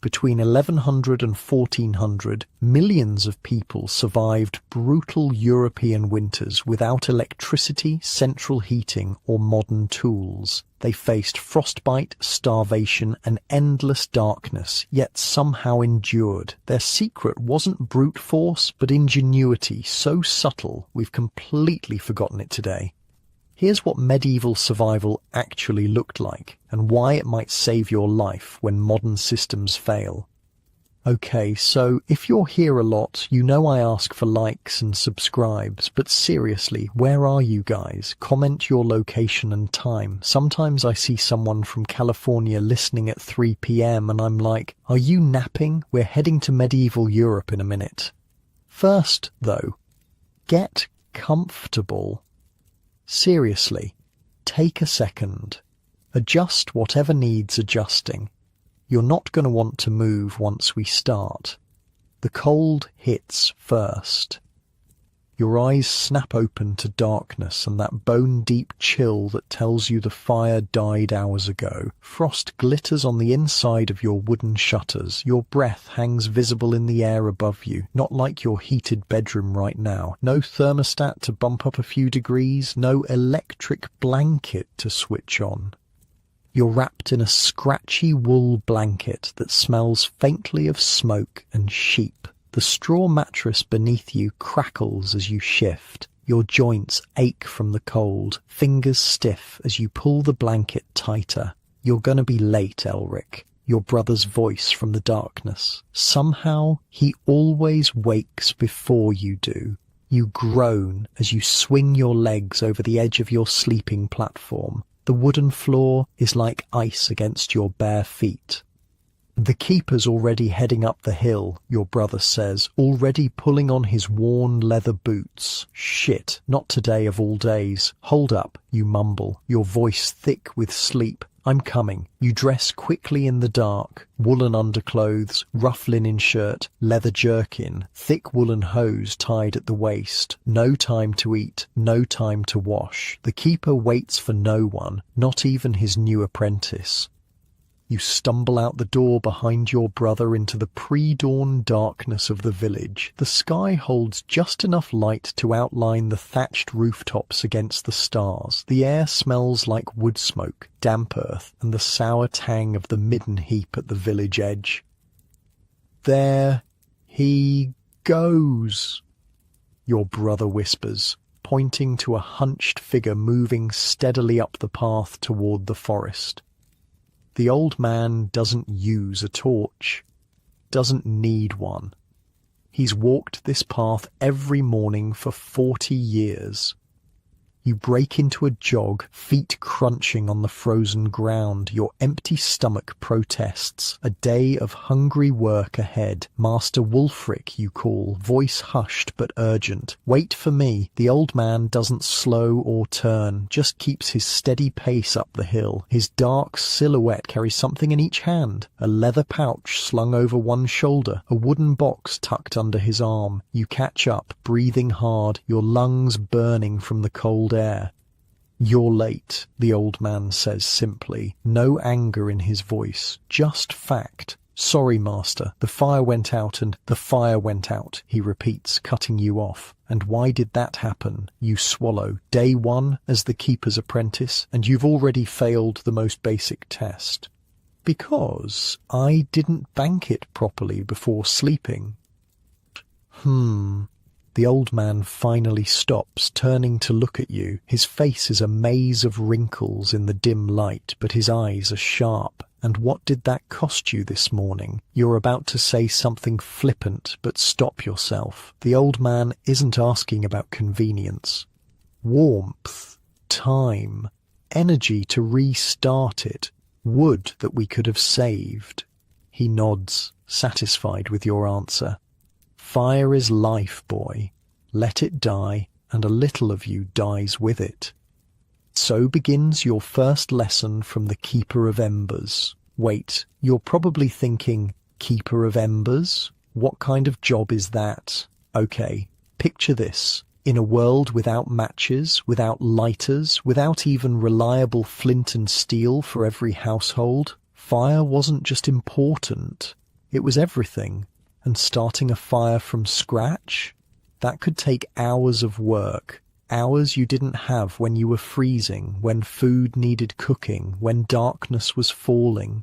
Between 1100 and 1400, millions of people survived brutal European winters without electricity, central heating, or modern tools. They faced frostbite, starvation, and endless darkness, yet somehow endured. Their secret wasn't brute force, but ingenuity so subtle we've completely forgotten it today. Here's what medieval survival actually looked like, and why it might save your life when modern systems fail. Okay, so if you're here a lot, you know I ask for likes and subscribes, but seriously, where are you guys? Comment your location and time. Sometimes I see someone from California listening at 3 p.m. and I'm like, are you napping? We're heading to medieval Europe in a minute. First, though, get comfortable. Seriously, take a second. Adjust whatever needs adjusting. You're not going to want to move once we start. The cold hits first. Your eyes snap open to darkness and that bone-deep chill that tells you the fire died hours ago. Frost glitters on the inside of your wooden shutters. Your breath hangs visible in the air above you, not like your heated bedroom right now. No thermostat to bump up a few degrees, no electric blanket to switch on. You're wrapped in a scratchy wool blanket that smells faintly of smoke and sheep. The straw mattress beneath you crackles as you shift. Your joints ache from the cold, fingers stiff as you pull the blanket tighter. You're gonna be late, Elric. Your brother's voice from the darkness. Somehow, he always wakes before you do. You groan as you swing your legs over the edge of your sleeping platform. The wooden floor is like ice against your bare feet. The keeper's already heading up the hill, your brother says, already pulling on his worn leather boots. Shit, not today of all days. Hold up, you mumble, your voice thick with sleep. I'm coming. You dress quickly in the dark. Woolen underclothes, rough linen shirt, leather jerkin, thick woolen hose tied at the waist. No time to eat, no time to wash. The keeper waits for no one, not even his new apprentice. You stumble out the door behind your brother into the pre-dawn darkness of the village. The sky holds just enough light to outline the thatched rooftops against the stars. The air smells like wood smoke, damp earth, and the sour tang of the midden heap at the village edge. There he goes, your brother whispers, pointing to a hunched figure moving steadily up the path toward the forest. The old man doesn't use a torch, doesn't need one. He's walked this path every morning for 40 years. You break into a jog, feet crunching on the frozen ground. Your empty stomach protests. A day of hungry work ahead. Master Wulfric, you call, voice hushed but urgent. Wait for me. The old man doesn't slow or turn, just keeps his steady pace up the hill. His dark silhouette carries something in each hand. A leather pouch slung over one shoulder, a wooden box tucked under his arm. You catch up, breathing hard, your lungs burning from the cold air. You're late, the old man says simply, no anger in his voice, just fact. Sorry, master, the fire went out and the fire went out, he repeats, cutting you off. And why did that happen? You swallow. Day one as the keeper's apprentice, and you've already failed the most basic test. Because I didn't bank it properly before sleeping. The old man finally stops, turning to look at you. His face is a maze of wrinkles in the dim light, but his eyes are sharp. And what did that cost you this morning? You're about to say something flippant, but stop yourself. The old man isn't asking about convenience. Warmth, time, energy to restart it, wood that we could have saved. He nods, satisfied with your answer. Fire is life, boy. Let it die, and a little of you dies with it. So begins your first lesson from the Keeper of Embers. Wait, you're probably thinking, Keeper of Embers? What kind of job is that? Okay, picture this. In a world without matches, without lighters, without even reliable flint and steel for every household, fire wasn't just important, It was everything. And starting a fire from scratch? That could take hours of work. Hours you didn't have when you were freezing, when food needed cooking, when darkness was falling.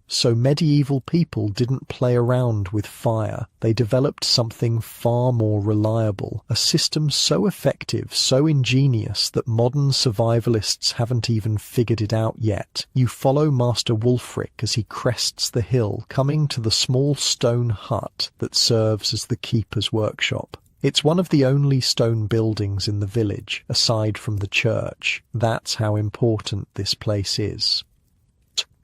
So medieval people didn't play around with fire. They developed something far more reliable, a system so effective, so ingenious that modern survivalists haven't even figured it out yet. You follow Master Wulfric as he crests the hill, coming to the small stone hut that serves as the keeper's workshop. It's one of the only stone buildings in the village, aside from the church. That's how important this place is.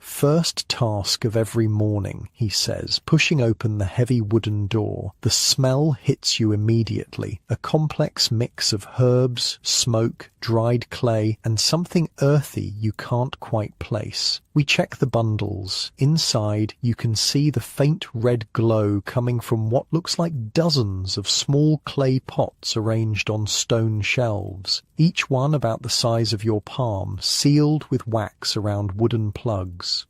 First task of every morning, he says, pushing open the heavy wooden door. The smell hits you immediately, a complex mix of herbs, smoke, dried clay, and something earthy you can't quite place. We check the bundles. Inside, you can see the faint red glow coming from what looks like dozens of small clay pots arranged on stone shelves, each one about the size of your palm, sealed with wax around wooden plugs.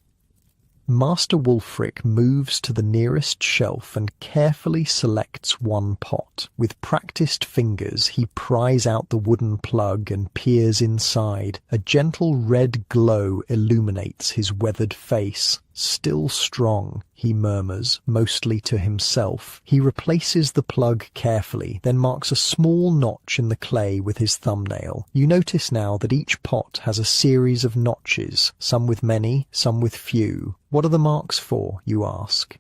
Master Wulfric moves to the nearest shelf and carefully selects one pot. With practiced fingers, he pries out the wooden plug and peers inside. A gentle red glow illuminates his weathered face. Still strong, he murmurs, mostly to himself. He replaces the plug carefully, then marks a small notch in the clay with his thumbnail. You notice now that each pot has a series of notches, some with many, some with few. What are the marks for, you ask?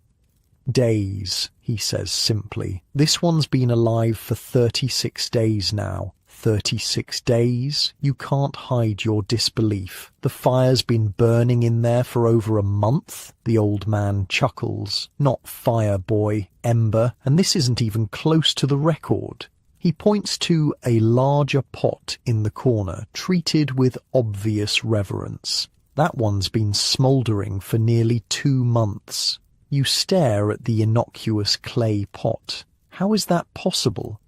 Days, he says simply. This one's been alive for 36 days now. 36 days? You can't hide your disbelief. The fire's been burning in there for over a month? The old man chuckles. Not fire, boy, ember, and this isn't even close to the record. He points to a larger pot in the corner, treated with obvious reverence. That one's been smouldering for nearly 2 months. You stare at the innocuous clay pot. How is that possible?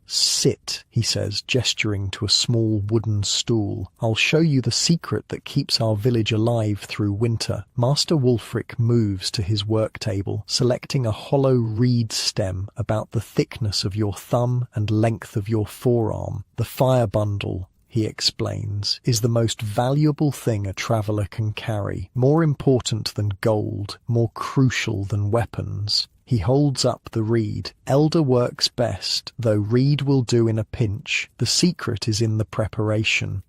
Sit, he says, gesturing to a small wooden stool. I'll show you the secret that keeps our village alive through winter. Master Wulfric moves to his work table, selecting a hollow reed stem about the thickness of your thumb and length of your forearm. The fire bundle, he explains, is the most valuable thing a traveller can carry, more important than gold, more crucial than weapons. He holds up the reed. Elder works best, though reed will do in a pinch. The secret is in the preparation.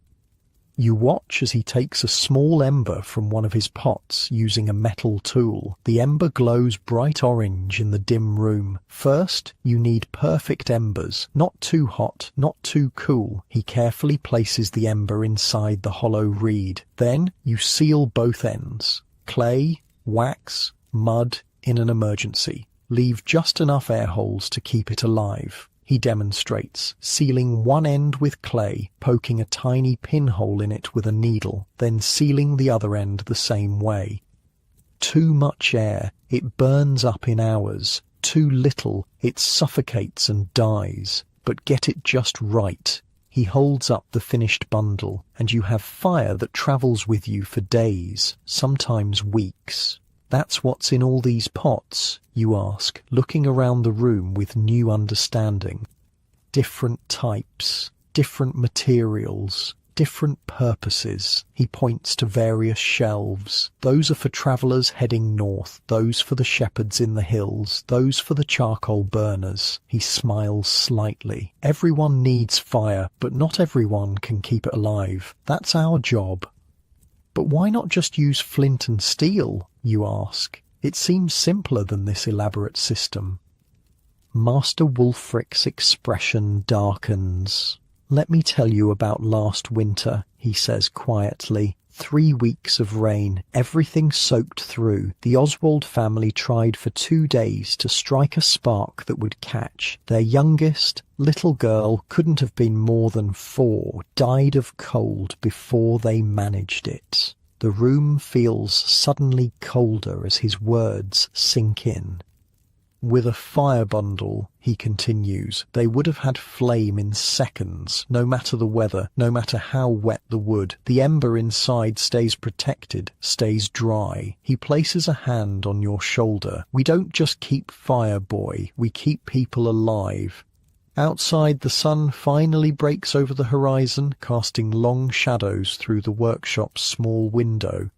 You watch as he takes a small ember from one of his pots using a metal tool. The ember glows bright orange in the dim room. First, you need perfect embers, not too hot, not too cool. He carefully places the ember inside the hollow reed. Then, you seal both ends. Clay, wax, mud, in an emergency. Leave just enough air holes to keep it alive. He demonstrates, sealing one end with clay, poking a tiny pinhole in it with a needle, then sealing the other end the same way. Too much air, it burns up in hours. Too little, it suffocates and dies. But get it just right. He holds up the finished bundle, and you have fire that travels with you for days, sometimes weeks. That's what's in all these pots, you ask, looking around the room with new understanding. Different types, different materials, different purposes. He points to various shelves. Those are for travellers heading north, those for the shepherds in the hills, those for the charcoal burners. He smiles slightly. Everyone needs fire, but not everyone can keep it alive. That's our job. But why not just use flint and steel, you ask? It seems simpler than this elaborate system. Master Wulfric's expression darkens. Let me tell you about last winter, he says quietly. 3 weeks of rain, everything soaked through. The Oswald family tried for 2 days to strike a spark that would catch. Their youngest, little girl, couldn't have been more than 4, died of cold before they managed it. The room feels suddenly colder as his words sink in. With a fire bundle, he continues, they would have had flame in seconds, no matter the weather, no matter how wet the wood. The ember inside stays protected, stays dry. He places a hand on your shoulder. We don't just keep fire, boy, we keep people alive. Outside, the sun finally breaks over the horizon, casting long shadows through the workshop's small window.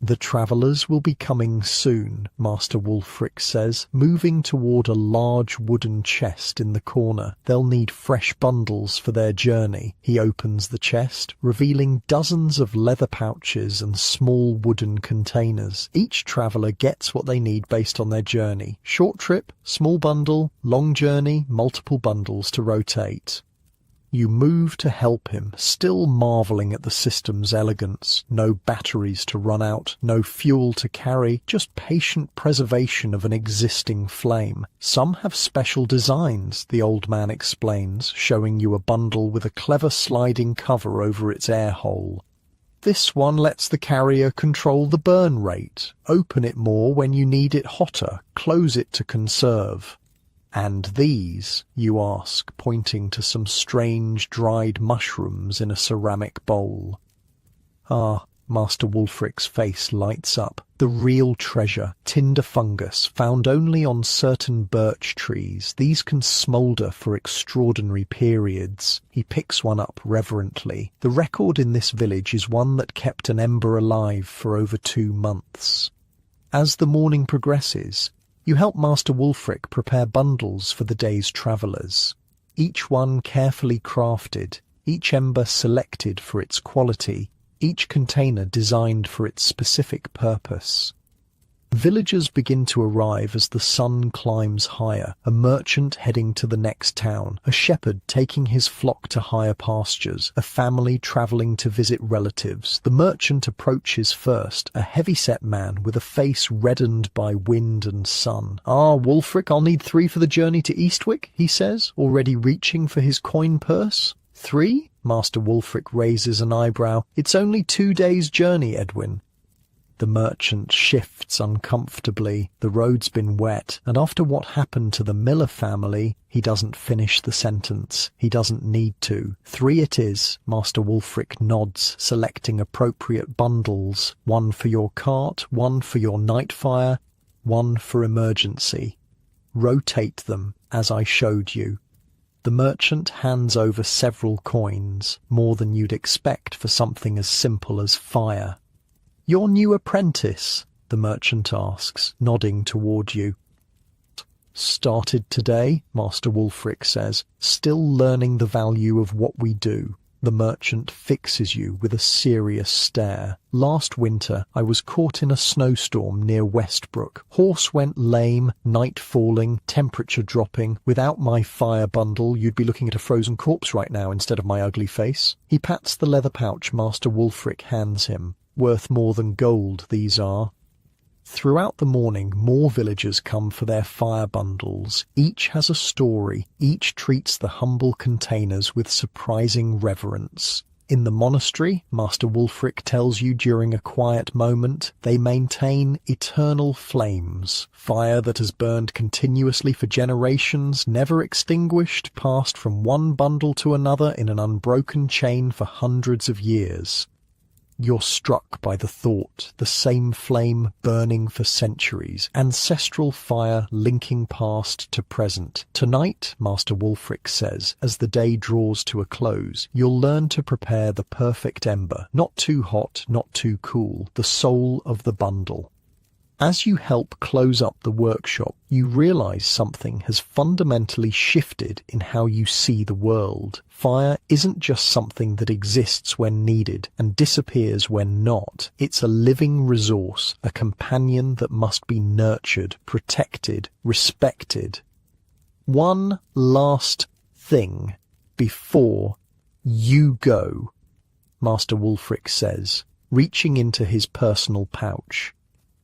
The travellers will be coming soon, Master Wulfric says, moving toward a large wooden chest in the corner. They'll need fresh bundles for their journey. He opens the chest, revealing dozens of leather pouches and small wooden containers. Each traveller gets what they need based on their journey. Short trip, small bundle, long journey, multiple bundles to rotate. You move to help him, still marvelling at the system's elegance. No batteries to run out, no fuel to carry, just patient preservation of an existing flame. Some have special designs, the old man explains, showing you a bundle with a clever sliding cover over its air hole. This one lets the carrier control the burn rate. Open it more when you need it hotter, close it to conserve. And these, you ask, pointing to some strange dried mushrooms in a ceramic bowl. Ah, Master Wulfric's face lights up. The real treasure, tinder fungus, found only on certain birch trees. These can smoulder for extraordinary periods. He picks one up reverently. The record in this village is one that kept an ember alive for over 2 months. As the morning progresses, you help Master Wulfric prepare bundles for the day's travellers. Each one carefully crafted, each ember selected for its quality, each container designed for its specific purpose. Villagers begin to arrive as the sun climbs higher, a merchant heading to the next town, a shepherd taking his flock to higher pastures, a family travelling to visit relatives. The merchant approaches first, a heavy-set man with a face reddened by wind and sun. "Ah, Wulfric, I'll need 3 for the journey to Eastwick," he says, already reaching for his coin purse. 3? Master Wulfric raises an eyebrow. "It's only 2 days' journey, Edwin." The merchant shifts uncomfortably. The road's been wet, and after what happened to the Miller family, he doesn't finish the sentence. He doesn't need to. 3 it is. Master Wulfric nods, selecting appropriate bundles. 1 for your cart, 1 for your night fire, 1 for emergency. Rotate them, as I showed you. The merchant hands over several coins, more than you'd expect for something as simple as fire. "Your new apprentice?" the merchant asks, nodding toward you. "Started today," Master Wulfric says, "still learning the value of what we do." The merchant fixes you with a serious stare. "Last winter, I was caught in a snowstorm near Westbrook. Horse went lame, night falling, temperature dropping. Without my fire bundle, you'd be looking at a frozen corpse right now instead of my ugly face." He pats the leather pouch Master Wulfric hands him. Worth more than gold, these are. Throughout the morning, more villagers come for their fire bundles. Each has a story. Each treats the humble containers with surprising reverence. In the monastery, Master Wulfric tells you during a quiet moment, they maintain eternal flames. Fire that has burned continuously for generations, never extinguished, passed from one bundle to another in an unbroken chain for hundreds of years. You're struck by the thought, the same flame burning for centuries, ancestral fire linking past to present. Tonight, Master Wulfric says, as the day draws to a close, you'll learn to prepare the perfect ember, not too hot, not too cool, the soul of the bundle. As you help close up the workshop, you realize something has fundamentally shifted in how you see the world. Fire isn't just something that exists when needed and disappears when not. It's a living resource, a companion that must be nurtured, protected, respected. One last thing before you go, Master Wulfric says, reaching into his personal pouch.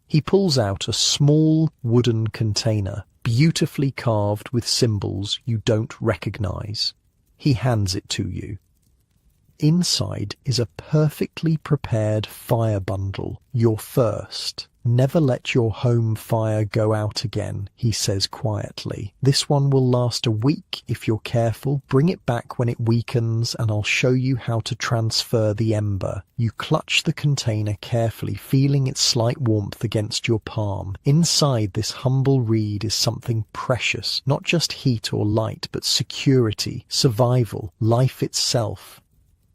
He pulls out a small wooden container, beautifully carved with symbols you don't recognize. He hands it to you. Inside is a perfectly prepared fire bundle, your first. Never let your home fire go out again, he says quietly. This one will last a week if you're careful. Bring it back when it weakens and I'll show you how to transfer the ember. You clutch the container carefully, feeling its slight warmth against your palm. Inside this humble reed is something precious, not just heat or light, but security, survival, life itself.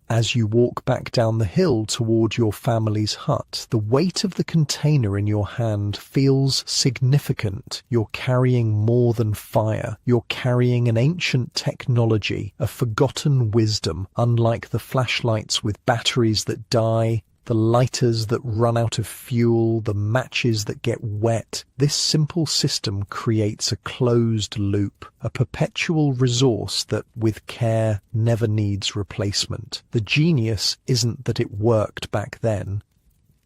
As you walk back down the hill toward your family's hut, the weight of the container in your hand feels significant. You're carrying more than fire. You're carrying an ancient technology, a forgotten wisdom, unlike the flashlights with batteries that die, the lighters that run out of fuel, the matches that get wet. This simple system creates a closed loop, a perpetual resource that, with care, never needs replacement. The genius isn't that it worked back then.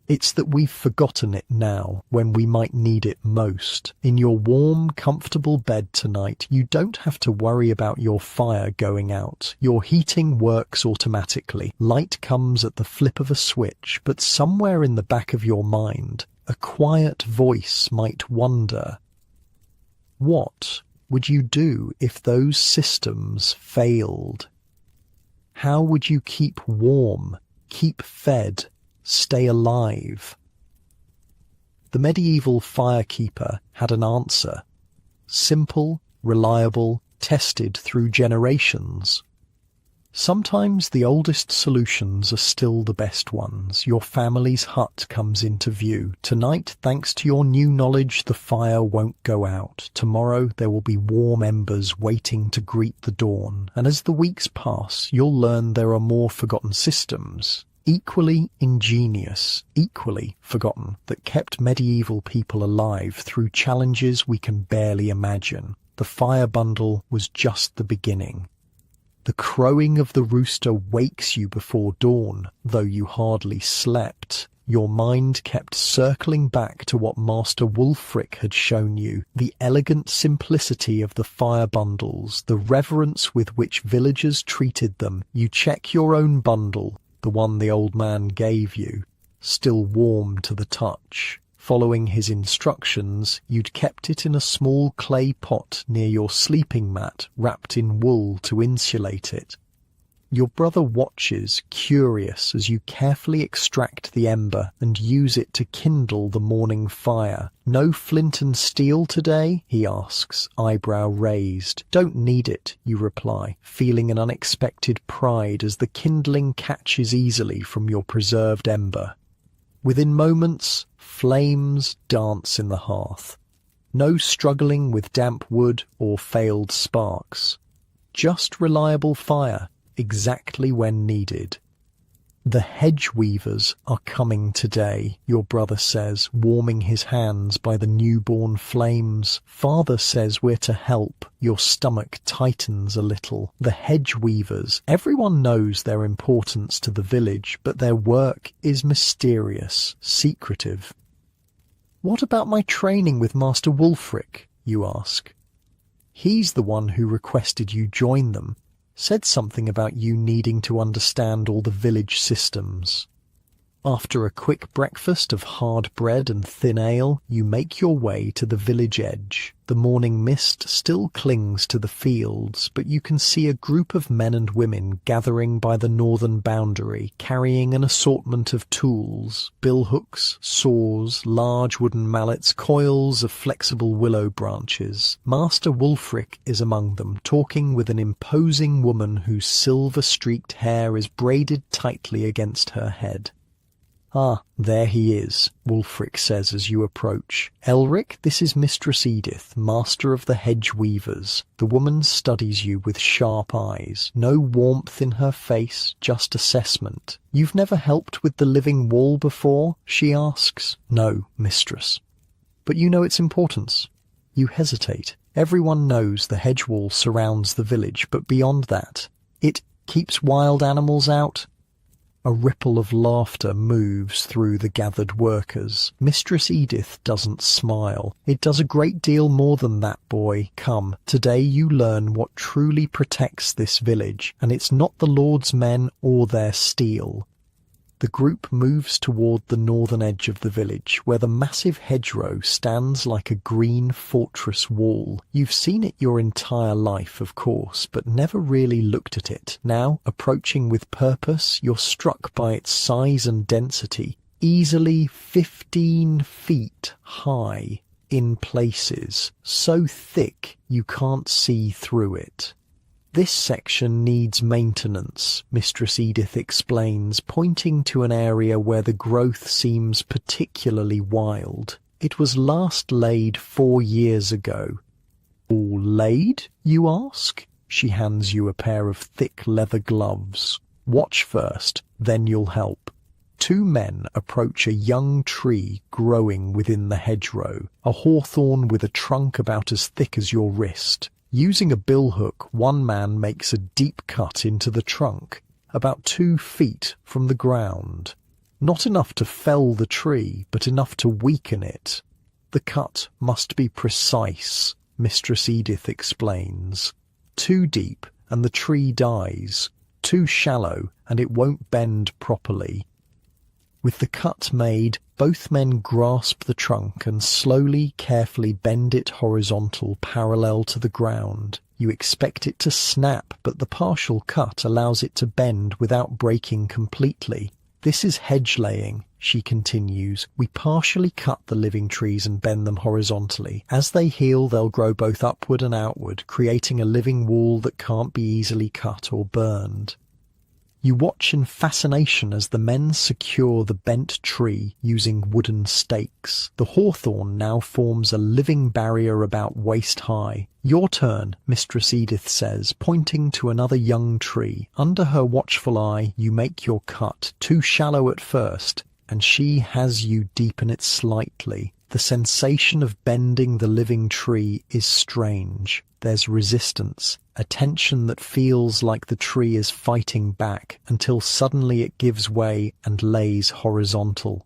It's that we've forgotten it now, when we might need it most. In your warm, comfortable bed tonight, you don't have to worry about your fire going out. Your heating works automatically. Light comes at the flip of a switch, but somewhere in the back of your mind, a quiet voice might wonder, what would you do if those systems failed? How would you keep warm, keep fed, stay alive? The medieval firekeeper had an answer. Simple, reliable, tested through generations. Sometimes the oldest solutions are still the best ones. Your family's hut comes into view. Tonight, thanks to your new knowledge, the fire won't go out. Tomorrow, there will be warm embers waiting to greet the dawn. And as the weeks pass, you'll learn there are more forgotten systems, equally ingenious, equally forgotten, that kept medieval people alive through challenges we can barely imagine. The fire bundle was just the beginning. The crowing of the rooster wakes you before dawn, though you hardly slept. Your mind kept circling back to what Master Wulfric had shown you, the elegant simplicity of the fire bundles, the reverence with which villagers treated them. You check your own bundle, the one the old man gave you, still warm to the touch. Following his instructions, you'd kept it in a small clay pot near your sleeping mat, wrapped in wool to insulate it. Your brother watches, curious, as you carefully extract the ember and use it to kindle the morning fire. No flint and steel today? He asks, eyebrow raised. Don't need it, you reply, feeling an unexpected pride as the kindling catches easily from your preserved ember. Within moments, flames dance in the hearth. No struggling with damp wood or failed sparks. Just reliable fire, exactly when needed. The hedge weavers are coming today, your brother says, warming his hands by the newborn flames. Father says we're to help. Your stomach tightens a little. The hedge weavers. Everyone knows their importance to the village, but their work is mysterious, secretive. What about my training with Master Wulfric, you ask? He's the one who requested you join them. Said something about you needing to understand all the village systems. After a quick breakfast of hard bread and thin ale, you make your way to the village edge. The morning mist still clings to the fields, but you can see a group of men and women gathering by the northern boundary, carrying an assortment of tools, billhooks, saws, large wooden mallets, coils of flexible willow branches. Master Wulfric is among them, talking with an imposing woman whose silver-streaked hair is braided tightly against her head. Ah, there he is, Wulfric says as you approach. Elric, this is Mistress Edith, master of the hedge weavers. The woman studies you with sharp eyes. No warmth in her face, just assessment. You've never helped with the living wall before? She asks. No, mistress. But you know its importance. You hesitate. Everyone knows the hedge wall surrounds the village, but beyond that, it keeps wild animals out. A ripple of laughter moves through the gathered workers. Mistress Edith doesn't smile. It does a great deal more than that, boy. Come, today you learn what truly protects this village, and it's not the Lord's men or their steel. The group moves toward the northern edge of the village, where the massive hedgerow stands like a green fortress wall. You've seen it your entire life, of course, but never really looked at it. Now, approaching with purpose, you're struck by its size and density, easily 15 feet high in places, so thick you can't see through it. This section needs maintenance, Mistress Edith explains, pointing to an area where the growth seems particularly wild. It was last laid 4 years ago. All laid, you ask? She hands you a pair of thick leather gloves. Watch first, then you'll help. 2 men approach a young tree growing within the hedgerow, a hawthorn with a trunk about as thick as your wrist. Using a billhook, one man makes a deep cut into the trunk, about 2 feet from the ground. Not enough to fell the tree, but enough to weaken it. The cut must be precise, Mistress Edith explains. Too deep, and the tree dies. Too shallow, and it won't bend properly. With the cut made, both men grasp the trunk and slowly, carefully bend it horizontal, parallel to the ground. You expect it to snap, but the partial cut allows it to bend without breaking completely. This is hedge laying, she continues. We partially cut the living trees and bend them horizontally. As they heal, they'll grow both upward and outward, creating a living wall that can't be easily cut or burned. You watch in fascination as the men secure the bent tree using wooden stakes. The hawthorn now forms a living barrier about waist high. Your turn, Mistress Edith says, pointing to another young tree. Under her watchful eye, you make your cut, too shallow at first, and she has you deepen it slightly. The sensation of bending the living tree is strange. There's resistance, a tension that feels like the tree is fighting back until suddenly it gives way and lays horizontal.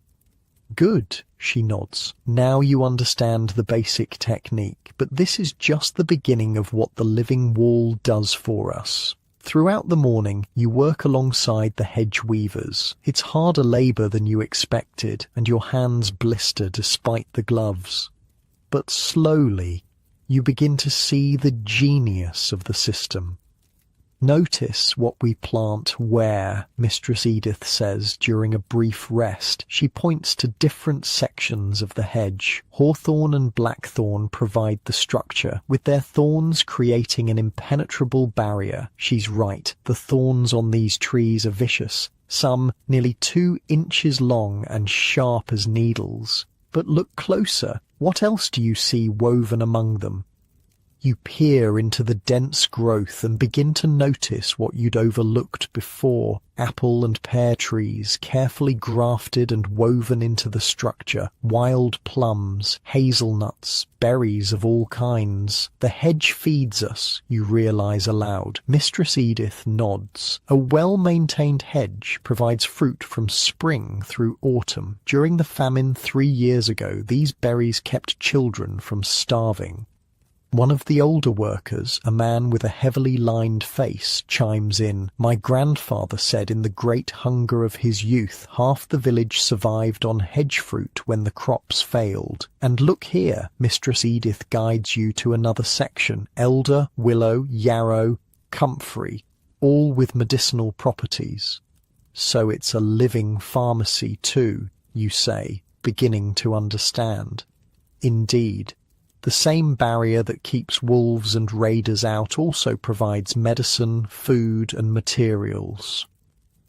Good, she nods. Now you understand the basic technique, but this is just the beginning of what the living wall does for us. Throughout the morning, you work alongside the hedge weavers. It's harder labour than you expected, and your hands blister despite the gloves. But slowly, you begin to see the genius of the system. Notice what we plant where, Mistress Edith says during a brief rest. She points to different sections of the hedge. Hawthorn and blackthorn provide the structure, with their thorns creating an impenetrable barrier. She's right, the thorns on these trees are vicious, some nearly 2 inches long and sharp as needles. But look closer. What else do you see woven among them? You peer into the dense growth and begin to notice what you'd overlooked before. Apple and pear trees, carefully grafted and woven into the structure. Wild plums, hazelnuts, berries of all kinds. The hedge feeds us, you realise aloud. Mistress Edith nods. A well-maintained hedge provides fruit from spring through autumn. During the famine 3 years ago, these berries kept children from starving. One of the older workers, a man with a heavily lined face, chimes in. My grandfather said in the great hunger of his youth, half the village survived on hedge fruit when the crops failed. And look here, Mistress Edith guides you to another section. Elder, willow, yarrow, comfrey, all with medicinal properties. So it's a living pharmacy too, you say, beginning to understand. Indeed. The same barrier that keeps wolves and raiders out also provides medicine, food, and materials.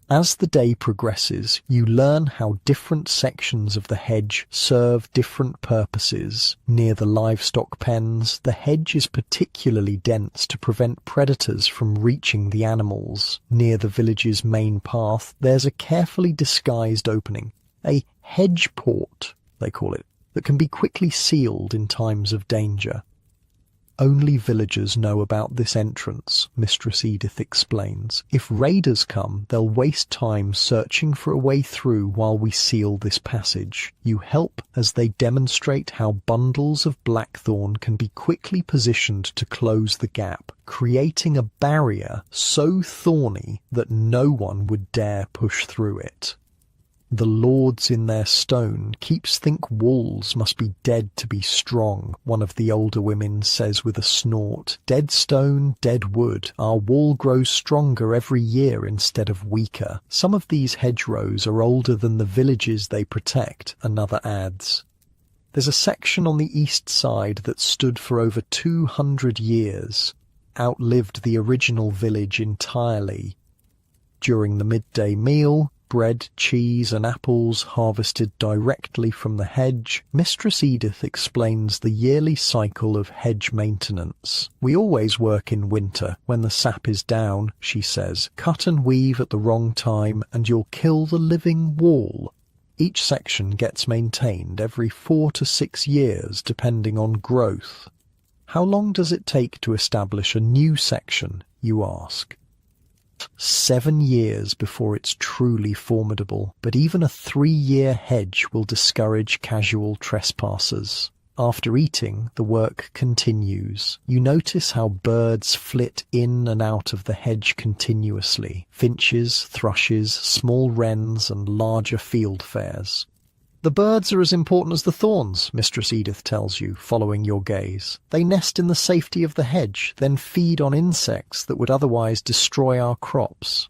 As the day progresses, you learn how different sections of the hedge serve different purposes. Near the livestock pens, the hedge is particularly dense to prevent predators from reaching the animals. Near the village's main path, there's a carefully disguised opening, a hedge port, they call it, that can be quickly sealed in times of danger. Only villagers know about this entrance, Mistress Edith explains. If raiders come, they'll waste time searching for a way through while we seal this passage. You help as they demonstrate how bundles of blackthorn can be quickly positioned to close the gap, creating a barrier so thorny that no one would dare push through it. The lords in their stone keeps think walls must be dead to be strong, one of the older women says with a snort. Dead stone, dead wood. Our wall grows stronger every year instead of weaker. Some of these hedgerows are older than the villages they protect, another adds. There's a section on the east side that stood for over 200 years, outlived the original village entirely. During the midday meal, bread, cheese and apples harvested directly from the hedge, Mistress Edith explains the yearly cycle of hedge maintenance. We always work in winter, when the sap is down, she says. Cut and weave at the wrong time and you'll kill the living wall. Each section gets maintained every 4 to 6 years, depending on growth. How long does it take to establish a new section, you ask? 7 years before it's truly formidable, but even a 3-year hedge will discourage casual trespassers. After eating, the work continues. You notice how birds flit in and out of the hedge continuously. Finches, thrushes, small wrens and larger fieldfares. The birds are as important as the thorns, Mistress Edith tells you, following your gaze. They nest in the safety of the hedge, then feed on insects that would otherwise destroy our crops.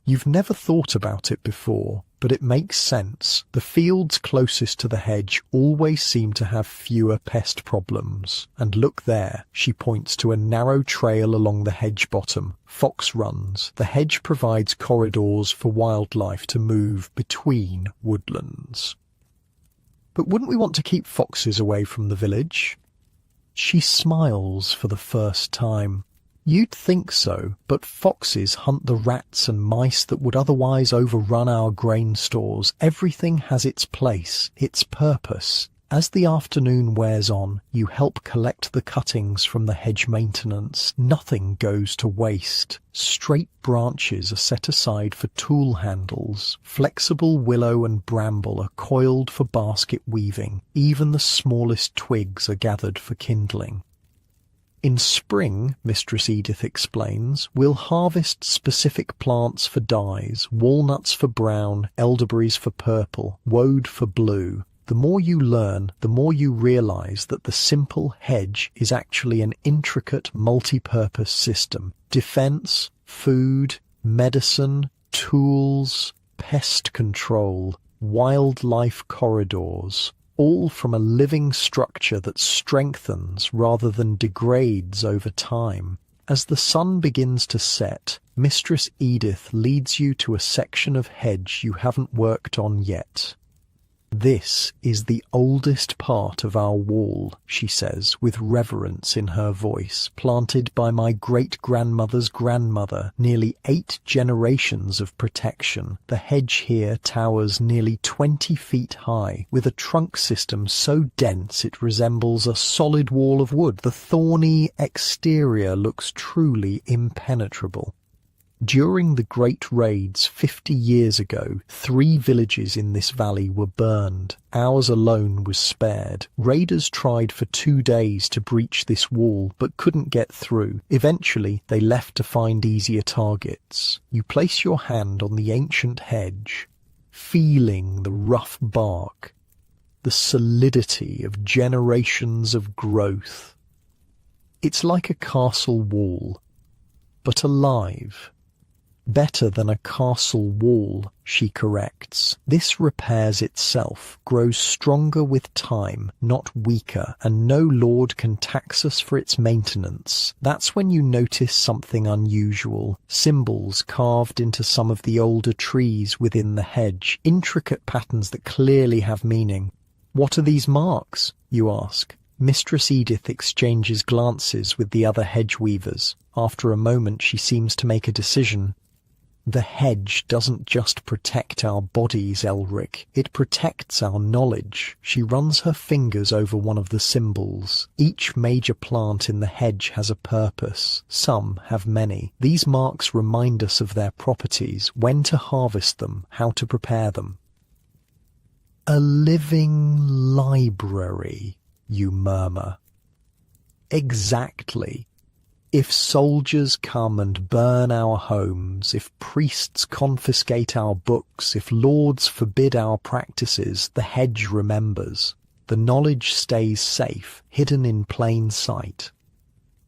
You've never thought about it before, but it makes sense. The fields closest to the hedge always seem to have fewer pest problems. And look there, she points to a narrow trail along the hedge bottom. Fox runs. The hedge provides corridors for wildlife to move between woodlands. But wouldn't we want to keep foxes away from the village? She smiles for the first time. You'd think so, but foxes hunt the rats and mice that would otherwise overrun our grain stores. Everything has its place, its purpose. As the afternoon wears on, you help collect the cuttings from the hedge maintenance. Nothing goes to waste. Straight branches are set aside for tool handles. Flexible willow and bramble are coiled for basket weaving. Even the smallest twigs are gathered for kindling. In spring, Mistress Edith explains, we'll harvest specific plants for dyes, walnuts for brown, elderberries for purple, woad for blue. The more you learn, the more you realize that the simple hedge is actually an intricate multi-purpose system. Defense, food, medicine, tools, pest control, wildlife corridors, all from a living structure that strengthens rather than degrades over time. As the sun begins to set, Mistress Edith leads you to a section of hedge you haven't worked on yet. This is the oldest part of our wall, she says, with reverence in her voice, planted by my great-grandmother's grandmother, nearly 8 generations of protection. The hedge here towers nearly 20 feet high, with a trunk system so dense it resembles a solid wall of wood. The thorny exterior looks truly impenetrable. During the Great Raids 50 years ago, 3 villages in this valley were burned. Ours alone was spared. Raiders tried for 2 days to breach this wall, but couldn't get through. Eventually, they left to find easier targets. You place your hand on the ancient hedge, feeling the rough bark, the solidity of generations of growth. It's like a castle wall, but alive. Better than a castle wall, she corrects. This repairs itself, grows stronger with time, not weaker, and no lord can tax us for its maintenance. That's when you notice something unusual. Symbols carved into some of the older trees within the hedge, intricate patterns that clearly have meaning. What are these marks, you ask? Mistress Edith exchanges glances with the other hedge weavers. After a moment she seems to make a decision. The hedge doesn't just protect our bodies, Elric. It protects our knowledge. She runs her fingers over one of the symbols. Each major plant in the hedge has a purpose. Some have many. These marks remind us of their properties, when to harvest them, how to prepare them. A living library, you murmur. Exactly. If soldiers come and burn our homes, if priests confiscate our books, if lords forbid our practices, the hedge remembers. The knowledge stays safe, hidden in plain sight.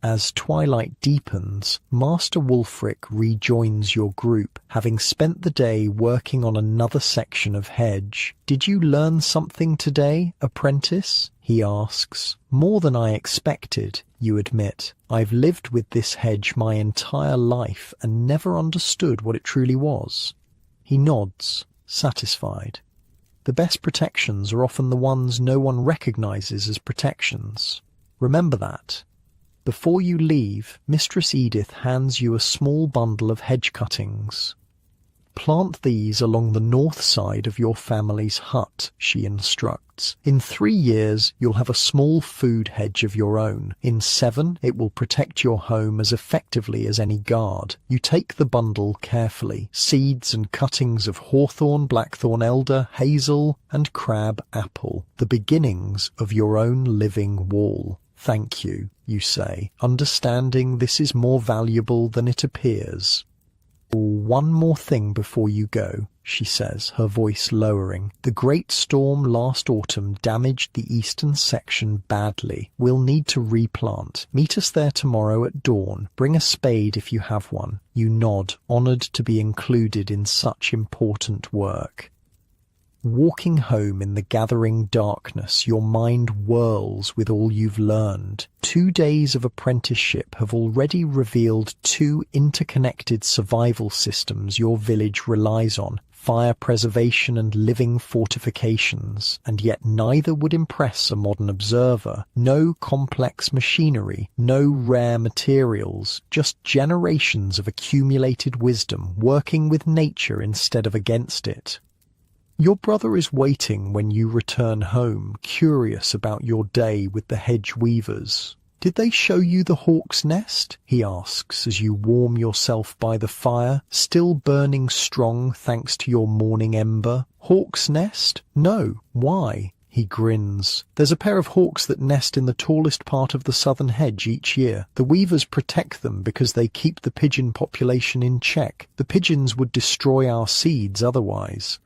As twilight deepens, Master Wulfric rejoins your group, having spent the day working on another section of hedge. "Did you learn something today, apprentice?" he asks. "More than I expected," you admit. "I've lived with this hedge my entire life and never understood what it truly was." He nods, satisfied. The best protections are often the ones no one recognizes as protections. Remember that. Before you leave, Mistress Edith hands you a small bundle of hedge cuttings. "Plant these along the north side of your family's hut," she instructs. "In 3 years, you'll have a small food hedge of your own. In 7, it will protect your home as effectively as any guard." You take the bundle carefully. Seeds and cuttings of hawthorn, blackthorn elder, hazel, and crab apple. The beginnings of your own living wall. "Thank you," you say, understanding this is more valuable than it appears. "One more thing before you go," she says, her voice lowering. "The great storm last autumn damaged the eastern section badly. We'll need to replant. Meet us there tomorrow at dawn. Bring a spade if you have one." You nod, honoured to be included in such important work. Walking home in the gathering darkness, your mind whirls with all you've learned. 2 days of apprenticeship have already revealed 2 interconnected survival systems your village relies on: fire preservation and living fortifications, and yet neither would impress a modern observer. No complex machinery, no rare materials, just generations of accumulated wisdom working with nature instead of against it. Your brother is waiting when you return home, curious about your day with the hedge weavers. "Did they show you the hawk's nest?" he asks as you warm yourself by the fire, still burning strong thanks to your morning ember. "Hawk's nest? No. Why?" He grins. "There's a pair of hawks that nest in the tallest part of the southern hedge each year. The weavers protect them because they keep the pigeon population in check. The pigeons would destroy our seeds otherwise."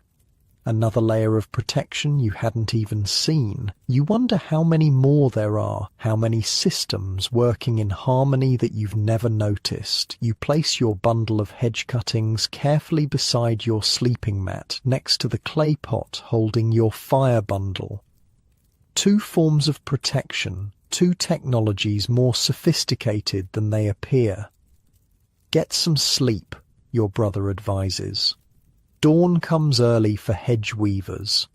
Another layer of protection you hadn't even seen. You wonder how many more there are, how many systems working in harmony that you've never noticed. You place your bundle of hedge cuttings carefully beside your sleeping mat, next to the clay pot holding your fire bundle. 2 forms of protection, 2 technologies more sophisticated than they appear. "Get some sleep," your brother advises. Dawn comes early for hedge weavers.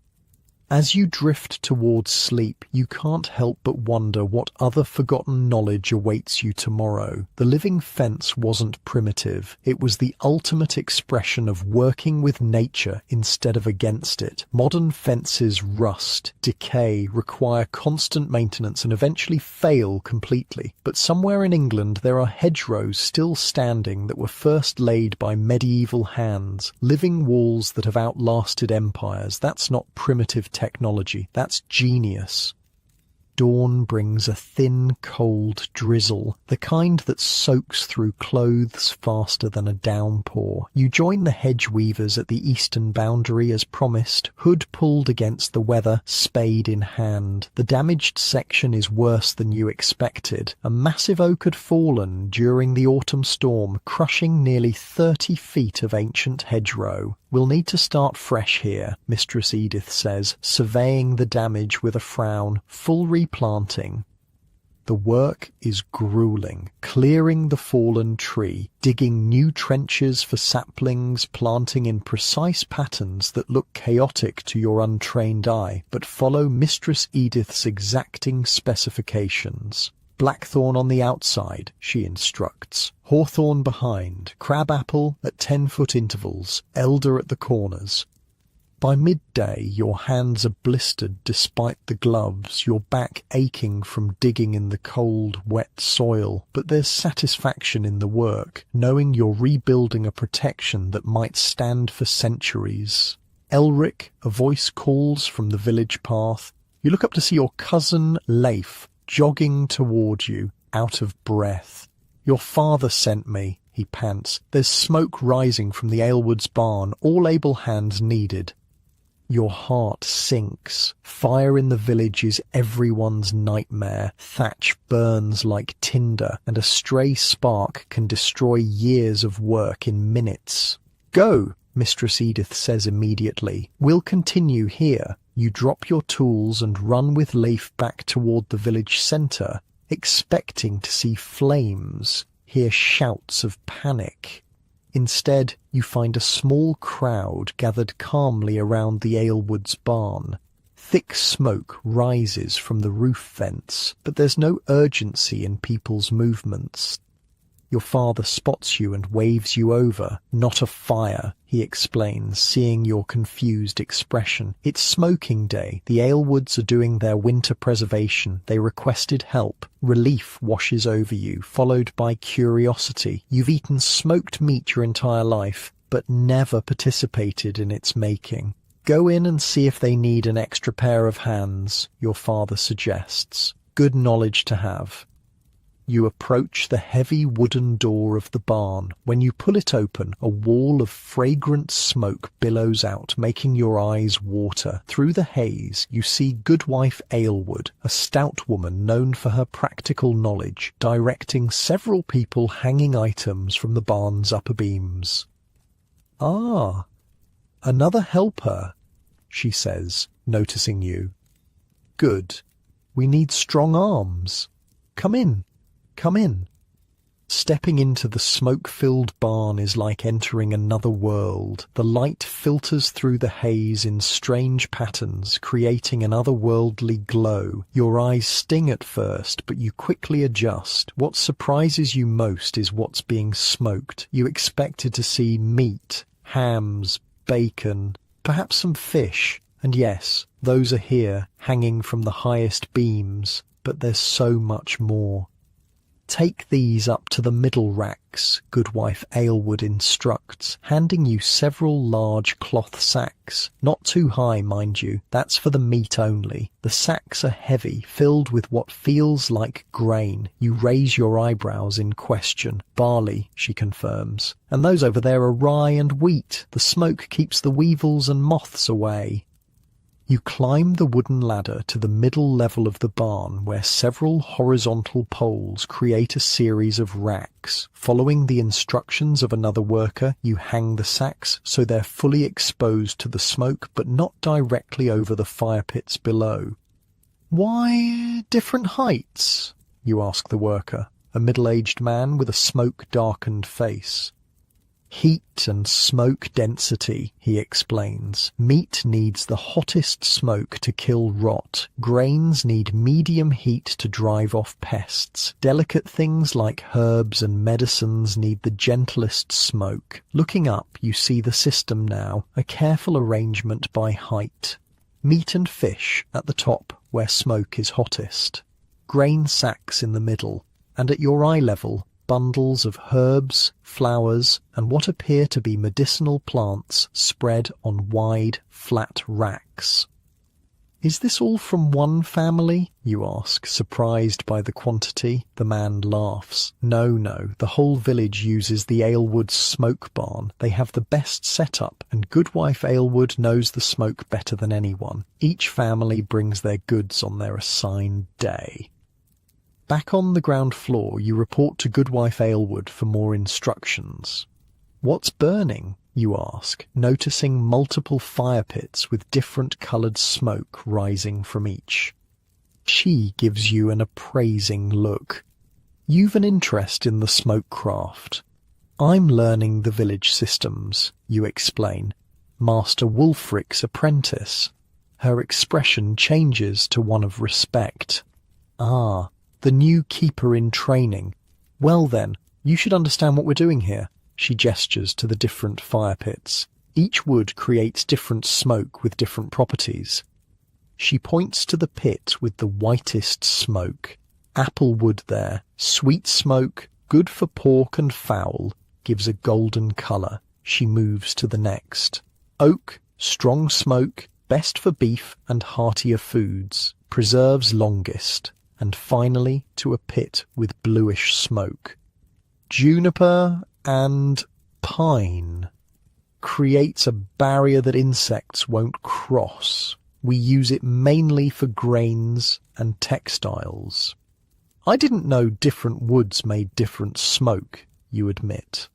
As you drift towards sleep, you can't help but wonder what other forgotten knowledge awaits you tomorrow. The living fence wasn't primitive. It was the ultimate expression of working with nature instead of against it. Modern fences rust, decay, require constant maintenance and eventually fail completely. But somewhere in England there are hedgerows still standing that were first laid by medieval hands. Living walls that have outlasted empires. That's not primitive technology, that's genius. Dawn brings a thin, cold drizzle, the kind that soaks through clothes faster than a downpour. You join the hedge weavers at the eastern boundary as promised, hood pulled against the weather, spade in hand. The damaged section is worse than you expected. A massive oak had fallen during the autumn storm, crushing nearly 30 feet of ancient hedgerow. "We'll need to start fresh here," Mistress Edith says, surveying the damage with a frown. "Full replanting." The work is grueling, clearing the fallen tree, digging new trenches for saplings, planting in precise patterns that look chaotic to your untrained eye, but follow Mistress Edith's exacting specifications. "Blackthorn on the outside," she instructs. "Hawthorn behind. Crabapple at 10-foot intervals. Elder at the corners." By midday, your hands are blistered despite the gloves, your back aching from digging in the cold, wet soil. But there's satisfaction in the work, knowing you're rebuilding a protection that might stand for centuries. "Elric," a voice calls from the village path. You look up to see your cousin Leif jogging toward you, out of breath. Your father sent me, he pants. There's smoke rising from the Aylwoods barn, all able hands needed. Your heart sinks. Fire in the village is everyone's nightmare. Thatch burns like tinder, and a stray spark can destroy years of work in minutes. Go, Mistress Edith says immediately. We'll continue here. You drop your tools and run with Leif back toward the village centre, expecting to see flames, hear shouts of panic. Instead, you find a small crowd gathered calmly around the Aylwoods barn. Thick smoke rises from the roof vents, but there's no urgency in people's movements. Your father spots you and waves you over. Not a fire, he explains, seeing your confused expression. It's smoking day. The Aylwoods are doing their winter preservation. They requested help. Relief washes over you, followed by curiosity. You've eaten smoked meat your entire life, but never participated in its making. Go in and see if they need an extra pair of hands, your father suggests. Good knowledge to have. You approach the heavy wooden door of the barn. When you pull it open, a wall of fragrant smoke billows out, making your eyes water. Through the haze, you see Goodwife Aylwood, a stout woman known for her practical knowledge, directing several people hanging items from the barn's upper beams. "Ah, another helper," she says, noticing you. "Good. We need strong arms. Come in. Come in." Stepping into the smoke-filled barn is like entering another world. The light filters through the haze in strange patterns, creating an otherworldly glow. Your eyes sting at first, but you quickly adjust. What surprises you most is what's being smoked. You expected to see meat, hams, bacon, perhaps some fish. And yes, those are here, hanging from the highest beams, but there's so much more. "Take these up to the middle racks," Goodwife Aylwood instructs, handing you several large cloth sacks. Not too high, mind you. That's for the meat only. The sacks are heavy, filled with what feels like grain. You raise your eyebrows in question. "Barley," she confirms. "And those over there are rye and wheat. The smoke keeps the weevils and moths away." You climb the wooden ladder to the middle level of the barn, where several horizontal poles create a series of racks. Following the instructions of another worker, you hang the sacks so they're fully exposed to the smoke but not directly over the fire pits below. "Why different heights?" you ask the worker, a middle-aged man with a smoke-darkened face. "Heat and smoke density," he explains. "Meat needs the hottest smoke to kill rot. Grains need medium heat to drive off pests. Delicate things like herbs and medicines need the gentlest smoke." Looking up, you see the system now, a careful arrangement by height. Meat and fish at the top, where smoke is hottest. Grain sacks in the middle, and at your eye level, bundles of herbs, flowers, and what appear to be medicinal plants spread on wide, flat racks. "Is this all from one family?" you ask, surprised by the quantity. The man laughs. No, the whole village uses the Aylwood smoke barn. They have the best setup, and Goodwife Aylwood knows the smoke better than anyone. Each family brings their goods on their assigned day. Back on the ground floor, you report to Goodwife Aylwood for more instructions. "What's burning?" you ask, noticing multiple fire pits with different coloured smoke rising from each. She gives you an appraising look. "You've an interest in the smoke craft." "I'm learning the village systems," you explain. "Master Wulfric's apprentice." Her expression changes to one of respect. "Ah, the new keeper in training. Well then, you should understand what we're doing here." She gestures to the different fire pits. Each wood creates different smoke with different properties. She points to the pit with the whitest smoke. Apple wood there, sweet smoke, good for pork and fowl, gives a golden colour. She moves to the next. Oak, strong smoke, best for beef and heartier foods, preserves longest. And finally to a pit with bluish smoke. Juniper and pine creates a barrier that insects won't cross. We use it mainly for grains and textiles. I didn't know different woods made different smoke, you admit.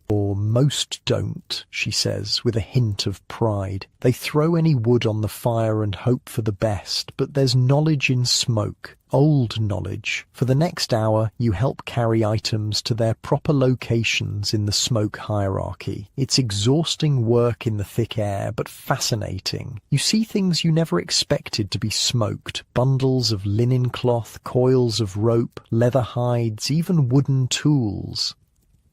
Or most don't, she says, with a hint of pride. They throw any wood on the fire and hope for the best, but there's knowledge in smoke, old knowledge. For the next hour, you help carry items to their proper locations in the smoke hierarchy. It's exhausting work in the thick air, but fascinating. You see things you never expected to be smoked. Bundles of linen cloth, coils of rope, leather hides, even wooden tools.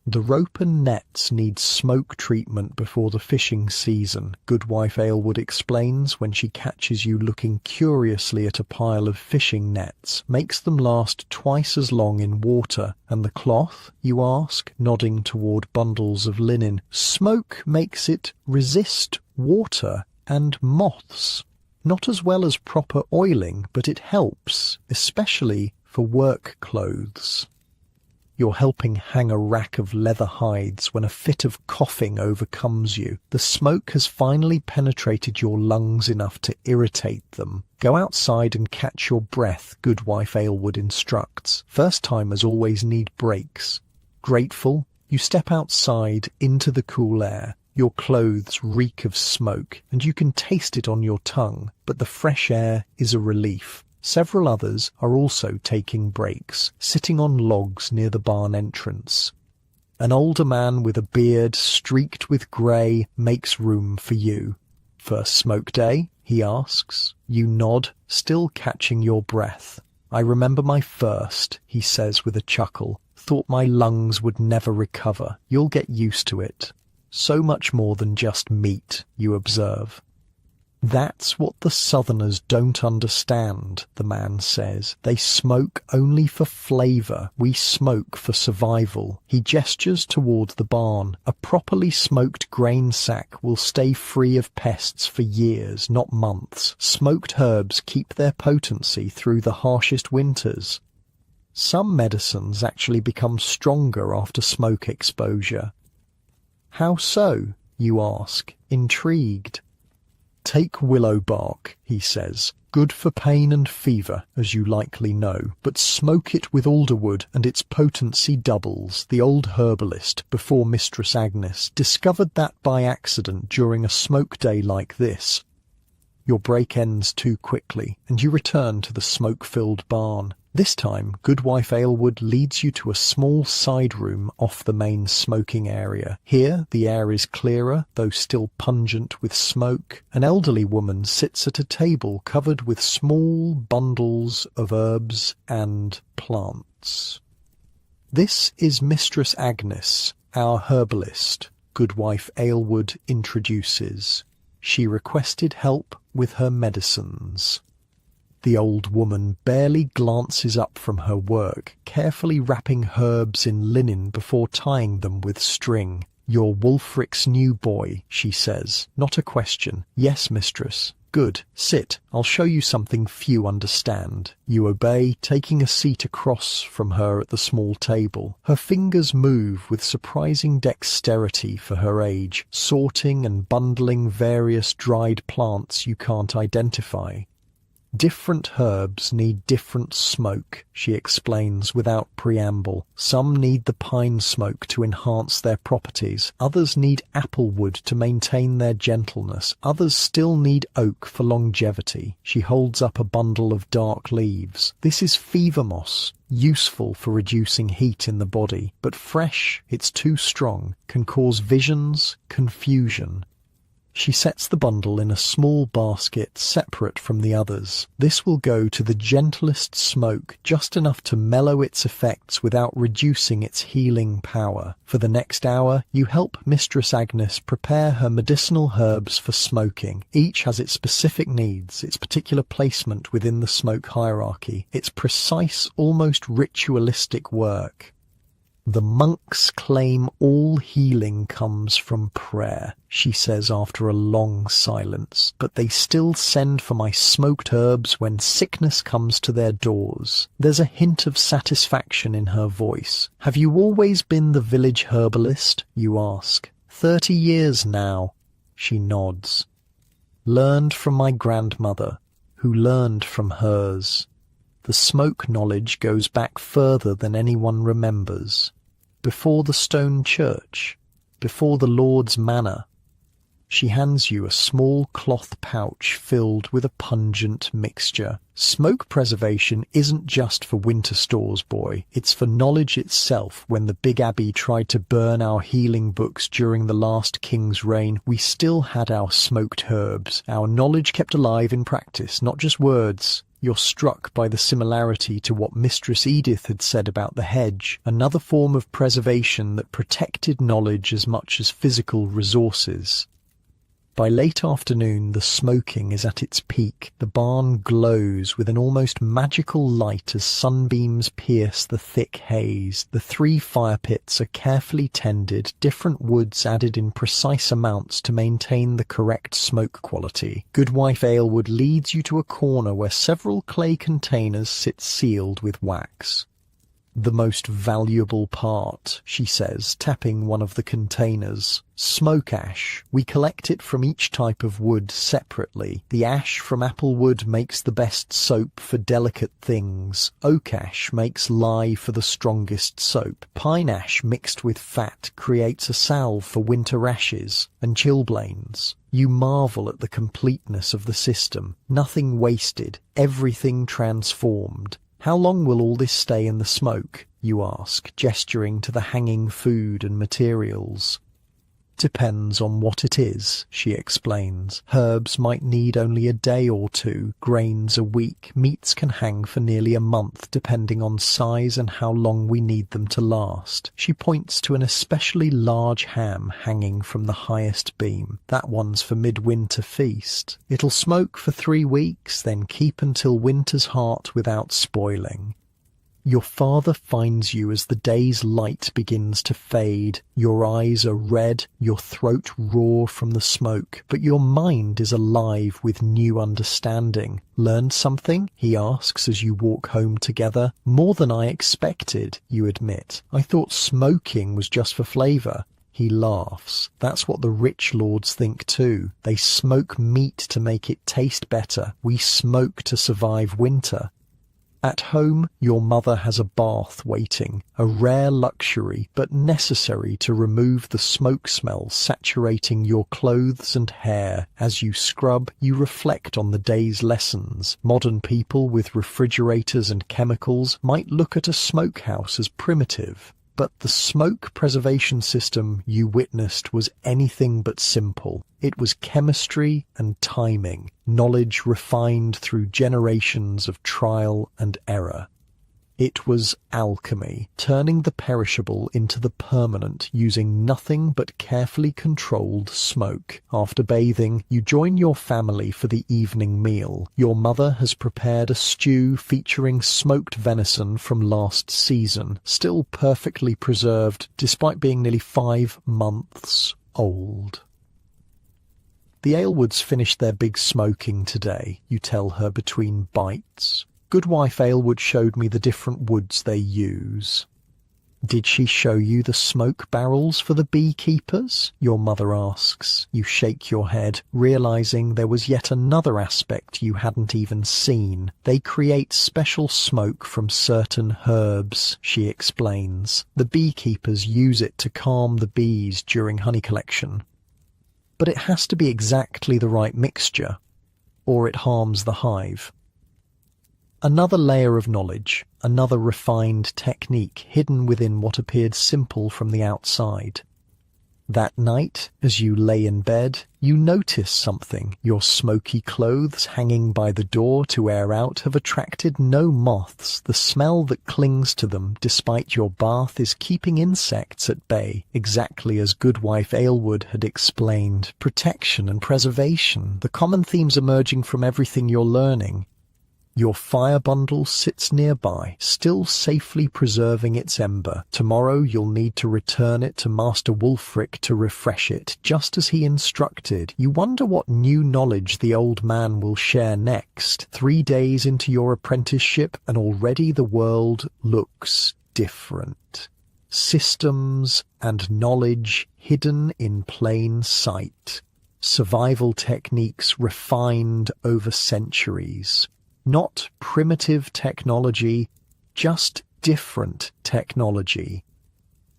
The rope and nets need smoke treatment before the fishing season, Goodwife Aylward explains when she catches you looking curiously at a pile of fishing nets, makes them last twice as long in water. And the cloth, you ask, nodding toward bundles of linen. Smoke makes it resist water and moths. Not as well as proper oiling, but it helps, especially for work clothes. You're helping hang a rack of leather hides when a fit of coughing overcomes you. The smoke has finally penetrated your lungs enough to irritate them. Go outside and catch your breath, Goodwife Aylward instructs. First-timers always need breaks. Grateful, you step outside into the cool air. Your clothes reek of smoke, and you can taste it on your tongue, but the fresh air is a relief. Several others are also taking breaks, sitting on logs near the barn entrance. An older man with a beard streaked with grey makes room for you. First smoke day? He asks. You nod, still catching your breath. I remember my first, he says with a chuckle. Thought my lungs would never recover. You'll get used to it. So much more than just meat, you observe. That's what the Southerners don't understand, the man says. They smoke only for flavour. We smoke for survival. He gestures toward the barn. A properly smoked grain sack will stay free of pests for years, not months. Smoked herbs keep their potency through the harshest winters. Some medicines actually become stronger after smoke exposure. How so, you ask, intrigued. Take willow bark, he says. Good for pain and fever, as you likely know, but smoke it with alderwood and its potency doubles. The old herbalist, before Mistress Agnes, discovered that by accident during a smoke day like this. Your break ends too quickly, and you return to the smoke-filled barn. This time, Goodwife Aylward leads you to a small side room off the main smoking area. Here, the air is clearer, though still pungent with smoke. An elderly woman sits at a table covered with small bundles of herbs and plants. This is Mistress Agnes, our herbalist, Goodwife Aylward introduces. She requested help with her medicines. The old woman barely glances up from her work, carefully wrapping herbs in linen before tying them with string. You're Wulfric's new boy, she says. Not a question. Yes, mistress. Good. Sit. I'll show you something few understand. You obey, taking a seat across from her at the small table. Her fingers move with surprising dexterity for her age, sorting and bundling various dried plants you can't identify. Different herbs need different smoke, she explains without preamble. Some need the pine smoke to enhance their properties. Others need apple wood to maintain their gentleness. Others still need oak for longevity. She holds up a bundle of dark leaves. This is fever moss, useful for reducing heat in the body, but fresh, it's too strong, can cause visions, confusion. She sets the bundle in a small basket separate from the others. This will go to the gentlest smoke, just enough to mellow its effects without reducing its healing power. For the next hour, you help Mistress Agnes prepare her medicinal herbs for smoking. Each has its specific needs, its particular placement within the smoke hierarchy, its precise, almost ritualistic work. The monks claim all healing comes from prayer, she says after a long silence, but they still send for my smoked herbs when sickness comes to their doors. There's a hint of satisfaction in her voice. Have you always been the village herbalist? You ask. 30 years now. She nods. Learned from my grandmother, who learned from hers. The smoke knowledge goes back further than anyone remembers. Before the stone church, before the Lord's manor. She hands you a small cloth pouch filled with a pungent mixture. Smoke preservation isn't just for winter stores, boy. It's for knowledge itself. When the Big Abbey tried to burn our healing books during the last king's reign, we still had our smoked herbs. Our knowledge kept alive in practice, not just words. You're struck by the similarity to what Mistress Edith had said about the hedge, another form of preservation that protected knowledge as much as physical resources. By late afternoon, the smoking is at its peak. The barn glows with an almost magical light as sunbeams pierce the thick haze. The 3 fire pits are carefully tended, different woods added in precise amounts to maintain the correct smoke quality. Goodwife Aylward leads you to a corner where several clay containers sit sealed with wax. The most valuable part, she says, tapping one of the containers. Smoke ash. We collect it from each type of wood separately. The ash from apple wood makes the best soap for delicate things. Oak ash makes lye for the strongest soap. Pine ash mixed with fat creates a salve for winter rashes and chilblains. You marvel at the completeness of the system. Nothing wasted, everything transformed. How long will all this stay in the smoke? You ask, gesturing to the hanging food and materials. Depends on what it is, she explains. Herbs might need only a day or 2, grains a week. Meats can hang for nearly a month, depending on size and how long we need them to last. She points to an especially large ham hanging from the highest beam. That one's for midwinter feast. It'll smoke for 3 weeks, then keep until winter's heart without spoiling. Your father finds you as the day's light begins to fade. Your eyes are red, your throat raw from the smoke, but your mind is alive with new understanding. Learned something? He asks as you walk home together. More than I expected, you admit. I thought smoking was just for flavour. He laughs. That's what the rich lords think too. They smoke meat to make it taste better. We smoke to survive winter. At home, your mother has a bath waiting, a rare luxury but necessary to remove the smoke smell saturating your clothes and hair. As you scrub, you reflect on the day's lessons. Modern people with refrigerators and chemicals might look at a smokehouse as primitive, but the smoke preservation system you witnessed was anything but simple. It was chemistry and timing, knowledge refined through generations of trial and error. It was alchemy, turning the perishable into the permanent, using nothing but carefully controlled smoke. After bathing, you join your family for the evening meal. Your mother has prepared a stew featuring smoked venison from last season, still perfectly preserved despite being nearly 5 months old. The Aylwards finished their big smoking today, you tell her between bites. Goodwife Aylward showed me the different woods they use. Did she show you the smoke barrels for the beekeepers? Your mother asks. You shake your head, realizing there was yet another aspect you hadn't even seen. They create special smoke from certain herbs, she explains. The beekeepers use it to calm the bees during honey collection. But it has to be exactly the right mixture, or it harms the hive. Another layer of knowledge, another refined technique hidden within what appeared simple from the outside. That night, as you lay in bed, you notice something. Your smoky clothes hanging by the door to air out have attracted no moths. The smell that clings to them despite your bath is keeping insects at bay, exactly as Goodwife Aylward had explained. Protection and preservation, the common themes emerging from everything you're learning. Your fire bundle sits nearby, still safely preserving its ember. Tomorrow you'll need to return it to Master Wulfric to refresh it, just as he instructed. You wonder what new knowledge the old man will share next. 3 days into your apprenticeship, and already the world looks different. Systems and knowledge hidden in plain sight. Survival techniques refined over centuries. Not primitive technology, just different technology.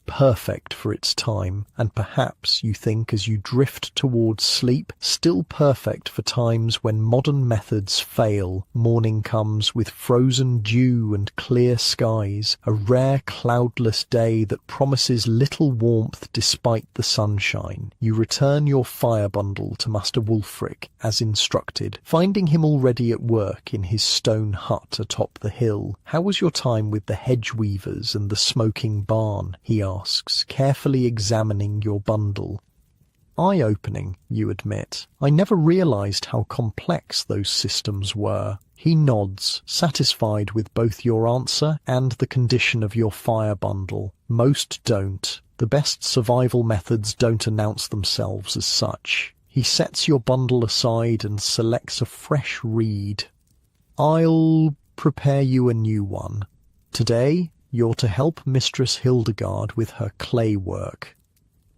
Perfect for its time, and perhaps, you think as you drift towards sleep, still perfect for times when modern methods fail. Morning comes with frozen dew and clear skies, a rare cloudless day that promises little warmth despite the sunshine. You return your fire bundle to Master Wulfric, as instructed, finding him already at work in his stone hut atop the hill. "How was your time with the hedge weavers and the smoking barn?" he asks, carefully examining your bundle. "Eye-opening," you admit. "I never realized how complex those systems were." He nods, satisfied with both your answer and the condition of your fire bundle. Most don't. The best survival methods don't announce themselves as such. He sets your bundle aside and selects a fresh reed. "I'll prepare you a new one. Today, you're to help Mistress Hildegard with her clay work."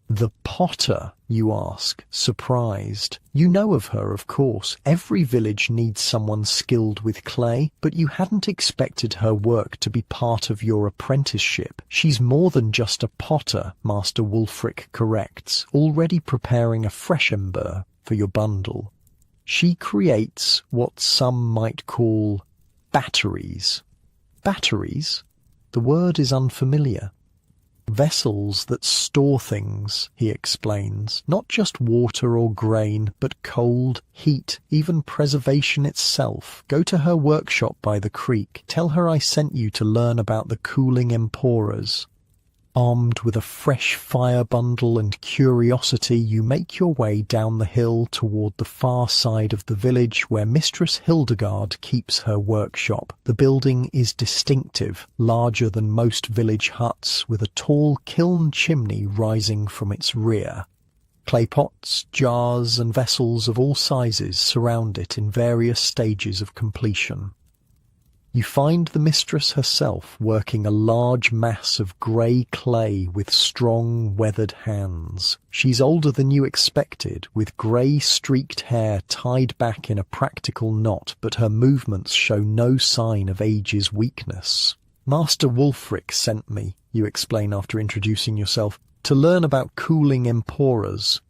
"The potter?" you ask, surprised. You know of her, of course. Every village needs someone skilled with clay, but you hadn't expected her work to be part of your apprenticeship. "She's more than just a potter," Master Wulfric corrects, already preparing a fresh ember for your bundle. "She creates what some might call batteries." "Batteries?" The word is unfamiliar. "Vessels that store things," he explains. "Not just water or grain, but cold, heat, even preservation itself. Go to her workshop by the creek. Tell her I sent you to learn about the cooling emporas." Armed with a fresh fire bundle and curiosity, you make your way down the hill toward the far side of the village where Mistress Hildegard keeps her workshop. The building is distinctive, larger than most village huts, with a tall kiln chimney rising from its rear. Clay pots, jars, and vessels of all sizes surround it in various stages of completion. You find the mistress herself working a large mass of grey clay with strong, weathered hands. She's older than you expected, with grey streaked hair tied back in a practical knot, but her movements show no sign of age's weakness. "Master Wulfric sent me," you explain after introducing yourself, "to learn about cooling emporas."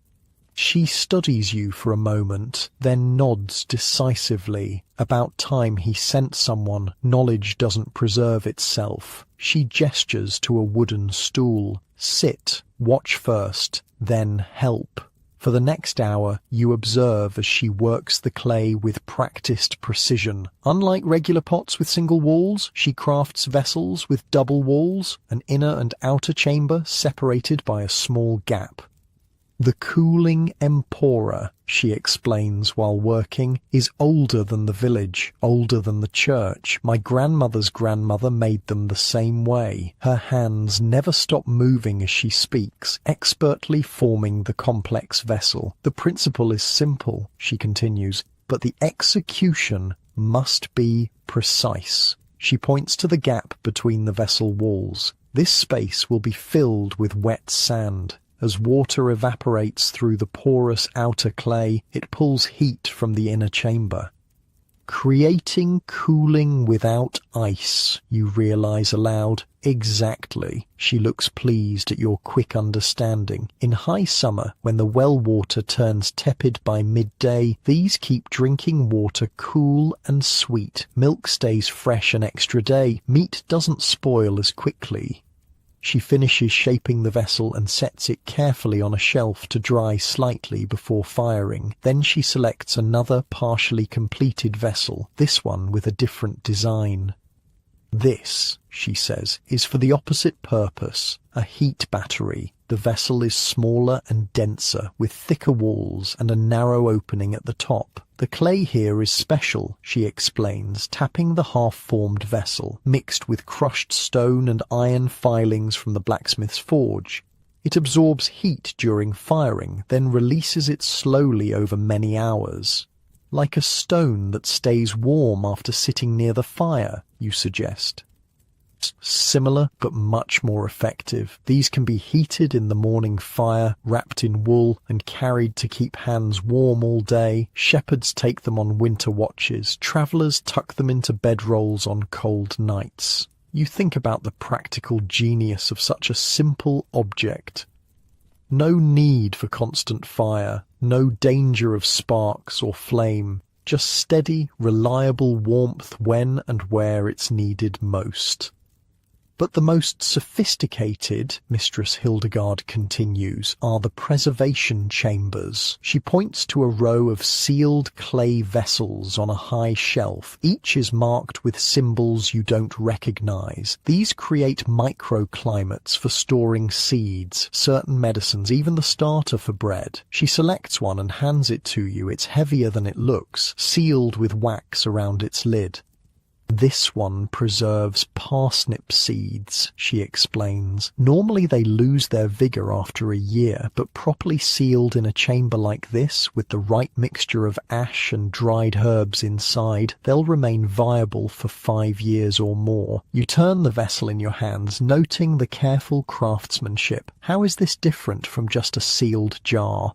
She studies you for a moment, then nods decisively. About time he sent someone. Knowledge doesn't preserve itself. She gestures to a wooden stool. "Sit, watch first, then help." For the next hour, you observe as she works the clay with practiced precision. Unlike regular pots with single walls, she crafts vessels with double walls, an inner and outer chamber separated by a small gap. "The cooling empora," she explains while working, "is older than the village, older than the church. My grandmother's grandmother made them the same way." Her hands never stop moving as she speaks, expertly forming the complex vessel. "The principle is simple," she continues, "but the execution must be precise." She points to the gap between the vessel walls. "This space will be filled with wet sand. As water evaporates through the porous outer clay, it pulls heat from the inner chamber. Creating cooling without ice, you realize aloud. Exactly. She looks pleased at your quick understanding. In high summer, when the well water turns tepid by midday, these keep drinking water cool and sweet. Milk stays fresh an extra day. Meat doesn't spoil as quickly. She finishes shaping the vessel and sets it carefully on a shelf to dry slightly before firing. Then she selects another partially completed vessel, this one with a different design. This, she says, is for the opposite purpose, a heat battery. The vessel is smaller and denser, with thicker walls and a narrow opening at the top. The clay here is special, she explains, tapping the half-formed vessel, mixed with crushed stone and iron filings from the blacksmith's forge. It absorbs heat during firing, then releases it slowly over many hours. Like a stone that stays warm after sitting near the fire, you suggest. Similar, but much more effective. These can be heated in the morning fire, wrapped in wool, and carried to keep hands warm all day. Shepherds take them on winter watches. Travellers tuck them into bedrolls on cold nights. You think about the practical genius of such a simple object. No need for constant fire, no danger of sparks or flame, just steady, reliable warmth when and where it's needed most. But the most sophisticated, Mistress Hildegard continues, are the preservation chambers. She points to a row of sealed clay vessels on a high shelf. Each is marked with symbols you don't recognize. These create microclimates for storing seeds, certain medicines, even the starter for bread. She selects one and hands it to you. It's heavier than it looks, sealed with wax around its lid. This one preserves parsnip seeds, she explains. Normally they lose their vigor after a year, but properly sealed in a chamber like this, with the right mixture of ash and dried herbs inside, they'll remain viable for 5 years or more. You turn the vessel in your hands, noting the careful craftsmanship. How is this different from just a sealed jar?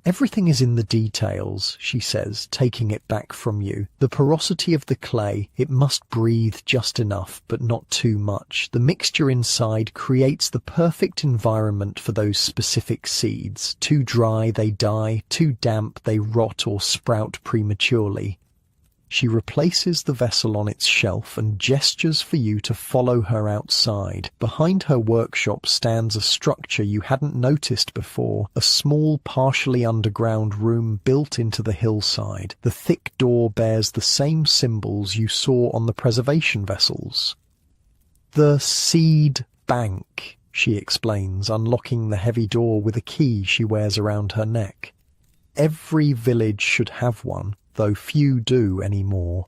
Everything is in the details, she says, taking it back from you. The porosity of the clay, it must breathe just enough, but not too much. The mixture inside creates the perfect environment for those specific seeds. Too dry, they die. Too damp, they rot or sprout prematurely. She replaces the vessel on its shelf and gestures for you to follow her outside. Behind her workshop stands a structure you hadn't noticed before, a small, partially underground room built into the hillside. The thick door bears the same symbols you saw on the preservation vessels. The seed bank, she explains, unlocking the heavy door with a key she wears around her neck. Every village should have one, though few do anymore.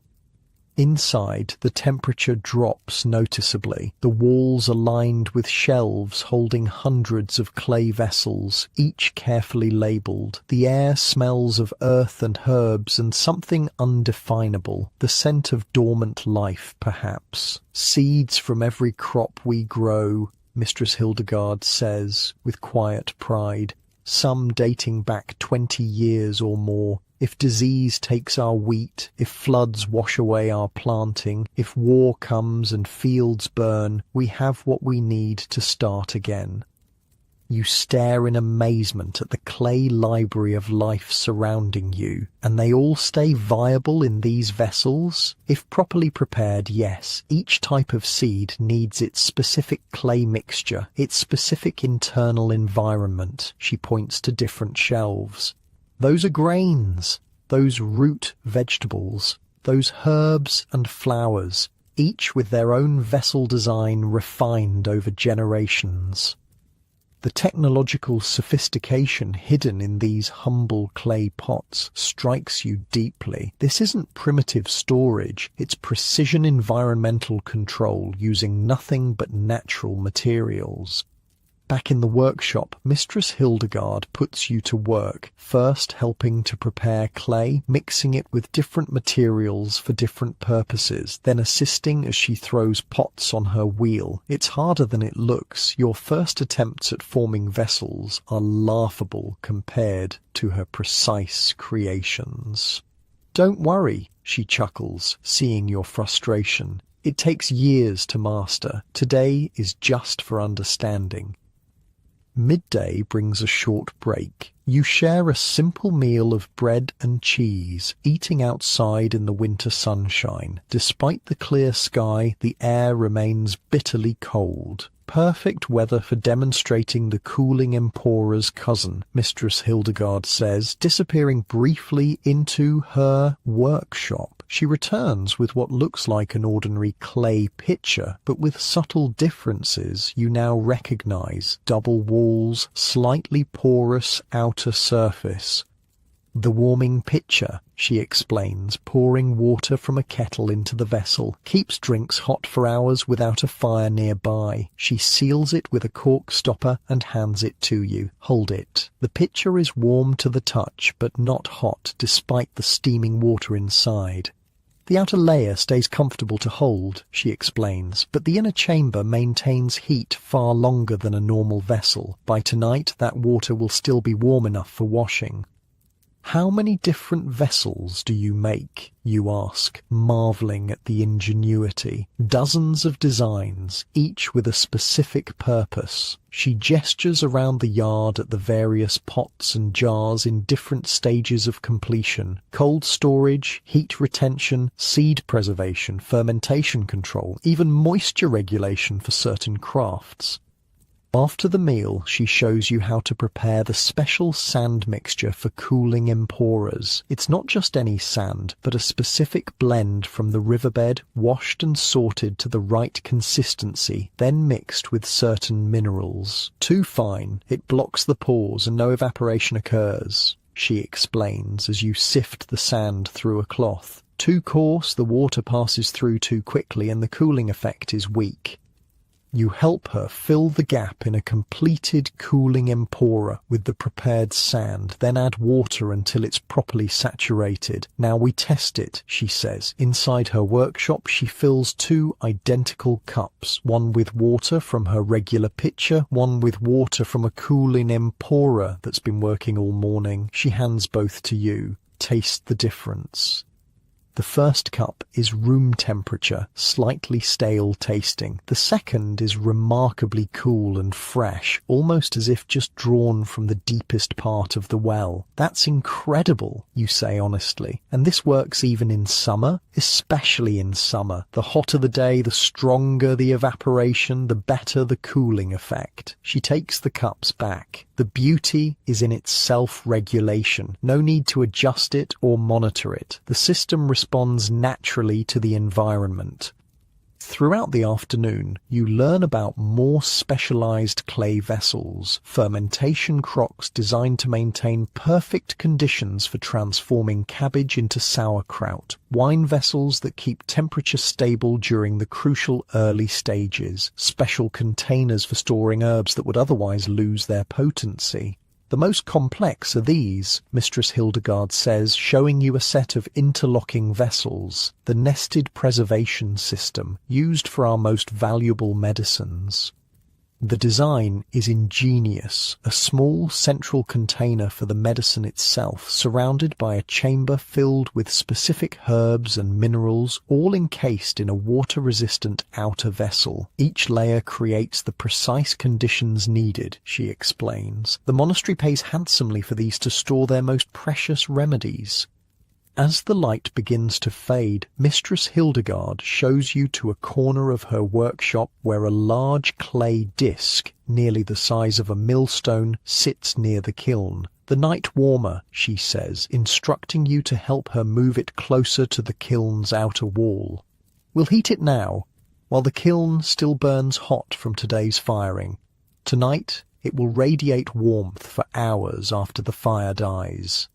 Inside, the temperature drops noticeably. The walls are lined with shelves holding hundreds of clay vessels, each carefully labelled. The air smells of earth and herbs and something undefinable, the scent of dormant life, perhaps. Seeds from every crop we grow, Mistress Hildegard says, with quiet pride, some dating back 20 years or more. If disease takes our wheat, if floods wash away our planting, if war comes and fields burn, we have what we need to start again. You stare in amazement at the clay library of life surrounding you, and they all stay viable in these vessels? If properly prepared, yes. Each type of seed needs its specific clay mixture, its specific internal environment. She points to different shelves. Those are grains, those root vegetables, those herbs and flowers, each with their own vessel design refined over generations. The technological sophistication hidden in these humble clay pots strikes you deeply. This isn't primitive storage, it's precision environmental control using nothing but natural materials. Back in the workshop, Mistress Hildegard puts you to work, first helping to prepare clay, mixing it with different materials for different purposes, then assisting as she throws pots on her wheel. It's harder than it looks. Your first attempts at forming vessels are laughable compared to her precise creations. Don't worry, she chuckles, seeing your frustration. It takes years to master. Today is just for understanding. Midday brings a short break. You share a simple meal of bread and cheese, eating outside in the winter sunshine. Despite the clear sky, the air remains bitterly cold. Perfect weather for demonstrating the cooling Empora's cousin, Mistress Hildegard says, disappearing briefly into her workshop. She returns with what looks like an ordinary clay pitcher, but with subtle differences you now recognize: double walls, slightly porous outer surface. The warming pitcher, she explains, pouring water from a kettle into the vessel, keeps drinks hot for hours without a fire nearby. She seals it with a cork stopper and hands it to you. Hold it. The pitcher is warm to the touch, but not hot, despite the steaming water inside. The outer layer stays comfortable to hold, she explains, but the inner chamber maintains heat far longer than a normal vessel. By tonight, that water will still be warm enough for washing. How many different vessels do you make? You ask, marvelling at the ingenuity. Dozens of designs, each with a specific purpose. She gestures around the yard at the various pots and jars in different stages of completion: cold storage, heat retention, seed preservation, fermentation control, even moisture regulation for certain crafts. After the meal, she shows you how to prepare the special sand mixture for cooling emporas. It's not just any sand, but a specific blend from the riverbed, washed and sorted to the right consistency, then mixed with certain minerals. Too fine, it blocks the pores and no evaporation occurs, she explains as you sift the sand through a cloth. Too coarse, the water passes through too quickly and the cooling effect is weak. You help her fill the gap in a completed cooling empora with the prepared sand, then add water until it's properly saturated. Now we test it, she says. Inside her workshop, she fills 2 identical cups, one with water from her regular pitcher, one with water from a cooling empora that's been working all morning. She hands both to you. Taste the difference. The first cup is room temperature, slightly stale tasting. The second is remarkably cool and fresh, almost as if just drawn from the deepest part of the well. That's incredible, you say honestly. And this works even in summer, especially in summer. The hotter the day, the stronger the evaporation, the better the cooling effect. She takes the cups back. The beauty is in its self-regulation. No need to adjust it or monitor it. The system responds naturally to the environment. Throughout the afternoon, you learn about more specialized clay vessels, fermentation crocks designed to maintain perfect conditions for transforming cabbage into sauerkraut, wine vessels that keep temperature stable during the crucial early stages, special containers for storing herbs that would otherwise lose their potency. The most complex are these, Mistress Hildegard says, showing you a set of interlocking vessels, the nested preservation system used for our most valuable medicines. The design is ingenious, a small central container for the medicine itself, surrounded by a chamber filled with specific herbs and minerals, all encased in a water-resistant outer vessel. Each layer creates the precise conditions needed, she explains. The monastery pays handsomely for these to store their most precious remedies. As the light begins to fade, Mistress Hildegard shows you to a corner of her workshop where a large clay disc, nearly the size of a millstone, sits near the kiln. The night warmer, she says, instructing you to help her move it closer to the kiln's outer wall. We'll heat it now, while the kiln still burns hot from today's firing. Tonight, it will radiate warmth for hours after the fire dies.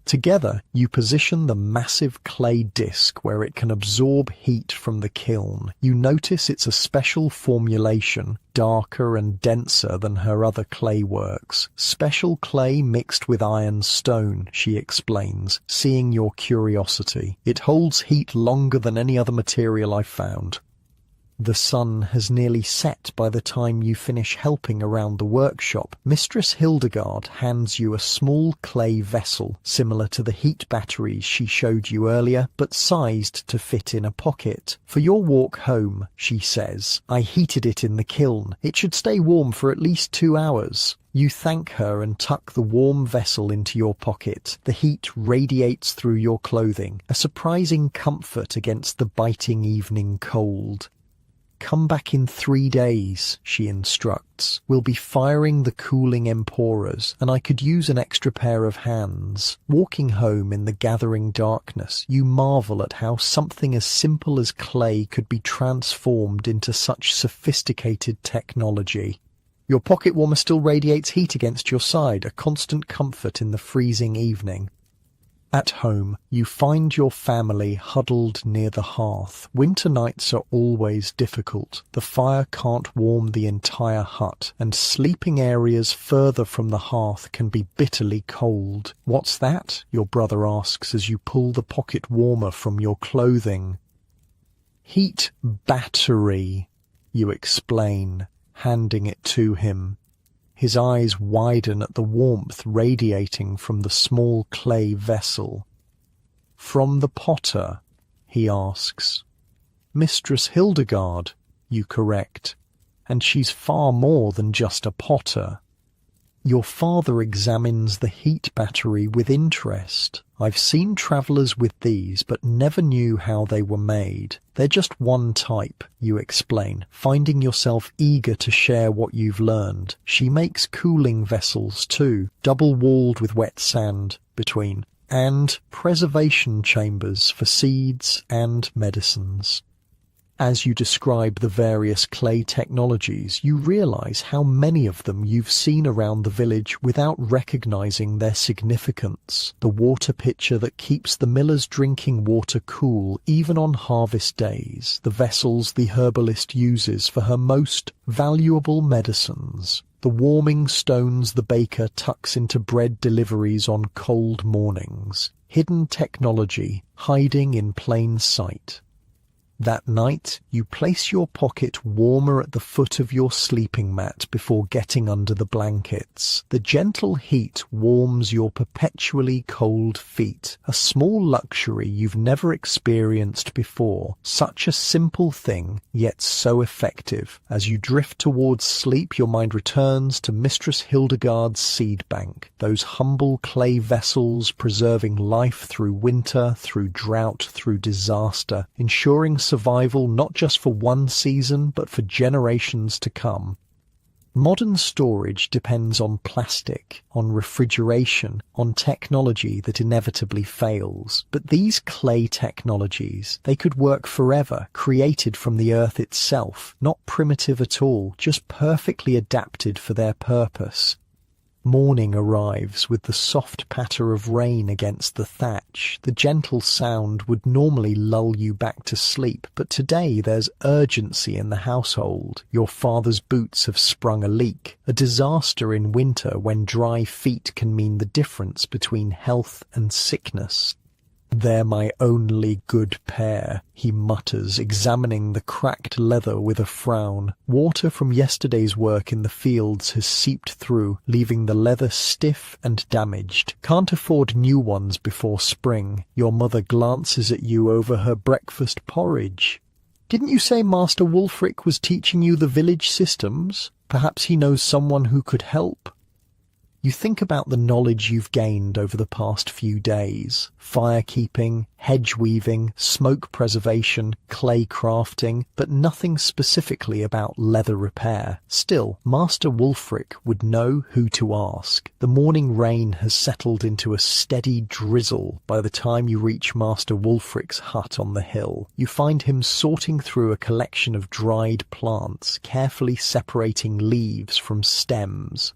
Together, you position the massive clay disc where it can absorb heat from the kiln. You notice it's a special formulation, darker and denser than her other clay works. Special clay mixed with iron stone, she explains, seeing your curiosity. It holds heat longer than any other material I've found. The sun has nearly set by the time you finish helping around the workshop. Mistress Hildegard hands you a small clay vessel, similar to the heat batteries she showed you earlier, but sized to fit in a pocket. For your walk home, she says, I heated it in the kiln. It should stay warm for at least 2 hours. You thank her and tuck the warm vessel into your pocket. The heat radiates through your clothing, a surprising comfort against the biting evening cold. "Come back in 3 days," she instructs. "We'll be firing the cooling emporas, and I could use an extra pair of hands." Walking home in the gathering darkness, you marvel at how something as simple as clay could be transformed into such sophisticated technology. Your pocket warmer still radiates heat against your side, a constant comfort in the freezing evening. At home, you find your family huddled near the hearth. Winter nights are always difficult. The fire can't warm the entire hut, and sleeping areas further from the hearth can be bitterly cold. "What's that?" your brother asks as you pull the pocket warmer from your clothing. "Heat battery," you explain, handing it to him. His eyes widen at the warmth radiating from the small clay vessel. "From the potter?" he asks. "Mistress Hildegard," you correct, "and she's far more than just a potter." Your father examines the heat battery with interest. "I've seen travellers with these, but never knew how they were made. They're just one type," you explain, finding yourself eager to share what you've learned. "She makes cooling vessels too, double-walled with wet sand between, and preservation chambers for seeds and medicines." As you describe the various clay technologies, you realize how many of them you've seen around the village without recognizing their significance. The water pitcher that keeps the miller's drinking water cool even on harvest days, the vessels the herbalist uses for her most valuable medicines, the warming stones the baker tucks into bread deliveries on cold mornings. Hidden technology hiding in plain sight. That night, you place your pocket warmer at the foot of your sleeping mat before getting under the blankets. The gentle heat warms your perpetually cold feet, a small luxury you've never experienced before. Such a simple thing, yet so effective. As you drift towards sleep, your mind returns to Mistress Hildegard's seed bank, those humble clay vessels preserving life through winter, through drought, through disaster, ensuring survival not just for one season but for generations to come. Modern storage depends on plastic, on refrigeration, on technology that inevitably fails. But these clay technologies, they could work forever, created from the earth itself, not primitive at all, just perfectly adapted for their purpose. Morning arrives with the soft patter of rain against the thatch. The gentle sound would normally lull you back to sleep, but today there's urgency in the household. Your father's boots have sprung a leak, a disaster in winter when dry feet can mean the difference between health and sickness. "They're my only good pair," he mutters, examining the cracked leather with a frown. Water from yesterday's work in the fields has seeped through, leaving the leather stiff and damaged. "Can't afford new ones before spring." Your mother glances at you over her breakfast porridge. "Didn't you say Master Wulfric was teaching you the village systems? Perhaps he knows someone who could help." You think about the knowledge you've gained over the past few days. Firekeeping, hedge weaving, smoke preservation, clay crafting, but nothing specifically about leather repair. Still, Master Wulfric would know who to ask. The morning rain has settled into a steady drizzle by the time you reach Master Wulfric's hut on the hill. You find him sorting through a collection of dried plants, carefully separating leaves from stems.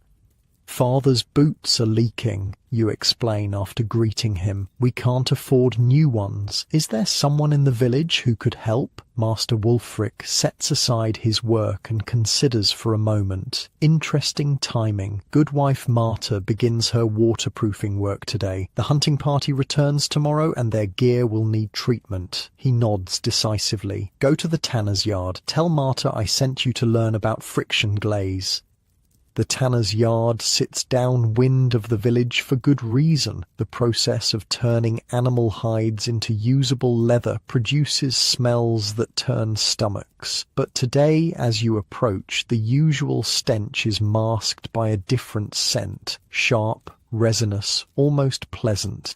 "Father's boots are leaking," you explain after greeting him. "We can't afford new ones. Is there someone in the village who could help?" Master Wulfric sets aside his work and considers for a moment. Interesting timing. Goodwife Marta begins her waterproofing work today. The hunting party returns tomorrow and their gear will need treatment. He nods decisively. "Go to the tanner's yard. Tell Marta I sent you to learn about friction glaze." The tanner's yard sits downwind of the village for good reason. The process of turning animal hides into usable leather produces smells that turn stomachs. But today, as you approach, the usual stench is masked by a different scent, sharp, resinous, almost pleasant.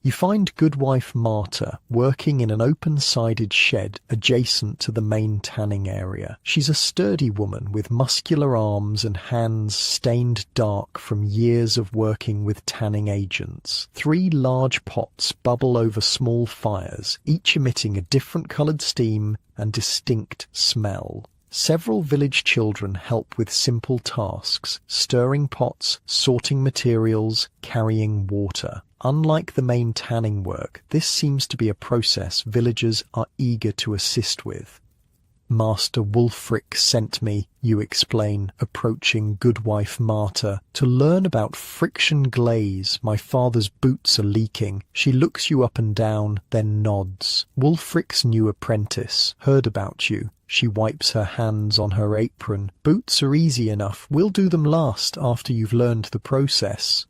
You find Goodwife Marta working in an open-sided shed adjacent to the main tanning area. She's a sturdy woman with muscular arms and hands stained dark from years of working with tanning agents. 3 large pots bubble over small fires, each emitting a different coloured steam and distinct smell. Several village children help with simple tasks, stirring pots, sorting materials, carrying water. Unlike the main tanning work, this seems to be a process villagers are eager to assist with. Master Wulfric sent me, you explain, approaching Goodwife Marta, to learn about friction glaze. My father's boots are leaking. She looks you up and down, then nods. Wulfric's new apprentice heard about you. She wipes her hands on her apron. Boots are easy enough. We'll do them last after you've learned the process.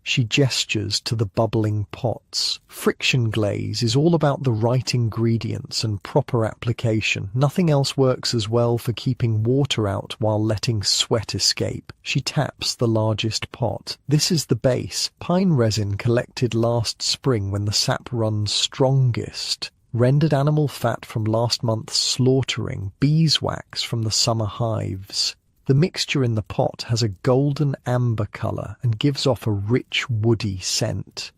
She gestures to the bubbling pots. Friction glaze is all about the right ingredients and proper application. Nothing else works as well for keeping water out while letting sweat escape. She taps the largest pot. This is the base, pine resin collected last spring when the sap runs strongest. Rendered animal fat from last month's slaughtering, beeswax from the summer hives. The mixture in the pot has a golden amber colour and gives off a rich woody scent.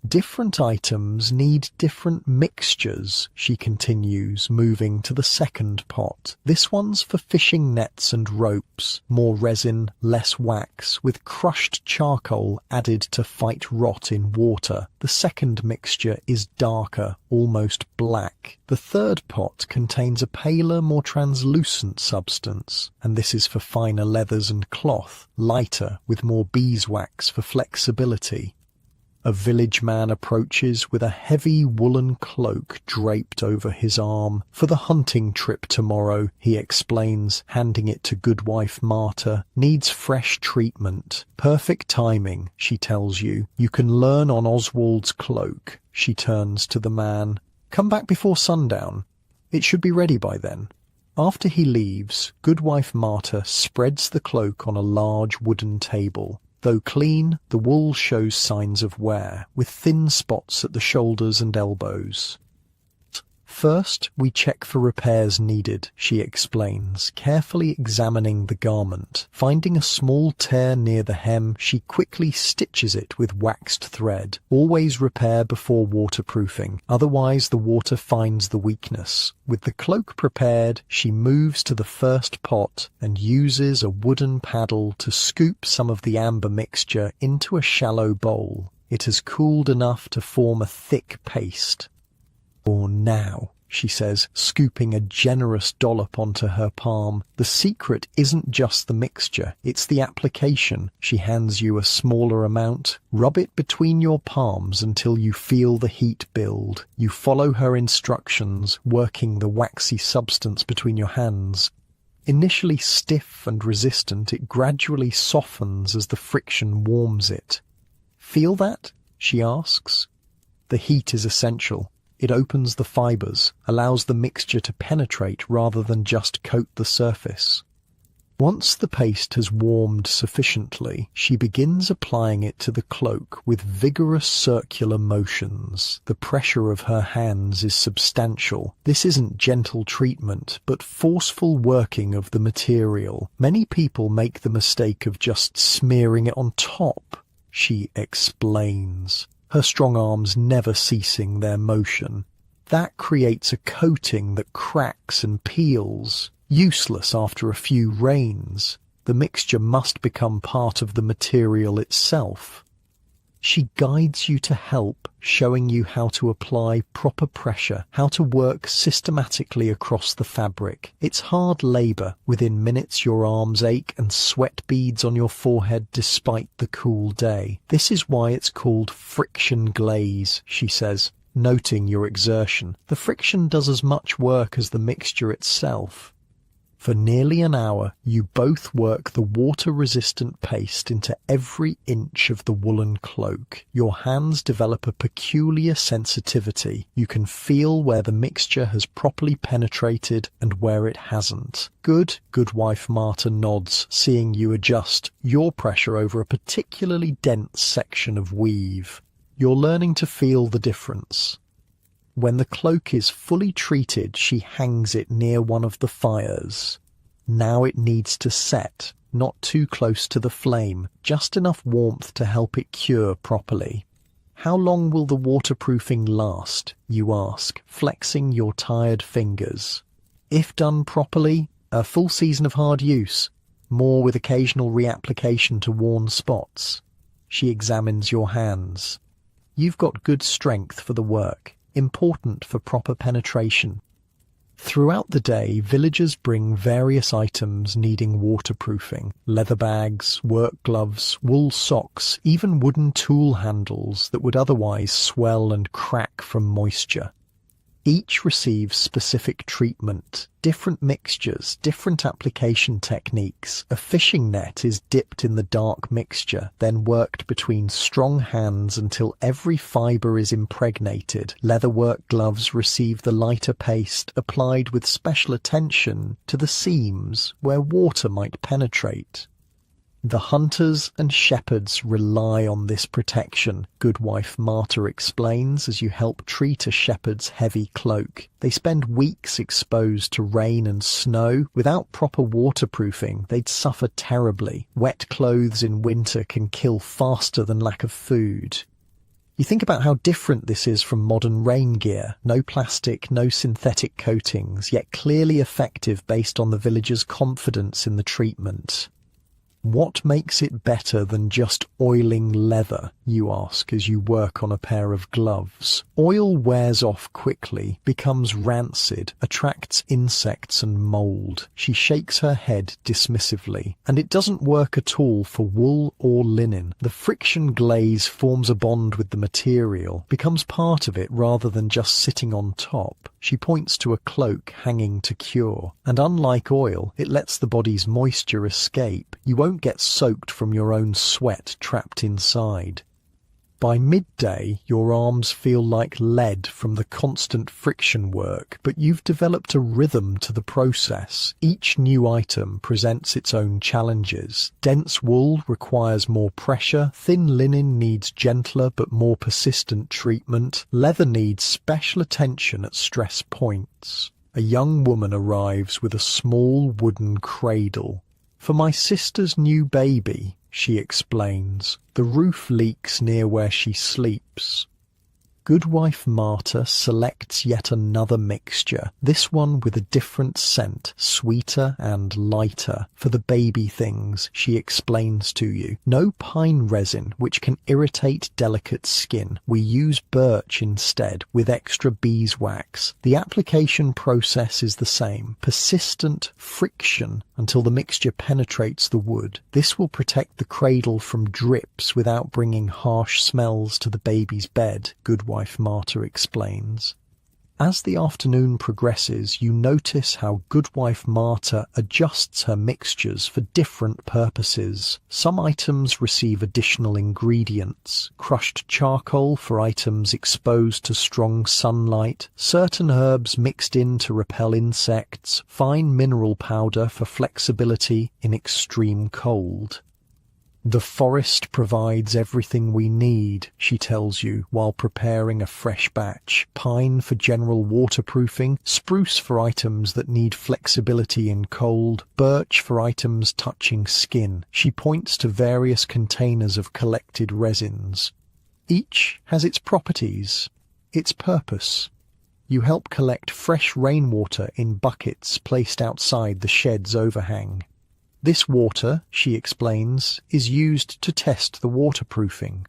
Different items need different mixtures, she continues, moving to the second pot. This one's for fishing nets and ropes, more resin, less wax, with crushed charcoal added to fight rot in water. The second mixture is darker, almost black. The third pot contains a paler, more translucent substance, and this is for finer leathers and cloth, lighter, with more beeswax for flexibility. A village man approaches with a heavy woolen cloak draped over his arm. For the hunting trip tomorrow, he explains, handing it to Goodwife Marta. Needs fresh treatment. Perfect timing, she tells you. You can learn on Oswald's cloak. She turns to the man. Come back before sundown. It should be ready by then. After he leaves, Goodwife Marta spreads the cloak on a large wooden table. Though clean, the wool shows signs of wear, with thin spots at the shoulders and elbows. First, we check for repairs needed, she explains, carefully examining the garment. Finding a small tear near the hem, she quickly stitches it with waxed thread. Always repair before waterproofing, otherwise the water finds the weakness. With the cloak prepared, she moves to the first pot and uses a wooden paddle to scoop some of the amber mixture into a shallow bowl. It has cooled enough to form a thick paste. "For now," she says, scooping a generous dollop onto her palm. The secret isn't just the mixture, it's the application. She hands you a smaller amount. Rub it between your palms until you feel the heat build. You follow her instructions, working the waxy substance between your hands. Initially stiff and resistant, it gradually softens as the friction warms it. "Feel that?" she asks. The heat is essential. It opens the fibres, allows the mixture to penetrate rather than just coat the surface. Once the paste has warmed sufficiently, she begins applying it to the cloak with vigorous circular motions. The pressure of her hands is substantial. This isn't gentle treatment, but forceful working of the material. Many people make the mistake of just smearing it on top, she explains, her strong arms never ceasing their motion. That creates a coating that cracks and peels, useless after a few rains. The mixture must become part of the material itself. She guides you to help, showing you how to apply proper pressure, how to work systematically across the fabric. It's hard labour. Within minutes your arms ache and sweat beads on your forehead despite the cool day. This is why it's called friction glaze, she says, noting your exertion. The friction does as much work as the mixture itself. For nearly an hour, you both work the water-resistant paste into every inch of the woolen cloak. Your hands develop a peculiar sensitivity. You can feel where the mixture has properly penetrated and where it hasn't. Good, Goodwife Marta nods, seeing you adjust your pressure over a particularly dense section of weave. You're learning to feel the difference. When the cloak is fully treated, she hangs it near one of the fires. Now it needs to set, not too close to the flame, just enough warmth to help it cure properly. How long will the waterproofing last, you ask, flexing your tired fingers. If done properly, a full season of hard use, more with occasional reapplication to worn spots. She examines your hands. You've got good strength for the work, important for proper penetration. Throughout the day, villagers bring various items needing waterproofing: leather bags, work gloves, wool socks, even wooden tool handles that would otherwise swell and crack from moisture. Each receives specific treatment, different mixtures, different application techniques. A fishing net is dipped in the dark mixture, then worked between strong hands until every fibre is impregnated. Leatherwork gloves receive the lighter paste, applied with special attention to the seams where water might penetrate. The hunters and shepherds rely on this protection, Goodwife Marta explains as you help treat a shepherd's heavy cloak. They spend weeks exposed to rain and snow. Without proper waterproofing, they'd suffer terribly. Wet clothes in winter can kill faster than lack of food. You think about how different this is from modern rain gear. No plastic, no synthetic coatings, yet clearly effective based on the villagers' confidence in the treatment. What makes it better than just oiling leather, you ask as you work on a pair of gloves. Oil wears off quickly, becomes rancid, attracts insects and mold. She shakes her head dismissively. And it doesn't work at all for wool or linen. The friction glaze forms a bond with the material, becomes part of it rather than just sitting on top. She points to a cloak hanging to cure. And unlike oil, it lets the body's moisture escape. You won't get soaked from your own sweat trapped inside. By midday, your arms feel like lead from the constant friction work, but you've developed a rhythm to the process. Each new item presents its own challenges. Dense wool requires more pressure, thin linen needs gentler but more persistent treatment, leather needs special attention at stress points. A young woman arrives with a small wooden cradle. "For my sister's new baby," she explains. "The roof leaks near where she sleeps." Goodwife Marta selects yet another mixture, this one with a different scent, sweeter and lighter. For the baby things, she explains to you. No pine resin, which can irritate delicate skin. We use birch instead, with extra beeswax. The application process is the same. Persistent friction until the mixture penetrates the wood. This will protect the cradle from drips without bringing harsh smells to the baby's bed, Goodwife Marta explains. As the afternoon progresses, you notice how Goodwife Marta adjusts her mixtures for different purposes. Some items receive additional ingredients: crushed charcoal for items exposed to strong sunlight, certain herbs mixed in to repel insects, fine mineral powder for flexibility in extreme cold. "The forest provides everything we need," she tells you while preparing a fresh batch. Pine for general waterproofing, spruce for items that need flexibility in cold, birch for items touching skin. She points to various containers of collected resins. Each has its properties, its purpose. You help collect fresh rainwater in buckets placed outside the shed's overhang. This water, she explains, is used to test the waterproofing.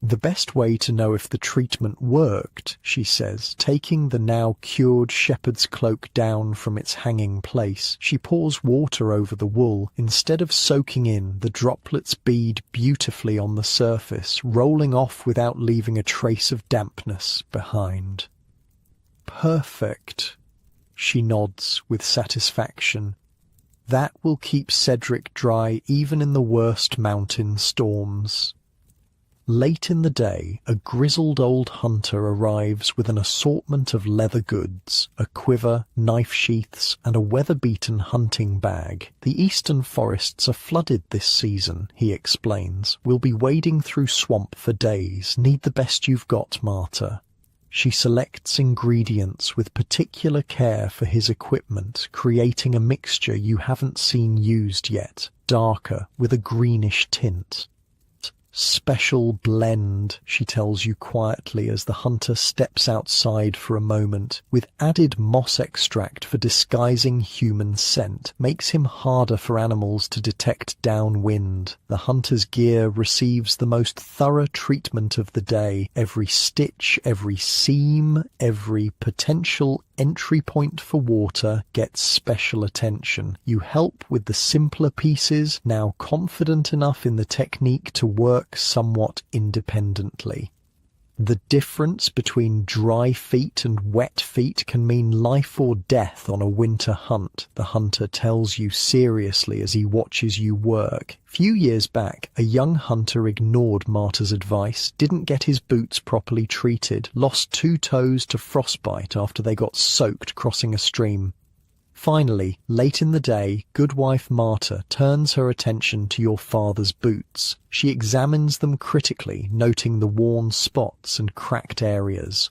The best way to know if the treatment worked, she says, taking the now cured shepherd's cloak down from its hanging place, she pours water over the wool. Instead of soaking in, the droplets bead beautifully on the surface, rolling off without leaving a trace of dampness behind. "Perfect," she nods with satisfaction. "That will keep Cedric dry even in the worst mountain storms." Late in the day, a grizzled old hunter arrives with an assortment of leather goods, a quiver, knife sheaths, and a weather-beaten hunting bag. The eastern forests are flooded this season, he explains. We'll be wading through swamp for days. Need the best you've got, Marta. She selects ingredients with particular care for his equipment, creating a mixture you haven't seen used yet, darker, with a greenish tint. Special blend, she tells you quietly as the hunter steps outside for a moment, with added moss extract for disguising human scent, makes him harder for animals to detect downwind. The hunter's gear receives the most thorough treatment of the day. Every stitch, every seam, every potential entry point for water gets special attention. You help with the simpler pieces, now confident enough in the technique to work somewhat independently. The difference between dry feet and wet feet can mean life or death on a winter hunt, the hunter tells you seriously as he watches you work. Few years back, a young hunter ignored Marta's advice, didn't get his boots properly treated, lost 2 toes to frostbite after they got soaked crossing a stream. Finally, late in the day, Goodwife Marta turns her attention to your father's boots. She examines them critically, noting the worn spots and cracked areas.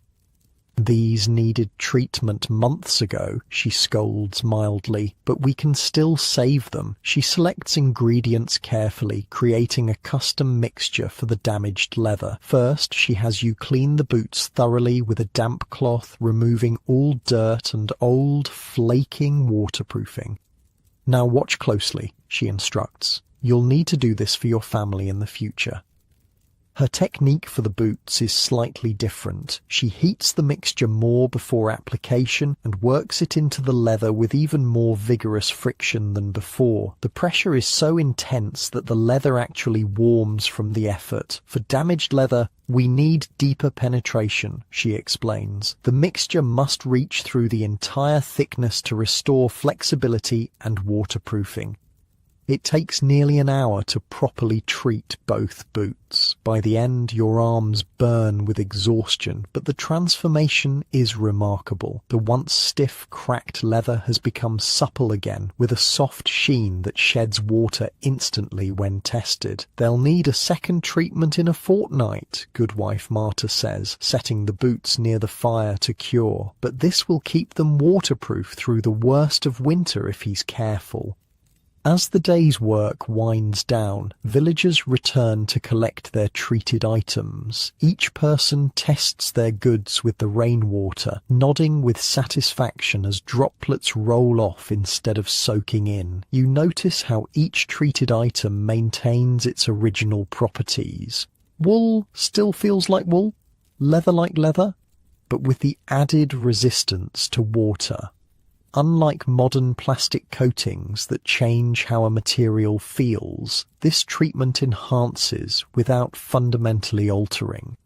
These needed treatment months ago, she scolds mildly, but we can still save them. She selects ingredients carefully, creating a custom mixture for the damaged leather. First, she has you clean the boots thoroughly with a damp cloth, removing all dirt and old, flaking waterproofing. Now watch closely, she instructs. You'll need to do this for your family in the future. Her technique for the boots is slightly different. She heats the mixture more before application and works it into the leather with even more vigorous friction than before. The pressure is so intense that the leather actually warms from the effort. For damaged leather, we need deeper penetration, she explains. The mixture must reach through the entire thickness to restore flexibility and waterproofing. It takes nearly an hour to properly treat both boots. By the end, your arms burn with exhaustion, but the transformation is remarkable. The once stiff, cracked leather has become supple again, with a soft sheen that sheds water instantly when tested. They'll need a second treatment in a fortnight, Goodwife Marta says, setting the boots near the fire to cure. But this will keep them waterproof through the worst of winter if he's careful. As the day's work winds down, villagers return to collect their treated items. Each person tests their goods with the rainwater, nodding with satisfaction as droplets roll off instead of soaking in. You notice how each treated item maintains its original properties. Wool still feels like wool, leather like leather, but with the added resistance to water. Unlike modern plastic coatings that change how a material feels, this treatment enhances without fundamentally altering.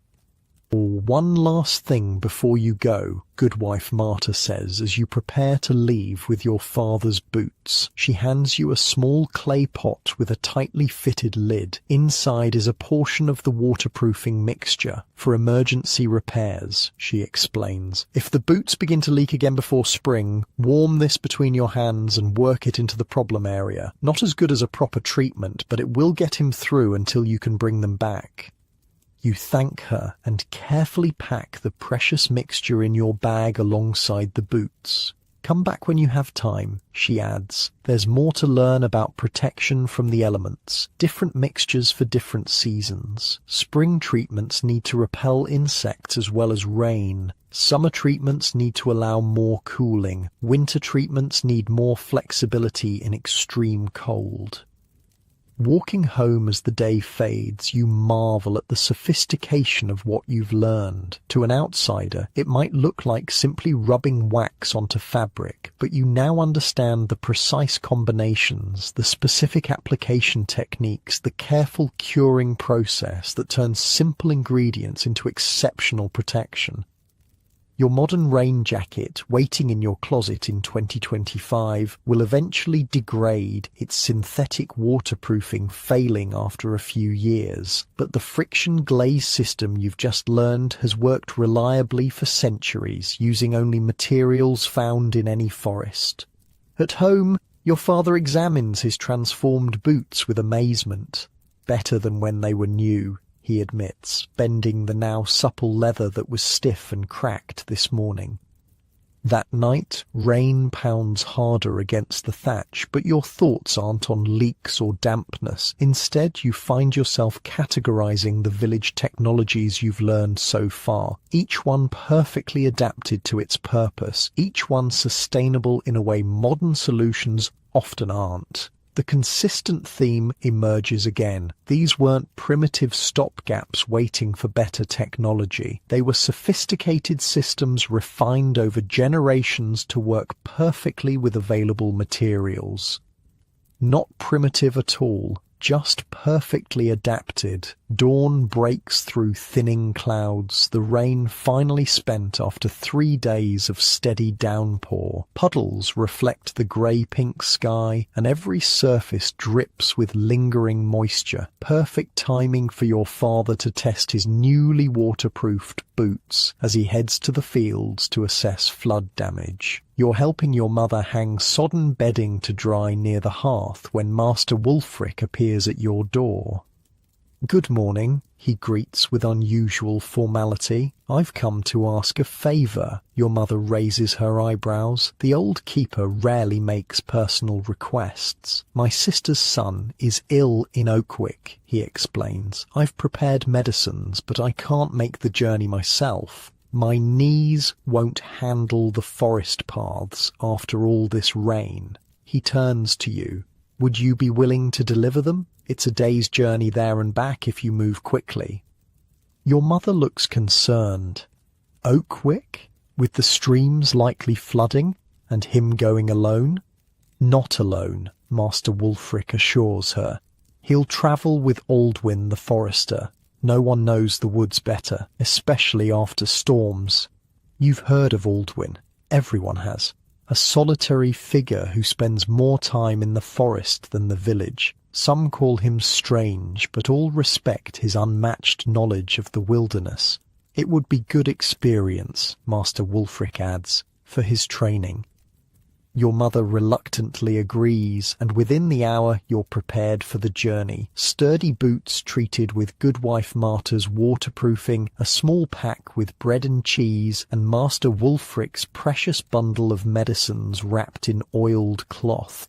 One last thing before you go, Goodwife Marta says as you prepare to leave with your father's boots. She hands you a small clay pot with a tightly fitted lid. Inside is a portion of the waterproofing mixture for emergency repairs, she explains. If the boots begin to leak again before spring, warm this between your hands and work it into the problem area. Not as good as a proper treatment, but it will get him through until you can bring them back. You thank her and carefully pack the precious mixture in your bag alongside the boots. Come back when you have time, she adds. There's more to learn about protection from the elements, different mixtures for different seasons. Spring treatments need to repel insects as well as rain. Summer treatments need to allow more cooling. Winter treatments need more flexibility in extreme cold. Walking home as the day fades, you marvel at the sophistication of what you've learned. To an outsider, it might look like simply rubbing wax onto fabric, but you now understand the precise combinations, the specific application techniques, the careful curing process that turns simple ingredients into exceptional protection. Your modern rain jacket, waiting in your closet in 2025, will eventually degrade, its synthetic waterproofing failing after a few years. But the friction glaze system you've just learned has worked reliably for centuries, using only materials found in any forest. At home, your father examines his transformed boots with amazement. Better than when they were new, he admits, bending the now supple leather that was stiff and cracked this morning. That night, rain pounds harder against the thatch, but your thoughts aren't on leaks or dampness. Instead, you find yourself categorizing the village technologies you've learned so far, each one perfectly adapted to its purpose, each one sustainable in a way modern solutions often aren't. The consistent theme emerges again. These weren't primitive stopgaps waiting for better technology. They were sophisticated systems refined over generations to work perfectly with available materials. Not primitive at all, just perfectly adapted. Dawn breaks through thinning clouds, the rain finally spent after 3 days of steady downpour. Puddles reflect the grey-pink sky, and every surface drips with lingering moisture. Perfect timing for your father to test his newly waterproofed boots as he heads to the fields to assess flood damage. You're helping your mother hang sodden bedding to dry near the hearth when Master Wulfric appears at your door. "Good morning," he greets with unusual formality. "I've come to ask a favour." Your mother raises her eyebrows. The old keeper rarely makes personal requests. "My sister's son is ill in Oakwick," he explains. "I've prepared medicines, but I can't make the journey myself. My knees won't handle the forest paths after all this rain." He turns to you. "Would you be willing to deliver them? It's a day's journey there and back if you move quickly." Your mother looks concerned. Oakwick? With the streams likely flooding, and him going alone? "Not alone," Master Wulfric assures her. "He'll travel with Aldwin the forester. No one knows the woods better, especially after storms. You've heard of Aldwin. Everyone has. A solitary figure who spends more time in the forest than the village. Some call him strange, but all respect his unmatched knowledge of the wilderness. It would be good experience," Master Wulfric adds, "for his training." Your mother reluctantly agrees, and within the hour you're prepared for the journey. Sturdy boots treated with Goodwife Marta's waterproofing, a small pack with bread and cheese, and Master Wulfric's precious bundle of medicines wrapped in oiled cloth.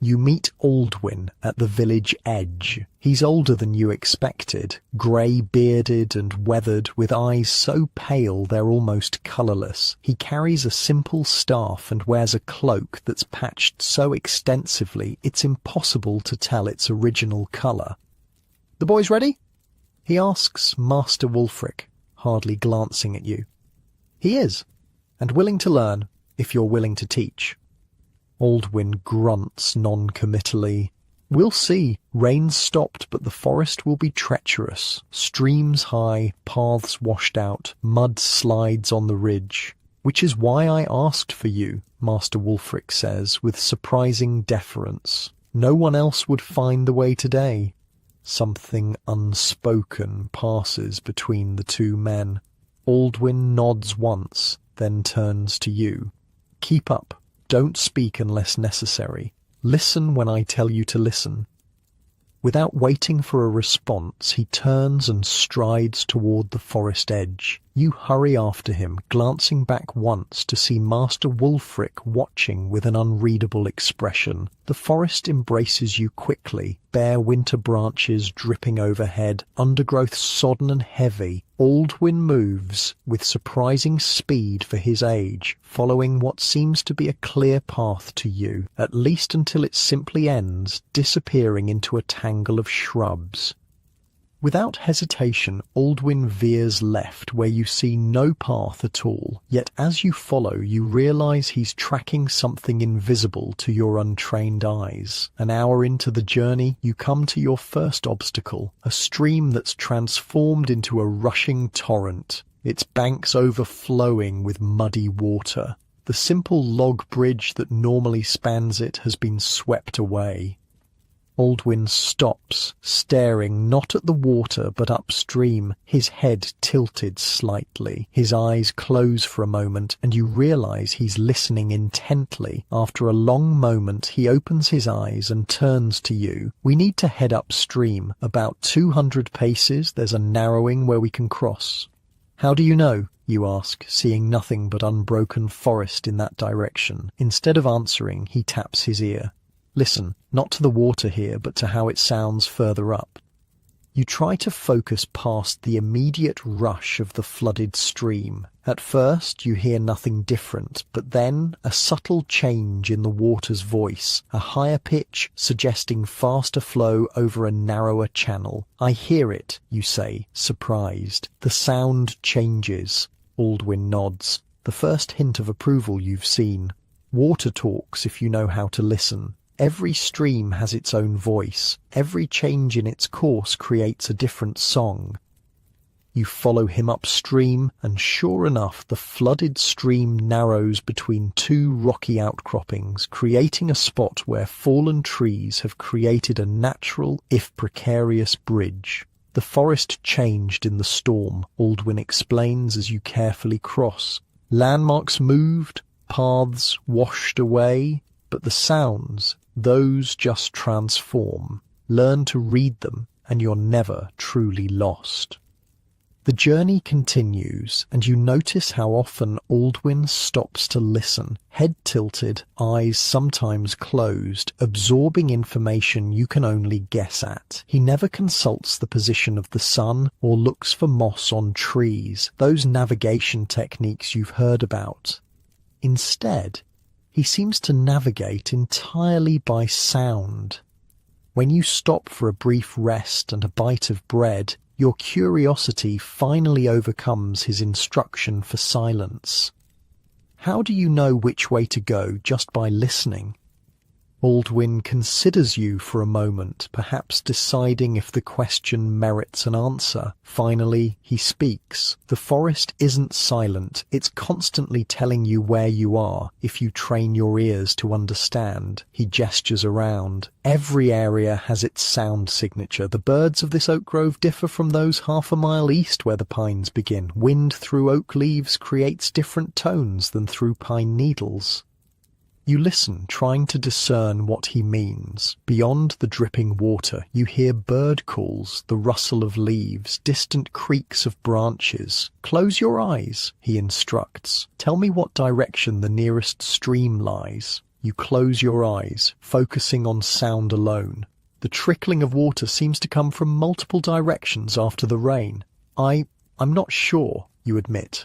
You meet Aldwin at the village edge. He's older than you expected, grey-bearded and weathered, with eyes so pale they're almost colourless. He carries a simple staff and wears a cloak that's patched so extensively it's impossible to tell its original colour. "The boys ready?" he asks Master Wulfric, hardly glancing at you. "He is, and willing to learn, if you're willing to teach." Aldwin grunts non-committally. "We'll see. Rain's stopped, but the forest will be treacherous. Streams high, paths washed out, mud slides on the ridge. Which is why I asked for you," Master Wulfric says, with surprising deference. "No one else would find the way today." Something unspoken passes between the two men. Aldwin nods once, then turns to you. "Keep up. Don't speak unless necessary. Listen when I tell you to listen." Without waiting for a response, he turns and strides toward the forest edge. You hurry after him, glancing back once to see Master Wulfric watching with an unreadable expression. The forest embraces you quickly, bare winter branches dripping overhead, undergrowth sodden and heavy. Aldwin moves, with surprising speed for his age, following what seems to be a clear path to you, at least until it simply ends, disappearing into a tangle of shrubs. Without hesitation, Aldwin veers left where you see no path at all, yet as you follow you realise he's tracking something invisible to your untrained eyes. An hour into the journey, you come to your first obstacle, a stream that's transformed into a rushing torrent. its banks overflowing with muddy water. The simple log bridge that normally spans it has been swept away. Aldwin stops, staring not at the water but upstream, his head tilted slightly. His eyes close for a moment, and you realize he's listening intently. After a long moment, he opens his eyes and turns to you. "We need to head upstream. About 200 paces, there's a narrowing where we can cross." "How do you know?" you ask, seeing nothing but unbroken forest in that direction. Instead of answering, he taps his ear. "Listen, not to the water here, but to how it sounds further up." You try to focus past the immediate rush of the flooded stream. At first, you hear nothing different, but then a subtle change in the water's voice, a higher pitch suggesting faster flow over a narrower channel. "I hear it," you say, surprised. The sound changes. Aldwin nods. The first hint of approval you've seen. Water talks if you know how to listen. Every stream has its own voice. Every change in its course creates a different song. You follow him upstream, and sure enough, the flooded stream narrows between two rocky outcroppings, creating a spot where fallen trees have created a natural, if precarious, bridge. The forest changed in the storm, Aldwin explains as you carefully cross. Landmarks moved, paths washed away, but the sounds, those just transform. Learn to read them, and you're never truly lost. The journey continues, and you notice how often Aldwin stops to listen, head tilted, eyes sometimes closed, absorbing information you can only guess at. He never consults the position of the sun or looks for moss on trees, those navigation techniques you've heard about. Instead, he seems to navigate entirely by sound. When you stop for a brief rest and a bite of bread, your curiosity finally overcomes his instruction for silence. How do you know which way to go just by listening? Aldwin considers you for a moment, perhaps deciding if the question merits an answer. Finally, he speaks. The forest isn't silent. It's constantly telling you where you are, if you train your ears to understand. He gestures around. Every area has its sound signature. The birds of this oak grove differ from those half a mile east where the pines begin. Wind through oak leaves creates different tones than through pine needles. You listen, trying to discern what he means. Beyond the dripping water, you hear bird calls, the rustle of leaves, distant creaks of branches. "Close your eyes," he instructs. "Tell me what direction the nearest stream lies." You close your eyes, focusing on sound alone. The trickling of water seems to come from multiple directions after the rain. I'm not sure," you admit.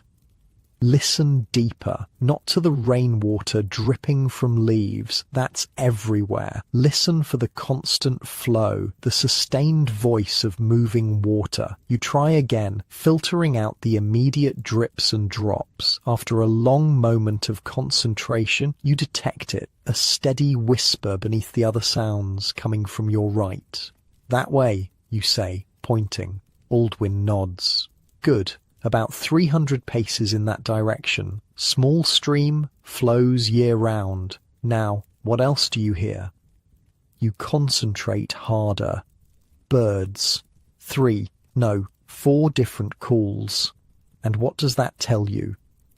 Listen deeper, not to the rainwater dripping from leaves. That's everywhere. Listen for the constant flow, the sustained voice of moving water. You try again, filtering out the immediate drips and drops. After a long moment of concentration, you detect it, a steady whisper beneath the other sounds coming from your right. "That way," you say, pointing. Aldwin nods. "Good. About 300 paces in that direction. Small stream, flows year-round. Now, what else do you hear?" You concentrate harder. Birds. 4 different calls. And what does that tell you?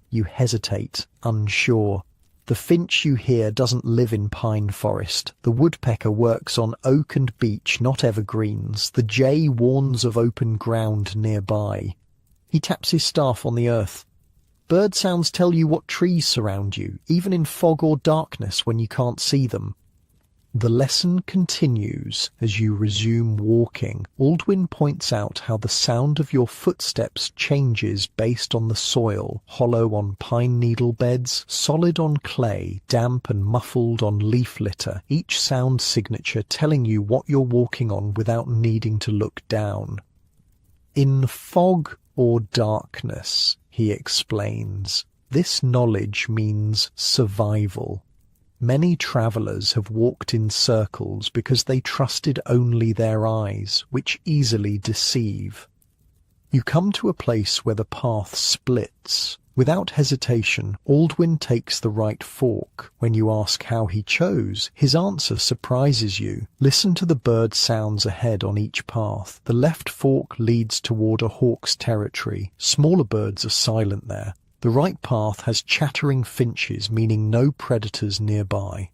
You hesitate, unsure. The finch you hear doesn't live in pine forest. The woodpecker works on oak and beech, not evergreens. The jay warns of open ground nearby. He taps his staff on the earth. Bird sounds tell you what trees surround you, even in fog or darkness when you can't see them. The lesson continues as you resume walking. Aldwin points out how the sound of your footsteps changes based on the soil, hollow on pine needle beds, solid on clay, damp and muffled on leaf litter, each sound signature telling you what you're walking on without needing to look down. In fog or darkness, he explains, this knowledge means survival. Many travelers have walked in circles because they trusted only their eyes, which easily deceive. You come to a place where the path splits. Without hesitation, Aldwin takes the right fork. When you ask how he chose, his answer surprises you. Listen to the bird sounds ahead on each path. The left fork leads toward a hawk's territory. Smaller birds are silent there. The right path has chattering finches, meaning no predators nearby.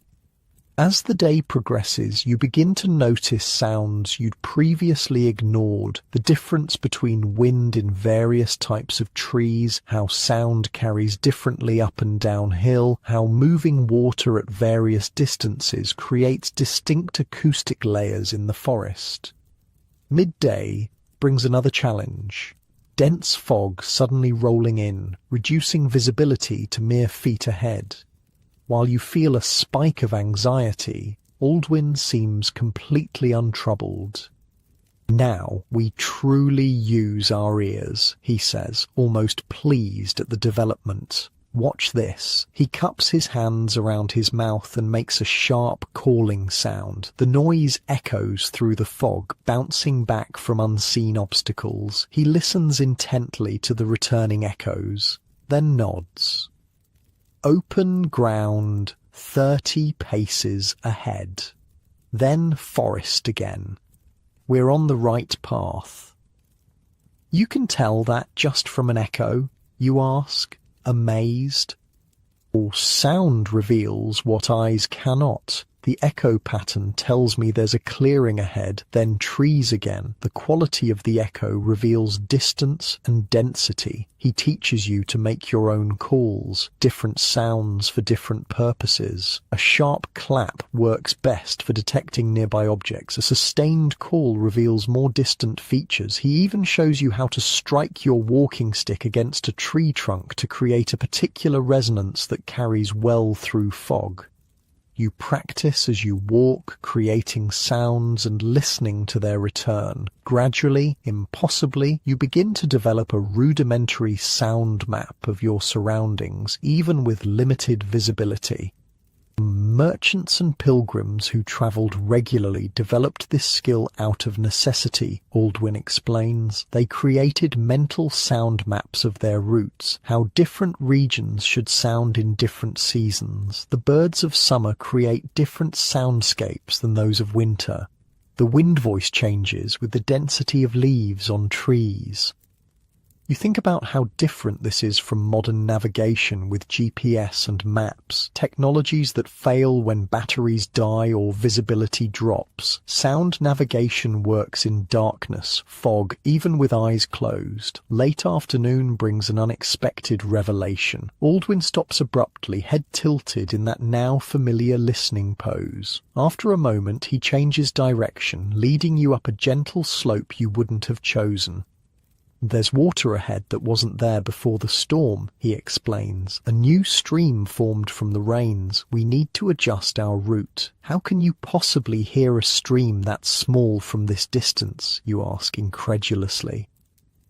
As the day progresses, you begin to notice sounds you'd previously ignored, the difference between wind in various types of trees, how sound carries differently up and downhill, how moving water at various distances creates distinct acoustic layers in the forest. Midday brings another challenge. Dense fog suddenly rolling in, reducing visibility to mere feet ahead. While you feel a spike of anxiety, Aldwin seems completely untroubled. "Now we truly use our ears," he says, almost pleased at the development. "Watch this." He cups his hands around his mouth and makes a sharp calling sound. The noise echoes through the fog, bouncing back from unseen obstacles. He listens intently to the returning echoes, then nods. Open ground 30 paces ahead. Then forest again. We're on the right path. "You can tell that just from an echo?" you ask, amazed. "Or sound reveals what eyes cannot. The echo pattern tells me there's a clearing ahead, then trees again. The quality of the echo reveals distance and density. He teaches you to make your own calls, different sounds for different purposes. A sharp clap works best for detecting nearby objects. A sustained call reveals more distant features. He even shows you how to strike your walking stick against a tree trunk to create a particular resonance that carries well through fog. You practice as you walk, creating sounds and listening to their return. Gradually, impossibly, you begin to develop a rudimentary sound map of your surroundings, even with limited visibility. Merchants and pilgrims who travelled regularly developed this skill out of necessity, Aldwin explains. They created mental sound maps of their routes, how different regions should sound in different seasons. The birds of summer create different soundscapes than those of winter. The wind voice changes with the density of leaves on trees. You think about how different this is from modern navigation with GPS and maps, technologies that fail when batteries die or visibility drops. Sound navigation works in darkness, fog, even with eyes closed. Late afternoon brings an unexpected revelation. Aldwin stops abruptly, head tilted in that now familiar listening pose. After a moment, he changes direction, leading you up a gentle slope you wouldn't have chosen. "There's water ahead that wasn't there before the storm," he explains. "A new stream formed from the rains. We need to adjust our route." "How can you possibly hear a stream that small from this distance?" you ask incredulously.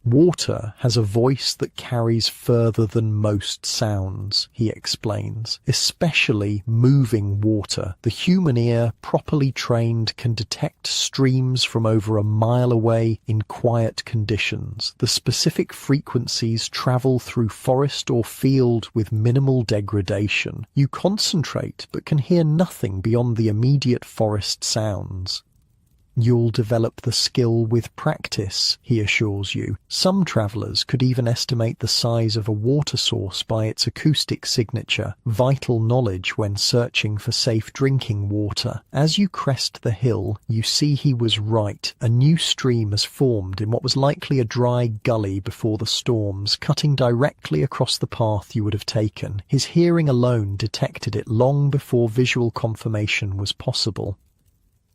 "Water has a voice that carries further than most sounds," he explains, "especially moving water. The human ear, properly trained, can detect streams from over a mile away in quiet conditions. The specific frequencies travel through forest or field with minimal degradation. You concentrate but can hear nothing beyond the immediate forest sounds." "You'll develop the skill with practice," he assures you. Some travellers could even estimate the size of a water source by its acoustic signature, vital knowledge when searching for safe drinking water. As you crest the hill, you see he was right. A new stream has formed in what was likely a dry gully before the storms, cutting directly across the path you would have taken. His hearing alone detected it long before visual confirmation was possible.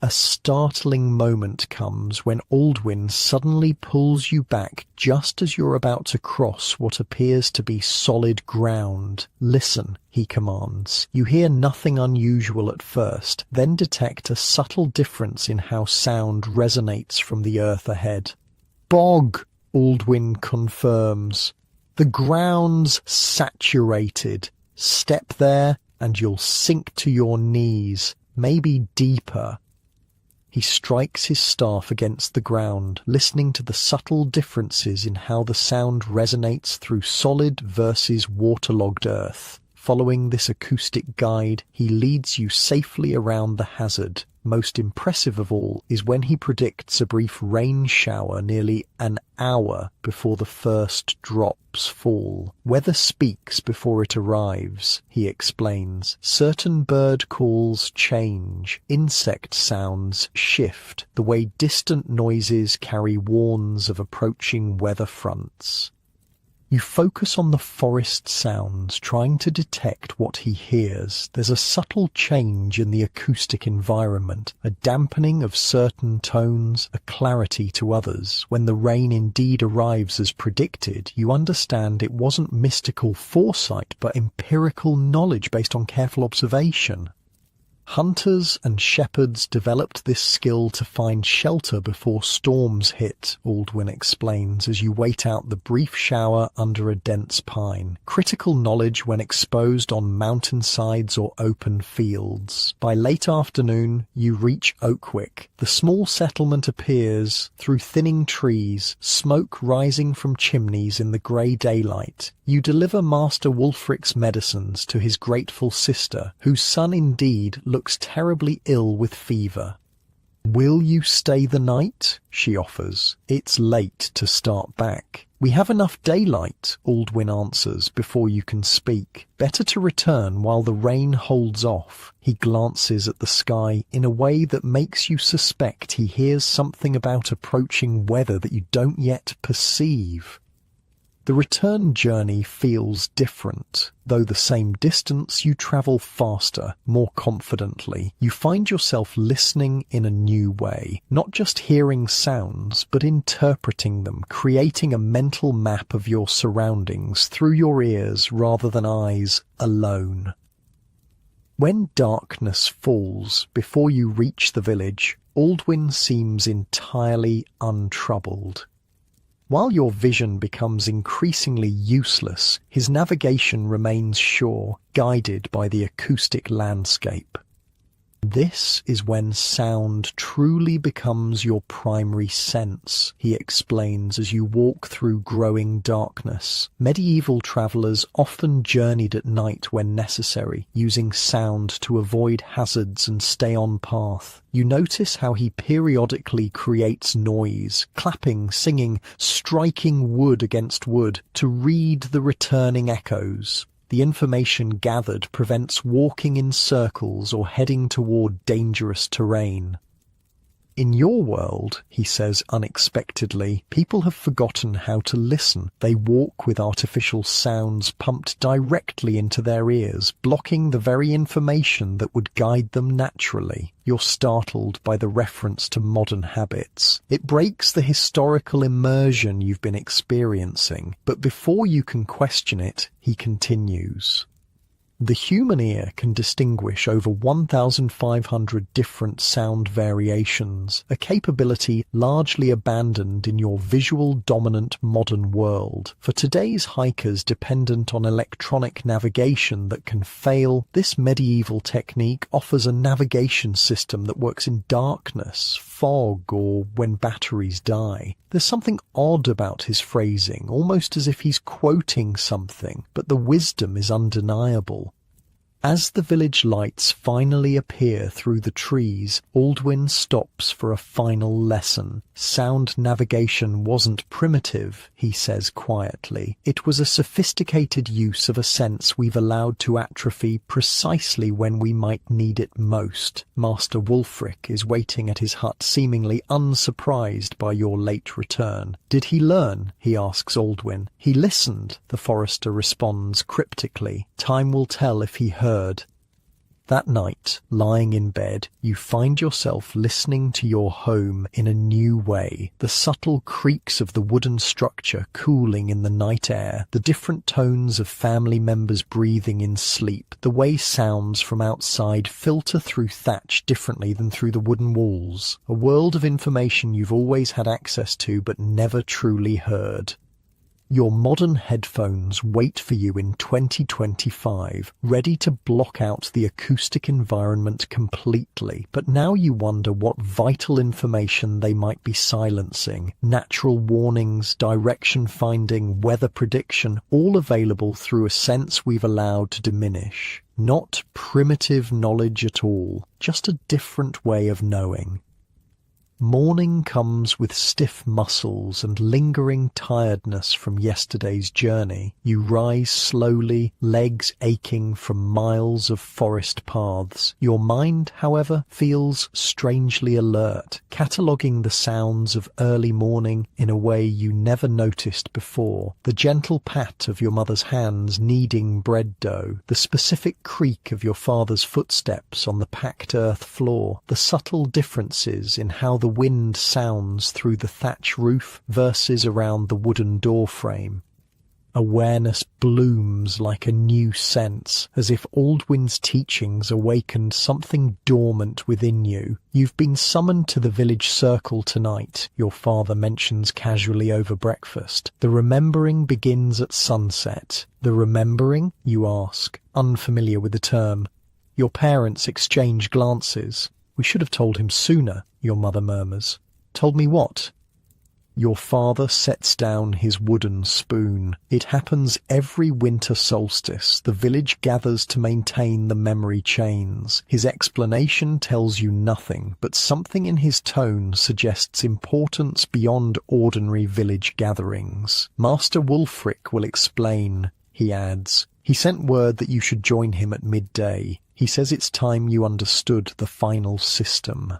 A startling moment comes when Aldwin suddenly pulls you back just as you're about to cross what appears to be solid ground. "Listen," he commands. You hear nothing unusual at first, then detect a subtle difference in how sound resonates from the earth ahead. "Bog," Aldwin confirms. "The ground's saturated. Step there and you'll sink to your knees, maybe deeper." He strikes his staff against the ground, listening to the subtle differences in how the sound resonates through solid versus waterlogged earth. Following this acoustic guide, he leads you safely around the hazard. Most impressive of all is when he predicts a brief rain shower nearly an hour before the first drops fall. Weather speaks before it arrives, he explains. Certain bird calls change, insect sounds shift, the way distant noises carry warns of approaching weather fronts. You focus on the forest sounds, trying to detect what he hears. There's a subtle change in the acoustic environment, a dampening of certain tones, a clarity to others. When the rain indeed arrives as predicted, you understand it wasn't mystical foresight, but empirical knowledge based on careful observation. Hunters and shepherds developed this skill to find shelter before storms hit, Aldwin explains as you wait out the brief shower under a dense pine. Critical knowledge when exposed on mountainsides or open fields. By late afternoon, you reach Oakwick. The small settlement appears through thinning trees, smoke rising from chimneys in the grey daylight. You deliver Master Wulfric's medicines to his grateful sister, whose son indeed looks terribly ill with fever. "Will you stay the night?" she offers. "It's late to start back." "We have enough daylight," Aldwin answers before you can speak. "Better to return while the rain holds off." He glances at the sky in a way that makes you suspect he hears something about approaching weather that you don't yet perceive. The return journey feels different. Though the same distance, you travel faster, more confidently. You find yourself listening in a new way, not just hearing sounds, but interpreting them, creating a mental map of your surroundings through your ears rather than eyes alone. When darkness falls before you reach the village, Aldwin seems entirely untroubled. While your vision becomes increasingly useless, his navigation remains sure, guided by the acoustic landscape. This is when sound truly becomes your primary sense, he explains as you walk through growing darkness. Medieval travellers often journeyed at night when necessary, using sound to avoid hazards and stay on path. You notice how he periodically creates noise, clapping, singing, striking wood against wood to read the returning echoes. The information gathered prevents walking in circles or heading toward dangerous terrain. In your world, he says unexpectedly, people have forgotten how to listen. They walk with artificial sounds pumped directly into their ears, blocking the very information that would guide them naturally. You're startled by the reference to modern habits. It breaks the historical immersion you've been experiencing, but before you can question it, he continues. The human ear can distinguish over 1,500 different sound variations, a capability largely abandoned in your visual-dominant modern world. For today's hikers dependent on electronic navigation that can fail, this medieval technique offers a navigation system that works in darkness, fog, or when batteries die. There's something odd about his phrasing, almost as if he's quoting something, but the wisdom is undeniable. As the village lights finally appear through the trees, Aldwin stops for a final lesson. Sound navigation wasn't primitive, he says quietly. It was a sophisticated use of a sense we've allowed to atrophy precisely when we might need it most. Master Wulfric is waiting at his hut, seemingly unsurprised by your late return. Did he learn? He asks Aldwin. He listened, the forester responds cryptically. Time will tell if he heard. That night, lying in bed, you find yourself listening to your home in a new way. The subtle creaks of the wooden structure cooling in the night air, the different tones of family members breathing in sleep, the way sounds from outside filter through thatch differently than through the wooden walls. A world of information you've always had access to but never truly heard. Your modern headphones wait for you in 2025, ready to block out the acoustic environment completely. But now you wonder what vital information they might be silencing. Natural warnings, direction finding, weather prediction, all available through a sense we've allowed to diminish. Not primitive knowledge at all, just a different way of knowing. Morning comes with stiff muscles and lingering tiredness from yesterday's journey. You rise slowly, legs aching from miles of forest paths. Your mind, however, feels strangely alert, cataloguing the sounds of early morning in a way you never noticed before. The gentle pat of your mother's hands kneading bread dough, the specific creak of your father's footsteps on the packed earth floor, the subtle differences in how the wind sounds through the thatch roof versus around the wooden door frame. Awareness blooms like a new sense, as if Aldwin's teachings awakened something dormant within you. You've been summoned to the village circle tonight, your father mentions casually over breakfast. The remembering begins at sunset. The remembering, you ask, unfamiliar with the term. Your parents exchange glances. We should have told him sooner, your mother murmurs. Told me what? Your father sets down his wooden spoon. It happens every winter solstice. The village gathers to maintain the memory chains. His explanation tells you nothing, but something in his tone suggests importance beyond ordinary village gatherings. Master Wulfric will explain, he adds. He sent word that you should join him at midday. He says it's time you understood the final system.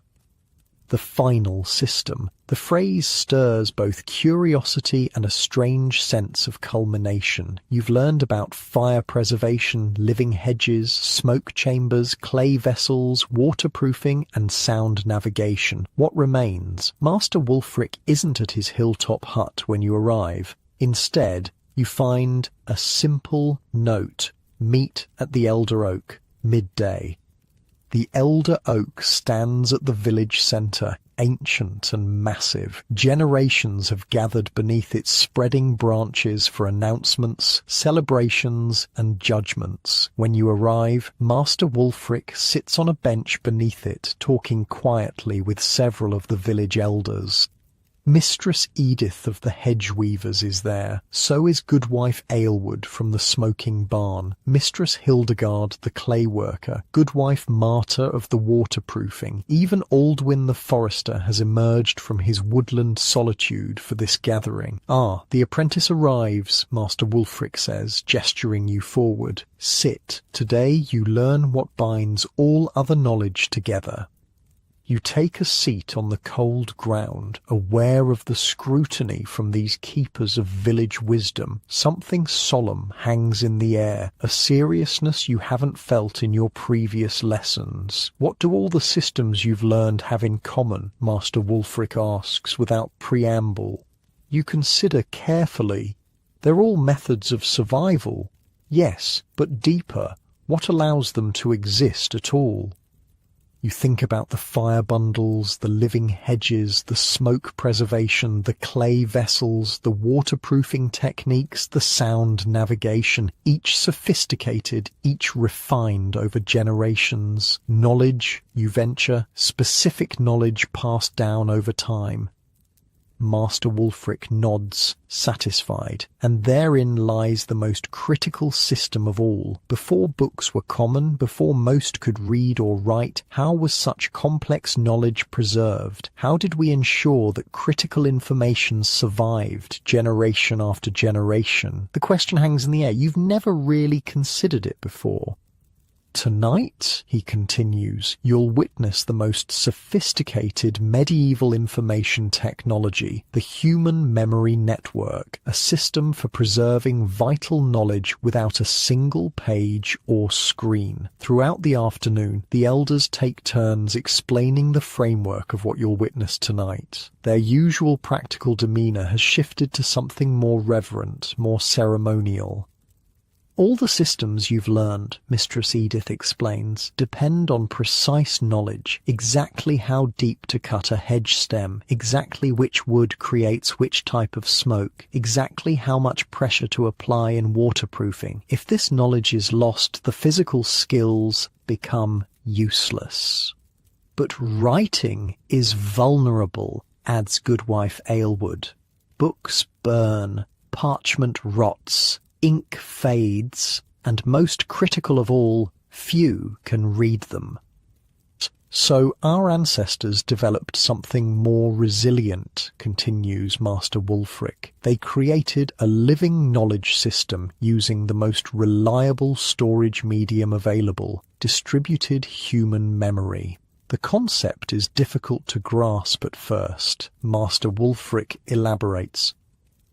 The final system. The phrase stirs both curiosity and a strange sense of culmination. You've learned about fire preservation, living hedges, smoke chambers, clay vessels, waterproofing, and sound navigation. What remains? Master Wulfric isn't at his hilltop hut when you arrive. Instead, you find a simple note. Meet at the Elder Oak, midday. The Elder Oak stands at the village centre, ancient and massive. Generations have gathered beneath its spreading branches for announcements, celebrations, and judgments. When you arrive, Master Wulfric sits on a bench beneath it, talking quietly with several of the village elders. Mistress Edith of the Hedge Weavers is there. So is Goodwife Aylwood from the Smoking Barn, Mistress Hildegard the Clay Worker, Goodwife Marta of the Waterproofing. Even Aldwin the Forester has emerged from his woodland solitude for this gathering. Ah, the apprentice arrives, Master Wulfric says, gesturing you forward. Sit. Today you learn what binds all other knowledge together. You take a seat on the cold ground, aware of the scrutiny from these keepers of village wisdom. Something solemn hangs in the air, a seriousness you haven't felt in your previous lessons. What do all the systems you've learned have in common? Master Wulfric asks without preamble. You consider carefully. They're all methods of survival. Yes, but deeper. What allows them to exist at all? You think about the fire bundles, the living hedges, the smoke preservation, the clay vessels, the waterproofing techniques, the sound navigation, each sophisticated, each refined over generations. Knowledge, you venture, specific knowledge passed down over time. Master Wulfric nods, satisfied, and therein lies the most critical system of all. Before books were common, before most could read or write, how was such complex knowledge preserved? How did we ensure that critical information survived generation after generation? The question hangs in the air. You've never really considered it before. Tonight, he continues, you'll witness the most sophisticated medieval information technology, the Human Memory Network, a system for preserving vital knowledge without a single page or screen. Throughout the afternoon, the elders take turns explaining the framework of what you'll witness tonight. Their usual practical demeanour has shifted to something more reverent, more ceremonial. All the systems you've learned, Mistress Edith explains, depend on precise knowledge, exactly how deep to cut a hedge stem, exactly which wood creates which type of smoke, exactly how much pressure to apply in waterproofing. If this knowledge is lost, the physical skills become useless. But writing is vulnerable, adds Goodwife Aylward. Books burn, parchment rots, ink fades, and most critical of all, few can read them. So our ancestors developed something more resilient, continues Master Wulfric. They created a living knowledge system using the most reliable storage medium available, distributed human memory. The concept is difficult to grasp at first. Master Wulfric elaborates.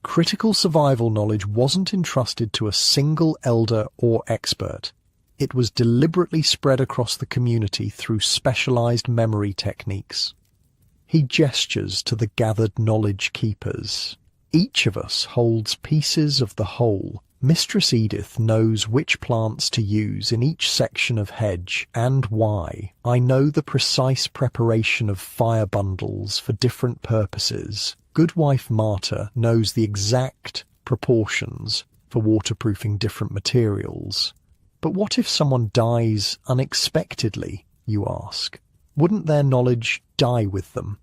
Critical survival knowledge wasn't entrusted to a single elder or expert. It was deliberately spread across the community through specialized memory techniques. He gestures to the gathered knowledge keepers. Each of us holds pieces of the whole. Mistress Edith knows which plants to use in each section of hedge and why. I know the precise preparation of fire bundles for different purposes. Goodwife Marta knows the exact proportions for waterproofing different materials. But what if someone dies unexpectedly, you ask? Wouldn't their knowledge die with them?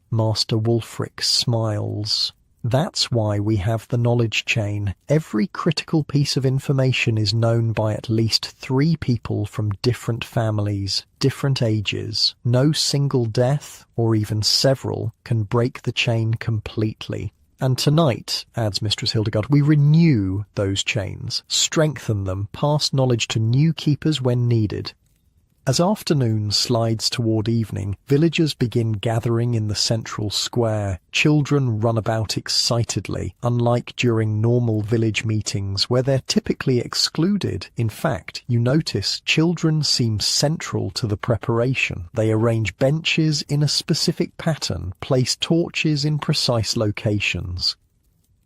Master Wulfric smiles. That's why we have the knowledge chain. Every critical piece of information is known by at least 3 people from different families, different ages. No single death, or even several, can break the chain completely. And tonight, adds Mistress Hildegard, we renew those chains, strengthen them, pass knowledge to new keepers when needed. As afternoon slides toward evening, villagers begin gathering in the central square. Children run about excitedly, unlike during normal village meetings where they're typically excluded. In fact, you notice children seem central to the preparation. They arrange benches in a specific pattern, place torches in precise locations.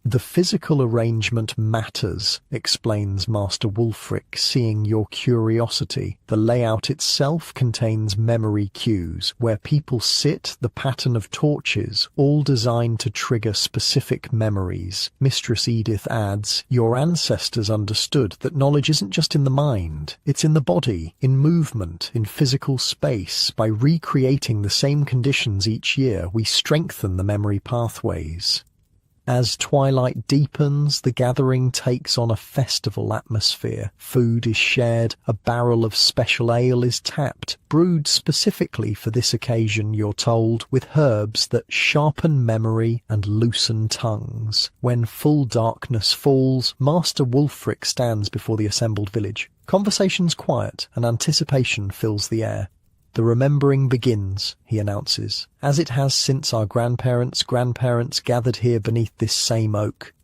The physical arrangement matters, explains Master Wulfric, seeing your curiosity. The layout itself contains memory cues, where people sit, the pattern of torches, all designed to trigger specific memories. Mistress Edith adds, your ancestors understood that knowledge isn't just in the mind, it's in the body, in movement, in physical space. By recreating the same conditions each year, we strengthen the memory pathways. As twilight deepens, the gathering takes on a festival atmosphere. Food is shared, a barrel of special ale is tapped, brewed specifically for this occasion, you're told, with herbs that sharpen memory and loosen tongues. When full darkness falls, Master Wulfric stands before the assembled village. Conversation's quiet, and anticipation fills the air. The remembering begins, he announces, as it has since our grandparents' gathered here beneath this same oak.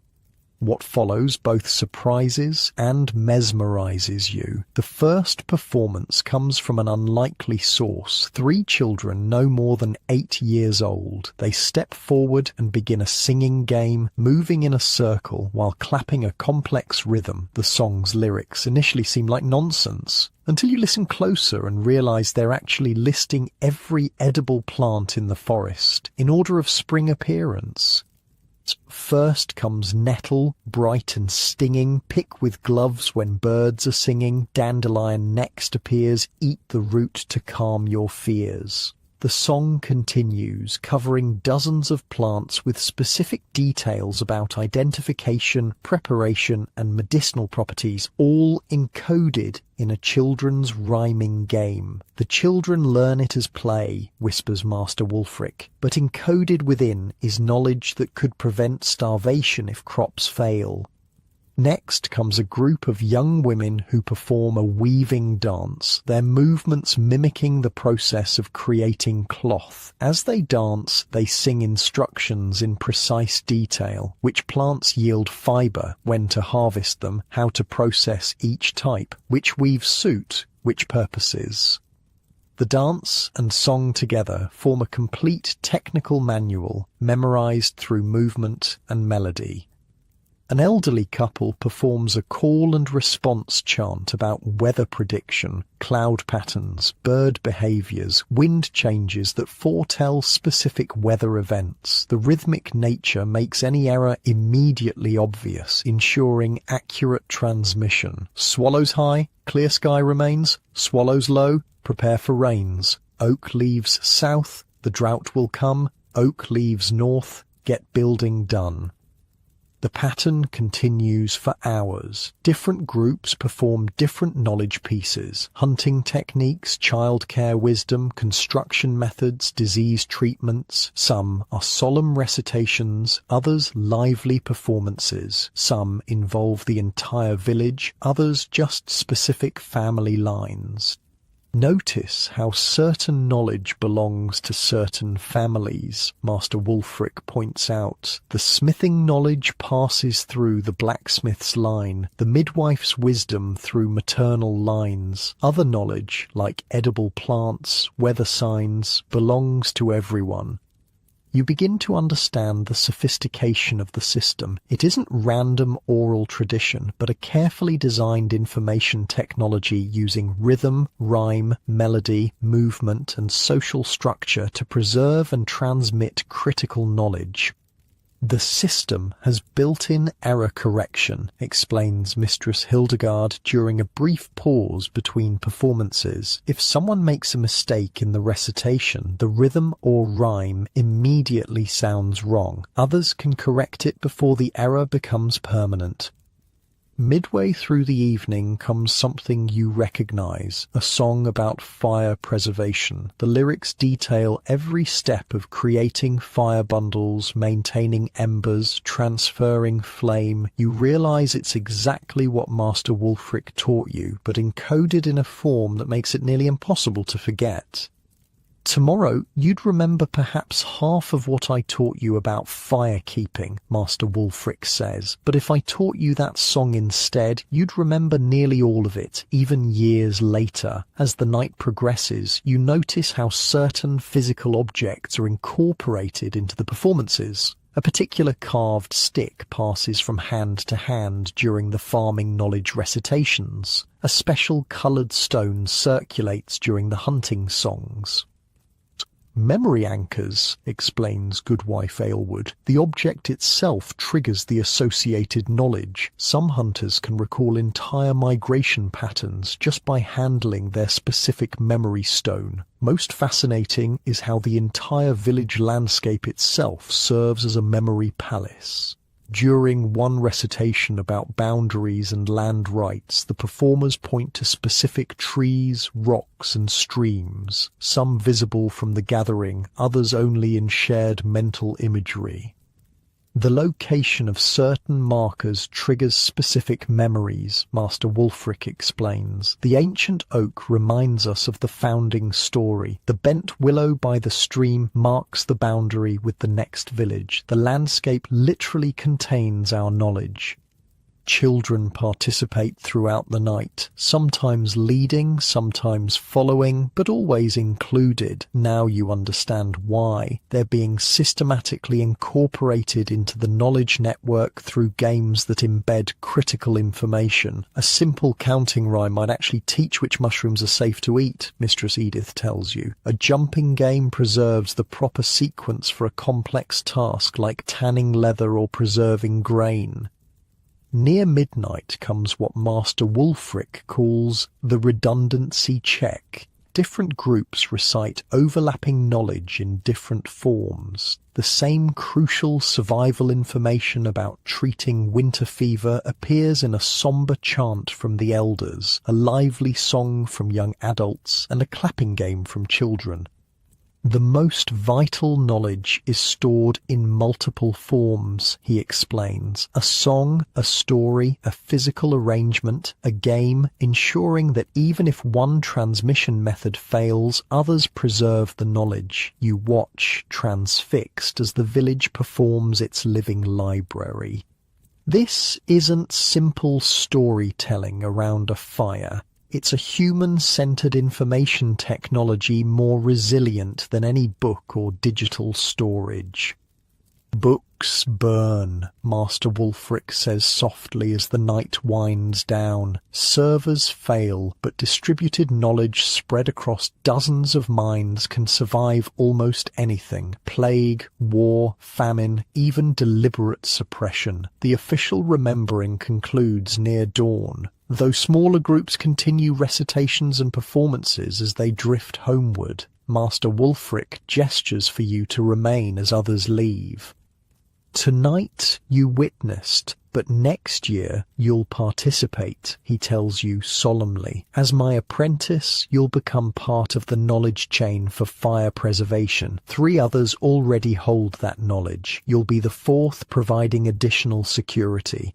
What follows both surprises and mesmerizes you. The first performance comes from an unlikely source. 3 children no more than 8 years old. They step forward and begin a singing game, moving in a circle while clapping a complex rhythm. The song's lyrics initially seem like nonsense, until you listen closer and realize they're actually listing every edible plant in the forest, in order of spring appearance. First comes nettle, bright and stinging, pick with gloves when birds are singing. Dandelion next appears, eat the root to calm your fears. The song continues, covering dozens of plants with specific details about identification, preparation, and medicinal properties, all encoded in a children's rhyming game. The children learn it as play, whispers Master Wulfric, but encoded within is knowledge that could prevent starvation if crops fail. Next comes a group of young women who perform a weaving dance, their movements mimicking the process of creating cloth. As they dance, they sing instructions in precise detail, which plants yield fibre, when to harvest them, how to process each type, which weaves suit, which purposes. The dance and song together form a complete technical manual, memorized through movement and melody. An elderly couple performs a call and response chant about weather prediction, cloud patterns, bird behaviors, wind changes that foretell specific weather events. The rhythmic nature makes any error immediately obvious, ensuring accurate transmission. Swallows high, clear sky remains. Swallows low, prepare for rains. Oak leaves south, the drought will come. Oak leaves north, get building done. The pattern continues for hours. Different groups perform different knowledge pieces: hunting techniques, childcare wisdom, construction methods, disease treatments. Some are solemn recitations, others lively performances. Some involve the entire village, others just specific family lines. Notice how certain knowledge belongs to certain families, Master Wulfric points out. The smithing knowledge passes through the blacksmith's line, the midwife's wisdom through maternal lines. Other knowledge, like edible plants, weather signs, belongs to everyone. You begin to understand the sophistication of the system. It isn't random oral tradition, but a carefully designed information technology using rhythm, rhyme, melody, movement, and social structure to preserve and transmit critical knowledge. The system has built-in error correction, explains Mistress Hildegard during a brief pause between performances. If someone makes a mistake in the recitation, the rhythm or rhyme immediately sounds wrong. Others can correct it before the error becomes permanent. Midway through the evening comes something you recognize, a song about fire preservation. The lyrics detail every step of creating fire bundles, maintaining embers, transferring flame. You realize it's exactly what Master Wulfric taught you, but encoded in a form that makes it nearly impossible to forget. Tomorrow, you'd remember perhaps half of what I taught you about firekeeping, Master Wulfric says, but if I taught you that song instead, you'd remember nearly all of it, even years later. As the night progresses, you notice how certain physical objects are incorporated into the performances. A particular carved stick passes from hand to hand during the farming knowledge recitations. A special coloured stone circulates during the hunting songs. Memory anchors, explains Goodwife Aylward. The object itself triggers the associated knowledge. Some hunters can recall entire migration patterns just by handling their specific memory stone. Most fascinating is how the entire village landscape itself serves as a memory palace. During one recitation about boundaries and land rights, the performers point to specific trees, rocks, and streams, some visible from the gathering, others only in shared mental imagery. The location of certain markers triggers specific memories, Master Wulfric explains. The ancient oak reminds us of the founding story. The bent willow by the stream marks the boundary with the next village. The landscape literally contains our knowledge. Children participate throughout the night, sometimes leading, sometimes following, but always included. Now you understand why. They're being systematically incorporated into the knowledge network through games that embed critical information. A simple counting rhyme might actually teach which mushrooms are safe to eat, Mistress Edith tells you. A jumping game preserves the proper sequence for a complex task like tanning leather or preserving grain. Near midnight comes what Master Wulfric calls the redundancy check. Different groups recite overlapping knowledge in different forms. The same crucial survival information about treating winter fever appears in a somber chant from the elders, a lively song from young adults, and a clapping game from children. The most vital knowledge is stored in multiple forms, he explains. A song, a story, a physical arrangement, a game, ensuring that even if one transmission method fails, others preserve the knowledge. You watch, transfixed, as the village performs its living library. This isn't simple storytelling around a fire. It's a human-centered information technology more resilient than any book or digital storage. Books burn, Master Wulfric says softly as the night winds down. Servers fail, but distributed knowledge spread across dozens of minds can survive almost anything. Plague, war, famine, even deliberate suppression. The official remembering concludes near dawn, though smaller groups continue recitations and performances as they drift homeward. Master Wulfric gestures for you to remain as others leave. Tonight you witnessed, but next year you'll participate, he tells you solemnly. As my apprentice, you'll become part of the knowledge chain for fire preservation. 3 others already hold that knowledge. You'll be the 4th, providing additional security.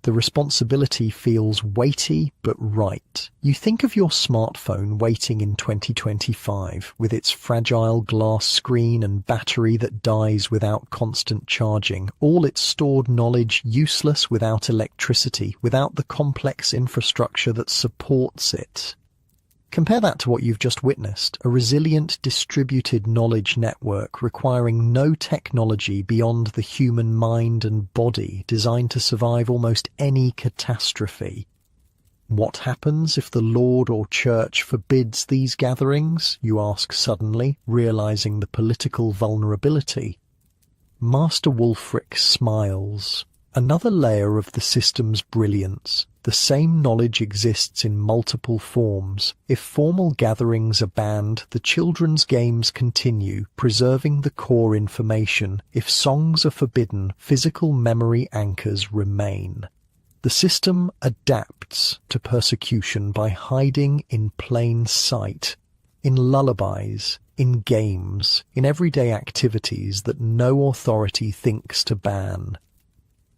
The responsibility feels weighty but right. You think of your smartphone waiting in 2025 with its fragile glass screen and battery that dies without constant charging, all its stored knowledge useless without electricity, without the complex infrastructure that supports it. Compare that to what you've just witnessed, a resilient, distributed knowledge network requiring no technology beyond the human mind and body, designed to survive almost any catastrophe. What happens if the Lord or Church forbids these gatherings? You ask suddenly, realizing the political vulnerability. Master Wulfric smiles. Another layer of the system's brilliance. The same knowledge exists in multiple forms. If formal gatherings are banned, the children's games continue, preserving the core information. If songs are forbidden, physical memory anchors remain. The system adapts to persecution by hiding in plain sight, in lullabies, in games, in everyday activities that no authority thinks to ban.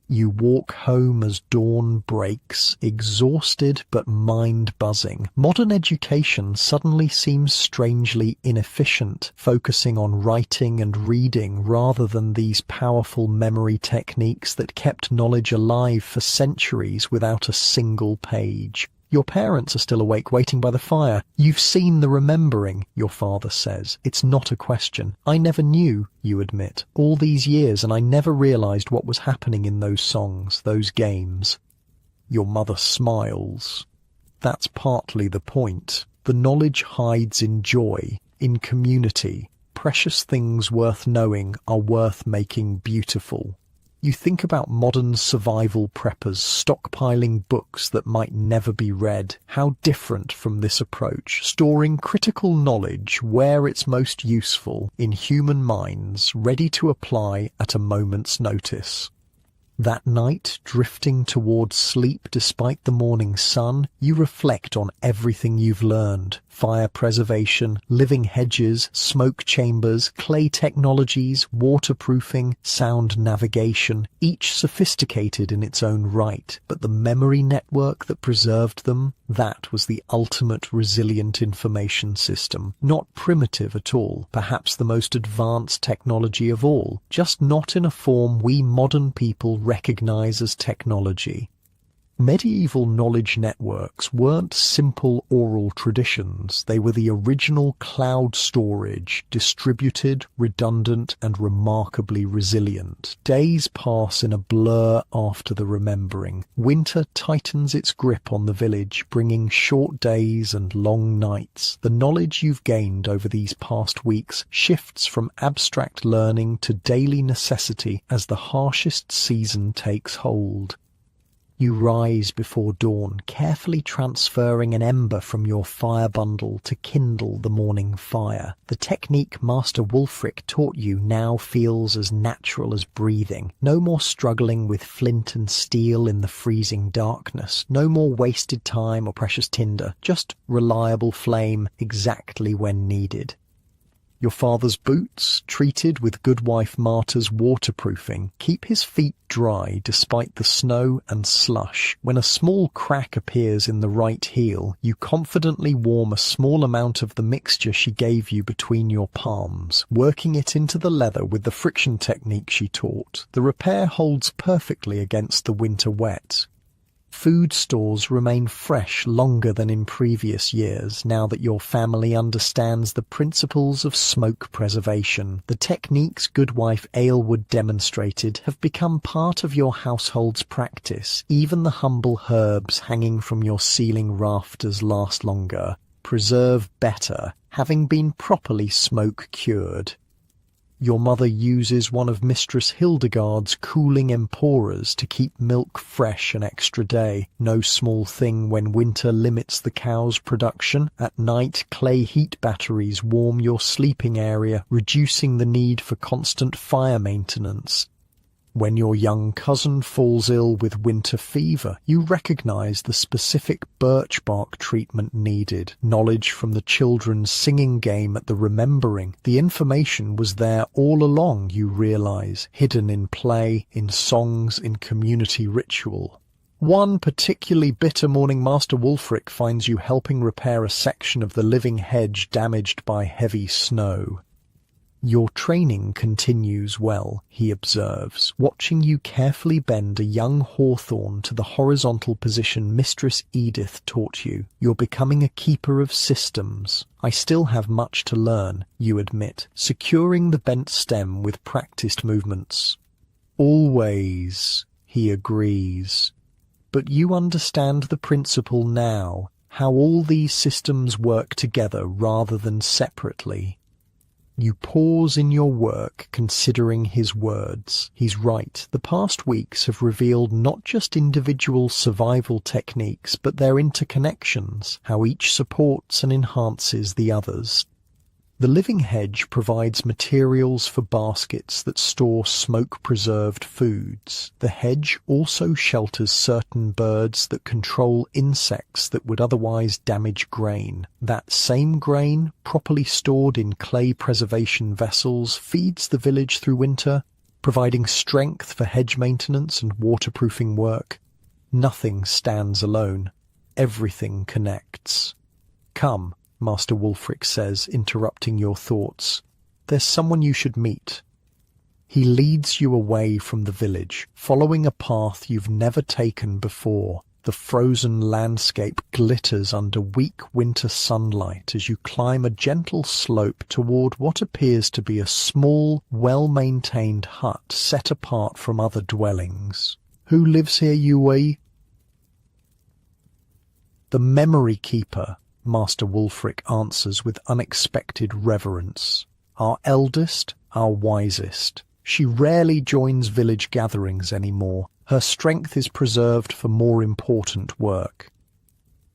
You walk home as dawn breaks, exhausted but mind-buzzing. Modern education suddenly seems strangely inefficient, focusing on writing and reading rather than these powerful memory techniques that kept knowledge alive for centuries without a single page. Your parents are still awake waiting by the fire. You've seen the remembering, your father says. It's not a question. I never knew, you admit, all these years, and I never realized what was happening in those songs, those games. Your mother smiles. That's partly the point. The knowledge hides in joy, in community. Precious things worth knowing are worth making beautiful. You think about modern survival preppers stockpiling books that might never be read. How different from this approach, storing critical knowledge where it's most useful, in human minds, ready to apply at a moment's notice. That night, drifting towards sleep despite the morning sun, you reflect on everything you've learned. Fire preservation, living hedges, smoke chambers, clay technologies, waterproofing, sound navigation, each sophisticated in its own right. But the memory network that preserved them, that was the ultimate resilient information system. Not primitive at all, perhaps the most advanced technology of all, just not in a form we modern people recognize as technology. Medieval knowledge networks weren't simple oral traditions. They were the original cloud storage, distributed, redundant, and remarkably resilient. Days pass in a blur after the remembering. Winter tightens its grip on the village, bringing short days and long nights. The knowledge you've gained over these past weeks shifts from abstract learning to daily necessity as the harshest season takes hold. You rise before dawn, carefully transferring an ember from your fire bundle to kindle the morning fire. The technique Master Wulfric taught you now feels as natural as breathing. No more struggling with flint and steel in the freezing darkness. No more wasted time or precious tinder. Just reliable flame exactly when needed. Your father's boots, treated with Goodwife Marta's waterproofing, keep his feet dry despite the snow and slush. When a small crack appears in the right heel, you confidently warm a small amount of the mixture she gave you between your palms, working it into the leather with the friction technique she taught. The repair holds perfectly against the winter wet. Food stores remain fresh longer than in previous years now that your family understands the principles of smoke preservation. The techniques Goodwife Aylward demonstrated have become part of your household's practice. Even the humble herbs hanging from your ceiling rafters last longer, preserve better, having been properly smoke-cured. Your mother uses one of Mistress Hildegard's cooling emporas to keep milk fresh an extra day. No small thing when winter limits the cow's production. At night, clay heat batteries warm your sleeping area, reducing the need for constant fire maintenance. When your young cousin falls ill with winter fever, you recognize the specific birch bark treatment needed. Knowledge from the children's singing game at the Remembering. The information was there all along, you realize, hidden in play, in songs, in community ritual. One particularly bitter morning, Master Wulfric finds you helping repair a section of the living hedge damaged by heavy snow. Your training continues well, he observes, watching you carefully bend a young hawthorn to the horizontal position Mistress Edith taught you. You're becoming a keeper of systems. I still have much to learn, you admit, securing the bent stem with practiced movements. Always, he agrees. But you understand the principle now, how all these systems work together rather than separately. You pause in your work, considering his words. He's right. The past weeks have revealed not just individual survival techniques, but their interconnections, how each supports and enhances the others. The living hedge provides materials for baskets that store smoke-preserved foods. The hedge also shelters certain birds that control insects that would otherwise damage grain. That same grain, properly stored in clay preservation vessels, feeds the village through winter, providing strength for hedge maintenance and waterproofing work. Nothing stands alone. Everything connects. Come, Master Wulfric says, interrupting your thoughts. There's someone you should meet. He leads you away from the village, following a path you've never taken before. The frozen landscape glitters under weak winter sunlight as you climb a gentle slope toward what appears to be a small, well-maintained hut set apart from other dwellings. Who lives here, Yue? The Memory Keeper, Master Wulfric answers with unexpected reverence. Our eldest, our wisest. She rarely joins village gatherings anymore. Her strength is preserved for more important work.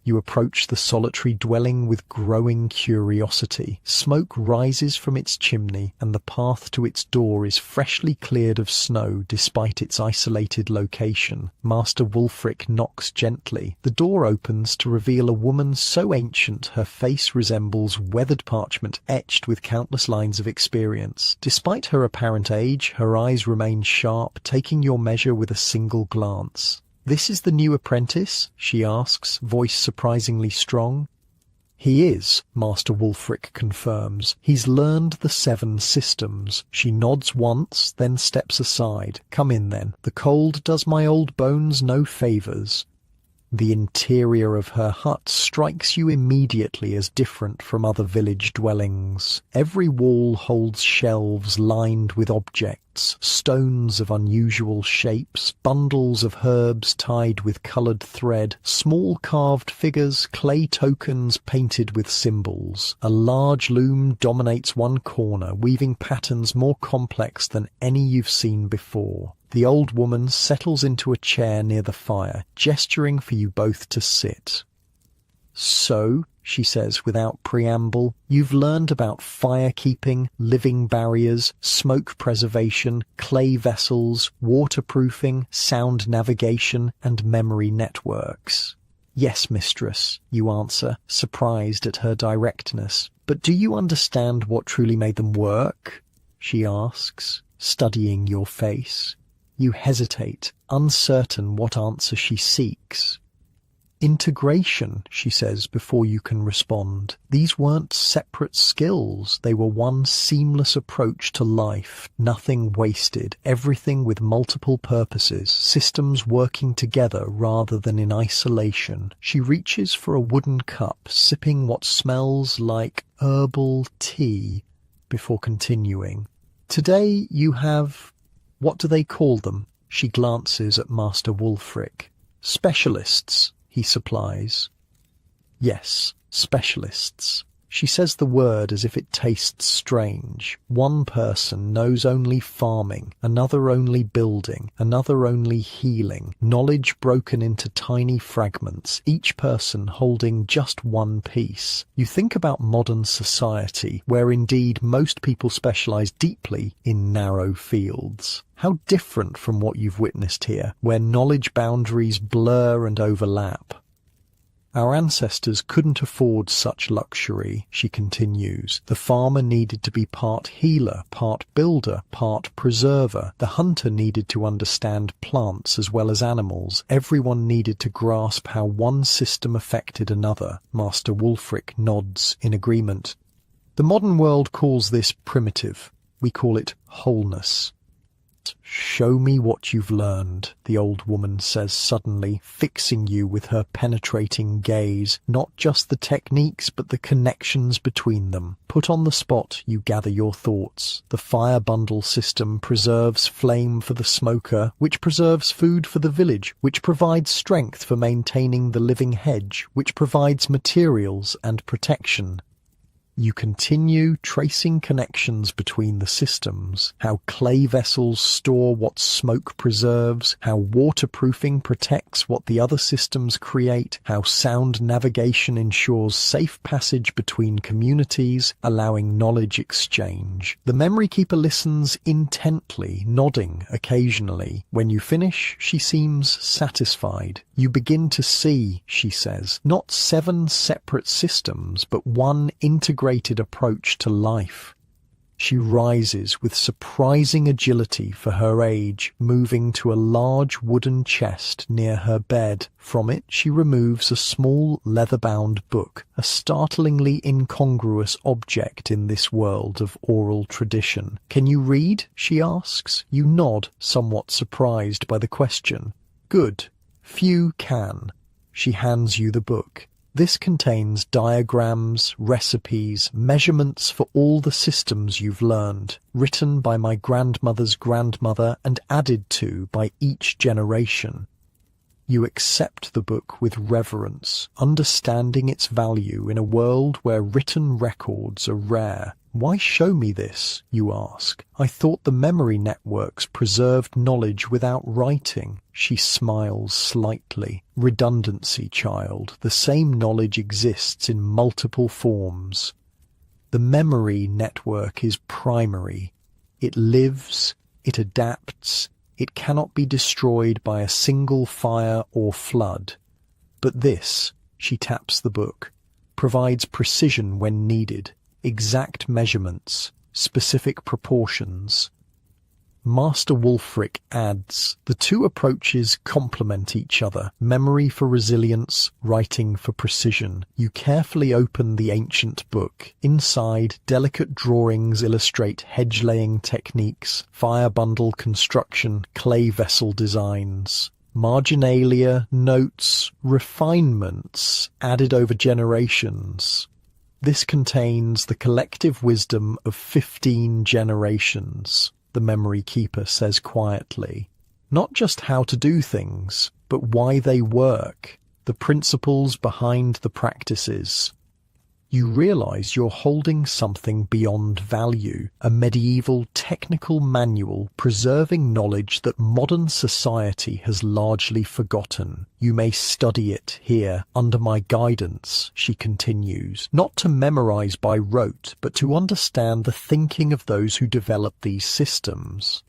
You approach the solitary dwelling with growing curiosity. Smoke rises from its chimney, and the path to its door is freshly cleared of snow despite its isolated location. Master Wulfric knocks gently. The door opens to reveal a woman so ancient her face resembles weathered parchment etched with countless lines of experience. Despite her apparent age, her eyes remain sharp, taking your measure with a single glance. "This is the new apprentice?" she asks, voice surprisingly strong. "He is," Master Wulfric confirms. "He's learned the 7 systems." She nods once, then steps aside. "Come in, then. The cold does my old bones no favours." The interior of her hut strikes you immediately as different from other village dwellings. Every wall holds shelves lined with objects, stones of unusual shapes, bundles of herbs tied with coloured thread, small carved figures, clay tokens painted with symbols. A large loom dominates one corner, weaving patterns more complex than any you've seen before. The old woman settles into a chair near the fire, gesturing for you both to sit. "So," she says without preamble, "you've learned about fire-keeping, living barriers, smoke preservation, clay vessels, waterproofing, sound navigation, and memory networks." "Yes, mistress," you answer, surprised at her directness. "But do you understand what truly made them work?" she asks, studying your face. You hesitate, uncertain what answer she seeks. Integration, she says before you can respond. These weren't separate skills. They were one seamless approach to life. Nothing wasted. Everything with multiple purposes. Systems working together rather than in isolation. She reaches for a wooden cup, sipping what smells like herbal tea before continuing. Today you have... what do they call them? She glances at Master Wulfric. Specialists, he supplies. Yes, specialists. She says the word as if it tastes strange. One person knows only farming, another only building, another only healing, knowledge broken into tiny fragments, each person holding just one piece. You think about modern society, where indeed most people specialize deeply in narrow fields. How different from what you've witnessed here, where knowledge boundaries blur and overlap. Our ancestors couldn't afford such luxury, she continues. The farmer needed to be part healer, part builder, part preserver. The hunter needed to understand plants as well as animals. Everyone needed to grasp how one system affected another. Master Wulfric nods in agreement. The modern world calls this primitive. We call it wholeness. Show me what you've learned, the old woman says suddenly, fixing you with her penetrating gaze. Not just the techniques, but the connections between them. Put on the spot, you gather your thoughts. The fire bundle system preserves flame for the smoker, which preserves food for the village, which provides strength for maintaining the living hedge, which provides materials and protection. You continue tracing connections between the systems, how clay vessels store what smoke preserves, how waterproofing protects what the other systems create, how sound navigation ensures safe passage between communities, allowing knowledge exchange. The memory keeper listens intently, nodding occasionally. When you finish, she seems satisfied. You begin to see, she says, not 7 separate systems, but one integrated approach to life. She rises with surprising agility for her age, moving to a large wooden chest near her bed. From it she removes a small leather-bound book, a startlingly incongruous object in this world of oral tradition. "Can you read?" she asks. You nod, somewhat surprised by the question. "Good. Few can." She hands you the book. This contains diagrams, recipes, measurements for all the systems you've learned, written by my grandmother's grandmother and added to by each generation. You accept the book with reverence, understanding its value in a world where written records are rare. "Why show me this?" you ask. "I thought the memory networks preserved knowledge without writing." She smiles slightly. "Redundancy, child. The same knowledge exists in multiple forms. The memory network is primary. It lives, it adapts, it cannot be destroyed by a single fire or flood. But this," she taps the book, "provides precision when needed. Exact measurements, specific proportions." Master Wulfric adds, "The two approaches complement each other. Memory for resilience, writing for precision." You carefully open the ancient book. Inside, delicate drawings illustrate hedge-laying techniques, fire bundle construction, clay vessel designs. Marginalia, notes, refinements added over generations. This contains the collective wisdom of 15 generations, the memory keeper says quietly. Not just how to do things, but why they work, the principles behind the practices. You realize you're holding something beyond value, a medieval technical manual preserving knowledge that modern society has largely forgotten. You may study it here, under my guidance, she continues, not to memorize by rote, but to understand the thinking of those who develop these systems.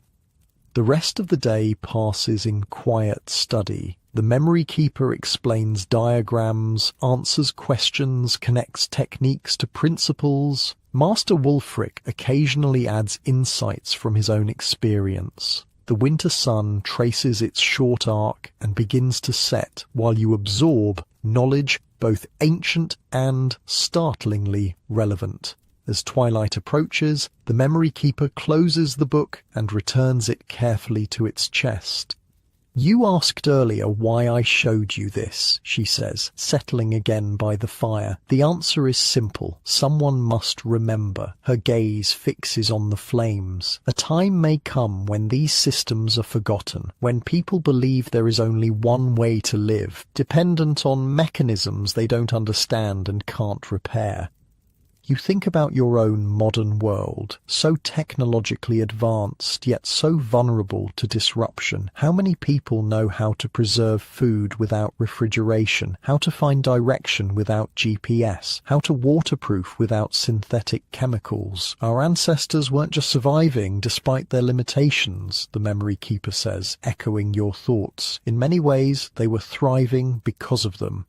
The rest of the day passes in quiet study. The memory keeper explains diagrams, answers questions, connects techniques to principles. Master Wulfric occasionally adds insights from his own experience. The winter sun traces its short arc and begins to set while you absorb knowledge both ancient and startlingly relevant. As twilight approaches, the memory keeper closes the book and returns it carefully to its chest. "You asked earlier why I showed you this," she says, settling again by the fire. "The answer is simple. Someone must remember." Her gaze fixes on the flames. "A time may come when these systems are forgotten, when people believe there is only one way to live, dependent on mechanisms they don't understand and can't repair." You think about your own modern world, so technologically advanced, yet so vulnerable to disruption. How many people know how to preserve food without refrigeration, how to find direction without GPS, how to waterproof without synthetic chemicals? Our ancestors weren't just surviving despite their limitations, the memory keeper says, echoing your thoughts. In many ways, they were thriving because of them.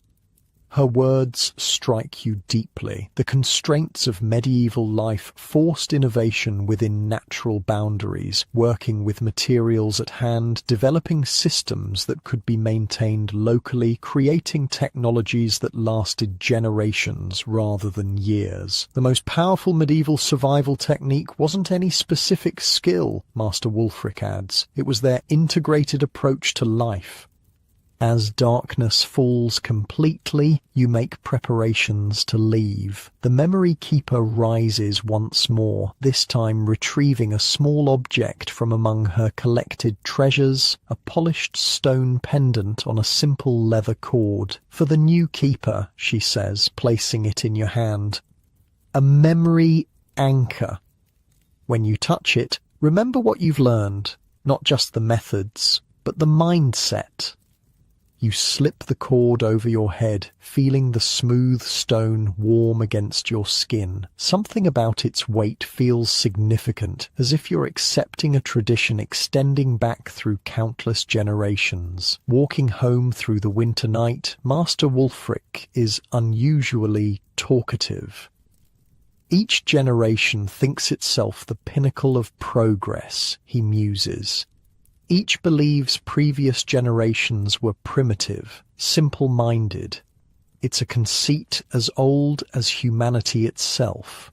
Her words strike you deeply. The constraints of medieval life forced innovation within natural boundaries, working with materials at hand, developing systems that could be maintained locally, creating technologies that lasted generations rather than years. The most powerful medieval survival technique wasn't any specific skill, Master Wulfric adds. It was their integrated approach to life. As darkness falls completely, you make preparations to leave. The memory keeper rises once more, this time retrieving a small object from among her collected treasures, a polished stone pendant on a simple leather cord. "For the new keeper," she says, placing it in your hand. "A memory anchor. When you touch it, remember what you've learned, not just the methods, but the mindset." You slip the cord over your head, feeling the smooth stone warm against your skin. Something about its weight feels significant, as if you're accepting a tradition extending back through countless generations. Walking home through the winter night, Master Wulfric is unusually talkative. Each generation thinks itself the pinnacle of progress, he muses. Each believes previous generations were primitive, simple-minded. It's a conceit as old as humanity itself.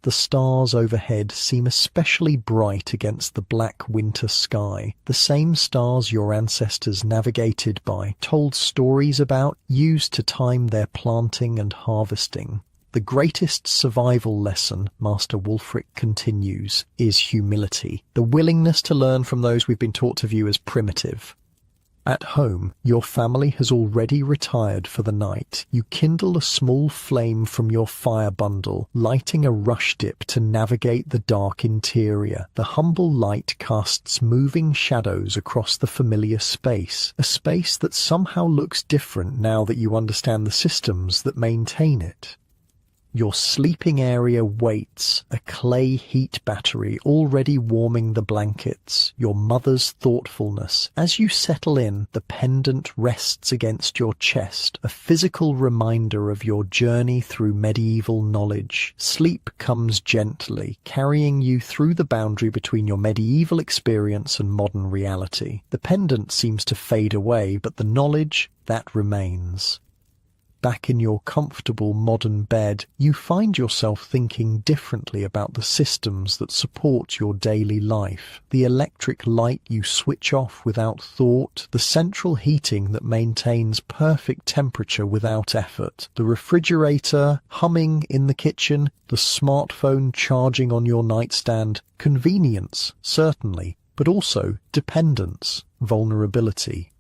The stars overhead seem especially bright against the black winter sky, the same stars your ancestors navigated by, told stories about, used to time their planting and harvesting. The greatest survival lesson, Master Wulfric continues, is humility, the willingness to learn from those we've been taught to view as primitive. At home, your family has already retired for the night. You kindle a small flame from your fire bundle, lighting a rush dip to navigate the dark interior. The humble light casts moving shadows across the familiar space, a space that somehow looks different now that you understand the systems that maintain it. Your sleeping area waits, a clay heat battery already warming the blankets, your mother's thoughtfulness. As you settle in, the pendant rests against your chest, a physical reminder of your journey through medieval knowledge. Sleep comes gently, carrying you through the boundary between your medieval experience and modern reality. The pendant seems to fade away, but the knowledge, that remains. Back in your comfortable modern bed, you find yourself thinking differently about the systems that support your daily life. The electric light you switch off without thought, the central heating that maintains perfect temperature without effort, the refrigerator humming in the kitchen, the smartphone charging on your nightstand. Convenience, certainly, but also dependence, vulnerability.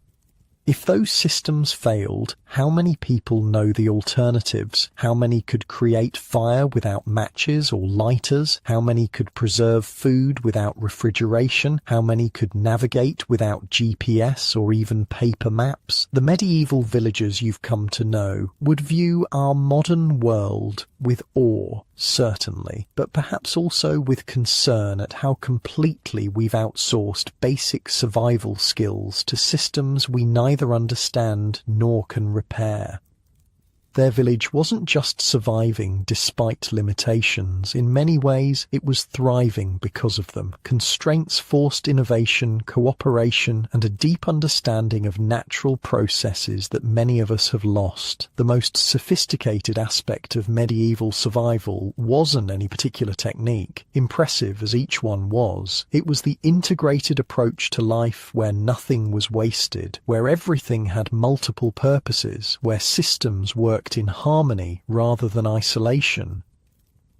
If those systems failed, how many people know the alternatives? How many could create fire without matches or lighters? How many could preserve food without refrigeration? How many could navigate without GPS or even paper maps? The medieval villagers you've come to know would view our modern world with awe, certainly, but perhaps also with concern at how completely we've outsourced basic survival skills to systems we neither understand nor can repair. Their village wasn't just surviving despite limitations. In many ways, it was thriving because of them. Constraints forced innovation, cooperation, and a deep understanding of natural processes that many of us have lost. The most sophisticated aspect of medieval survival wasn't any particular technique, impressive as each one was. It was the integrated approach to life where nothing was wasted, where everything had multiple purposes, where systems worked in harmony rather than isolation.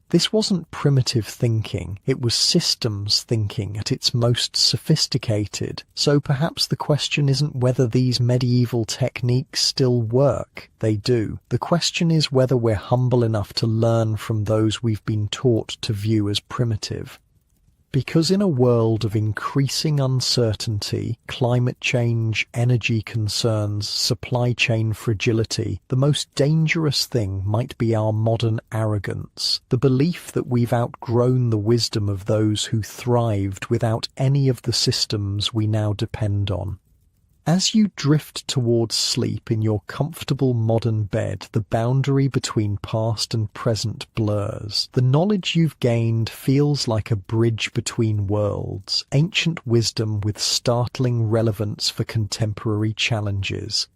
This wasn't primitive thinking, it was systems thinking at its most sophisticated. So perhaps the question isn't whether these medieval techniques still work. They do. The question is whether we're humble enough to learn from those we've been taught to view as primitive. Because in a world of increasing uncertainty, climate change, energy concerns, supply chain fragility, the most dangerous thing might be our modern arrogance, the belief that we've outgrown the wisdom of those who thrived without any of the systems we now depend on. As you drift towards sleep in your comfortable modern bed, the boundary between past and present blurs. The knowledge you've gained feels like a bridge between worlds, ancient wisdom with startling relevance for contemporary challenges.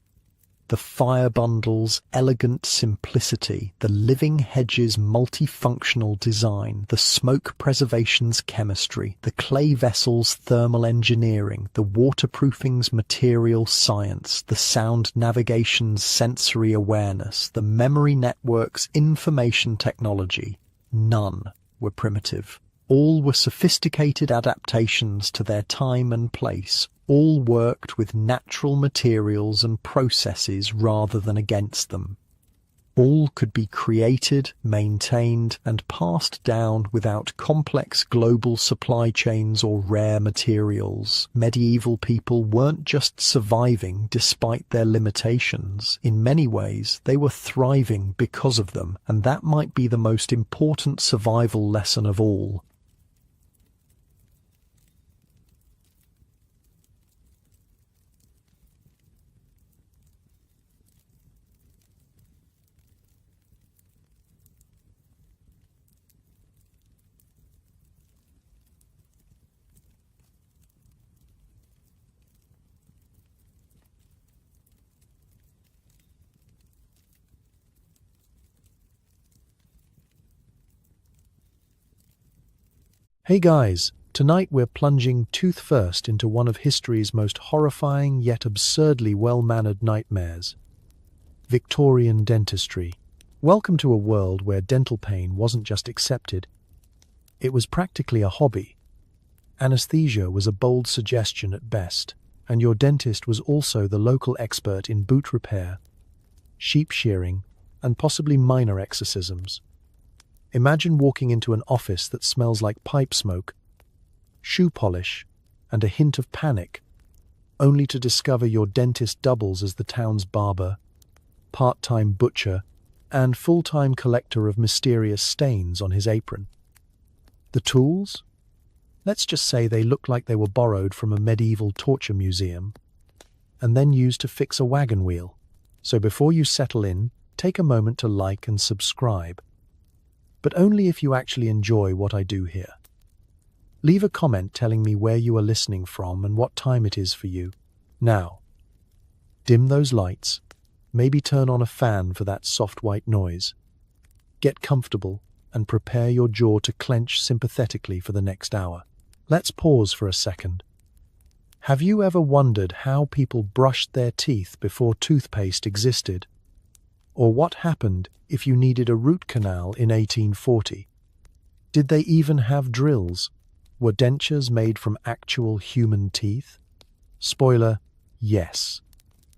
The fire bundle's elegant simplicity, the living hedge's multifunctional design, the smoke preservation's chemistry, the clay vessel's thermal engineering, the waterproofing's material science, the sound navigation's sensory awareness, the memory network's information technology, none were primitive. All were sophisticated adaptations to their time and place. All worked with natural materials and processes rather than against them. All could be created, maintained, and passed down without complex global supply chains or rare materials. Medieval people weren't just surviving despite their limitations. In many ways, they were thriving because of them, and that might be the most important survival lesson of all. Hey guys, tonight we're plunging tooth first into one of history's most horrifying yet absurdly well-mannered nightmares. Victorian dentistry. Welcome to a world where dental pain wasn't just accepted, it was practically a hobby. Anesthesia was a bold suggestion at best, and your dentist was also the local expert in boot repair, sheep shearing, and possibly minor exorcisms. Imagine walking into an office that smells like pipe smoke, shoe polish, and a hint of panic, only to discover your dentist doubles as the town's barber, part-time butcher, and full-time collector of mysterious stains on his apron. The tools? Let's just say they look like they were borrowed from a medieval torture museum, and then used to fix a wagon wheel. So before you settle in, take a moment to like and subscribe. But only if you actually enjoy what I do here. Leave a comment telling me where you are listening from and what time it is for you. Now, dim those lights, maybe turn on a fan for that soft white noise. Get comfortable and prepare your jaw to clench sympathetically for the next hour. Let's pause for a second. Have you ever wondered how people brushed their teeth before toothpaste existed? Or what happened if you needed a root canal in 1840? Did they even have drills? Were dentures made from actual human teeth? Spoiler, yes.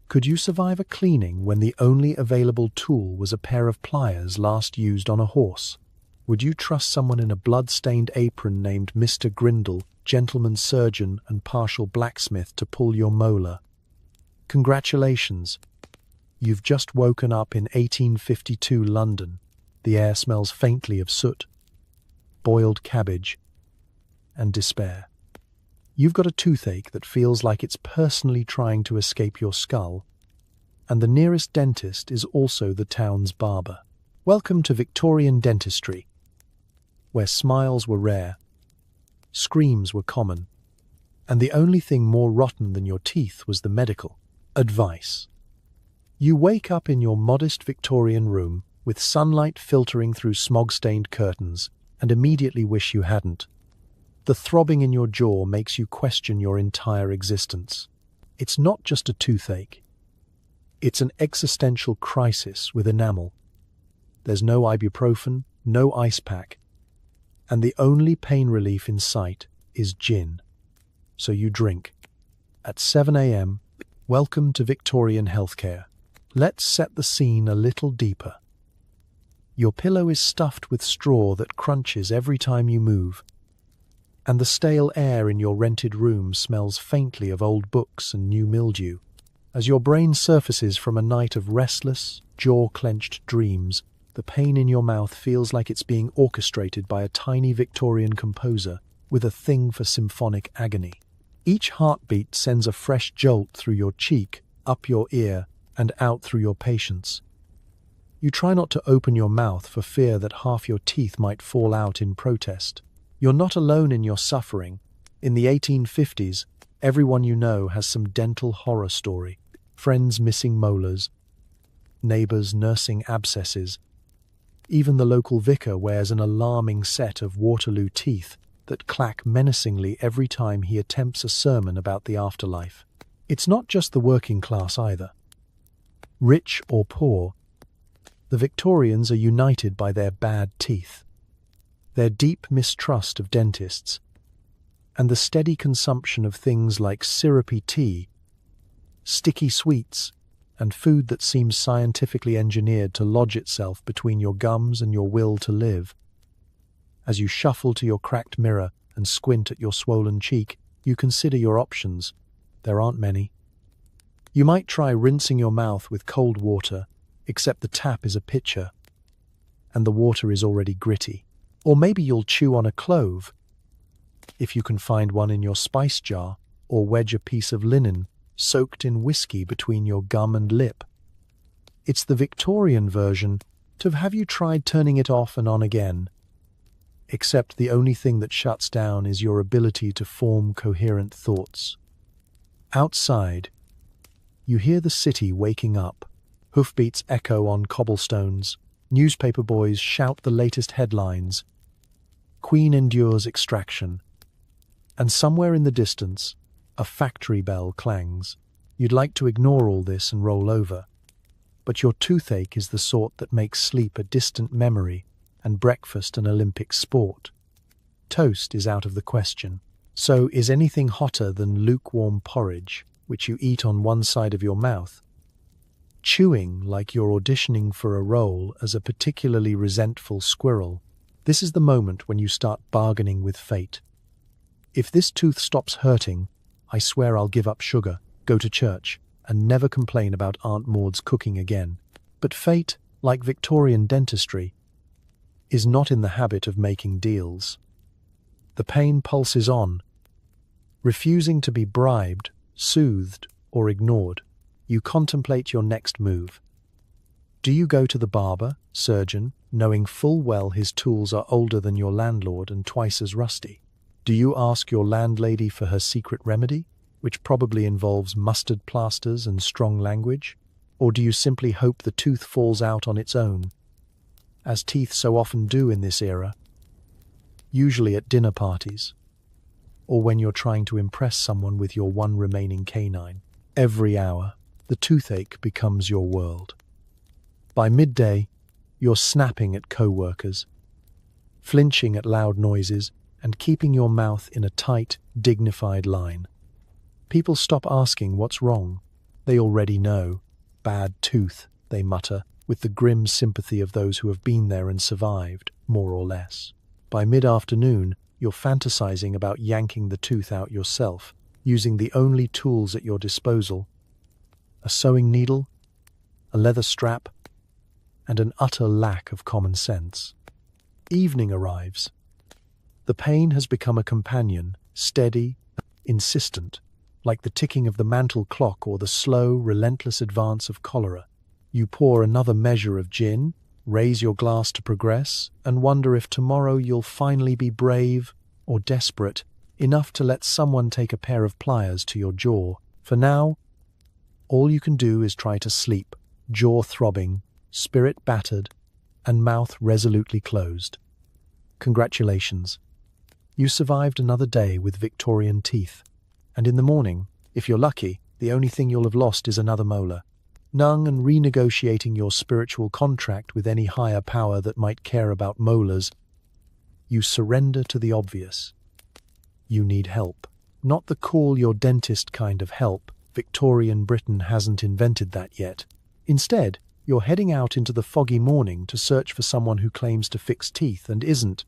Could you survive a cleaning when the only available tool was a pair of pliers last used on a horse? Would you trust someone in a blood-stained apron named Mr. Grindle, gentleman surgeon and partial blacksmith to pull your molar? Congratulations! You've just woken up in 1852 London. The air smells faintly of soot, boiled cabbage, and despair. You've got a toothache that feels like it's personally trying to escape your skull. and the nearest dentist is also the town's barber. Welcome to Victorian Dentistry, where smiles were rare, screams were common, and the only thing more rotten than your teeth was the medical advice. You wake up in your modest Victorian room with sunlight filtering through smog-stained curtains and immediately wish you hadn't. The throbbing in your jaw makes you question your entire existence. It's not just a toothache. It's an existential crisis with enamel. There's no ibuprofen, no ice pack, and the only pain relief in sight is gin. So you drink. At 7 a.m., welcome to Victorian healthcare. Let's set the scene a little deeper. Your pillow is stuffed with straw that crunches every time you move, and the stale air in your rented room smells faintly of old books and new mildew. As your brain surfaces from a night of restless, jaw-clenched dreams, the pain in your mouth feels like it's being orchestrated by a tiny Victorian composer with a thing for symphonic agony. Each heartbeat sends a fresh jolt through your cheek, up your ear, and out through your patience. You try not to open your mouth for fear that half your teeth might fall out in protest. You're not alone in your suffering. In the 1850s, everyone you know has some dental horror story. Friends missing molars, neighbors nursing abscesses. Even the local vicar wears an alarming set of Waterloo teeth that clack menacingly every time he attempts a sermon about the afterlife. It's not just the working class either. Rich or poor, the Victorians are united by their bad teeth, their deep mistrust of dentists, and the steady consumption of things like syrupy tea, sticky sweets, and food that seems scientifically engineered to lodge itself between your gums and your will to live. As you shuffle to your cracked mirror and squint at your swollen cheek, you consider your options. There aren't many. You might try rinsing your mouth with cold water, except the tap is a pitcher, and the water is already gritty. Or maybe you'll chew on a clove, if you can find one in your spice jar, or wedge a piece of linen soaked in whiskey between your gum and lip. It's the Victorian version of have you tried turning it off and on again? Except the only thing that shuts down is your ability to form coherent thoughts. Outside, you hear the city waking up. Hoofbeats echo on cobblestones. Newspaper boys shout the latest headlines. Queen endures extraction. And somewhere in the distance, a factory bell clangs. You'd like to ignore all this and roll over, but your toothache is the sort that makes sleep a distant memory and breakfast an Olympic sport. Toast is out of the question. So is anything hotter than lukewarm porridge, which you eat on one side of your mouth, chewing like you're auditioning for a role as a particularly resentful squirrel? This is the moment when you start bargaining with fate. If this tooth stops hurting, I swear I'll give up sugar, go to church, and never complain about Aunt Maud's cooking again. But fate, like Victorian dentistry, is not in the habit of making deals. The pain pulses on, refusing to be bribed, soothed, or ignored. You contemplate your next move. Do you go to the barber, surgeon, knowing full well his tools are older than your landlord and twice as rusty? Do you ask your landlady for her secret remedy, which probably involves mustard plasters and strong language? Or do you simply hope the tooth falls out on its own, as teeth so often do in this era, usually at dinner parties, or when you're trying to impress someone with your one remaining canine? Every hour, the toothache becomes your world. By midday, you're snapping at co-workers, flinching at loud noises, and keeping your mouth in a tight, dignified line. People stop asking what's wrong. They already know. Bad tooth, they mutter, with the grim sympathy of those who have been there and survived, more or less. By mid-afternoon, you're fantasizing about yanking the tooth out yourself, using the only tools at your disposal: a sewing needle, a leather strap, and an utter lack of common sense. Evening arrives. The pain has become a companion, steady, insistent. like the ticking of the mantle clock or the slow, relentless advance of cholera. You pour another measure of gin, raise your glass to progress, and wonder if tomorrow you'll finally be brave or desperate enough to let someone take a pair of pliers to your jaw. For now, all you can do is try to sleep, jaw throbbing, spirit battered, and mouth resolutely closed. Congratulations. You survived another day with Victorian teeth. And in the morning, if you're lucky, the only thing you'll have lost is another molar. Nung and renegotiating your spiritual contract with any higher power that might care about molars, you surrender to the obvious. You need help. Not the call your dentist kind of help. Victorian Britain hasn't invented that yet. Instead, you're heading out into the foggy morning to search for someone who claims to fix teeth and isn't,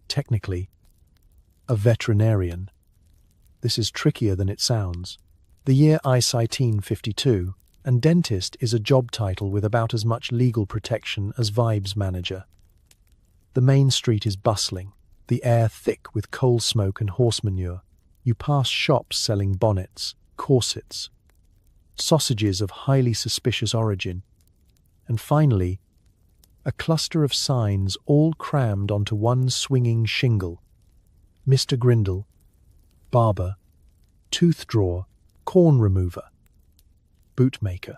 technically, a veterinarian. This is trickier than it sounds. The year is 1952, and dentist is a job title with about as much legal protection as vibes manager. The main street is bustling, the air thick with coal smoke and horse manure. You pass shops selling bonnets, corsets, sausages of highly suspicious origin, and finally, a cluster of signs all crammed onto one swinging shingle. Mr. Grindle, barber, tooth drawer, corn remover, bootmaker.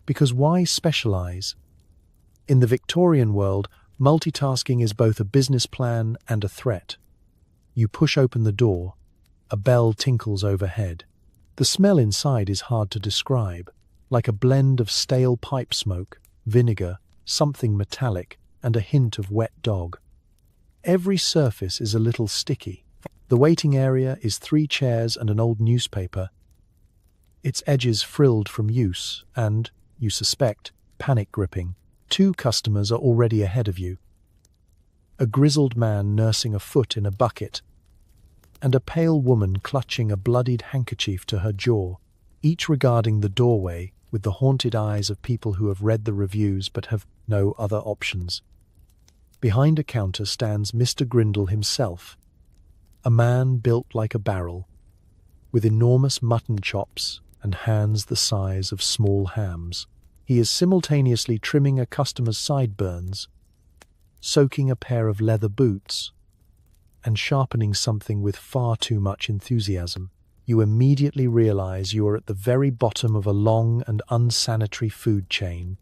Because why specialize? In the Victorian world, multitasking is both a business plan and a threat. You push open the door, a bell tinkles overhead. The smell inside is hard to describe, like a blend of stale pipe smoke, vinegar, something metallic, and a hint of wet dog. Every surface is a little sticky. The waiting area is 3 chairs and an old newspaper, its edges frilled from use and, you suspect, panic gripping. 2 customers are already ahead of you. A grizzled man nursing a foot in a bucket, and a pale woman clutching a bloodied handkerchief to her jaw, each regarding the doorway with the haunted eyes of people who have read the reviews but have no other options. Behind a counter stands Mr. Grindle himself, a man built like a barrel, with enormous mutton chops and hands the size of small hams. He is simultaneously trimming a customer's sideburns, soaking a pair of leather boots, and sharpening something with far too much enthusiasm. You immediately realize you are at the very bottom of a long and unsanitary food chain.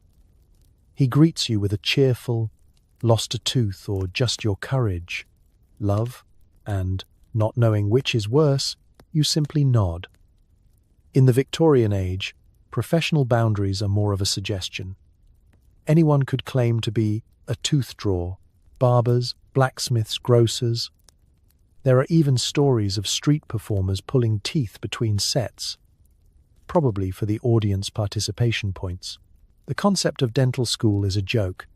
He greets you with a cheerful, lost a tooth or just your courage, love, and, not knowing which is worse, you simply nod. In the Victorian age, professional boundaries are more of a suggestion. Anyone could claim to be a tooth drawer, barbers, blacksmiths, grocers. There are even stories of street performers pulling teeth between sets, probably for the audience participation points. The concept of dental school is a joke.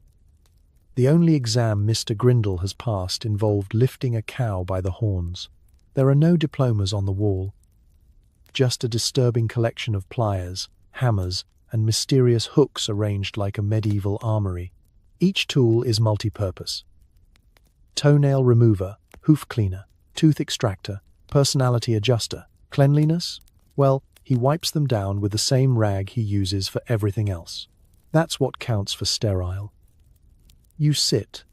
The only exam Mr. Grindle has passed involved lifting a cow by the horns. There are no diplomas on the wall, just a disturbing collection of pliers, hammers, and mysterious hooks arranged like a medieval armory. Each tool is multi-purpose. Toenail remover, hoof cleaner, tooth extractor, personality adjuster. Cleanliness? Well, he wipes them down with the same rag he uses for everything else. That's what counts for sterile. You sit.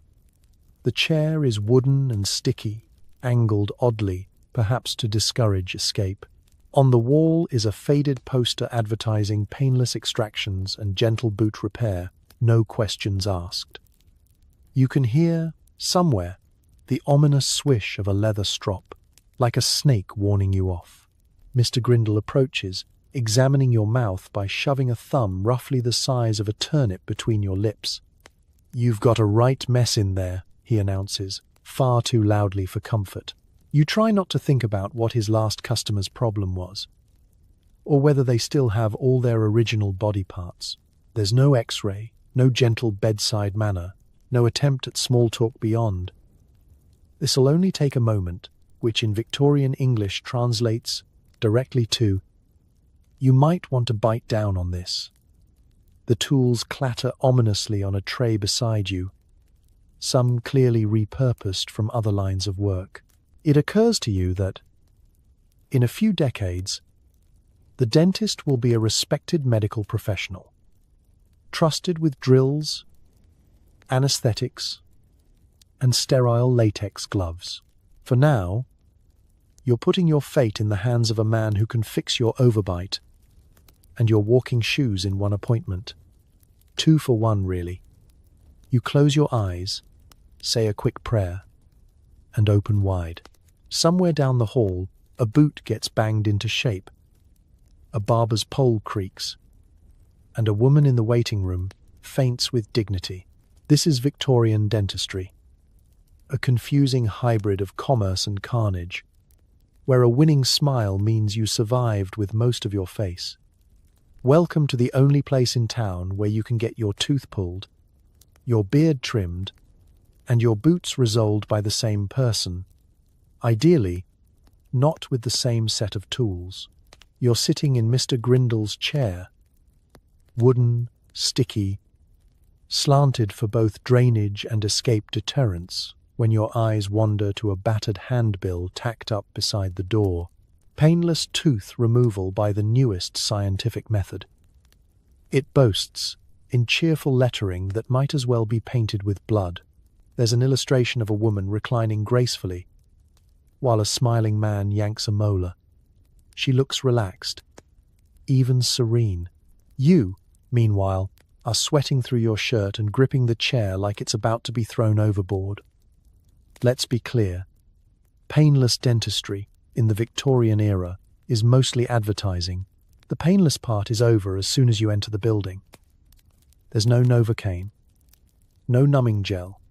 The chair is wooden and sticky, angled oddly, perhaps to discourage escape. On the wall is a faded poster advertising painless extractions and gentle boot repair, no questions asked. You can hear, somewhere, the ominous swish of a leather strop, like a snake warning you off. Mr. Grindle approaches, examining your mouth by shoving a thumb roughly the size of a turnip between your lips. "You've got a right mess in there," he announces, far too loudly for comfort. You try not to think about what his last customer's problem was, or whether they still have all their original body parts. There's no X-ray, no gentle bedside manner, no attempt at small talk beyond. This'll only take a moment, which in Victorian English translates directly to, "You might want to bite down on this." The tools clatter ominously on a tray beside you, some clearly repurposed from other lines of work. It occurs to you that In a few decades, the dentist will be a respected medical professional, trusted with drills, anesthetics, and sterile latex gloves. For now, you're putting your fate in the hands of a man who can fix your overbite and your walking shoes in one appointment. 2 for 1, really. You close your eyes, say a quick prayer, and open wide. Somewhere down the hall, a boot gets banged into shape, a barber's pole creaks, and a woman in the waiting room faints with dignity. This is Victorian dentistry, a confusing hybrid of commerce and carnage, where a winning smile means you survived with most of your face. Welcome to the only place in town where you can get your tooth pulled, your beard trimmed, and your boots resoled by the same person. Ideally, not with the same set of tools. You're sitting in Mr. Grindle's chair, wooden, sticky, slanted for both drainage and escape deterrence, when your eyes wander to a battered handbill tacked up beside the door. Painless tooth removal by the newest scientific method. It boasts, in cheerful lettering that might as well be painted with blood, there's an illustration of a woman reclining gracefully, while a smiling man yanks a molar. She looks relaxed, even serene. You, meanwhile, are sweating through your shirt and gripping the chair like it's about to be thrown overboard. Let's be clear. Painless dentistry, in the Victorian era, is mostly advertising. The painless part is over as soon as you enter the building. There's no Novocaine, no numbing gel,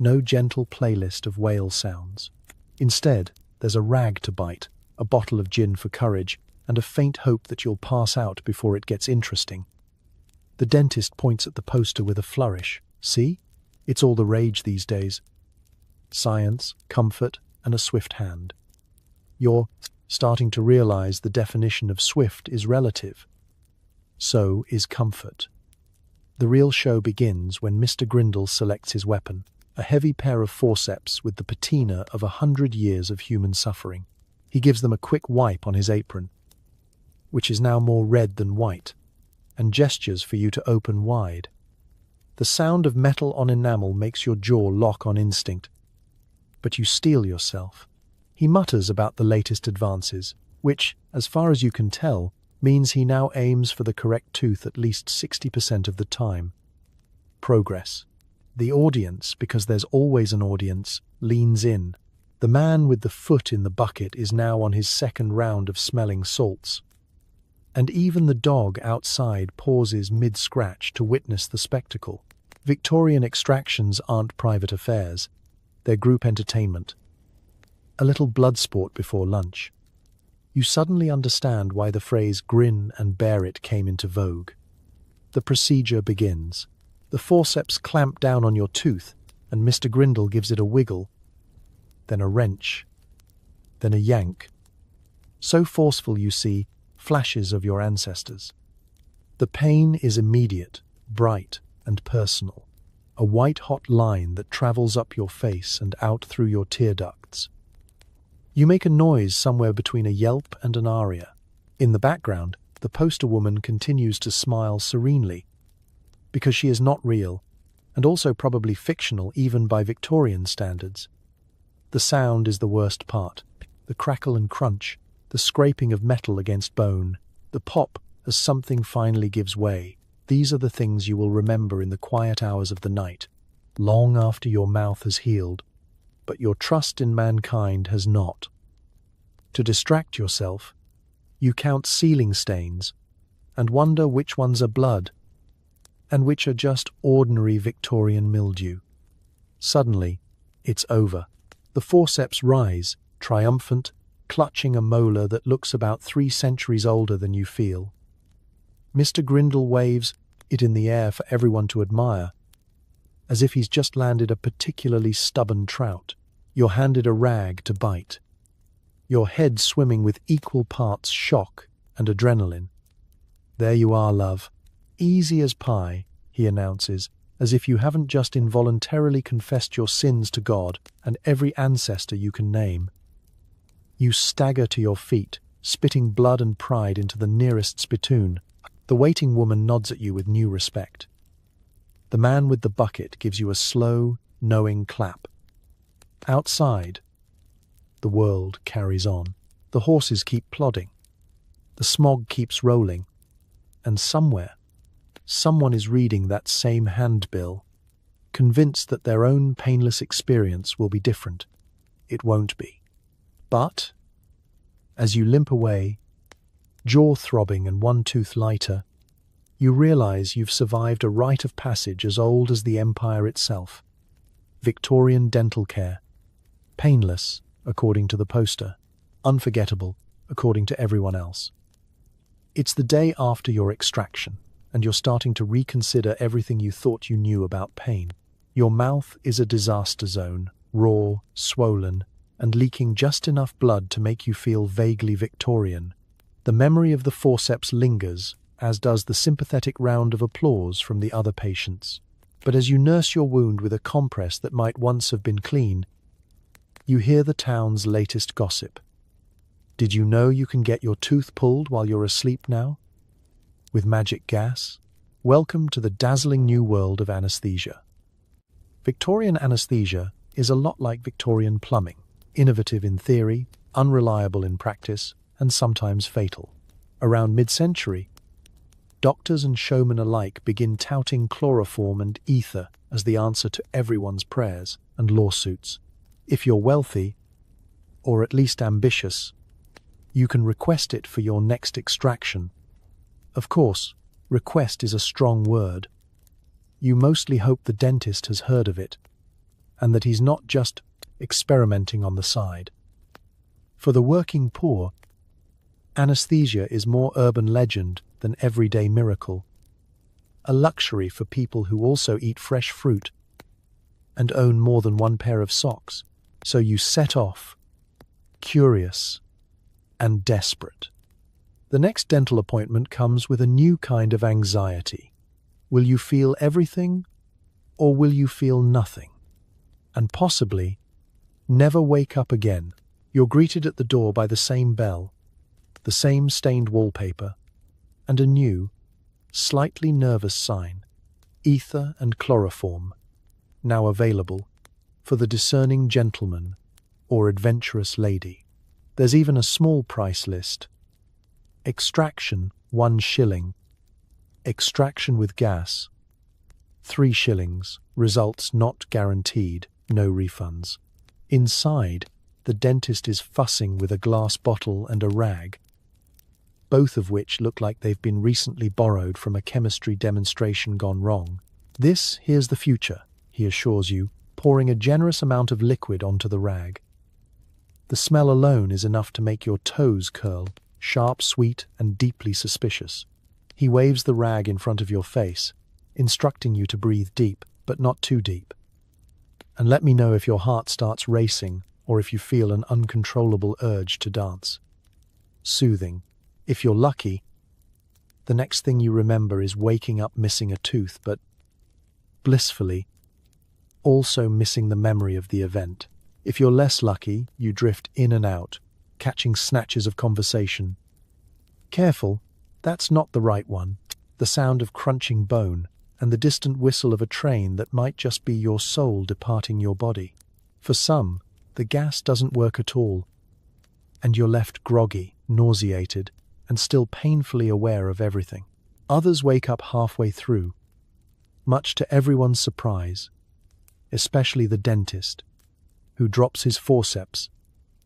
no gentle playlist of whale sounds. Instead, there's a rag to bite, a bottle of gin for courage, and a faint hope that you'll pass out before it gets interesting. The dentist points at the poster with a flourish. See? It's all the rage these days. Science, comfort, and a swift hand. You're starting to realize the definition of swift is relative. So is comfort. The real show begins when Mr. Grindle selects his weapon, a heavy pair of forceps with the patina of 100 years of human suffering. He gives them a quick wipe on his apron, which is now more red than white, and gestures for you to open wide. The sound of metal on enamel makes your jaw lock on instinct, but you steel yourself. He mutters about the latest advances, which, as far as you can tell, means he now aims for the correct tooth at least 60% of the time. Progress. The audience, because there's always an audience, leans in. The man with the foot in the bucket is now on his second round of smelling salts. And even the dog outside pauses mid-scratch to witness the spectacle. Victorian extractions aren't private affairs. They're group entertainment. A little blood sport before lunch. You suddenly understand why the phrase grin and bear it came into vogue. The procedure begins. The forceps clamp down on your tooth, and Mr. Grindle gives it a wiggle, then a wrench, then a yank. So forceful, you see, flashes of your ancestors. The pain is immediate, bright, and personal. A white-hot line that travels up your face and out through your tear ducts. You make a noise somewhere between a yelp and an aria. In the background, the poster woman continues to smile serenely, because she is not real, and also probably fictional even by Victorian standards. The sound is the worst part. The crackle and crunch, the scraping of metal against bone, the pop as something finally gives way. These are the things you will remember in the quiet hours of the night, long after your mouth has healed, but your trust in mankind has not. To distract yourself, you count ceiling stains and wonder which ones are blood and which are just ordinary Victorian mildew. Suddenly, it's over. The forceps rise, triumphant, clutching a molar that looks about 3 centuries older than you feel. Mr. Grindle waves it in the air for everyone to admire, as if he's just landed a particularly stubborn trout. You're handed a rag to bite, your head swimming with equal parts shock and adrenaline. There you are, love. Easy as pie, he announces, as if you haven't just involuntarily confessed your sins to God and every ancestor you can name. You stagger to your feet, spitting blood and pride into the nearest spittoon. The waiting woman nods at you with new respect. The man with the bucket gives you a slow, knowing clap. Outside, the world carries on. The horses keep plodding. The smog keeps rolling. And somewhere, someone is reading that same handbill, convinced that their own painless experience will be different. It won't be. But, as you limp away, jaw throbbing and one tooth lighter, you realize you've survived a rite of passage as old as the empire itself. Victorian dental care. Painless, according to the poster. Unforgettable, according to everyone else. It's the day after your extraction, and you're starting to reconsider everything you thought you knew about pain. Your mouth is a disaster zone, raw, swollen, and leaking just enough blood to make you feel vaguely Victorian. The memory of the forceps lingers, as does the sympathetic round of applause from the other patients. But as you nurse your wound with a compress that might once have been clean, you hear the town's latest gossip. Did you know you can get your tooth pulled while you're asleep now? With magic gas? Welcome to the dazzling new world of anesthesia. Victorian anesthesia is a lot like Victorian plumbing, innovative in theory, unreliable in practice, and sometimes fatal. Around mid-century, doctors and showmen alike begin touting chloroform and ether as the answer to everyone's prayers and lawsuits. If you're wealthy, or at least ambitious, you can request it for your next extraction. Of course, request is a strong word. You mostly hope the dentist has heard of it, and that he's not just experimenting on the side. For the working poor, anesthesia is more urban legend than everyday miracle. A luxury for people who also eat fresh fruit and own more than one pair of socks. So you set off, curious and desperate. The next dental appointment comes with a new kind of anxiety. Will you feel everything, or will you feel nothing? And possibly never wake up again. You're greeted at the door by the same bell, the same stained wallpaper, and a new, slightly nervous sign. Ether and chloroform, now available for the discerning gentleman or adventurous lady. There's even a small price list. Extraction, 1 shilling. Extraction with gas, 3 shillings. Results not guaranteed, no refunds. Inside, the dentist is fussing with a glass bottle and a rag, both of which look like they've been recently borrowed from a chemistry demonstration gone wrong. Here's the future, he assures you, pouring a generous amount of liquid onto the rag. The smell alone is enough to make your toes curl, sharp, sweet, and deeply suspicious. He waves the rag in front of your face, instructing you to breathe deep, but not too deep. And let me know if your heart starts racing or if you feel an uncontrollable urge to dance. Soothing. If you're lucky, the next thing you remember is waking up missing a tooth, but blissfully, also missing the memory of the event. If you're less lucky, you drift in and out, catching snatches of conversation. Careful, that's not the right one. The sound of crunching bone and the distant whistle of a train that might just be your soul departing your body. For some, the gas doesn't work at all, and you're left groggy, nauseated, and still painfully aware of everything. Others wake up halfway through, much to everyone's surprise, especially the dentist, who drops his forceps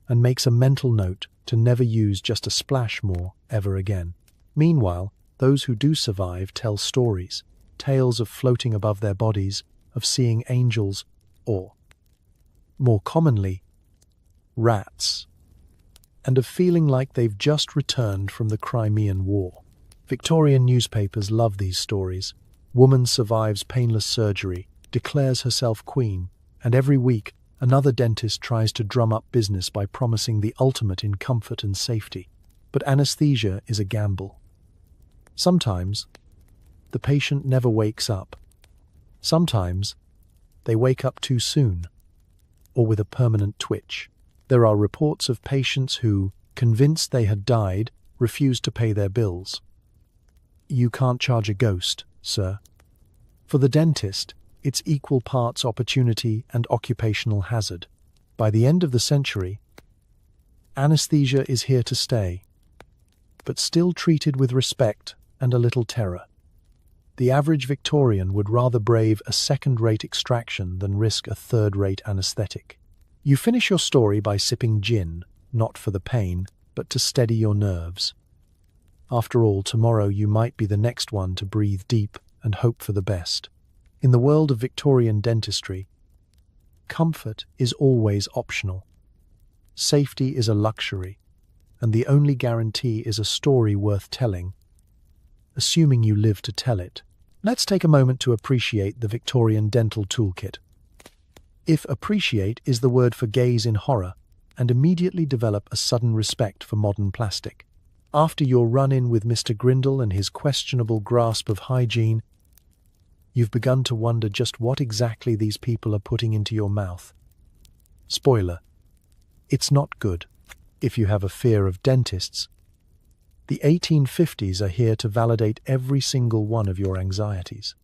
and makes a mental note to never use just a splash more ever again. Meanwhile, those who do survive tell stories, tales of floating above their bodies, of seeing angels, or, more commonly, rats, and of feeling like they've just returned from the Crimean War. Victorian newspapers love these stories. Woman survives painless surgery, declares herself queen, and every week another dentist tries to drum up business by promising the ultimate in comfort and safety. But anesthesia is a gamble. Sometimes, the patient never wakes up. Sometimes, they wake up too soon, or with a permanent twitch. There are reports of patients who, convinced they had died, refused to pay their bills. You can't charge a ghost, sir. For the dentist, it's equal parts opportunity and occupational hazard. By the end of the century, anesthesia is here to stay, but still treated with respect and a little terror. The average Victorian would rather brave a second-rate extraction than risk a third-rate anesthetic. You finish your story by sipping gin, not for the pain, but to steady your nerves. After all, tomorrow you might be the next one to breathe deep and hope for the best. In the world of Victorian dentistry, comfort is always optional. Safety is a luxury, and the only guarantee is a story worth telling, assuming you live to tell it. Let's take a moment to appreciate the Victorian dental toolkit. If appreciate is the word for gaze in horror, and immediately develop a sudden respect for modern plastic. After your run-in with Mr. Grindle and his questionable grasp of hygiene, you've begun to wonder just what exactly these people are putting into your mouth. Spoiler: it's not good. If you have a fear of dentists, the 1850s are here to validate every single one of your anxieties.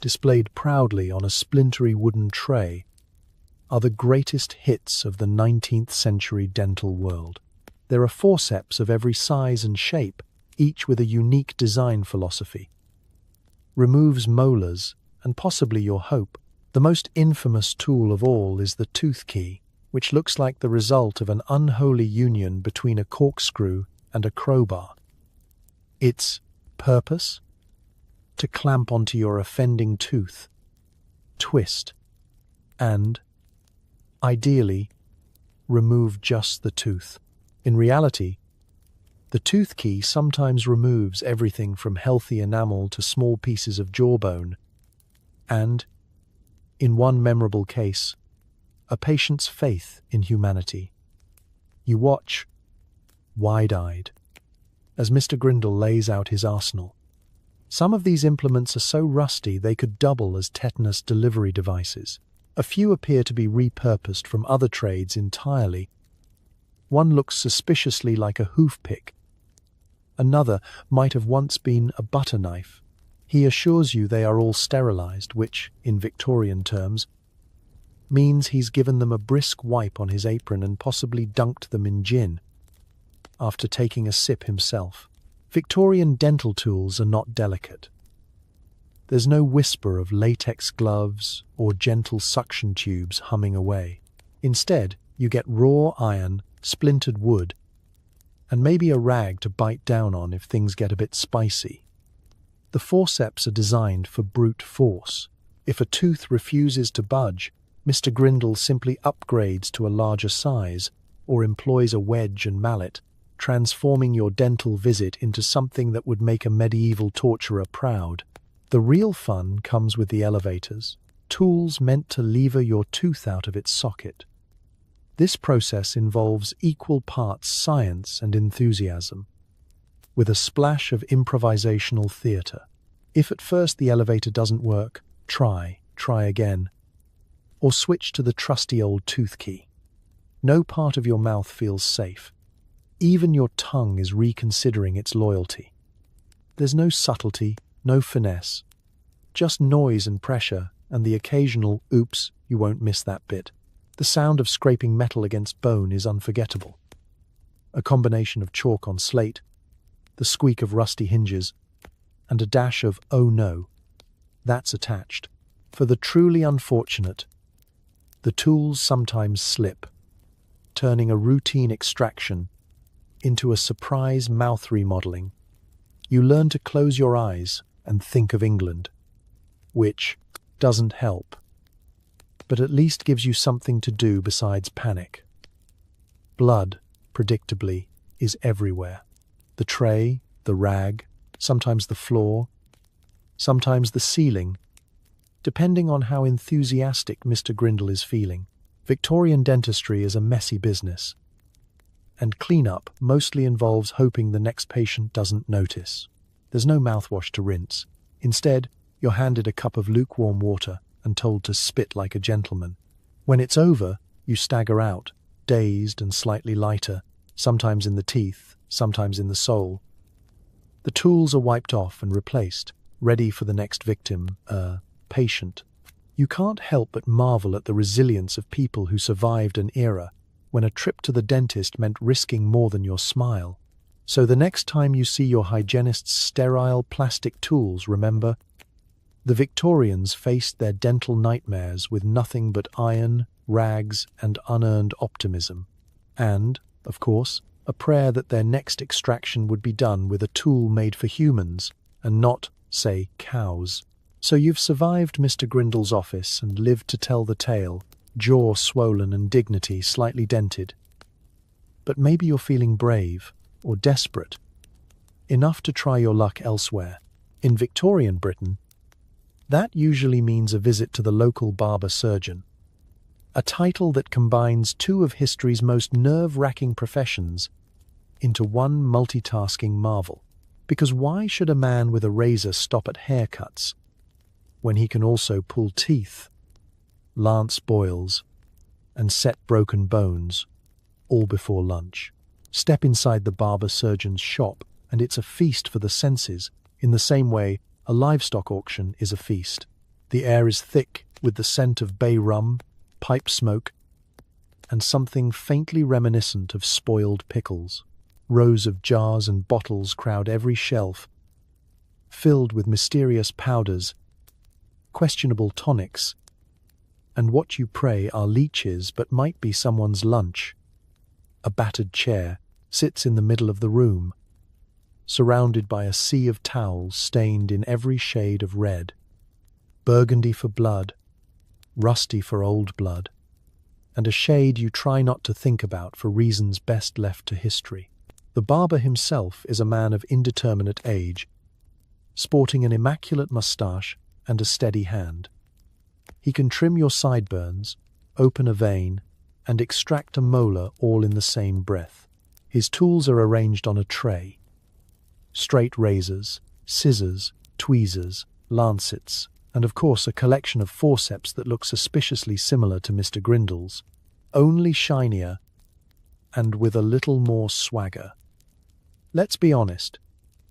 Displayed proudly on a splintery wooden tray are the greatest hits of the 19th century dental world. There are forceps of every size and shape, each with a unique design philosophy. Removes molars, and possibly your hope. The most infamous tool of all is the tooth key, which looks like the result of an unholy union between a corkscrew and a crowbar. Its purpose? To clamp onto your offending tooth, twist, and, ideally, remove just the tooth. In reality, the tooth key sometimes removes everything from healthy enamel to small pieces of jawbone, and, in one memorable case, a patient's faith in humanity. You watch, wide-eyed, as Mr. Grindle lays out his arsenal. Some of these implements are so rusty they could double as tetanus delivery devices. A few appear to be repurposed from other trades entirely. One looks suspiciously like a hoof pick. Another might have once been a butter knife. He assures you they are all sterilized, which, in Victorian terms, means he's given them a brisk wipe on his apron and possibly dunked them in gin after taking a sip himself. Victorian dental tools are not delicate. There's no whisper of latex gloves or gentle suction tubes humming away. Instead, you get raw iron, splintered wood, and maybe a rag to bite down on if things get a bit spicy. The forceps are designed for brute force. If a tooth refuses to budge, Mr. Grindle simply upgrades to a larger size or employs a wedge and mallet, transforming your dental visit into something that would make a medieval torturer proud. The real fun comes with the elevators, tools meant to lever your tooth out of its socket. This process involves equal parts science and enthusiasm, with a splash of improvisational theatre. If at first the elevator doesn't work, try again, or switch to the trusty old tooth key. No part of your mouth feels safe. Even your tongue is reconsidering its loyalty. There's no subtlety, no finesse, just noise and pressure, and the occasional oops, you won't miss that bit. The sound of scraping metal against bone is unforgettable. A combination of chalk on slate, the squeak of rusty hinges, and a dash of oh no, that's attached. For the truly unfortunate, the tools sometimes slip, turning a routine extraction into a surprise mouth remodeling. You learn to close your eyes and think of England, which doesn't help, but at least gives you something to do besides panic. Blood, predictably, is everywhere. The tray, the rag, sometimes the floor, sometimes the ceiling, depending on how enthusiastic Mr. Grindle is feeling. Victorian dentistry is a messy business, and cleanup mostly involves hoping the next patient doesn't notice. There's no mouthwash to rinse. Instead, you're handed a cup of lukewarm water and told to spit like a gentleman. When it's over, you stagger out, dazed and slightly lighter, sometimes in the teeth, sometimes in the sole. The tools are wiped off and replaced, ready for the next victim, patient. You can't help but marvel at the resilience of people who survived an era when a trip to the dentist meant risking more than your smile. So the next time you see your hygienist's sterile plastic tools, remember, the Victorians faced their dental nightmares with nothing but iron, rags, and unearned optimism. And, of course, a prayer that their next extraction would be done with a tool made for humans, and not, say, cows. So you've survived Mr. Grindle's office and lived to tell the tale, jaw swollen and dignity slightly dented. But maybe you're feeling brave, or desperate, enough to try your luck elsewhere. In Victorian Britain, that usually means a visit to the local barber surgeon, a title that combines two of history's most nerve-wracking professions into one multitasking marvel. Because why should a man with a razor stop at haircuts when he can also pull teeth, lance boils, and set broken bones, all before lunch? Step inside the barber surgeon's shop, and it's a feast for the senses, in the same way a livestock auction is a feast. The air is thick with the scent of bay rum, pipe smoke, and something faintly reminiscent of spoiled pickles. Rows of jars and bottles crowd every shelf, filled with mysterious powders, questionable tonics, and what you pray are leeches but might be someone's lunch. A battered chair sits in the middle of the room, surrounded by a sea of towels stained in every shade of red, burgundy for blood, rusty for old blood, and a shade you try not to think about for reasons best left to history. The barber himself is a man of indeterminate age, sporting an immaculate moustache and a steady hand. He can trim your sideburns, open a vein, and extract a molar all in the same breath. His tools are arranged on a tray. Straight razors, scissors, tweezers, lancets, and of course a collection of forceps that look suspiciously similar to Mr. Grindle's, only shinier and with a little more swagger. Let's be honest,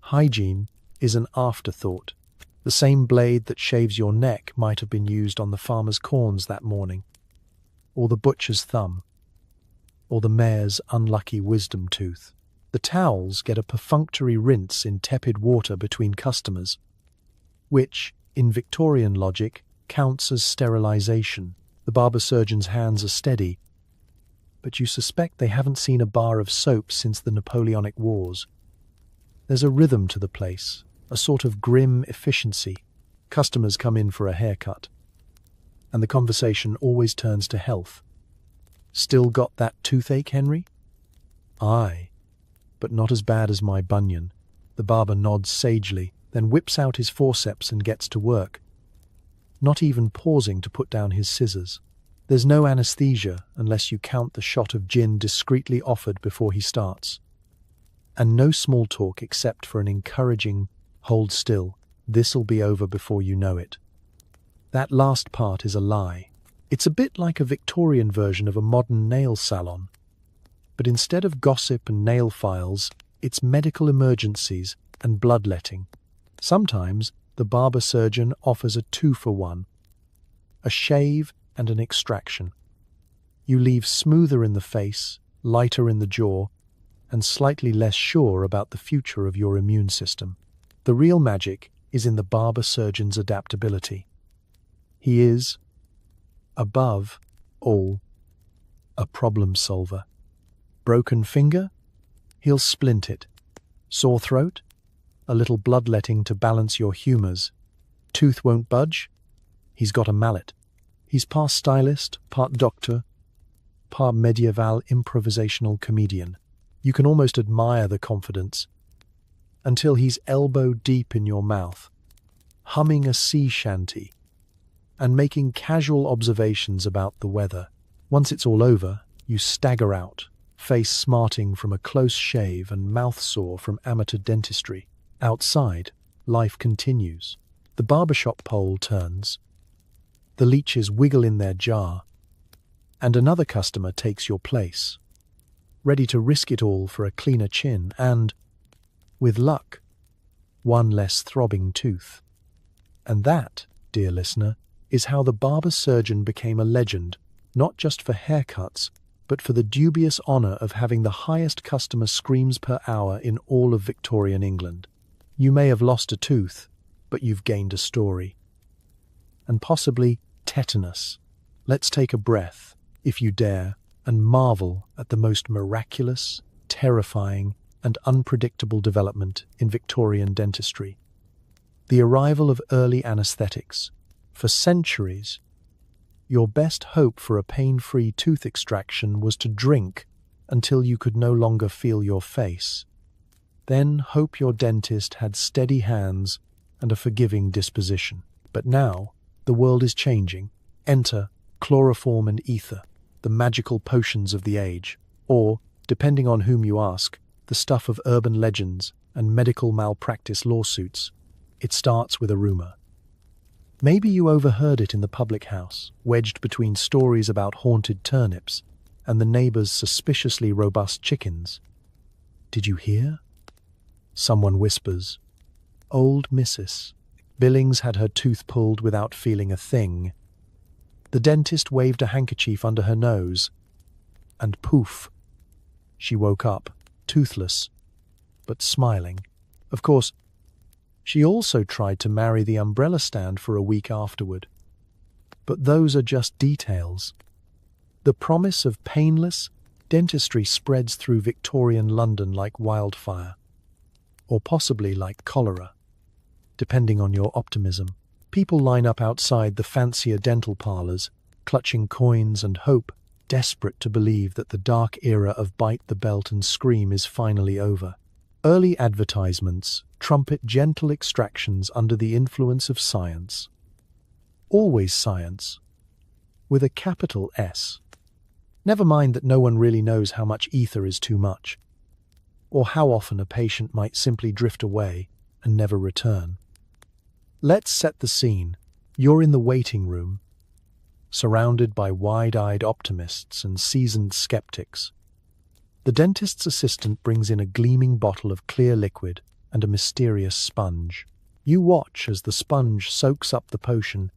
hygiene is an afterthought. The same blade that shaves your neck might have been used on the farmer's corns that morning, or the butcher's thumb, or the mare's unlucky wisdom tooth. The towels get a perfunctory rinse in tepid water between customers, which, in Victorian logic, counts as sterilization. The barber surgeon's hands are steady, but you suspect they haven't seen a bar of soap since the Napoleonic Wars. There's a rhythm to the place, a sort of grim efficiency. Customers come in for a haircut, and the conversation always turns to health. Still got that toothache, Henry? Aye, but not as bad as my bunion. The barber nods sagely, then whips out his forceps and gets to work, not even pausing to put down his scissors. There's no anesthesia unless you count the shot of gin discreetly offered before he starts. And no small talk except for an encouraging, hold still, this'll be over before you know it. That last part is a lie. It's a bit like a Victorian version of a modern nail salon. But instead of gossip and nail files, it's medical emergencies and bloodletting. Sometimes the barber surgeon offers a 2-for-1, a shave and an extraction. You leave smoother in the face, lighter in the jaw, and slightly less sure about the future of your immune system. The real magic is in the barber surgeon's adaptability. He is, above all, a problem solver. Broken finger? He'll splint it. Sore throat? A little bloodletting to balance your humours. Tooth won't budge? He's got a mallet. He's part stylist, part doctor, part medieval improvisational comedian. You can almost admire the confidence, until he's elbow deep in your mouth, humming a sea shanty, and making casual observations about the weather. Once it's all over, you stagger out, face smarting from a close shave and mouth sore from amateur dentistry. Outside, life continues. The barbershop pole turns. The leeches wiggle in their jar, and another customer takes your place, ready to risk it all for a cleaner chin and, with luck, one less throbbing tooth. And that, dear listener, is how the barber surgeon became a legend, not just for haircuts, but for the dubious honor of having the highest customer screams per hour in all of Victorian England. You may have lost a tooth, but you've gained a story. And possibly tetanus. Let's take a breath, if you dare, and marvel at the most miraculous, terrifying, and unpredictable development in Victorian dentistry. The arrival of early anesthetics. For centuries, your best hope for a pain-free tooth extraction was to drink until you could no longer feel your face. Then hope your dentist had steady hands and a forgiving disposition. But now, the world is changing. Enter chloroform and ether, the magical potions of the age, or, depending on whom you ask, the stuff of urban legends and medical malpractice lawsuits. It starts with a rumor. Maybe you overheard it in the public house, wedged between stories about haunted turnips and the neighbor's suspiciously robust chickens. Did you hear? Someone whispers, "Old Mrs. Billings had her tooth pulled without feeling a thing." The dentist waved a handkerchief under her nose, and poof, she woke up, toothless, but smiling. Of course, she also tried to marry the umbrella stand for a week afterward. But those are just details. The promise of painless dentistry spreads through Victorian London like wildfire, or possibly like cholera, depending on your optimism. People line up outside the fancier dental parlours, clutching coins and hope, desperate to believe that the dark era of bite the belt and scream is finally over. Early advertisements trumpet gentle extractions under the influence of science. Always science, with a capital S. Never mind that no one really knows how much ether is too much, or how often a patient might simply drift away and never return. Let's set the scene. You're in the waiting room, surrounded by wide-eyed optimists and seasoned skeptics. The dentist's assistant brings in a gleaming bottle of clear liquid and a mysterious sponge. You watch as the sponge soaks up the potion,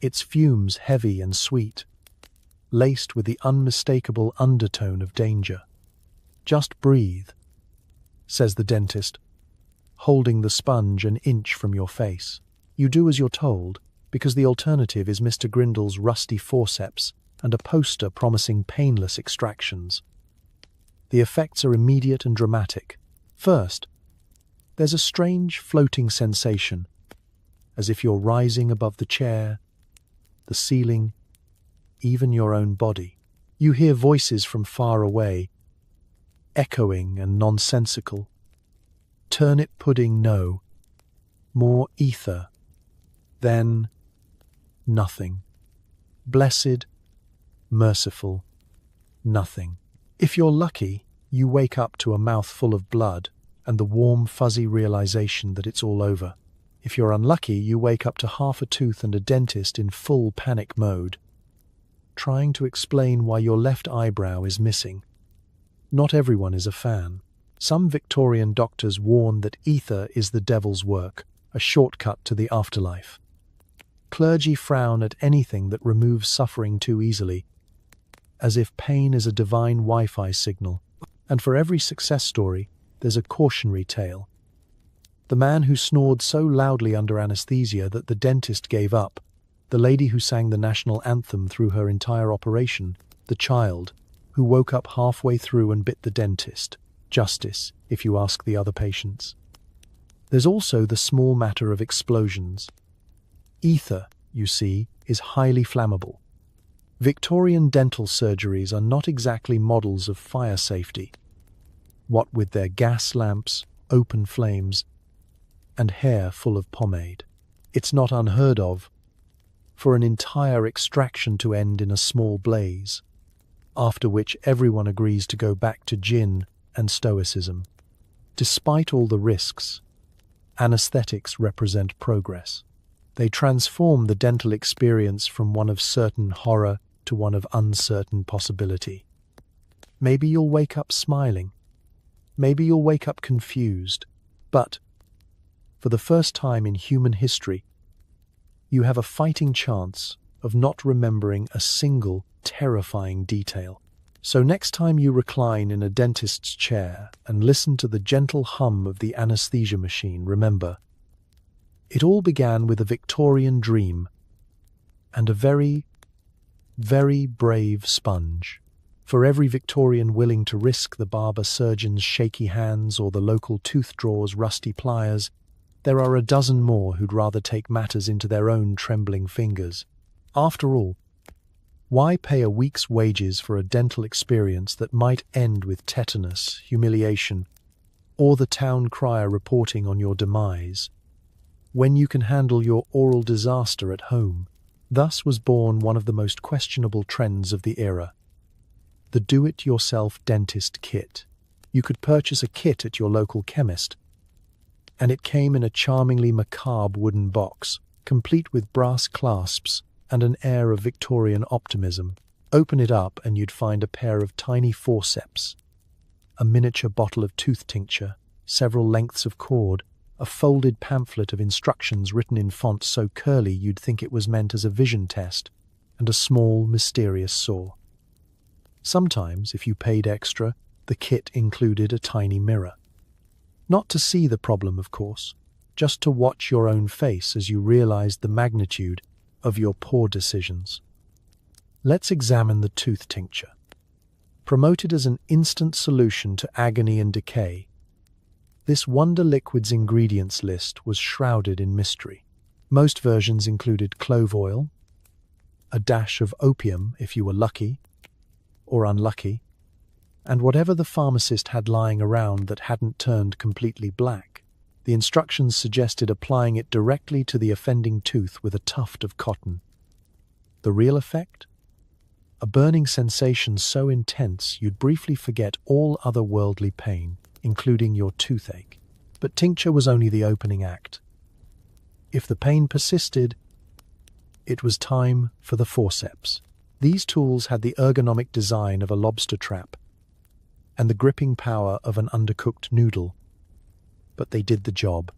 its fumes heavy and sweet, laced with the unmistakable undertone of danger. "Just breathe," says the dentist, holding the sponge an inch from your face. You do as you're told, because the alternative is Mr. Grindle's rusty forceps and a poster promising painless extractions. The effects are immediate and dramatic. First, there's a strange floating sensation, as if you're rising above the chair, the ceiling, even your own body. You hear voices from far away, echoing and nonsensical. Turnip pudding, no. More ether. Then nothing. Blessed, merciful, nothing. If you're lucky, you wake up to a mouthful of blood and the warm, fuzzy realization that it's all over. If you're unlucky, you wake up to half a tooth and a dentist in full panic mode, trying to explain why your left eyebrow is missing. Not everyone is a fan. Some Victorian doctors warn that ether is the devil's work, a shortcut to the afterlife. Clergy frown at anything that removes suffering too easily, as if pain is a divine Wi-Fi signal. And for every success story, there's a cautionary tale. The man who snored so loudly under anesthesia that the dentist gave up, the lady who sang the national anthem through her entire operation, the child who woke up halfway through and bit the dentist. Justice, if you ask the other patients. There's also the small matter of explosions. Ether, you see, is highly flammable. Victorian dental surgeries are not exactly models of fire safety. What with their gas lamps, open flames, and hair full of pomade. It's not unheard of for an entire extraction to end in a small blaze, after which everyone agrees to go back to gin and stoicism. Despite all the risks, anesthetics represent progress. They transform the dental experience from one of certain horror to one of uncertain possibility. Maybe you'll wake up smiling. Maybe you'll wake up confused. But, for the first time in human history, you have a fighting chance of not remembering a single terrifying detail. So next time you recline in a dentist's chair and listen to the gentle hum of the anesthesia machine, remember, it all began with a Victorian dream and a very, very brave sponge. For every Victorian willing to risk the barber surgeon's shaky hands or the local tooth drawer's rusty pliers, there are a dozen more who'd rather take matters into their own trembling fingers. After all, why pay a week's wages for a dental experience that might end with tetanus, humiliation, or the town crier reporting on your demise, when you can handle your oral disaster at home? Thus was born one of the most questionable trends of the era: the do-it-yourself dentist kit. You could purchase a kit at your local chemist, and it came in a charmingly macabre wooden box, complete with brass clasps and an air of Victorian optimism. Open it up and you'd find a pair of tiny forceps, a miniature bottle of tooth tincture, several lengths of cord, a folded pamphlet of instructions written in font so curly you'd think it was meant as a vision test, and a small, mysterious saw. Sometimes, if you paid extra, the kit included a tiny mirror. Not to see the problem, of course, just to watch your own face as you realized the magnitude of your poor decisions. Let's examine the tooth tincture. Promoted as an instant solution to agony and decay, this Wonder Liquid's ingredients list was shrouded in mystery. Most versions included clove oil, a dash of opium if you were lucky or unlucky, and whatever the pharmacist had lying around that hadn't turned completely black. The instructions suggested applying it directly to the offending tooth with a tuft of cotton. The real effect? A burning sensation so intense you'd briefly forget all other worldly pain, including your toothache. But tincture was only the opening act. If the pain persisted, it was time for the forceps. These tools had the ergonomic design of a lobster trap and the gripping power of an undercooked noodle, but they did the job.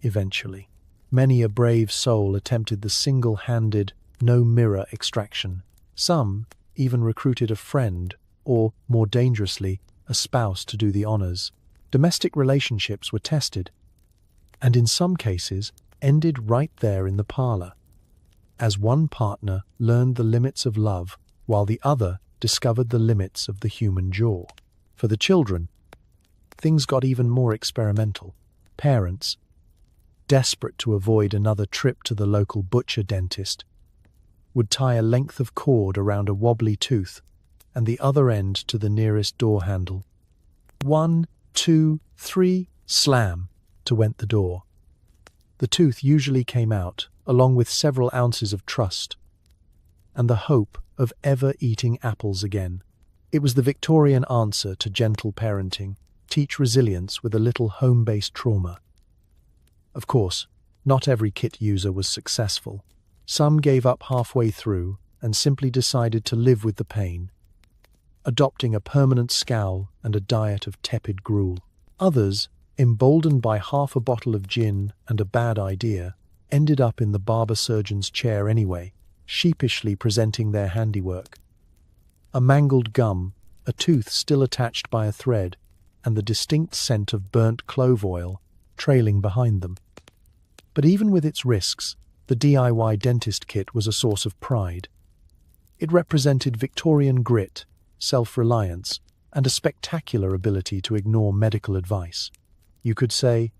Eventually, many a brave soul attempted the single-handed, no-mirror extraction. Some even recruited a friend, or, more dangerously, a spouse to do the honors. Domestic relationships were tested, and in some cases ended right there in the parlor, as one partner learned the limits of love while the other discovered the limits of the human jaw. For the children, things got even more experimental. Parents, desperate to avoid another trip to the local butcher dentist, would tie a length of cord around a wobbly tooth and the other end to the nearest door handle. 1, 2, 3, slam, to went the door. The tooth usually came out, along with several ounces of trust, and the hope of ever eating apples again. It was the Victorian answer to gentle parenting: teach resilience with a little home-based trauma. Of course, not every kit user was successful. Some gave up halfway through and simply decided to live with the pain, adopting a permanent scowl and a diet of tepid gruel. Others, emboldened by half a bottle of gin and a bad idea, ended up in the barber surgeon's chair anyway, sheepishly presenting their handiwork. A mangled gum, a tooth still attached by a thread, and the distinct scent of burnt clove oil trailing behind them. But even with its risks, the DIY dentist kit was a source of pride. It represented Victorian grit, self-reliance, and a spectacular ability to ignore medical advice. You could say,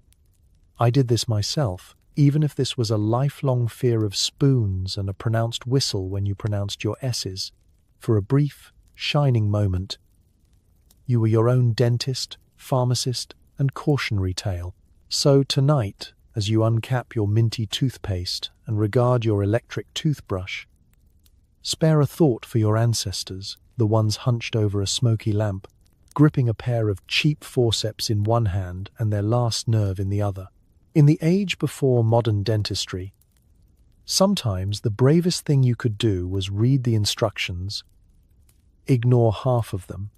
"I did this myself," even if this was a lifelong fear of spoons and a pronounced whistle when you pronounced your S's. For a brief, shining moment, you were your own dentist, pharmacist, and cautionary tale. So tonight, as you uncap your minty toothpaste and regard your electric toothbrush, spare a thought for your ancestors, the ones hunched over a smoky lamp, gripping a pair of cheap forceps in one hand and their last nerve in the other. In the age before modern dentistry, Sometimes the bravest thing you could do was read the instructions, ignore half of them,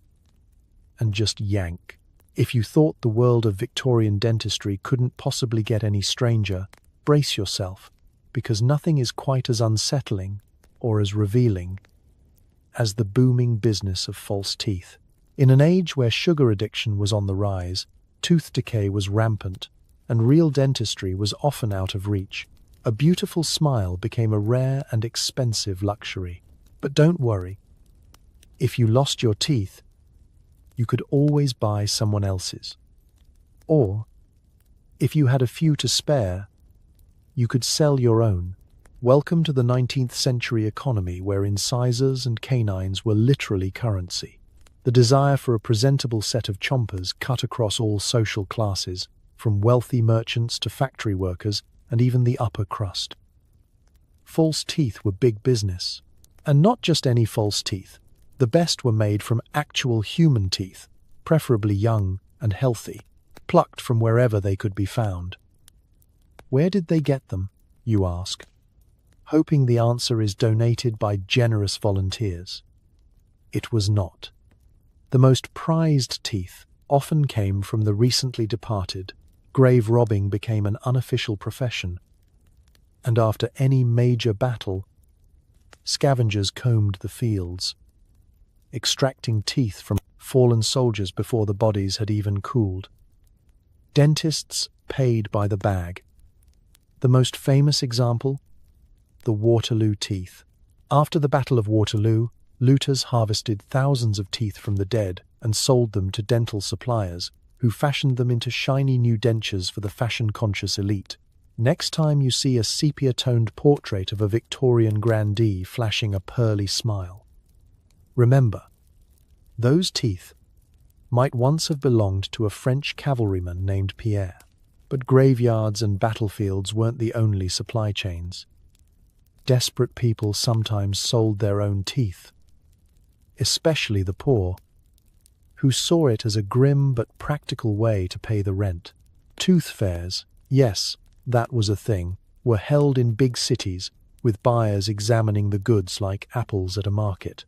and just yank. If you thought the world of Victorian dentistry couldn't possibly get any stranger, brace yourself, because nothing is quite as unsettling or as revealing as the booming business of false teeth. In an age where sugar addiction was on the rise, tooth decay was rampant, and real dentistry was often out of reach, a beautiful smile became a rare and expensive luxury. But don't worry. If you lost your teeth, you could always buy someone else's. Or, if you had a few to spare, you could sell your own. Welcome to the 19th century economy where incisors and canines were literally currency. The desire for a presentable set of chompers cut across all social classes, from wealthy merchants to factory workers and even the upper crust. False teeth were big business. And not just any false teeth. The best were made from actual human teeth, preferably young and healthy, plucked from wherever they could be found. Where did they get them, you ask, hoping the answer is donated by generous volunteers? It was not. The most prized teeth often came from the recently departed. Grave robbing became an unofficial profession, and after any major battle, scavengers combed the fields, extracting teeth from fallen soldiers before the bodies had even cooled. Dentists paid by the bag. The most famous example? The Waterloo teeth. After the Battle of Waterloo, looters harvested thousands of teeth from the dead and sold them to dental suppliers, who fashioned them into shiny new dentures for the fashion-conscious elite. Next time you see a sepia-toned portrait of a Victorian grandee flashing a pearly smile, remember, those teeth might once have belonged to a French cavalryman named Pierre. But graveyards and battlefields weren't the only supply chains. Desperate people sometimes sold their own teeth, especially the poor, who saw it as a grim but practical way to pay the rent. Tooth fairs, yes, that was a thing, were held in big cities, with buyers examining the goods like apples at a market.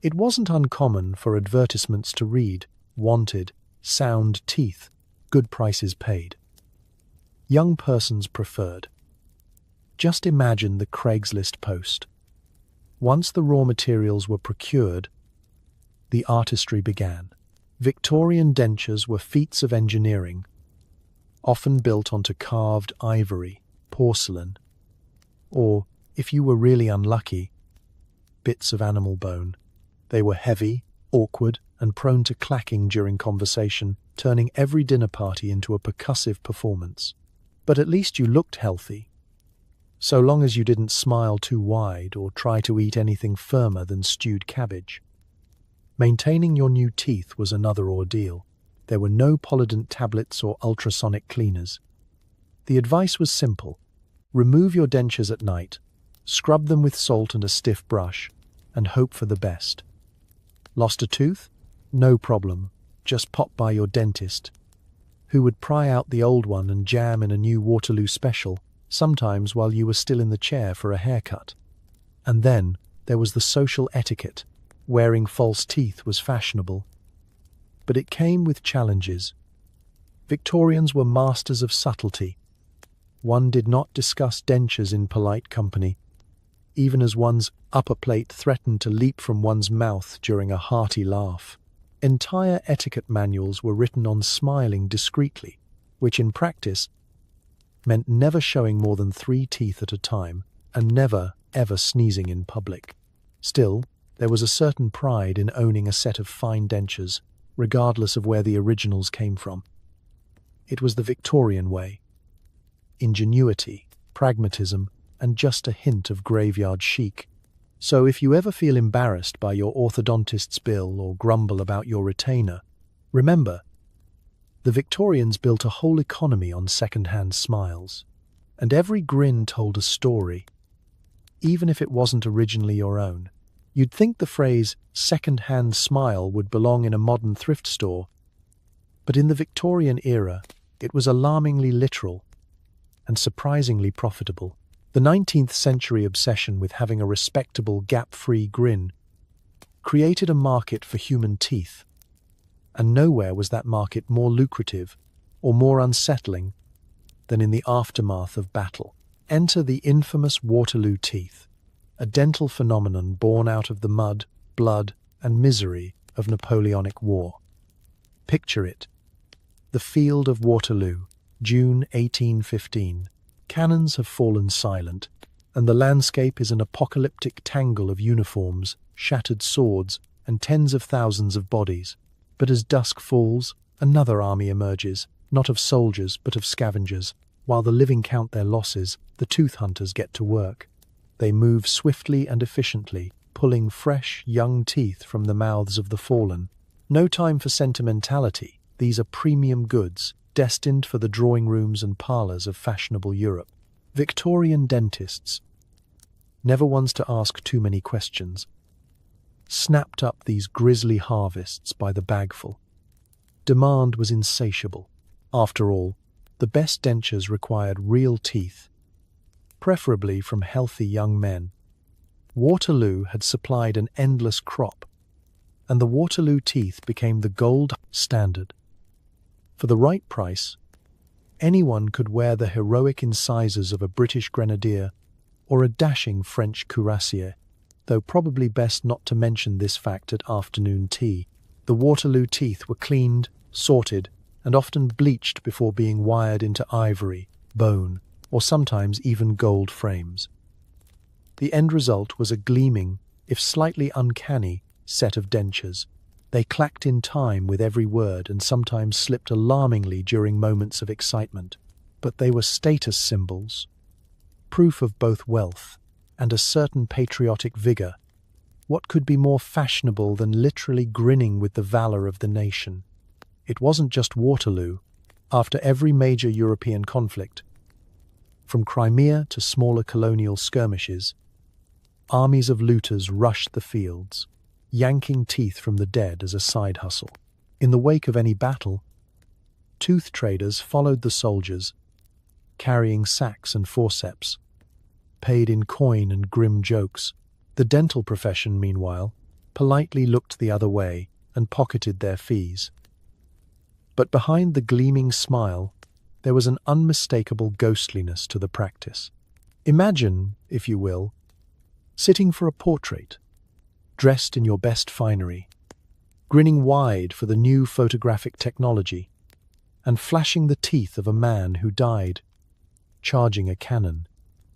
It wasn't uncommon for advertisements to read, "Wanted, sound teeth, good prices paid." Young persons preferred. Just imagine the Craigslist post. Once the raw materials were procured, the artistry began. Victorian dentures were feats of engineering, often built onto carved ivory, porcelain, or, if you were really unlucky, bits of animal bone. They were heavy, awkward, and prone to clacking during conversation, turning every dinner party into a percussive performance. But at least you looked healthy, so long as you didn't smile too wide or try to eat anything firmer than stewed cabbage. Maintaining your new teeth was another ordeal. There were no Polident tablets or ultrasonic cleaners. The advice was simple. Remove your dentures at night, scrub them with salt and a stiff brush, and hope for the best. Lost a tooth? No problem. Just pop by your dentist, who would pry out the old one and jam in a new Waterloo special, sometimes while you were still in the chair for a haircut. And then there was the social etiquette. Wearing false teeth was fashionable. But it came with challenges. Victorians were masters of subtlety. One did not discuss dentures in polite company, even as one's upper plate threatened to leap from one's mouth during a hearty laugh. Entire etiquette manuals were written on smiling discreetly, which in practice meant never showing more than 3 teeth at a time and never, ever sneezing in public. Still, there was a certain pride in owning a set of fine dentures, regardless of where the originals came from. It was the Victorian way. Ingenuity, pragmatism, and just a hint of graveyard chic. So if you ever feel embarrassed by your orthodontist's bill or grumble about your retainer, remember, the Victorians built a whole economy on second-hand smiles, and every grin told a story, even if it wasn't originally your own. You'd think the phrase second-hand smile would belong in a modern thrift store, but in the Victorian era, it was alarmingly literal and surprisingly profitable. The 19th century obsession with having a respectable gap-free grin created a market for human teeth, and nowhere was that market more lucrative or more unsettling than in the aftermath of battle. Enter the infamous Waterloo teeth, a dental phenomenon born out of the mud, blood, and misery of Napoleonic War. Picture it. The field of Waterloo, June 1815. Cannons have fallen silent, and the landscape is an apocalyptic tangle of uniforms, shattered swords, and tens of thousands of bodies. But as dusk falls, another army emerges, not of soldiers but of scavengers. While the living count their losses, the tooth hunters get to work. They move swiftly and efficiently, pulling fresh, young teeth from the mouths of the fallen. No time for sentimentality. These are premium goods, destined for the drawing rooms and parlours of fashionable Europe. Victorian dentists, never ones to ask too many questions, snapped up these grisly harvests by the bagful. Demand was insatiable. After all, the best dentures required real teeth, preferably from healthy young men. Waterloo had supplied an endless crop, and the Waterloo teeth became the gold standard. For the right price, anyone could wear the heroic incisors of a British grenadier or a dashing French cuirassier, though probably best not to mention this fact at afternoon tea. The Waterloo teeth were cleaned, sorted, and often bleached before being wired into ivory, bone, or sometimes even gold frames. The end result was a gleaming, if slightly uncanny, set of dentures. They clacked in time with every word and sometimes slipped alarmingly during moments of excitement. But they were status symbols, proof of both wealth and a certain patriotic vigour. What could be more fashionable than literally grinning with the valour of the nation? It wasn't just Waterloo. After every major European conflict, from Crimea to smaller colonial skirmishes, armies of looters rushed the fields, yanking teeth from the dead as a side hustle. In the wake of any battle, tooth traders followed the soldiers, carrying sacks and forceps, paid in coin and grim jokes. The dental profession, meanwhile, politely looked the other way and pocketed their fees. But behind the gleaming smile, there was an unmistakable ghostliness to the practice. Imagine, if you will, sitting for a portrait, dressed in your best finery, grinning wide for the new photographic technology, and flashing the teeth of a man who died, charging a cannon.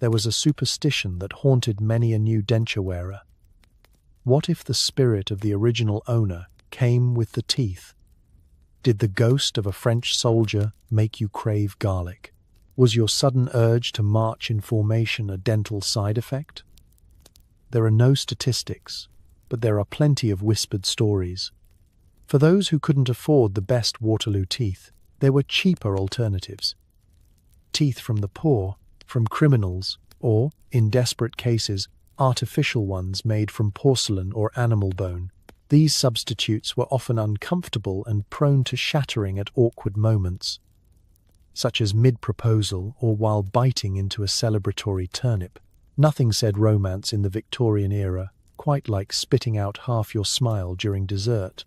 There was a superstition that haunted many a new denture wearer. What if the spirit of the original owner came with the teeth? Did the ghost of a French soldier make you crave garlic? Was your sudden urge to march in formation a dental side effect? There are no statistics, but there are plenty of whispered stories. For those who couldn't afford the best Waterloo teeth, there were cheaper alternatives. Teeth from the poor, from criminals, or, in desperate cases, artificial ones made from porcelain or animal bone. These substitutes were often uncomfortable and prone to shattering at awkward moments, such as mid-proposal or while biting into a celebratory turnip. Nothing said romance in the Victorian era quite like spitting out half your smile during dessert.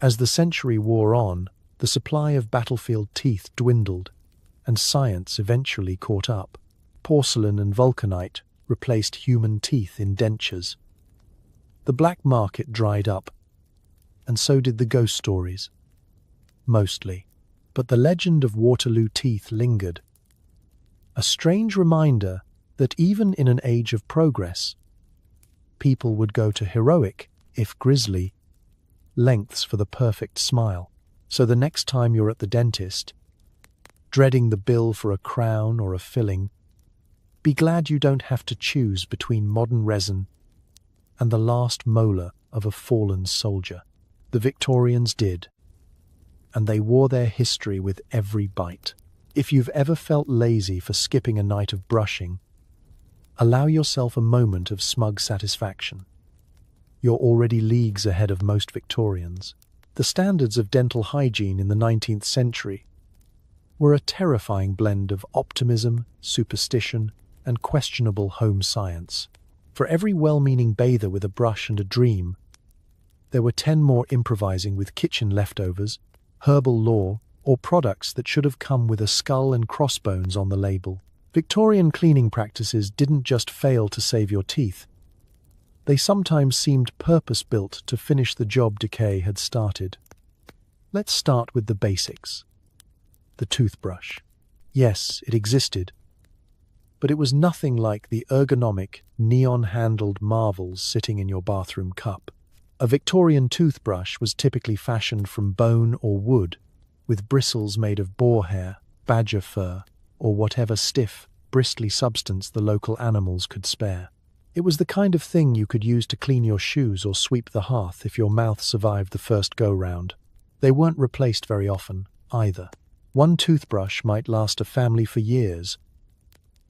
As the century wore on, the supply of battlefield teeth dwindled, and science eventually caught up. Porcelain and vulcanite replaced human teeth in dentures. The black market dried up, and so did the ghost stories. Mostly. But the legend of Waterloo teeth lingered. A strange reminder that even in an age of progress, people would go to heroic, if grisly, lengths for the perfect smile. So the next time you're at the dentist, dreading the bill for a crown or a filling, be glad you don't have to choose between modern resin and the last molar of a fallen soldier. The Victorians did, and they wore their history with every bite. If you've ever felt lazy for skipping a night of brushing, allow yourself a moment of smug satisfaction. You're already leagues ahead of most Victorians. The standards of dental hygiene in the 19th century were a terrifying blend of optimism, superstition, and questionable home science. For every well-meaning bather with a brush and a dream, there were 10 more improvising with kitchen leftovers, herbal lore, or products that should have come with a skull and crossbones on the label. Victorian cleaning practices didn't just fail to save your teeth. They sometimes seemed purpose-built to finish the job decay had started. Let's start with the basics. The toothbrush. Yes, it existed, but it was nothing like the ergonomic, neon-handled marvels sitting in your bathroom cup. A Victorian toothbrush was typically fashioned from bone or wood, with bristles made of boar hair, badger fur, or whatever stiff, bristly substance the local animals could spare. It was the kind of thing you could use to clean your shoes or sweep the hearth if your mouth survived the first go-round. They weren't replaced very often, either. One toothbrush might last a family for years,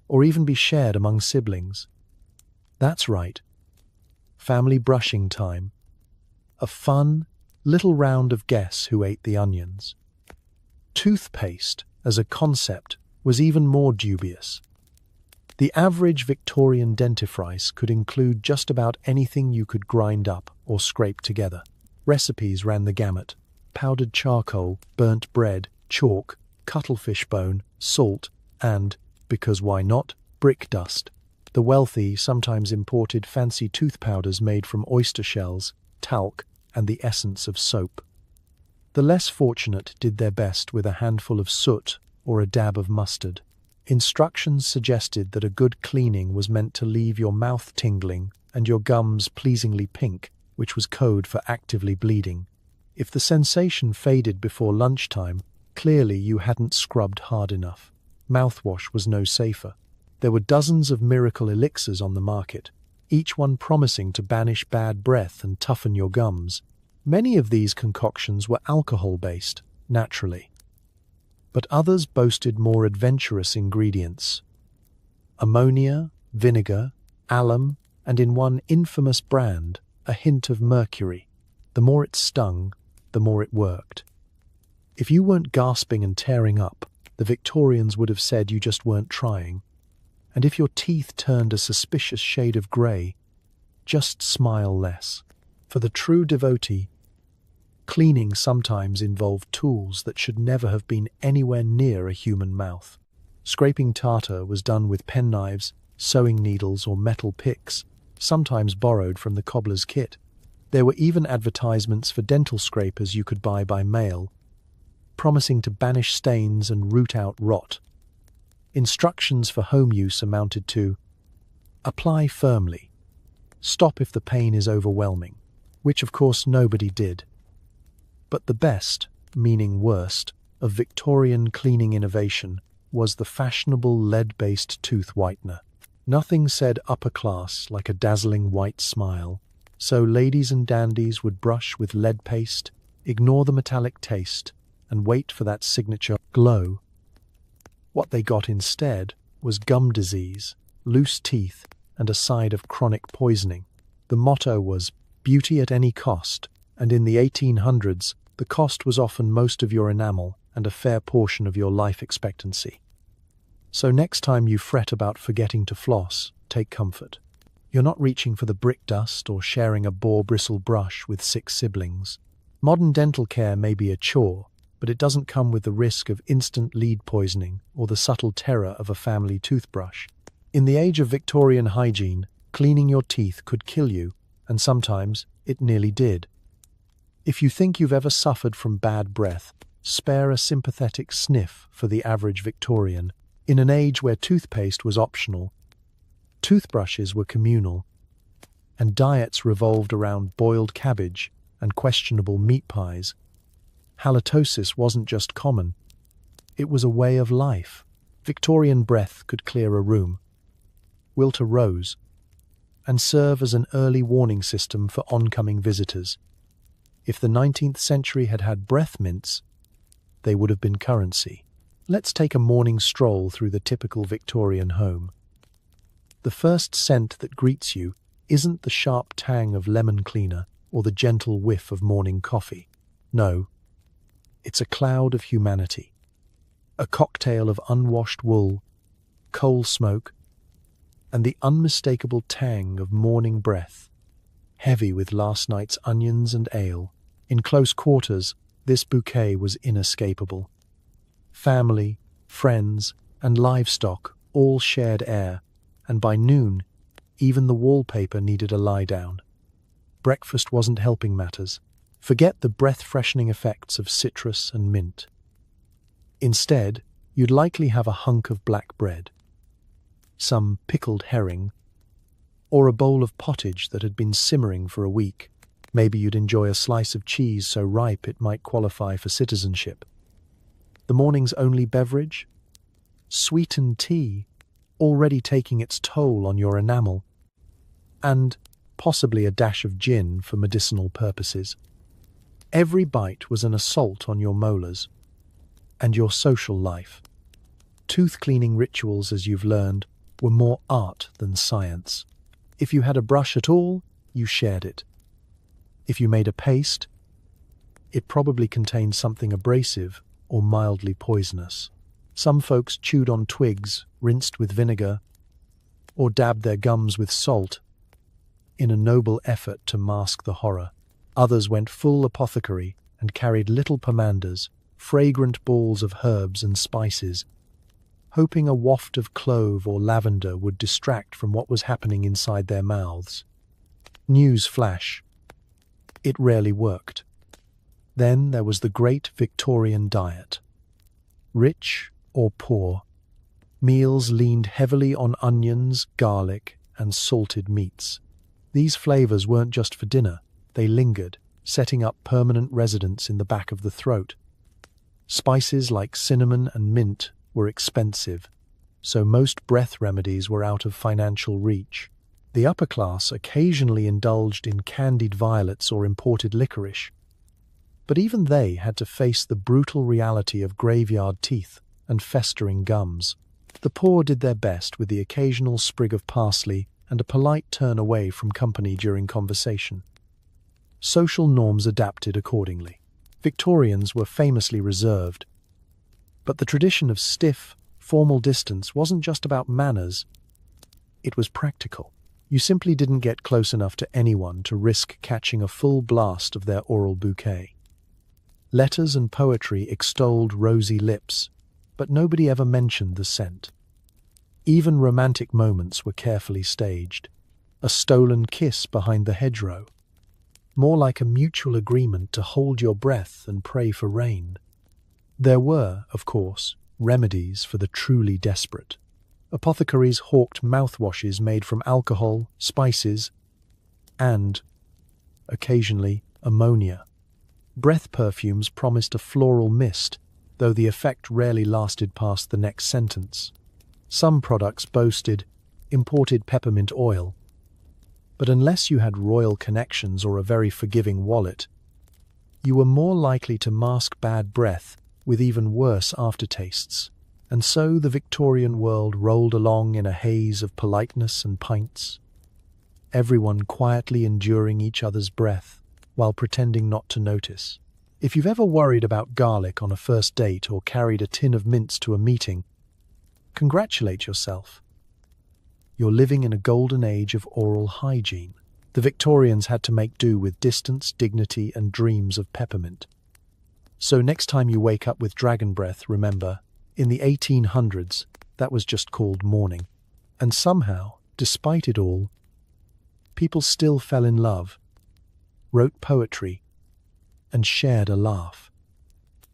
or even be shared among siblings. That's right. Family brushing time. A fun, little round of guess who ate the onions. Toothpaste, as a concept, was even more dubious. The average Victorian dentifrice could include just about anything you could grind up or scrape together. Recipes ran the gamut: powdered charcoal, burnt bread, chalk, cuttlefish bone, salt, and, because why not, brick dust. The wealthy sometimes imported fancy tooth powders made from oyster shells, talc, and the essence of soap. The less fortunate did their best with a handful of soot or a dab of mustard. Instructions suggested that a good cleaning was meant to leave your mouth tingling and your gums pleasingly pink, which was code for actively bleeding. If the sensation faded before lunchtime, clearly you hadn't scrubbed hard enough. Mouthwash was no safer. There were dozens of miracle elixirs on the market, each one promising to banish bad breath and toughen your gums. Many of these concoctions were alcohol-based, naturally, but others boasted more adventurous ingredients: ammonia, vinegar, alum, and in one infamous brand, a hint of mercury. The more it stung, the more it worked. If you weren't gasping and tearing up, the Victorians would have said you just weren't trying. And if your teeth turned a suspicious shade of grey, just smile less. For the true devotee, cleaning sometimes involved tools that should never have been anywhere near a human mouth. Scraping tartar was done with penknives, sewing needles, or metal picks, sometimes borrowed from the cobbler's kit. There were even advertisements for dental scrapers you could buy by mail, promising to banish stains and root out rot. Instructions for home use amounted to: apply firmly, stop if the pain is overwhelming, which of course nobody did. But the best, meaning worst, of Victorian cleaning innovation was the fashionable lead-based tooth whitener. Nothing said upper class like a dazzling white smile, so ladies and dandies would brush with lead paste, ignore the metallic taste, and wait for that signature glow. What they got instead was gum disease, loose teeth, and a side of chronic poisoning. The motto was beauty at any cost, and in the 1800s, the cost was often most of your enamel and a fair portion of your life expectancy. So next time you fret about forgetting to floss, take comfort. You're not reaching for the brick dust or sharing a boar bristle brush with 6 siblings. Modern dental care may be a chore, but it doesn't come with the risk of instant lead poisoning or the subtle terror of a family toothbrush. In the age of Victorian hygiene, cleaning your teeth could kill you, and sometimes it nearly did. If you think you've ever suffered from bad breath, spare a sympathetic sniff for the average Victorian. In an age where toothpaste was optional, toothbrushes were communal, and diets revolved around boiled cabbage and questionable meat pies, halitosis wasn't just common, it was a way of life. Victorian breath could clear a room, wilt a rose, and serve as an early warning system for oncoming visitors. If the 19th century had had breath mints, they would have been currency. Let's take a morning stroll through the typical Victorian home. The first scent that greets you isn't the sharp tang of lemon cleaner or the gentle whiff of morning coffee. No, it's a cloud of humanity. A cocktail of unwashed wool, coal smoke, and the unmistakable tang of morning breath, heavy with last night's onions and ale. In close quarters, this bouquet was inescapable. Family, friends, and livestock all shared air, and by noon, even the wallpaper needed a lie-down. Breakfast wasn't helping matters. Forget the breath-freshening effects of citrus and mint. Instead, you'd likely have a hunk of black bread, some pickled herring, or a bowl of pottage that had been simmering for a week. Maybe you'd enjoy a slice of cheese so ripe it might qualify for citizenship. The morning's only beverage? Sweetened tea, already taking its toll on your enamel, and possibly a dash of gin for medicinal purposes. Every bite was an assault on your molars and your social life. Tooth-cleaning rituals, as you've learned, were more art than science. If you had a brush at all, you shared it. If you made a paste, it probably contained something abrasive or mildly poisonous. Some folks chewed on twigs, rinsed with vinegar, or dabbed their gums with salt in a noble effort to mask the horror. Others went full apothecary and carried little pomanders, fragrant balls of herbs and spices, hoping a waft of clove or lavender would distract from what was happening inside their mouths. News flash. It rarely worked. Then there was the great Victorian diet. Rich or poor, meals leaned heavily on onions, garlic, and salted meats. These flavors weren't just for dinner, they lingered, setting up permanent residence in the back of the throat. Spices like cinnamon and mint were expensive, so most breath remedies were out of financial reach. The upper class occasionally indulged in candied violets or imported licorice, but even they had to face the brutal reality of graveyard teeth and festering gums. The poor did their best with the occasional sprig of parsley and a polite turn away from company during conversation. Social norms adapted accordingly. Victorians were famously reserved, but the tradition of stiff, formal distance wasn't just about manners, it was practical. You simply didn't get close enough to anyone to risk catching a full blast of their oral bouquet. Letters and poetry extolled rosy lips, but nobody ever mentioned the scent. Even romantic moments were carefully staged. A stolen kiss behind the hedgerow, more like a mutual agreement to hold your breath and pray for rain. There were, of course, remedies for the truly desperate. Apothecaries hawked mouthwashes made from alcohol, spices, and, occasionally, ammonia. Breath perfumes promised a floral mist, though the effect rarely lasted past the next sentence. Some products boasted imported peppermint oil, but unless you had royal connections or a very forgiving wallet, you were more likely to mask bad breath with even worse aftertastes. And so the Victorian world rolled along in a haze of politeness and pints, everyone quietly enduring each other's breath while pretending not to notice. If you've ever worried about garlic on a first date or carried a tin of mints to a meeting, congratulate yourself. You're living in a golden age of oral hygiene. The Victorians had to make do with distance, dignity, and dreams of peppermint. So next time you wake up with dragon breath, remember, in the 1800s, that was just called morning. And somehow, despite it all, people still fell in love, wrote poetry, and shared a laugh.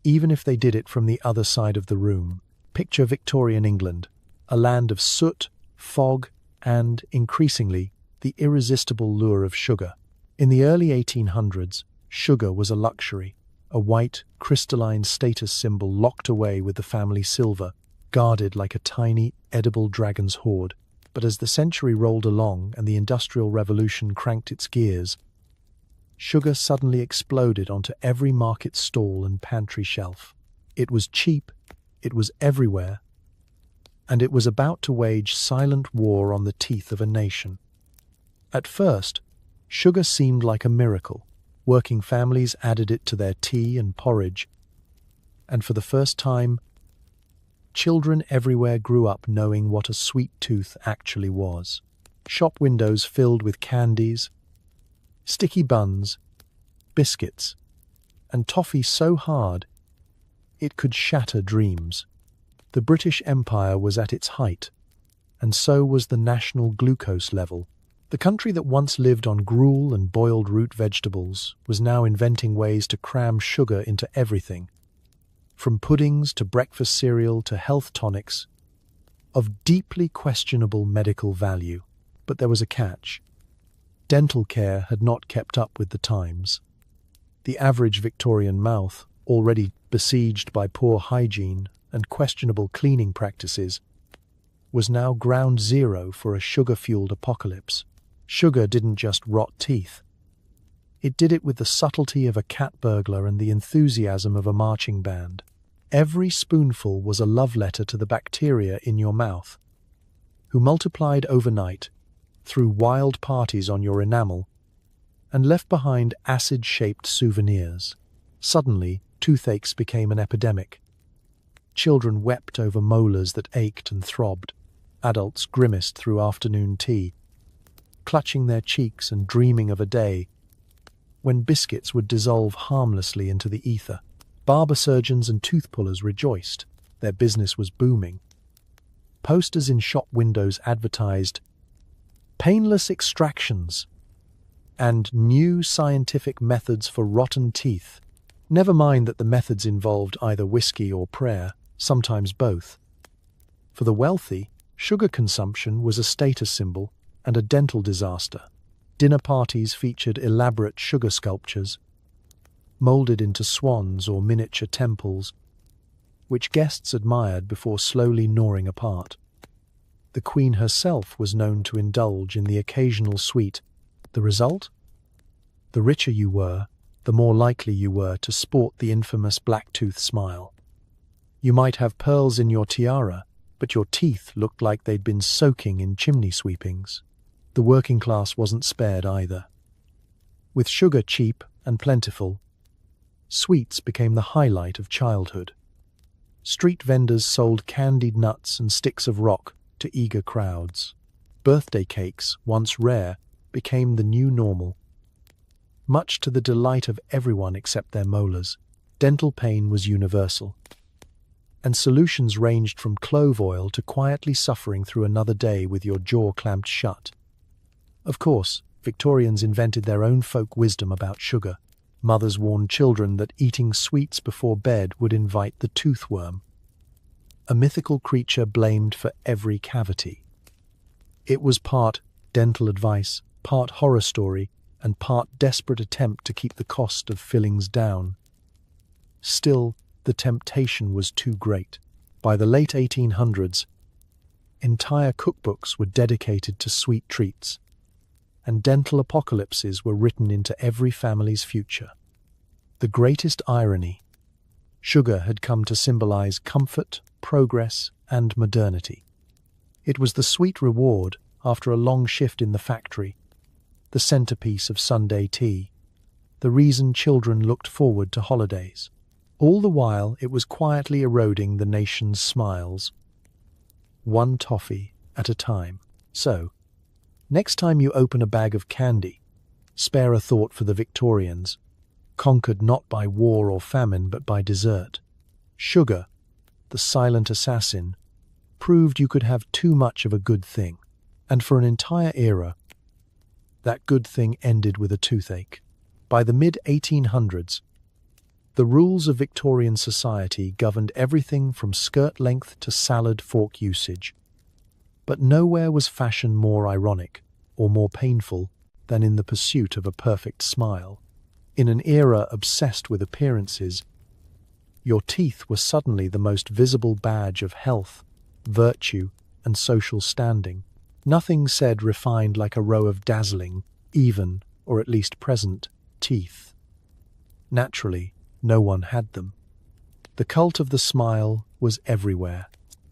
Even if they did it from the other side of the room. Picture Victorian England, a land of soot, fog, and, increasingly, the irresistible lure of sugar. In the early 1800s, sugar was a luxury, a white, crystalline status symbol locked away with the family silver, guarded like a tiny, edible dragon's hoard. But as the century rolled along and the Industrial Revolution cranked its gears, sugar suddenly exploded onto every market stall and pantry shelf. It was cheap, it was everywhere, and it was about to wage silent war on the teeth of a nation. At first, sugar seemed like a miracle. Working families added it to their tea and porridge, and for the first time, children everywhere grew up knowing what a sweet tooth actually was. Shop windows filled with candies, sticky buns, biscuits, and toffee so hard it could shatter dreams. The British Empire was at its height, and so was the national glucose level. The country that once lived on gruel and boiled root vegetables was now inventing ways to cram sugar into everything, from puddings to breakfast cereal to health tonics, of deeply questionable medical value. But there was a catch. Dental care had not kept up with the times. The average Victorian mouth, already besieged by poor hygiene and questionable cleaning practices, was now ground zero for a sugar-fueled apocalypse. Sugar didn't just rot teeth. It did it with the subtlety of a cat burglar and the enthusiasm of a marching band. Every spoonful was a love letter to the bacteria in your mouth, who multiplied overnight, threw wild parties on your enamel, and left behind acid-shaped souvenirs. Suddenly, toothaches became an epidemic. Children wept over molars that ached and throbbed. Adults grimaced through afternoon tea, clutching their cheeks and dreaming of a day when biscuits would dissolve harmlessly into the ether. Barber surgeons and tooth pullers rejoiced. Their business was booming. Posters in shop windows advertised painless extractions and new scientific methods for rotten teeth. Never mind that the methods involved either whiskey or prayer, sometimes both. For the wealthy, sugar consumption was a status symbol and a dental disaster. Dinner parties featured elaborate sugar sculptures, molded into swans or miniature temples, which guests admired before slowly gnawing apart. The Queen herself was known to indulge in the occasional sweet. The result? The richer you were, the more likely you were to sport the infamous black-tooth smile. You might have pearls in your tiara, but your teeth looked like they'd been soaking in chimney sweepings. The working class wasn't spared either. With sugar cheap and plentiful, sweets became the highlight of childhood. Street vendors sold candied nuts and sticks of rock to eager crowds. Birthday cakes, once rare, became the new normal. Much to the delight of everyone except their molars, dental pain was universal, and solutions ranged from clove oil to quietly suffering through another day with your jaw clamped shut. Of course, Victorians invented their own folk wisdom about sugar. Mothers warned children that eating sweets before bed would invite the toothworm, a mythical creature blamed for every cavity. It was part dental advice, part horror story, and part desperate attempt to keep the cost of fillings down. Still, the temptation was too great. By the late 1800s, entire cookbooks were dedicated to sweet treats, and dental apocalypses were written into every family's future. The greatest irony: sugar had come to symbolize comfort, progress, and modernity. It was the sweet reward after a long shift in the factory, the centerpiece of Sunday tea, the reason children looked forward to holidays. All the while, it was quietly eroding the nation's smiles, one toffee at a time. So, next time you open a bag of candy, spare a thought for the Victorians, conquered not by war or famine but by dessert. Sugar, the silent assassin, proved you could have too much of a good thing, and for an entire era, that good thing ended with a toothache. By the mid-1800s, the rules of Victorian society governed everything from skirt length to salad fork usage. But nowhere was fashion more ironic or more painful than in the pursuit of a perfect smile. In an era obsessed with appearances, your teeth were suddenly the most visible badge of health, virtue, and social standing. Nothing said refined like a row of dazzling, even, or at least present, teeth. Naturally, no one had them. The cult of the smile was everywhere.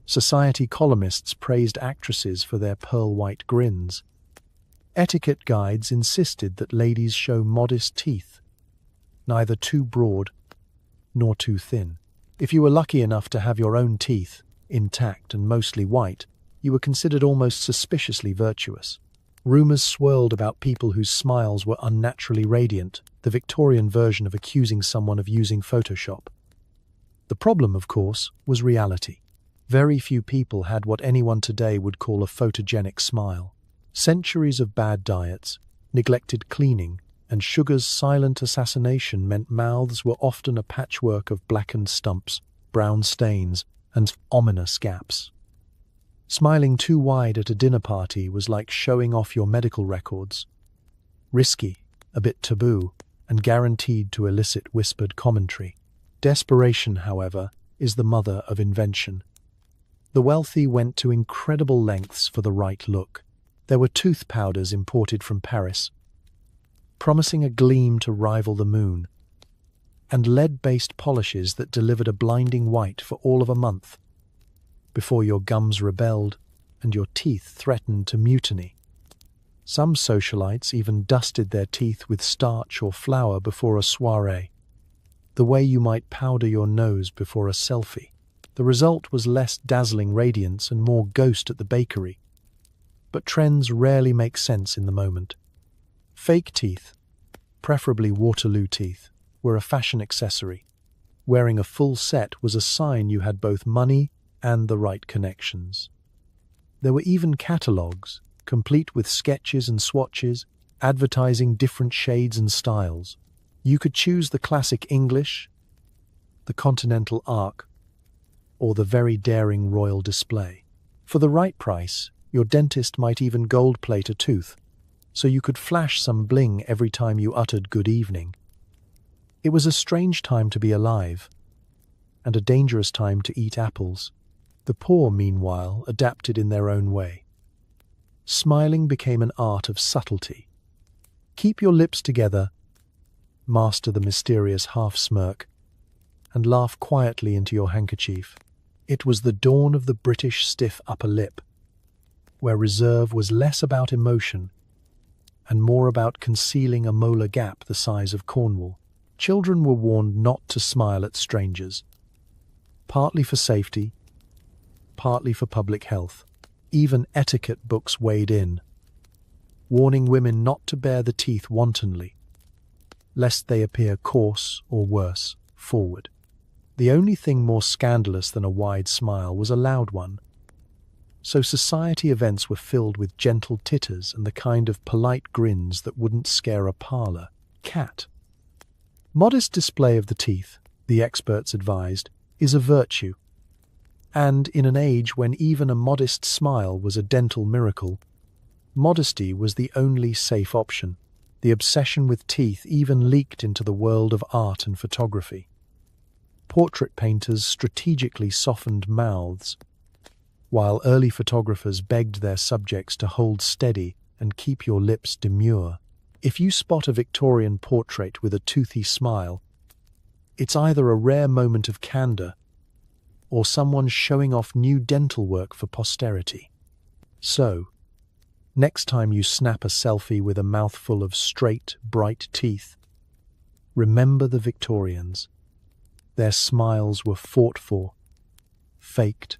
Society columnists praised actresses for their pearl-white grins. Etiquette guides insisted that ladies show modest teeth, neither too broad nor too thin. If you were lucky enough to have your own teeth, intact and mostly white, you were considered almost suspiciously virtuous. Rumors swirled about people whose smiles were unnaturally radiant, the Victorian version of accusing someone of using Photoshop. The problem, of course, was reality. Very few people had what anyone today would call a photogenic smile. Centuries of bad diets, neglected cleaning, and sugar's silent assassination meant mouths were often a patchwork of blackened stumps, brown stains, and ominous gaps. Smiling too wide at a dinner party was like showing off your medical records. Risky, a bit taboo, and guaranteed to elicit whispered commentary. Desperation, however, is the mother of invention. The wealthy went to incredible lengths for the right look. There were tooth powders imported from Paris, promising a gleam to rival the moon, and lead-based polishes that delivered a blinding white for all of a month, before your gums rebelled and your teeth threatened to mutiny. Some socialites even dusted their teeth with starch or flour before a soiree, the way you might powder your nose before a selfie. The result was less dazzling radiance and more ghost at the bakery. But trends rarely make sense in the moment. Fake teeth, preferably Waterloo teeth, were a fashion accessory. Wearing a full set was a sign you had both money and the right connections. There were even catalogues, complete with sketches and swatches, advertising different shades and styles. You could choose the classic English, the continental arc, or the very daring royal display. For the right price, your dentist might even gold-plate a tooth, so you could flash some bling every time you uttered good evening. It was a strange time to be alive, and a dangerous time to eat apples. The poor, meanwhile, adapted in their own way. Smiling became an art of subtlety. Keep your lips together, master the mysterious half-smirk, and laugh quietly into your handkerchief. It was the dawn of the British stiff upper lip, where reserve was less about emotion and more about concealing a molar gap the size of Cornwall. Children were warned not to smile at strangers, partly for safety, partly for public health. Even etiquette books weighed in, warning women not to bare the teeth wantonly, lest they appear coarse or worse, forward. The only thing more scandalous than a wide smile was a loud one, so society events were filled with gentle titters and the kind of polite grins that wouldn't scare a parlour cat. Modest display of the teeth, the experts advised, is a virtue, and in an age when even a modest smile was a dental miracle, modesty was the only safe option. The obsession with teeth even leaked into the world of art and photography. Portrait painters strategically softened mouths, while early photographers begged their subjects to hold steady and keep your lips demure. If you spot a Victorian portrait with a toothy smile, it's either a rare moment of candor or someone showing off new dental work for posterity. So, next time you snap a selfie with a mouthful of straight, bright teeth, remember the Victorians. Their smiles were fought for, faked,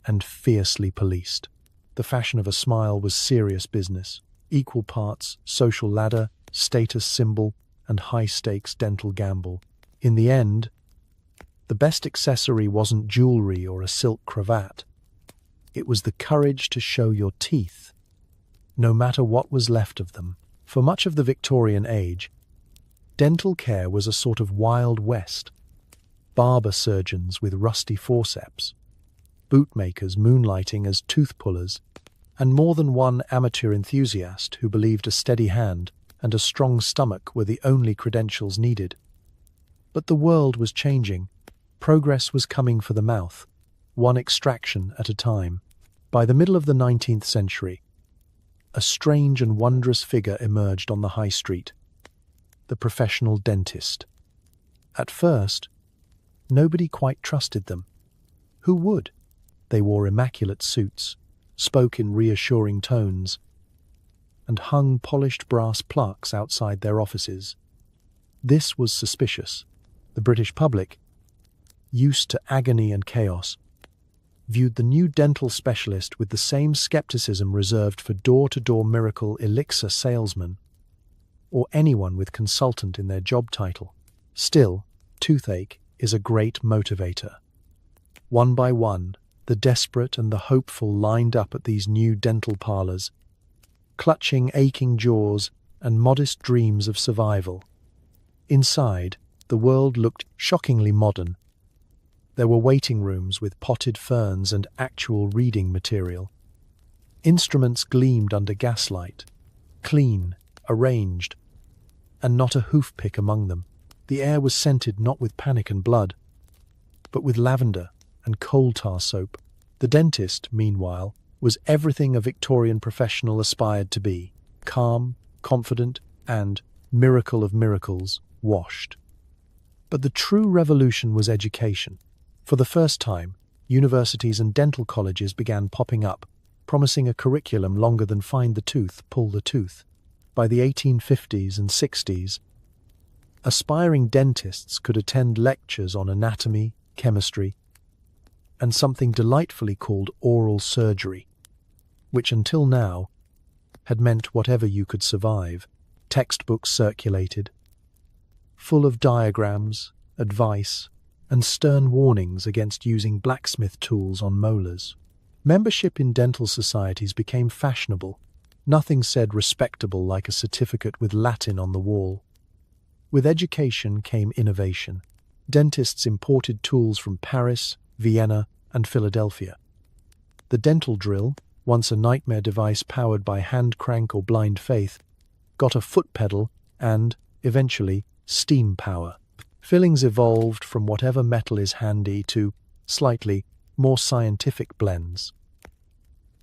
and fiercely policed. The fashion of a smile was serious business, equal parts social ladder, status symbol, and high-stakes dental gamble. In the end, the best accessory wasn't jewelry or a silk cravat. It was the courage to show your teeth, no matter what was left of them. For much of the Victorian age, dental care was a sort of Wild West. Barber surgeons with rusty forceps, bootmakers moonlighting as tooth pullers, and more than one amateur enthusiast who believed a steady hand and a strong stomach were the only credentials needed. But the world was changing. Progress was coming for the mouth, one extraction at a time. By the middle of the 19th century, a strange and wondrous figure emerged on the high street, the professional dentist. At first, nobody quite trusted them. Who would? They wore immaculate suits, spoke in reassuring tones, and hung polished brass plaques outside their offices. This was suspicious. The British public, used to agony and chaos, viewed the new dental specialist with the same skepticism reserved for door-to-door miracle elixir salesmen or anyone with consultant in their job title. Still, toothache is a great motivator. One by one, the desperate and the hopeful lined up at these new dental parlors, clutching aching jaws and modest dreams of survival. Inside, the world looked shockingly modern. There were waiting rooms with potted ferns and actual reading material. Instruments gleamed under gaslight, clean, arranged, and not a hoof-pick among them. The air was scented not with panic and blood, but with lavender and coal tar soap. The dentist, meanwhile, was everything a Victorian professional aspired to be: calm, confident, and, miracle of miracles, washed. But the true revolution was education. For the first time, universities and dental colleges began popping up, promising a curriculum longer than find the tooth, pull the tooth. By the 1850s and 60s, aspiring dentists could attend lectures on anatomy, chemistry, and something delightfully called oral surgery, which until now had meant whatever you could survive. Textbooks circulated, full of diagrams, advice, and stern warnings against using blacksmith tools on molars. Membership in dental societies became fashionable. Nothing said respectable like a certificate with Latin on the wall. With education came innovation. Dentists imported tools from Paris, Vienna, and Philadelphia. The dental drill, once a nightmare device powered by hand crank or blind faith, got a foot pedal and, eventually, steam power. Fillings evolved from whatever metal is handy to slightly more scientific blends.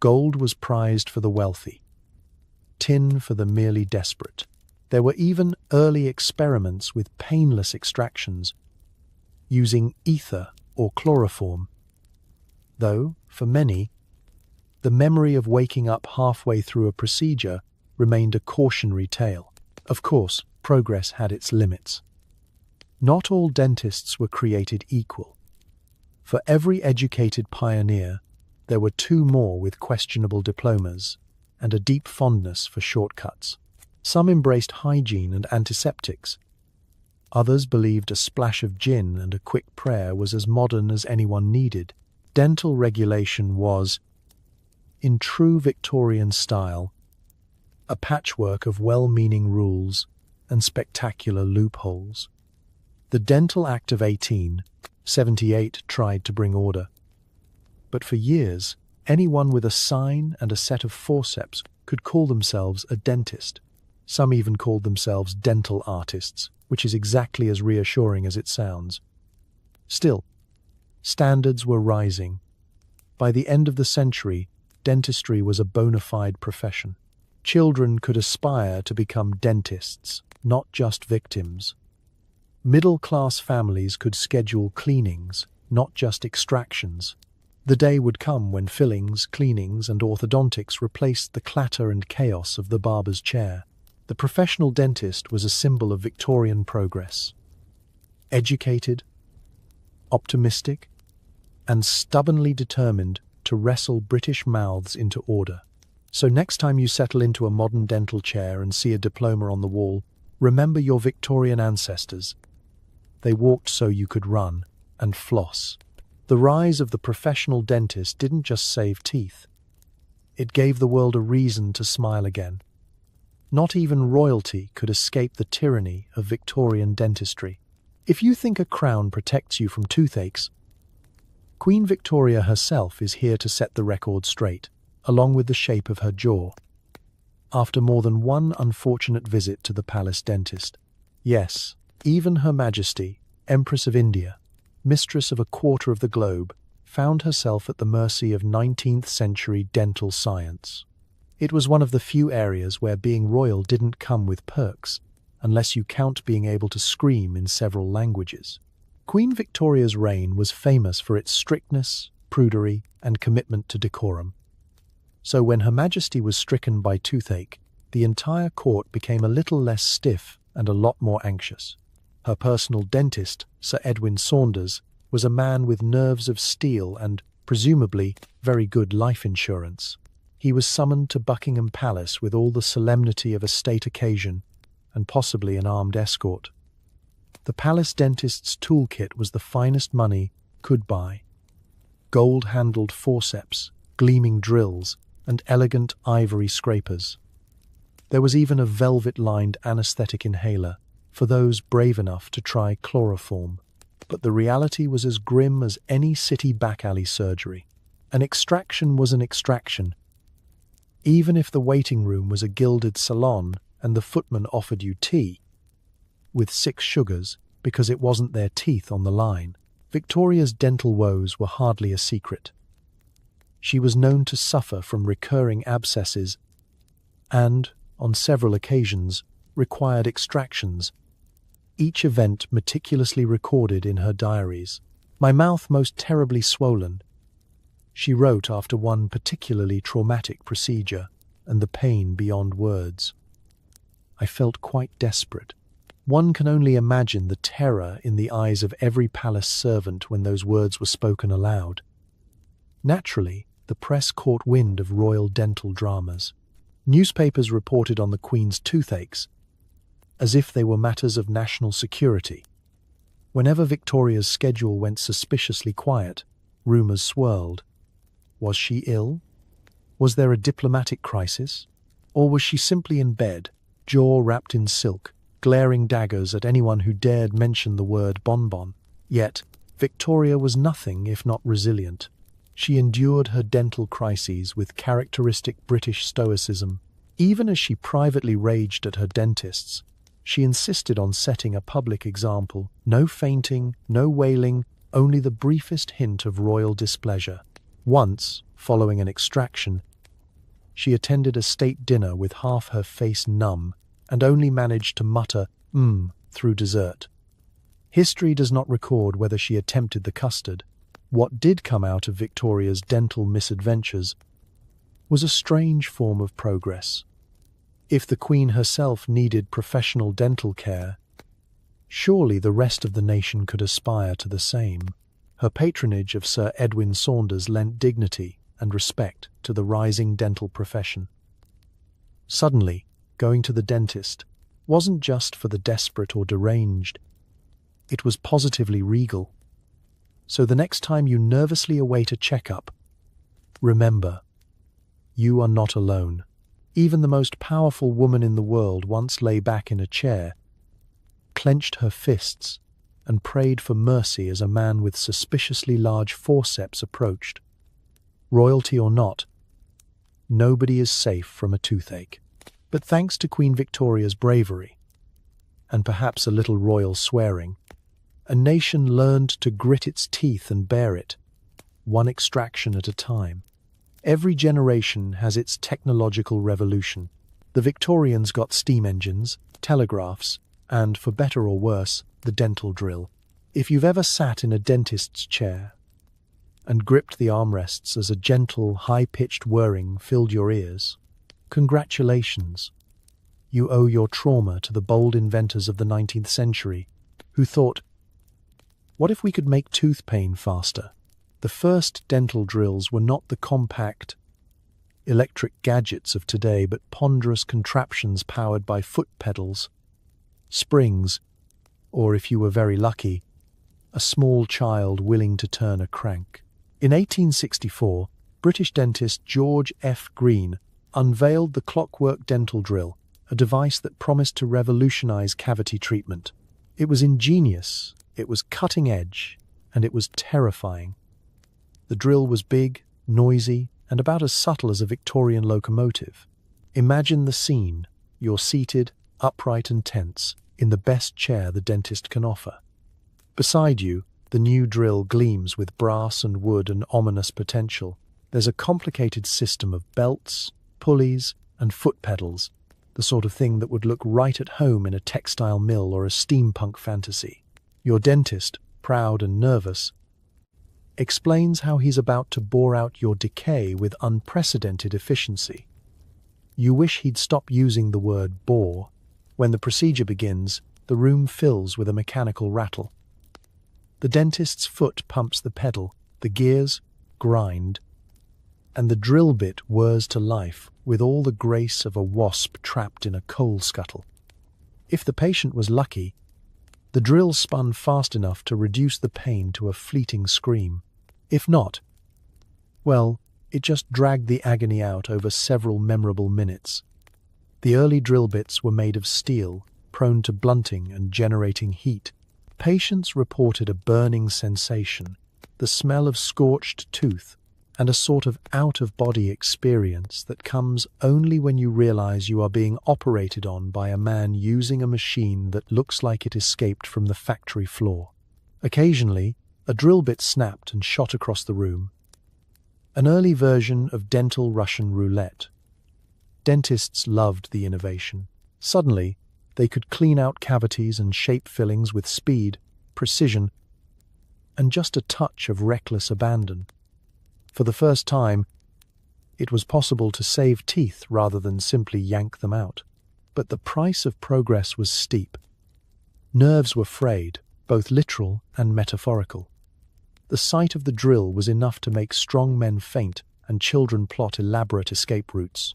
Gold was prized for the wealthy, tin for the merely desperate. There were even early experiments with painless extractions, using ether or chloroform. Though, for many, the memory of waking up halfway through a procedure remained a cautionary tale. Of course, progress had its limits. Not all dentists were created equal. For every educated pioneer, there were two more with questionable diplomas and a deep fondness for shortcuts. Some embraced hygiene and antiseptics. Others believed a splash of gin and a quick prayer was as modern as anyone needed. Dental regulation was, in true Victorian style, a patchwork of well-meaning rules and spectacular loopholes. The Dental Act of 1878 tried to bring order. But for years, anyone with a sign and a set of forceps could call themselves a dentist. Some even called themselves dental artists, which is exactly as reassuring as it sounds. Still, standards were rising. By the end of the century, dentistry was a bona fide profession. Children could aspire to become dentists, not just victims. Middle-class families could schedule cleanings, not just extractions. The day would come when fillings, cleanings, and orthodontics replaced the clatter and chaos of the barber's chair. The professional dentist was a symbol of Victorian progress. Educated, optimistic, and stubbornly determined to wrestle British mouths into order. So next time you settle into a modern dental chair and see a diploma on the wall, remember your Victorian ancestors. They walked so you could run and floss. The rise of the professional dentist didn't just save teeth. It gave the world a reason to smile again. Not even royalty could escape the tyranny of Victorian dentistry. If you think a crown protects you from toothaches, Queen Victoria herself is here to set the record straight, along with the shape of her jaw. After more than one unfortunate visit to the palace dentist. Yes, even Her Majesty, Empress of India, mistress of a quarter of the globe, found herself at the mercy of 19th century dental science. It was one of the few areas where being royal didn't come with perks, unless you count being able to scream in several languages. Queen Victoria's reign was famous for its strictness, prudery, and commitment to decorum. So when Her Majesty was stricken by toothache, the entire court became a little less stiff and a lot more anxious. Her personal dentist, Sir Edwin Saunders, was a man with nerves of steel and presumably very good life insurance. He was summoned to Buckingham Palace with all the solemnity of a state occasion and possibly an armed escort. The palace dentist's toolkit was the finest money could buy. Gold-handled forceps, gleaming drills, and elegant ivory scrapers. There was even a velvet-lined anesthetic inhaler for those brave enough to try chloroform. But the reality was as grim as any city back-alley surgery. An extraction was an extraction. Even if the waiting room was a gilded salon and the footman offered you tea, with 6 sugars, because it wasn't their teeth on the line, Victoria's dental woes were hardly a secret. She was known to suffer from recurring abscesses and, on several occasions, required extractions, each event meticulously recorded in her diaries. "My mouth most terribly swollen," she wrote after one particularly traumatic procedure, and the pain beyond words. "I felt quite desperate." One can only imagine the terror in the eyes of every palace servant when those words were spoken aloud. Naturally, the press caught wind of royal dental dramas. Newspapers reported on the Queen's toothaches, as if they were matters of national security. Whenever Victoria's schedule went suspiciously quiet, rumours swirled. Was she ill? Was there a diplomatic crisis? Or was she simply in bed, jaw wrapped in silk, glaring daggers at anyone who dared mention the word bonbon? Yet, Victoria was nothing if not resilient. She endured her dental crises with characteristic British stoicism. Even as she privately raged at her dentists, she insisted on setting a public example. No fainting, no wailing, only the briefest hint of royal displeasure. Once, following an extraction, she attended a state dinner with half her face numb and only managed to mutter through dessert. History does not record whether she attempted the custard. What did come out of Victoria's dental misadventures was a strange form of progress. If the Queen herself needed professional dental care, surely the rest of the nation could aspire to the same. Her patronage of Sir Edwin Saunders lent dignity and respect to the rising dental profession. Suddenly, going to the dentist wasn't just for the desperate or deranged. It was positively regal. So the next time you nervously await a checkup, remember, you are not alone. Even the most powerful woman in the world once lay back in a chair, clenched her fists, and prayed for mercy as a man with suspiciously large forceps approached. Royalty or not, nobody is safe from a toothache. But thanks to Queen Victoria's bravery, and perhaps a little royal swearing, a nation learned to grit its teeth and bear it, one extraction at a time. Every generation has its technological revolution. The Victorians got steam engines, telegraphs, and, for better or worse, the dental drill. If you've ever sat in a dentist's chair and gripped the armrests as a gentle, high-pitched whirring filled your ears, congratulations. You owe your trauma to the bold inventors of the 19th century, who thought, what if we could make tooth pain faster? The first dental drills were not the compact, electric gadgets of today, but ponderous contraptions powered by foot pedals, springs, or if you were very lucky, a small child willing to turn a crank. In 1864, British dentist George F. Green unveiled the clockwork dental drill, a device that promised to revolutionize cavity treatment. It was ingenious, it was cutting edge, and it was terrifying. The drill was big, noisy, and about as subtle as a Victorian locomotive. Imagine the scene. You're seated, upright and tense, in the best chair the dentist can offer. Beside you, the new drill gleams with brass and wood and ominous potential. There's a complicated system of belts, pulleys, and foot pedals, the sort of thing that would look right at home in a textile mill or a steampunk fantasy. Your dentist, proud and nervous, explains how he's about to bore out your decay with unprecedented efficiency. You wish he'd stop using the word bore. When the procedure begins, the room fills with a mechanical rattle. The dentist's foot pumps the pedal, the gears grind, and the drill bit whirs to life with all the grace of a wasp trapped in a coal scuttle. If the patient was lucky, the drill spun fast enough to reduce the pain to a fleeting scream. If not, well, it just dragged the agony out over several memorable minutes. The early drill bits were made of steel, prone to blunting and generating heat. Patients reported a burning sensation, the smell of scorched tooth, and a sort of out-of-body experience that comes only when you realize you are being operated on by a man using a machine that looks like it escaped from the factory floor. Occasionally, a drill bit snapped and shot across the room. An early version of dental Russian roulette. Dentists loved the innovation. Suddenly, they could clean out cavities and shape fillings with speed, precision, and just a touch of reckless abandon. For the first time, it was possible to save teeth rather than simply yank them out. But the price of progress was steep. Nerves were frayed, both literal and metaphorical. The sight of the drill was enough to make strong men faint and children plot elaborate escape routes.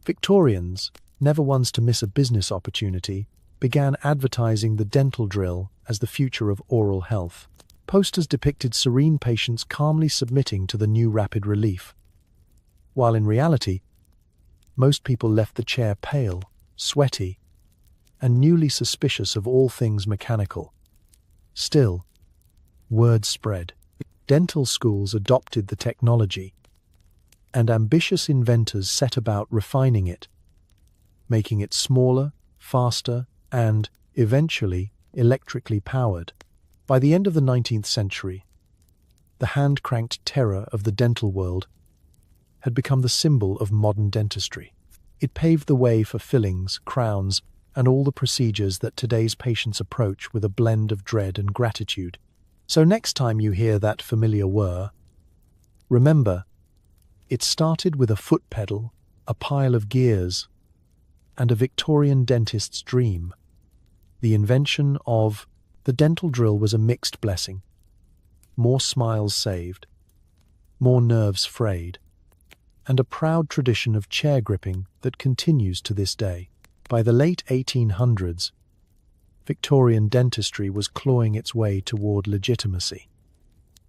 Victorians, never ones to miss a business opportunity, began advertising the dental drill as the future of oral health. Posters depicted serene patients calmly submitting to the new rapid relief, while in reality, most people left the chair pale, sweaty, and newly suspicious of all things mechanical. Still, word spread. Dental schools adopted the technology, and ambitious inventors set about refining it, making it smaller, faster, and, eventually, electrically powered. By the end of the 19th century, the hand-cranked terror of the dental world had become the symbol of modern dentistry. It paved the way for fillings, crowns, and all the procedures that today's patients approach with a blend of dread and gratitude. So next time you hear that familiar whir, remember, it started with a foot pedal, a pile of gears, and a Victorian dentist's dream. The invention of the dental drill was a mixed blessing. More smiles saved, more nerves frayed, and a proud tradition of chair gripping that continues to this day. By the late 1800s, Victorian dentistry was clawing its way toward legitimacy.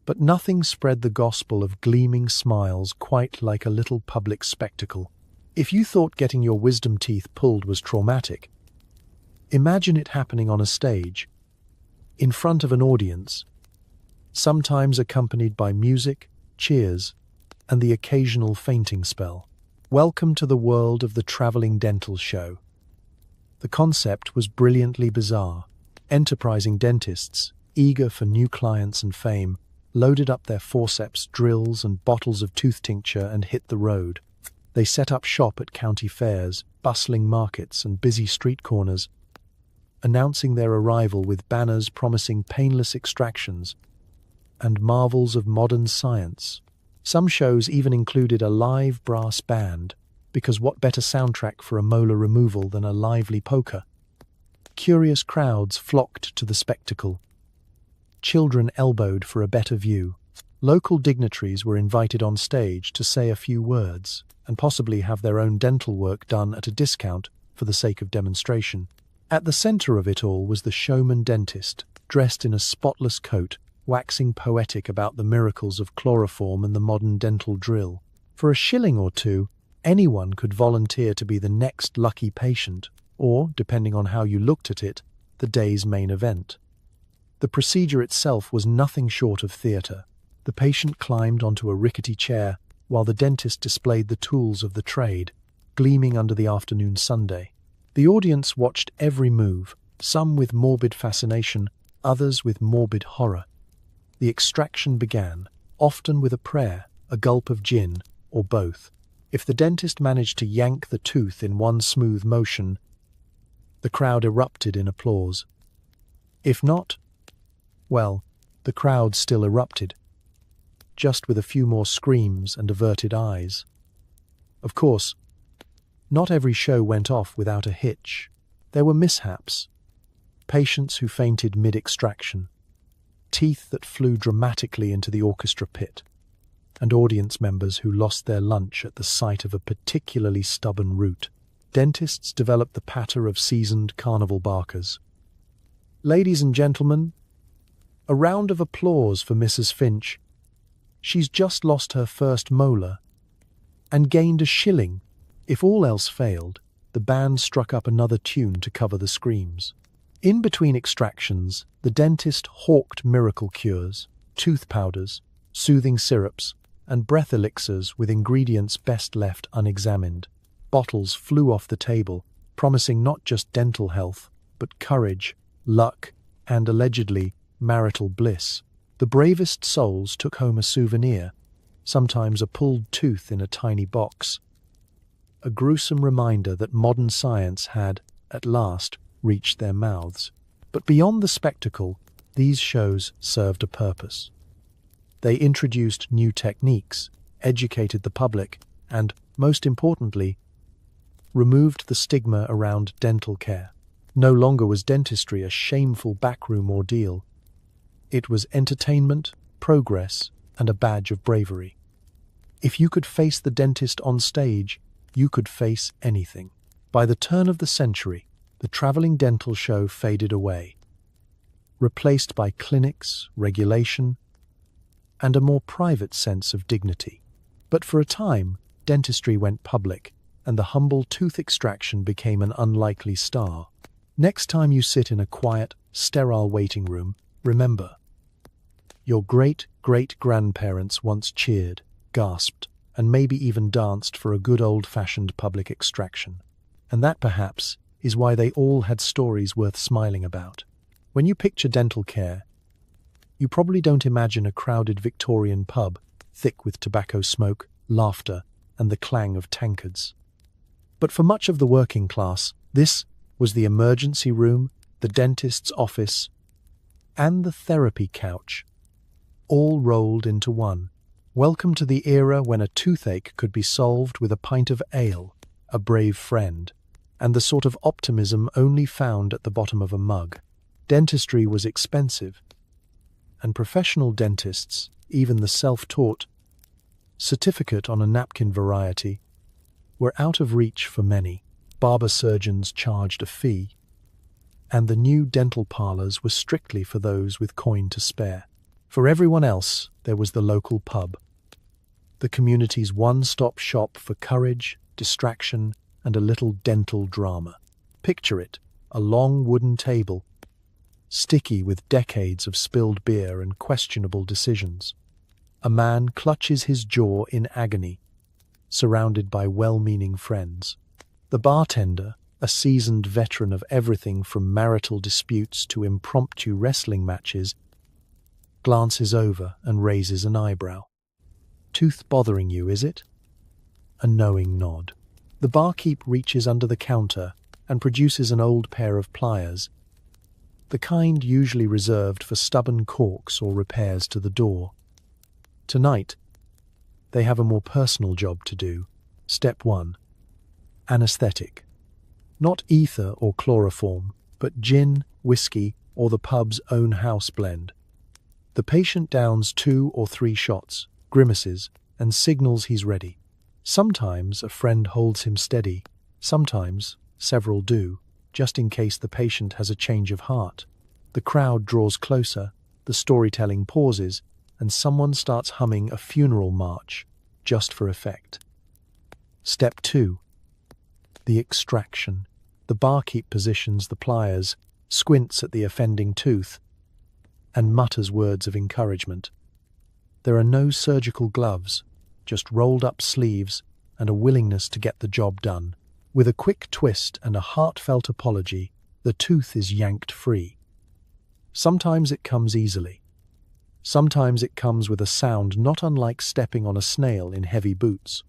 But nothing spread the gospel of gleaming smiles quite like a little public spectacle. If you thought getting your wisdom teeth pulled was traumatic, imagine it happening on a stage, in front of an audience, sometimes accompanied by music, cheers, and the occasional fainting spell. Welcome to the world of the traveling dental show. The concept was brilliantly bizarre. Enterprising dentists, eager for new clients and fame, loaded up their forceps, drills, and bottles of tooth tincture and hit the road. They set up shop at county fairs, bustling markets, and busy street corners, announcing their arrival with banners promising painless extractions and marvels of modern science. Some shows even included a live brass band, because what better soundtrack for a molar removal than a lively polka? Curious crowds flocked to the spectacle. Children elbowed for a better view. Local dignitaries were invited on stage to say a few words and possibly have their own dental work done at a discount for the sake of demonstration. At the center of it all was the showman dentist, dressed in a spotless coat, waxing poetic about the miracles of chloroform and the modern dental drill. For a shilling or two, anyone could volunteer to be the next lucky patient, or, depending on how you looked at it, the day's main event. The procedure itself was nothing short of theater. The patient climbed onto a rickety chair, while the dentist displayed the tools of the trade, gleaming under the afternoon sunday. The audience watched every move, some with morbid fascination, others with morbid horror. The extraction began, often with a prayer, a gulp of gin, or both. If the dentist managed to yank the tooth in one smooth motion, the crowd erupted in applause. If not, well, the crowd still erupted, just with a few more screams and averted eyes. Of course, not every show went off without a hitch. There were mishaps. Patients who fainted mid-extraction, teeth that flew dramatically into the orchestra pit, and audience members who lost their lunch at the sight of a particularly stubborn root. Dentists developed the patter of seasoned carnival barkers. Ladies and gentlemen, a round of applause for Mrs. Finch. She's just lost her first molar and gained a shilling. If all else failed, the band struck up another tune to cover the screams. In between extractions, the dentist hawked miracle cures, tooth powders, soothing syrups, and breath elixirs with ingredients best left unexamined. Bottles flew off the table, promising not just dental health, but courage, luck, and allegedly marital bliss. The bravest souls took home a souvenir, sometimes a pulled tooth in a tiny box. A gruesome reminder that modern science had, at last, reached their mouths. But beyond the spectacle, these shows served a purpose. They introduced new techniques, educated the public, and, most importantly, removed the stigma around dental care. No longer was dentistry a shameful backroom ordeal. It was entertainment, progress, and a badge of bravery. If you could face the dentist on stage, you could face anything. By the turn of the century, the traveling dental show faded away, replaced by clinics, regulation, and a more private sense of dignity. But for a time, dentistry went public, and the humble tooth extraction became an unlikely star. Next time you sit in a quiet, sterile waiting room, remember, your great-great-grandparents once cheered, gasped, and maybe even danced for a good old-fashioned public extraction. And that, perhaps, is why they all had stories worth smiling about. When you picture dental care, you probably don't imagine a crowded Victorian pub, thick with tobacco smoke, laughter, and the clang of tankards. But for much of the working class, this was the emergency room, the dentist's office, and the therapy couch, all rolled into one. Welcome to the era when a toothache could be solved with a pint of ale, a brave friend, and the sort of optimism only found at the bottom of a mug. Dentistry was expensive, and professional dentists, even the self-taught, certificate on a napkin variety, were out of reach for many. Barber surgeons charged a fee, and the new dental parlors were strictly for those with coin to spare. For everyone else, there was the local pub, the community's one-stop shop for courage, distraction, and a little dental drama. Picture it, a long wooden table, sticky with decades of spilled beer and questionable decisions. A man clutches his jaw in agony, surrounded by well-meaning friends. The bartender, a seasoned veteran of everything from marital disputes to impromptu wrestling matches, glances over and raises an eyebrow. Tooth bothering you, is it? A knowing nod. The barkeep reaches under the counter and produces an old pair of pliers, the kind usually reserved for stubborn corks or repairs to the door. Tonight, they have a more personal job to do. Step 1. Anesthetic. Not ether or chloroform, but gin, whiskey, or the pub's own house blend. The patient downs 2 or 3 shots, grimaces, and signals he's ready. Sometimes a friend holds him steady, sometimes several do, just in case the patient has a change of heart. The crowd draws closer, the storytelling pauses, and someone starts humming a funeral march, just for effect. Step 2. The extraction. The barkeep positions the pliers, squints at the offending tooth, and mutters words of encouragement. There are no surgical gloves, just rolled-up sleeves and a willingness to get the job done. With a quick twist and a heartfelt apology, the tooth is yanked free. Sometimes it comes easily. Sometimes it comes with a sound not unlike stepping on a snail in heavy boots.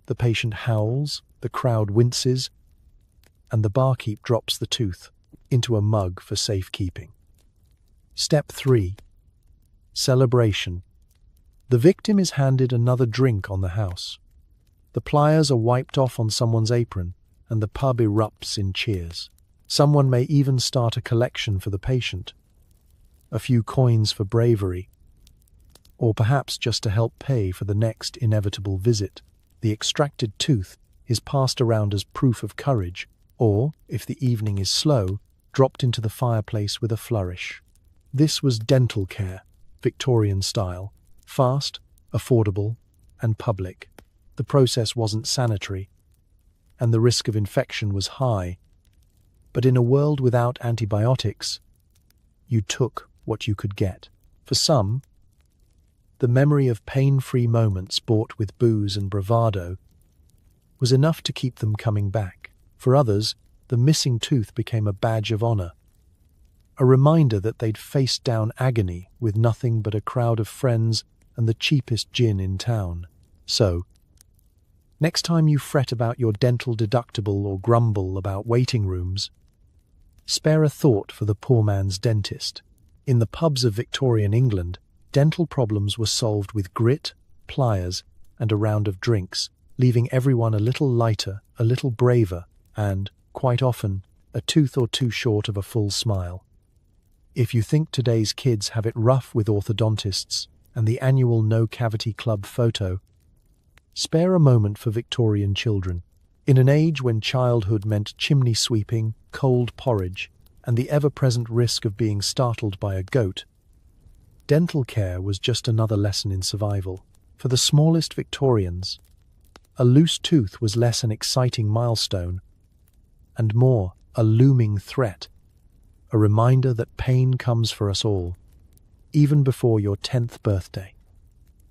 The patient howls, the crowd winces, and the barkeep drops the tooth into a mug for safekeeping. Step 3. Celebration. The victim is handed another drink on the house. The pliers are wiped off on someone's apron, and the pub erupts in cheers. Someone may even start a collection for the patient. A few coins for bravery, or perhaps just to help pay for the next inevitable visit. The extracted tooth is passed around as proof of courage, or, if the evening is slow, dropped into the fireplace with a flourish. This was dental care, Victorian style, fast, affordable, and public. The process wasn't sanitary, and the risk of infection was high. But in a world without antibiotics, you took what you could get. For some, the memory of pain-free moments bought with booze and bravado was enough to keep them coming back. For others, the missing tooth became a badge of honor, a reminder that they'd faced down agony with nothing but a crowd of friends and the cheapest gin in town. So, next time you fret about your dental deductible or grumble about waiting rooms, spare a thought for the poor man's dentist. In the pubs of Victorian England, dental problems were solved with grit, pliers, and a round of drinks, leaving everyone a little lighter, a little braver, and, quite often, a tooth or two short of a full smile. If you think today's kids have it rough with orthodontists and the annual No Cavity Club photo, spare a moment for Victorian children. In an age when childhood meant chimney sweeping, cold porridge, and the ever-present risk of being startled by a goat, dental care was just another lesson in survival. For the smallest Victorians, a loose tooth was less an exciting milestone and more a looming threat, a reminder that pain comes for us all, even before your 10th birthday.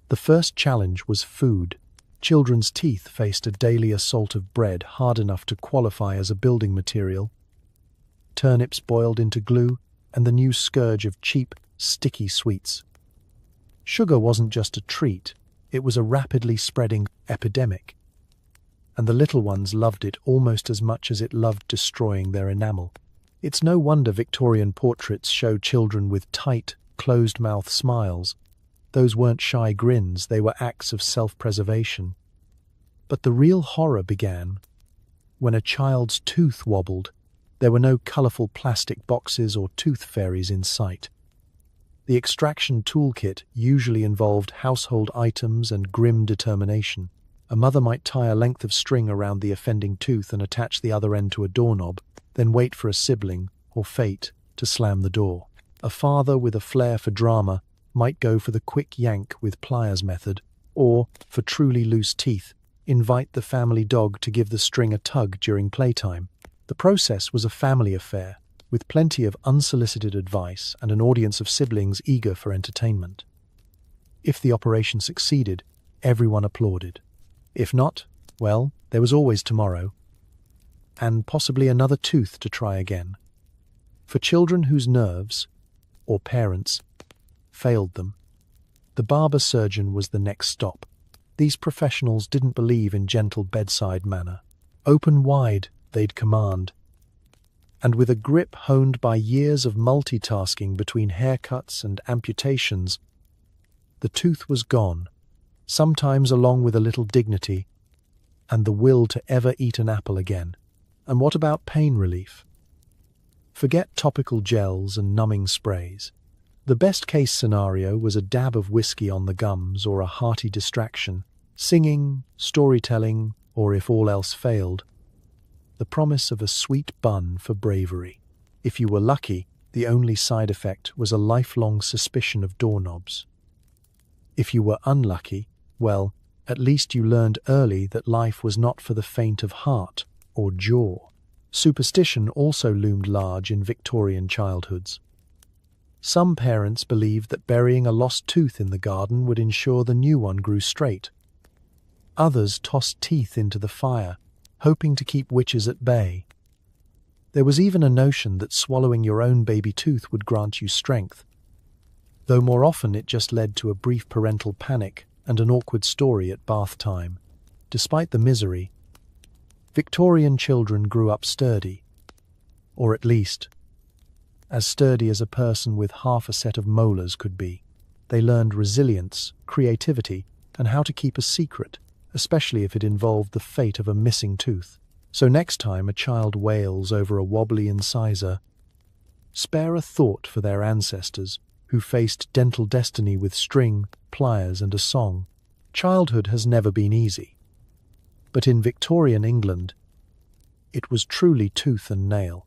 The first challenge was food. Children's teeth faced a daily assault of bread hard enough to qualify as a building material, turnips boiled into glue, and the new scourge of cheap, sticky sweets. Sugar wasn't just a treat, it was a rapidly spreading epidemic, and the little ones loved it almost as much as it loved destroying their enamel. It's no wonder Victorian portraits show children with tight, closed-mouth smiles. Those weren't shy grins, they were acts of self-preservation. But the real horror began when a child's tooth wobbled. There were no colourful plastic boxes or tooth fairies in sight. The extraction toolkit usually involved household items and grim determination. A mother might tie a length of string around the offending tooth and attach the other end to a doorknob, then wait for a sibling, or fate, to slam the door. A father with a flair for drama might go for the quick yank with pliers method, or, for truly loose teeth, invite the family dog to give the string a tug during playtime. The process was a family affair, with plenty of unsolicited advice and an audience of siblings eager for entertainment. If the operation succeeded, everyone applauded. If not, well, there was always tomorrow, and possibly another tooth to try again. For children whose nerves, or parents, failed them, the barber surgeon was the next stop. These professionals didn't believe in gentle bedside manner. Open wide, they'd command. And with a grip honed by years of multitasking between haircuts and amputations, the tooth was gone, sometimes along with a little dignity and the will to ever eat an apple again. And what about pain relief? Forget topical gels and numbing sprays. The best-case scenario was a dab of whiskey on the gums or a hearty distraction, singing, storytelling, or if all else failed, the promise of a sweet bun for bravery. If you were lucky, the only side effect was a lifelong suspicion of doorknobs. If you were unlucky, well, at least you learned early that life was not for the faint of heart or jaw. Superstition also loomed large in Victorian childhoods. Some parents believed that burying a lost tooth in the garden would ensure the new one grew straight. Others tossed teeth into the fire, hoping to keep witches at bay. There was even a notion that swallowing your own baby tooth would grant you strength, though more often it just led to a brief parental panic and an awkward story at bath time. Despite the misery, Victorian children grew up sturdy, or at least, as sturdy as a person with half a set of molars could be. They learned resilience, creativity, and how to keep a secret, especially if it involved the fate of a missing tooth. So next time a child wails over a wobbly incisor, spare a thought for their ancestors who faced dental destiny with string, pliers and a song. Childhood has never been easy. But in Victorian England, it was truly tooth and nail.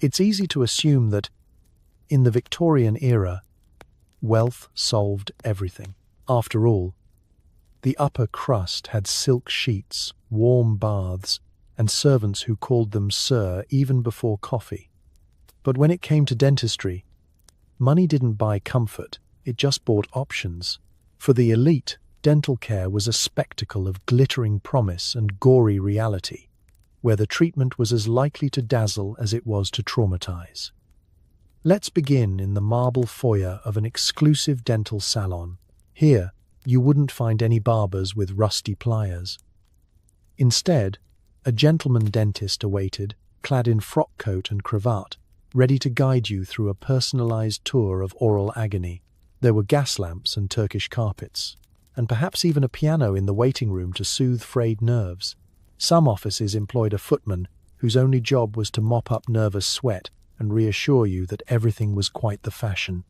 It's easy to assume that, in the Victorian era, wealth solved everything. After all, the upper crust had silk sheets, warm baths, and servants who called them sir even before coffee. But when it came to dentistry, money didn't buy comfort, it just bought options. For the elite, dental care was a spectacle of glittering promise and gory reality, where the treatment was as likely to dazzle as it was to traumatize. Let's begin in the marble foyer of an exclusive dental salon. Here, you wouldn't find any barbers with rusty pliers. Instead, a gentleman dentist awaited, clad in frock coat and cravat, ready to guide you through a personalized tour of oral agony. There were gas lamps and Turkish carpets, and perhaps even a piano in the waiting room to soothe frayed nerves. Some offices employed a footman whose only job was to mop up nervous sweat and reassure you that everything was quite the fashion.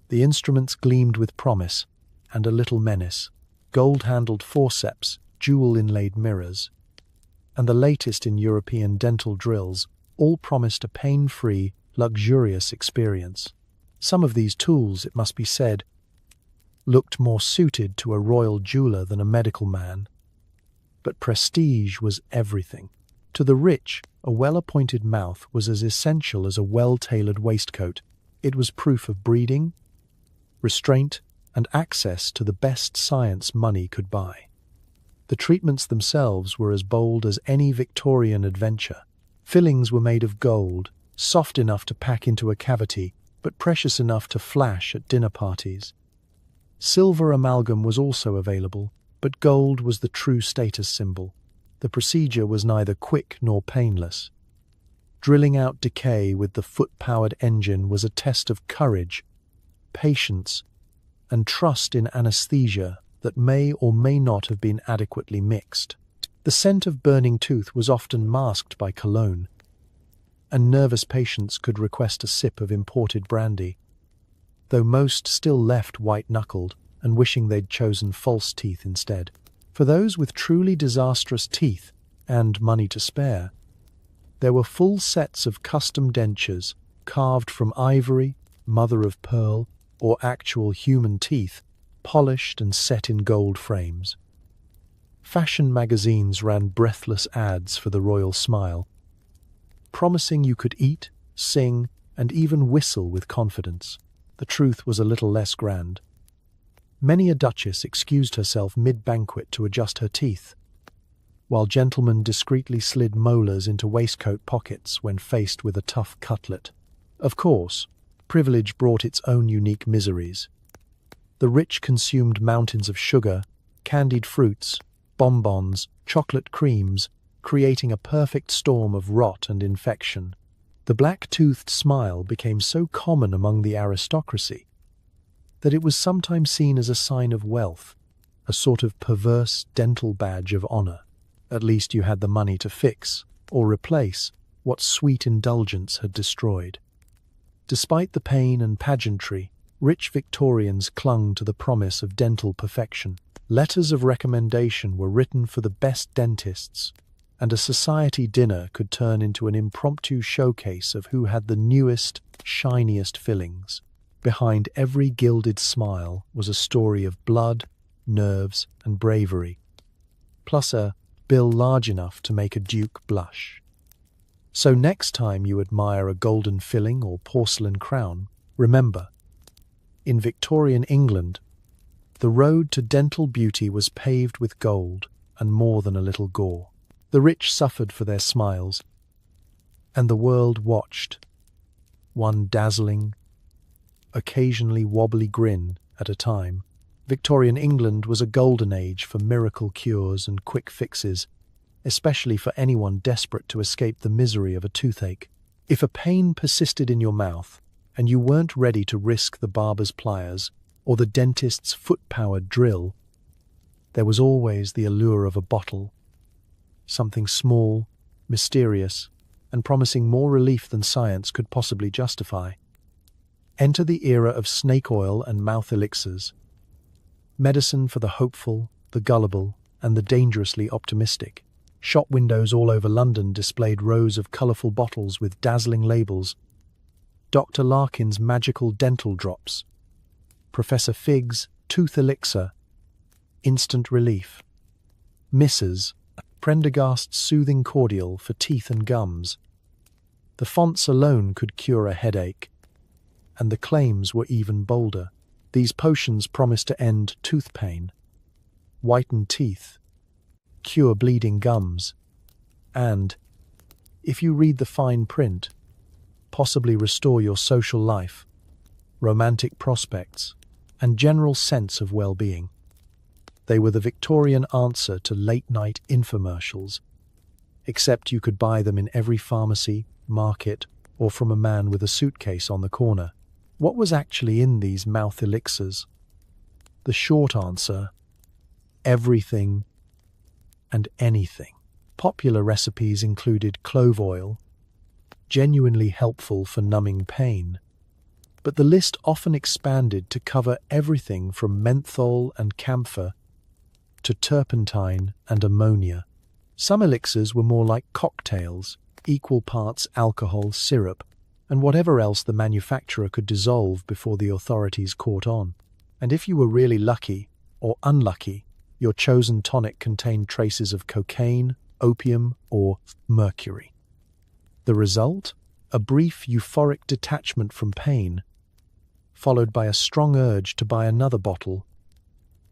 The instruments gleamed with promise and a little menace, gold-handled forceps, jewel-inlaid mirrors, and the latest in European dental drills all promised a pain-free, luxurious experience. Some of these tools, it must be said, looked more suited to a royal jeweler than a medical man. But prestige was everything. To the rich, a well-appointed mouth was as essential as a well-tailored waistcoat. It was proof of breeding, restraint, and access to the best science money could buy. The treatments themselves were as bold as any Victorian adventure. Fillings were made of gold, soft enough to pack into a cavity, but precious enough to flash at dinner parties. Silver amalgam was also available, but gold was the true status symbol. The procedure was neither quick nor painless. Drilling out decay with the foot-powered engine was a test of courage, patience, and trust in anesthesia that may or may not have been adequately mixed. The scent of burning tooth was often masked by cologne, and nervous patients could request a sip of imported brandy, though most still left white-knuckled and wishing they'd chosen false teeth instead. For those with truly disastrous teeth and money to spare, there were full sets of custom dentures carved from ivory, mother of pearl, or actual human teeth, polished and set in gold frames. Fashion magazines ran breathless ads for the royal smile, promising you could eat, sing, and even whistle with confidence. The truth was a little less grand. Many a duchess excused herself mid-banquet to adjust her teeth, while gentlemen discreetly slid molars into waistcoat pockets when faced with a tough cutlet. Of course, privilege brought its own unique miseries. The rich consumed mountains of sugar, candied fruits, bonbons, chocolate creams, creating a perfect storm of rot and infection. The black-toothed smile became so common among the aristocracy that it was sometimes seen as a sign of wealth, a sort of perverse dental badge of honor. At least you had the money to fix or replace what sweet indulgence had destroyed. Despite the pain and pageantry, rich Victorians clung to the promise of dental perfection. Letters of recommendation were written for the best dentists, and a society dinner could turn into an impromptu showcase of who had the newest, shiniest fillings. Behind every gilded smile was a story of blood, nerves, and bravery, plus a bill large enough to make a duke blush. So next time you admire a golden filling or porcelain crown, remember, in Victorian England, the road to dental beauty was paved with gold and more than a little gore. The rich suffered for their smiles, and the world watched, one dazzling, occasionally wobbly grin at a time. Victorian England was a golden age for miracle cures and quick fixes, especially for anyone desperate to escape the misery of a toothache. If a pain persisted in your mouth, and you weren't ready to risk the barber's pliers or the dentist's foot-powered drill, there was always the allure of a bottle, something small, mysterious, and promising more relief than science could possibly justify. Enter the era of snake oil and mouth elixirs. medicine for the hopeful, the gullible, and the dangerously optimistic. Shop windows all over London displayed rows of colourful bottles with dazzling labels. Dr. Larkin's magical dental drops, Professor Figg's tooth elixir, instant relief, Mrs. Prendergast's soothing cordial for teeth and gums. The fonts alone could cure a headache, and the claims were even bolder. These potions promised to end tooth pain, whiten teeth, cure bleeding gums, and, if you read the fine print, possibly restore your social life, romantic prospects, and general sense of well-being. They were the Victorian answer to late-night infomercials, except you could buy them in every pharmacy, market, or from a man with a suitcase on the corner. What was actually in these mouth elixirs? The short answer: everything and anything. Popular recipes included clove oil, genuinely helpful for numbing pain, but the list often expanded to cover everything from menthol and camphor to turpentine and ammonia. Some elixirs were more like cocktails, equal parts alcohol, syrup, and whatever else the manufacturer could dissolve before the authorities caught on. And if you were really lucky or unlucky, your chosen tonic contained traces of cocaine, opium, or mercury. The result? A brief euphoric detachment from pain, followed by a strong urge to buy another bottle.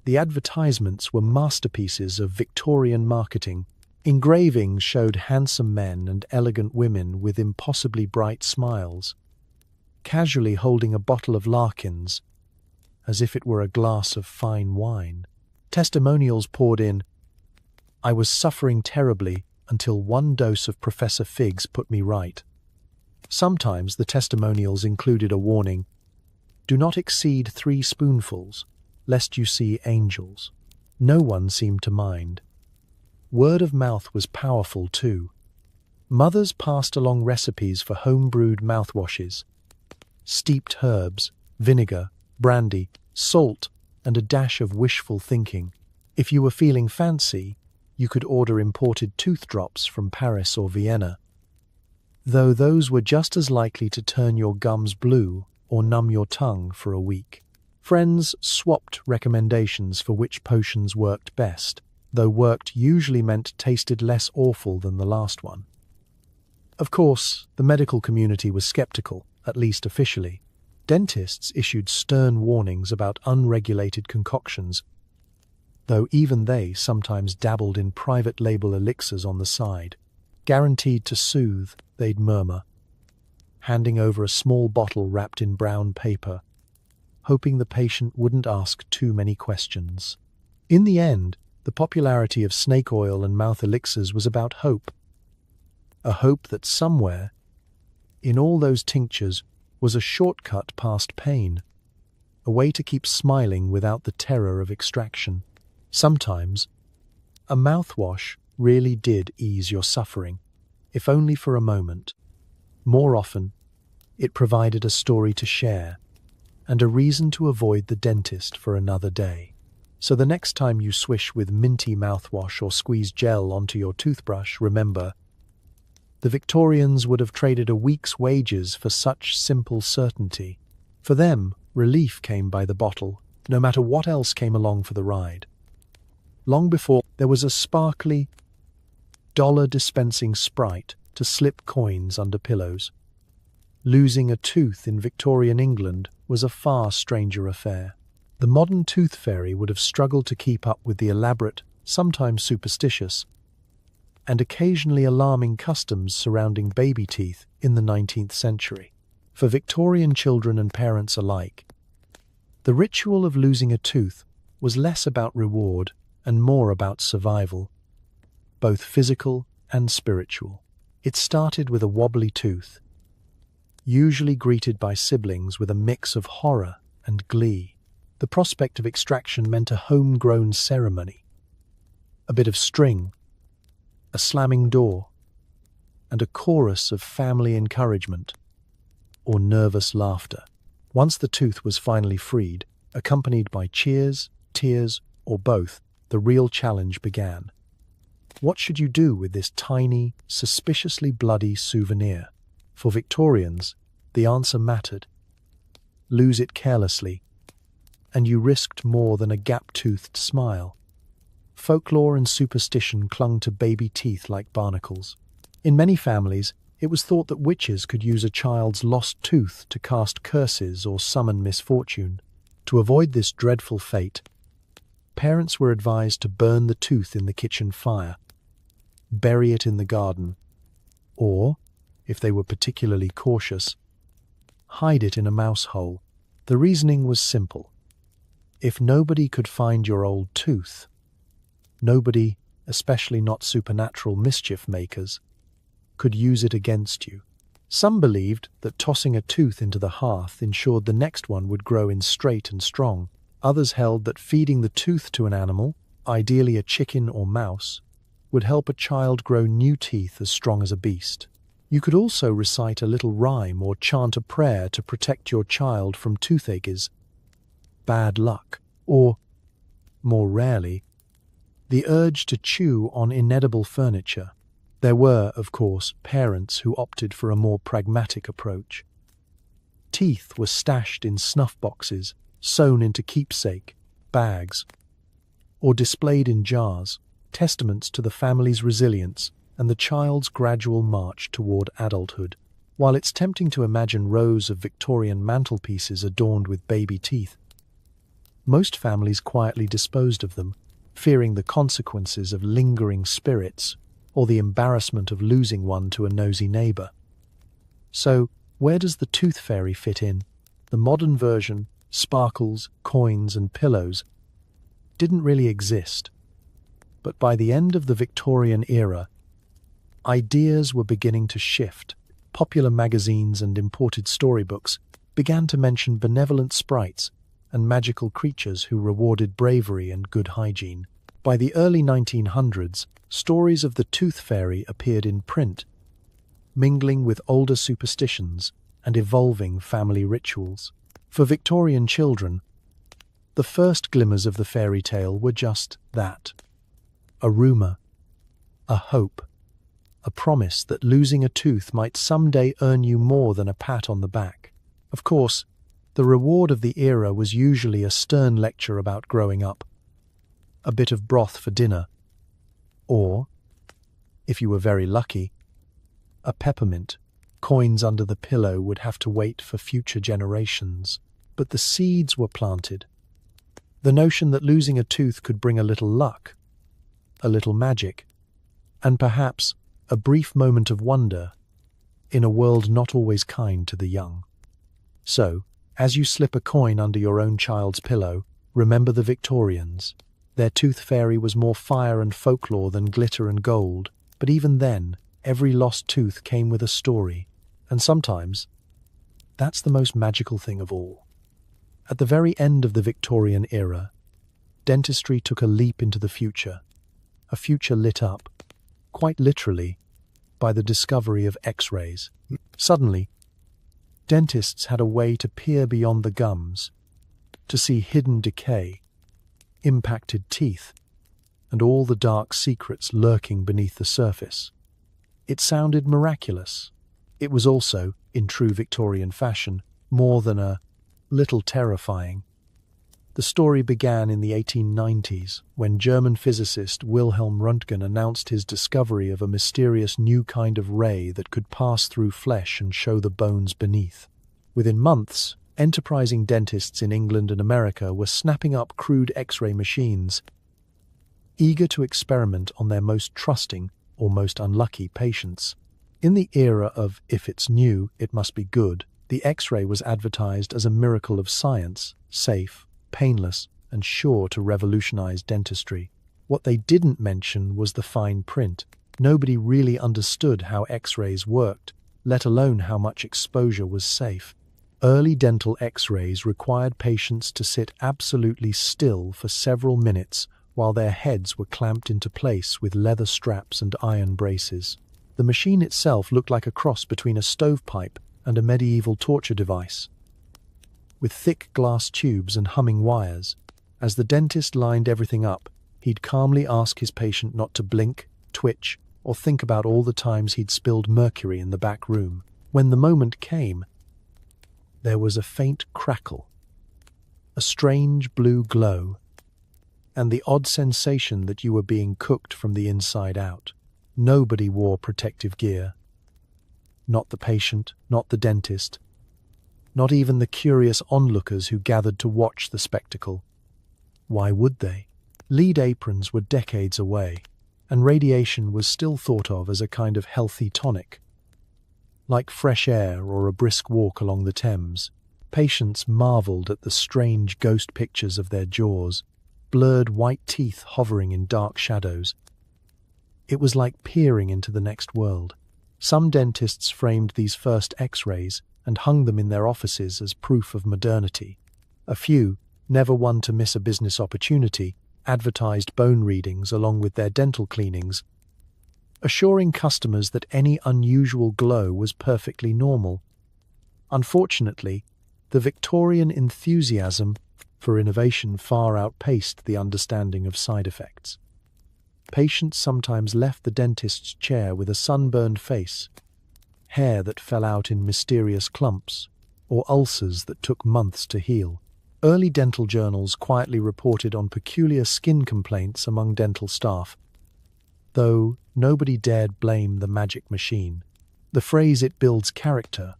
The advertisements were masterpieces of Victorian marketing. Engravings showed handsome men and elegant women with impossibly bright smiles, casually holding a bottle of Larkin's, as if it were a glass of fine wine. Testimonials poured in. I was suffering terribly until one dose of Professor Figg's put me right. Sometimes the testimonials included a warning: do not exceed 3 spoonfuls, lest you see angels. No one seemed to mind. Word of mouth was powerful too. Mothers passed along recipes for home-brewed mouthwashes, steeped herbs, vinegar, brandy, salt, and a dash of wishful thinking. If you were feeling fancy, you could order imported tooth drops from Paris or Vienna, though those were just as likely to turn your gums blue or numb your tongue for a week. Friends swapped recommendations for which potions worked best, though worked usually meant tasted less awful than the last one. Of course, the medical community was skeptical, at least officially. Dentists issued stern warnings about unregulated concoctions, though even they sometimes dabbled in private label elixirs on the side. Guaranteed to soothe, they'd murmur, handing over a small bottle wrapped in brown paper, hoping the patient wouldn't ask too many questions. In the end, the popularity of snake oil and mouth elixirs was about hope. A hope that somewhere, in all those tinctures, was a shortcut past pain, a way to keep smiling without the terror of extraction. Sometimes, a mouthwash really did ease your suffering, if only for a moment. More often, it provided a story to share and a reason to avoid the dentist for another day. So the next time you swish with minty mouthwash or squeeze gel onto your toothbrush, remember, the Victorians would have traded a week's wages for such simple certainty. For them, relief came by the bottle, no matter what else came along for the ride. Long before, there was a sparkly, dollar-dispensing sprite to slip coins under pillows. Losing a tooth in Victorian England was a far stranger affair. The modern tooth fairy would have struggled to keep up with the elaborate, sometimes superstitious, and occasionally alarming customs surrounding baby teeth in the 19th century. For Victorian children and parents alike, the ritual of losing a tooth was less about reward and more about survival, both physical and spiritual. It started with a wobbly tooth, usually greeted by siblings with a mix of horror and glee. The prospect of extraction meant a homegrown ceremony, a bit of string, a slamming door, and a chorus of family encouragement or nervous laughter. Once the tooth was finally freed, accompanied by cheers tears, or both, the real challenge began. What should you do with this tiny, suspiciously bloody souvenir? For Victorians, the answer mattered. Lose it carelessly, and you risked more than a gap-toothed smile. Folklore and superstition clung to baby teeth like barnacles. In many families, it was thought that witches could use a child's lost tooth to cast curses or summon misfortune. To avoid this dreadful fate, parents were advised to burn the tooth in the kitchen fire, bury it in the garden, or, if they were particularly cautious, hide it in a mouse hole. The reasoning was simple. If nobody could find your old tooth, nobody, especially not supernatural mischief makers, could use it against you. Some believed that tossing a tooth into the hearth ensured the next one would grow in straight and strong. Others held that feeding the tooth to an animal, ideally a chicken or mouse, would help a child grow new teeth as strong as a beast. You could also recite a little rhyme or chant a prayer to protect your child from toothaches, bad luck, or, more rarely, the urge to chew on inedible furniture. There were, of course, parents who opted for a more pragmatic approach. Teeth were stashed in snuff boxes, sewn into keepsake bags, or displayed in jars, testaments to the family's resilience and the child's gradual march toward adulthood. While it's tempting to imagine rows of Victorian mantelpieces adorned with baby teeth, most families quietly disposed of them, fearing the consequences of lingering spirits or the embarrassment of losing one to a nosy neighbor. So, where does the tooth fairy fit in? The modern version, sparkles, coins, and pillows, didn't really exist. But by the end of the Victorian era, ideas were beginning to shift. Popular magazines and imported storybooks began to mention benevolent sprites and magical creatures who rewarded bravery and good hygiene. By the early 1900s, stories of the tooth fairy appeared in print, mingling with older superstitions and evolving family rituals. For Victorian children, the first glimmers of the fairy tale were just that: a rumour, a hope, a promise that losing a tooth might someday earn you more than a pat on the back. Of course, the reward of the era was usually a stern lecture about growing up, a bit of broth for dinner, or, if you were very lucky, a peppermint. Coins under the pillow would have to wait for future generations. But the seeds were planted. The notion that losing a tooth could bring a little luck, a little magic, and perhaps a brief moment of wonder in a world not always kind to the young. So, as you slip a coin under your own child's pillow, remember the Victorians. Their tooth fairy was more fire and folklore than glitter and gold, but even then, every lost tooth came with a story, and sometimes, that's the most magical thing of all. At the very end of the Victorian era, dentistry took a leap into the future, a future lit up, quite literally, by the discovery of X-rays. Suddenly, dentists had a way to peer beyond the gums, to see hidden decay, impacted teeth, and all the dark secrets lurking beneath the surface. It sounded miraculous. It was also, in true Victorian fashion, more than a little terrifying. The story began in the 1890s, when German physicist Wilhelm Röntgen announced his discovery of a mysterious new kind of ray that could pass through flesh and show the bones beneath. Within months, enterprising dentists in England and America were snapping up crude X-ray machines, eager to experiment on their most trusting or most unlucky patients. In the era of "if it's new, it must be good," the X-ray was advertised as a miracle of science, safe, painless, and sure to revolutionize dentistry. What they didn't mention was the fine print. Nobody really understood how X-rays worked, let alone how much exposure was safe. Early dental X-rays required patients to sit absolutely still for several minutes while their heads were clamped into place with leather straps and iron braces. The machine itself looked like a cross between a stovepipe and a medieval torture device. With thick glass tubes and humming wires, As the dentist lined everything up, he'd calmly ask his patient not to blink, twitch, or think about all the times he'd spilled mercury in the back room. When the moment came, there was a faint crackle, a strange blue glow, and the odd sensation that you were being cooked from the inside out. Nobody wore protective gear. Not the patient, not the dentist, not even the curious onlookers who gathered to watch the spectacle. Why would they? Lead aprons were decades away, and radiation was still thought of as a kind of healthy tonic. Like fresh air or a brisk walk along the Thames, patients marveled at the strange ghost pictures of their jaws, blurred white teeth hovering in dark shadows. It was like peering into the next world. Some dentists framed these first X-rays and hung them in their offices as proof of modernity. A few, never one to miss a business opportunity, advertised bone readings along with their dental cleanings, assuring customers that any unusual glow was perfectly normal. Unfortunately, the Victorian enthusiasm for innovation far outpaced the understanding of side effects. Patients sometimes left the dentist's chair with a sunburned face, hair that fell out in mysterious clumps, or ulcers that took months to heal. Early dental journals quietly reported on peculiar skin complaints among dental staff, though nobody dared blame the magic machine. The phrase "it builds character"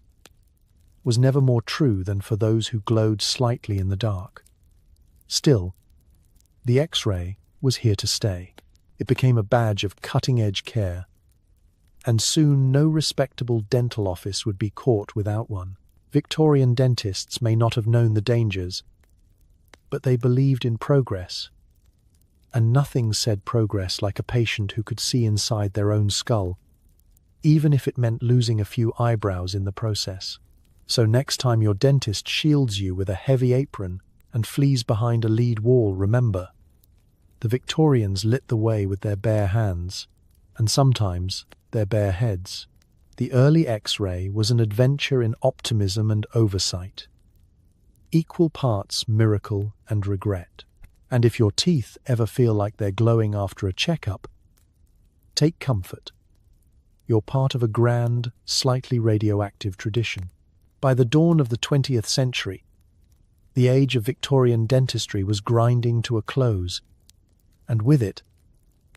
was never more true than for those who glowed slightly in the dark. Still, the X-ray was here to stay. It became a badge of cutting-edge care, and soon no respectable dental office would be caught without one. Victorian dentists may not have known the dangers, but they believed in progress, and nothing said progress like a patient who could see inside their own skull, even if it meant losing a few eyebrows in the process. So next time your dentist shields you with a heavy apron and flees behind a lead wall, remember, the Victorians lit the way with their bare hands, and sometimes their bare heads. The early X-ray was an adventure in optimism and oversight, equal parts miracle and regret. And if your teeth ever feel like they're glowing after a checkup, take comfort. You're part of a grand, slightly radioactive tradition. By the dawn of the 20th century, the age of Victorian dentistry was grinding to a close, and with it,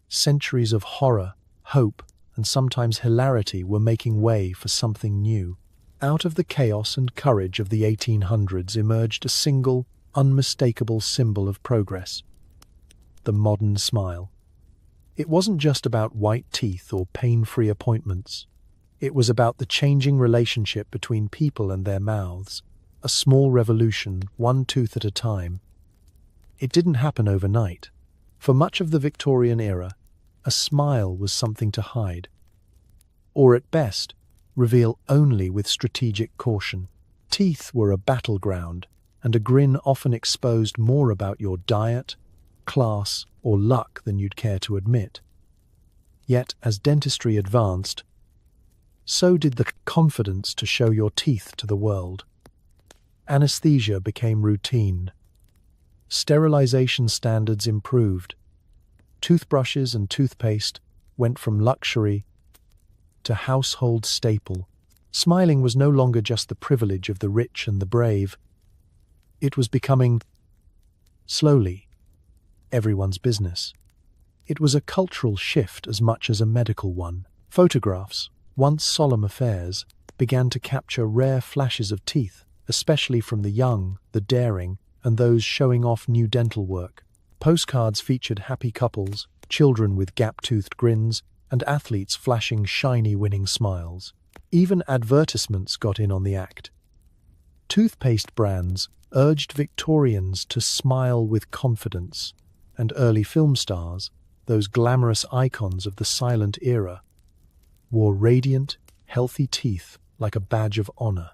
centuries of horror, hope, and sometimes hilarity were making way for something new. Out of the chaos and courage of the 1800s emerged a single, unmistakable symbol of progress: the modern smile. It wasn't just about white teeth or pain-free appointments. It was about the changing relationship between people and their mouths, a small revolution, one tooth at a time. It didn't happen overnight. For much of the Victorian era, a smile was something to hide, or at best, reveal only with strategic caution. Teeth were a battleground, and a grin often exposed more about your diet, class, or luck than you'd care to admit. Yet, as dentistry advanced, so did the confidence to show your teeth to the world. Anesthesia became routine. Sterilization standards improved. Toothbrushes and toothpaste went from luxury to household staple. Smiling was no longer just the privilege of the rich and the brave. It was becoming, slowly, everyone's business. It was a cultural shift as much as a medical one. Photographs, once solemn affairs, began to capture rare flashes of teeth, especially from the young, the daring, and those showing off new dental work. Postcards featured happy couples, children with gap-toothed grins, and athletes flashing shiny winning smiles. Even advertisements got in on the act. Toothpaste brands urged Victorians to smile with confidence, and early film stars, those glamorous icons of the silent era, wore radiant, healthy teeth like a badge of honor.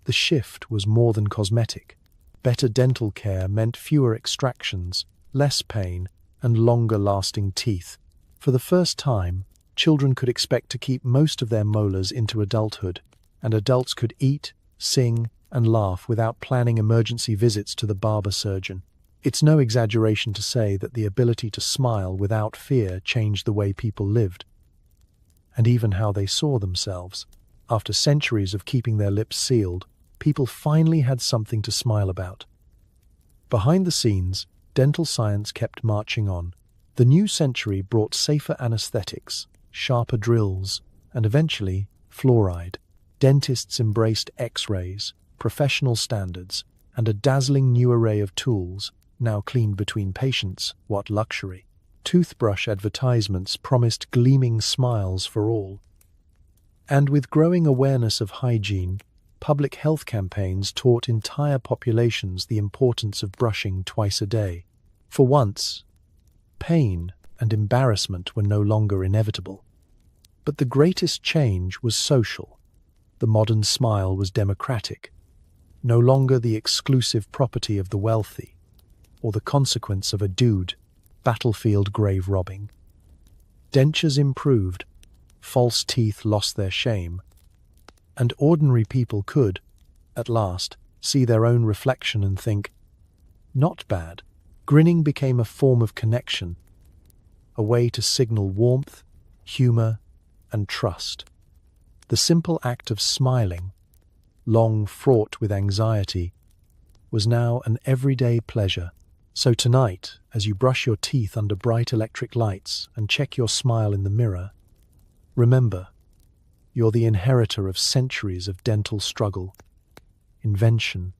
The shift was more than cosmetic. Better dental care meant fewer extractions, less pain, and longer-lasting teeth. For the first time, children could expect to keep most of their molars into adulthood, and adults could eat, sing, and laugh without planning emergency visits to the barber surgeon. It's no exaggeration to say that the ability to smile without fear changed the way people lived, and even how they saw themselves. After centuries of keeping their lips sealed, people finally had something to smile about. Behind the scenes, dental science kept marching on. The new century brought safer anesthetics, sharper drills, and eventually, fluoride. Dentists embraced X-rays, professional standards, and a dazzling new array of tools, now cleaned between patients. What luxury! Toothbrush advertisements promised gleaming smiles for all. And with growing awareness of hygiene, public health campaigns taught entire populations the importance of brushing twice a day. For once, pain and embarrassment were no longer inevitable. But the greatest change was social. The modern smile was democratic, no longer the exclusive property of the wealthy, or the consequence of a dude battlefield grave robbing. Dentures improved, false teeth lost their shame, and ordinary people could, at last, see their own reflection and think, "Not bad." Grinning became a form of connection, a way to signal warmth, humor, and trust. The simple act of smiling, long fraught with anxiety, was now an everyday pleasure. So tonight, as you brush your teeth under bright electric lights and check your smile in the mirror, remember, you're the inheritor of centuries of dental struggle, invention,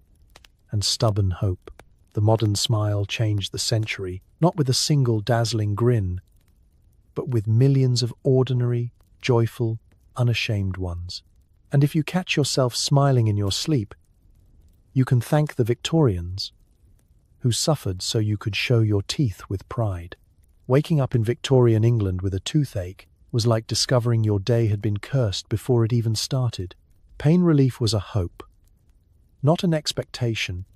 and stubborn hope. The modern smile changed the century, not with a single dazzling grin, but with millions of ordinary, joyful, unashamed ones. And if you catch yourself smiling in your sleep, you can thank the Victorians, who suffered so you could show your teeth with pride. Waking up in Victorian England with a toothache was like discovering your day had been cursed before it even started. Pain relief was a hope, not an expectation,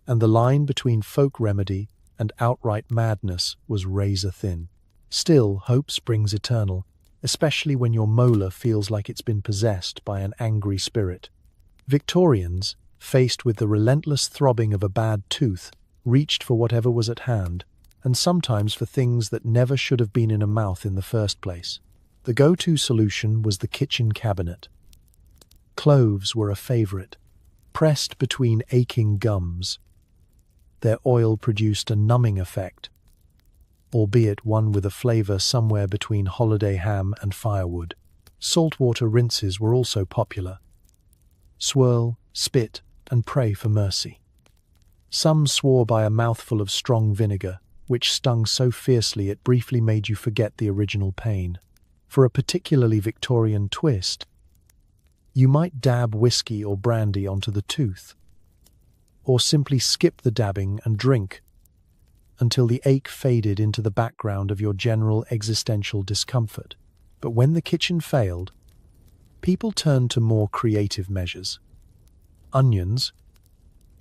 and the line between folk remedy and outright madness was razor thin. Still, hope springs eternal, especially when your molar feels like it's been possessed by an angry spirit. Victorians, faced with the relentless throbbing of a bad tooth, reached for whatever was at hand, and sometimes for things that never should have been in a mouth in the first place. The go-to solution was the kitchen cabinet. Cloves were a favorite, pressed between aching gums. Their oil produced a numbing effect, albeit one with a flavor somewhere between holiday ham and firewood. Saltwater rinses were also popular. Swirl, spit, and pray for mercy. Some swore by a mouthful of strong vinegar, which stung so fiercely it briefly made you forget the original pain. For a particularly Victorian twist, you might dab whiskey or brandy onto the tooth, or simply skip the dabbing and drink until the ache faded into the background of your general existential discomfort. But when the kitchen failed, people turned to more creative measures. Onions,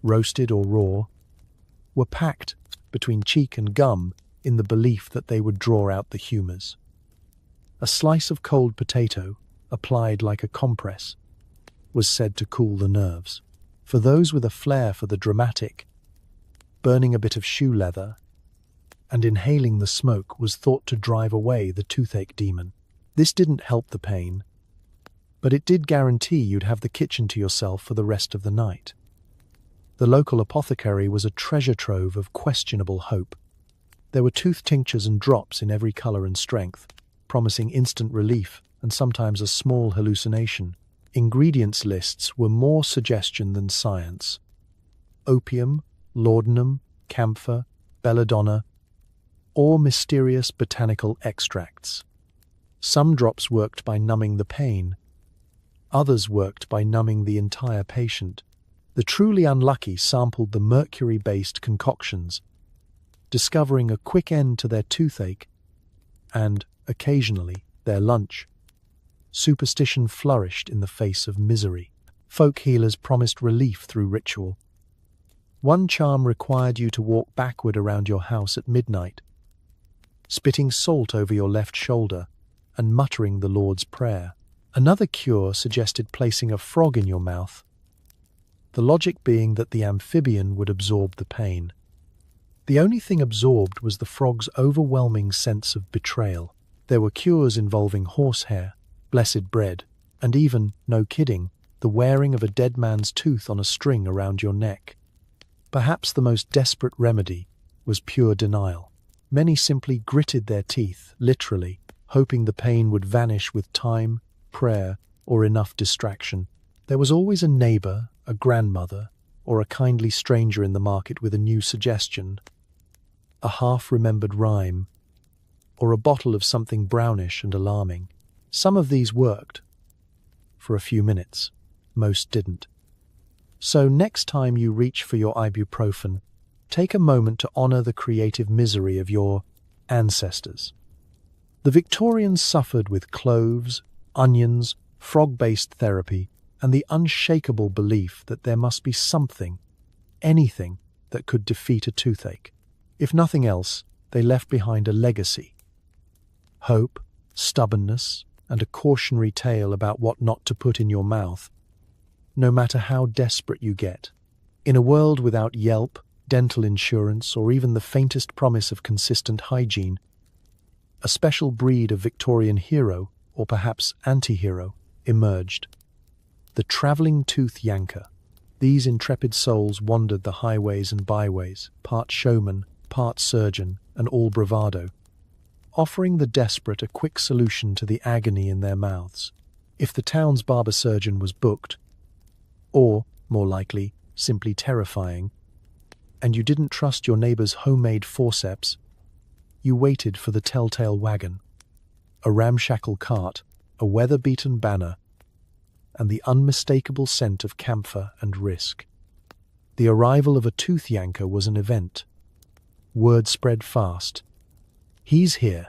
roasted or raw, were packed between cheek and gum in the belief that they would draw out the humours. A slice of cold potato, applied like a compress, was said to cool the nerves. For those with a flair for the dramatic, burning a bit of shoe leather and inhaling the smoke was thought to drive away the toothache demon. This didn't help the pain, but it did guarantee you'd have the kitchen to yourself for the rest of the night. The local apothecary was a treasure trove of questionable hope. There were tooth tinctures and drops in every colour and strength, promising instant relief and sometimes a small hallucination. Ingredients lists were more suggestion than science. Opium, laudanum, camphor, belladonna, or mysterious botanical extracts. Some drops worked by numbing the pain. Others worked by numbing the entire patient. The truly unlucky sampled the mercury-based concoctions, discovering a quick end to their toothache and, occasionally, their lunch. Superstition flourished in the face of misery. Folk healers promised relief through ritual. One charm required you to walk backward around your house at midnight, spitting salt over your left shoulder and muttering the Lord's Prayer. Another cure suggested placing a frog in your mouth, the logic being that the amphibian would absorb the pain. The only thing absorbed was the frog's overwhelming sense of betrayal. There were cures involving horsehair, blessed bread, and even, no kidding, the wearing of a dead man's tooth on a string around your neck. Perhaps the most desperate remedy was pure denial. Many simply gritted their teeth, literally, hoping the pain would vanish with time, prayer, or enough distraction. There was always a neighbor, a grandmother, or a kindly stranger in the market with a new suggestion, a half-remembered rhyme, or a bottle of something brownish and alarming. Some of these worked for a few minutes, most didn't. So next time you reach for your ibuprofen, take a moment to honor the creative misery of your ancestors. The Victorians suffered with cloves, onions, frog-based therapy, and the unshakable belief that there must be something, anything, that could defeat a toothache. If nothing else, they left behind a legacy. Hope, stubbornness, and a cautionary tale about what not to put in your mouth, no matter how desperate you get. In a world without Yelp, dental insurance, or even the faintest promise of consistent hygiene, a special breed of Victorian hero, or perhaps anti-hero, emerged. The travelling tooth yanker. These intrepid souls wandered the highways and byways, part showman, part surgeon, and all bravado, offering the desperate a quick solution to the agony in their mouths. If the town's barber surgeon was booked, or, more likely, simply terrifying, and you didn't trust your neighbor's homemade forceps, you waited for the telltale wagon, a ramshackle cart, a weather-beaten banner, and the unmistakable scent of camphor and risk. The arrival of a tooth yanker was an event. Word spread fast. He's here.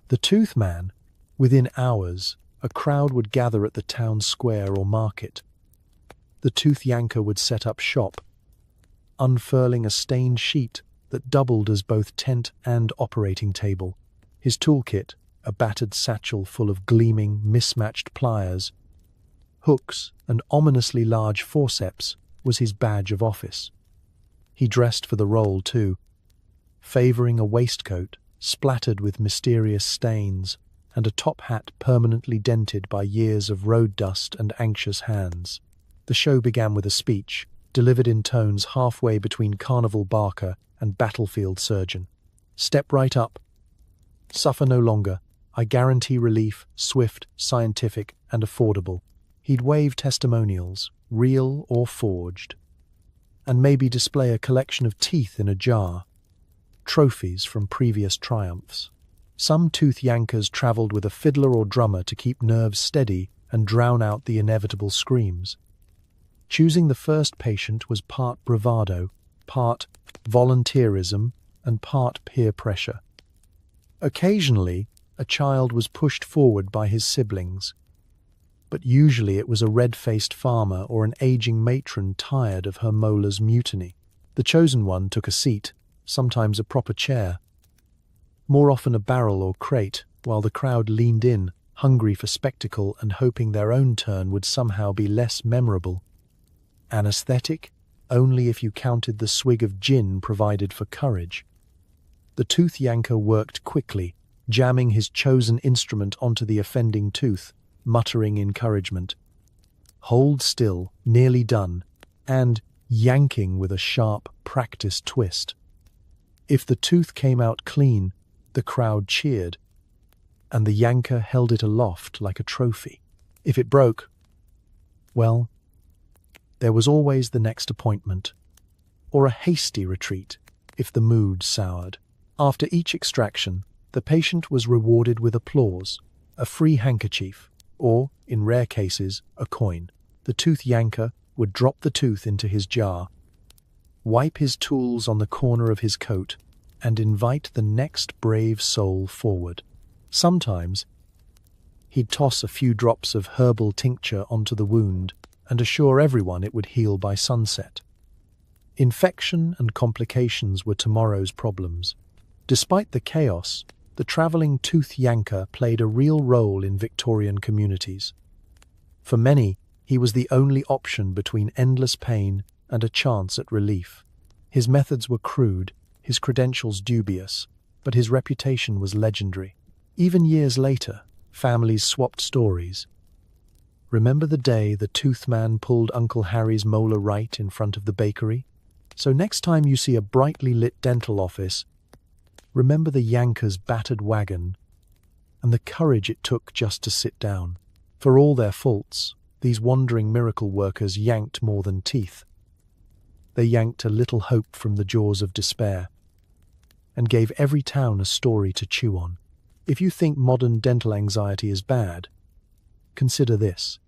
The tooth man. Within hours, a crowd would gather at the town square or market. The tooth yanker would set up shop, unfurling a stained sheet that doubled as both tent and operating table. His toolkit, a battered satchel full of gleaming, mismatched pliers, hooks, and ominously large forceps, was his badge of office. He dressed for the role, too, favouring a waistcoat splattered with mysterious stains and a top hat permanently dented by years of road dust and anxious hands. The show began with a speech, delivered in tones halfway between carnival barker and battlefield surgeon. Step right up. Suffer no longer. I guarantee relief, swift, scientific, and affordable. He'd wave testimonials, real or forged, and maybe display a collection of teeth in a jar, trophies from previous triumphs. Some tooth yankers travelled with a fiddler or drummer to keep nerves steady and drown out the inevitable screams. Choosing the first patient was part bravado, part volunteerism, and part peer pressure. Occasionally, a child was pushed forward by his siblings, but usually it was a red-faced farmer or an aging matron tired of her molar's mutiny. The chosen one took a seat, sometimes a proper chair, more often a barrel or crate, while the crowd leaned in, hungry for spectacle and hoping their own turn would somehow be less memorable. Anesthetic? Only if you counted the swig of gin provided for courage. The tooth yanker worked quickly, jamming his chosen instrument onto the offending tooth, muttering encouragement. Hold still, nearly done, and yanking with a sharp, practiced twist. If the tooth came out clean, the crowd cheered, and the yanker held it aloft like a trophy. If it broke, well, there was always the next appointment, or a hasty retreat if the mood soured. After each extraction, the patient was rewarded with applause, a free handkerchief, or, in rare cases, a coin. The tooth yanker would drop the tooth into his jar, wipe his tools on the corner of his coat, and invite the next brave soul forward. Sometimes, he'd toss a few drops of herbal tincture onto the wound and assure everyone it would heal by sunset. Infection and complications were tomorrow's problems. Despite the chaos, the travelling tooth yanker played a real role in Victorian communities. For many, he was the only option between endless pain and a chance at relief. His methods were crude, his credentials dubious, but his reputation was legendary. Even years later, families swapped stories. Remember the day the tooth man pulled Uncle Harry's molar right in front of the bakery? So next time you see a brightly lit dental office, remember the Yanker's battered wagon and the courage it took just to sit down. For all their faults, these wandering miracle workers yanked more than teeth. They yanked a little hope from the jaws of despair and gave every town a story to chew on. If you think modern dental anxiety is bad, consider this.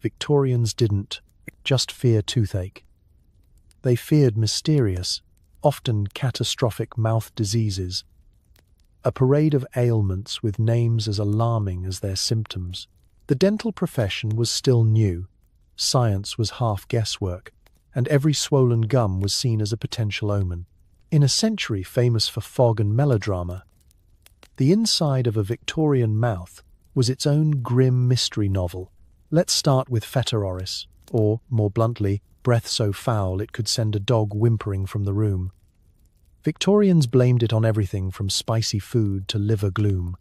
Victorians didn't just fear toothache. They feared mysterious, often catastrophic mouth diseases, a parade of ailments with names as alarming as their symptoms. The dental profession was still new, science was half guesswork, and every swollen gum was seen as a potential omen. In a century famous for fog and melodrama, the inside of a Victorian mouth was its own grim mystery novel. Let's start with feta oris, or, more bluntly, breath so foul it could send a dog whimpering from the room. Victorians blamed it on everything from spicy food to liver gloom.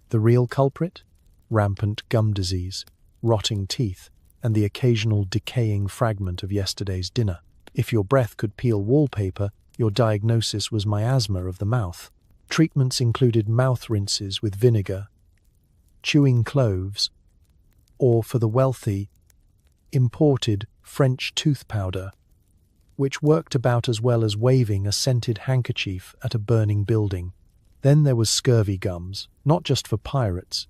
The real culprit? Rampant gum disease, rotting teeth, and the occasional decaying fragment of yesterday's dinner. If your breath could peel wallpaper, your diagnosis was miasma of the mouth. Treatments included mouth rinses with vinegar, chewing cloves, or, for the wealthy, imported French tooth powder, which worked about as well as waving a scented handkerchief at a burning building. Then there was scurvy gums, not just for pirates,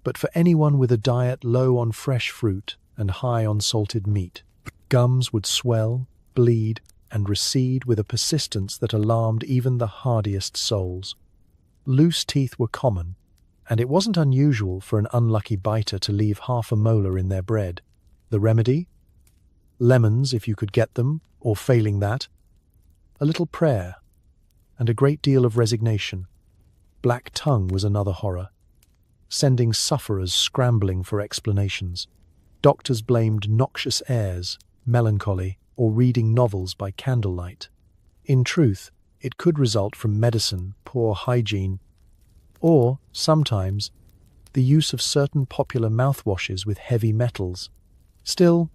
but for anyone with a diet low on fresh fruit and high on salted meat. Gums would swell, bleed, and recede with a persistence that alarmed even the hardiest souls. Loose teeth were common, and it wasn't unusual for an unlucky biter to leave half a molar in their bread. The remedy? Lemons, if you could get them, or failing that, a little prayer, and a great deal of resignation. Black tongue was another horror, sending sufferers scrambling for explanations. Doctors blamed noxious airs, melancholy, or reading novels by candlelight. In truth, it could result from medicine, poor hygiene, or, sometimes, the use of certain popular mouthwashes with heavy metals. Still,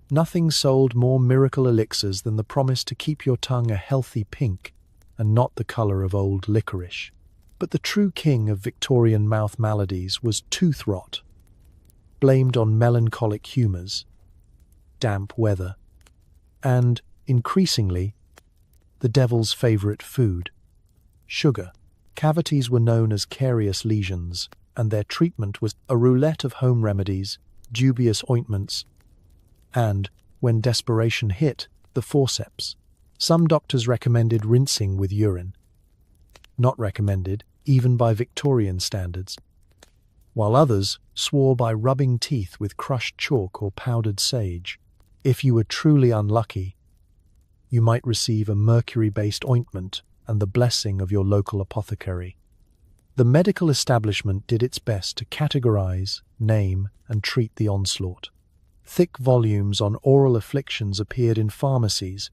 nothing sold more miracle elixirs than the promise to keep your tongue a healthy pink and not the colour of old licorice. But the true king of Victorian mouth maladies was tooth rot, blamed on melancholic humours, damp weather, and, increasingly, the devil's favourite food, sugar. Cavities were known as carious lesions, and their treatment was a roulette of home remedies, dubious ointments, and, when desperation hit, the forceps. Some doctors recommended rinsing with urine. Not recommended, even by Victorian standards, while others swore by rubbing teeth with crushed chalk or powdered sage. If you were truly unlucky, you might receive a mercury-based ointment and the blessing of your local apothecary. The medical establishment did its best to categorize, name, and treat the onslaught. Thick volumes on oral afflictions appeared in pharmacies,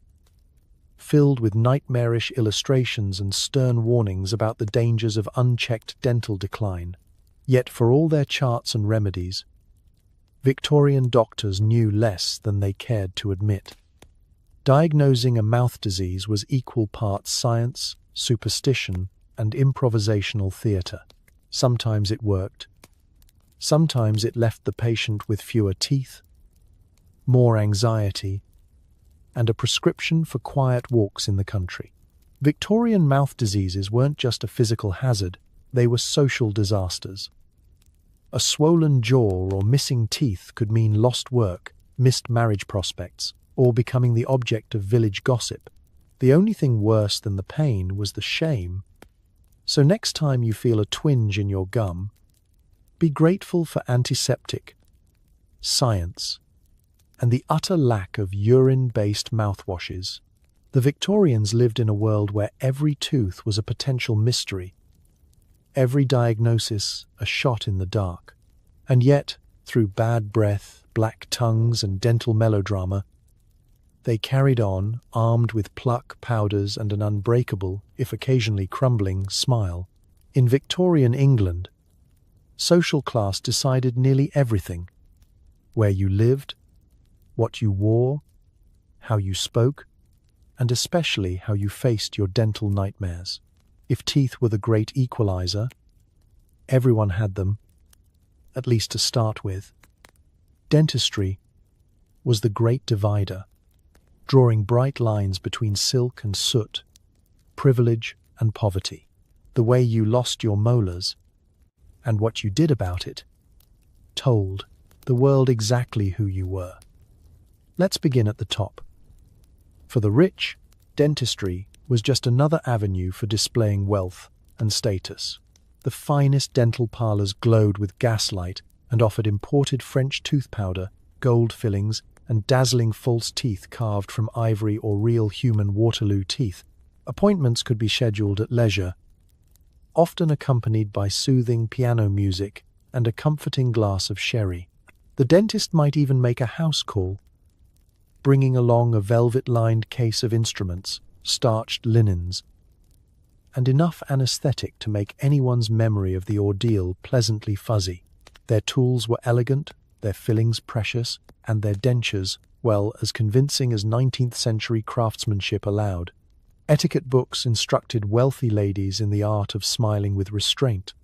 filled with nightmarish illustrations and stern warnings about the dangers of unchecked dental decline. Yet for all their charts and remedies, Victorian doctors knew less than they cared to admit. Diagnosing a mouth disease was equal parts science, superstition, and improvisational theatre. Sometimes it worked. Sometimes it left the patient with fewer teeth, more anxiety, and a prescription for quiet walks in the country. Victorian mouth diseases weren't just a physical hazard, they were social disasters. A swollen jaw or missing teeth could mean lost work, missed marriage prospects, or becoming the object of village gossip. The only thing worse than the pain was the shame. So next time you feel a twinge in your gum, be grateful for antiseptic, science, and the utter lack of urine-based mouthwashes. The Victorians lived in a world where every tooth was a potential mystery, every diagnosis a shot in the dark. And yet, through bad breath, black tongues, and dental melodrama, They carried on, armed with pluck, powders, and an unbreakable, if occasionally crumbling, smile. In Victorian England, social class decided nearly everything: where you lived, what you wore, how you spoke, and especially how you faced your dental nightmares. If teeth were the great equalizer, everyone had them, at least to start with. Dentistry was the great divider, drawing bright lines between silk and soot, privilege and poverty. The way you lost your molars, and what you did about it, told the world exactly who you were. Let's begin at the top. For the rich, dentistry was just another avenue for displaying wealth and status. The finest dental parlors glowed with gaslight and offered imported French tooth powder, gold fillings, and dazzling false teeth carved from ivory or real human Waterloo teeth. Appointments could be scheduled at leisure, often accompanied by soothing piano music and a comforting glass of sherry. The dentist might even make a house call, bringing along a velvet-lined case of instruments, starched linens, and enough anesthetic to make anyone's memory of the ordeal pleasantly fuzzy. Their tools were elegant, their fillings precious, and their dentures, well, as convincing as 19th century craftsmanship allowed. Etiquette books instructed wealthy ladies in the art of smiling with restraint,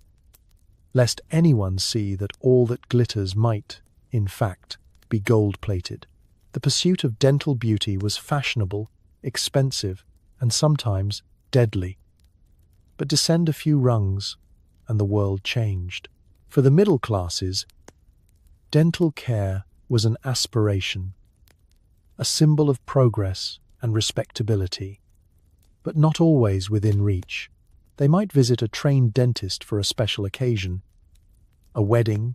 lest anyone see that all that glitters might, in fact, be gold-plated. The pursuit of dental beauty was fashionable, expensive, and sometimes deadly. But descend a few rungs, and the world changed. For the middle classes, dental care was an aspiration, a symbol of progress and respectability, but not always within reach. They might visit a trained dentist for a special occasion, a wedding,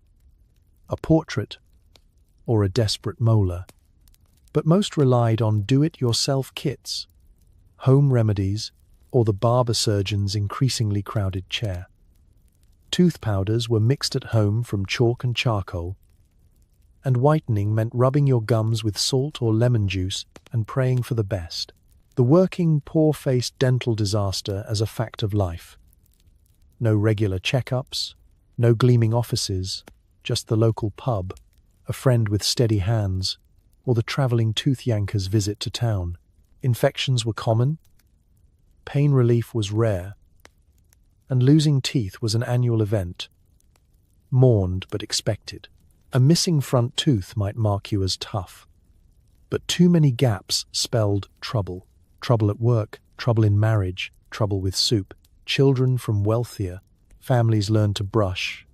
a portrait, or a desperate molar. But most relied on do-it-yourself kits, home remedies, or the barber surgeon's increasingly crowded chair. Tooth powders were mixed at home from chalk and charcoal, and whitening meant rubbing your gums with salt or lemon juice and praying for the best. The working, poor-faced dental disaster as a fact of life. No regular checkups, no gleaming offices, just the local pub, a friend with steady hands, or the travelling tooth yanker's visit to town. Infections were common, pain relief was rare, and losing teeth was an annual event, mourned but expected. A missing front tooth might mark you as tough, but too many gaps spelled trouble. Trouble at work, trouble in marriage, trouble with soup. Children from wealthier families learned to brush,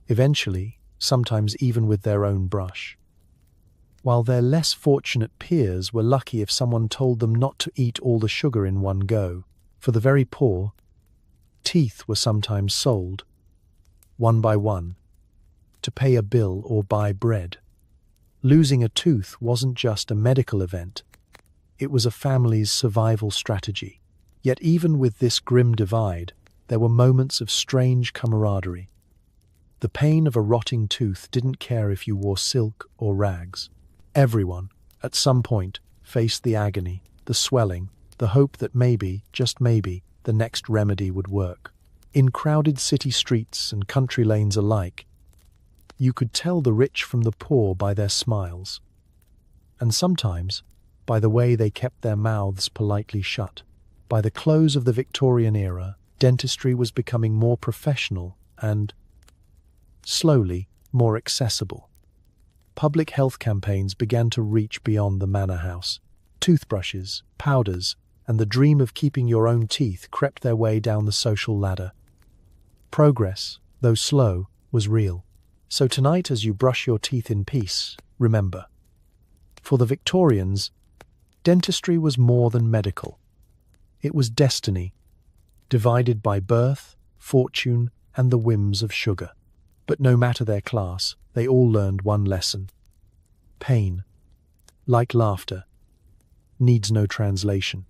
eventually, sometimes even with their own brush, while their less fortunate peers were lucky if someone told them not to eat all the sugar in one go. For the very poor, teeth were sometimes sold, one by one, to pay a bill or buy bread. Losing a tooth wasn't just a medical event, it was a family's survival strategy. Yet even with this grim divide, there were moments of strange camaraderie. The pain of a rotting tooth didn't care if you wore silk or rags. Everyone, at some point, faced the agony, the swelling, the hope that maybe, just maybe, the next remedy would work. In crowded city streets and country lanes alike, you could tell the rich from the poor by their smiles, and sometimes by the way they kept their mouths politely shut. By the close of the Victorian era, dentistry was becoming more professional and, slowly, more accessible. Public health campaigns began to reach beyond the manor house. Toothbrushes, powders, and the dream of keeping your own teeth crept their way down the social ladder. Progress, though slow, was real. So tonight, as you brush your teeth in peace, remember, for the Victorians, dentistry was more than medical. It was destiny, divided by birth, fortune, and the whims of sugar. But no matter their class, they all learned one lesson. Pain, like laughter, needs no translation.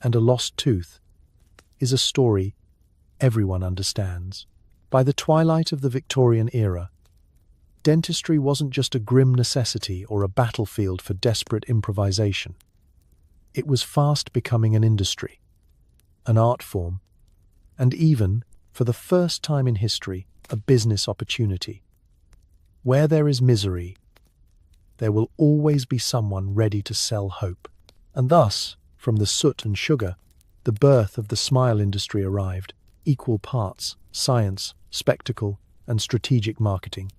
And a lost tooth is a story everyone understands. By the twilight of the Victorian era, Dentistry wasn't just a grim necessity or a battlefield for desperate improvisation. It was fast becoming an industry, an art form, and even, for the first time in history, a business opportunity. Where there is misery, there will always be someone ready to sell hope. And thus, from the soot and sugar, the birth of the smile industry arrived, equal parts science, spectacle, and strategic marketing.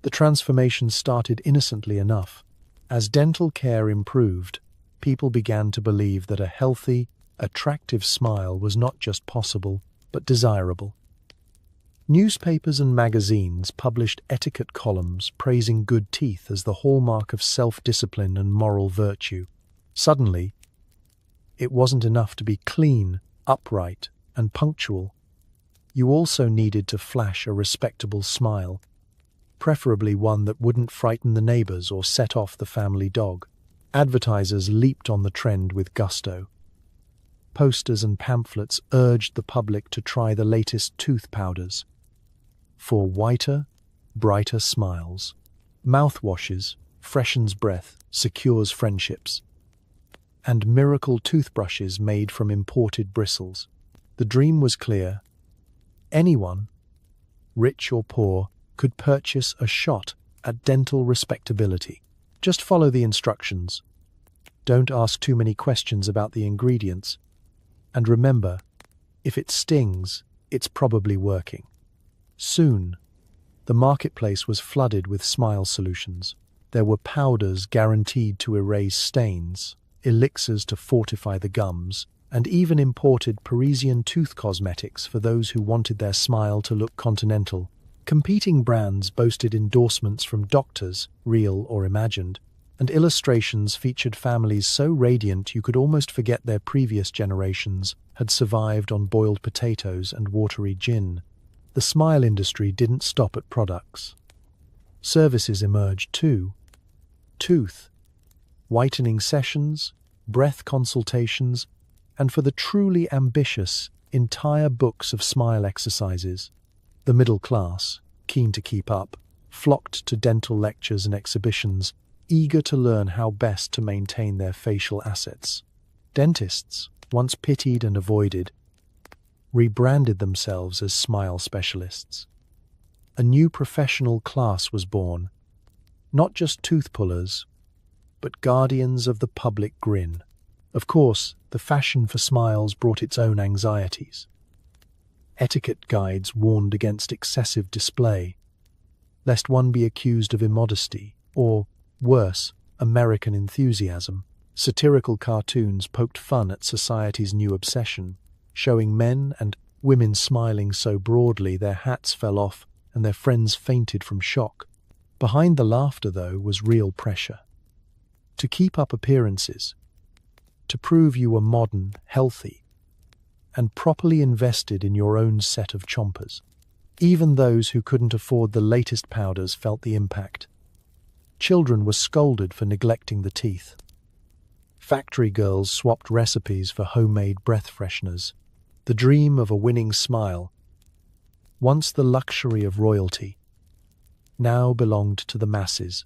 The transformation started innocently enough. As dental care improved, people began to believe that a healthy, attractive smile was not just possible, but desirable. Newspapers and magazines published etiquette columns praising good teeth as the hallmark of self-discipline and moral virtue. Suddenly, it wasn't enough to be clean, upright, and punctual. You also needed to flash a respectable smile, preferably one that wouldn't frighten the neighbors or set off the family dog. Advertisers leaped on the trend with gusto. Posters and pamphlets urged the public to try the latest tooth powders for whiter, brighter smiles. Mouthwashes freshens breath, secures friendships, and miracle toothbrushes made from imported bristles. The dream was clear. Anyone, rich or poor, could purchase a shot at dental respectability. Just follow the instructions. Don't ask too many questions about the ingredients. And remember, if it stings, it's probably working. Soon, the marketplace was flooded with smile solutions. There were powders guaranteed to erase stains, elixirs to fortify the gums, and even imported Parisian tooth cosmetics for those who wanted their smile to look continental. Competing brands boasted endorsements from doctors, real or imagined, and illustrations featured families so radiant you could almost forget their previous generations had survived on boiled potatoes and watery gin. The smile industry didn't stop at products. Services emerged too. Tooth, whitening sessions, breath consultations, and for the truly ambitious, entire books of smile exercises. The middle class, keen to keep up, flocked to dental lectures and exhibitions, eager to learn how best to maintain their facial assets. Dentists, once pitied and avoided, rebranded themselves as smile specialists. A new professional class was born, not just tooth pullers, but guardians of the public grin. Of course, the fashion for smiles brought its own anxieties. Etiquette guides warned against excessive display, lest one be accused of immodesty, or, worse, American enthusiasm. Satirical cartoons poked fun at society's new obsession, showing men and women smiling so broadly their hats fell off and their friends fainted from shock. Behind the laughter, though, was real pressure. To keep up appearances, to prove you were modern, healthy, and properly invested in your own set of chompers. Even those who couldn't afford the latest powders felt the impact. Children were scolded for neglecting the teeth. Factory girls swapped recipes for homemade breath fresheners. The dream of a winning smile, once the luxury of royalty, now belonged to the masses,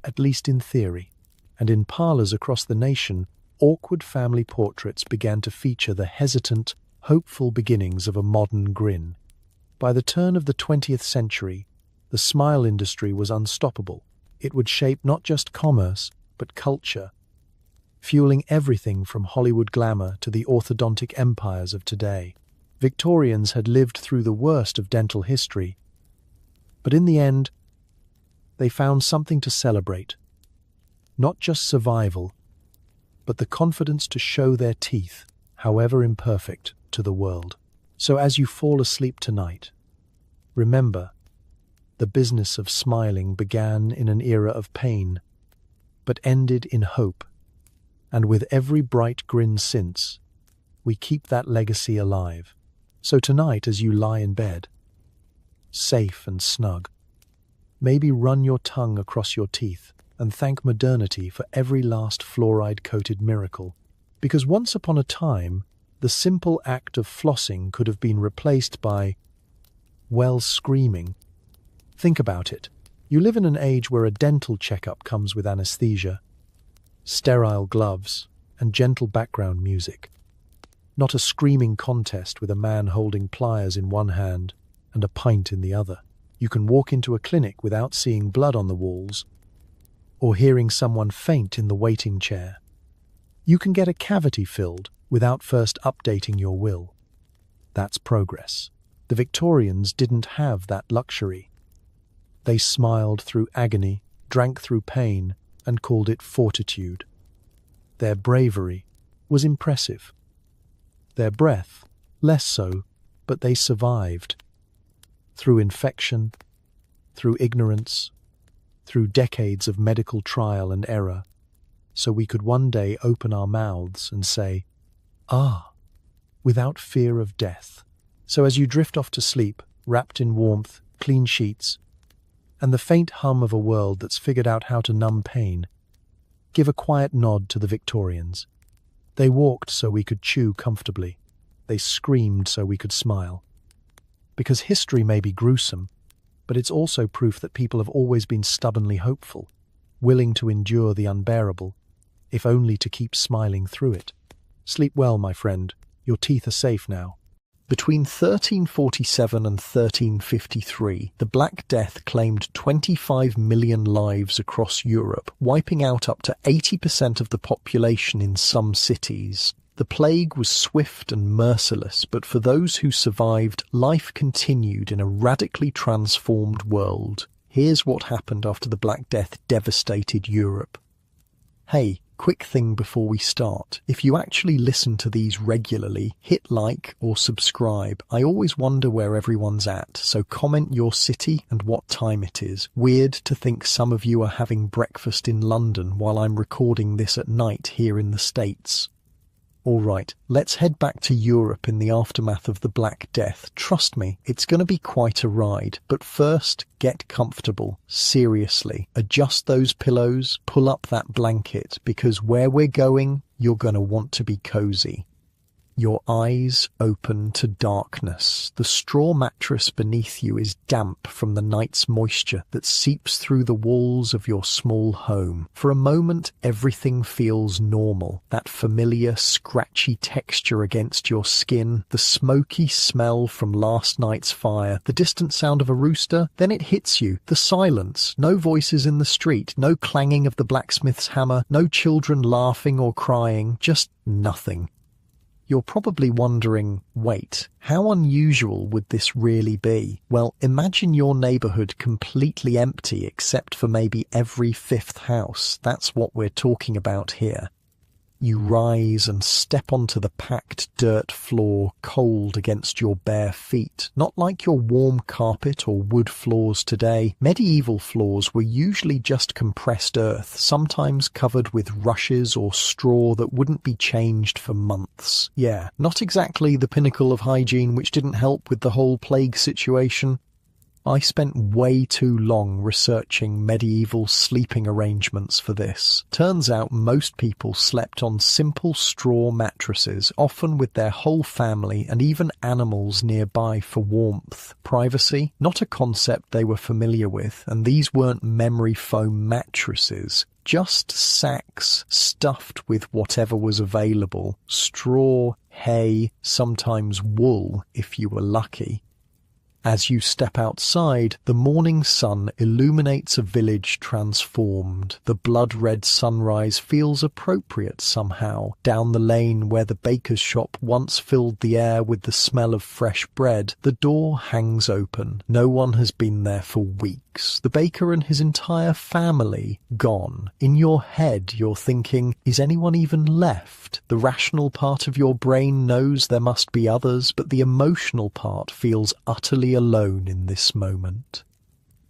at least in theory. And in parlors across the nation, awkward family portraits began to feature the hesitant, hopeful beginnings of a modern grin. By the turn of the 20th century, the smile industry was unstoppable. It would shape not just commerce, but culture, fueling everything from Hollywood glamour to the orthodontic empires of today. Victorians had lived through the worst of dental history, but in the end, they found something to celebrate. Not just survival, but the confidence to show their teeth, however imperfect, to the world. So as you fall asleep tonight, remember, the business of smiling began in an era of pain, but ended in hope. And with every bright grin since, we keep that legacy alive. So tonight, as you lie in bed, safe and snug, maybe run your tongue across your teeth and thank modernity for every last fluoride-coated miracle. Because once upon a time, the simple act of flossing could have been replaced by, well, screaming, Think about it. You live in an age where a dental checkup comes with anesthesia, sterile gloves, and gentle background music. Not a screaming contest with a man holding pliers in one hand and a pint in the other. You can walk into a clinic without seeing blood on the walls or hearing someone faint in the waiting chair. You can get a cavity filled without first updating your will. That's progress. The Victorians didn't have that luxury. They smiled through agony, drank through pain, and called it fortitude. Their bravery was impressive. Their breath, less so, but they survived. Through infection, through ignorance, through decades of medical trial and error, so we could one day open our mouths and say, "Ah," without fear of death. So as you drift off to sleep, wrapped in warmth, clean sheets, and the faint hum of a world that's figured out how to numb pain, give a quiet nod to the Victorians. They walked so we could chew comfortably. They screamed so we could smile. Because history may be gruesome, but it's also proof that people have always been stubbornly hopeful, willing to endure the unbearable, if only to keep smiling through it. Sleep well, my friend. Your teeth are safe now. Between 1347 and 1353, the Black Death claimed 25 million lives across Europe, wiping out up to 80% of the population in some cities. The plague was swift and merciless, but for those who survived, life continued in a radically transformed world. Here's what happened after the Black Death devastated Europe. Hey, quick thing before we start. If you actually listen to these regularly, hit like or subscribe. I always wonder where everyone's at, so comment your city and what time it is. Weird to think some of you are having breakfast in London while I'm recording this at night here in the States. Alright, let's head back to Europe in the aftermath of the Black Death. Trust me, it's going to be quite a ride. But first, get comfortable. Seriously. Adjust those pillows, pull up that blanket, because where we're going, you're going to want to be cozy. Your eyes open to darkness. The straw mattress beneath you is damp from the night's moisture that seeps through the walls of your small home. For a moment, everything feels normal. That familiar, scratchy texture against your skin, the smoky smell from last night's fire, the distant sound of a rooster, then it hits you. The silence. No voices in the street, no clanging of the blacksmith's hammer, no children laughing or crying, just nothing. You're probably wondering, wait, how unusual would this really be? Well, imagine your neighborhood completely empty except for maybe every fifth house. That's what we're talking about here. You rise and step onto the packed dirt floor, cold against your bare feet. Not like your warm carpet or wood floors today. Medieval floors were usually just compressed earth, sometimes covered with rushes or straw that wouldn't be changed for months. Yeah, not exactly the pinnacle of hygiene, which didn't help with the whole plague situation. I spent way too long researching medieval sleeping arrangements for this. Turns out most people slept on simple straw mattresses, often with their whole family and even animals nearby for warmth. Privacy? Not a concept they were familiar with, and these weren't memory foam mattresses. Just sacks stuffed with whatever was available. Straw, hay, sometimes wool if you were lucky. As you step outside, the morning sun illuminates a village transformed. The blood-red sunrise feels appropriate somehow. Down the lane where the baker's shop once filled the air with the smell of fresh bread, the door hangs open. No one has been there for weeks. The baker and his entire family gone. In your head, you're thinking, is anyone even left? The rational part of your brain knows there must be others, but the emotional part feels utterly alone in this moment.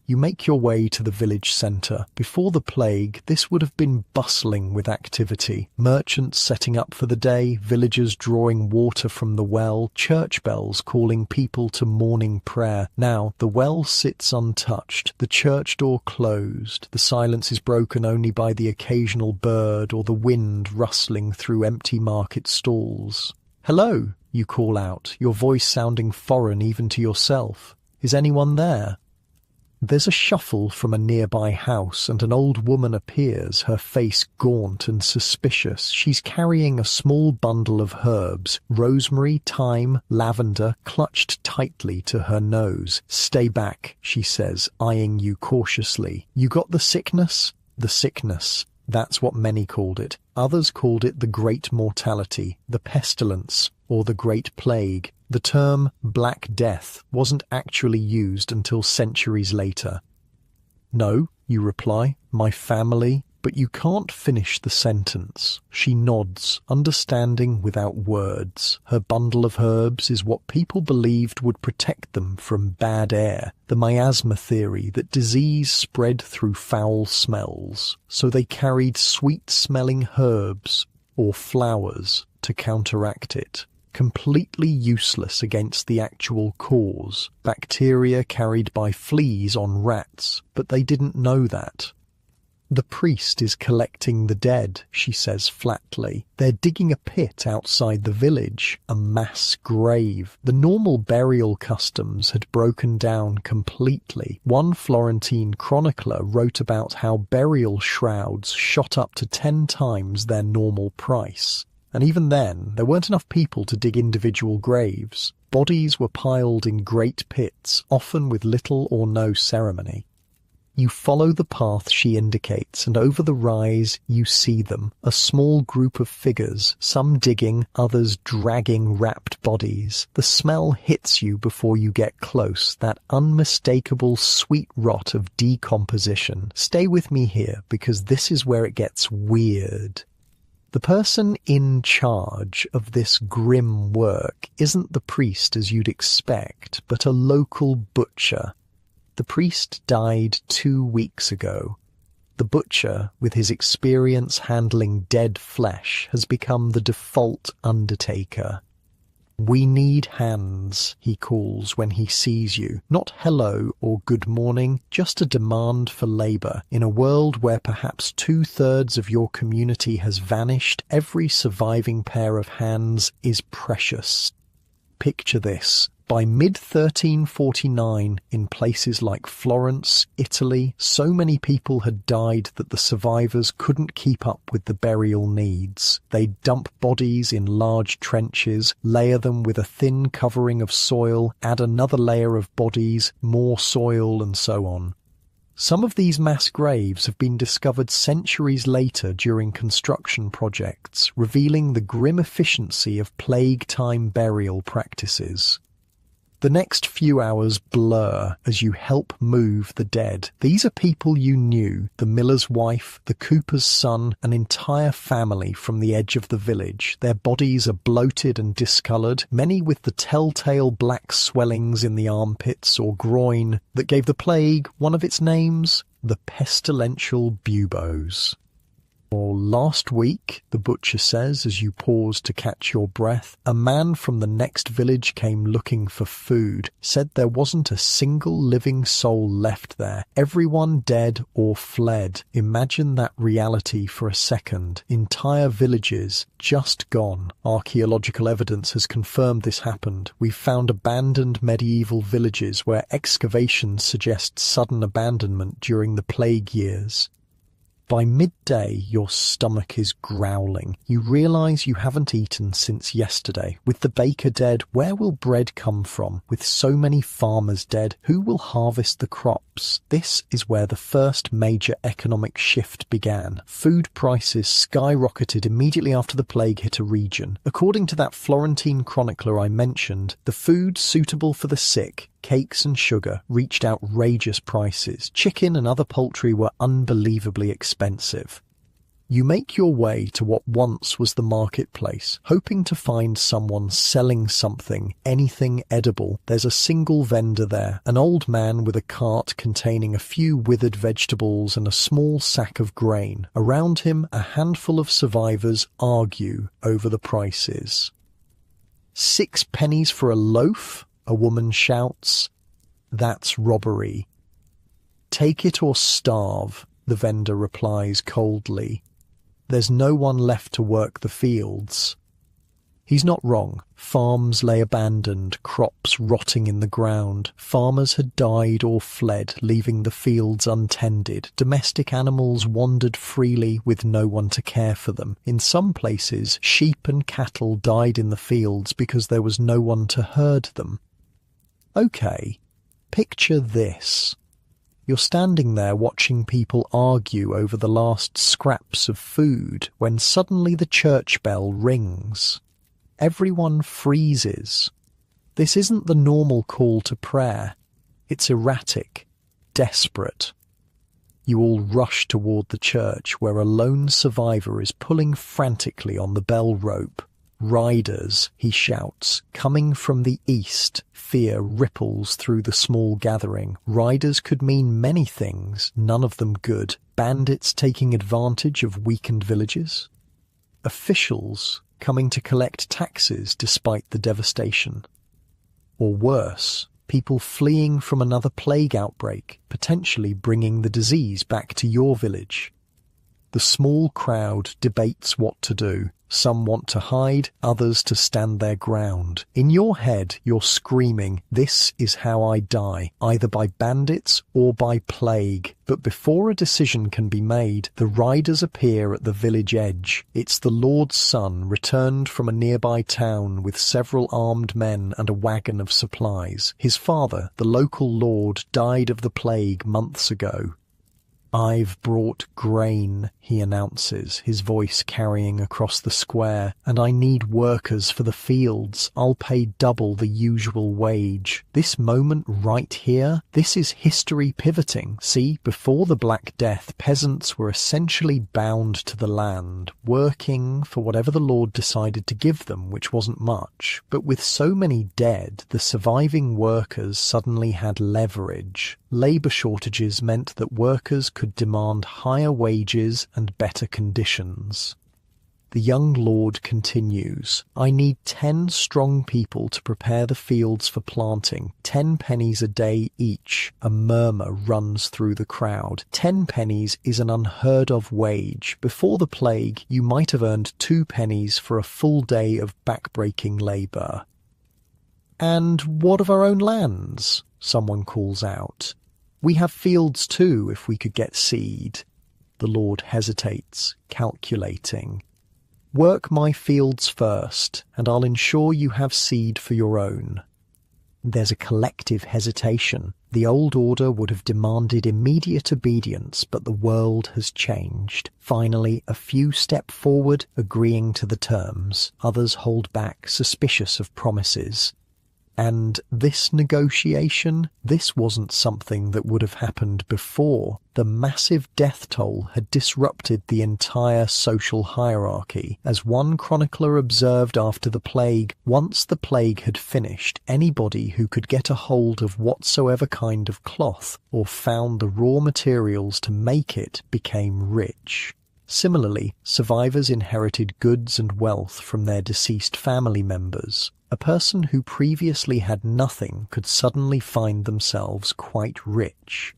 You make your way to the village centre. Before the plague, this would have been bustling with activity. Merchants setting up for the day, villagers drawing water from the well, church bells calling people to morning prayer. Now, the well sits untouched, the church door closed. The silence is broken only by the occasional bird or the wind rustling through empty market stalls. "Hello," you call out, your voice sounding foreign even to yourself. "Is anyone there?" There's a shuffle from a nearby house and an old woman appears, her face gaunt and suspicious. She's carrying a small bundle of herbs, rosemary, thyme, lavender, clutched tightly to her nose. "Stay back," she says, eyeing you cautiously. "You got the sickness?" The sickness. That's what many called it. Others called it the Great Mortality, the Pestilence, or the Great Plague. The term Black Death wasn't actually used until centuries later. "No," you reply, "my family," but you can't finish the sentence. She nods, understanding without words. Her bundle of herbs is what people believed would protect them from bad air, the miasma theory that disease spread through foul smells. So they carried sweet-smelling herbs or flowers to counteract it. Completely useless against the actual cause, bacteria carried by fleas on rats, but they didn't know that. "The priest is collecting the dead," she says flatly. "They're digging a pit outside the village, a mass grave." The normal burial customs had broken down completely. One Florentine chronicler wrote about how burial shrouds shot up to 10 times their normal price. And even then, there weren't enough people to dig individual graves. Bodies were piled in great pits, often with little or no ceremony. You follow the path she indicates, and over the rise you see them, a small group of figures, some digging, others dragging wrapped bodies. The smell hits you before you get close, that unmistakable sweet rot of decomposition. Stay with me here, because this is where it gets weird. The person in charge of this grim work isn't the priest as you'd expect, but a local butcher. The priest died 2 weeks ago. The butcher, with his experience handling dead flesh, has become the default undertaker. "We need hands," he calls when he sees you. Not hello or good morning, just a demand for labor. In a world where perhaps 2/3 of your community has vanished, every surviving pair of hands is precious. Picture this. By mid-1349, in places like Florence, Italy, so many people had died that the survivors couldn't keep up with the burial needs. They'd dump bodies in large trenches, layer them with a thin covering of soil, add another layer of bodies, more soil, and so on. Some of these mass graves have been discovered centuries later during construction projects, revealing the grim efficiency of plague-time burial practices. The next few hours blur as you help move the dead. These are people you knew, the miller's wife, the cooper's son, an entire family from the edge of the village. Their bodies are bloated and discoloured, many with the telltale black swellings in the armpits or groin that gave the plague one of its names, the pestilential buboes. "Or last week," the butcher says as you pause to catch your breath, "a man from the next village came looking for food, said there wasn't a single living soul left there, everyone dead or fled." Imagine that reality for a second. Entire villages just gone. Archaeological evidence has confirmed this happened. We've found abandoned medieval villages where excavations suggest sudden abandonment during the plague years. By midday, your stomach is growling. You realise you haven't eaten since yesterday. With the baker dead, where will bread come from? With so many farmers dead, who will harvest the crops? This is where the first major economic shift began. Food prices skyrocketed immediately after the plague hit a region. According to that Florentine chronicler I mentioned, the food suitable for the sick, cakes and sugar, reached outrageous prices. Chicken and other poultry were unbelievably expensive. You make your way to what once was the marketplace, hoping to find someone selling something, anything edible. There's a single vendor there, an old man with a cart containing a few withered vegetables and a small sack of grain. Around him, a handful of survivors argue over the prices. 6 pennies for a loaf? A woman shouts. That's robbery. Take it or starve, the vendor replies coldly. There's no one left to work the fields. He's not wrong. Farms lay abandoned, crops rotting in the ground. Farmers had died or fled, leaving the fields untended. Domestic animals wandered freely with no one to care for them. In some places, sheep and cattle died in the fields because there was no one to herd them. Okay, picture this. You're standing there watching people argue over the last scraps of food when suddenly the church bell rings. Everyone freezes. This isn't the normal call to prayer. It's erratic, desperate. You all rush toward the church where a lone survivor is pulling frantically on the bell rope. "Riders," he shouts, coming from the east. Fear ripples through the small gathering. Riders could mean many things, none of them good. Bandits taking advantage of weakened villages. Officials coming to collect taxes despite the devastation. Or worse, people fleeing from another plague outbreak, potentially bringing the disease back to your village. The small crowd debates what to do. Some want to hide, others to stand their ground. In your head, you're screaming, "This is how I die, either by bandits or by plague." But before a decision can be made, the riders appear at the village edge. It's the Lord's son returned from a nearby town with several armed men and a wagon of supplies. His father, the local lord, died of the plague months ago. "I've brought grain," he announces, his voice carrying across the square, "and I need workers for the fields. I'll pay double the usual wage." This moment right here, this is history pivoting. See, before the Black Death, peasants were essentially bound to the land, working for whatever the Lord decided to give them, which wasn't much. But with so many dead, the surviving workers suddenly had leverage. Labour shortages meant that workers could demand higher wages and better conditions. The young lord continues, "I need 10 strong people to prepare the fields for planting, 10 pennies a day each." A murmur runs through the crowd. 10 pennies is an unheard of wage. Before the plague, you might have earned 2 pennies for a full day of backbreaking labour. "And what of our own lands?" someone calls out. "We have fields too, if we could get seed." The Lord hesitates, calculating. "Work my fields first, and I'll ensure you have seed for your own." There's a collective hesitation. The old order would have demanded immediate obedience, but the world has changed. Finally, a few step forward, agreeing to the terms. Others hold back, suspicious of promises. And this negotiation, this wasn't something that would have happened before. The massive death toll had disrupted the entire social hierarchy. As one chronicler observed after the plague, once the plague had finished, anybody who could get a hold of whatsoever kind of cloth or found the raw materials to make it became rich. Similarly, survivors inherited goods and wealth from their deceased family members. A person who previously had nothing could suddenly find themselves quite rich.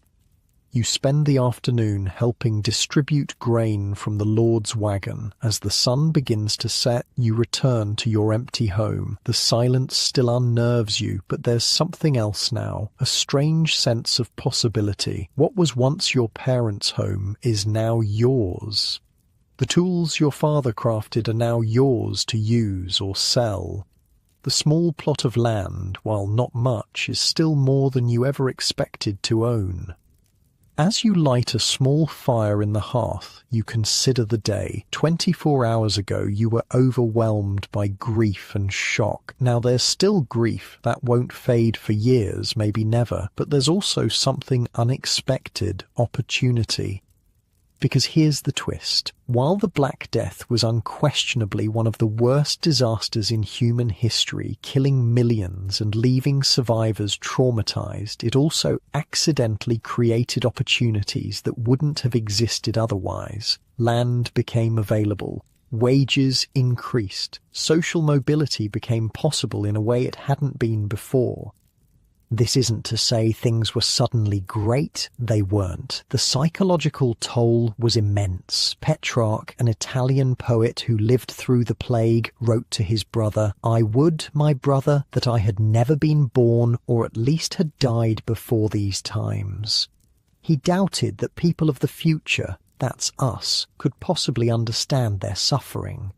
You spend the afternoon helping distribute grain from the Lord's wagon. As the sun begins to set, you return to your empty home. The silence still unnerves you, but there's something else now, a strange sense of possibility. What was once your parents' home is now yours. The tools your father crafted are now yours to use or sell. The small plot of land, while not much, is still more than you ever expected to own. As you light a small fire in the hearth, you consider the day. 24 hours ago, you were overwhelmed by grief and shock. Now there's still grief. That won't fade for years, maybe never. But there's also something unexpected, opportunity. Because here's the twist. While the Black Death was unquestionably one of the worst disasters in human history, killing millions and leaving survivors traumatized, it also accidentally created opportunities that wouldn't have existed otherwise. Land became available. Wages increased. Social mobility became possible in a way it hadn't been before. This isn't to say things were suddenly great. They weren't. The psychological toll was immense. Petrarch, an Italian poet who lived through the plague, wrote to his brother, "I would, my brother, that I had never been born, or at least had died before these times." He doubted that people of the future, that's us, could possibly understand their suffering.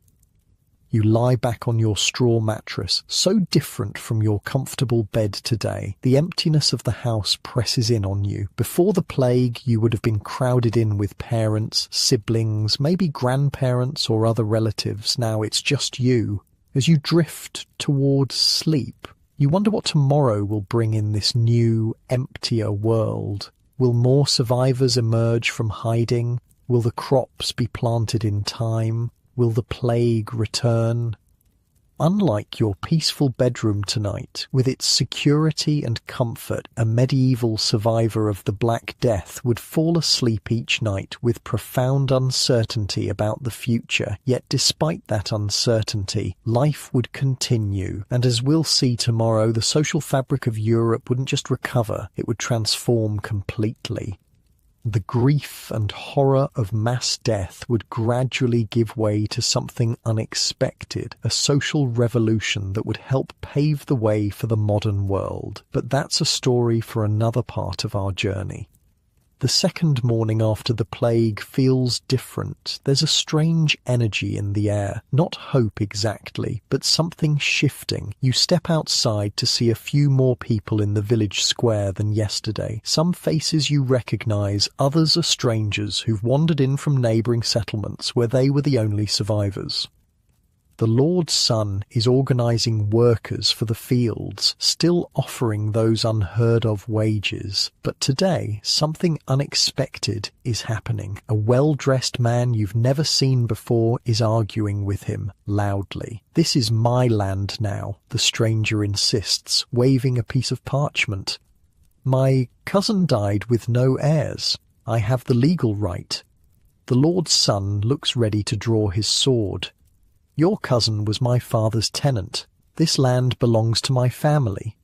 You lie back on your straw mattress, so different from your comfortable bed today. The emptiness of the house presses in on you. Before the plague, you would have been crowded in with parents, siblings, maybe grandparents or other relatives. Now it's just you. As you drift towards sleep, you wonder what tomorrow will bring in this new, emptier world. Will more survivors emerge from hiding? Will the crops be planted in time? Will the plague return? Unlike your peaceful bedroom tonight, with its security and comfort, a medieval survivor of the Black Death would fall asleep each night with profound uncertainty about the future. Yet despite that uncertainty, life would continue. And as we'll see tomorrow, the social fabric of Europe wouldn't just recover, it would transform completely. The grief and horror of mass death would gradually give way to something unexpected, a social revolution that would help pave the way for the modern world. But that's a story for another part of our journey. The second morning after the plague feels different. There's a strange energy in the air. Not hope exactly, but something shifting. You step outside to see a few more people in the village square than yesterday. Some faces you recognize, others are strangers who've wandered in from neighbouring settlements where they were the only survivors. The Lord's Son is organising workers for the fields, still offering those unheard-of wages. But today, something unexpected is happening. A well-dressed man you've never seen before is arguing with him, loudly. "This is my land now," the stranger insists, waving a piece of parchment. "My cousin died with no heirs. I have the legal right." The Lord's Son looks ready to draw his sword. "Your cousin was my father's tenant. This land belongs to my family."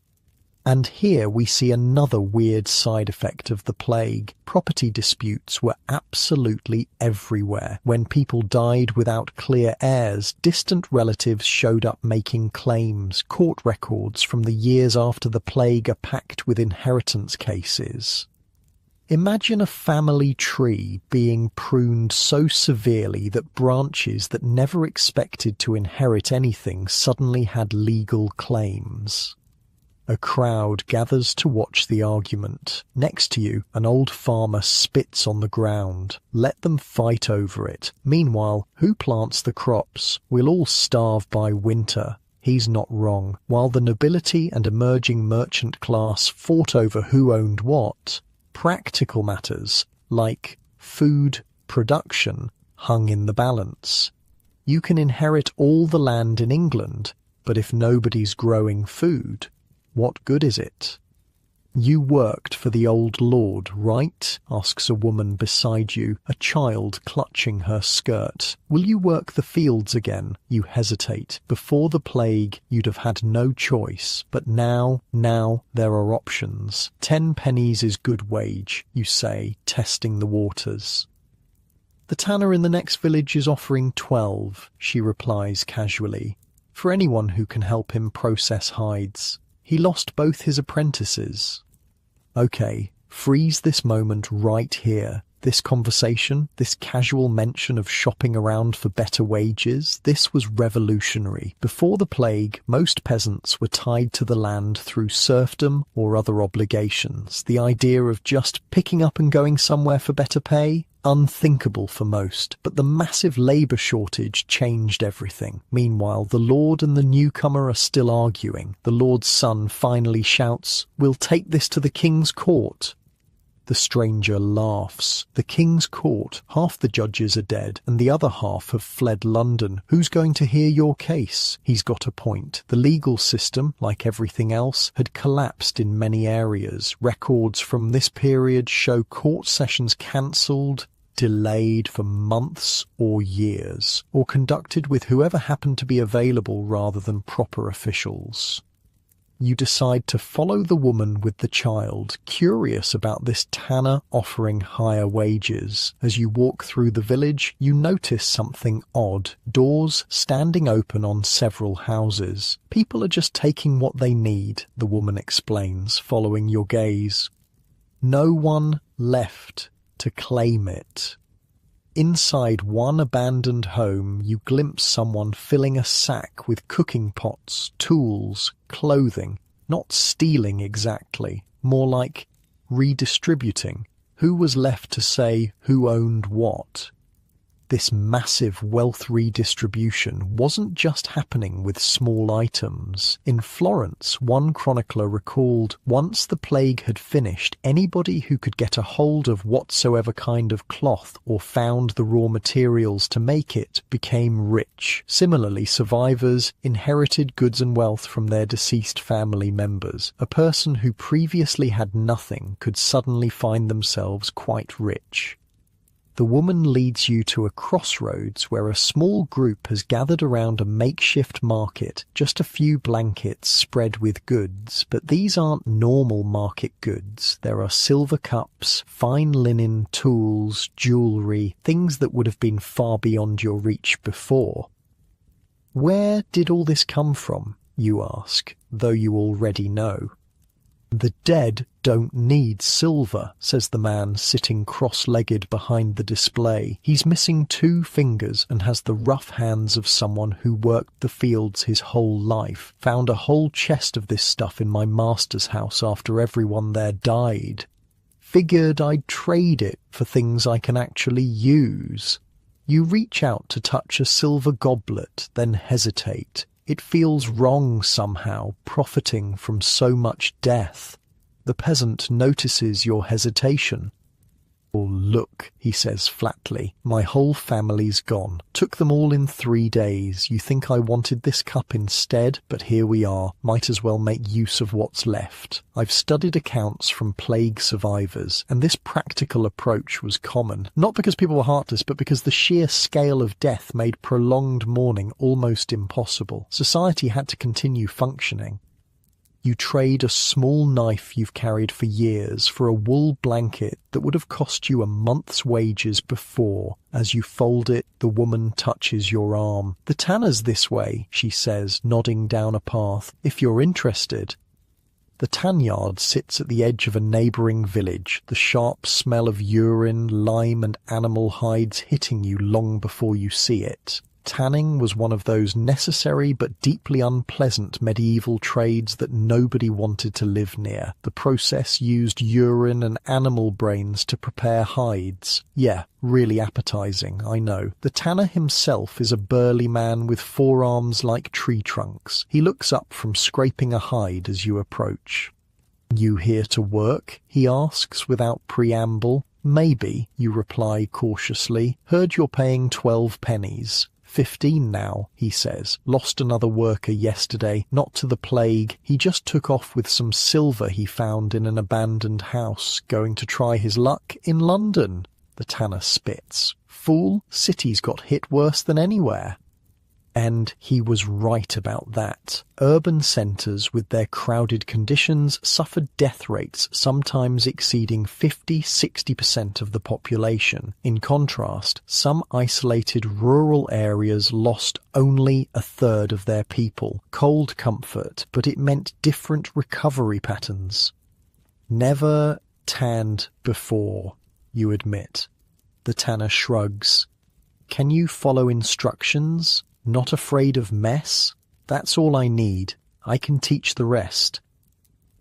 And here we see another weird side effect of the plague. Property disputes were absolutely everywhere. When people died without clear heirs, distant relatives showed up making claims. Court records from the years after the plague are packed with inheritance cases. Imagine a family tree being pruned so severely that branches that never expected to inherit anything suddenly had legal claims. A crowd gathers to watch the argument. Next to you, an old farmer spits on the ground. Let them fight over it. Meanwhile, who plants the crops? We'll all starve by winter. He's not wrong. While the nobility and emerging merchant class fought over who owned what, practical matters, like food production, hung in the balance. You can inherit all the land in England, but if nobody's growing food, what good is it? "You worked for the old lord, right?" asks a woman beside you, a child clutching her skirt. "Will you work the fields again?" You hesitate. Before the plague, you'd have had no choice. But now there are options. 10 pennies is good wage, you say, testing the waters. "The tanner in the next village is offering 12, she replies casually, "for anyone who can help him process hides. He lost both his apprentices." Okay, freeze this moment right here. This conversation, this casual mention of shopping around for better wages, this was revolutionary. Before the plague, most peasants were tied to the land through serfdom or other obligations. The idea of just picking up and going somewhere for better pay? Unthinkable for most, but the massive labour shortage changed everything. Meanwhile, the Lord and the newcomer are still arguing. The Lord's Son finally shouts, "We'll take this to the King's Court." The stranger laughs. The King's Court, half the judges are dead, and the other half have fled London. Who's going to hear your case? He's got a point. The legal system, like everything else, had collapsed in many areas. Records from this period show court sessions cancelled, delayed for months or years, or conducted with whoever happened to be available rather than proper officials. You decide to follow the woman with the child, curious about this tanner offering higher wages. As you walk through the village, you notice something odd. Doors standing open on several houses. People are just taking what they need, the woman explains, following your gaze. No one left to claim it. Inside one abandoned home, you glimpse someone filling a sack with cooking pots, tools, clothing. Not stealing exactly, more like redistributing. Who was left to say who owned what? This massive wealth redistribution wasn't just happening with small items. In Florence, one chronicler recalled, once the plague had finished, anybody who could get a hold of whatsoever kind of cloth or found the raw materials to make it became rich. Similarly, survivors inherited goods and wealth from their deceased family members. A person who previously had nothing could suddenly find themselves quite rich. The woman leads you to a crossroads where a small group has gathered around a makeshift market, just a few blankets spread with goods. But these aren't normal market goods. There are silver cups, fine linen, tools, jewellery, things that would have been far beyond your reach before. Where did all this come from, you ask, though you already know. The dead don't need silver, says the man sitting cross-legged behind the display. He's missing 2 fingers and has the rough hands of someone who worked the fields his whole life. Found a whole chest of this stuff in my master's house after everyone there died. Figured I'd trade it for things I can actually use. You reach out to touch a silver goblet, then hesitate. It feels wrong somehow, profiting from so much death. The peasant notices your hesitation. "Oh, look," he says flatly, "my whole family's gone. Took them all in 3 days. You think I wanted this cup instead? But here we are. Might as well make use of what's left." I've studied accounts from plague survivors, and this practical approach was common. Not because people were heartless, but because the sheer scale of death made prolonged mourning almost impossible. Society had to continue functioning. You trade a small knife you've carried for years for a wool blanket that would have cost you a month's wages before. As you fold it, the woman touches your arm. "The tanner's this way," she says, nodding down a path. "If you're interested." The tan yard sits at the edge of a neighbouring village, the sharp smell of urine, lime and animal hides hitting you long before you see it. Tanning was one of those necessary but deeply unpleasant medieval trades that nobody wanted to live near. The process used urine and animal brains to prepare hides. Yeah, really appetizing, I know. The tanner himself is a burly man with forearms like tree trunks. He looks up from scraping a hide as you approach. "You here to work?" he asks without preamble. "Maybe," you reply cautiously. "Heard you're paying 12 pennies. 15 now," he says. "Lost another worker yesterday, not to the plague. He just took off with some silver he found in an abandoned house, going to try his luck in London." The tanner spits. "Fool, city's got hit worse than anywhere." And he was right about that. Urban centres, with their crowded conditions, suffered death rates sometimes exceeding 50–60% of the population. In contrast, some isolated rural areas lost only a third of their people. Cold comfort, but it meant different recovery patterns. "Never tanned before," you admit. The tanner shrugs. "Can you follow instructions? Not afraid of mess? That's all I need. I can teach the rest."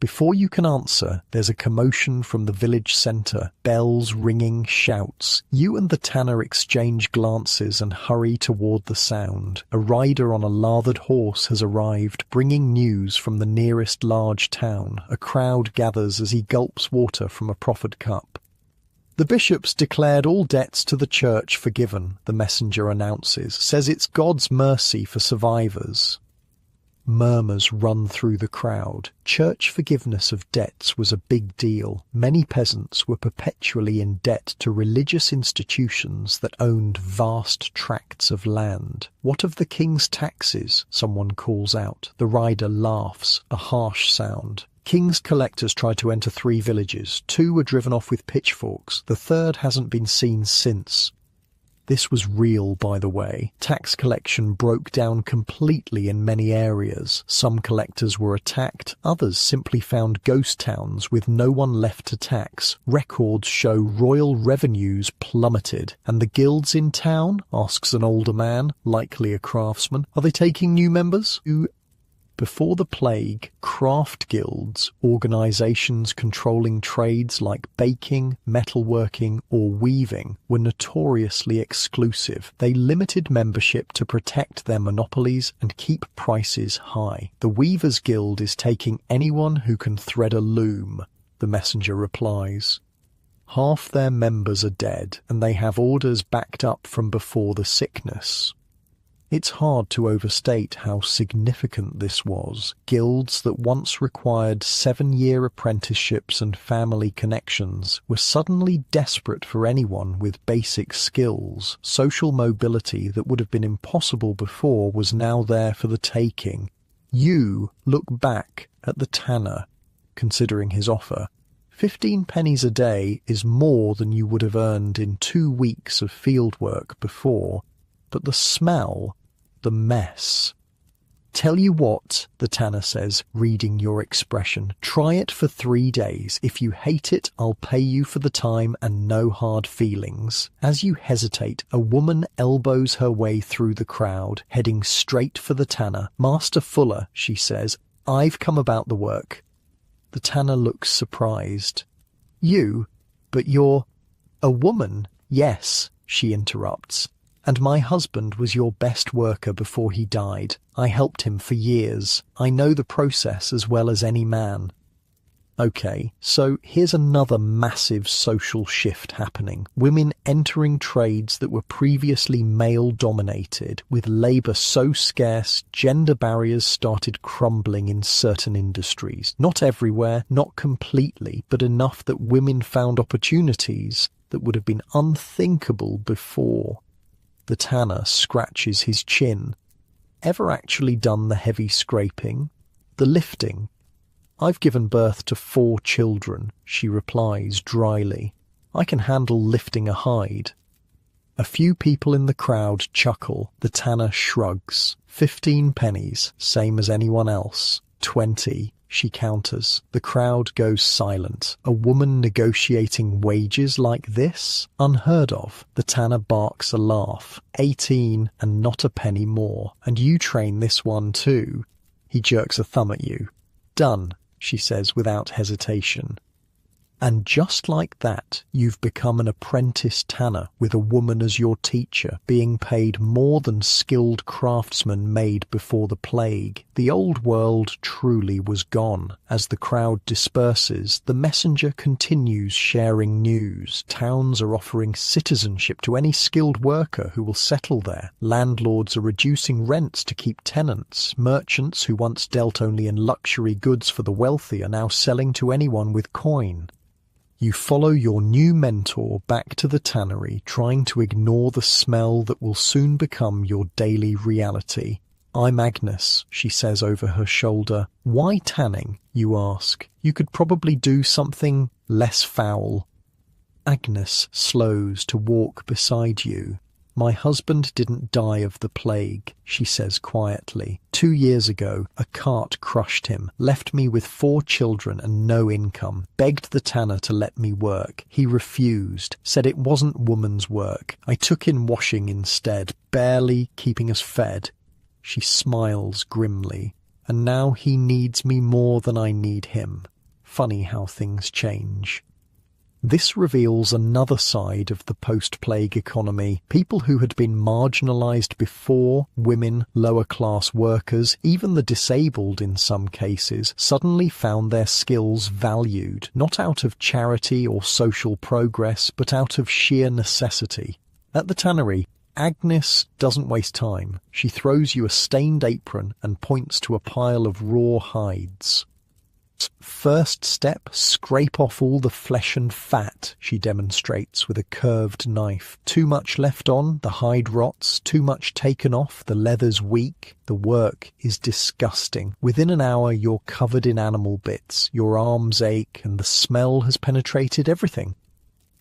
Before you can answer, there's a commotion from the village centre. Bells ringing, shouts. You and the tanner exchange glances and hurry toward the sound. A rider on a lathered horse has arrived, bringing news from the nearest large town. A crowd gathers as he gulps water from a proffered cup. "The bishop's declared all debts to the church forgiven," the messenger announces. "Says it's God's mercy for survivors." Murmurs run through the crowd. Church forgiveness of debts was a big deal. Many peasants were perpetually in debt to religious institutions that owned vast tracts of land. "What of the king's taxes?" someone calls out. The rider laughs, a harsh sound. King's collectors tried to enter 3 villages. 2 were driven off with pitchforks. The 3rd hasn't been seen since. This was real, by the way. Tax collection broke down completely in many areas. Some collectors were attacked, others simply found ghost towns with no one left to tax. Records show royal revenues plummeted. "And the guilds in town?" asks an older man, likely a craftsman. "Are they taking new members?" Before the plague, craft guilds, organizations controlling trades like baking, metalworking, or weaving, were notoriously exclusive. They limited membership to protect their monopolies and keep prices high. "The Weavers' Guild is taking anyone who can thread a loom," the messenger replies. "Half their members are dead, and they have orders backed up from before the sickness." It's hard to overstate how significant this was. Guilds that once required 7-year apprenticeships and family connections were suddenly desperate for anyone with basic skills. Social mobility that would have been impossible before was now there for the taking. You look back at the tanner, considering his offer. 15 pennies a day is more than you would have earned in 2 weeks of fieldwork before. But the smell, the mess. "Tell you what," the tanner says, reading your expression. "Try it for 3 days. If you hate it, I'll pay you for the time and no hard feelings." As you hesitate, a woman elbows her way through the crowd, heading straight for the tanner. "Master Fuller," she says, "I've come about the work." The tanner looks surprised. "You? But you're—" "A woman? Yes," she interrupts. "And my husband was your best worker before he died. I helped him for years. I know the process as well as any man." Okay, so here's another massive social shift happening. Women entering trades that were previously male-dominated. With labour so scarce, gender barriers started crumbling in certain industries. Not everywhere, not completely, but enough that women found opportunities that would have been unthinkable before. The tanner scratches his chin. "Ever actually done the heavy scraping? The lifting?" "I've given birth to 4 children," she replies dryly. "I can handle lifting a hide." A few people in the crowd chuckle. The tanner shrugs. 15 pennies, same as anyone else. 20. She counters. The crowd goes silent. A woman negotiating wages like this? Unheard of. The tanner barks a laugh. 18 and not a penny more. "And you train this one too?" He jerks a thumb at you. "Done," she says without hesitation. And just like that, you've become an apprentice tanner with a woman as your teacher, being paid more than skilled craftsmen made before the plague. The old world truly was gone. As the crowd disperses, the messenger continues sharing news. Towns are offering citizenship to any skilled worker who will settle there. Landlords are reducing rents to keep tenants. Merchants who once dealt only in luxury goods for the wealthy are now selling to anyone with coin. You follow your new mentor back to the tannery, trying to ignore the smell that will soon become your daily reality. "I'm Agnes," she says over her shoulder. "Why tanning?" you ask. "You could probably do something less foul." Agnes slows to walk beside you. "My husband didn't die of the plague," she says quietly. 2 years ago, a cart crushed him, left me with 4 children and no income. Begged the tanner to let me work. He refused, said it wasn't woman's work. I took in washing instead, barely keeping us fed." She smiles grimly. "And now he needs me more than I need him. Funny how things change." This reveals another side of the post-plague economy. People who had been marginalized before, women, lower-class workers, even the disabled in some cases, suddenly found their skills valued, not out of charity or social progress, but out of sheer necessity. At the tannery, Agnes doesn't waste time. She throws you a stained apron and points to a pile of raw hides. First step, scrape off all the flesh and fat, she demonstrates with a curved knife. Too much left on, the hide rots. Too much taken off, the leather's weak. The work is disgusting. Within an hour, you're covered in animal bits. Your arms ache, and the smell has penetrated everything.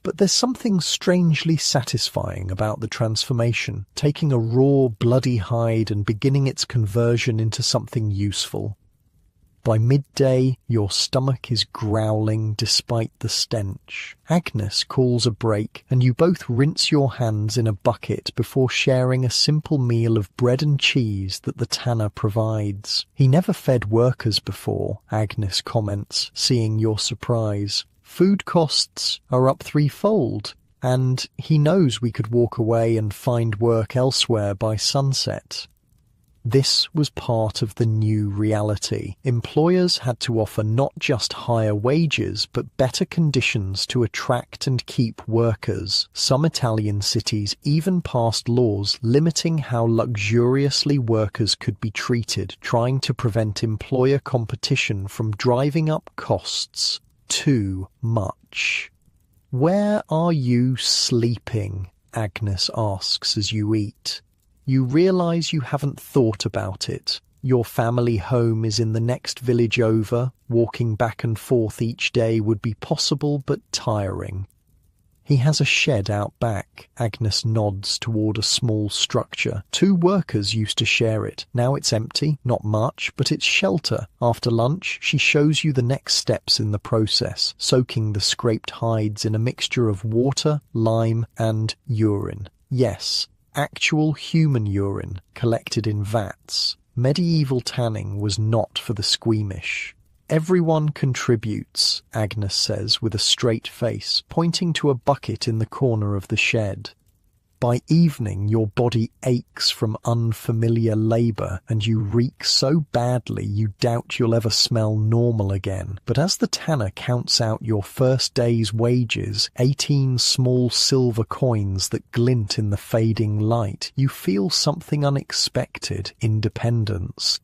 But there's something strangely satisfying about the transformation, taking a raw, bloody hide and beginning its conversion into something useful. By midday, your stomach is growling despite the stench. Agnes calls a break, and you both rinse your hands in a bucket before sharing a simple meal of bread and cheese that the tanner provides. He never fed workers before, Agnes comments, seeing your surprise. Food costs are up threefold, and he knows we could walk away and find work elsewhere by sunset. This was part of the new reality. Employers had to offer not just higher wages, but better conditions to attract and keep workers. Some Italian cities even passed laws limiting how luxuriously workers could be treated, trying to prevent employer competition from driving up costs too much. "Where are you sleeping?" Agnes asks as you eat. You realize you haven't thought about it. Your family home is in the next village over. Walking back and forth each day would be possible but tiring. He has a shed out back. Agnes nods toward a small structure. 2 workers used to share it. Now it's empty. Not much, but it's shelter. After lunch, she shows you the next steps in the process, soaking the scraped hides in a mixture of water, lime, and urine. Yes, actual human urine collected in vats. Medieval tanning was not for the squeamish. "Everyone contributes," Agnes says with a straight face, pointing to a bucket in the corner of the shed. By evening, your body aches from unfamiliar labour, and you reek so badly you doubt you'll ever smell normal again. But as the tanner counts out your first day's wages, 18 small silver coins that glint in the fading light, you feel something unexpected: independence.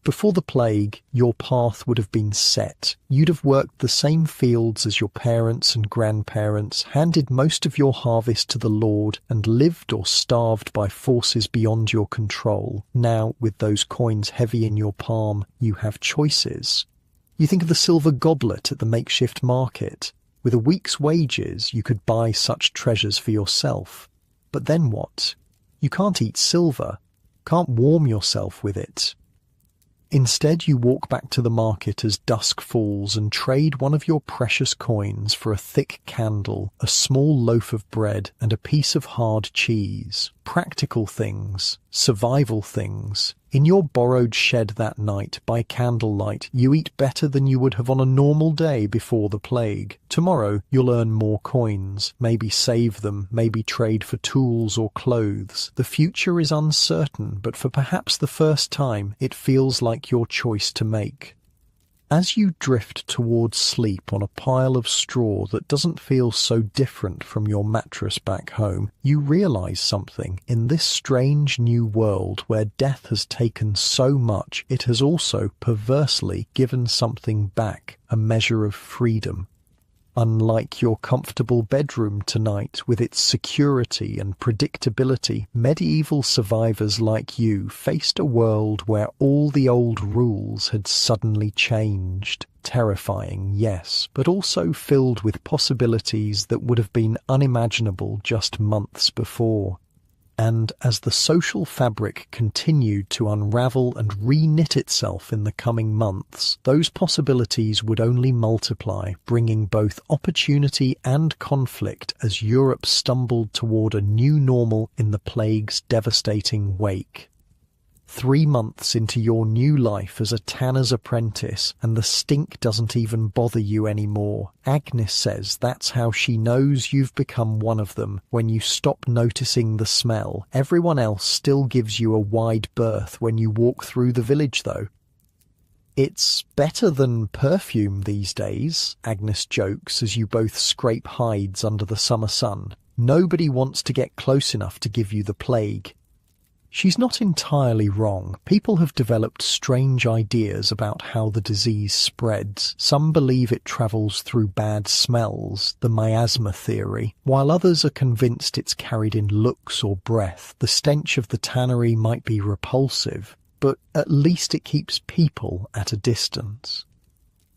Before the plague, your path would have been set. You'd have worked the same fields as your parents and grandparents, handed most of your harvest to the Lord, and lived or starved by forces beyond your control. Now, with those coins heavy in your palm, you have choices. You think of the silver goblet at the makeshift market. With a week's wages, you could buy such treasures for yourself. But then what? You can't eat silver, can't warm yourself with it. Instead, you walk back to the market as dusk falls and trade one of your precious coins for a thick candle, a small loaf of bread, and a piece of hard cheese. Practical things, survival things. In your borrowed shed that night, by candlelight, you eat better than you would have on a normal day before the plague. Tomorrow, you'll earn more coins, maybe save them, maybe trade for tools or clothes. The future is uncertain, but for perhaps the first time, it feels like your choice to make. As you drift towards sleep on a pile of straw that doesn't feel so different from your mattress back home, you realize something. In this strange new world where death has taken so much, it has also perversely given something back, a measure of freedom. Unlike your comfortable bedroom tonight, with its security and predictability, medieval survivors like you faced a world where all the old rules had suddenly changed. Terrifying, yes, but also filled with possibilities that would have been unimaginable just months before. And as the social fabric continued to unravel and re-knit itself in the coming months, those possibilities would only multiply, bringing both opportunity and conflict as Europe stumbled toward a new normal in the plague's devastating wake. 3 months into your new life as a tanner's apprentice, and the stink doesn't even bother you anymore. Agnes says that's how she knows you've become one of them. When you stop noticing the smell, everyone else still gives you a wide berth when you walk through the village, though. "It's better than perfume these days," Agnes jokes as you both scrape hides under the summer sun. Nobody wants to get close enough to give you the plague. She's not entirely wrong. People have developed strange ideas about how the disease spreads. Some believe it travels through bad smells, the miasma theory, while others are convinced it's carried in looks or breath. The stench of the tannery might be repulsive, but at least it keeps people at a distance.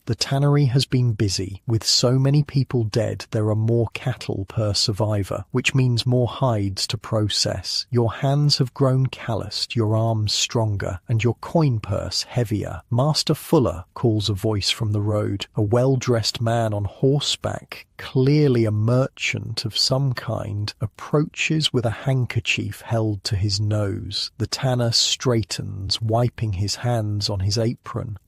The tannery has been busy. With so many people dead, there are more cattle per survivor, which means more hides to process. Your hands have grown calloused, your arms stronger, and your coin purse heavier. Master Fuller, calls a voice from the road. A well-dressed man on horseback, clearly a merchant of some kind, approaches with a handkerchief held to his nose. The tanner straightens, wiping his hands on his apron.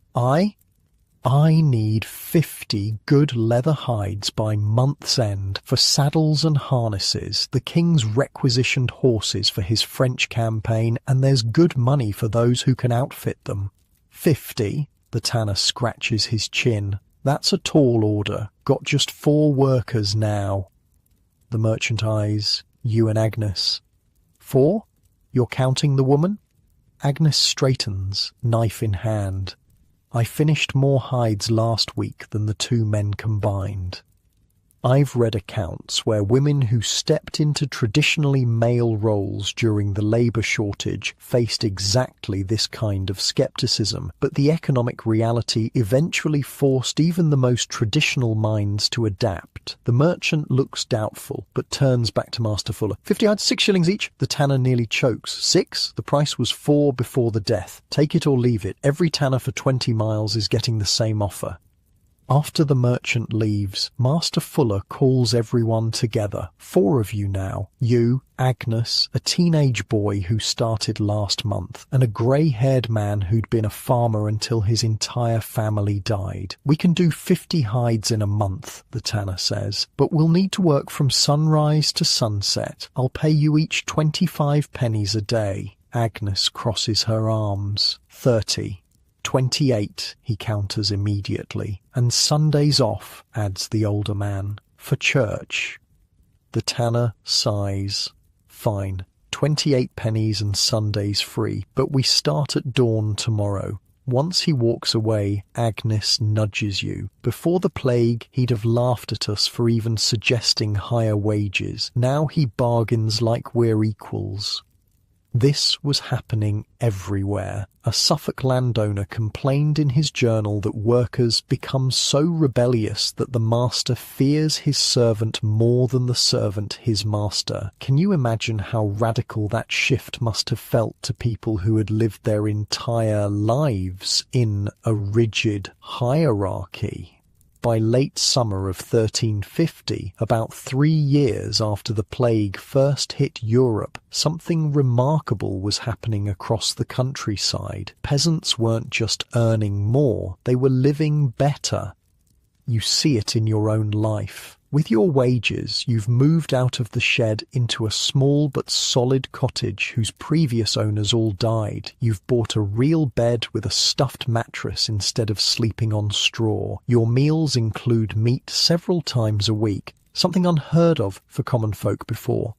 I need 50 good leather hides by month's end for saddles and harnesses. The king's requisitioned horses for his French campaign, and there's good money for those who can outfit them. 50? The tanner scratches his chin. That's a tall order. Got just 4 workers now. The merchant eyes you and Agnes. 4? You're counting the woman? Agnes straightens, knife in hand. I finished more hides last week than the 2 men combined. I've read accounts where women who stepped into traditionally male roles during the labour shortage faced exactly this kind of scepticism, but the economic reality eventually forced even the most traditional minds to adapt. The merchant looks doubtful, but turns back to Master Fuller. 50 hides, 6 shillings each. The tanner nearly chokes. 6? The price was 4 before the death. Take it or leave it. Every tanner for 20 miles is getting the same offer. After the merchant leaves, Master Fuller calls everyone together. 4 of you now. You, Agnes, a teenage boy who started last month, and a grey-haired man who'd been a farmer until his entire family died. We can do 50 hides in a month, the tanner says, but we'll need to work from sunrise to sunset. I'll pay you each 25 pennies a day. Agnes crosses her arms. 30. 28, he counters immediately. And Sundays off, adds the older man, for church. The tanner sighs. Fine, 28 pennies and Sundays free, but we start at dawn tomorrow. Once he walks away, Agnes nudges you. Before the plague, he'd have laughed at us for even suggesting higher wages. Now he bargains like we're equals. This was happening everywhere. A Suffolk landowner complained in his journal that workers become so rebellious that the master fears his servant more than the servant his master. Can you imagine how radical that shift must have felt to people who had lived their entire lives in a rigid hierarchy? By late summer of 1350, about 3 years after the plague first hit Europe, something remarkable was happening across the countryside. Peasants weren't just earning more, they were living better. You see it in your own life. With your wages, you've moved out of the shed into a small but solid cottage whose previous owners all died. You've bought a real bed with a stuffed mattress instead of sleeping on straw. Your meals include meat several times a week, something unheard of for common folk before.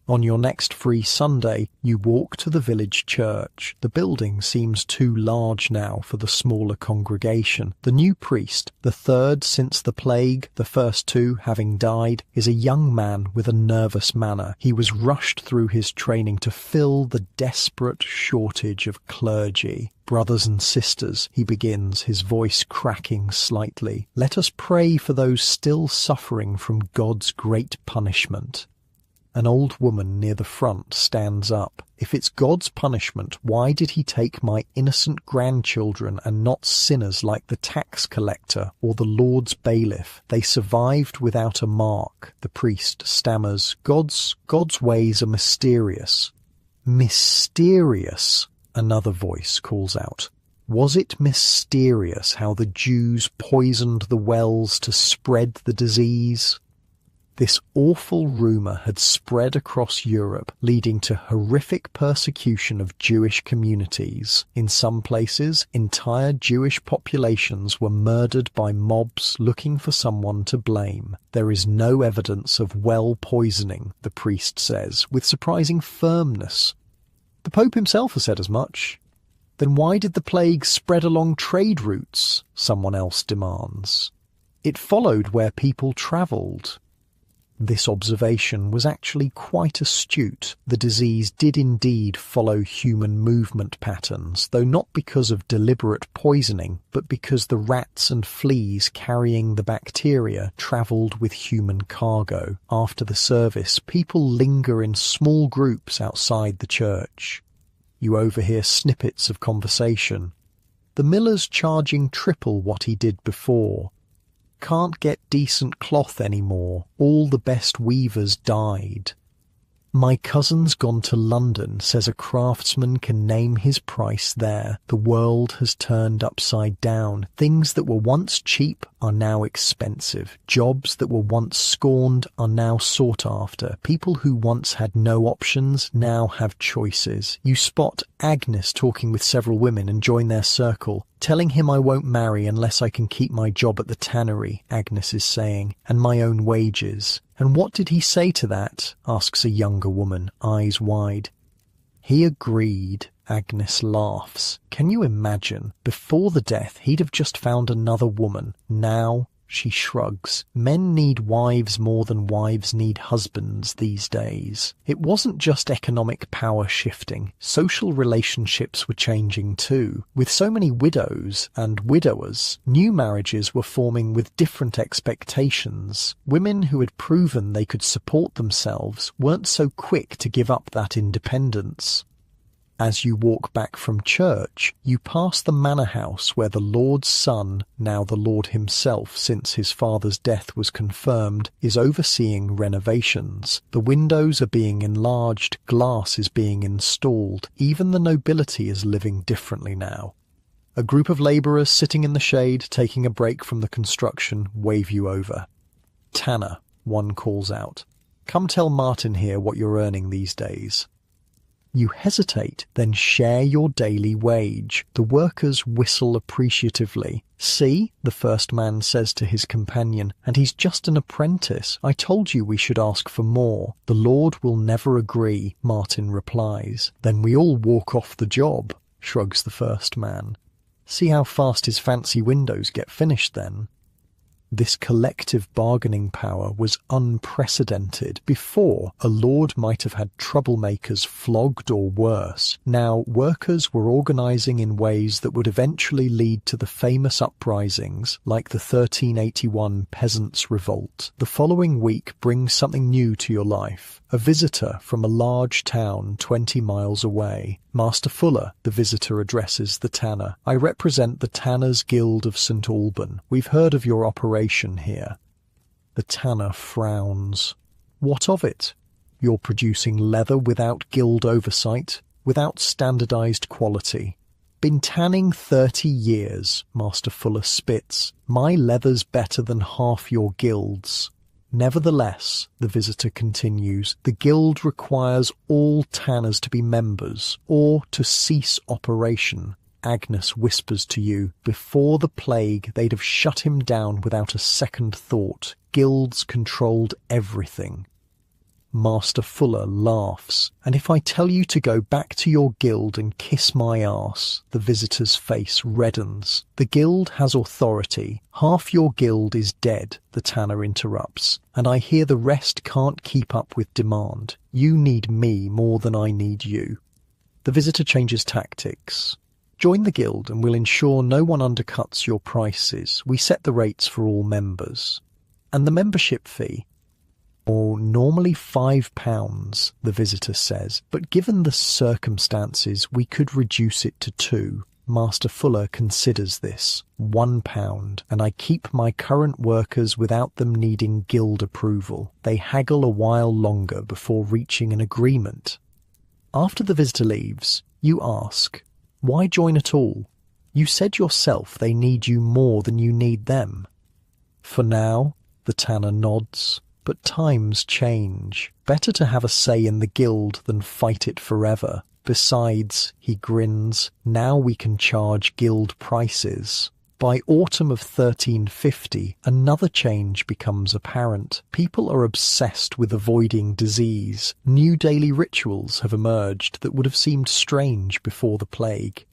On your next free Sunday, you walk to the village church. The building seems too large now for the smaller congregation. The new priest, the 3rd since the plague, the first 2 having died, is a young man with a nervous manner. He was rushed through his training to fill the desperate shortage of clergy. Brothers and sisters, he begins, his voice cracking slightly. Let us pray for those still suffering from God's great punishment. An old woman near the front stands up. If it's God's punishment, why did he take my innocent grandchildren and not sinners like the tax collector or the Lord's bailiff? They survived without a mark. The priest stammers, God's ways are mysterious. Mysterious, another voice calls out. Was it mysterious how the Jews poisoned the wells to spread the disease? This awful rumour had spread across Europe, leading to horrific persecution of Jewish communities. In some places, entire Jewish populations were murdered by mobs looking for someone to blame. There is no evidence of well poisoning, the priest says, with surprising firmness. The Pope himself has said as much. Then why did the plague spread along trade routes? Someone else demands. It followed where people travelled. This observation was actually quite astute. The disease did indeed follow human movement patterns, though not because of deliberate poisoning, but because the rats and fleas carrying the bacteria travelled with human cargo. After the service, people linger in small groups outside the church. You overhear snippets of conversation. The miller's charging triple what he did before. Can't get decent cloth anymore. All the best weavers died. My cousin's gone to London, says a craftsman can name his price there. The world has turned upside down. Things that were once cheap are now expensive. Jobs that were once scorned are now sought after. People who once had no options now have choices. You spot Agnes talking with several women and join their circle. Telling him I won't marry unless I can keep my job at the tannery, Agnes is saying, and my own wages. And what did he say to that? Asks a younger woman, eyes wide. He agreed, Agnes laughs. Can you imagine? Before the death, he'd have just found another woman. Now, she shrugs. Men need wives more than wives need husbands these days. It wasn't just economic power shifting. Social relationships were changing too. With so many widows and widowers, new marriages were forming with different expectations. Women who had proven they could support themselves weren't so quick to give up that independence. As you walk back from church, you pass the manor house where the Lord's son, now the Lord himself since his father's death was confirmed, is overseeing renovations. The windows are being enlarged, glass is being installed, even the nobility is living differently now. A group of labourers sitting in the shade, taking a break from the construction, wave you over. Tanner, one calls out. Come tell Martin here what you're earning these days. You hesitate, then share your daily wage. The workers whistle appreciatively. See, the first man says to his companion, and he's just an apprentice. I told you we should ask for more. The Lord will never agree, Martin replies. Then we all walk off the job, shrugs the first man. See how fast his fancy windows get finished then. This collective bargaining power was unprecedented. Before, a lord might have had troublemakers flogged or worse. Now, workers were organising in ways that would eventually lead to the famous uprisings, like the 1381 Peasants' Revolt. The following week brings something new to your life. A visitor from a large town 20 miles away. Master Fuller, the visitor addresses the tanner. I represent the Tanners' Guild of St. Alban. We've heard of your operation here. The tanner frowns. What of it? You're producing leather without guild oversight, without standardized quality. Been tanning 30 years, Master Fuller spits. My leather's better than half your guild's. Nevertheless, the visitor continues, the guild requires all tanners to be members, or to cease operation. Agnes whispers to you, before the plague they'd have shut him down without a second thought. Guilds controlled everything. Master Fuller laughs. And if I tell you to go back to your guild and kiss my arse, the visitor's face reddens. The guild has authority. Half your guild is dead, the tanner interrupts. And I hear the rest can't keep up with demand. You need me more than I need you. The visitor changes tactics. Join the guild and we'll ensure no one undercuts your prices. We set the rates for all members. And the membership fee? Or normally £5, the visitor says, but given the circumstances, we could reduce it to £2. Master Fuller considers this. £1, and I keep my current workers without them needing guild approval. They haggle a while longer before reaching an agreement. After the visitor leaves, you ask, why join at all? You said yourself they need you more than you need them. For now, the tanner nods. But times change. Better to have a say in the guild than fight it forever. Besides, he grins, now we can charge guild prices. By autumn of 1350, another change becomes apparent. People are obsessed with avoiding disease. New daily rituals have emerged that would have seemed strange before the plague.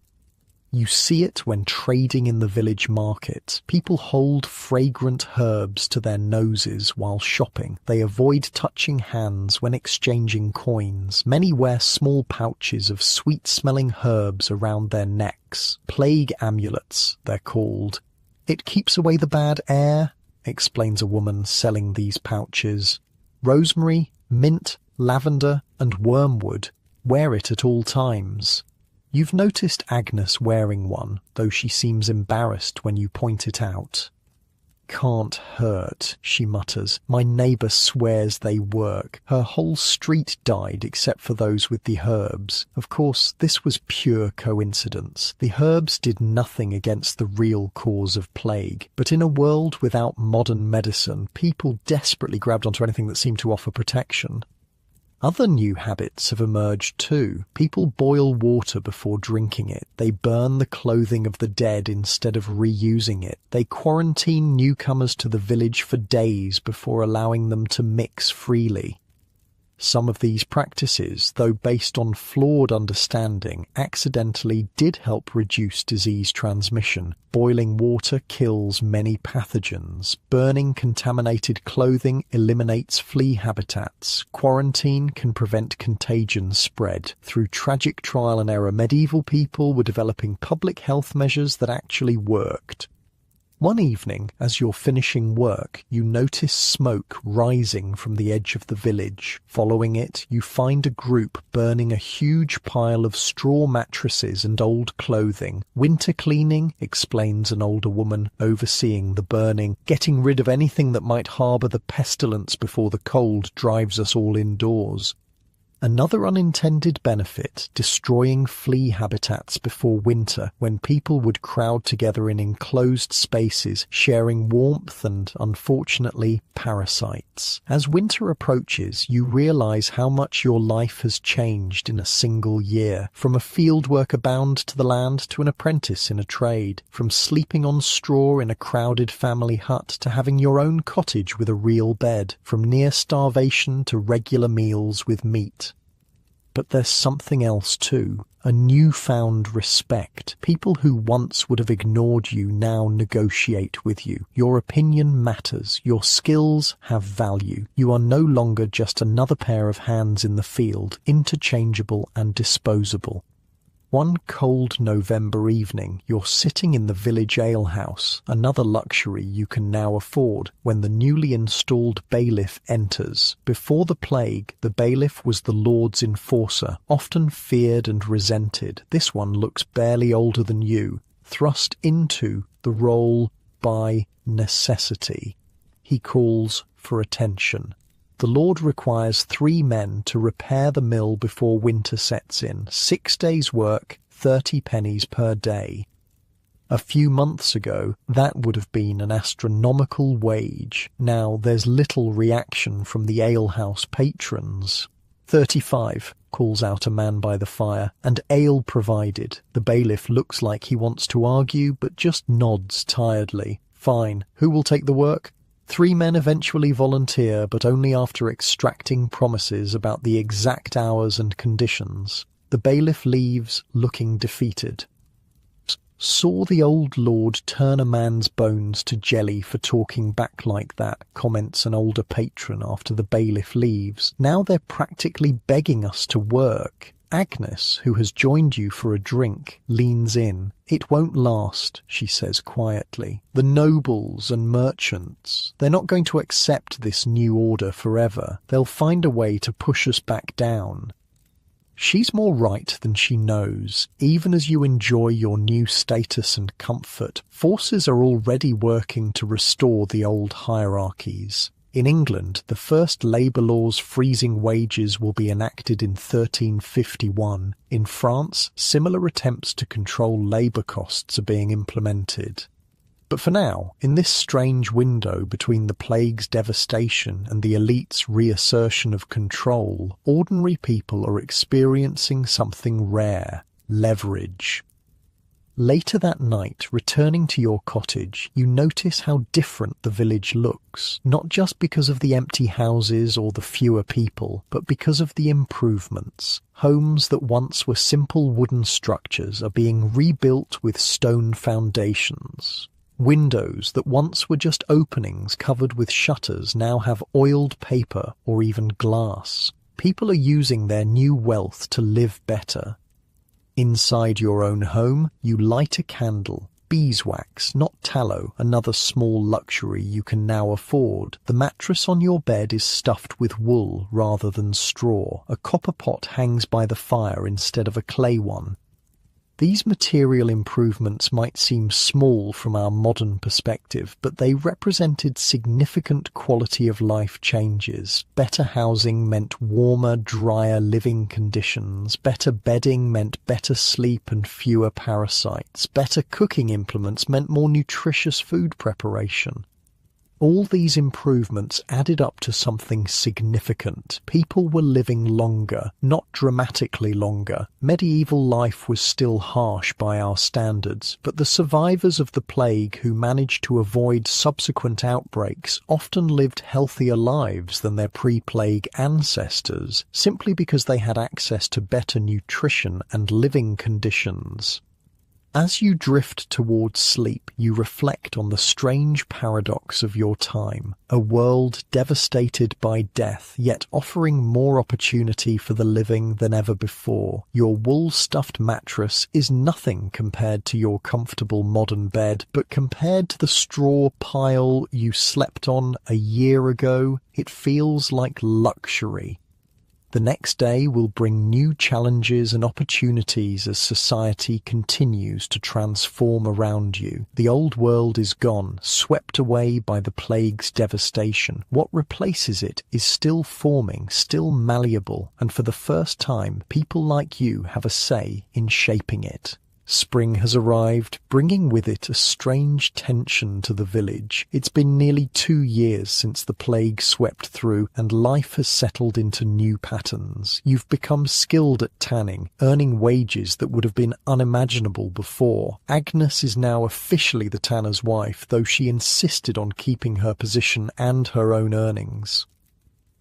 You see it when trading in the village market. People hold fragrant herbs to their noses while shopping. They avoid touching hands when exchanging coins. Many wear small pouches of sweet-smelling herbs around their necks. Plague amulets, they're called. It keeps away the bad air, explains a woman selling these pouches. Rosemary, mint, lavender, and wormwood. Wear it at all times. You've noticed Agnes wearing one, though she seems embarrassed when you point it out. Can't hurt, she mutters. My neighbour swears they work. Her whole street died except for those with the herbs. Of course, this was pure coincidence. The herbs did nothing against the real cause of plague. But in a world without modern medicine, people desperately grabbed onto anything that seemed to offer protection. Other new habits have emerged too. People boil water before drinking it. They burn the clothing of the dead instead of reusing it. They quarantine newcomers to the village for days before allowing them to mix freely. Some of these practices, though based on flawed understanding, accidentally did help reduce disease transmission. Boiling water kills many pathogens. Burning contaminated clothing eliminates flea habitats. Quarantine can prevent contagion spread. Through tragic trial and error, medieval people were developing public health measures that actually worked. One evening, as you're finishing work, you notice smoke rising from the edge of the village. Following it, you find a group burning a huge pile of straw mattresses and old clothing. Winter cleaning, explains an older woman overseeing the burning, getting rid of anything that might harbour the pestilence before the cold drives us all indoors. Another unintended benefit, destroying flea habitats before winter, when people would crowd together in enclosed spaces, sharing warmth and, unfortunately, parasites. As winter approaches, you realise how much your life has changed in a single year, from a field worker bound to the land to an apprentice in a trade, from sleeping on straw in a crowded family hut to having your own cottage with a real bed, from near starvation to regular meals with meat. But there's something else too, a newfound respect. People who once would have ignored you now negotiate with you. Your opinion matters. Your skills have value. You are no longer just another pair of hands in the field, interchangeable and disposable. One cold November evening, you're sitting in the village alehouse, another luxury you can now afford, when the newly installed bailiff enters. Before the plague, the bailiff was the Lord's enforcer, often feared and resented. This one looks barely older than you, thrust into the role by necessity. He calls for attention. The Lord requires 3 men to repair the mill before winter sets in. 6 days' work, 30 pennies per day. A few months ago, that would have been an astronomical wage. Now there's little reaction from the alehouse patrons. 35, calls out a man by the fire, and ale provided. The bailiff looks like he wants to argue, but just nods tiredly. Fine, who will take the work? 3 men eventually volunteer, but only after extracting promises about the exact hours and conditions. The bailiff leaves, looking defeated. Saw the old lord turn a man's bones to jelly for talking back like that, comments an older patron after the bailiff leaves. Now they're practically begging us to work. Agnes, who has joined you for a drink, leans in. It won't last, she says quietly. The nobles and merchants, they're not going to accept this new order forever. They'll find a way to push us back down. She's more right than she knows. Even as you enjoy your new status and comfort, forces are already working to restore the old hierarchies. In England, the first labour laws freezing wages will be enacted in 1351. In France, similar attempts to control labour costs are being implemented. But for now, in this strange window between the plague's devastation and the elite's reassertion of control, ordinary people are experiencing something rare: leverage. Later that night, returning to your cottage, you notice how different the village looks, not just because of the empty houses or the fewer people, but because of the improvements. Homes that once were simple wooden structures are being rebuilt with stone foundations. Windows that once were just openings covered with shutters now have oiled paper or even glass. People are using their new wealth to live better. Inside your own home, you light a candle. Beeswax, not tallow, another small luxury you can now afford. The mattress on your bed is stuffed with wool rather than straw. A copper pot hangs by the fire instead of a clay one. These material improvements might seem small from our modern perspective, but they represented significant quality of life changes. Better housing meant warmer, drier living conditions. Better bedding meant better sleep and fewer parasites. Better cooking implements meant more nutritious food preparation. All these improvements added up to something significant. People were living longer, not dramatically longer. Medieval life was still harsh by our standards, but the survivors of the plague who managed to avoid subsequent outbreaks often lived healthier lives than their pre-plague ancestors, simply because they had access to better nutrition and living conditions. As you drift towards sleep, you reflect on the strange paradox of your time, a world devastated by death, yet offering more opportunity for the living than ever before. Your wool-stuffed mattress is nothing compared to your comfortable modern bed, but compared to the straw pile you slept on a year ago, it feels like luxury. The next day will bring new challenges and opportunities as society continues to transform around you. The old world is gone, swept away by the plague's devastation. What replaces it is still forming, still malleable, and for the first time, people like you have a say in shaping it. Spring has arrived, bringing with it a strange tension to the village. It's been nearly 2 years since the plague swept through, and life has settled into new patterns. You've become skilled at tanning, earning wages that would have been unimaginable before. Agnes is now officially the tanner's wife, though she insisted on keeping her position and her own earnings.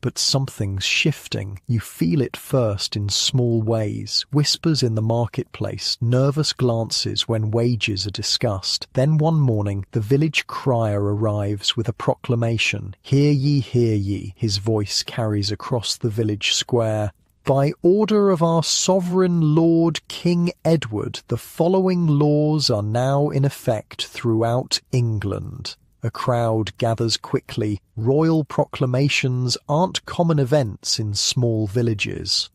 But something's shifting. You feel it first in small ways. Whispers in the marketplace, nervous glances when wages are discussed. Then one morning, the village crier arrives with a proclamation. Hear ye, hear ye, his voice carries across the village square. By order of our sovereign Lord King Edward, the following laws are now in effect throughout England. A crowd gathers quickly. Royal proclamations aren't common events in small villages.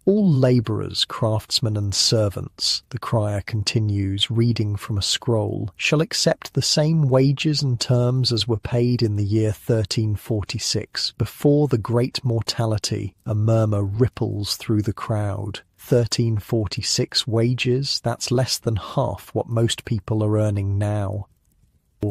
All labourers, craftsmen and servants, the crier continues, reading from a scroll, shall accept the same wages and terms as were paid in the year 1346, before the great mortality. A murmur ripples through the crowd. 1346 wages, that's less than half what most people are earning now.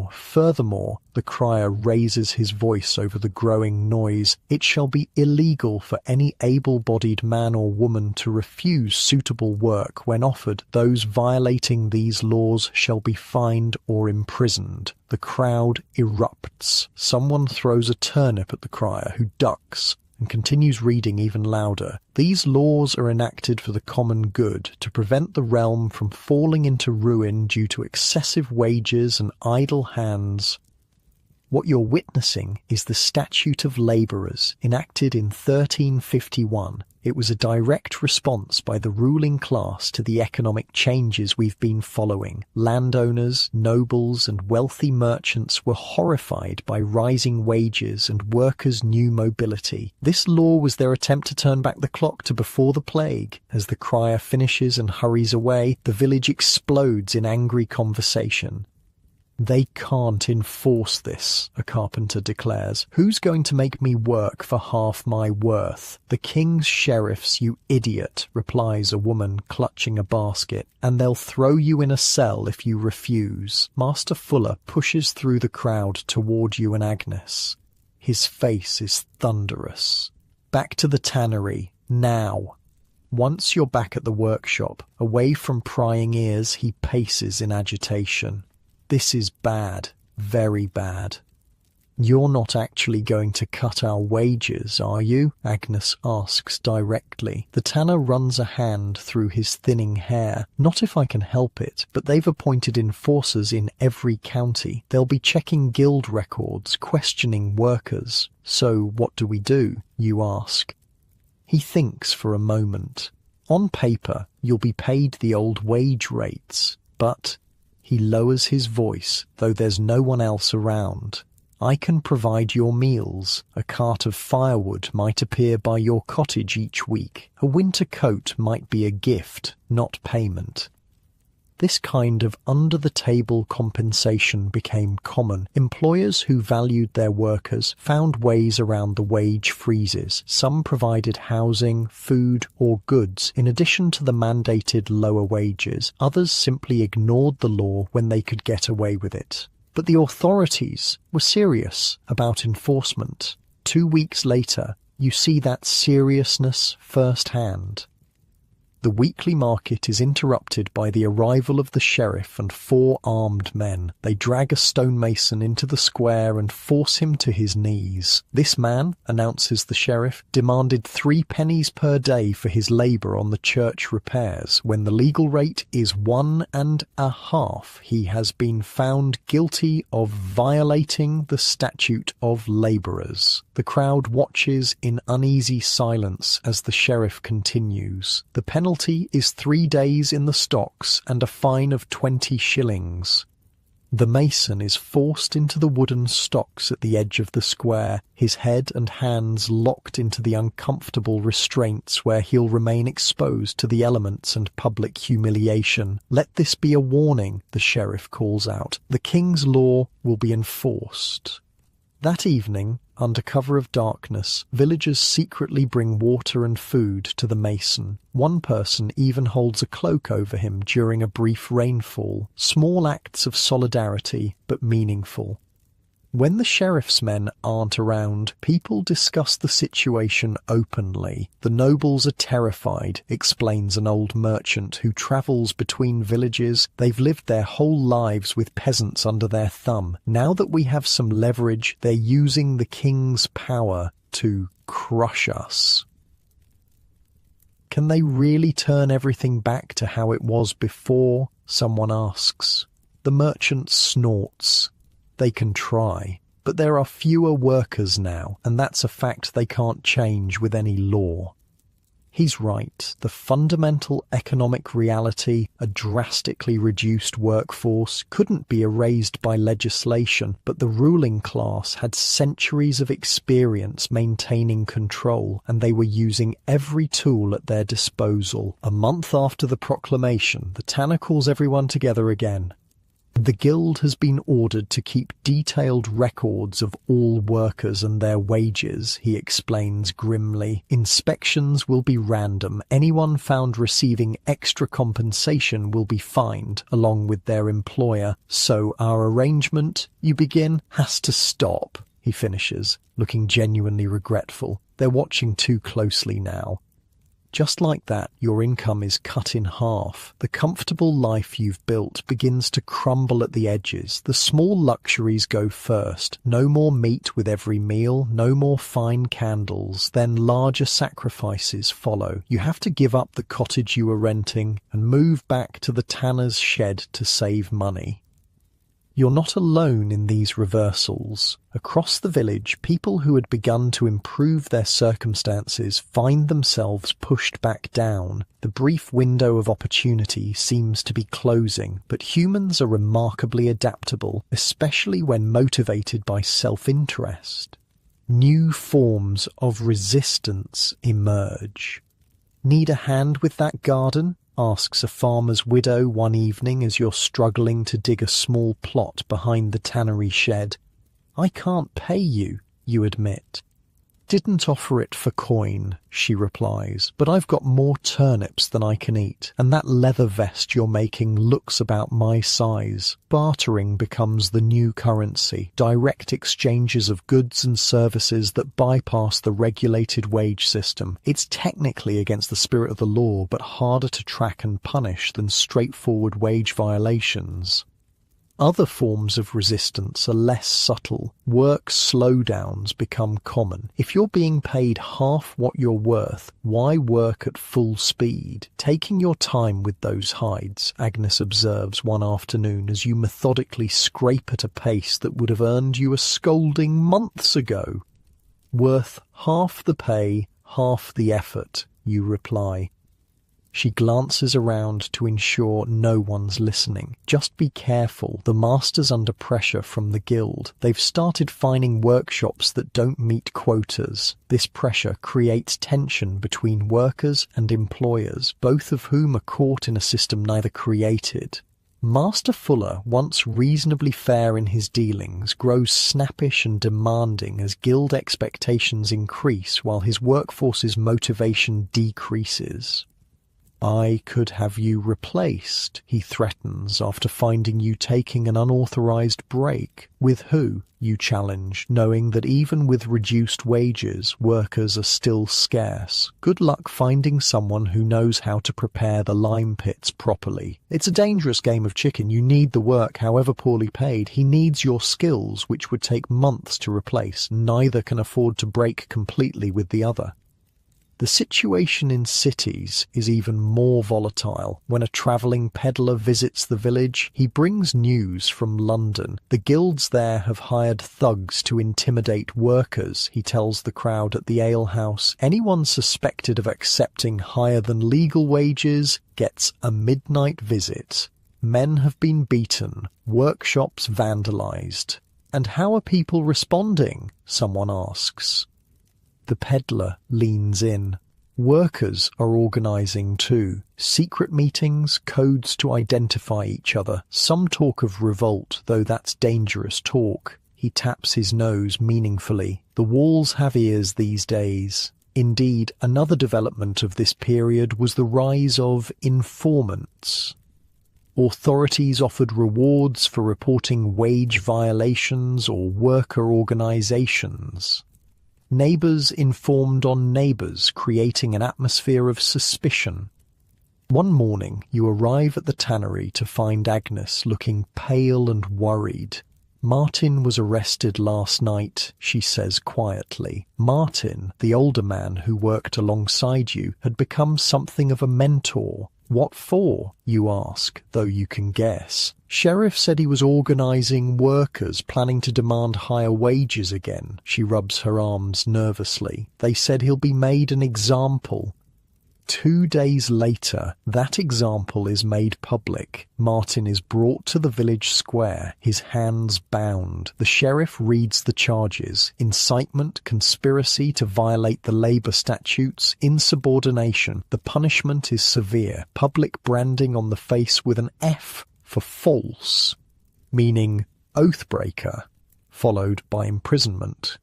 Furthermore, the crier raises his voice over the growing noise. It shall be illegal for any able-bodied man or woman to refuse suitable work when offered. Those violating these laws shall be fined or imprisoned. The crowd erupts. Someone throws a turnip at the crier, who ducks and continues reading even louder. These laws are enacted for the common good, to prevent the realm from falling into ruin due to excessive wages and idle hands. What you're witnessing is the Statute of Labourers, enacted in 1351. It was a direct response by the ruling class to the economic changes we've been following. Landowners, nobles, and wealthy merchants were horrified by rising wages and workers' new mobility. This law was their attempt to turn back the clock to before the plague. As the crier finishes and hurries away, the village explodes in angry conversation. They can't enforce this, a carpenter declares. Who's going to make me work for half my worth? The king's sheriffs, you idiot, replies a woman clutching a basket, and they'll throw you in a cell if you refuse. Master Fuller pushes through the crowd toward you and Agnes. His face is thunderous. Back to the tannery, now. Once you're back at the workshop, away from prying ears, he paces in agitation. This is bad, very bad. You're not actually going to cut our wages, are you? Agnes asks directly. The tanner runs a hand through his thinning hair. Not if I can help it, but they've appointed enforcers in every county. They'll be checking guild records, questioning workers. So what do? You ask. He thinks for a moment. On paper, you'll be paid the old wage rates, but... He lowers his voice, though there's no one else around. I can provide your meals. A cart of firewood might appear by your cottage each week. A winter coat might be a gift, not payment. This kind of under-the-table compensation became common. Employers who valued their workers found ways around the wage freezes. Some provided housing, food, or goods in addition to the mandated lower wages. Others simply ignored the law when they could get away with it. But the authorities were serious about enforcement. 2 weeks later, you see that seriousness firsthand. The weekly market is interrupted by the arrival of the sheriff and 4 armed men. They drag a stonemason into the square and force him to his knees. This man, announces the sheriff, demanded 3 pennies per day for his labour on the church repairs. When the legal rate is 1.5, he has been found guilty of violating the statute of labourers. The crowd watches in uneasy silence as the sheriff continues. The penalty is 3 days in the stocks and a fine of 20 shillings. The mason is forced into the wooden stocks at the edge of the square, his head and hands locked into the uncomfortable restraints where he'll remain exposed to the elements and public humiliation. Let this be a warning, the sheriff calls out. The king's law will be enforced. That evening, under cover of darkness, villagers secretly bring water and food to the mason. One person even holds a cloak over him during a brief rainfall. Small acts of solidarity, but meaningful. When the sheriff's men aren't around, people discuss the situation openly. The nobles are terrified, explains an old merchant who travels between villages. They've lived their whole lives with peasants under their thumb. Now that we have some leverage, they're using the king's power to crush us. Can they really turn everything back to how it was before? Someone asks. The merchant snorts. They can try, but there are fewer workers now, and that's a fact they can't change with any law. He's right. The fundamental economic reality, a drastically reduced workforce, couldn't be erased by legislation, but the ruling class had centuries of experience maintaining control, and they were using every tool at their disposal. A month after the proclamation, the tanner calls everyone together again. The guild has been ordered to keep detailed records of all workers and their wages, he explains grimly. Inspections will be random. Anyone found receiving extra compensation will be fined, along with their employer. So our arrangement, you begin, has to stop, he finishes, looking genuinely regretful. They're watching too closely now. Just like that, your income is cut in half. The comfortable life you've built begins to crumble at the edges. The small luxuries go first. No more meat with every meal, no more fine candles. Then larger sacrifices follow. You have to give up the cottage you were renting and move back to the tanner's shed to save money. You're not alone in these reversals. Across the village, people who had begun to improve their circumstances find themselves pushed back down. The brief window of opportunity seems to be closing, but humans are remarkably adaptable, especially when motivated by self-interest. New forms of resistance emerge. Need a hand with that garden? asks a farmer's widow one evening as you're struggling to dig a small plot behind the tannery shed. "I can't pay you," you admit. "Didn't offer it for coin," she replies, "but I've got more turnips than I can eat, and that leather vest you're making looks about my size." Bartering becomes the new currency, direct exchanges of goods and services that bypass the regulated wage system. It's technically against the spirit of the law, but harder to track and punish than straightforward wage violations. Other forms of resistance are less subtle. Work slowdowns become common. If you're being paid half what you're worth, why work at full speed? "Taking your time with those hides," Agnes observes one afternoon as you methodically scrape at a pace that would have earned you a scolding months ago. "Worth half the pay, half the effort," you reply. She glances around to ensure no one's listening. "Just be careful. The master's under pressure from the guild. They've started fining workshops that don't meet quotas. This pressure creates tension between workers and employers, both of whom are caught in a system neither created." Master Fuller, once reasonably fair in his dealings, grows snappish and demanding as guild expectations increase while his workforce's motivation decreases. "I could have you replaced," he threatens after finding you taking an unauthorized break. "With who?" you challenge, knowing that even with reduced wages, workers are still scarce. "Good luck finding someone who knows how to prepare the lime pits properly. It's a dangerous game of chicken. You need the work, however poorly paid. He needs your skills, which would take months to replace. Neither can afford to break completely with the other." The situation in cities is even more volatile. When a travelling peddler visits the village, he brings news from London. The guilds there have hired thugs to intimidate workers, he tells the crowd at the alehouse. Anyone suspected of accepting higher than legal wages gets a midnight visit. Men have been beaten, workshops vandalised. "And how are people responding?" someone asks. The peddler leans in. Workers are organising too. Secret meetings, codes to identify each other. Some talk of revolt, though that's dangerous talk. He taps his nose meaningfully. The walls have ears these days. Indeed, another development of this period was the rise of informants. Authorities offered rewards for reporting wage violations or worker organisations. Neighbours informed on neighbours, creating an atmosphere of suspicion. One morning, you arrive at the tannery to find Agnes looking pale and worried. "Martin was arrested last night," she says quietly. Martin, the older man who worked alongside you, had become something of a mentor. "What for?" you ask, though you can guess. "Sheriff said he was organising workers planning to demand higher wages again." She rubs her arms nervously. "They said he'll be made an example." 2 days later, that example is made public. Martin is brought to the village square, his hands bound. The sheriff reads the charges: incitement, conspiracy to violate the labour statutes, insubordination. The punishment is severe. Public branding on the face with an F for false, meaning oathbreaker, followed by imprisonment.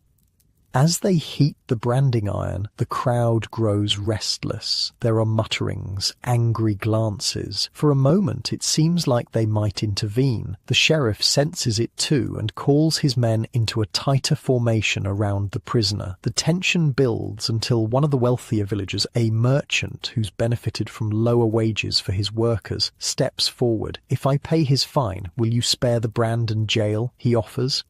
As they heat the branding iron, the crowd grows restless. There are mutterings, angry glances. For a moment it seems like they might intervene. The sheriff senses it too and calls his men into a tighter formation around the prisoner. The tension builds until one of the wealthier villagers, a merchant who's benefited from lower wages for his workers, steps forward. "If I pay his fine, will you spare the brand and jail?" he offers.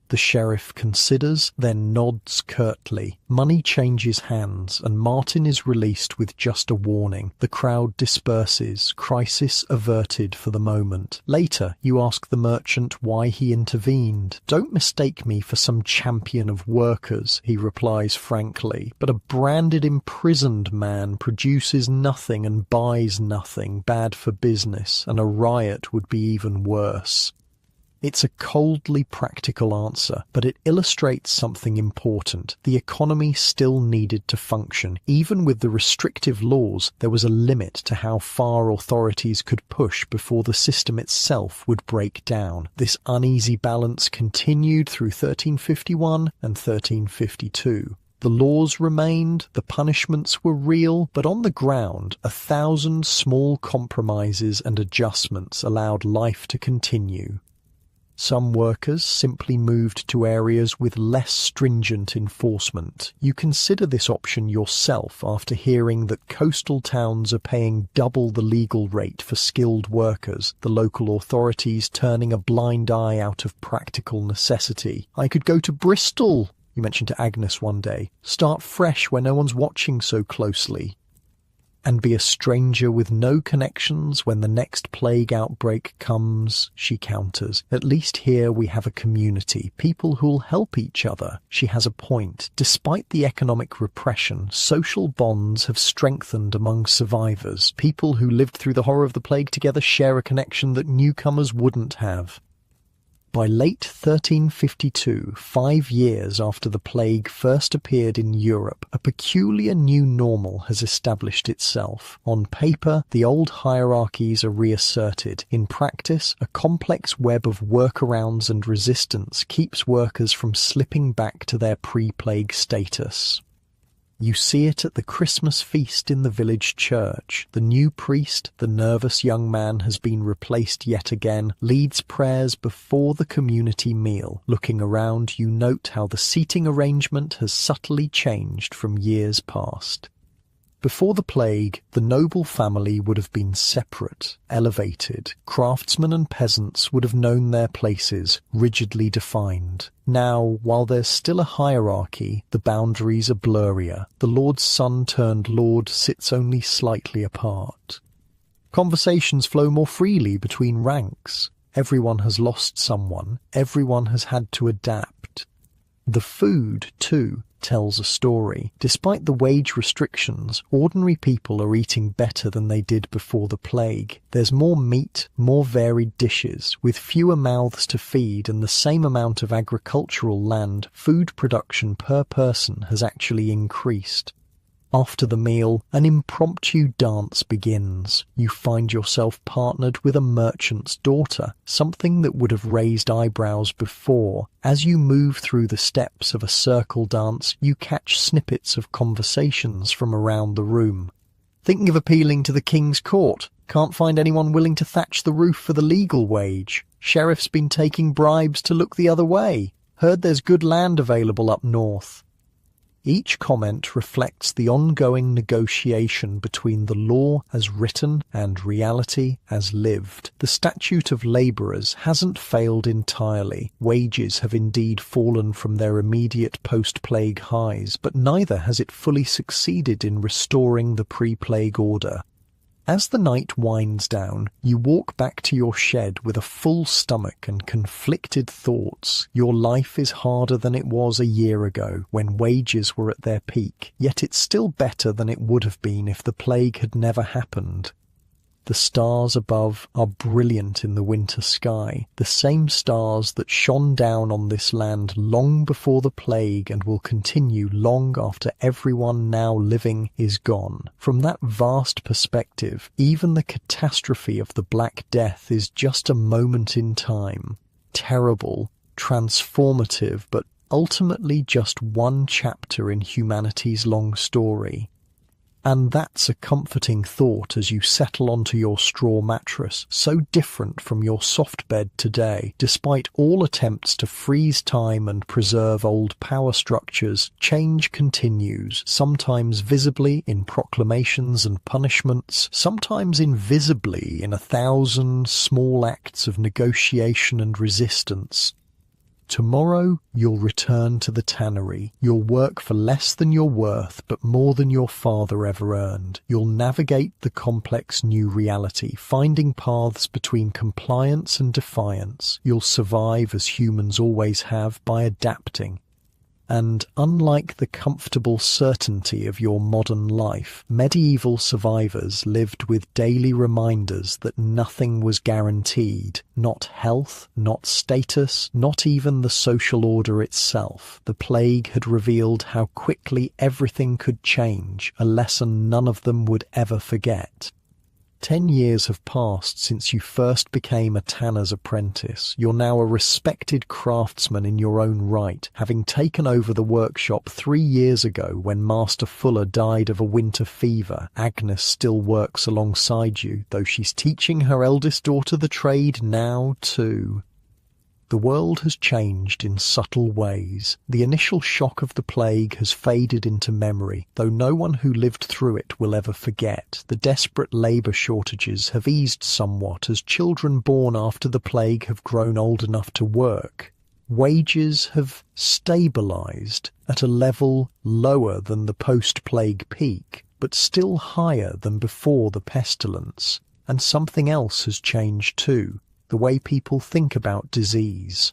The sheriff considers, then nods curtly. Money changes hands, and Martin is released with just a warning. The crowd disperses, crisis averted for the moment. Later, you ask the merchant why he intervened. "Don't mistake me for some champion of workers," he replies frankly, "but a branded imprisoned man produces nothing and buys nothing. Bad for business, and a riot would be even worse." It's a coldly practical answer, but it illustrates something important. The economy still needed to function. Even with the restrictive laws, there was a limit to how far authorities could push before the system itself would break down. This uneasy balance continued through 1351 and 1352. The laws remained, the punishments were real, but on the ground, 1,000 small compromises and adjustments allowed life to continue. Some workers simply moved to areas with less stringent enforcement. You consider this option yourself after hearing that coastal towns are paying double the legal rate for skilled workers, the local authorities turning a blind eye out of practical necessity. "I could go to Bristol," you mentioned to Agnes one day. "Start fresh where no one's watching so closely." "And be a stranger with no connections when the next plague outbreak comes," she counters. "At least here we have a community, people who'll help each other." She has a point. Despite the economic repression, social bonds have strengthened among survivors. People who lived through the horror of the plague together share a connection that newcomers wouldn't have. By late 1352, 5 years after the plague first appeared in Europe, a peculiar new normal has established itself. On paper, the old hierarchies are reasserted. In practice, a complex web of workarounds and resistance keeps workers from slipping back to their pre-plague status. You see it at the Christmas feast in the village church. The new priest, the nervous young man, has been replaced yet again, leads prayers before the community meal. Looking around, you note how the seating arrangement has subtly changed from years past. Before the plague, the noble family would have been separate, elevated. Craftsmen and peasants would have known their places, rigidly defined. Now, while there's still a hierarchy, the boundaries are blurrier. The Lord's son turned Lord sits only slightly apart. Conversations flow more freely between ranks. Everyone has lost someone. Everyone has had to adapt. The food, too, tells a story. Despite the wage restrictions, ordinary people are eating better than they did before the plague. There's more meat, more varied dishes. With fewer mouths to feed and the same amount of agricultural land, food production per person has actually increased. After the meal, an impromptu dance begins. You find yourself partnered with a merchant's daughter, something that would have raised eyebrows before. As you move through the steps of a circle dance, you catch snippets of conversations from around the room. "Thinking of appealing to the King's Court. Can't find anyone willing to thatch the roof for the legal wage. Sheriff's been taking bribes to look the other way. Heard there's good land available up north." Each comment reflects the ongoing negotiation between the law as written and reality as lived. The statute of labourers hasn't failed entirely. Wages have indeed fallen from their immediate post-plague highs, but neither has it fully succeeded in restoring the pre-plague order. As the night winds down, you walk back to your shed with a full stomach and conflicted thoughts. Your life is harder than it was a year ago, when wages were at their peak, yet it's still better than it would have been if the plague had never happened. The stars above are brilliant in the winter sky, the same stars that shone down on this land long before the plague and will continue long after everyone now living is gone. From that vast perspective, even the catastrophe of the Black Death is just a moment in time. Terrible, transformative, but ultimately just one chapter in humanity's long story. And that's a comforting thought as you settle onto your straw mattress, so different from your soft bed today. Despite all attempts to freeze time and preserve old power structures, change continues, sometimes visibly in proclamations and punishments, sometimes invisibly in 1,000 small acts of negotiation and resistance. Tomorrow, you'll return to the tannery. You'll work for less than you're worth, but more than your father ever earned. You'll navigate the complex new reality, finding paths between compliance and defiance. You'll survive as humans always have by adapting. And unlike the comfortable certainty of your modern life, medieval survivors lived with daily reminders that nothing was guaranteed. Not health, not status, not even the social order itself. The plague had revealed how quickly everything could change, a lesson none of them would ever forget. 10 years have passed since you first became a tanner's apprentice. You're now a respected craftsman in your own right, having taken over the workshop 3 years ago when Master Fuller died of a winter fever. Agnes still works alongside you, though she's teaching her eldest daughter the trade now too. The world has changed in subtle ways. The initial shock of the plague has faded into memory, though no one who lived through it will ever forget. The desperate labour shortages have eased somewhat as children born after the plague have grown old enough to work. Wages have stabilised at a level lower than the post-plague peak, but still higher than before the pestilence. And something else has changed too. The way people think about disease.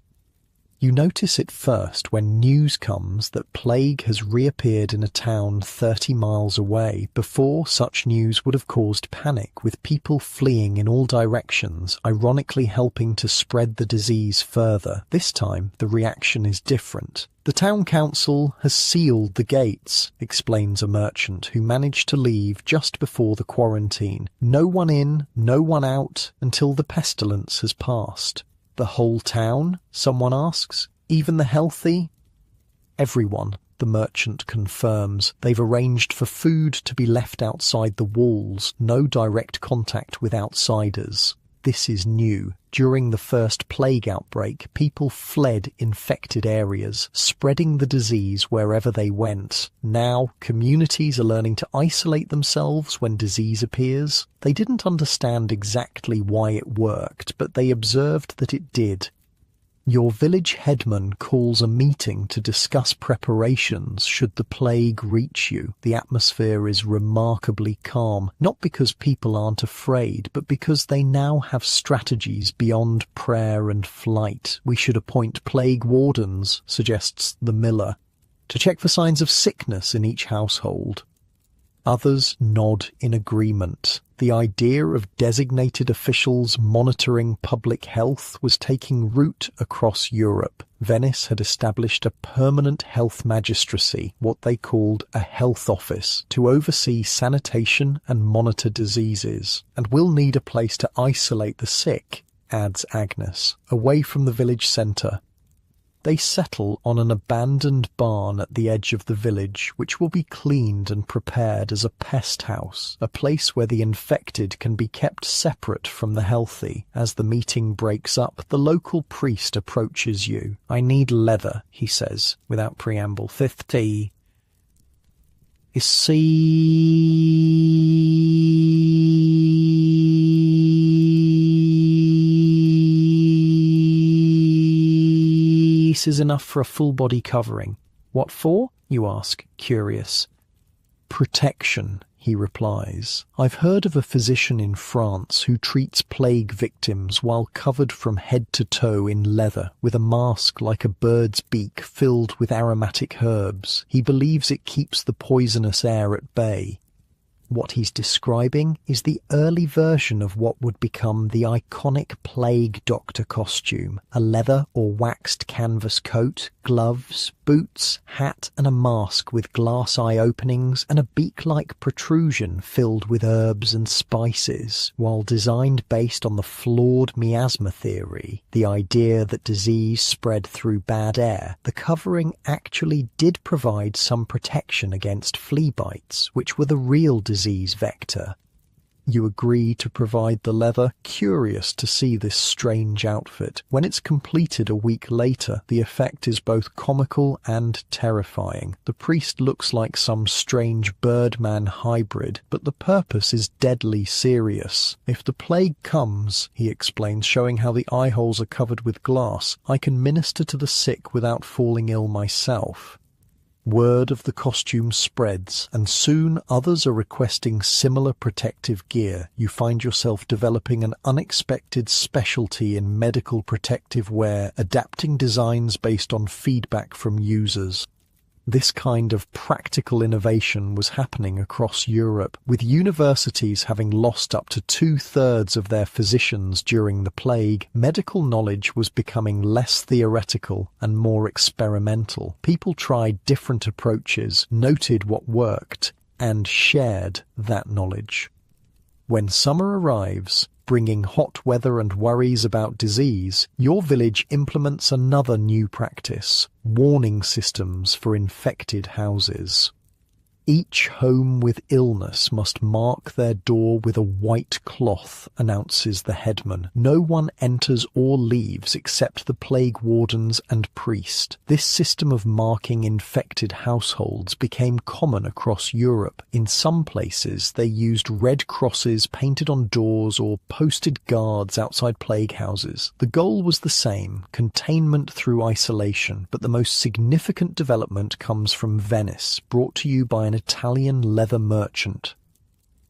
You notice it first when news comes that plague has reappeared in a town 30 miles away. Before, such news would have caused panic, with people fleeing in all directions, ironically helping to spread the disease further. This time, the reaction is different. The town council has sealed the gates, explains a merchant who managed to leave just before the quarantine. No one in, no one out, until the pestilence has passed. The whole town? Someone asks. Even the healthy? Everyone, the merchant confirms. They've arranged for food to be left outside the walls, no direct contact with outsiders. This is new. During the first plague outbreak, people fled infected areas, spreading the disease wherever they went. Now, communities are learning to isolate themselves when disease appears. They didn't understand exactly why it worked, but they observed that it did. Your village headman calls a meeting to discuss preparations should the plague reach you. The atmosphere is remarkably calm, not because people aren't afraid, but because they now have strategies beyond prayer and flight. We should appoint plague wardens, suggests the miller, to check for signs of sickness in each household. Others nod in agreement. The idea of designated officials monitoring public health was taking root across Europe. Venice had established a permanent health magistracy, what they called a health office, to oversee sanitation and monitor diseases. And we'll need a place to isolate the sick, adds Agnes, away from the village centre. They settle on an abandoned barn at the edge of the village, which will be cleaned and prepared as a pest house, a place where the infected can be kept separate from the healthy. As the meeting breaks up, the local priest approaches you. "I need leather," he says, without preamble. "50 is enough for a full body covering." "What for?" you ask, curious. "Protection," he replies. "I've heard of a physician in France who treats plague victims while covered from head to toe in leather, with a mask like a bird's beak filled with aromatic herbs. He believes it keeps the poisonous air at bay." What he's describing is the early version of what would become the iconic plague doctor costume: a leather or waxed canvas coat, gloves, boots, hat and a mask with glass eye openings and a beak-like protrusion filled with herbs and spices. While designed based on the flawed miasma theory, the idea that disease spread through bad air, the covering actually did provide some protection against flea bites, which were the real disease vector. You agree to provide the leather, curious to see this strange outfit. When it's completed a week later, the effect is both comical and terrifying. The priest looks like some strange Birdman hybrid, but the purpose is deadly serious. "If the plague comes," he explains, showing how the eye holes are covered with glass, "I can minister to the sick without falling ill myself." Word of the costume spreads, and soon others are requesting similar protective gear. You find yourself developing an unexpected specialty in medical protective wear, adapting designs based on feedback from users. This kind of practical innovation was happening across Europe, with universities having lost up to 2/3 of their physicians during the plague. Medical knowledge was becoming less theoretical and more experimental. People tried different approaches, noted what worked, and shared that knowledge. When summer arrives, bringing hot weather and worries about disease, your village implements another new practice: warning systems for infected houses. Each home with illness must mark their door with a white cloth, announces the headman. No one enters or leaves except the plague wardens and priest. This system of marking infected households became common across Europe. In some places, they used red crosses painted on doors or posted guards outside plague houses. The goal was the same: containment through isolation, but the most significant development comes from Venice, brought to you by an Italian leather merchant.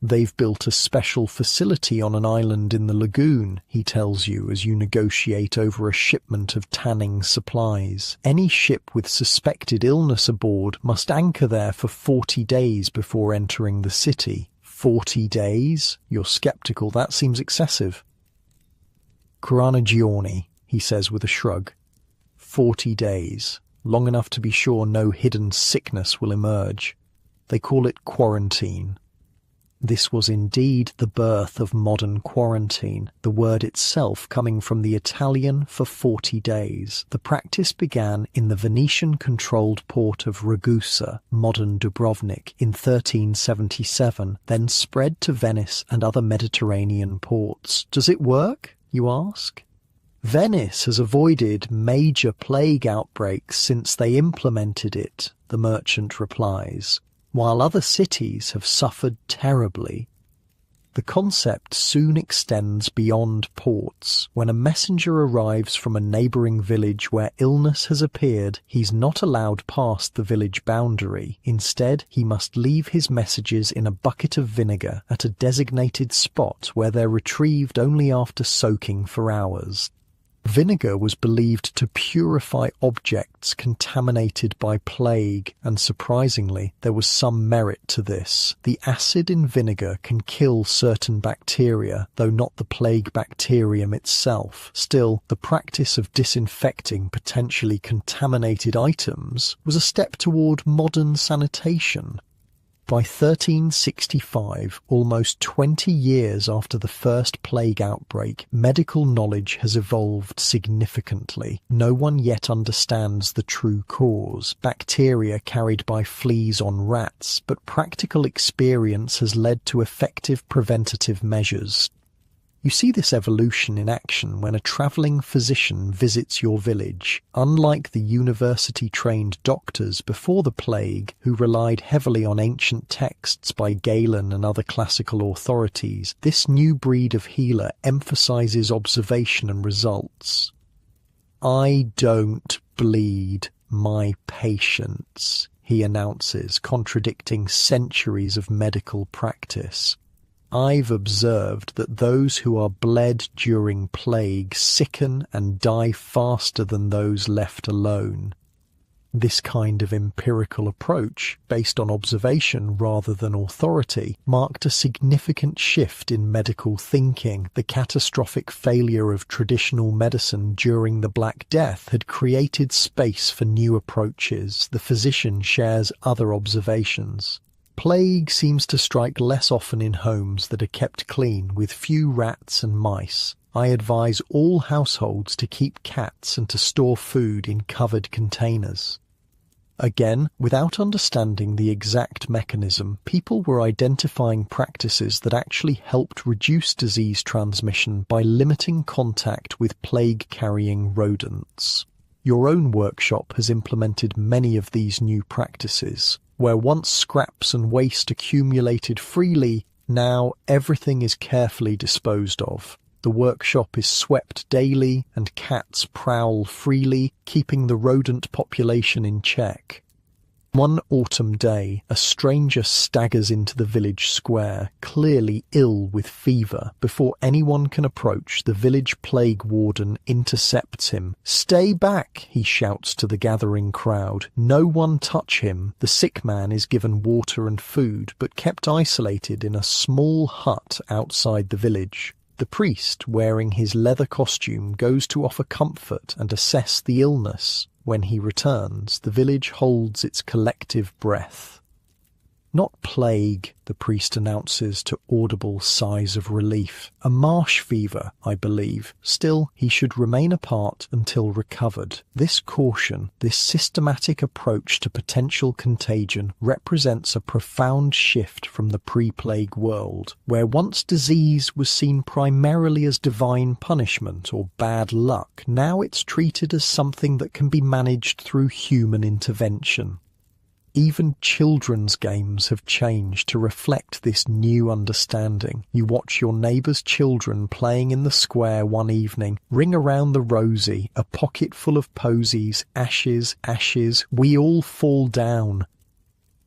They've built a special facility on an island in the lagoon, he tells you as you negotiate over a shipment of tanning supplies. Any ship with suspected illness aboard must anchor there for 40 days before entering the city. 40 days? You're skeptical. That seems excessive. Caranagione, he says with a shrug. 40 days. Long enough to be sure no hidden sickness will emerge. They call it quarantine. This was indeed the birth of modern quarantine, the word itself coming from the Italian for 40 days. The practice began in the Venetian-controlled port of Ragusa, modern Dubrovnik, in 1377, then spread to Venice and other Mediterranean ports. Does it work, you ask? Venice has avoided major plague outbreaks since they implemented it, the merchant replies, while other cities have suffered terribly. The concept soon extends beyond ports. When a messenger arrives from a neighbouring village where illness has appeared, he's not allowed past the village boundary. Instead, he must leave his messages in a bucket of vinegar at a designated spot where they're retrieved only after soaking for hours. Vinegar was believed to purify objects contaminated by plague, and surprisingly, there was some merit to this. The acid in vinegar can kill certain bacteria, though not the plague bacterium itself. Still, the practice of disinfecting potentially contaminated items was a step toward modern sanitation. By 1365, almost 20 years after the first plague outbreak, medical knowledge has evolved significantly. No one yet understands the true cause, bacteria carried by fleas on rats, but practical experience has led to effective preventative measures. You see this evolution in action when a travelling physician visits your village. Unlike the university-trained doctors before the plague, who relied heavily on ancient texts by Galen and other classical authorities, this new breed of healer emphasises observation and results. "I don't bleed my patients," he announces, contradicting centuries of medical practice. "I've observed that those who are bled during plague sicken and die faster than those left alone." This kind of empirical approach, based on observation rather than authority, marked a significant shift in medical thinking. The catastrophic failure of traditional medicine during the Black Death had created space for new approaches. The physician shares other observations. Plague seems to strike less often in homes that are kept clean, with few rats and mice. I advise all households to keep cats and to store food in covered containers. Again, without understanding the exact mechanism, people were identifying practices that actually helped reduce disease transmission by limiting contact with plague-carrying rodents. Your own workshop has implemented many of these new practices. Where once scraps and waste accumulated freely, now everything is carefully disposed of. The workshop is swept daily and cats prowl freely, keeping the rodent population in check. One autumn day, a stranger staggers into the village square, clearly ill with fever. Before anyone can approach, the village plague warden intercepts him. "Stay back," he shouts to the gathering crowd. "No one touch him." The sick man is given water and food, but kept isolated in a small hut outside the village. The priest, wearing his leather costume, goes to offer comfort and assess the illness. When he returns, the village holds its collective breath. "Not plague," the priest announces to audible sighs of relief. "A marsh fever, I believe. Still, he should remain apart until recovered." This caution, this systematic approach to potential contagion, represents a profound shift from the pre-plague world, where once disease was seen primarily as divine punishment or bad luck. Now it's treated as something that can be managed through human intervention. Even children's games have changed to reflect this new understanding. You watch your neighbour's children playing in the square one evening. "Ring around the rosy, a pocket full of posies, ashes, ashes, we all fall down."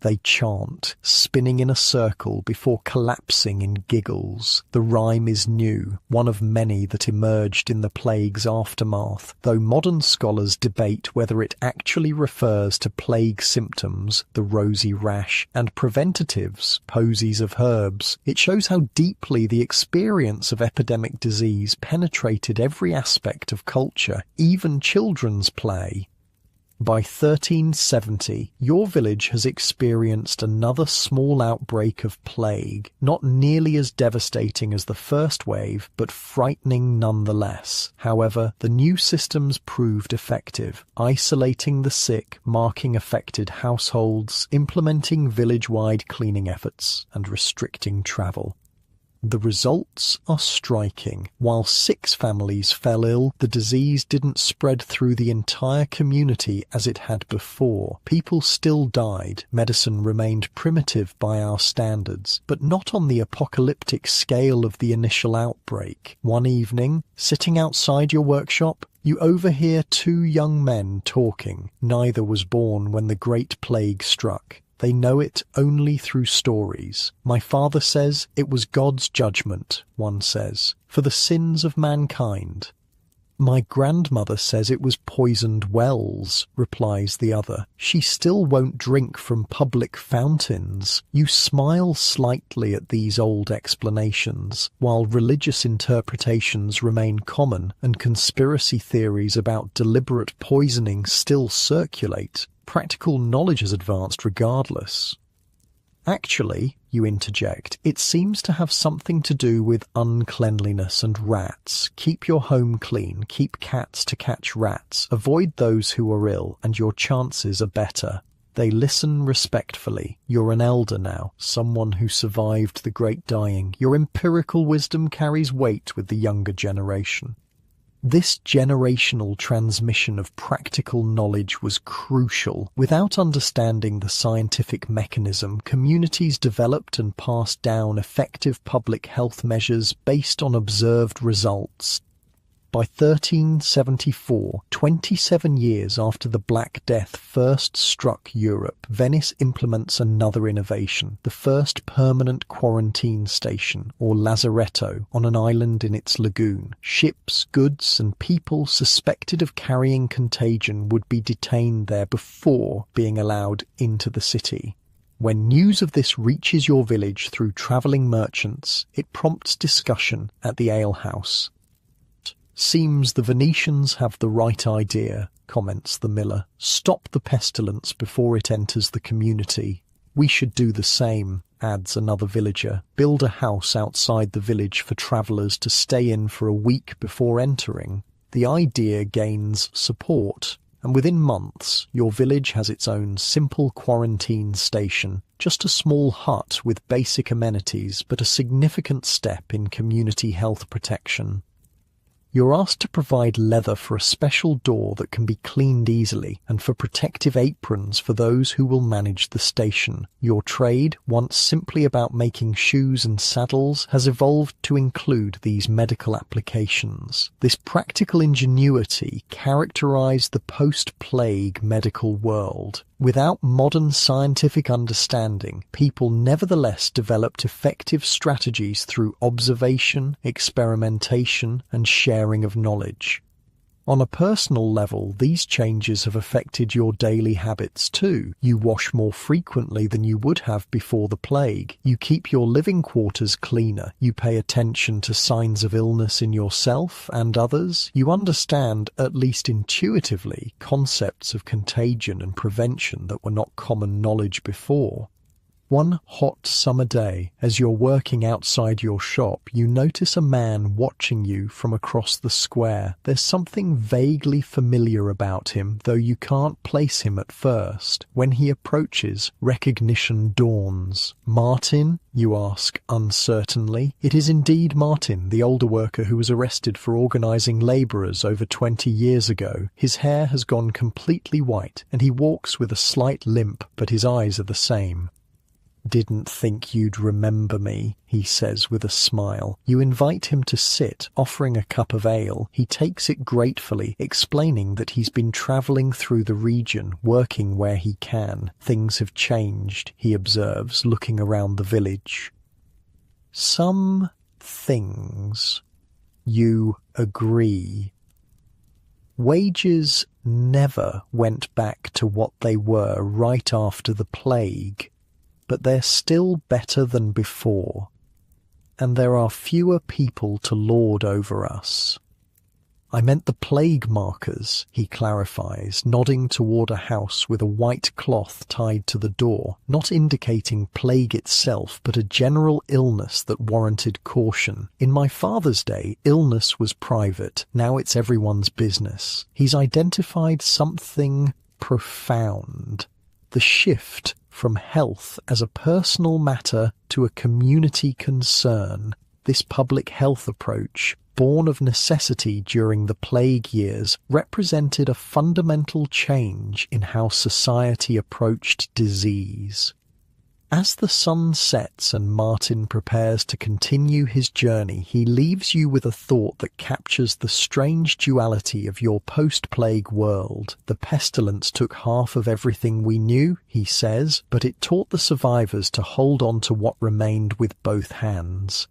They chant, spinning in a circle before collapsing in giggles. The rhyme is new, one of many that emerged in the plague's aftermath, though modern scholars debate whether it actually refers to plague symptoms, the rosy rash, and preventatives, posies of herbs. It shows how deeply the experience of epidemic disease penetrated every aspect of culture, even children's play. By 1370, your village has experienced another small outbreak of plague, not nearly as devastating as the first wave, but frightening nonetheless. However, the new systems proved effective, isolating the sick, marking affected households, implementing village-wide cleaning efforts, and restricting travel. The results are striking. While 6 families fell ill, the disease didn't spread through the entire community as it had before. People still died. Medicine remained primitive by our standards, but not on the apocalyptic scale of the initial outbreak. One evening, sitting outside your workshop, you overhear 2 young men talking. Neither was born when the Great Plague struck. They know it only through stories. "My father says it was God's judgment," one says, "for the sins of mankind." "My grandmother says it was poisoned wells," replies the other. "She still won't drink from public fountains." You smile slightly at these old explanations, while religious interpretations remain common and conspiracy theories about deliberate poisoning still circulate. Practical knowledge has advanced regardless. "Actually," you interject, "it seems to have something to do with uncleanliness and rats. Keep your home clean, keep cats to catch rats, avoid those who are ill, and your chances are better." They listen respectfully. You're an elder now, someone who survived the Great Dying. Your empirical wisdom carries weight with the younger generation. This generational transmission of practical knowledge was crucial. Without understanding the scientific mechanism, communities developed and passed down effective public health measures based on observed results. By 1374, 27 years after the Black Death first struck Europe, Venice implements another innovation, the first permanent quarantine station, or lazaretto, on an island in its lagoon. Ships, goods, and people suspected of carrying contagion would be detained there before being allowed into the city. When news of this reaches your village through travelling merchants, it prompts discussion at the alehouse. "Seems the Venetians have the right idea," comments the miller. "Stop the pestilence before it enters the community." "We should do the same," adds another villager. "Build a house outside the village for travellers to stay in for a week before entering." The idea gains support, and within months your village has its own simple quarantine station, just a small hut with basic amenities, but a significant step in community health protection. You're asked to provide leather for a special door that can be cleaned easily, and for protective aprons for those who will manage the station. Your trade, once simply about making shoes and saddles, has evolved to include these medical applications. This practical ingenuity characterized the post-plague medical world. Without modern scientific understanding, people nevertheless developed effective strategies through observation, experimentation, and sharing of knowledge. On a personal level, these changes have affected your daily habits too. You wash more frequently than you would have before the plague. You keep your living quarters cleaner. You pay attention to signs of illness in yourself and others. You understand, at least intuitively, concepts of contagion and prevention that were not common knowledge before. One hot summer day, as you're working outside your shop, you notice a man watching you from across the square. There's something vaguely familiar about him, though you can't place him at first. When he approaches, recognition dawns. "Martin?" you ask uncertainly. It is indeed Martin, the older worker who was arrested for organizing laborers over 20 years ago. His hair has gone completely white, and he walks with a slight limp, but his eyes are the same. "Didn't think you'd remember me," he says with a smile. You invite him to sit, offering a cup of ale. He takes it gratefully, explaining that he's been travelling through the region, working where he can. "Things have changed," he observes, looking around the village. "Some things." You agree. Wages never went back to what they were right after the plague, but they're still better than before, and there are fewer people to lord over us. "I meant the plague markers," he clarifies, nodding toward a house with a white cloth tied to the door, not indicating plague itself, but a general illness that warranted caution. "In my father's day, illness was private. Now it's everyone's business." He's identified something profound. The shift from health as a personal matter to a community concern. This public health approach, born of necessity during the plague years, represented a fundamental change in how society approached disease. As the sun sets and Martin prepares to continue his journey, he leaves you with a thought that captures the strange duality of your post-plague world. "The pestilence took half of everything we knew," he says, "but it taught the survivors to hold on to what remained with both hands."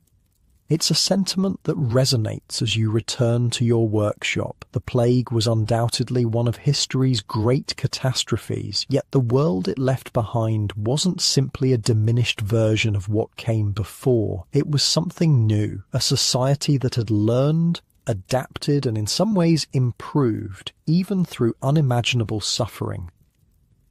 It's a sentiment that resonates as you return to your workshop. The plague was undoubtedly one of history's great catastrophes, yet the world it left behind wasn't simply a diminished version of what came before. It was something new, a society that had learned, adapted, and in some ways improved, even through unimaginable suffering.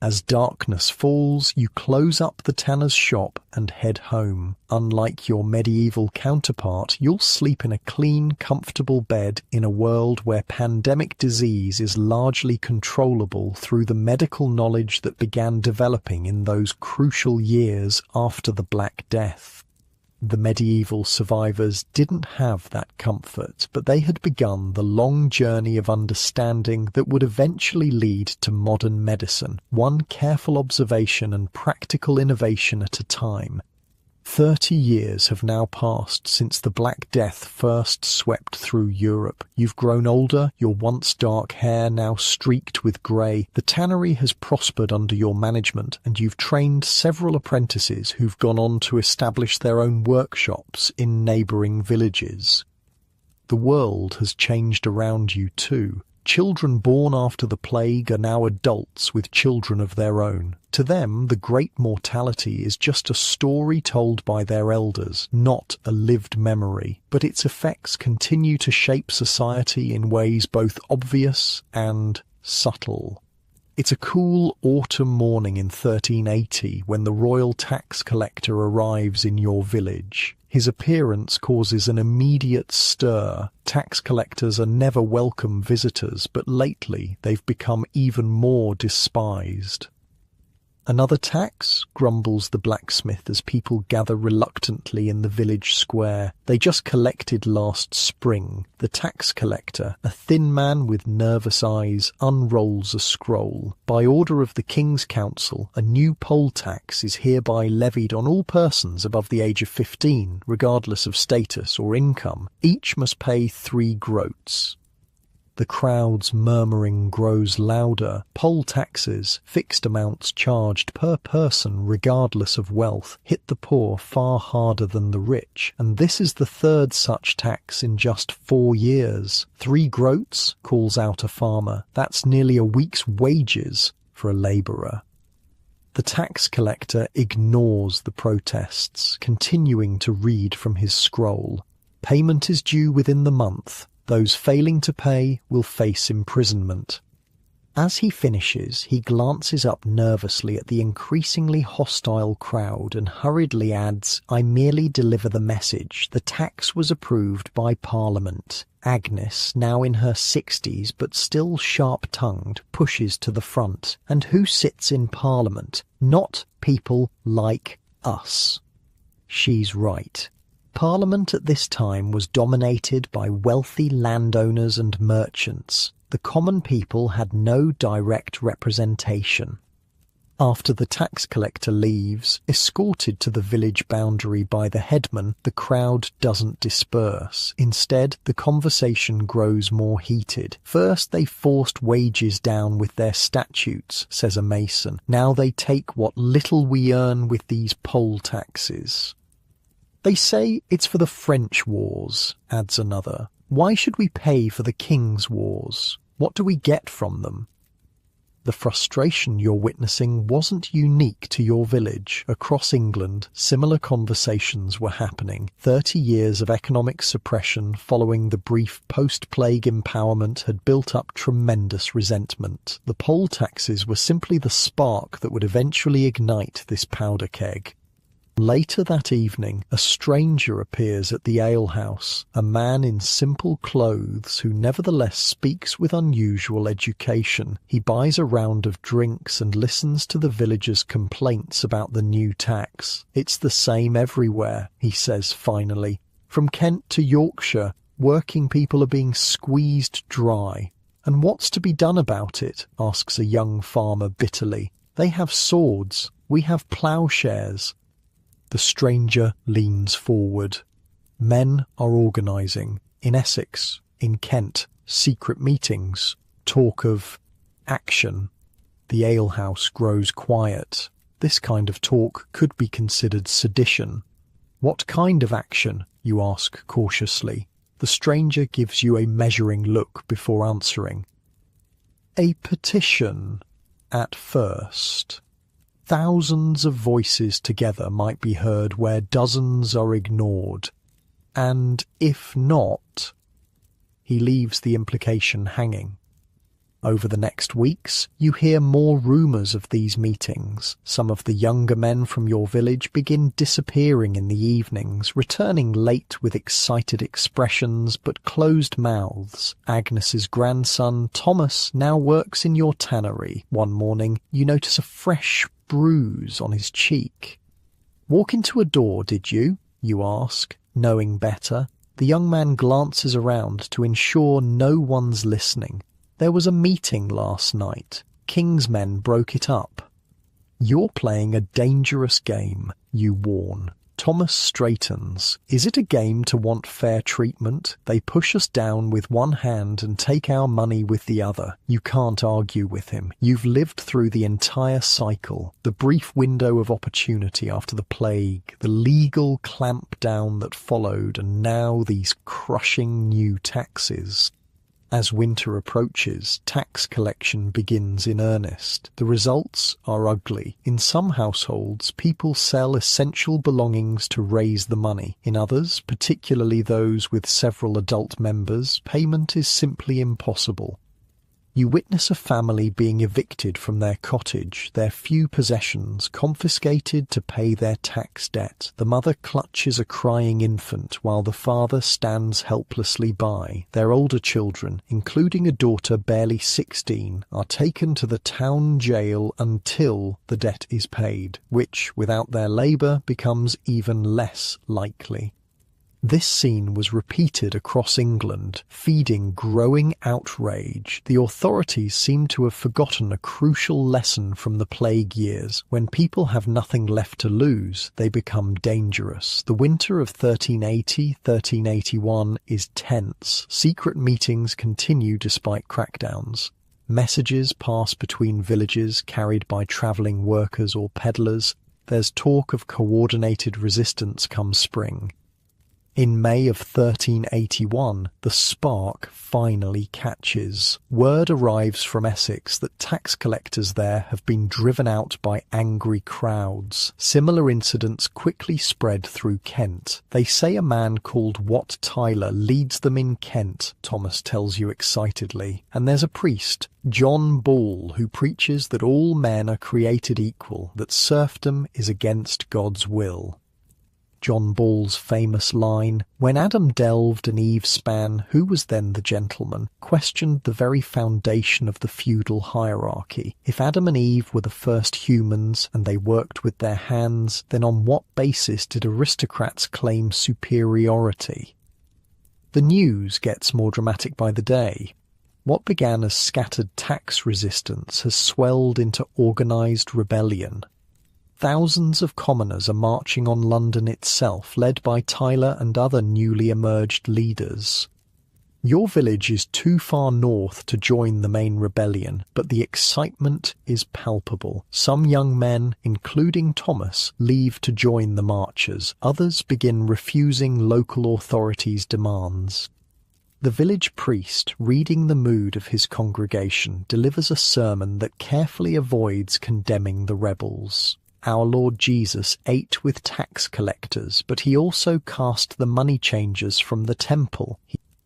As darkness falls, you close up the tanner's shop and head home. Unlike your medieval counterpart, you'll sleep in a clean, comfortable bed in a world where pandemic disease is largely controllable through the medical knowledge that began developing in those crucial years after the Black Death. The medieval survivors didn't have that comfort, but they had begun the long journey of understanding that would eventually lead to modern medicine, one careful observation and practical innovation at a time. 30 years have now passed since the Black Death first swept through Europe. You've grown older, your once dark hair now streaked with grey. The tannery has prospered under your management, and you've trained several apprentices who've gone on to establish their own workshops in neighbouring villages. The world has changed around you too. Children born after the plague are now adults with children of their own. To them, the great mortality is just a story told by their elders, not a lived memory. But its effects continue to shape society in ways both obvious and subtle. It's a cool autumn morning in 1380 when the royal tax collector arrives in your village. His appearance causes an immediate stir. Tax collectors are never welcome visitors, but lately they've become even more despised. "Another tax?" grumbles the blacksmith as people gather reluctantly in the village square. "They just collected last spring." The tax collector, a thin man with nervous eyes, unrolls a scroll. "By order of the King's Council, a new poll tax is hereby levied on all persons above the age of 15, regardless of status or income. Each must pay 3 groats. The crowd's murmuring grows louder. Poll taxes, fixed amounts charged per person regardless of wealth, hit the poor far harder than the rich, and this is the third such tax in just 4 years. 3 groats, calls out a farmer. That's nearly a week's wages for a labourer. The tax collector ignores the protests, continuing to read from his scroll. Payment is due within the month. Those failing to pay will face imprisonment. As he finishes, he glances up nervously at the increasingly hostile crowd and hurriedly adds, "I merely deliver the message. The tax was approved by Parliament." Agnes, now in her 60s but still sharp-tongued, pushes to the front. And who sits in Parliament? Not people like us. She's right. Parliament at this time was dominated by wealthy landowners and merchants. The common people had no direct representation. After the tax collector leaves, escorted to the village boundary by the headman, the crowd doesn't disperse. Instead, the conversation grows more heated. First they forced wages down with their statutes, says a mason. Now they take what little we earn with these poll taxes. They say it's for the French wars, adds another. Why should we pay for the King's wars? What do we get from them? The frustration you're witnessing wasn't unique to your village. Across England, similar conversations were happening. 30 years of economic suppression following the brief post-plague empowerment had built up tremendous resentment. The poll taxes were simply the spark that would eventually ignite this powder keg. Later that evening, a stranger appears at the alehouse, a man in simple clothes who nevertheless speaks with unusual education. He buys a round of drinks and listens to the villagers' complaints about the new tax. "It's the same everywhere," he says finally. "From Kent to Yorkshire, working people are being squeezed dry." "And what's to be done about it?" asks a young farmer bitterly. "They have swords, we have ploughshares." The stranger leans forward. Men are organising. In Essex, in Kent, secret meetings, talk of action. The alehouse grows quiet. This kind of talk could be considered sedition. "What kind of action?" you ask cautiously. The stranger gives you a measuring look before answering. "A petition, at first. Thousands of voices together might be heard where dozens are ignored. And if not..." He leaves the implication hanging. Over the next weeks, you hear more rumours of these meetings. Some of the younger men from your village begin disappearing in the evenings, returning late with excited expressions but closed mouths. Agnes's grandson, Thomas, now works in your tannery. One morning, you notice a fresh bruise on his cheek. "Walk into a door, did you?" you ask, knowing better. The young man glances around to ensure no one's listening. "There was a meeting last night. King's men broke it up." "You're playing a dangerous game," you warn. Thomas straightens. "Is it a game to want fair treatment? They push us down with one hand and take our money with the other." You can't argue with him. You've lived through the entire cycle. The brief window of opportunity after the plague, the legal clampdown that followed, and now these crushing new taxes. As winter approaches, tax collection begins in earnest. The results are ugly. In some households, people sell essential belongings to raise the money. In others, particularly those with several adult members, payment is simply impossible. You witness a family being evicted from their cottage, their few possessions confiscated to pay their tax debt. The mother clutches a crying infant while the father stands helplessly by. Their older children, including a daughter barely 16, are taken to the town jail until the debt is paid, which, without their labour, becomes even less likely. This scene was repeated across England, feeding growing outrage. The authorities seem to have forgotten a crucial lesson from the plague years. When people have nothing left to lose, they become dangerous. The winter of 1380-1381 is tense. Secret meetings continue despite crackdowns. Messages pass between villages carried by travelling workers or peddlers. There's talk of coordinated resistance come spring. In May of 1381, the spark finally catches. Word arrives from Essex that tax collectors there have been driven out by angry crowds. Similar incidents quickly spread through Kent. They say a man called Wat Tyler leads them in Kent, Thomas tells you excitedly. And there's a priest, John Ball, who preaches that all men are created equal, that serfdom is against God's will. John Ball's famous line, "When Adam delved and Eve span, who was then the gentleman?" questioned the very foundation of the feudal hierarchy. If Adam and Eve were the first humans and they worked with their hands, then on what basis did aristocrats claim superiority? The news gets more dramatic by the day. What began as scattered tax resistance has swelled into organised rebellion. Thousands of commoners are marching on London itself, led by Tyler and other newly emerged leaders. Your village is too far north to join the main rebellion, but the excitement is palpable. Some young men, including Thomas, leave to join the marchers. Others begin refusing local authorities' demands. The village priest, reading the mood of his congregation, delivers a sermon that carefully avoids condemning the rebels. Our Lord Jesus ate with tax collectors, but he also cast the money changers from the temple.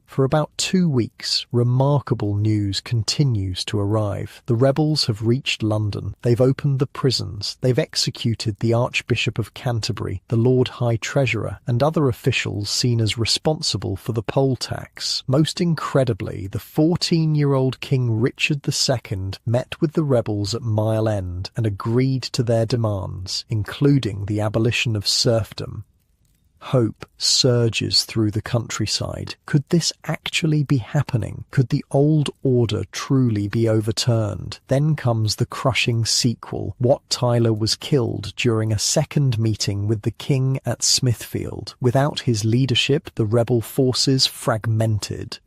For about 2 weeks, remarkable news continues to arrive. The rebels have reached London. They've opened the prisons. They've executed the Archbishop of Canterbury, the Lord High Treasurer, and other officials seen as responsible for the poll tax. Most incredibly, the 14-year-old King Richard II met with the rebels at Mile End and agreed to their demands, including the abolition of serfdom. Hope surges through the countryside. Could this actually be happening? Could the old order truly be overturned? Then comes the crushing sequel. Wat Tyler was killed during a second meeting with the king at Smithfield. Without his leadership, the rebel forces fragmented.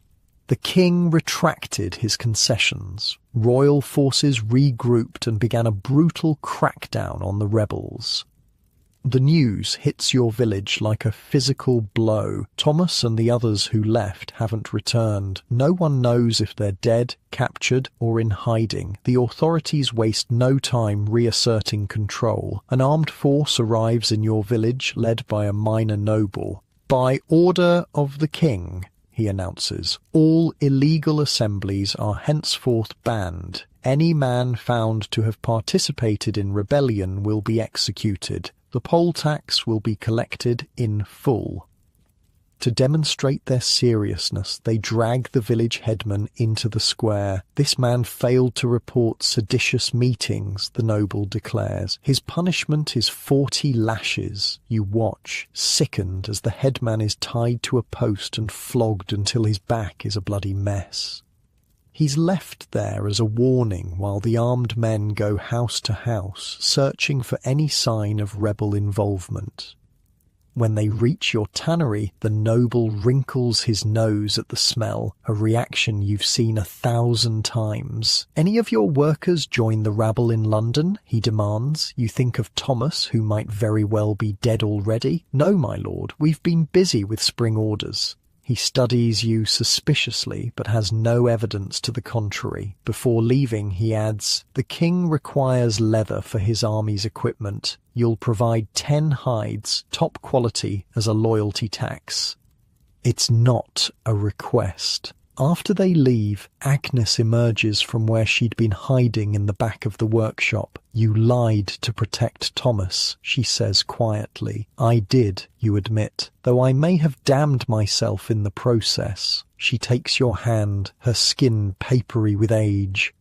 The king retracted his concessions. Royal forces regrouped and began a brutal crackdown on the rebels. The news hits your village like a physical blow. Thomas and the others who left haven't returned. No one knows if they're dead, captured, or in hiding. The authorities waste no time reasserting control. An armed force arrives in your village, led by a minor noble. "By order of the king," he announces, "all illegal assemblies are henceforth banned. Any man found to have participated in rebellion will be executed. The poll tax will be collected in full." To demonstrate their seriousness, they drag the village headman into the square. This man failed to report seditious meetings, the noble declares. His punishment is 40 lashes. You watch, sickened, as the headman is tied to a post and flogged until his back is a bloody mess. He's left there as a warning while the armed men go house to house, searching for any sign of rebel involvement. When they reach your tannery, the noble wrinkles his nose at the smell, a reaction you've seen 1,000 times. "Any of your workers join the rabble in London?" he demands. You think of Thomas, who might very well be dead already. "No, my lord, we've been busy with spring orders." He studies you suspiciously, but has no evidence to the contrary. Before leaving, he adds, "The king requires leather for his army's equipment. You'll provide 10 hides, top quality, as a loyalty tax." It's not a request. After they leave, Agnes emerges from where she'd been hiding in the back of the workshop. "You lied to protect Thomas," she says quietly. "I did, you admit, though I may have damned myself in the process." She takes your hand, her skin papery with age.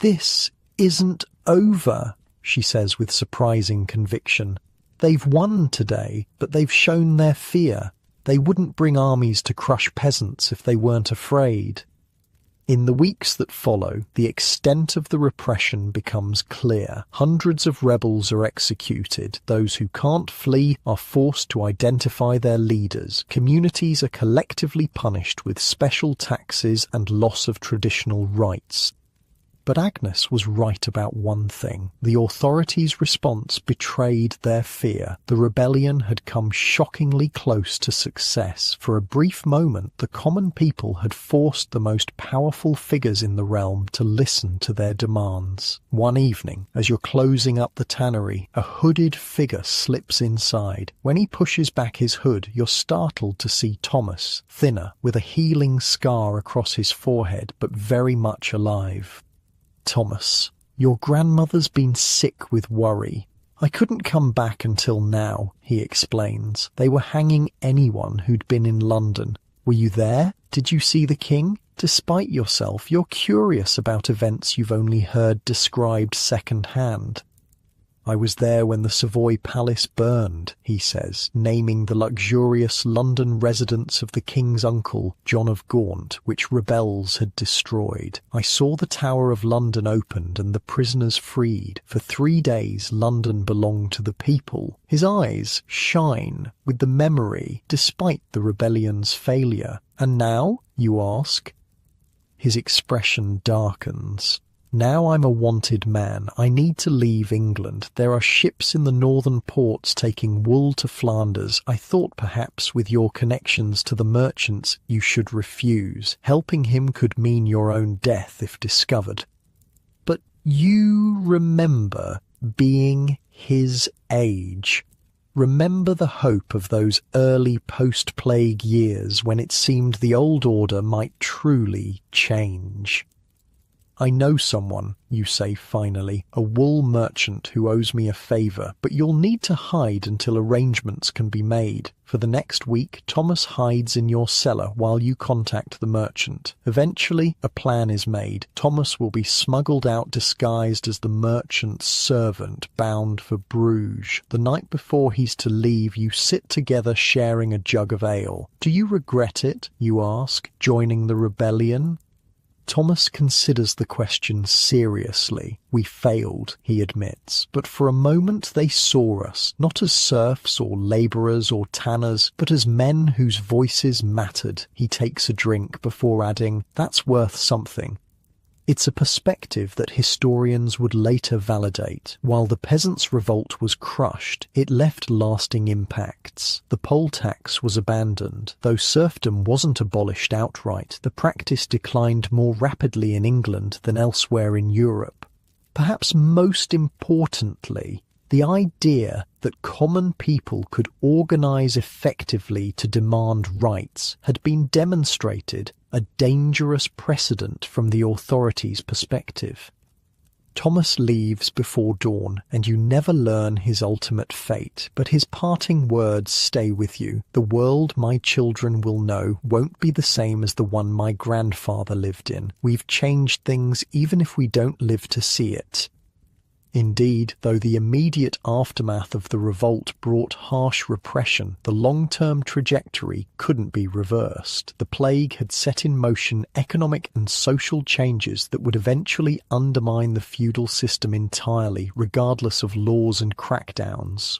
"This isn't over," she says with surprising conviction. "They've won today, but they've shown their fear. They wouldn't bring armies to crush peasants if they weren't afraid. In the weeks that follow, the extent of the repression becomes clear. Hundreds of rebels are executed. Those who can't flee are forced to identify their leaders. Communities are collectively punished with special taxes and loss of traditional rights. But Agnes was right about one thing. The authorities' response betrayed their fear. The rebellion had come shockingly close to success. For a brief moment, the common people had forced the most powerful figures in the realm to listen to their demands. One evening, as you're closing up the tannery, a hooded figure slips inside. When he pushes back his hood, you're startled to see Thomas, thinner, with a healing scar across his forehead, but very much alive. Thomas, your grandmother's been sick with worry. I couldn't come back until now, he explains. They were hanging anyone who'd been in London. Were you there? Did you see the king? Despite yourself, you're curious about events you've only heard described second-hand. I was there when the Savoy Palace burned, he says, naming the luxurious London residence of the king's uncle, John of Gaunt, which rebels had destroyed. I saw the Tower of London opened and the prisoners freed. For 3 days London belonged to the people. His eyes shine with the memory, despite the rebellion's failure. And now, you ask? His expression darkens. Now I'm a wanted man. I need to leave England. There are ships in the northern ports taking wool to Flanders. I thought perhaps with your connections to the merchants you should refuse. Helping him could mean your own death if discovered. But you remember being his age. Remember the hope of those early post-plague years when it seemed the old order might truly change. I know someone, you say finally, a wool merchant who owes me a favour, but you'll need to hide until arrangements can be made. For the next week, Thomas hides in your cellar while you contact the merchant. Eventually, a plan is made. Thomas will be smuggled out disguised as the merchant's servant, bound for Bruges. The night before he's to leave, you sit together sharing a jug of ale. Do you regret it, you ask, joining the rebellion? Thomas considers the question seriously. We failed, he admits, but for a moment they saw us, not as serfs or labourers or tanners, but as men whose voices mattered. He takes a drink before adding, "That's worth something." It's a perspective that historians would later validate. While the peasants' revolt was crushed, it left lasting impacts. The poll tax was abandoned. Though serfdom wasn't abolished outright, the practice declined more rapidly in England than elsewhere in Europe. Perhaps most importantly, the idea that common people could organise effectively to demand rights had been demonstrated, a dangerous precedent from the authorities' perspective. Thomas leaves before dawn, and you never learn his ultimate fate, but his parting words stay with you. The world my children will know won't be the same as the one my grandfather lived in. We've changed things even if we don't live to see it. Indeed, though the immediate aftermath of the revolt brought harsh repression, the long-term trajectory couldn't be reversed. The plague had set in motion economic and social changes that would eventually undermine the feudal system entirely, regardless of laws and crackdowns.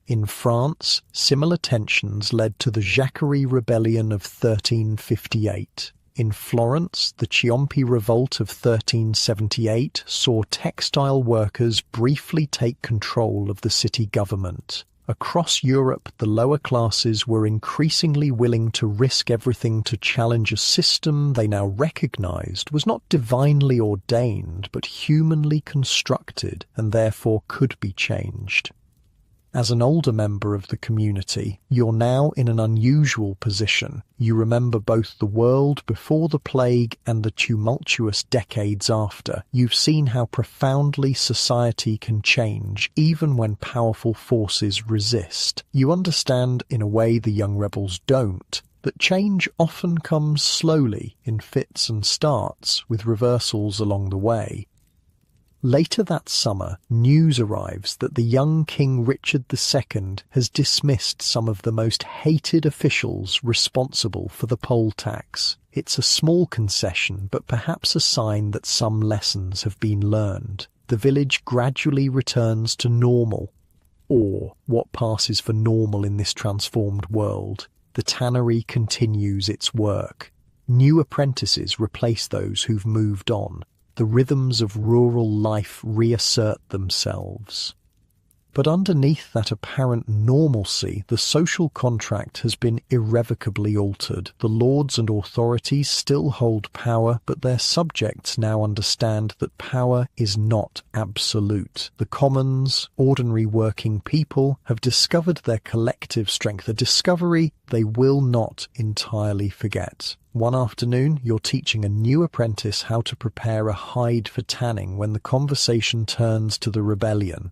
In France, similar tensions led to the Jacquerie Rebellion of 1358. In Florence, the Ciompi Revolt of 1378 saw textile workers briefly take control of the city government. Across Europe, the lower classes were increasingly willing to risk everything to challenge a system they now recognized was not divinely ordained but humanly constructed and therefore could be changed. As an older member of the community, you're now in an unusual position. You remember both the world before the plague and the tumultuous decades after. You've seen how profoundly society can change, even when powerful forces resist. You understand, in a way the young rebels don't, that change often comes slowly, in fits and starts, with reversals along the way. Later that summer, news arrives that the young King Richard II has dismissed some of the most hated officials responsible for the poll tax. It's a small concession, but perhaps a sign that some lessons have been learned. The village gradually returns to normal, or what passes for normal in this transformed world. The tannery continues its work. New apprentices replace those who've moved on. The rhythms of rural life reassert themselves. But underneath that apparent normalcy, the social contract has been irrevocably altered. The lords and authorities still hold power, but their subjects now understand that power is not absolute. The commons, ordinary working people, have discovered their collective strength, a discovery they will not entirely forget. One afternoon, you're teaching a new apprentice how to prepare a hide for tanning when the conversation turns to the rebellion.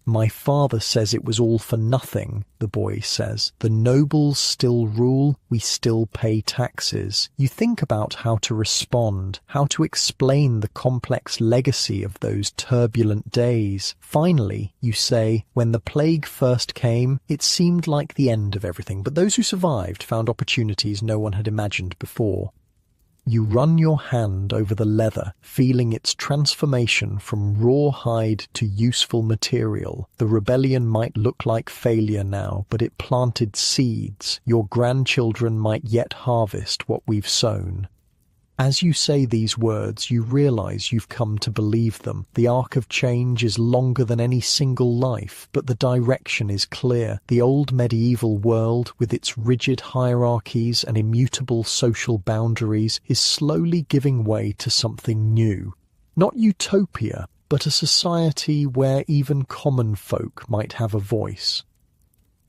"My father says it was all for nothing," the boy says. "The nobles still rule, we still pay taxes." You think about how to respond, how to explain the complex legacy of those turbulent days. Finally, you say, "When the plague first came, it seemed like the end of everything, but those who survived found opportunities no one had imagined before." You run your hand over the leather, feeling its transformation from raw hide to useful material. The rebellion might look like failure now, but it planted seeds. Your grandchildren might yet harvest what we've sown. As you say these words, you realize you've come to believe them. The arc of change is longer than any single life, but the direction is clear. The old medieval world, with its rigid hierarchies and immutable social boundaries, is slowly giving way to something new. Not utopia, but a society where even common folk might have a voice.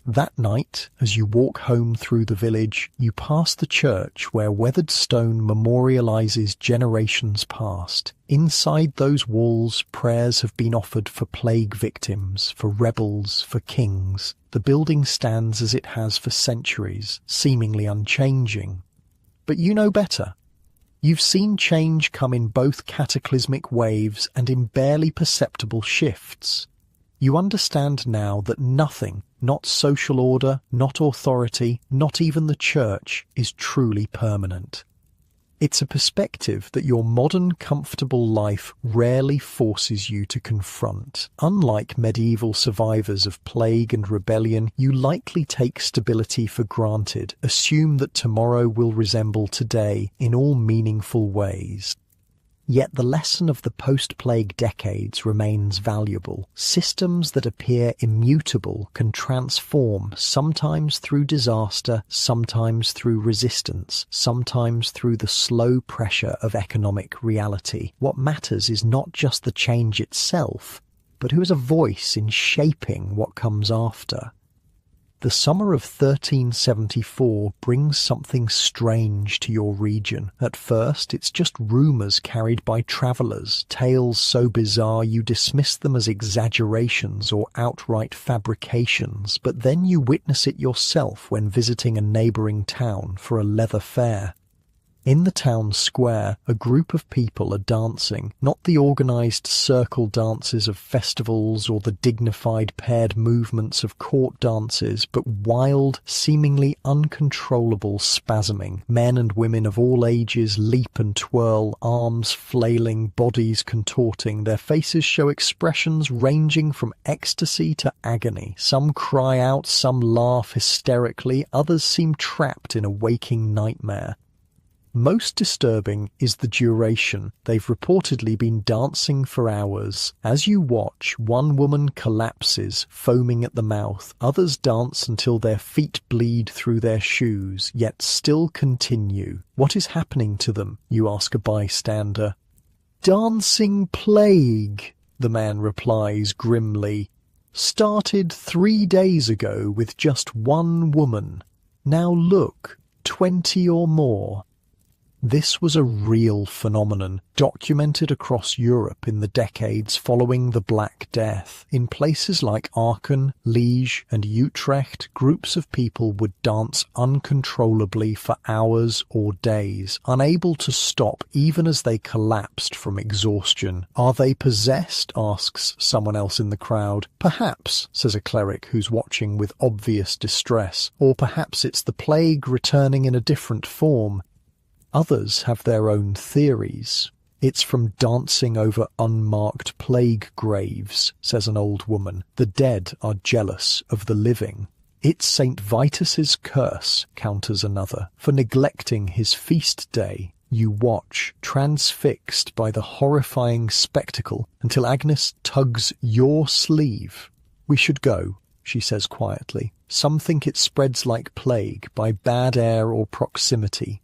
That night, as you walk home through the village, you pass the church where weathered stone memorializes generations past. Inside those walls, prayers have been offered for plague victims, for rebels, for kings. The building stands as it has for centuries, seemingly unchanging. But you know better. You've seen change come in both cataclysmic waves and in barely perceptible shifts. You understand now that nothing, not social order, not authority, not even the church, is truly permanent. It's a perspective that your modern, comfortable life rarely forces you to confront. Unlike medieval survivors of plague and rebellion, you likely take stability for granted, assume that tomorrow will resemble today in all meaningful ways. Yet the lesson of the post-plague decades remains valuable. Systems that appear immutable can transform, sometimes through disaster, sometimes through resistance, sometimes through the slow pressure of economic reality. What matters is not just the change itself, but who has a voice in shaping what comes after. The summer of 1374 brings something strange to your region. At first, it's just rumours carried by travellers, tales so bizarre you dismiss them as exaggerations or outright fabrications, but then you witness it yourself when visiting a neighbouring town for a leather fair. In the town square, a group of people are dancing, not the organised circle dances of festivals or the dignified paired movements of court dances, but wild, seemingly uncontrollable spasming. Men and women of all ages leap and twirl, arms flailing, bodies contorting. Their faces show expressions ranging from ecstasy to agony. Some cry out, some laugh hysterically, others seem trapped in a waking nightmare. Most disturbing is the duration. They've reportedly been dancing for hours. As you watch, one woman collapses, foaming at the mouth. Others dance until their feet bleed through their shoes, yet still continue. What is happening to them? You ask a bystander. "Dancing plague," the man replies grimly. "Started 3 days ago with just one woman. Now look, 20 or more." This was a real phenomenon, documented across Europe in the decades following the Black Death. In places like Aachen, Liège, and Utrecht, groups of people would dance uncontrollably for hours or days, unable to stop even as they collapsed from exhaustion. "Are they possessed?" asks someone else in the crowd. "Perhaps," says a cleric who's watching with obvious distress. "Or perhaps it's the plague returning in a different form." Others have their own theories. "It's from dancing over unmarked plague graves," says an old woman. "The dead are jealous of the living." "It's St. Vitus's curse," counters another, "for neglecting his feast day." You watch, transfixed by the horrifying spectacle, until Agnes tugs your sleeve. "We should go," she says quietly. "Some think it spreads like plague by bad air or proximity."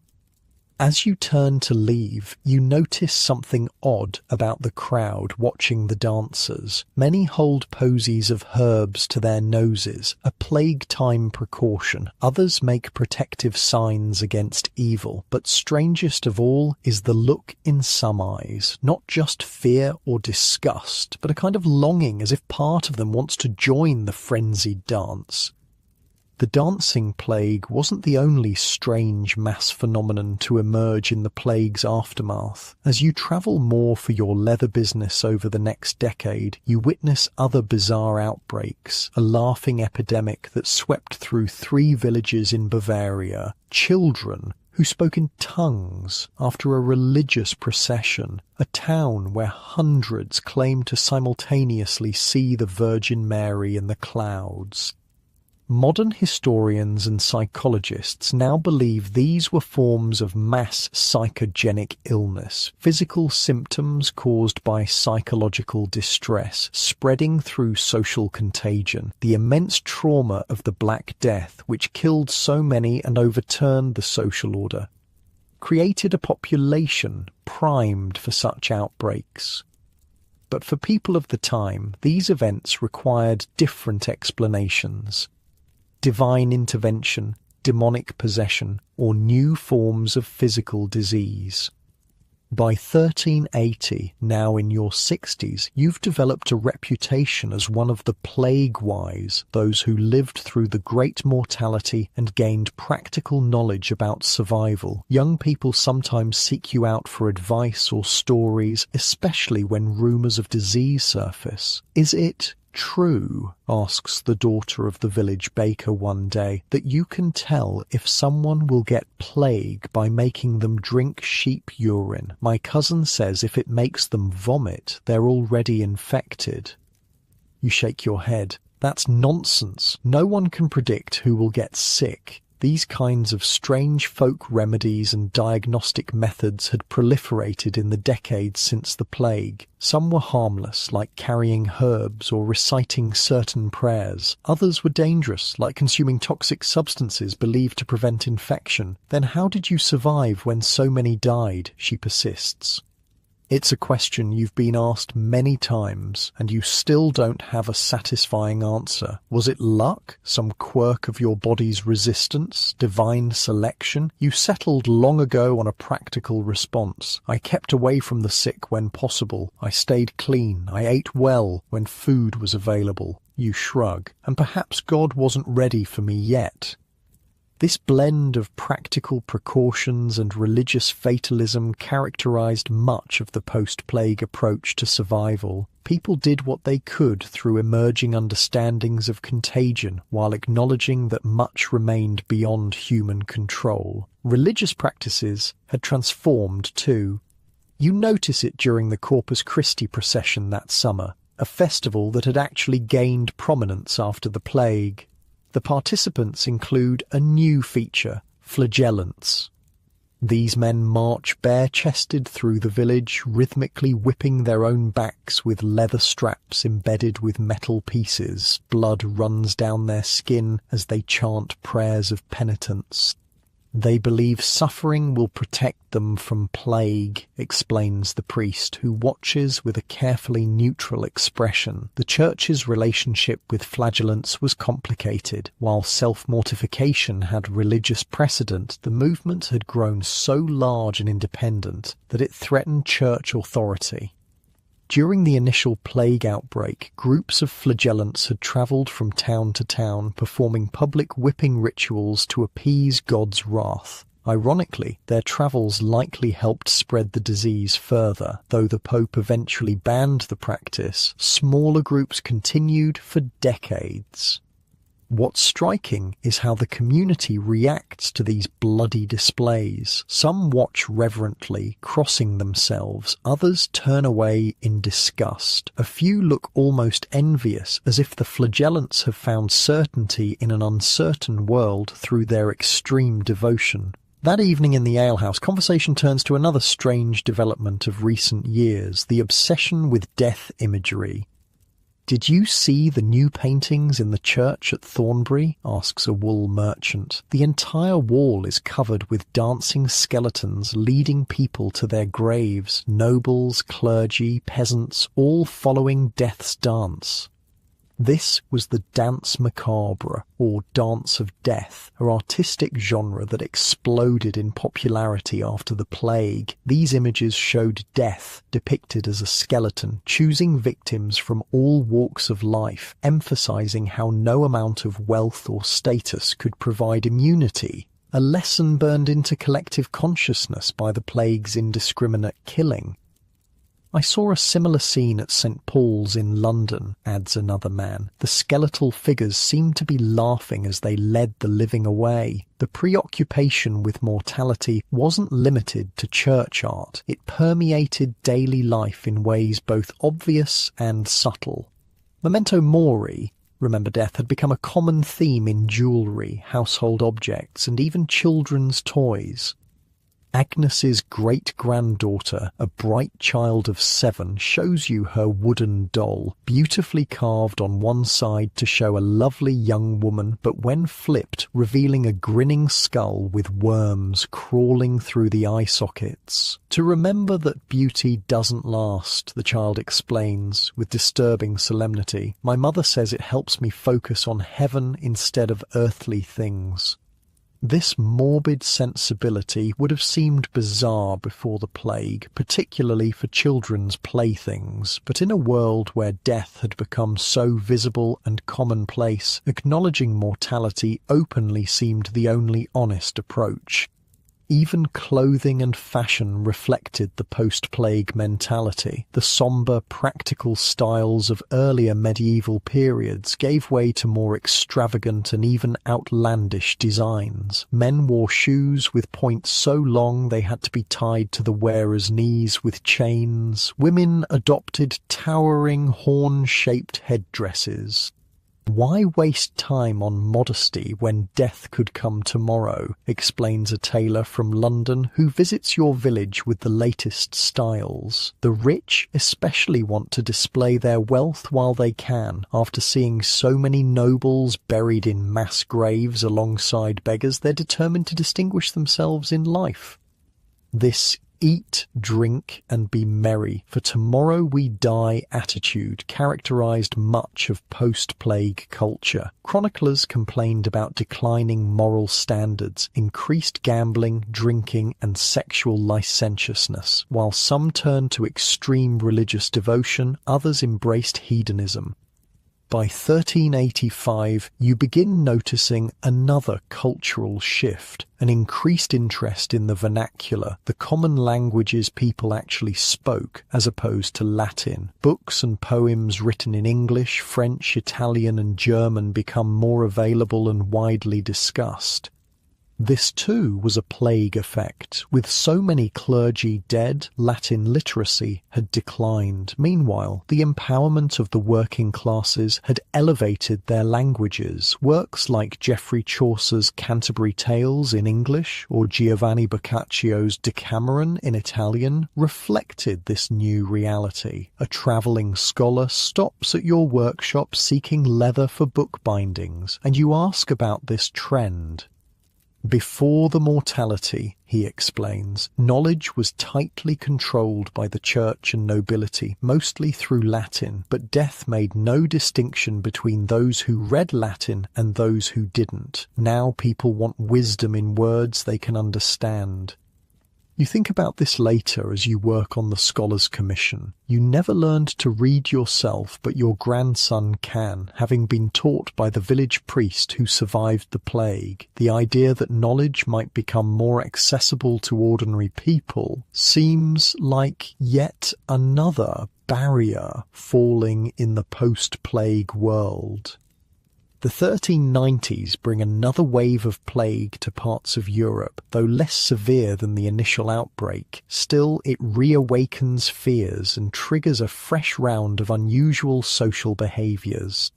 As you turn to leave, you notice something odd about the crowd watching the dancers. Many hold posies of herbs to their noses, a plague-time precaution. Others make protective signs against evil. But strangest of all is the look in some eyes. Not just fear or disgust, but a kind of longing, as if part of them wants to join the frenzied dance. The dancing plague wasn't the only strange mass phenomenon to emerge in the plague's aftermath. As you travel more for your leather business over the next decade, you witness other bizarre outbreaks, a laughing epidemic that swept through 3 villages in Bavaria, children who spoke in tongues after a religious procession, a town where hundreds claimed to simultaneously see the Virgin Mary in the clouds. Modern historians and psychologists now believe these were forms of mass psychogenic illness, physical symptoms caused by psychological distress, spreading through social contagion. The immense trauma of the Black Death, which killed so many and overturned the social order, created a population primed for such outbreaks. But for people of the time, these events required different explanations. Divine intervention, demonic possession, or new forms of physical disease. By 1380, now in your 60s, you've developed a reputation as one of the plague-wise, those who lived through the great mortality and gained practical knowledge about survival. Young people sometimes seek you out for advice or stories, especially when rumours of disease surface. "Is it true," asks the daughter of the village baker one day, "that you can tell if someone will get plague by making them drink sheep urine? My cousin says if it makes them vomit, they're already infected." You shake your head. That's nonsense. No one can predict who will get sick. These kinds of strange folk remedies and diagnostic methods had proliferated in the decades since the plague. Some were harmless, like carrying herbs or reciting certain prayers. Others were dangerous, like consuming toxic substances believed to prevent infection. Then how did you survive when so many died? She persists. It's a question you've been asked many times, and you still don't have a satisfying answer. Was it luck? Some quirk of your body's resistance? Divine selection? You settled long ago on a practical response. I kept away from the sick when possible. I stayed clean. I ate well when food was available. You shrug. And perhaps God wasn't ready for me yet. This blend of practical precautions and religious fatalism characterized much of the post-plague approach to survival. People did what they could through emerging understandings of contagion, while acknowledging that much remained beyond human control. Religious practices had transformed too. You notice it during the Corpus Christi procession that summer, a festival that had actually gained prominence after the plague. The participants include a new feature, flagellants. These men march bare-chested through the village, rhythmically whipping their own backs with leather straps embedded with metal pieces. Blood runs down their skin as they chant prayers of penitence. They believe suffering will protect them from plague, explains the priest, who watches with a carefully neutral expression. The church's relationship with flagellants was complicated. While self-mortification had religious precedent, the movement had grown so large and independent that it threatened church authority. During the initial plague outbreak, groups of flagellants had travelled from town to town, performing public whipping rituals to appease God's wrath. Ironically, their travels likely helped spread the disease further. Though the Pope eventually banned the practice, smaller groups continued for decades. What's striking is how the community reacts to these bloody displays. Some watch reverently, crossing themselves. Others turn away in disgust. A few look almost envious, as if the flagellants have found certainty in an uncertain world through their extreme devotion. That evening in the alehouse, conversation turns to another strange development of recent years, the obsession with death imagery. "Did you see the new paintings in the church at Thornbury?" asks a wool merchant. "The entire wall is covered with dancing skeletons leading people to their graves, nobles, clergy, peasants, all following death's dance." This was the Danse Macabre, or Dance of Death, an artistic genre that exploded in popularity after the plague. These images showed death, depicted as a skeleton, choosing victims from all walks of life, emphasizing how no amount of wealth or status could provide immunity. A lesson burned into collective consciousness by the plague's indiscriminate killing. "I saw a similar scene at St. Paul's in London," adds another man. "The skeletal figures seemed to be laughing as they led the living away." The preoccupation with mortality wasn't limited to church art. It permeated daily life in ways both obvious and subtle. Memento mori, remember death, had become a common theme in jewellery, household objects, and even children's toys. Agnes's great-granddaughter, a bright child of 7, shows you her wooden doll, beautifully carved on one side to show a lovely young woman, but when flipped, revealing a grinning skull with worms crawling through the eye sockets. "To remember that beauty doesn't last," the child explains, with disturbing solemnity. "My mother says it helps me focus on heaven instead of earthly things." This morbid sensibility would have seemed bizarre before the plague, particularly for children's playthings, but in a world where death had become so visible and commonplace, acknowledging mortality openly seemed the only honest approach. Even clothing and fashion reflected the post-plague mentality. The sombre, practical styles of earlier medieval periods gave way to more extravagant and even outlandish designs. Men wore shoes with points so long they had to be tied to the wearer's knees with chains. Women adopted towering, horn-shaped headdresses. "Why waste time on modesty when death could come tomorrow?" explains a tailor from London who visits your village with the latest styles. "The rich especially want to display their wealth while they can. After seeing so many nobles buried in mass graves alongside beggars, they're determined to distinguish themselves in life." This eat, drink, and be merry, for tomorrow we die attitude characterized much of post-plague culture. Chroniclers complained about declining moral standards, increased gambling, drinking, and sexual licentiousness. While some turned to extreme religious devotion, others embraced hedonism. By 1385, you begin noticing another cultural shift, an increased interest in the vernacular, the common languages people actually spoke, as opposed to Latin. Books and poems written in English, French, Italian, and German become more available and widely discussed. This too was a plague effect. With so many clergy dead, Latin literacy had declined. Meanwhile, the empowerment of the working classes had elevated their languages. Works like Geoffrey Chaucer's Canterbury Tales in English or Giovanni Boccaccio's Decameron in Italian reflected this new reality. A travelling scholar stops at your workshop seeking leather for book bindings, and you ask about this trend. Before the mortality, he explains, knowledge was tightly controlled by the church and nobility, mostly through Latin, but death made no distinction between those who read Latin and those who didn't. Now people want wisdom in words they can understand. You think about this later as you work on the Scholars' Commission. You never learned to read yourself, but your grandson can, having been taught by the village priest who survived the plague. The idea that knowledge might become more accessible to ordinary people seems like yet another barrier falling in the post-plague world. The 1390s bring another wave of plague to parts of Europe. Though less severe than the initial outbreak, still it reawakens fears and triggers a fresh round of unusual social behaviours.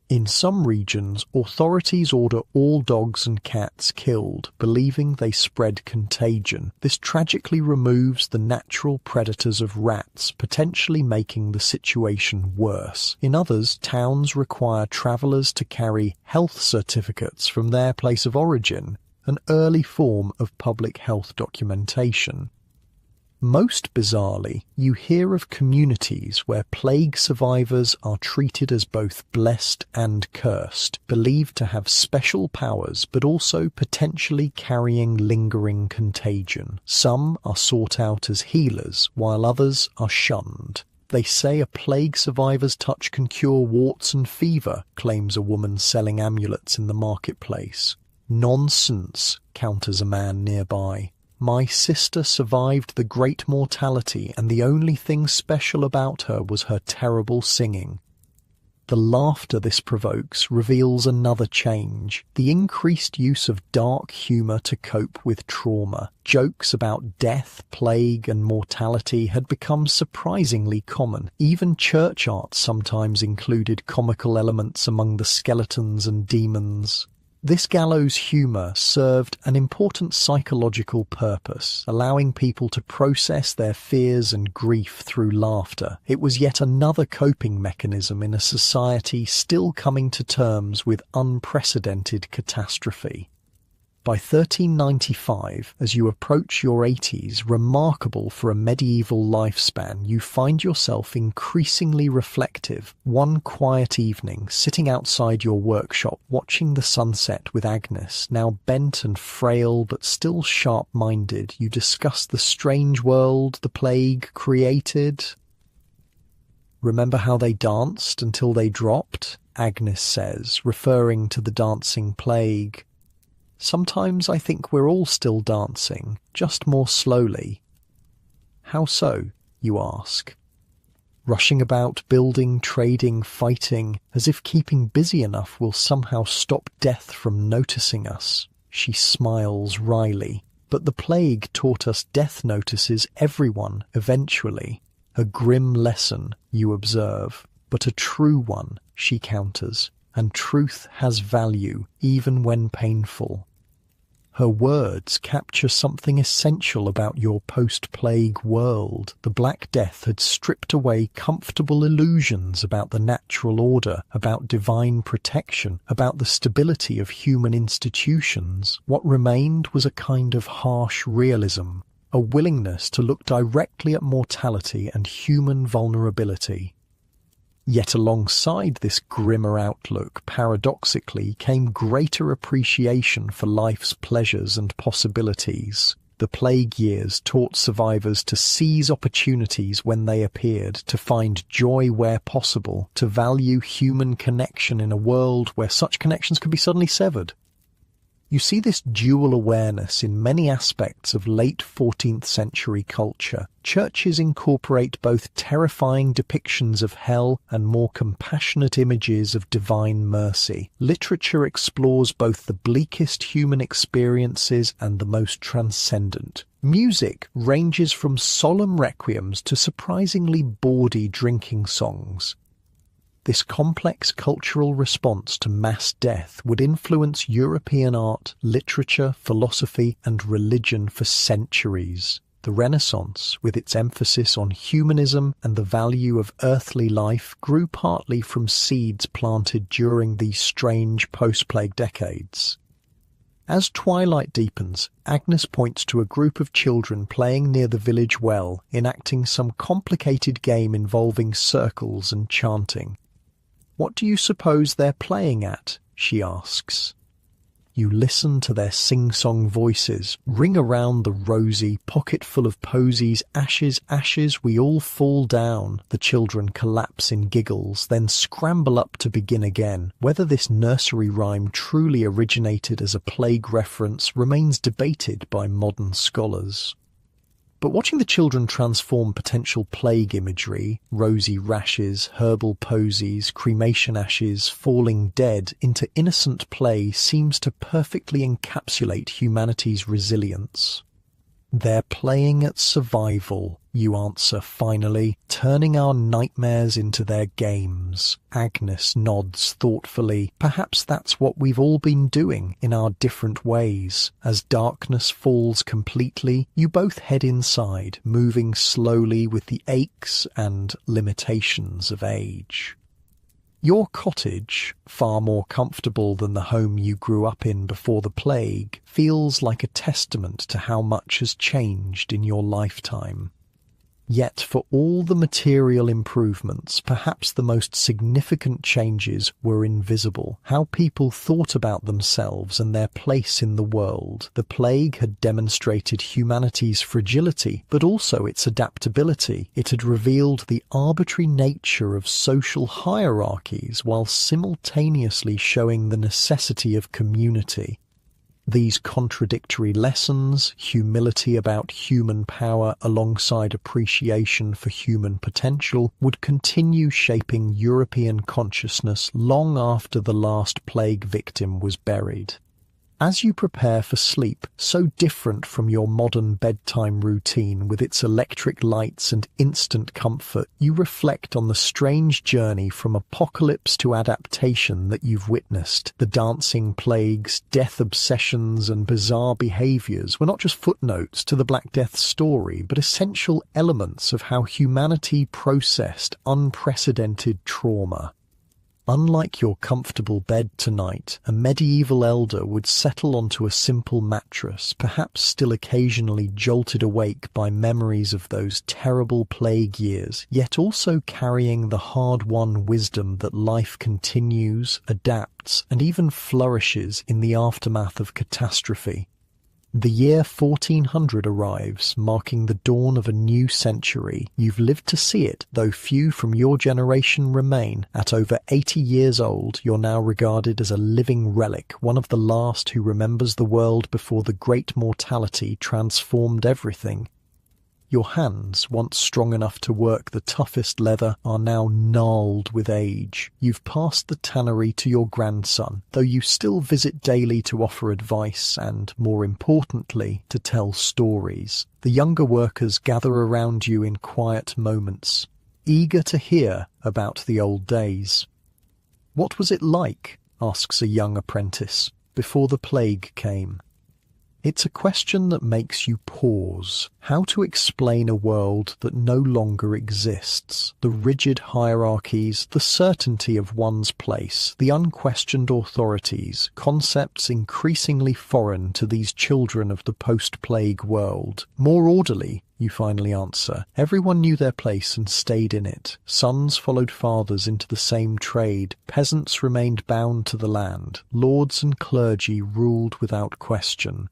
In some regions, authorities order all dogs and cats killed, believing they spread contagion. This tragically removes the natural predators of rats, potentially making the situation worse. In others, towns require travellers to carry health certificates from their place of origin, an early form of public health documentation. Most bizarrely, you hear of communities where plague survivors are treated as both blessed and cursed, believed to have special powers but also potentially carrying lingering contagion. Some are sought out as healers, while others are shunned. They say a plague survivor's touch can cure warts and fever, claims a woman selling amulets in the marketplace. Nonsense, counters a man nearby. My sister survived the great mortality, and the only thing special about her was her terrible singing. The laughter this provokes reveals another change, the increased use of dark humour to cope with trauma. Jokes about death, plague and mortality had become surprisingly common. Even church art sometimes included comical elements among the skeletons and demons. This gallows humour served an important psychological purpose, allowing people to process their fears and grief through laughter. It was yet another coping mechanism in a society still coming to terms with unprecedented catastrophe. By 1395, as you approach your 80s, remarkable for a medieval lifespan, you find yourself increasingly reflective. One quiet evening, sitting outside your workshop, watching the sunset with Agnes, now bent and frail but still sharp-minded, you discuss the strange world the plague created. Remember how they danced until they dropped? Agnes says, referring to the dancing plague. Sometimes I think we're all still dancing, just more slowly. How so, you ask? Rushing about, building, trading, fighting, as if keeping busy enough will somehow stop death from noticing us. She smiles wryly. But the plague taught us death notices everyone, eventually. A grim lesson, you observe, but a true one, she counters, and truth has value, even when painful. Her words capture something essential about your post-plague world. The Black Death had stripped away comfortable illusions about the natural order, about divine protection, about the stability of human institutions. What remained was a kind of harsh realism, a willingness to look directly at mortality and human vulnerability. Yet alongside this grimmer outlook, paradoxically, came greater appreciation for life's pleasures and possibilities. The plague years taught survivors to seize opportunities when they appeared, to find joy where possible, to value human connection in a world where such connections could be suddenly severed. You see this dual awareness in many aspects of late 14th century culture. Churches incorporate both terrifying depictions of hell and more compassionate images of divine mercy. Literature explores both the bleakest human experiences and the most transcendent. Music ranges from solemn requiems to surprisingly bawdy drinking songs. This complex cultural response to mass death would influence European art, literature, philosophy, and religion for centuries. The Renaissance, with its emphasis on humanism and the value of earthly life, grew partly from seeds planted during these strange post-plague decades. As twilight deepens, Agnes points to a group of children playing near the village well, enacting some complicated game involving circles and chanting. "What do you suppose they're playing at?" she asks. You listen to their sing-song voices, ring around the rosy, pocket full of posies, ashes, ashes, we all fall down. The children collapse in giggles, then scramble up to begin again. Whether this nursery rhyme truly originated as a plague reference remains debated by modern scholars. But watching the children transform potential plague imagery, rosy rashes, herbal posies, cremation ashes, falling dead, into innocent play seems to perfectly encapsulate humanity's resilience. "They're playing at survival," you answer finally, "turning our nightmares into their games." Agnes nods thoughtfully. Perhaps that's what we've all been doing in our different ways. As darkness falls completely, you both head inside, moving slowly with the aches and limitations of age. Your cottage, far more comfortable than the home you grew up in before the plague, feels like a testament to how much has changed in your lifetime. Yet for all the material improvements, perhaps the most significant changes were invisible. How people thought about themselves and their place in the world. The plague had demonstrated humanity's fragility, but also its adaptability. It had revealed the arbitrary nature of social hierarchies while simultaneously showing the necessity of community. These contradictory lessons, humility about human power alongside appreciation for human potential, would continue shaping European consciousness long after the last plague victim was buried. As you prepare for sleep, so different from your modern bedtime routine with its electric lights and instant comfort, you reflect on the strange journey from apocalypse to adaptation that you've witnessed. The dancing plagues, death obsessions, and bizarre behaviors were not just footnotes to the Black Death story, but essential elements of how humanity processed unprecedented trauma. Unlike your comfortable bed tonight, a medieval elder would settle onto a simple mattress, perhaps still occasionally jolted awake by memories of those terrible plague years, yet also carrying the hard-won wisdom that life continues, adapts, and even flourishes in the aftermath of catastrophe. The year 1400 arrives, marking the dawn of a new century. You've lived to see it, though few from your generation remain. At over 80 years old, you're now regarded as a living relic, one of the last who remembers the world before the great mortality transformed everything. Your hands, once strong enough to work the toughest leather, are now gnarled with age. You've passed the tannery to your grandson, though you still visit daily to offer advice and, more importantly, to tell stories. The younger workers gather around you in quiet moments, eager to hear about the old days. "What was it like?" asks a young apprentice, "before the plague came?" It's a question that makes you pause. How to explain a world that no longer exists? The rigid hierarchies, the certainty of one's place, the unquestioned authorities, concepts increasingly foreign to these children of the post-plague world. More orderly, you finally answer. Everyone knew their place and stayed in it. Sons followed fathers into the same trade. Peasants remained bound to the land. Lords and clergy ruled without question.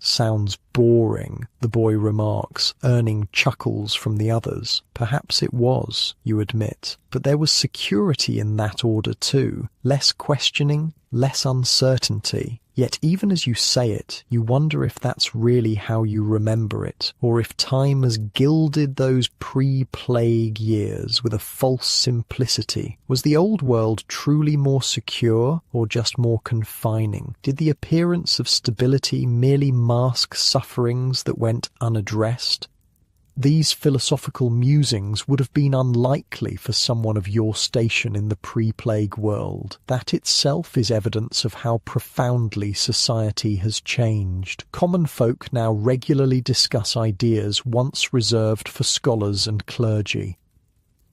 "Sounds boring," the boy remarks, earning chuckles from the others. Perhaps it was, you admit, but there was security in that order too. Less questioning, less uncertainty. Yet even as you say it, you wonder if that's really how you remember it, or if time has gilded those pre-plague years with a false simplicity. Was the old world truly more secure, or just more confining? Did the appearance of stability merely mask sufferings that went unaddressed? These philosophical musings would have been unlikely for someone of your station in the pre-plague world. That itself is evidence of how profoundly society has changed. Common folk now regularly discuss ideas once reserved for scholars and clergy.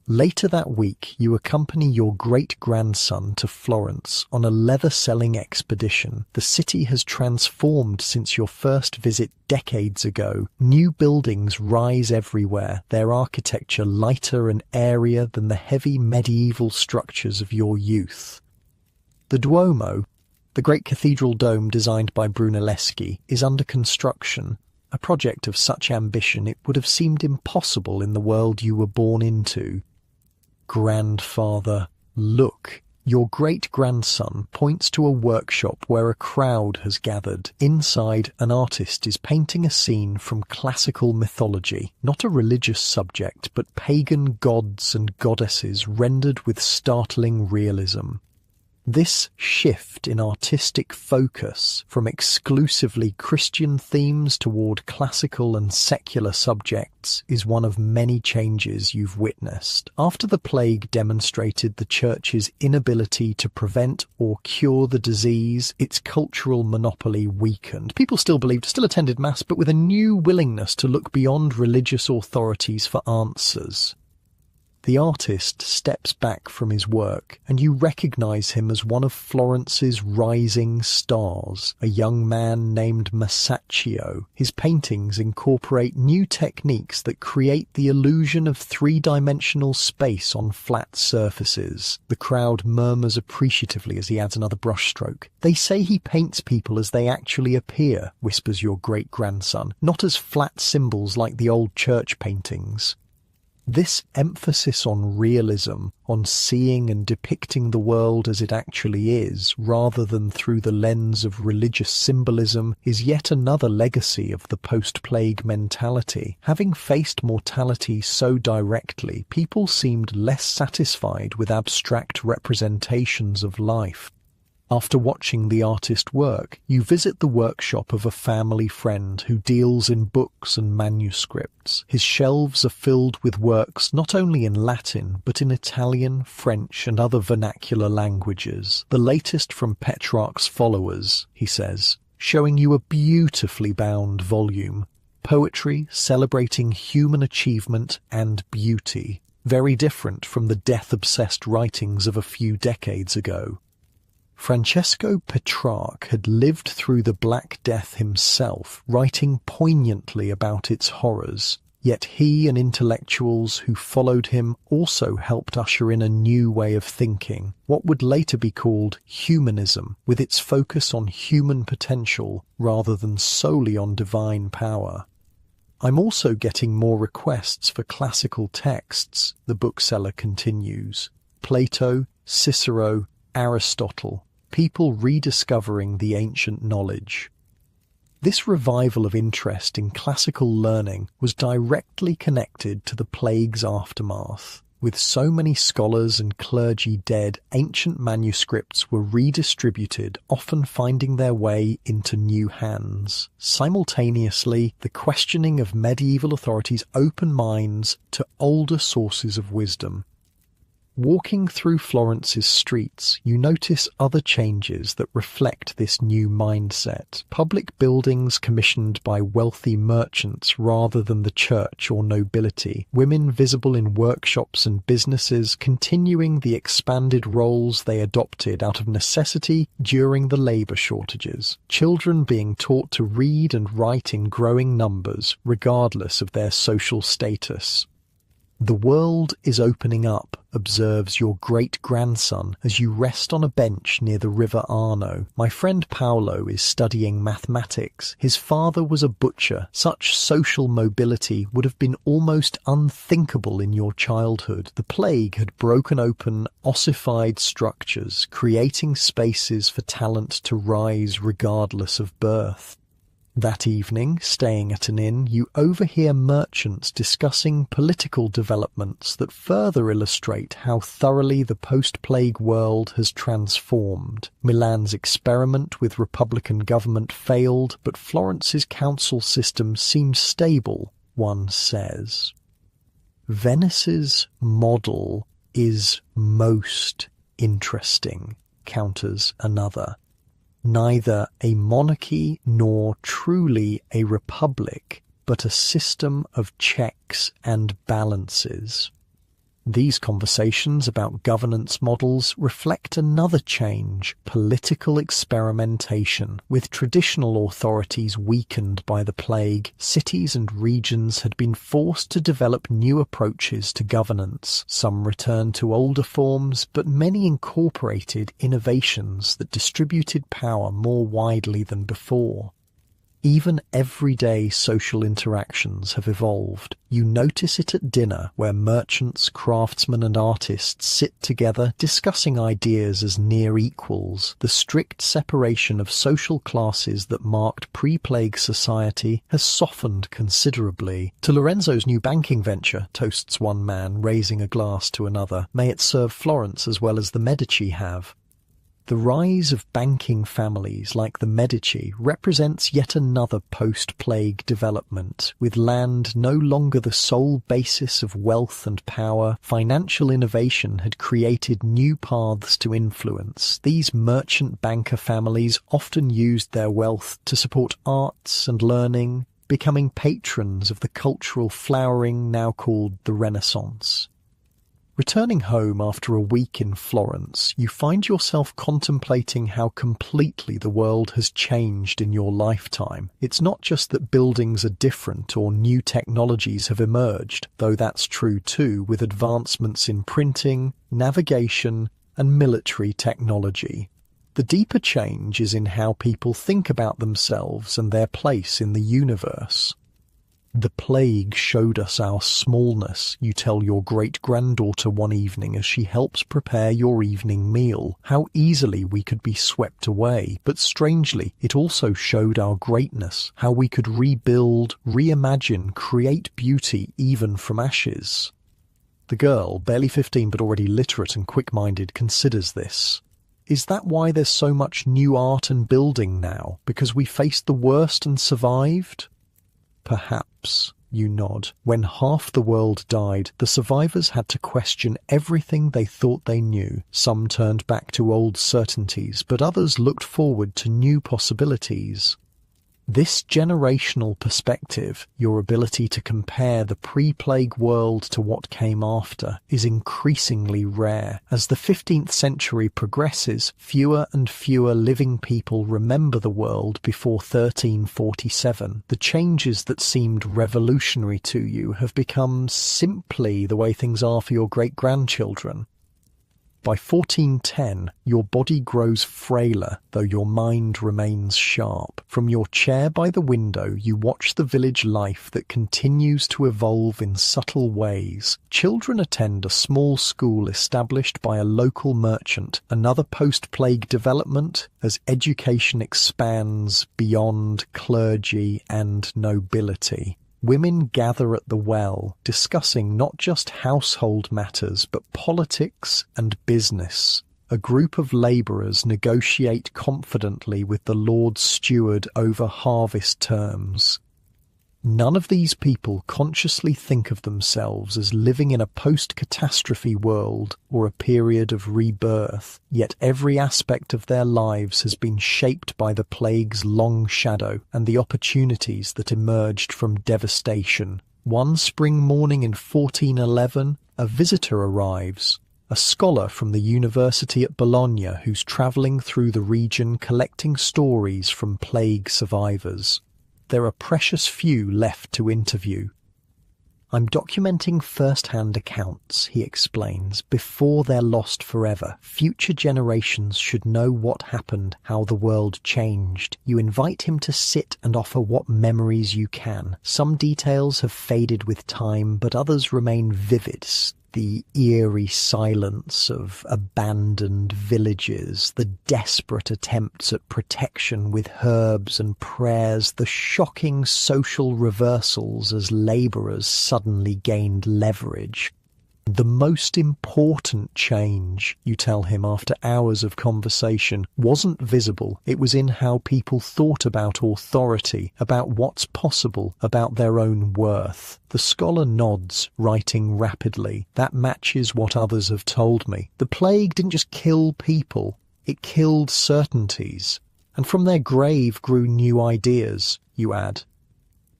Later that week, you accompany your great-grandson to Florence on a leather-selling expedition. The city has transformed since your first visit decades ago. New buildings rise everywhere, their architecture lighter and airier than the heavy medieval structures of your youth. The Duomo, the great cathedral dome designed by Brunelleschi, is under construction, a project of such ambition it would have seemed impossible in the world you were born into. Grandfather, look. Your great-grandson points to a workshop where a crowd has gathered. Inside, an artist is painting a scene from classical mythology, not a religious subject, but pagan gods and goddesses rendered with startling realism. This shift in artistic focus from exclusively Christian themes toward classical and secular subjects is one of many changes you've witnessed. After the plague demonstrated the Church's inability to prevent or cure the disease, its cultural monopoly weakened. People still believed, still attended Mass, but with a new willingness to look beyond religious authorities for answers. The artist steps back from his work, and you recognize him as one of Florence's rising stars, a young man named Masaccio. His paintings incorporate new techniques that create the illusion of three-dimensional space on flat surfaces. The crowd murmurs appreciatively as he adds another brushstroke. They say he paints people as they actually appear, whispers your great-grandson, not as flat symbols like the old church paintings. This emphasis on realism, on seeing and depicting the world as it actually is, rather than through the lens of religious symbolism, is yet another legacy of the post-plague mentality. Having faced mortality so directly, people seemed less satisfied with abstract representations of life. After watching the artist work, you visit the workshop of a family friend who deals in books and manuscripts. His shelves are filled with works not only in Latin, but in Italian, French, and other vernacular languages. The latest from Petrarch's followers, he says, showing you a beautifully bound volume. Poetry celebrating human achievement and beauty, very different from the death-obsessed writings of a few decades ago. Francesco Petrarch had lived through the Black Death himself, writing poignantly about its horrors. Yet he and intellectuals who followed him also helped usher in a new way of thinking, what would later be called humanism, with its focus on human potential rather than solely on divine power. I'm also getting more requests for classical texts, the bookseller continues. Plato, Cicero, Aristotle. People rediscovering the ancient knowledge. This revival of interest in classical learning was directly connected to the plague's aftermath. With so many scholars and clergy dead, ancient manuscripts were redistributed, often finding their way into new hands. Simultaneously, the questioning of medieval authorities opened minds to older sources of wisdom. Walking through Florence's streets, you notice other changes that reflect this new mindset. Public buildings commissioned by wealthy merchants rather than the church or nobility. Women visible in workshops and businesses continuing the expanded roles they adopted out of necessity during the labor shortages. Children being taught to read and write in growing numbers, regardless of their social status. The world is opening up, observes your great-grandson as you rest on a bench near the river Arno. My friend Paolo is studying mathematics. His father was a butcher. Such social mobility would have been almost unthinkable in your childhood. The plague had broken open ossified structures, creating spaces for talent to rise regardless of birth. That evening, staying at an inn, you overhear merchants discussing political developments that further illustrate how thoroughly the post-plague world has transformed. Milan's experiment with republican government failed, but Florence's council system seemed stable, one says. Venice's model is most interesting, counters another. Neither a monarchy nor truly a republic, but a system of checks and balances. These conversations about governance models reflect another change: political experimentation. With traditional authorities weakened by the plague, cities and regions had been forced to develop new approaches to governance. Some returned to older forms, but many incorporated innovations that distributed power more widely than before. Even everyday social interactions have evolved. You notice it at dinner, where merchants, craftsmen and artists sit together discussing ideas as near equals. The strict separation of social classes that marked pre-plague society has softened considerably. To Lorenzo's new banking venture, toasts one man, raising a glass to another. May it serve Florence as well as the Medici have. The rise of banking families like the Medici represents yet another post-plague development. With land no longer the sole basis of wealth and power, financial innovation had created new paths to influence. These merchant banker families often used their wealth to support arts and learning, becoming patrons of the cultural flowering now called the Renaissance. Returning home after a week in Florence, you find yourself contemplating how completely the world has changed in your lifetime. It's not just that buildings are different or new technologies have emerged, though that's true too, with advancements in printing, navigation, and military technology. The deeper change is in how people think about themselves and their place in the universe. The plague showed us our smallness, you tell your great-granddaughter one evening as she helps prepare your evening meal. How easily we could be swept away, but strangely, it also showed our greatness, how we could rebuild, reimagine, create beauty even from ashes. The girl, barely 15 but already literate and quick-minded, considers this. Is that why there's so much new art and building now? Because we faced the worst and survived? Perhaps, you nod. When half the world died, the survivors had to question everything they thought they knew. Some turned back to old certainties, but others looked forward to new possibilities. This generational perspective, your ability to compare the pre-plague world to what came after, is increasingly rare. As the 15th century progresses, fewer and fewer living people remember the world before 1347. The changes that seemed revolutionary to you have become simply the way things are for your great-grandchildren. By 1410, your body grows frailer, though your mind remains sharp. From your chair by the window, you watch the village life that continues to evolve in subtle ways. Children attend a small school established by a local merchant, another post-plague development as education expands beyond clergy and nobility. Women gather at the well, discussing not just household matters, but politics and business. A group of labourers negotiate confidently with the Lord Steward over harvest terms. None of these people consciously think of themselves as living in a post-catastrophe world or a period of rebirth, yet every aspect of their lives has been shaped by the plague's long shadow and the opportunities that emerged from devastation. One spring morning in 1411, a visitor arrives. A scholar from the university at Bologna who's travelling through the region collecting stories from plague survivors. There are precious few left to interview. I'm documenting first-hand accounts, he explains, before they're lost forever. Future generations should know what happened, how the world changed. You invite him to sit and offer what memories you can. Some details have faded with time, but others remain vivid. The eerie silence of abandoned villages, the desperate attempts at protection with herbs and prayers, the shocking social reversals as labourers suddenly gained leverage. The most important change, you tell him after hours of conversation, wasn't visible. It was in how people thought about authority, about what's possible, about their own worth. The scholar nods, writing rapidly. That matches what others have told me. The plague didn't just kill people, it killed certainties. And from their grave grew new ideas, you add.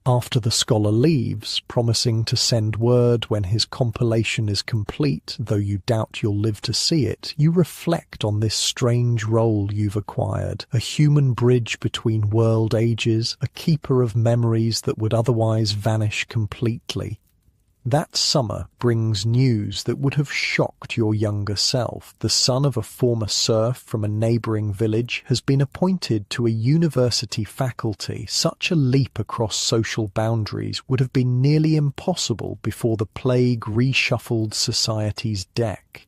After the scholar leaves, promising to send word when his compilation is complete, though you doubt you'll live to see it, you reflect on this strange role you've acquired, a human bridge between world ages, a keeper of memories that would otherwise vanish completely. That summer brings news that would have shocked your younger self. The son of a former serf from a neighbouring village has been appointed to a university faculty. Such a leap across social boundaries would have been nearly impossible before the plague reshuffled society's deck.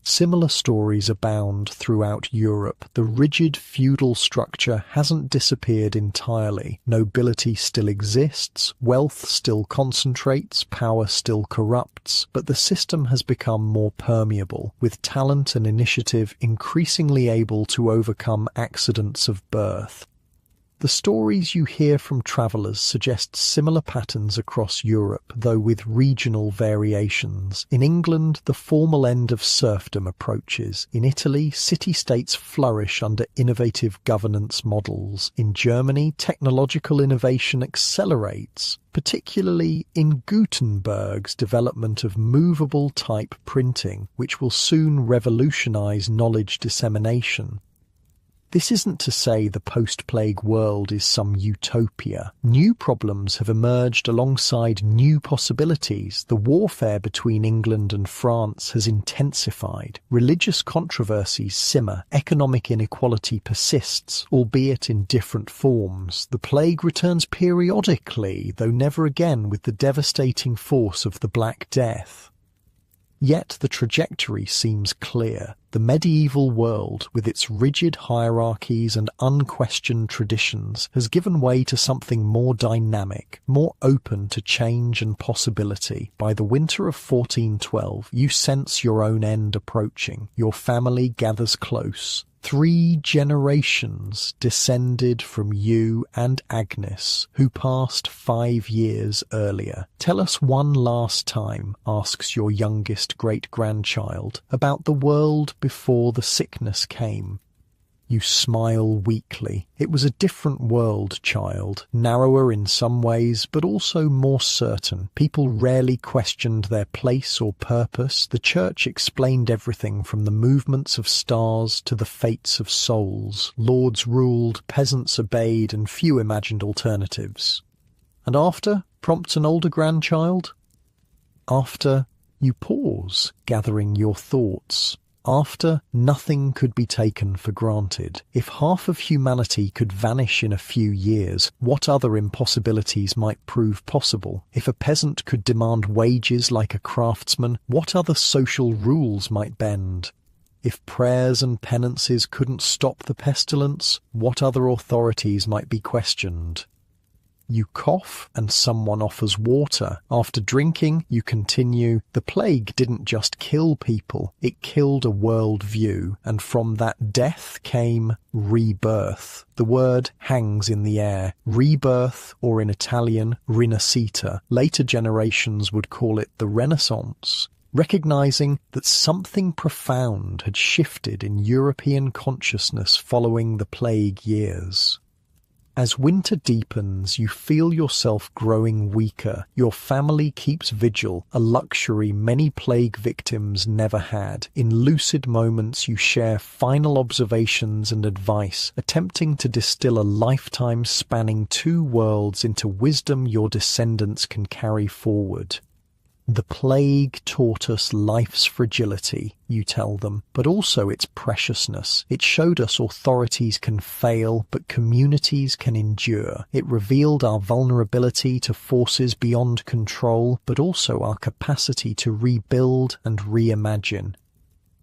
Similar stories abound throughout Europe. The rigid feudal structure hasn't disappeared entirely. Nobility still exists, wealth still concentrates, power still corrupts, but the system has become more permeable, with talent and initiative increasingly able to overcome accidents of birth. The stories you hear from travellers suggest similar patterns across Europe, though with regional variations. In England, the formal end of serfdom approaches. In Italy, city-states flourish under innovative governance models. In Germany, technological innovation accelerates, particularly in Gutenberg's development of movable type printing, which will soon revolutionise knowledge dissemination. This isn't to say the post-plague world is some utopia. New problems have emerged alongside new possibilities. The warfare between England and France has intensified. Religious controversies simmer. Economic inequality persists, albeit in different forms. The plague returns periodically, though never again with the devastating force of the Black Death. Yet the trajectory seems clear. The medieval world, with its rigid hierarchies and unquestioned traditions, has given way to something more dynamic, more open to change and possibility. By the winter of 1412, you sense your own end approaching. Your family gathers close. 3 generations descended from you and Agnes, who passed 5 years earlier. Tell us one last time, asks your youngest great-grandchild, about the world before the sickness came. You smile weakly. It was a different world, child, narrower in some ways, but also more certain. People rarely questioned their place or purpose. The church explained everything from the movements of stars to the fates of souls. Lords ruled, peasants obeyed, and few imagined alternatives. And after, prompts an older grandchild? After, you pause, gathering your thoughts. After, nothing could be taken for granted. If half of humanity could vanish in a few years, what other impossibilities might prove possible? If a peasant could demand wages like a craftsman, what other social rules might bend? If prayers and penances couldn't stop the pestilence, what other authorities might be questioned? You cough and someone offers water. After drinking, you continue. The plague didn't just kill people, it killed a world view, and from that death came rebirth. The word hangs in the air. Rebirth, or in Italian, rinascita. Later generations would call it the Renaissance. Recognizing that something profound had shifted in European consciousness following the plague years. As winter deepens, you feel yourself growing weaker. Your family keeps vigil, a luxury many plague victims never had. In lucid moments, you share final observations and advice, attempting to distill a lifetime spanning 2 worlds into wisdom your descendants can carry forward. The plague taught us life's fragility, you tell them, but also its preciousness. It showed us authorities can fail, but communities can endure. It revealed our vulnerability to forces beyond control, but also our capacity to rebuild and reimagine.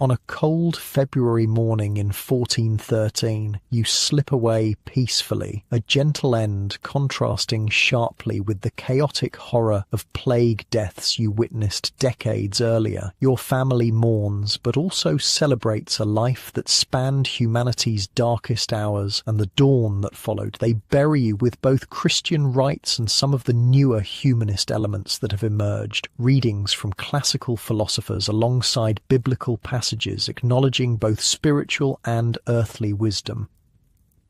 On a cold February morning in 1413, you slip away peacefully, a gentle end contrasting sharply with the chaotic horror of plague deaths you witnessed decades earlier. Your family mourns, but also celebrates a life that spanned humanity's darkest hours and the dawn that followed. They bury you with both Christian rites and some of the newer humanist elements that have emerged, readings from classical philosophers alongside biblical passages acknowledging both spiritual and earthly wisdom.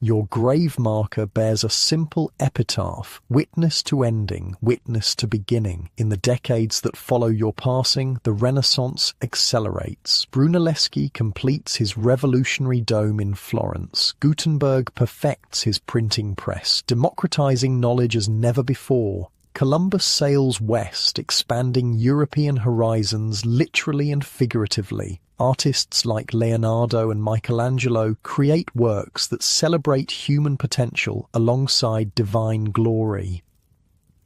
Your grave marker bears a simple epitaph, witness to ending, witness to beginning. In the decades that follow your passing, the Renaissance accelerates. Brunelleschi completes his revolutionary dome in Florence. Gutenberg perfects his printing press, democratizing knowledge as never before. Columbus sails west, expanding European horizons literally and figuratively. Artists like Leonardo and Michelangelo create works that celebrate human potential alongside divine glory.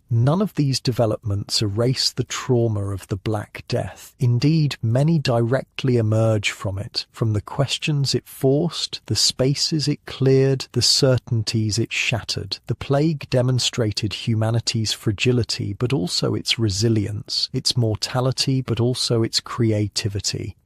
None of these developments erase the trauma of the Black Death. Indeed, many directly emerge from it, from the questions it forced, the spaces it cleared, the certainties it shattered. The plague demonstrated humanity's fragility, but also its resilience, its mortality, but also its creativity.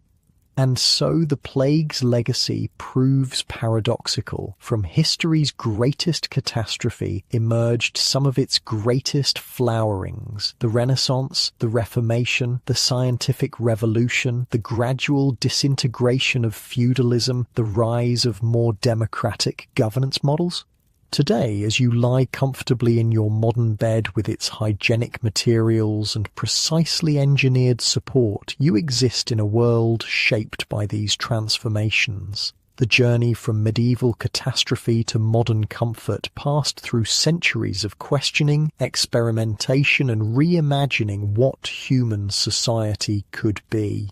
And so the plague's legacy proves paradoxical. From history's greatest catastrophe emerged some of its greatest flowerings. The Renaissance, the Reformation, the scientific revolution, the gradual disintegration of feudalism, the rise of more democratic governance models. Today, as you lie comfortably in your modern bed with its hygienic materials and precisely engineered support, you exist in a world shaped by these transformations. The journey from medieval catastrophe to modern comfort passed through centuries of questioning, experimentation, and reimagining what human society could be.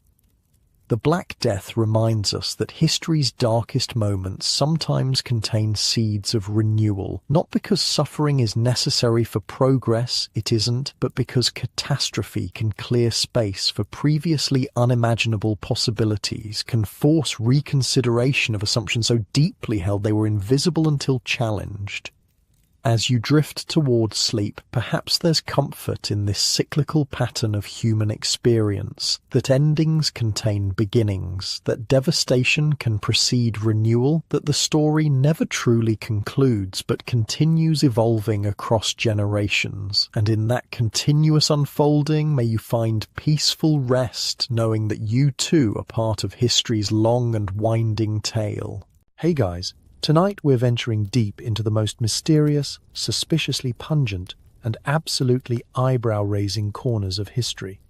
The Black Death reminds us that history's darkest moments sometimes contain seeds of renewal, not because suffering is necessary for progress, it isn't, but because catastrophe can clear space for previously unimaginable possibilities, can force reconsideration of assumptions so deeply held they were invisible until challenged. As you drift towards sleep, perhaps there's comfort in this cyclical pattern of human experience, that endings contain beginnings, that devastation can precede renewal, that the story never truly concludes but continues evolving across generations. And in that continuous unfolding, may you find peaceful rest, knowing that you too are part of history's long and winding tale. Hey guys. Tonight we're venturing deep into the most mysterious, suspiciously pungent, and absolutely eyebrow-raising corners of history.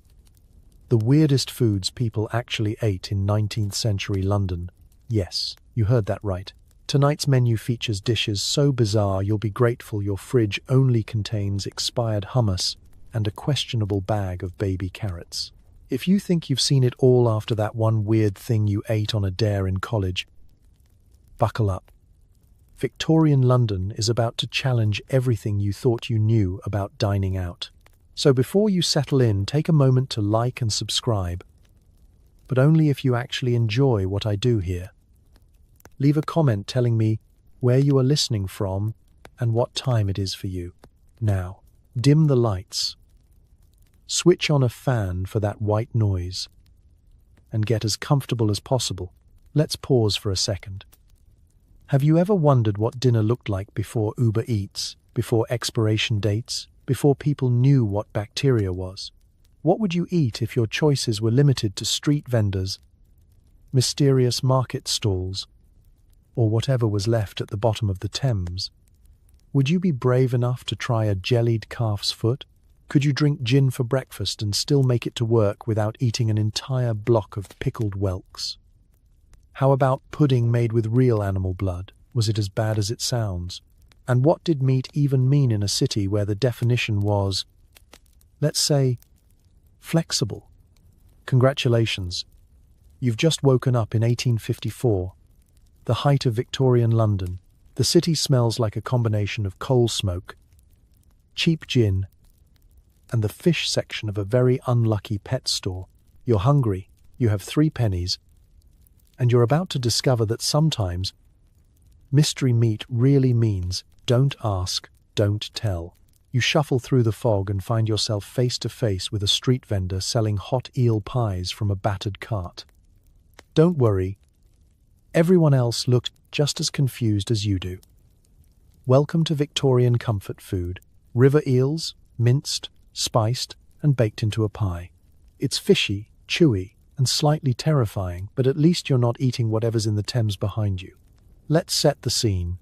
The weirdest foods people actually ate in 19th century London. Yes, you heard that right. Tonight's menu features dishes so bizarre you'll be grateful your fridge only contains expired hummus and a questionable bag of baby carrots. If you think you've seen it all after that one weird thing you ate on a dare in college, buckle up. Victorian London is about to challenge everything you thought you knew about dining out. So before you settle in, take a moment to like and subscribe, but only if you actually enjoy what I do here. Leave a comment telling me where you are listening from and what time it is for you. Now, dim the lights, switch on a fan for that white noise, and get as comfortable as possible. Let's pause for a second. Have you ever wondered what dinner looked like before Uber Eats, before expiration dates, before people knew what bacteria was? What would you eat if your choices were limited to street vendors, mysterious market stalls, or whatever was left at the bottom of the Thames? Would you be brave enough to try a jellied calf's foot? Could you drink gin for breakfast and still make it to work without eating an entire block of pickled whelks? How about pudding made with real animal blood? Was it as bad as it sounds? And what did meat even mean in a city where the definition was, let's say, flexible? Congratulations. You've just woken up in 1854, the height of Victorian London. The city smells like a combination of coal smoke, cheap gin, and the fish section of a very unlucky pet store. You're hungry, you have 3 pennies, and you're about to discover that sometimes mystery meat really means don't ask, don't tell. You shuffle through the fog and find yourself face to face with a street vendor selling hot eel pies from a battered cart. Don't worry, everyone else looked just as confused as you do. Welcome to Victorian comfort food. River eels, minced, spiced, and baked into a pie. It's fishy, chewy, and slightly terrifying, but at least you're not eating whatever's in the Thames behind you. Let's set the scene.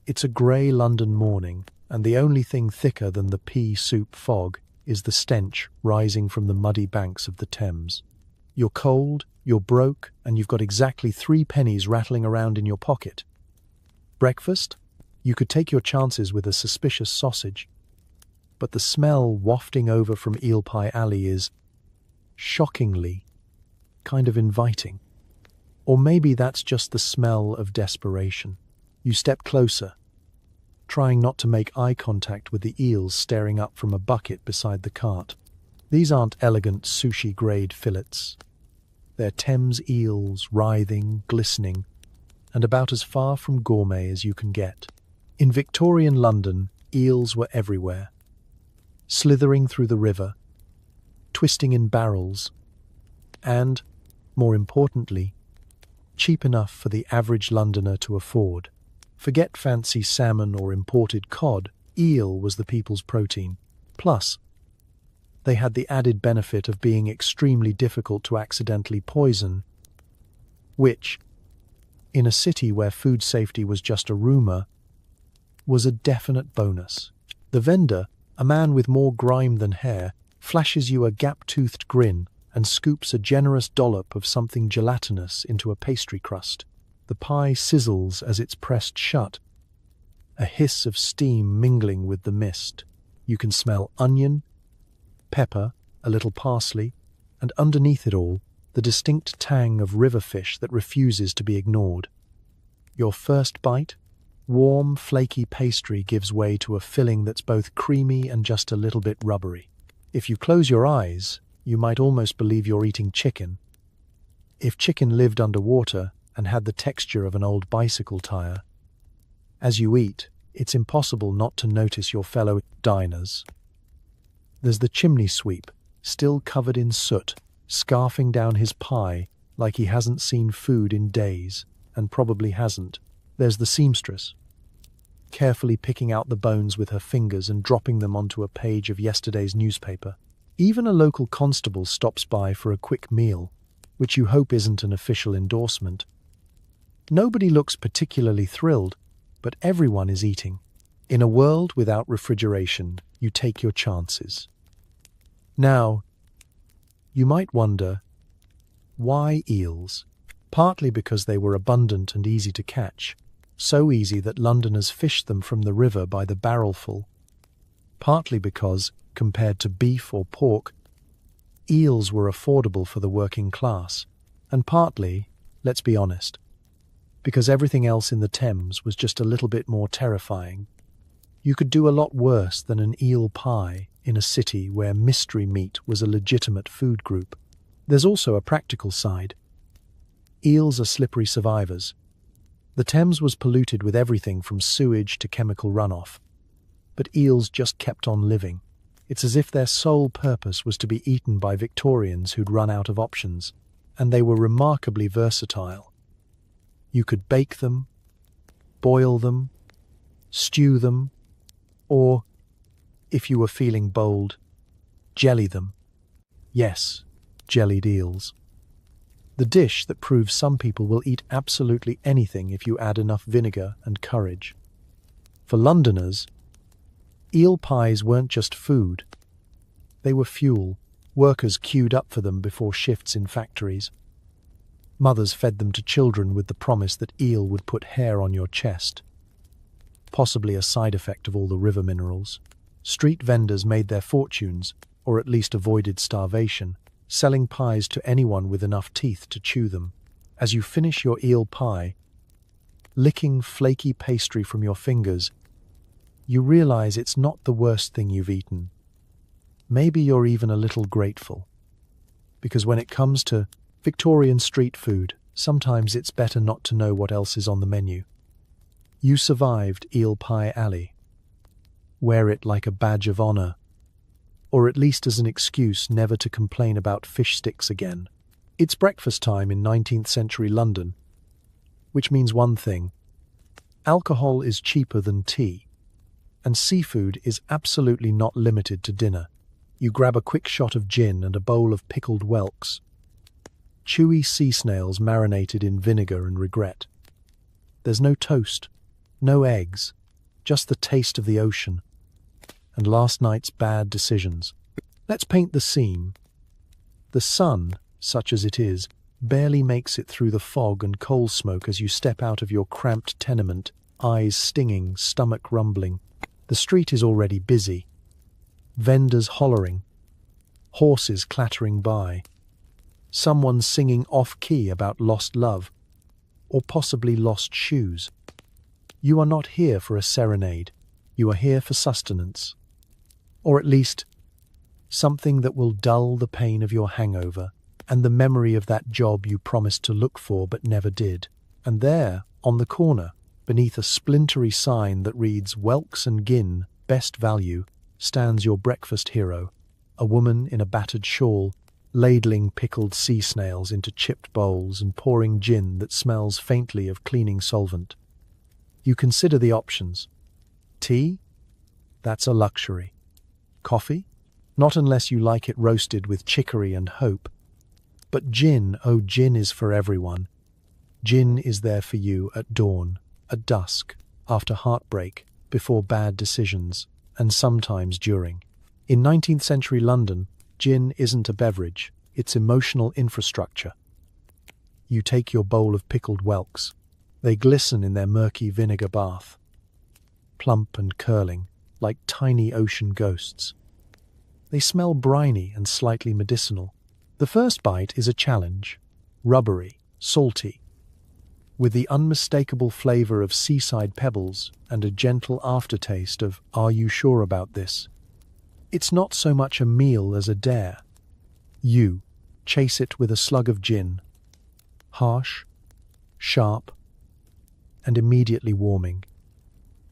It's a grey London morning, and the only thing thicker than the pea soup fog is the stench rising from the muddy banks of the Thames. You're cold, you're broke, and you've got exactly 3 pennies rattling around in your pocket. Breakfast? You could take your chances with a suspicious sausage. But the smell wafting over from Eel Pie Alley is, shockingly, kind of inviting. Or maybe that's just the smell of desperation. You step closer, trying not to make eye contact with the eels staring up from a bucket beside the cart. These aren't elegant sushi-grade fillets. They're Thames eels, writhing, glistening, and about as far from gourmet as you can get. In Victorian London, eels were everywhere, slithering through the river, twisting in barrels, and, more importantly, cheap enough for the average Londoner to afford. Forget fancy salmon or imported cod, eel was the people's protein. Plus, they had the added benefit of being extremely difficult to accidentally poison, which, in a city where food safety was just a rumour, was a definite bonus. The vendor, a man with more grime than hair, flashes you a gap-toothed grin and scoops a generous dollop of something gelatinous into a pastry crust. The pie sizzles as it's pressed shut, a hiss of steam mingling with the mist. You can smell onion, pepper, a little parsley, and underneath it all, the distinct tang of river fish that refuses to be ignored. Your first bite? Warm, flaky pastry gives way to a filling that's both creamy and just a little bit rubbery. If you close your eyes, you might almost believe you're eating chicken. If chicken lived underwater and had the texture of an old bicycle tire. As you eat, it's impossible not to notice your fellow diners. There's the chimney sweep, still covered in soot, scarfing down his pie like he hasn't seen food in days, and probably hasn't. There's the seamstress, carefully picking out the bones with her fingers and dropping them onto a page of yesterday's newspaper. Even a local constable stops by for a quick meal, which you hope isn't an official endorsement. Nobody looks particularly thrilled, but everyone is eating. In a world without refrigeration, you take your chances. Now, you might wonder, why eels? Partly because they were abundant and easy to catch, so easy that Londoners fished them from the river by the barrelful. Partly because, compared to beef or pork, eels were affordable for the working class, and partly, let's be honest, because everything else in the Thames was just a little bit more terrifying. You could do a lot worse than an eel pie in a city where mystery meat was a legitimate food group. There's also a practical side. Eels are slippery survivors. The Thames was polluted with everything from sewage to chemical runoff, but eels just kept on living. It's as if their sole purpose was to be eaten by Victorians who'd run out of options, and they were remarkably versatile. You could bake them, boil them, stew them, or, if you were feeling bold, jelly them. Yes, jellied eels. The dish that proves some people will eat absolutely anything if you add enough vinegar and courage. For Londoners, eel pies weren't just food. They were fuel. Workers queued up for them before shifts in factories. Mothers fed them to children with the promise that eel would put hair on your chest. Possibly a side effect of all the river minerals. Street vendors made their fortunes, or at least avoided starvation, selling pies to anyone with enough teeth to chew them. As you finish your eel pie, licking flaky pastry from your fingers, you realize it's not the worst thing you've eaten. Maybe you're even a little grateful. Because when it comes to Victorian street food, sometimes it's better not to know what else is on the menu. You survived Eel Pie Alley. Wear it like a badge of honor, or at least as an excuse never to complain about fish sticks again. It's breakfast time in 19th century London, which means one thing. Alcohol is cheaper than tea, and seafood is absolutely not limited to dinner. You grab a quick shot of gin and a bowl of pickled whelks, chewy sea snails marinated in vinegar and regret. There's no toast, No eggs, just the taste of the ocean, and last night's bad decisions. Let's paint the scene. The sun, such as it is, barely makes it through the fog and coal smoke as you step out of your cramped tenement, eyes stinging, stomach rumbling. The street is already busy. Vendors hollering, horses clattering by, someone singing off-key about lost love, or possibly lost shoes. You are not here for a serenade. You are here for sustenance. Or at least, something that will dull the pain of your hangover and the memory of that job you promised to look for but never did. And there, on the corner, beneath a splintery sign that reads Whelks and Gin, Best Value, stands your breakfast hero, a woman in a battered shawl, ladling pickled sea snails into chipped bowls and pouring gin that smells faintly of cleaning solvent. You consider the options. Tea? That's a luxury. Coffee? Not unless you like it roasted with chicory and hope. But gin, oh, gin is for everyone. Gin is there for you at dawn, at dusk, after heartbreak, before bad decisions, and sometimes during. In 19th century London, gin isn't a beverage, it's emotional infrastructure. You take your bowl of pickled whelks. They glisten in their murky vinegar bath, plump and curling, like tiny ocean ghosts. They smell briny and slightly medicinal. The first bite is a challenge, rubbery, salty, with the unmistakable flavor of seaside pebbles and a gentle aftertaste of "Are you sure about this?" It's not so much a meal as a dare. You chase it with a slug of gin, harsh, sharp, and immediately warming.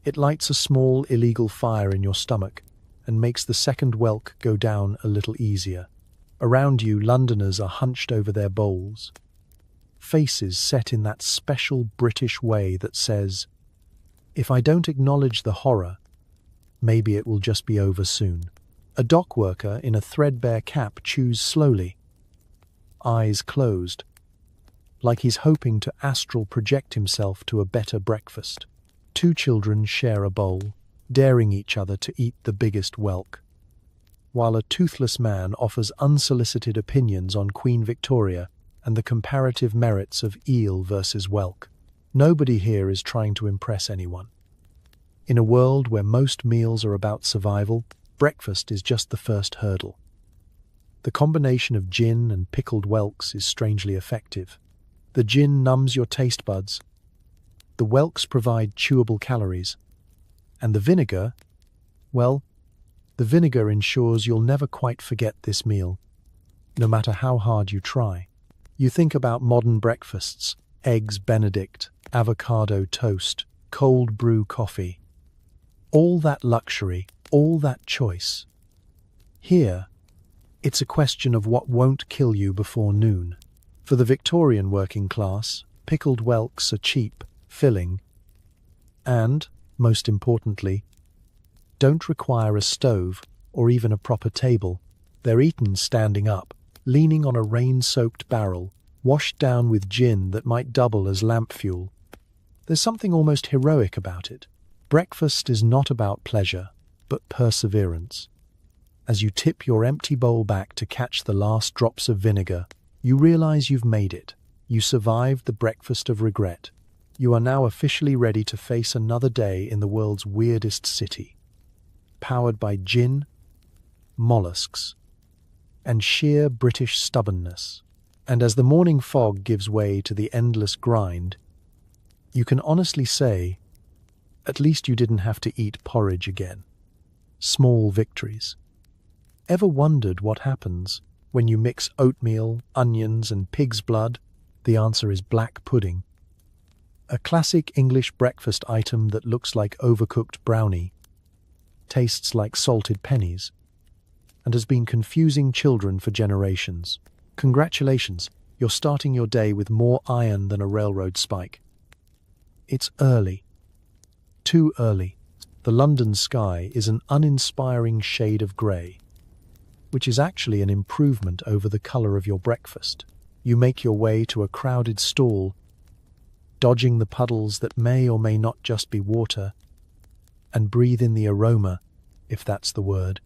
It lights a small illegal fire in your stomach and makes the second whelk go down a little easier. Around you, Londoners are hunched over their bowls, faces set in that special British way that says, if I don't acknowledge the horror, maybe it will just be over soon. A dock worker in a threadbare cap chews slowly, eyes closed, like he's hoping to astral project himself to a better breakfast. Two children share a bowl, daring each other to eat the biggest whelk, while a toothless man offers unsolicited opinions on Queen Victoria and the comparative merits of eel versus whelk. Nobody here is trying to impress anyone. In a world where most meals are about survival, breakfast is just the first hurdle. The combination of gin and pickled whelks is strangely effective. The gin numbs your taste buds, the whelks provide chewable calories, and the vinegar, well, the vinegar ensures you'll never quite forget this meal, no matter how hard you try. You think about modern breakfasts, eggs Benedict, avocado toast, cold brew coffee. All that luxury, all that choice. Here, it's a question of what won't kill you before noon. For the Victorian working class, pickled whelks are cheap, filling, and, most importantly, don't require a stove or even a proper table. They're eaten standing up, leaning on a rain-soaked barrel, washed down with gin that might double as lamp fuel. There's something almost heroic about it. Breakfast is not about pleasure, but perseverance. As you tip your empty bowl back to catch the last drops of vinegar, you realize you've made it. You survived the breakfast of regret. You are now officially ready to face another day in the world's weirdest city, powered by gin, mollusks, and sheer British stubbornness. And as the morning fog gives way to the endless grind, you can honestly say, at least you didn't have to eat porridge again. Small victories. Ever wondered what happens when you mix oatmeal, onions, and pig's blood? The answer is black pudding. A classic English breakfast item that looks like overcooked brownie, tastes like salted pennies, and has been confusing children for generations. Congratulations, you're starting your day with more iron than a railroad spike. It's early. Too early. The London sky is an uninspiring shade of grey, which is actually an improvement over the colour of your breakfast. You make your way to a crowded stall, dodging the puddles that may or may not just be water, and breathe in the aroma, if that's the word,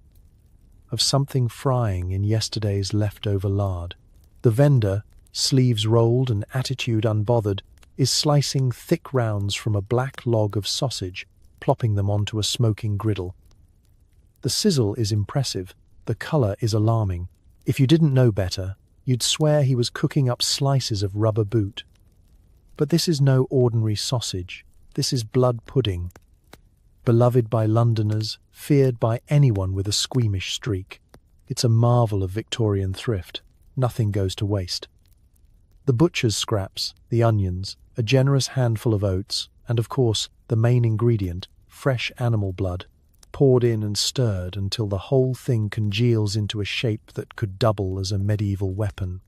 of something frying in yesterday's leftover lard. The vendor, sleeves rolled and attitude unbothered, is slicing thick rounds from a black log of sausage, plopping them onto a smoking griddle. The sizzle is impressive, the color is alarming. If you didn't know better, you'd swear he was cooking up slices of rubber boot. But this is no ordinary sausage. This is blood pudding. Beloved by Londoners, feared by anyone with a squeamish streak. It's a marvel of Victorian thrift. Nothing goes to waste. The butcher's scraps, the onions, a generous handful of oats, and of course, the main ingredient, fresh animal blood, poured in and stirred until the whole thing congeals into a shape that could double as a medieval weapon.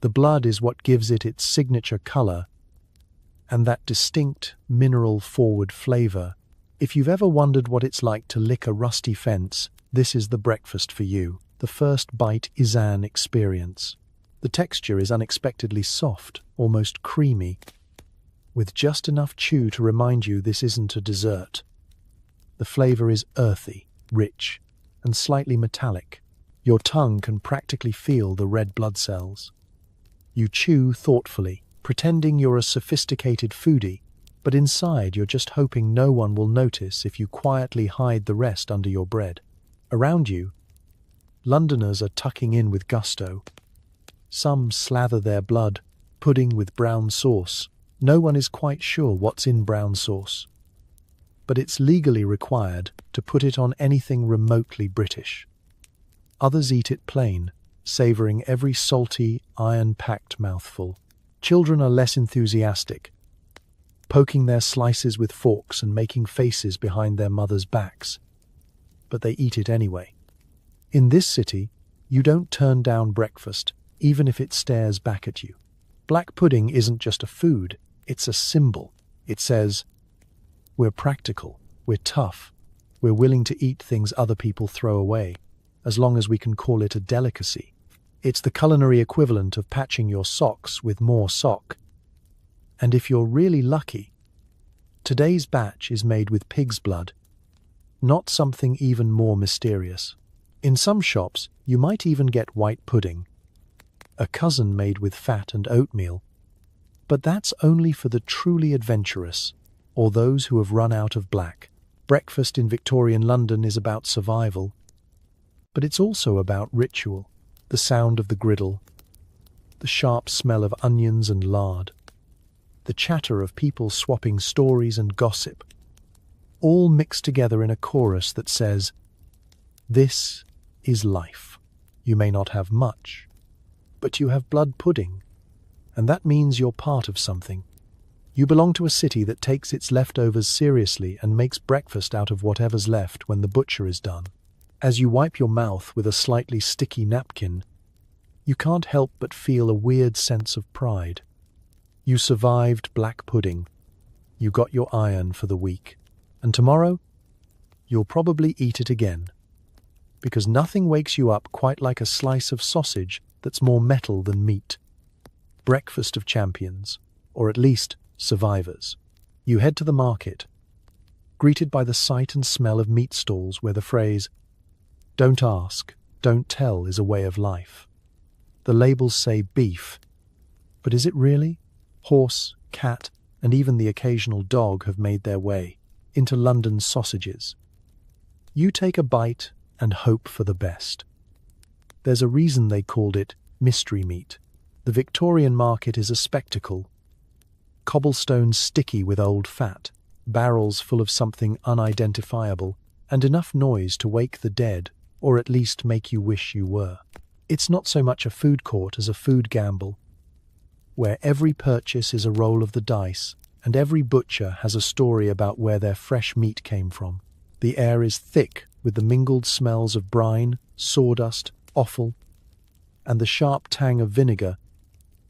The blood is what gives it its signature color and that distinct, mineral-forward flavor. If you've ever wondered what it's like to lick a rusty fence, this is the breakfast for you. The first bite is an experience. The texture is unexpectedly soft, almost creamy, with just enough chew to remind you this isn't a dessert. The flavor is earthy, rich, and slightly metallic. Your tongue can practically feel the red blood cells. You chew thoughtfully, pretending you're a sophisticated foodie, but inside you're just hoping no one will notice if you quietly hide the rest under your bread. Around you, Londoners are tucking in with gusto. Some slather their blood pudding with brown sauce. No one is quite sure what's in brown sauce, but it's legally required to put it on anything remotely British. Others eat it plain, savouring every salty, iron-packed mouthful. Children are less enthusiastic, poking their slices with forks and making faces behind their mothers' backs. But they eat it anyway. In this city, you don't turn down breakfast, even if it stares back at you. Black pudding isn't just a food, it's a symbol. It says, we're practical, we're tough, we're willing to eat things other people throw away, as long as we can call it a delicacy. It's the culinary equivalent of patching your socks with more sock. And if you're really lucky, today's batch is made with pig's blood, not something even more mysterious. In some shops, you might even get white pudding, a cousin made with fat and oatmeal. But that's only for the truly adventurous, or those who have run out of black. Breakfast in Victorian London is about survival, but it's also about ritual. The sound of the griddle, the sharp smell of onions and lard, the chatter of people swapping stories and gossip, all mixed together in a chorus that says, this is life. You may not have much, but you have blood pudding, and that means you're part of something. You belong to a city that takes its leftovers seriously and makes breakfast out of whatever's left when the butcher is done. As you wipe your mouth with a slightly sticky napkin, you can't help but feel a weird sense of pride. You survived black pudding. You got your iron for the week. And tomorrow, you'll probably eat it again. Because nothing wakes you up quite like a slice of sausage that's more metal than meat. Breakfast of champions, or at least survivors. You head to the market, greeted by the sight and smell of meat stalls where the phrase, "Don't ask, don't tell" is a way of life. The labels say beef, but is it really? Horse, cat, and even the occasional dog have made their way into London's sausages. You take a bite and hope for the best. There's a reason they called it mystery meat. The Victorian market is a spectacle. Cobblestones sticky with old fat, barrels full of something unidentifiable, and enough noise to wake the dead, or at least make you wish you were. It's not so much a food court as a food gamble, where every purchase is a roll of the dice, and every butcher has a story about where their fresh meat came from. The air is thick with the mingled smells of brine, sawdust, offal, and the sharp tang of vinegar,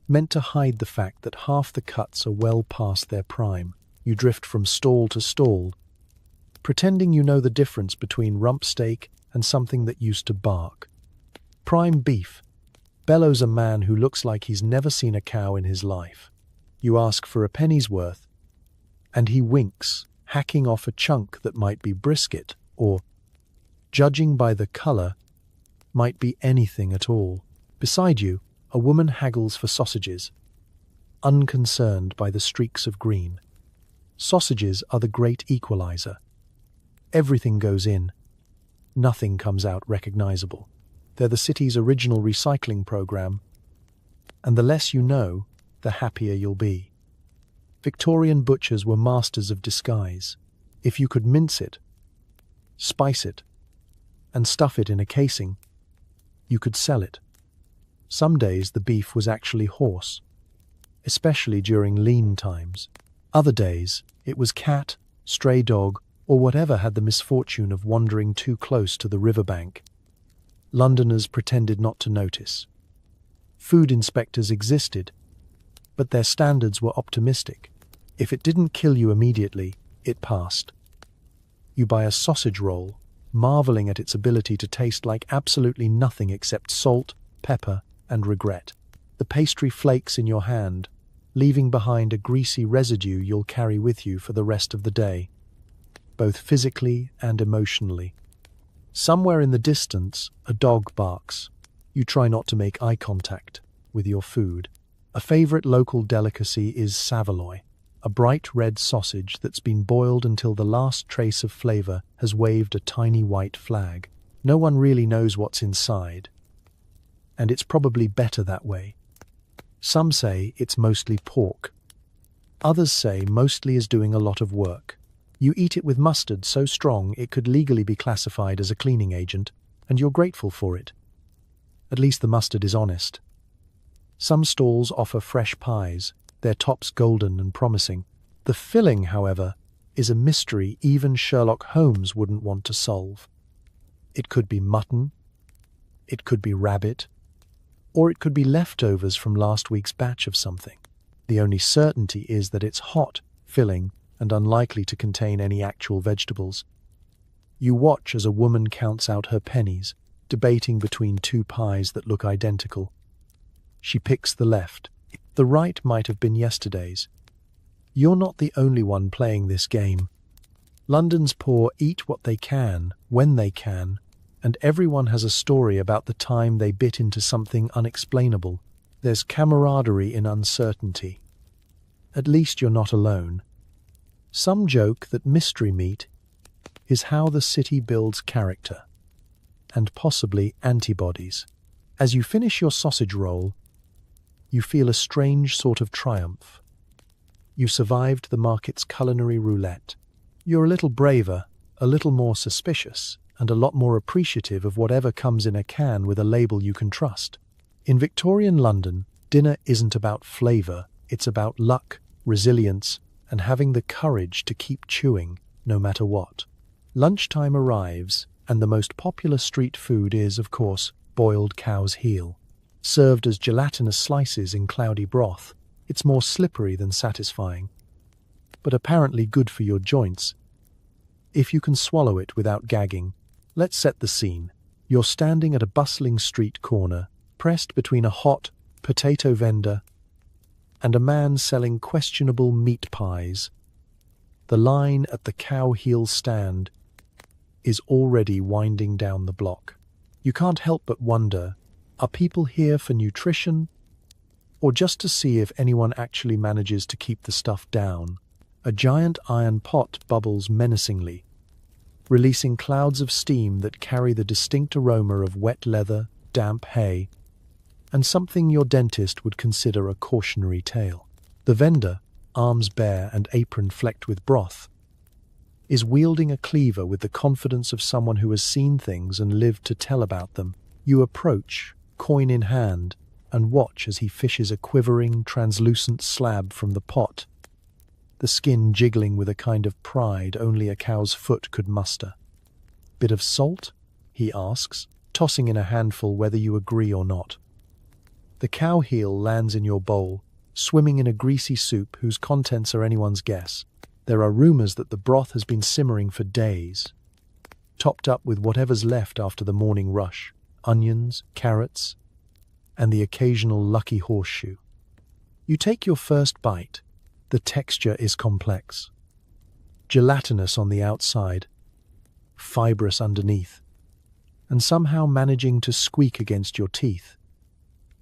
meant to hide the fact that half the cuts are well past their prime. You drift from stall to stall, pretending you know the difference between rump steak and something that used to bark. Prime beef bellows a man who looks like he's never seen a cow in his life. You ask for a penny's worth, and he winks, hacking off a chunk that might be brisket, or, judging by the colour, might be anything at all. Beside you, a woman haggles for sausages, unconcerned by the streaks of green. Sausages are the great equalizer. Everything goes in. Nothing comes out recognizable. They're the city's original recycling program, and the less you know, the happier you'll be. Victorian butchers were masters of disguise. If you could mince it, spice it, and stuff it in a casing, you could sell it. Some days the beef was actually horse, especially during lean times. Other days it was cat, stray dog, or whatever had the misfortune of wandering too close to the riverbank. Londoners pretended not to notice. Food inspectors existed, but their standards were optimistic. If it didn't kill you immediately, it passed. You buy a sausage roll, marveling at its ability to taste like absolutely nothing except salt, pepper, and regret. The pastry flakes in your hand, leaving behind a greasy residue you'll carry with you for the rest of the day, both physically and emotionally. Somewhere in the distance, a dog barks. You try not to make eye contact with your food. A favorite local delicacy is saveloy, a bright red sausage that's been boiled until the last trace of flavor has waved a tiny white flag. No one really knows what's inside, and it's probably better that way. Some say it's mostly pork. Others say mostly is doing a lot of work. You eat it with mustard so strong it could legally be classified as a cleaning agent, and you're grateful for it. At least the mustard is honest. Some stalls offer fresh pies, their tops golden and promising. The filling, however, is a mystery even Sherlock Holmes wouldn't want to solve. It could be mutton, it could be rabbit, or it could be leftovers from last week's batch of something. The only certainty is that it's hot, filling, and unlikely to contain any actual vegetables. You watch as a woman counts out her pennies, debating between two pies that look identical. She picks the left. The right might have been yesterday's. You're not the only one playing this game. London's poor eat what they can, when they can, and everyone has a story about the time they bit into something unexplainable. There's camaraderie in uncertainty. At least you're not alone. Some joke that mystery meat is how the city builds character, and possibly antibodies. As you finish your sausage roll, you feel a strange sort of triumph. You survived the market's culinary roulette. You're a little braver, a little more suspicious, and a lot more appreciative of whatever comes in a can with a label you can trust. In Victorian London, dinner isn't about flavour, it's about luck, resilience, and having the courage to keep chewing, no matter what. Lunchtime arrives, and the most popular street food is, of course, boiled cow's heel. Served as gelatinous slices in cloudy broth, it's more slippery than satisfying, but apparently good for your joints, if you can swallow it without gagging. Let's set the scene. You're standing at a bustling street corner, pressed between a hot potato vendor and a man selling questionable meat pies. The line at the cow heel stand is already winding down the block. You can't help but wonder, are people here for nutrition, or just to see if anyone actually manages to keep the stuff down? A giant iron pot bubbles menacingly, releasing clouds of steam that carry the distinct aroma of wet leather, damp hay, and something your dentist would consider a cautionary tale. The vendor, arms bare and apron flecked with broth, is wielding a cleaver with the confidence of someone who has seen things and lived to tell about them. You approach, coin in hand, and watch as he fishes a quivering, translucent slab from the pot, the skin jiggling with a kind of pride only a cow's foot could muster. "Bit of salt?" he asks, tossing in a handful whether you agree or not. The cow heel lands in your bowl, swimming in a greasy soup whose contents are anyone's guess. There are rumors that the broth has been simmering for days, topped up with whatever's left after the morning rush, onions, carrots, and the occasional lucky horseshoe. You take your first bite. The texture is complex. Gelatinous on the outside, fibrous underneath, and somehow managing to squeak against your teeth.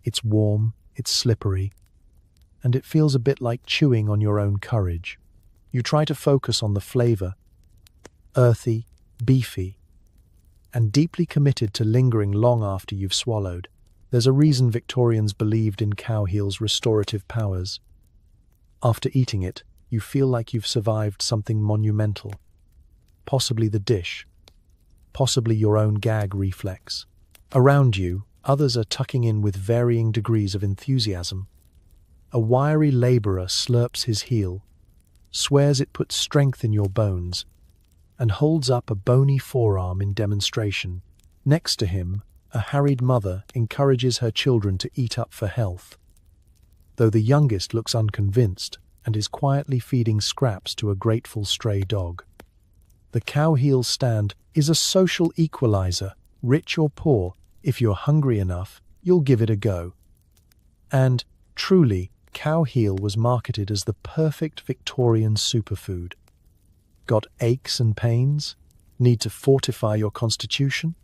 It's warm, it's slippery, and it feels a bit like chewing on your own courage. You try to focus on the flavor, earthy, beefy, and deeply committed to lingering long after you've swallowed. There's a reason Victorians believed in cow heel's restorative powers. After eating it, you feel like you've survived something monumental. Possibly the dish, possibly your own gag reflex. Around you, others are tucking in with varying degrees of enthusiasm. A wiry laborer slurps his heel, swears it puts strength in your bones, and holds up a bony forearm in demonstration. Next to him, a harried mother encourages her children to eat up for health, though the youngest looks unconvinced and is quietly feeding scraps to a grateful stray dog. The cow heel stand is a social equalizer. Rich or poor, if you're hungry enough, you'll give it a go. And, truly, cow heel was marketed as the perfect Victorian superfood. Got aches and pains? Need to fortify your constitution?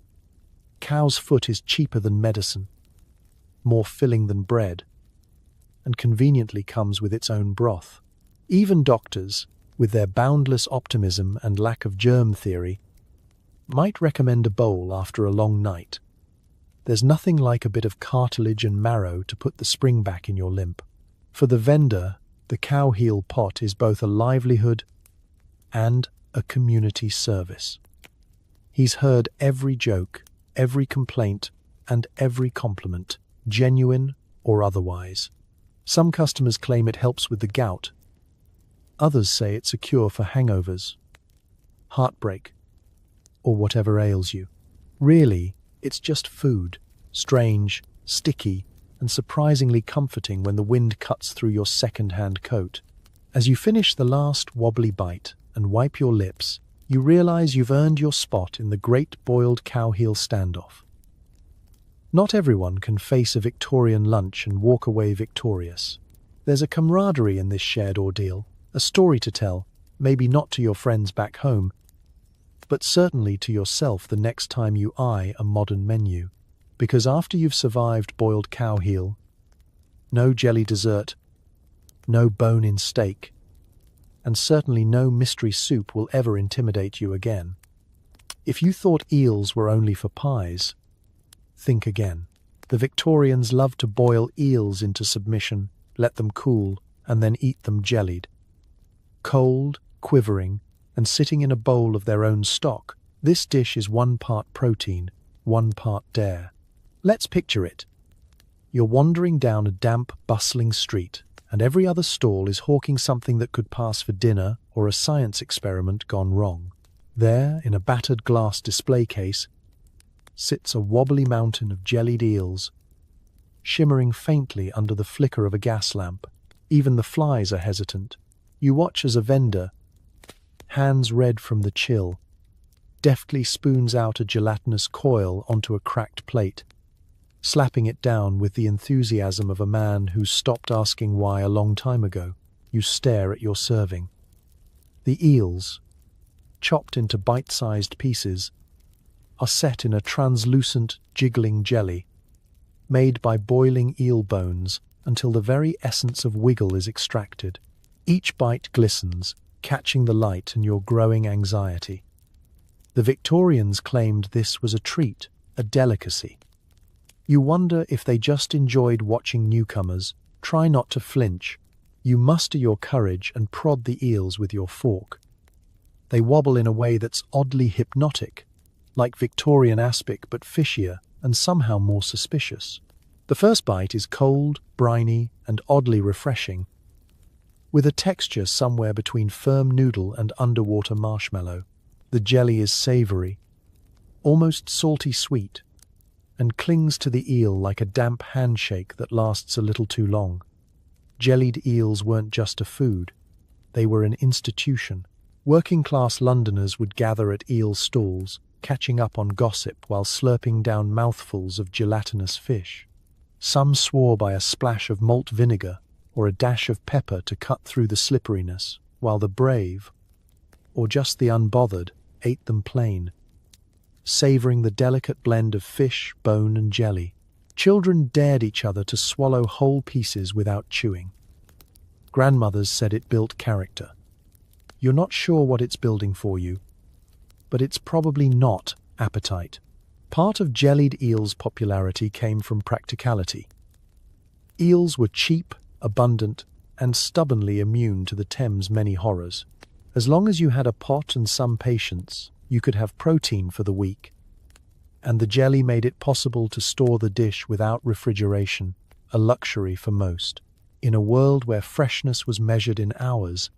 Cow's foot is cheaper than medicine, more filling than bread, and conveniently comes with its own broth. Even doctors, with their boundless optimism and lack of germ theory, might recommend a bowl after a long night. There's nothing like a bit of cartilage and marrow to put the spring back in your limp. For the vendor, the cow heel pot is both a livelihood and a community service. He's heard every joke, every complaint, and every compliment, genuine or otherwise. Some customers claim it helps with the gout. Others say it's a cure for hangovers, heartbreak, or whatever ails you. Really, it's just food, strange, sticky, and surprisingly comforting when the wind cuts through your second-hand coat. As you finish the last wobbly bite and wipe your lips, you realize you've earned your spot in the great boiled cow heel standoff. Not everyone can face a Victorian lunch and walk away victorious. There's a camaraderie in this shared ordeal, a story to tell, maybe not to your friends back home, but certainly to yourself the next time you eye a modern menu. Because after you've survived boiled cow heel, no jelly dessert, no bone-in steak, and certainly no mystery soup will ever intimidate you again. If you thought eels were only for pies, think again. The Victorians loved to boil eels into submission, let them cool, and then eat them jellied. Cold, quivering, and sitting in a bowl of their own stock, this dish is 1 part protein, 1 part dare. Let's picture it. You're wandering down a damp, bustling street, and every other stall is hawking something that could pass for dinner or a science experiment gone wrong. There, in a battered glass display case, sits a wobbly mountain of jellied eels, shimmering faintly under the flicker of a gas lamp. Even the flies are hesitant. You watch as a vendor, hands red from the chill, deftly spoons out a gelatinous coil onto a cracked plate, slapping it down with the enthusiasm of a man who's stopped asking why a long time ago. You stare at your serving. The eels, chopped into bite-sized pieces, are set in a translucent, jiggling jelly, made by boiling eel bones until the very essence of wiggle is extracted. Each bite glistens, catching the light and your growing anxiety. The Victorians claimed this was a treat, a delicacy. You wonder if they just enjoyed watching newcomers. Try not to flinch. You muster your courage and prod the eels with your fork. They wobble in a way that's oddly hypnotic, like Victorian aspic but fishier and somehow more suspicious. The first bite is cold, briny, and oddly refreshing, with a texture somewhere between firm noodle and underwater marshmallow. The jelly is savory, almost salty sweet, and clings to the eel like a damp handshake that lasts a little too long. Jellied eels weren't just a food, they were an institution. Working-class Londoners would gather at eel stalls, catching up on gossip while slurping down mouthfuls of gelatinous fish. Some swore by a splash of malt vinegar or a dash of pepper to cut through the slipperiness, while the brave, or just the unbothered, ate them plain, savouring the delicate blend of fish, bone and jelly. Children dared each other to swallow whole pieces without chewing. Grandmothers said it built character. You're not sure what it's building for you, but it's probably not appetite. Part of jellied eels' popularity came from practicality. Eels were cheap, abundant, and stubbornly immune to the Thames' many horrors. As long as you had a pot and some patience, you could have protein for the week. And the jelly made it possible to store the dish without refrigeration, a luxury for most. In a world where freshness was measured in hours,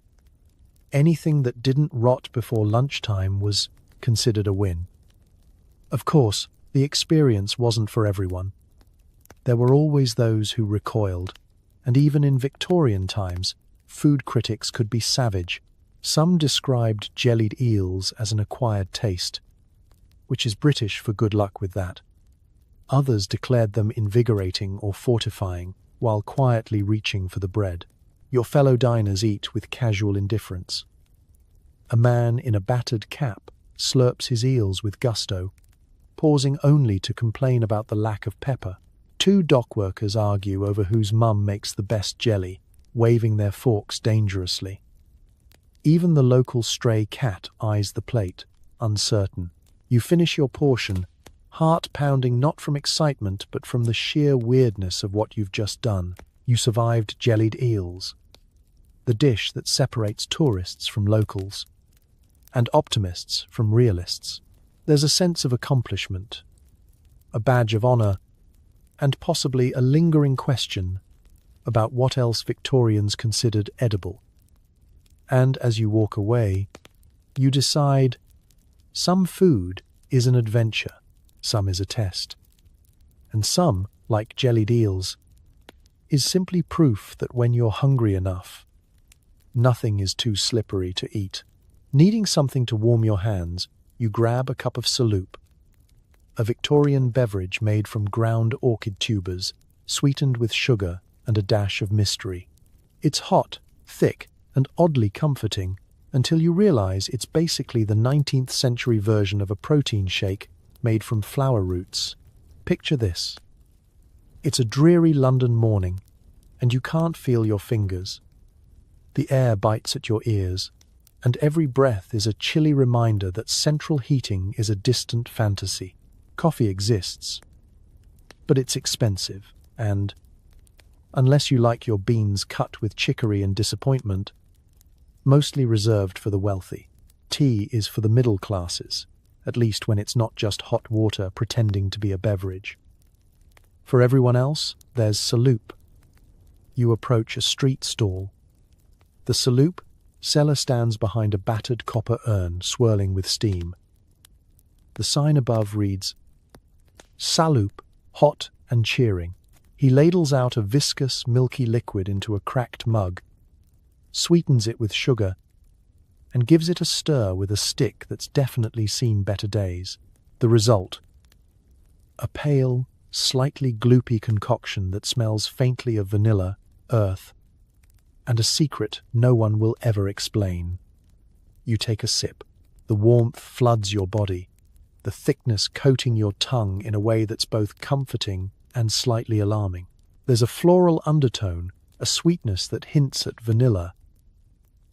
anything that didn't rot before lunchtime was considered a win. Of course, the experience wasn't for everyone. There were always those who recoiled, and even in Victorian times, food critics could be savage. Some described jellied eels as an acquired taste, which is British for good luck with that. Others declared them invigorating or fortifying, while quietly reaching for the bread. Your fellow diners eat with casual indifference. A man in a battered cap slurps his eels with gusto, pausing only to complain about the lack of pepper. Two dock workers argue over whose mum makes the best jelly, waving their forks dangerously. Even the local stray cat eyes the plate, uncertain. You finish your portion, heart pounding not from excitement but from the sheer weirdness of what you've just done. You survived jellied eels, the dish that separates tourists from locals, and optimists from realists. There's a sense of accomplishment, a badge of honour, and possibly a lingering question about what else Victorians considered edible. And as you walk away, you decide some food is an adventure, some is a test, and some, like jellied eels, is simply proof that when you're hungry enough, nothing is too slippery to eat. Needing something to warm your hands, you grab a cup of suvh, a Victorian beverage made from ground orchid tubers, sweetened with sugar and a dash of mystery. It's hot, thick, and oddly comforting, until you realize it's basically the 19th century version of a protein shake made from flower roots. Picture this. It's a dreary London morning, and you can't feel your fingers. The air bites at your ears, and every breath is a chilly reminder that central heating is a distant fantasy. Coffee exists, but it's expensive, and, unless you like your beans cut with chicory and disappointment, mostly reserved for the wealthy. Tea is for the middle classes, at least when it's not just hot water pretending to be a beverage. For everyone else, there's suvh. You approach a street stall. The suvh seller stands behind a battered copper urn swirling with steam. The sign above reads, "Suvh, hot and cheering." He ladles out a viscous, milky liquid into a cracked mug, sweetens it with sugar, and gives it a stir with a stick that's definitely seen better days. The result: a pale, slightly gloopy concoction that smells faintly of vanilla, earth, and a secret no one will ever explain. You take a sip. The warmth floods your body, the thickness coating your tongue in a way that's both comforting and slightly alarming. There's a floral undertone, a sweetness that hints at vanilla,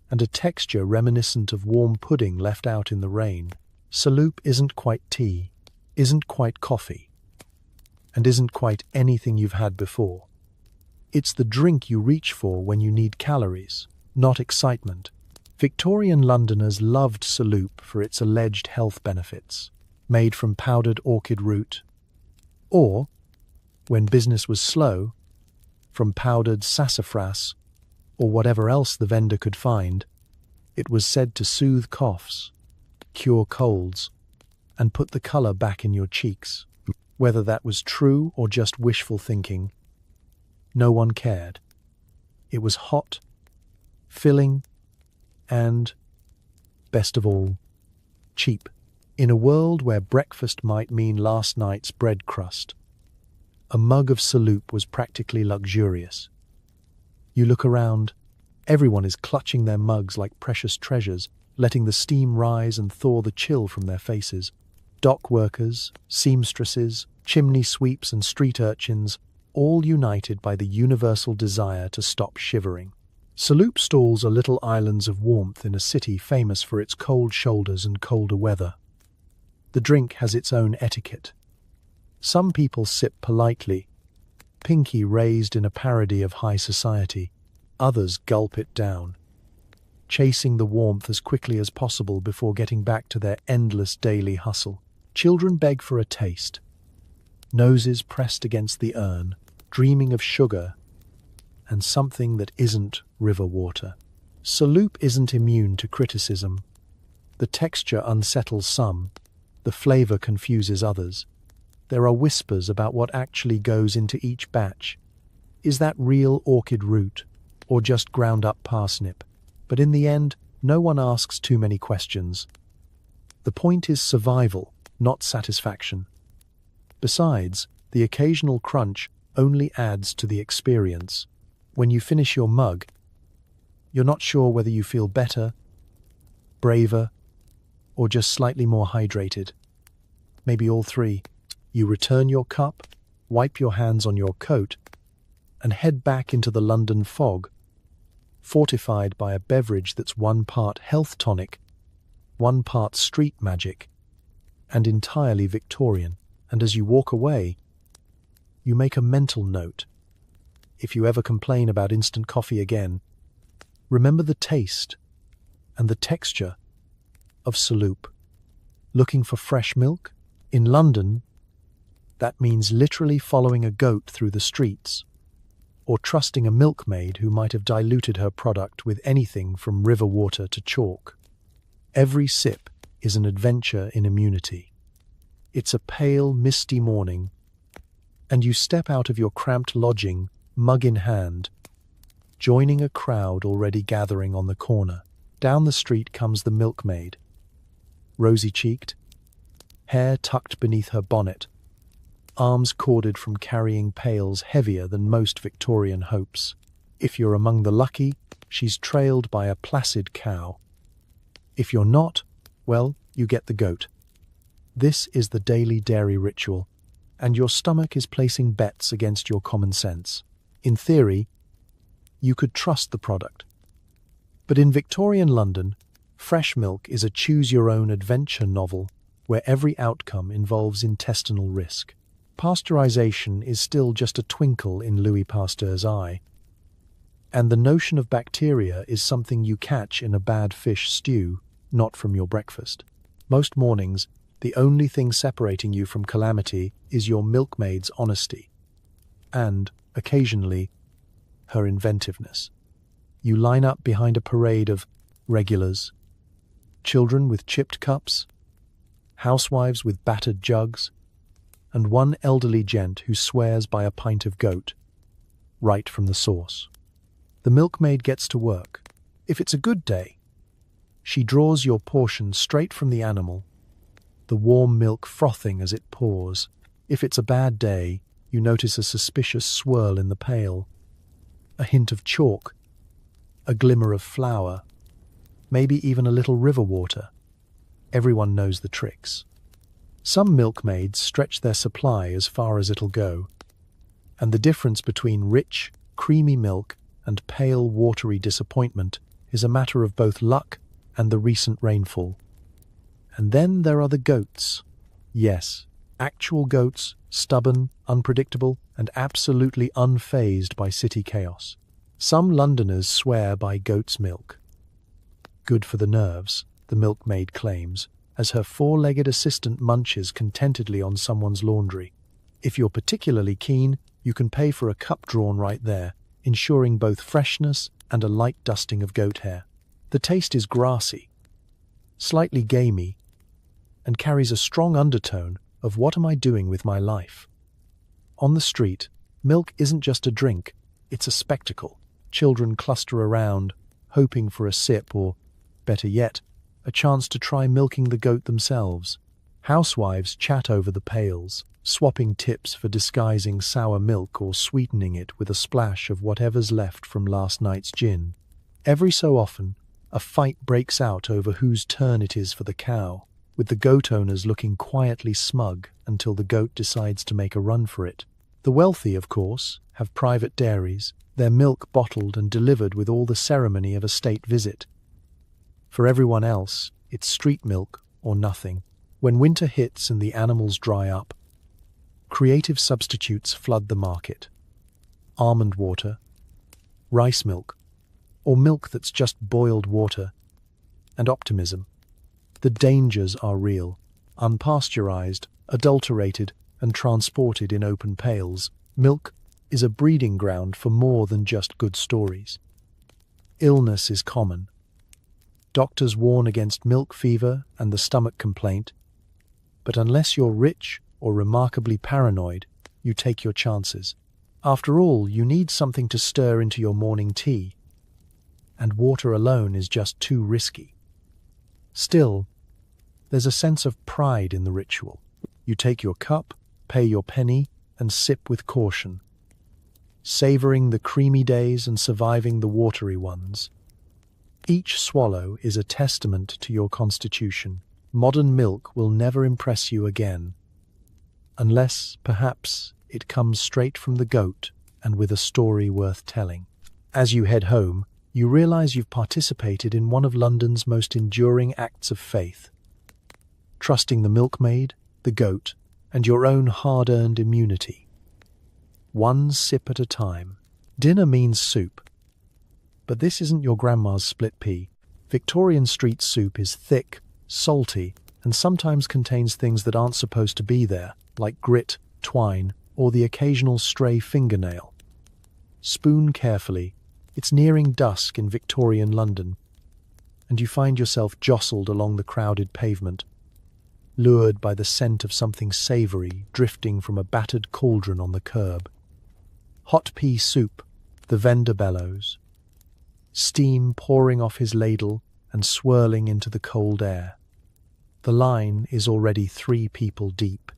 and a texture reminiscent of warm pudding left out in the rain. Suvh isn't quite tea, isn't quite coffee, and isn't quite anything you've had before. It's the drink you reach for when you need calories, not excitement. Victorian Londoners loved suvh for its alleged health benefits, made from powdered orchid root, or, when business was slow, from powdered sassafras, or whatever else the vendor could find. It was said to soothe coughs, cure colds, and put the colour back in your cheeks. Whether that was true or just wishful thinking, no one cared. It was hot, filling, and, best of all, cheap. In a world where breakfast might mean last night's bread crust, a mug of suvh was practically luxurious. You look around. Everyone is clutching their mugs like precious treasures, letting the steam rise and thaw the chill from their faces. Dock workers, seamstresses, chimney sweeps and street urchins, all united by the universal desire to stop shivering. Saloop stalls are little islands of warmth in a city famous for its cold shoulders and colder weather. The drink has its own etiquette. Some people sip politely, pinky raised in a parody of high society. Others gulp it down, chasing the warmth as quickly as possible before getting back to their endless daily hustle. Children beg for a taste, noses pressed against the urn, dreaming of sugar and something that isn't river water. Saloop isn't immune to criticism. The texture unsettles some, the flavor confuses others. There are whispers about what actually goes into each batch. Is that real orchid root, or just ground-up parsnip? But in the end, no one asks too many questions. The point is survival, not satisfaction. Besides, the occasional crunch only adds to the experience. When you finish your mug, you're not sure whether you feel better, braver, or just slightly more hydrated. Maybe all three. You return your cup, wipe your hands on your coat, and head back into the London fog, fortified by a beverage that's 1 part health tonic, 1 part street magic, and entirely Victorian. And as you walk away, you make a mental note. If you ever complain about instant coffee again, remember the taste and the texture of Saloop. Looking for fresh milk? In London, that means literally following a goat through the streets, or trusting a milkmaid who might have diluted her product with anything from river water to chalk. Every sip is an adventure in immunity. It's a pale, misty morning, and you step out of your cramped lodging, mug in hand, joining a crowd already gathering on the corner. Down the street comes the milkmaid, rosy-cheeked, hair tucked beneath her bonnet, arms corded from carrying pails heavier than most Victorian hopes. If you're among the lucky, she's trailed by a placid cow. If you're not, well, you get the goat. This is the daily dairy ritual, and your stomach is placing bets against your common sense. In theory, you could trust the product. But in Victorian London, fresh milk is a choose-your-own-adventure novel where every outcome involves intestinal risk. Pasteurization is still just a twinkle in Louis Pasteur's eye, and the notion of bacteria is something you catch in a bad fish stew, not from your breakfast. Most mornings, the only thing separating you from calamity is your milkmaid's honesty, and, occasionally, her inventiveness. You line up behind a parade of regulars, children with chipped cups, housewives with battered jugs, and one elderly gent who swears by a pint of goat, right from the source. The milkmaid gets to work. If it's a good day, she draws your portion straight from the animal, the warm milk frothing as it pours. If it's a bad day, you notice a suspicious swirl in the pail, a hint of chalk, a glimmer of flour, maybe even a little river water. Everyone knows the tricks. Some milkmaids stretch their supply as far as it'll go, and the difference between rich, creamy milk and pale, watery disappointment is a matter of both luck and the recent rainfall. And then there are the goats. Yes, actual goats, stubborn, unpredictable, and absolutely unfazed by city chaos. Some Londoners swear by goat's milk. Good for the nerves, the milkmaid claims, as her four-legged assistant munches contentedly on someone's laundry. If you're particularly keen, you can pay for a cup drawn right there, ensuring both freshness and a light dusting of goat hair. The taste is grassy, slightly gamey, and carries a strong undertone of what am I doing with my life? On the street, milk isn't just a drink, it's a spectacle. Children cluster around, hoping for a sip or, better yet, a chance to try milking the goat themselves. Housewives chat over the pails, swapping tips for disguising sour milk or sweetening it with a splash of whatever's left from last night's gin. Every so often, a fight breaks out over whose turn it is for the cow, with the goat owners looking quietly smug until the goat decides to make a run for it. The wealthy, of course, have private dairies, their milk bottled and delivered with all the ceremony of a state visit. For everyone else, it's street milk or nothing. When winter hits and the animals dry up, creative substitutes flood the market. Almond water, rice milk, or milk that's just boiled water, and optimism. The dangers are real, unpasteurized, adulterated, and transported in open pails. Milk is a breeding ground for more than just good stories. Illness is common. Doctors warn against milk fever and the stomach complaint, but unless you're rich or remarkably paranoid, you take your chances. After all, you need something to stir into your morning tea, and water alone is just too risky. Still, there's a sense of pride in the ritual. You take your cup, pay your penny, and sip with caution, savoring the creamy days and surviving the watery ones. Each swallow is a testament to your constitution. Modern milk will never impress you again, unless, perhaps, it comes straight from the goat and with a story worth telling. As you head home, you realize you've participated in one of London's most enduring acts of faith, trusting the milkmaid, the goat, and your own hard-earned immunity. One sip at a time. Dinner means soup. But this isn't your grandma's split pea. Victorian street soup is thick, salty, and sometimes contains things that aren't supposed to be there, like grit, twine, or the occasional stray fingernail. Spoon carefully. It's nearing dusk in Victorian London, and you find yourself jostled along the crowded pavement, lured by the scent of something savoury drifting from a battered cauldron on the curb. Hot pea soup, the vendor bellows, steam pouring off his ladle and swirling into the cold air. The line is already 3 people deep,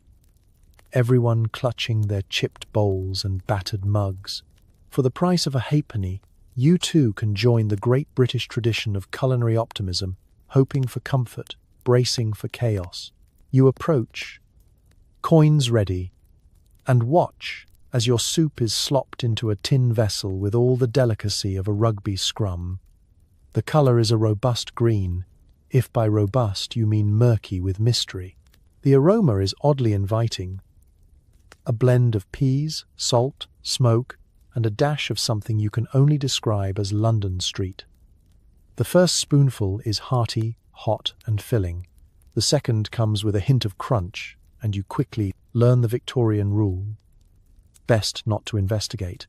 everyone clutching their chipped bowls and battered mugs. For the price of a halfpenny, you too can join the great British tradition of culinary optimism, hoping for comfort, bracing for chaos. You approach, coins ready, and watch as your soup is slopped into a tin vessel with all the delicacy of a rugby scrum. The colour is a robust green, if by robust you mean murky with mystery. The aroma is oddly inviting, a blend of peas, salt, smoke, and a dash of something you can only describe as London street. The first spoonful is hearty, hot, and filling. The second comes with a hint of crunch, and you quickly learn the Victorian rule: best not to investigate.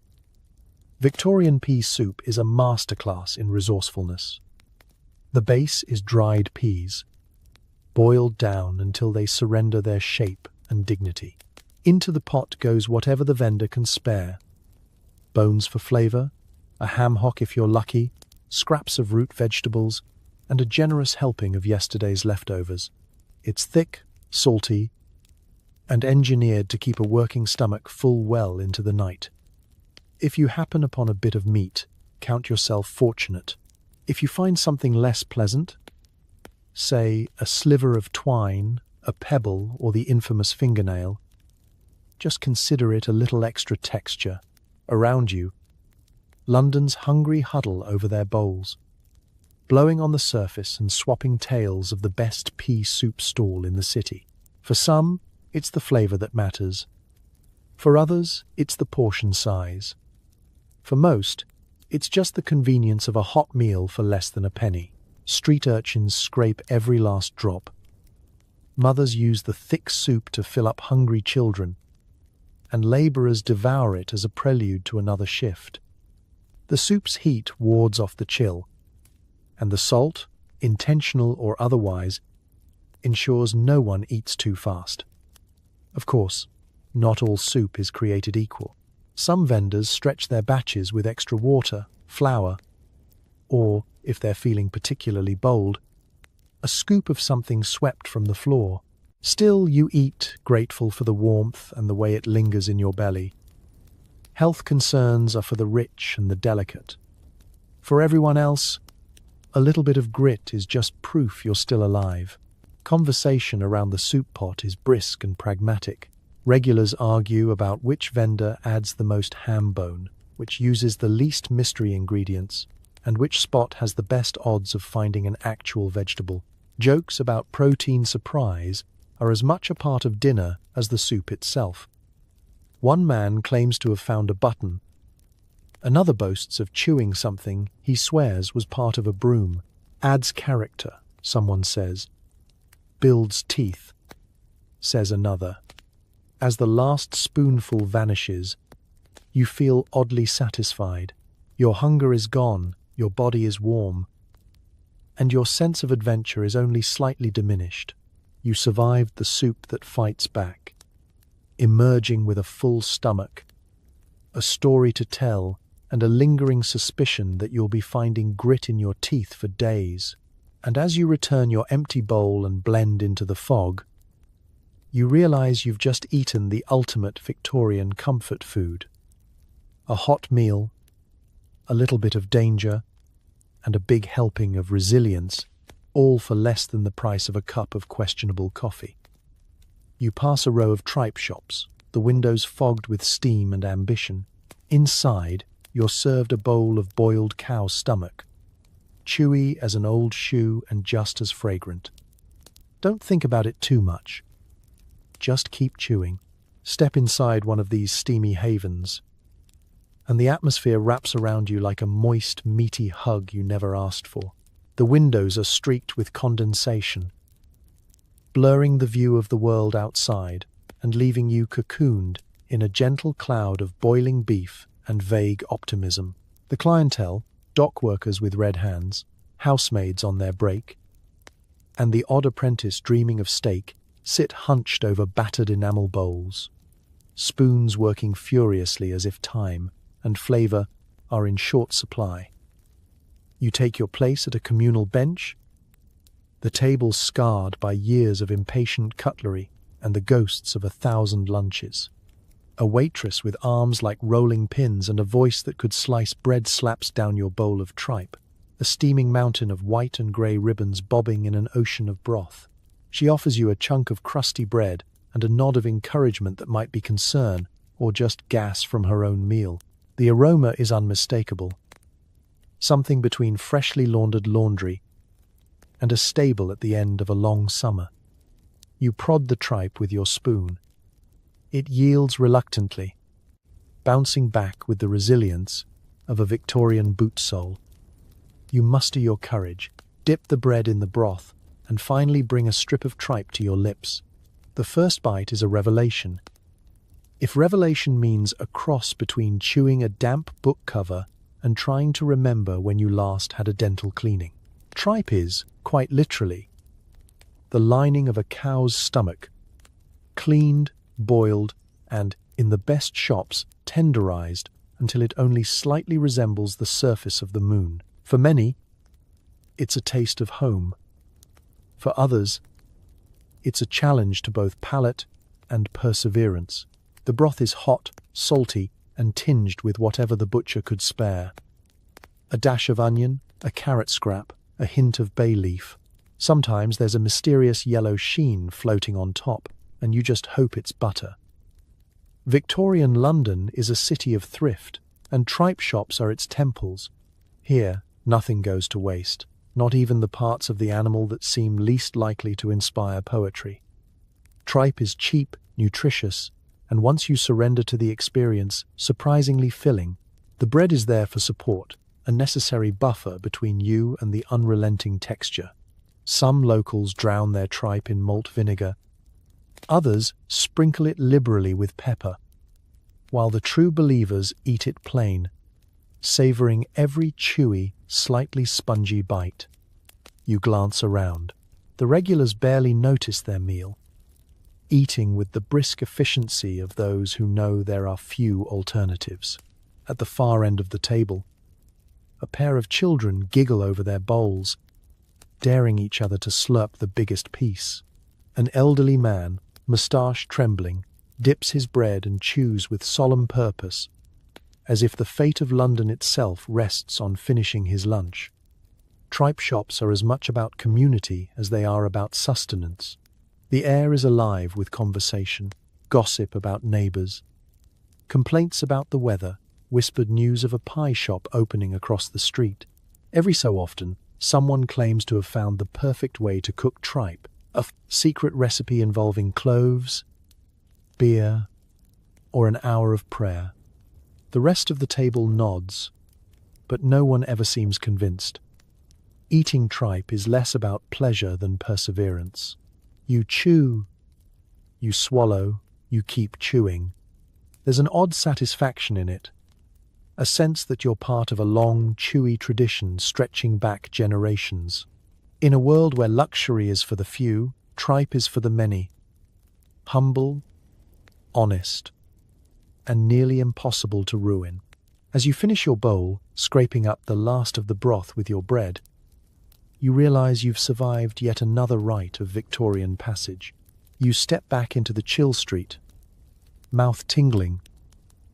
Victorian pea soup is a masterclass in resourcefulness. The base is dried peas, boiled down until they surrender their shape and dignity. Into the pot goes whatever the vendor can spare. Bones for flavour, a ham hock if you're lucky, scraps of root vegetables, and a generous helping of yesterday's leftovers. It's thick, salty, and engineered to keep a working stomach full well into the night. If you happen upon a bit of meat, count yourself fortunate. If you find something less pleasant, say a sliver of twine, a pebble, or the infamous fingernail, just consider it a little extra texture. Around you, London's hungry huddle over their bowls, blowing on the surface and swapping tales of the best pea soup stall in the city. For some, it's the flavour that matters. For others, it's the portion size. For most, it's just the convenience of a hot meal for less than a penny. Street urchins scrape every last drop. Mothers use the thick soup to fill up hungry children, and labourers devour it as a prelude to another shift. The soup's heat wards off the chill, and the salt, intentional or otherwise, ensures no one eats too fast. Of course, not all soup is created equal. Some vendors stretch their batches with extra water, flour, or, if they're feeling particularly bold, a scoop of something swept from the floor. Still, you eat, grateful for the warmth and the way it lingers in your belly. Health concerns are for the rich and the delicate. For everyone else, a little bit of grit is just proof you're still alive. Conversation around the soup pot is brisk and pragmatic. Regulars argue about which vendor adds the most ham bone, which uses the least mystery ingredients, and which spot has the best odds of finding an actual vegetable. Jokes about protein surprise are as much a part of dinner as the soup itself. One man claims to have found a button. Another boasts of chewing something he swears was part of a broom. Adds character, someone says. Builds teeth, says another. As the last spoonful vanishes, you feel oddly satisfied. Your hunger is gone, your body is warm, and your sense of adventure is only slightly diminished. You survived the soup that fights back, emerging with a full stomach, a story to tell, and a lingering suspicion that you'll be finding grit in your teeth for days. And as you return your empty bowl and blend into the fog, you realize you've just eaten the ultimate Victorian comfort food. A hot meal, a little bit of danger, and a big helping of resilience, all for less than the price of a cup of questionable coffee. You pass a row of tripe shops, the windows fogged with steam and ambition. Inside, you're served a bowl of boiled cow stomach, chewy as an old shoe and just as fragrant. Don't think about it too much. Just keep chewing. Step inside one of these steamy havens, and the atmosphere wraps around you like a moist, meaty hug you never asked for. The windows are streaked with condensation, blurring the view of the world outside and leaving you cocooned in a gentle cloud of boiling beef and vague optimism. The clientele, dock workers with red hands, housemaids on their break, and the odd apprentice dreaming of steak, sit hunched over battered enamel bowls, spoons working furiously as if time and flavor are in short supply. You take your place at a communal bench, the table scarred by years of impatient cutlery and the ghosts of 1,000 lunches. A waitress with arms like rolling pins and a voice that could slice bread slaps down your bowl of tripe, a steaming mountain of white and grey ribbons bobbing in an ocean of broth. She offers you a chunk of crusty bread and a nod of encouragement that might be concern or just gas from her own meal. The aroma is unmistakable, something between freshly laundered laundry and a stable at the end of a long summer. You prod the tripe with your spoon. It yields reluctantly, bouncing back with the resilience of a Victorian boot sole. You muster your courage, dip the bread in the broth, and finally bring a strip of tripe to your lips. The first bite is a revelation. If revelation means a cross between chewing a damp book cover and trying to remember when you last had a dental cleaning, tripe is, quite literally, the lining of a cow's stomach, cleaned, boiled, and, in the best shops, tenderized until it only slightly resembles the surface of the moon. For many, it's a taste of home. For others, it's a challenge to both palate and perseverance. The broth is hot, salty, and tinged with whatever the butcher could spare. A dash of onion, a carrot scrap, a hint of bay leaf. Sometimes there's a mysterious yellow sheen floating on top, and you just hope it's butter. Victorian London is a city of thrift, and tripe shops are its temples. Here, nothing goes to waste, not even the parts of the animal that seem least likely to inspire poetry. Tripe is cheap, nutritious, and once you surrender to the experience, surprisingly filling. The bread is there for support, a necessary buffer between you and the unrelenting texture. Some locals drown their tripe in malt vinegar. Others sprinkle it liberally with pepper, while the true believers eat it plain, savoring every chewy, slightly spongy bite. You glance around. The regulars barely notice their meal, eating with the brisk efficiency of those who know there are few alternatives. At the far end of the table, a pair of children giggle over their bowls, daring each other to slurp the biggest piece. An elderly man, moustache trembling, dips his bread and chews with solemn purpose, as if the fate of London itself rests on finishing his lunch. Tripe shops are as much about community as they are about sustenance. The air is alive with conversation, gossip about neighbours, complaints about the weather, whispered news of a pie shop opening across the street. Every so often, someone claims to have found the perfect way to cook tripe, a secret recipe involving cloves, beer, or an hour of prayer. The rest of the table nods, but no one ever seems convinced. Eating tripe is less about pleasure than perseverance. You chew, you swallow, you keep chewing. There's an odd satisfaction in it, a sense that you're part of a long, chewy tradition stretching back generations. In a world where luxury is for the few, tripe is for the many. Humble, honest, and nearly impossible to ruin. As you finish your bowl, scraping up the last of the broth with your bread, you realize you've survived yet another rite of Victorian passage. You step back into the chill street, mouth tingling,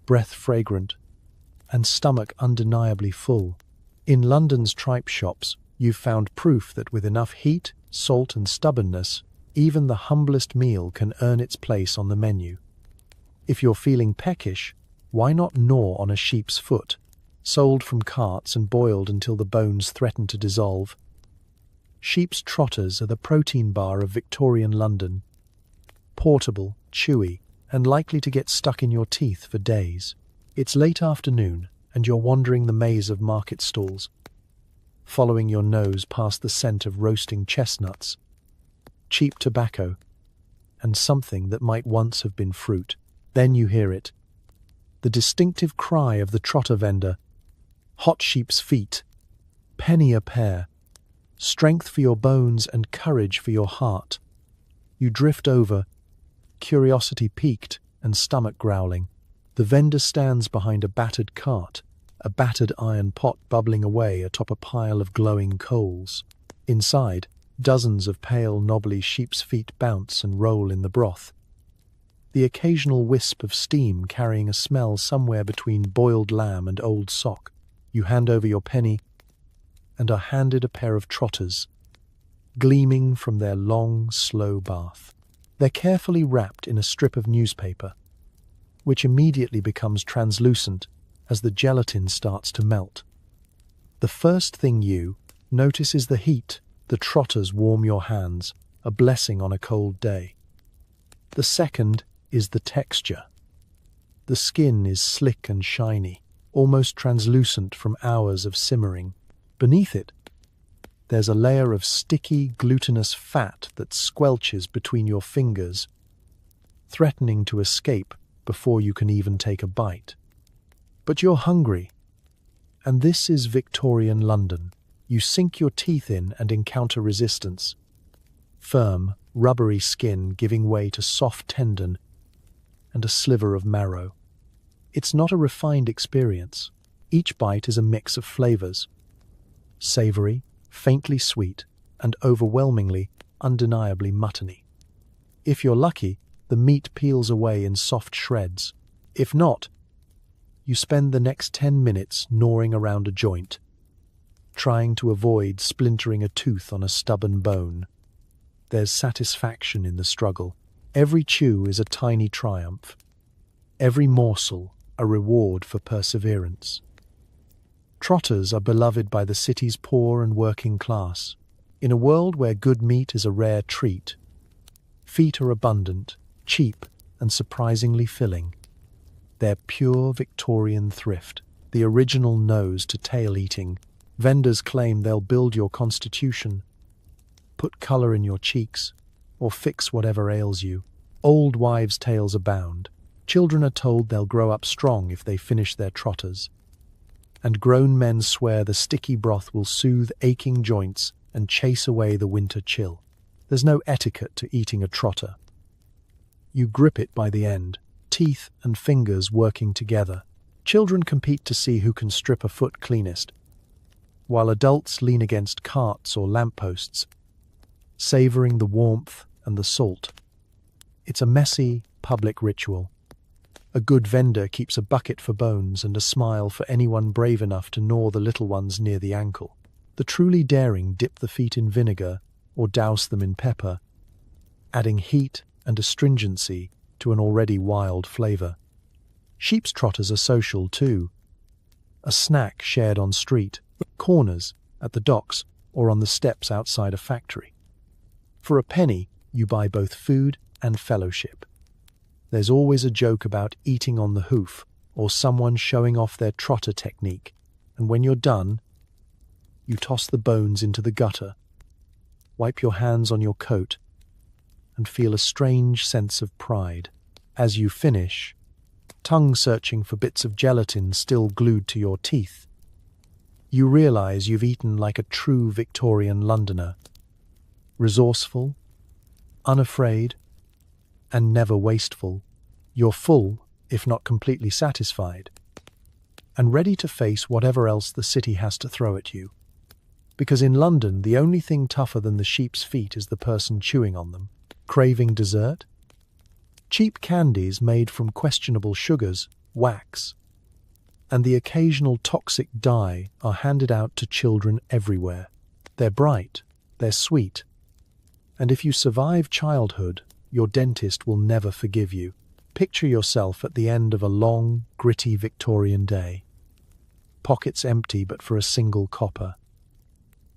breath fragrant, and stomach undeniably full. In London's tripe shops, you've found proof that with enough heat, salt, and stubbornness, even the humblest meal can earn its place on the menu. If you're feeling peckish, why not gnaw on a sheep's foot, sold from carts and boiled until the bones threaten to dissolve? Sheep's trotters are the protein bar of Victorian London. Portable, chewy, and likely to get stuck in your teeth for days. It's late afternoon, and you're wandering the maze of market stalls, following your nose past the scent of roasting chestnuts, cheap tobacco, and something that might once have been fruit. Then you hear it. The distinctive cry of the trotter vendor. Hot sheep's feet, penny a pair, strength for your bones and courage for your heart. You drift over, curiosity piqued and stomach growling. The vendor stands behind a battered cart, a battered iron pot bubbling away atop a pile of glowing coals. Inside, dozens of pale, knobbly sheep's feet bounce and roll in the broth. The occasional wisp of steam carrying a smell somewhere between boiled lamb and old sock. You hand over your penny and are handed a pair of trotters, gleaming from their long, slow bath. They're carefully wrapped in a strip of newspaper, which immediately becomes translucent as the gelatin starts to melt. The first thing you notice is the heat. The trotters warm your hands, a blessing on a cold day. The second is the texture. The skin is slick and shiny, almost translucent from hours of simmering. Beneath it, there's a layer of sticky, glutinous fat that squelches between your fingers, threatening to escape before you can even take a bite. But you're hungry, and this is Victorian London. You sink your teeth in and encounter resistance. Firm, rubbery skin giving way to soft tendon and a sliver of marrow. It's not a refined experience. Each bite is a mix of flavors. Savory, faintly sweet, and overwhelmingly, undeniably muttony. If you're lucky, the meat peels away in soft shreds. If not, you spend the next 10 minutes gnawing around a joint, trying to avoid splintering a tooth on a stubborn bone. There's satisfaction in the struggle. Every chew is a tiny triumph. Every morsel a reward for perseverance. Trotters are beloved by the city's poor and working class. In a world where good meat is a rare treat, feet are abundant, cheap, and surprisingly filling. They're pure Victorian thrift, the original nose-to-tail eating. Vendors claim they'll build your constitution, put colour in your cheeks, or fix whatever ails you. Old wives' tales abound. Children are told they'll grow up strong if they finish their trotters. And grown men swear the sticky broth will soothe aching joints and chase away the winter chill. There's no etiquette to eating a trotter. You grip it by the end, teeth and fingers working together. Children compete to see who can strip a foot cleanest, while adults lean against carts or lampposts, savouring the warmth and the salt. It's a messy, public ritual. A good vendor keeps a bucket for bones and a smile for anyone brave enough to gnaw the little ones near the ankle. The truly daring dip the feet in vinegar or douse them in pepper, adding heat and astringency to an already wild flavor. Sheep's trotters are social too. A snack shared on street, corners, at the docks, or on the steps outside a factory. For a penny, you buy both food and fellowship. There's always a joke about eating on the hoof, or someone showing off their trotter technique, and when you're done, you toss the bones into the gutter, wipe your hands on your coat, and feel a strange sense of pride. As you finish, tongue searching for bits of gelatin still glued to your teeth, you realize you've eaten like a true Victorian Londoner. Resourceful, unafraid, and never wasteful. You're full, if not completely satisfied, and ready to face whatever else the city has to throw at you. Because in London, the only thing tougher than the sheep's feet is the person chewing on them. Craving dessert? Cheap candies made from questionable sugars, wax, and the occasional toxic dye are handed out to children everywhere. They're bright, they're sweet, and if you survive childhood, your dentist will never forgive you. Picture yourself at the end of a long, gritty Victorian day. Pockets empty but for a single copper,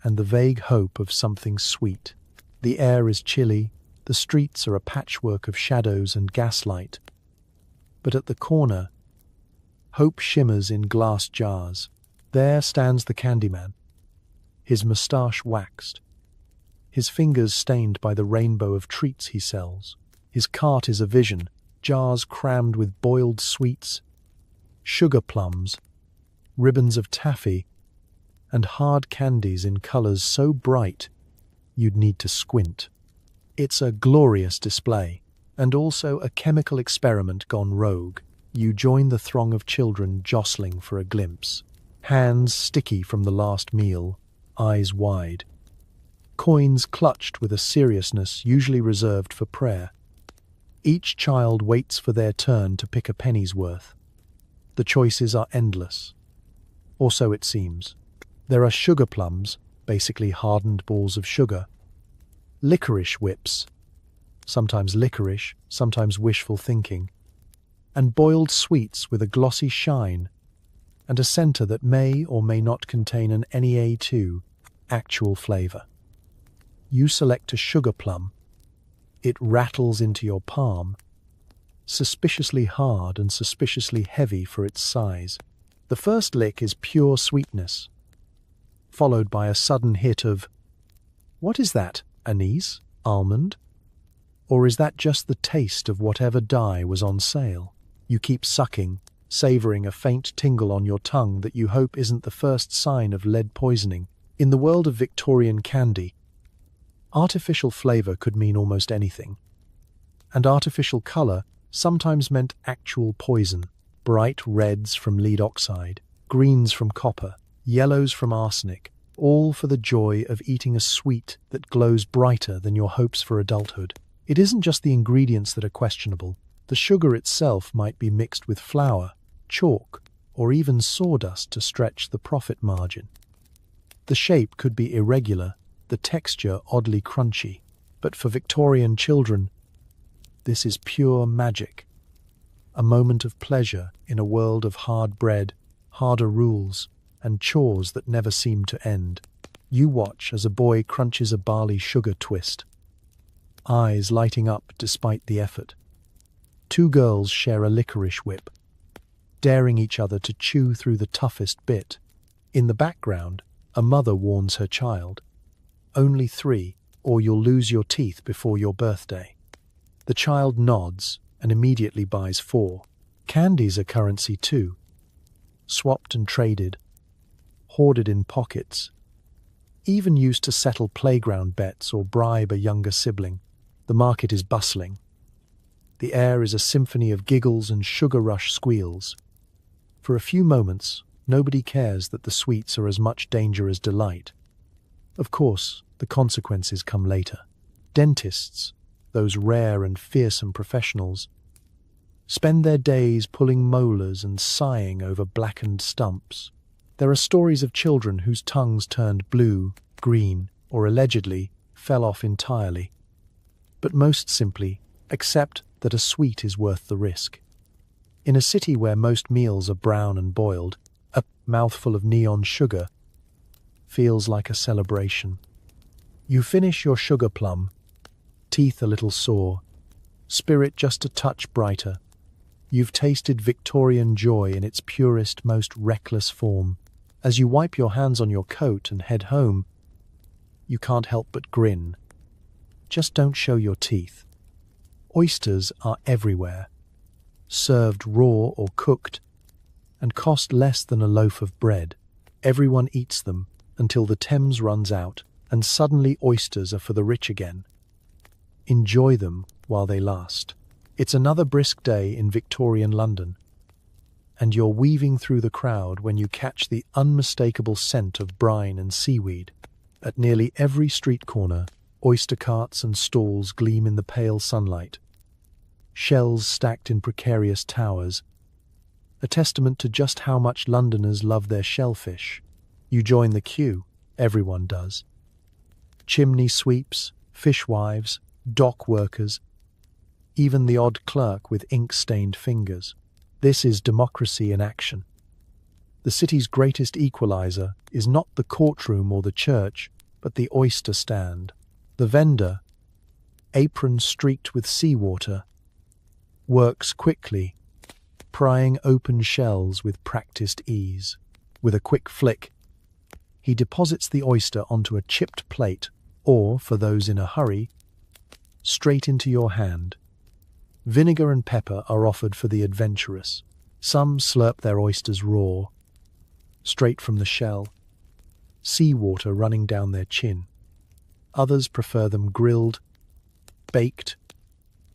and the vague hope of something sweet. The air is chilly, the streets are a patchwork of shadows and gaslight. But at the corner, hope shimmers in glass jars. There stands the Candyman, his moustache waxed, his fingers stained by the rainbow of treats he sells. His cart is a vision, jars crammed with boiled sweets, sugar plums, ribbons of taffy, and hard candies in colours so bright you'd need to squint. It's a glorious display, and also a chemical experiment gone rogue. You join the throng of children jostling for a glimpse. Hands sticky from the last meal, eyes wide. Coins clutched with a seriousness usually reserved for prayer. Each child waits for their turn to pick a penny's worth. The choices are endless. Or so it seems. There are sugar plums, basically hardened balls of sugar. Licorice whips, sometimes licorice, sometimes wishful thinking. And boiled sweets with a glossy shine and a centre that may or may not contain an NEA2 actual flavour. You select a sugar plum. It rattles into your palm, suspiciously hard and suspiciously heavy for its size. The first lick is pure sweetness, followed by a sudden hit of, what is that, anise? Almond? Or is that just the taste of whatever dye was on sale? You keep sucking, savouring a faint tingle on your tongue that you hope isn't the first sign of lead poisoning. In the world of Victorian candy, artificial flavour could mean almost anything. And artificial colour sometimes meant actual poison. Bright reds from lead oxide, greens from copper, yellows from arsenic, all for the joy of eating a sweet that glows brighter than your hopes for adulthood. It isn't just the ingredients that are questionable. The sugar itself might be mixed with flour, chalk, or even sawdust to stretch the profit margin. The shape could be irregular, the texture oddly crunchy, but for Victorian children, this is pure magic. A moment of pleasure in a world of hard bread, harder rules, and chores that never seem to end. You watch as a boy crunches a barley sugar twist, eyes lighting up despite the effort. Two girls share a licorice whip, daring each other to chew through the toughest bit. In the background, a mother warns her child, "Only 3, or you'll lose your teeth before your birthday." The child nods and immediately buys 4. Candies are currency too, swapped and traded, hoarded in pockets, even used to settle playground bets or bribe a younger sibling. The market is bustling. The air is a symphony of giggles and sugar rush squeals. For a few moments, nobody cares that the sweets are as much danger as delight. Of course, the consequences come later. Dentists, those rare and fearsome professionals, spend their days pulling molars and sighing over blackened stumps. There are stories of children whose tongues turned blue, green, or allegedly fell off entirely. But most simply, accept that a sweet is worth the risk. In a city where most meals are brown and boiled, a mouthful of neon sugar feels like a celebration. You finish your sugar plum, teeth a little sore, spirit just a touch brighter. You've tasted Victorian joy in its purest, most reckless form. As you wipe your hands on your coat and head home, you can't help but grin. Just don't show your teeth. Oysters are everywhere, served raw or cooked, and cost less than a loaf of bread. Everyone eats them until the Thames runs out, and suddenly oysters are for the rich again. Enjoy them while they last. It's another brisk day in Victorian London, and you're weaving through the crowd when you catch the unmistakable scent of brine and seaweed. At nearly every street corner, oyster carts and stalls gleam in the pale sunlight. Shells stacked in precarious towers, a testament to just how much Londoners love their shellfish. You join the queue, everyone does. Chimney sweeps, fishwives, dock workers, even the odd clerk with ink-stained fingers. This is democracy in action. The city's greatest equalizer is not the courtroom or the church, but the oyster stand. The vendor, apron streaked with seawater, works quickly, prying open shells with practiced ease. With a quick flick, he deposits the oyster onto a chipped plate, or, for those in a hurry, straight into your hand. Vinegar and pepper are offered for the adventurous. Some slurp their oysters raw, straight from the shell, seawater running down their chin. Others prefer them grilled, baked,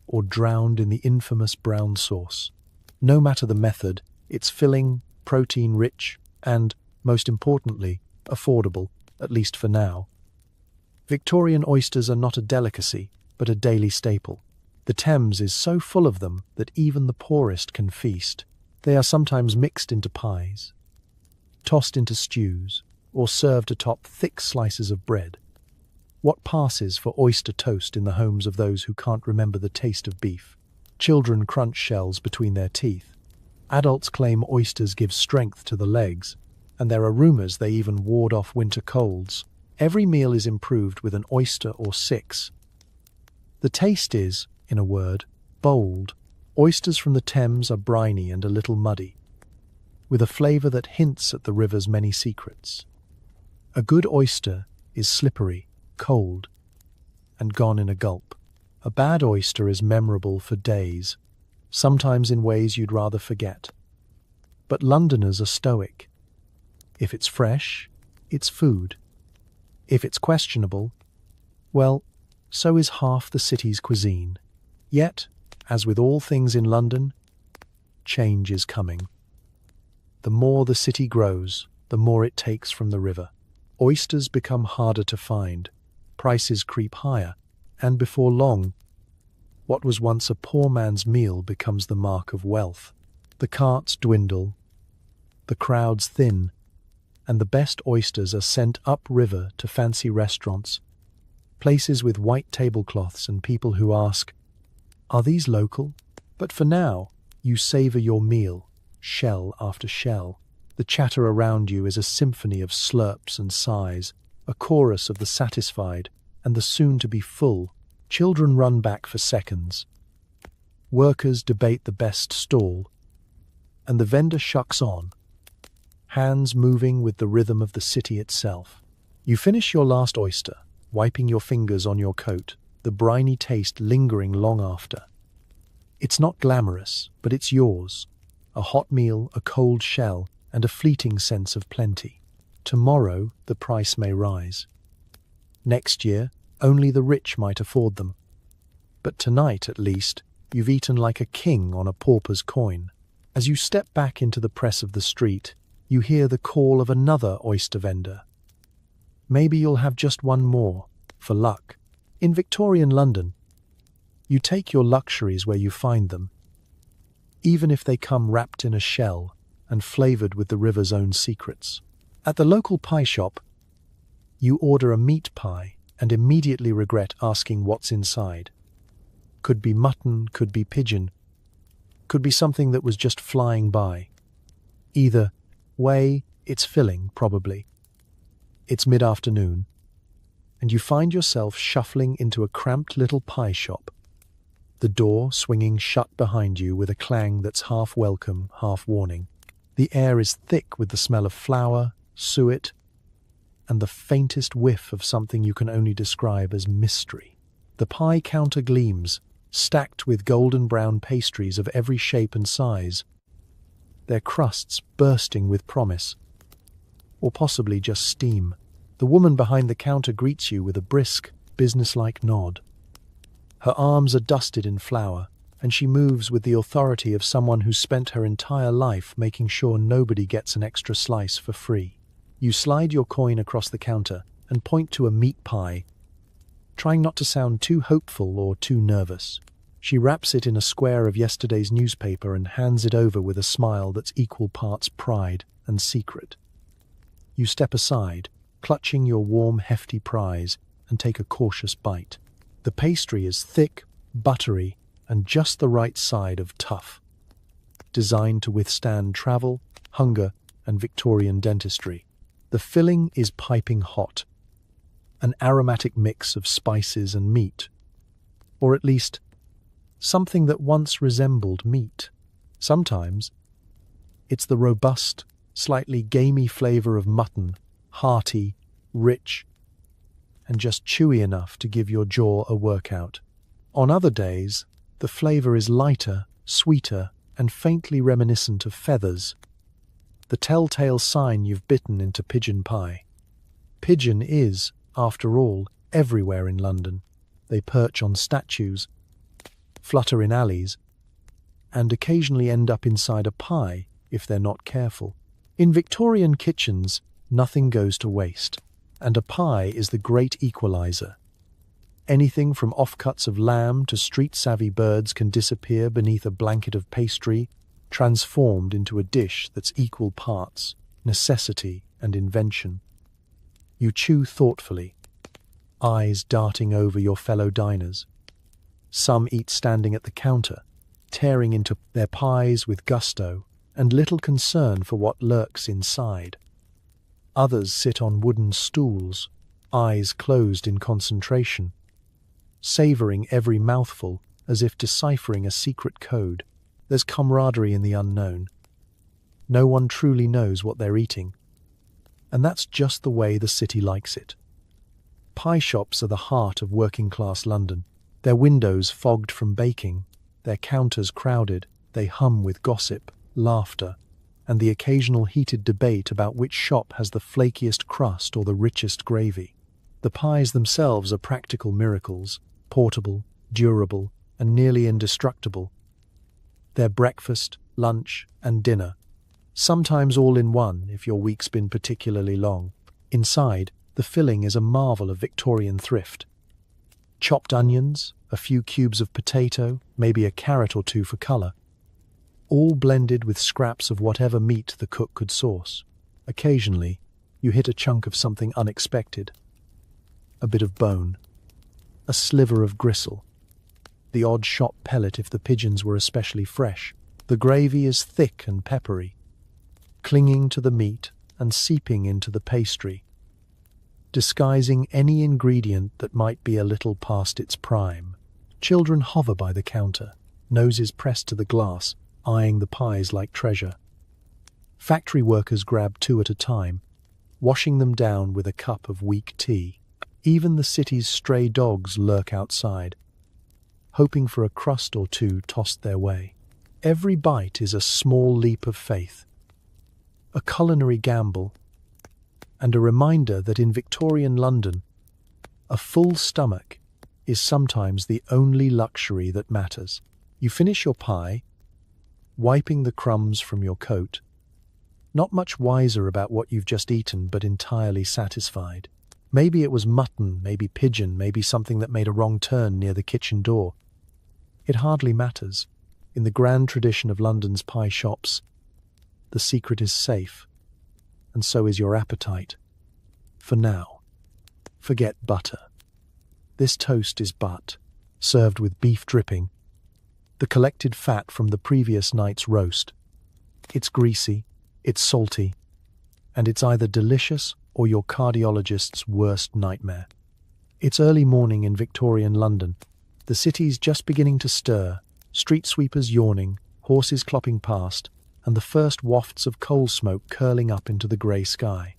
or drowned in the infamous brown sauce. No matter the method, it's filling, protein-rich, and, most importantly, affordable, at least for now. Victorian oysters are not a delicacy, but a daily staple. The Thames is so full of them that even the poorest can feast. They are sometimes mixed into pies, tossed into stews, or served atop thick slices of bread. What passes for oyster toast in the homes of those who can't remember the taste of beef? Children crunch shells between their teeth. Adults claim oysters give strength to the legs, and there are rumors they even ward off winter colds. Every meal is improved with an oyster or six. The taste is, in a word, bold. Oysters from the Thames are briny and a little muddy, with a flavour that hints at the river's many secrets. A good oyster is slippery, cold, and gone in a gulp. A bad oyster is memorable for days, sometimes in ways you'd rather forget. But Londoners are stoic. If it's fresh, it's food. If it's questionable, well, so is half the city's cuisine. Yet, as with all things in London, change is coming. The more the city grows, the more it takes from the river. Oysters become harder to find, prices creep higher, and before long, what was once a poor man's meal becomes the mark of wealth. The carts dwindle, the crowds thin, and the best oysters are sent upriver to fancy restaurants, places with white tablecloths and people who ask, "Are these local?" But for now, you savour your meal, shell after shell. The chatter around you is a symphony of slurps and sighs, a chorus of the satisfied and the soon-to-be full. Children run back for seconds. Workers debate the best stall, and the vendor shucks on, hands moving with the rhythm of the city itself. You finish your last oyster, wiping your fingers on your coat, the briny taste lingering long after. It's not glamorous, but it's yours. A hot meal, a cold shell, and a fleeting sense of plenty. Tomorrow, the price may rise. Next year, only the rich might afford them. But tonight, at least, you've eaten like a king on a pauper's coin. As you step back into the press of the street, you hear the call of another oyster vendor. Maybe you'll have just one more, for luck. In Victorian London, You take your luxuries where you find them, even if they come wrapped in a shell and flavored with the river's own secrets. At the local pie shop, you order a meat pie and immediately regret asking what's inside. Could be mutton, could be pigeon, could be something that was just flying by. Either way, it's filling, probably. It's mid-afternoon, and you find yourself shuffling into a cramped little pie shop, the door swinging shut behind you with a clang that's half welcome, half warning. The air is thick with the smell of flour, suet, and the faintest whiff of something you can only describe as mystery. The pie counter gleams, stacked with golden brown pastries of every shape and size, their crusts bursting with promise, or possibly just steam. The woman behind the counter greets you with a brisk, businesslike nod. Her arms are dusted in flour, and she moves with the authority of someone who's spent her entire life making sure nobody gets an extra slice for free. You slide your coin across the counter and point to a meat pie, trying not to sound too hopeful or too nervous. She wraps it in a square of yesterday's newspaper and hands it over with a smile that's equal parts pride and secret. You step aside, clutching your warm, hefty prize, and take a cautious bite. The pastry is thick, buttery, and just the right side of tough, designed to withstand travel, hunger, and Victorian dentistry. The filling is piping hot, an aromatic mix of spices and meat, or at least something that once resembled meat. Sometimes it's the robust, slightly gamey flavor of mutton, hearty, rich, and just chewy enough to give your jaw a workout. On other days, the flavor is lighter, sweeter, and faintly reminiscent of feathers, the telltale sign you've bitten into pigeon pie. Pigeon is, after all, everywhere in London. They perch on statues, flutter in alleys, and occasionally end up inside a pie if they're not careful. In Victorian kitchens, nothing goes to waste, and a pie is the great equalizer. Anything from offcuts of lamb to street-savvy birds can disappear beneath a blanket of pastry, transformed into a dish that's equal parts necessity and invention. You chew thoughtfully, eyes darting over your fellow diners. Some eat standing at the counter, tearing into their pies with gusto and little concern for what lurks inside. Others sit on wooden stools, eyes closed in concentration, savoring every mouthful as if deciphering a secret code. There's camaraderie in the unknown. No one truly knows what they're eating, and that's just the way the city likes it. Pie shops are the heart of working-class London. Their windows fogged from baking, their counters crowded, they hum with gossip, laughter, and the occasional heated debate about which shop has the flakiest crust or the richest gravy. The pies themselves are practical miracles, portable, durable, and nearly indestructible. They're breakfast, lunch, and dinner, sometimes all in one if your week's been particularly long. Inside, the filling is a marvel of Victorian thrift. Chopped onions, a few cubes of potato, maybe a carrot or two for colour, all blended with scraps of whatever meat the cook could source. Occasionally, you hit a chunk of something unexpected. A bit of bone, a sliver of gristle, the odd shot pellet if the pigeons were especially fresh. The gravy is thick and peppery, clinging to the meat and seeping into the pastry, disguising any ingredient that might be a little past its prime. Children hover by the counter, noses pressed to the glass, eyeing the pies like treasure. Factory workers grab two at a time, washing them down with a cup of weak tea. Even the city's stray dogs lurk outside, hoping for a crust or two tossed their way. Every bite is a small leap of faith, a culinary gamble, and a reminder that in Victorian London, a full stomach is sometimes the only luxury that matters. You finish your pie, wiping the crumbs from your coat, not much wiser about what you've just eaten, but entirely satisfied. Maybe it was mutton, maybe pigeon, maybe something that made a wrong turn near the kitchen door. It hardly matters. In the grand tradition of London's pie shops, the secret is safe, and so is your appetite. For now, forget butter. This toast is but, served with beef dripping, the collected fat from the previous night's roast. It's greasy, it's salty, and it's either delicious or your cardiologist's worst nightmare. It's early morning in Victorian London. The city's just beginning to stir, street sweepers yawning, horses clopping past, and the first wafts of coal smoke curling up into the grey sky.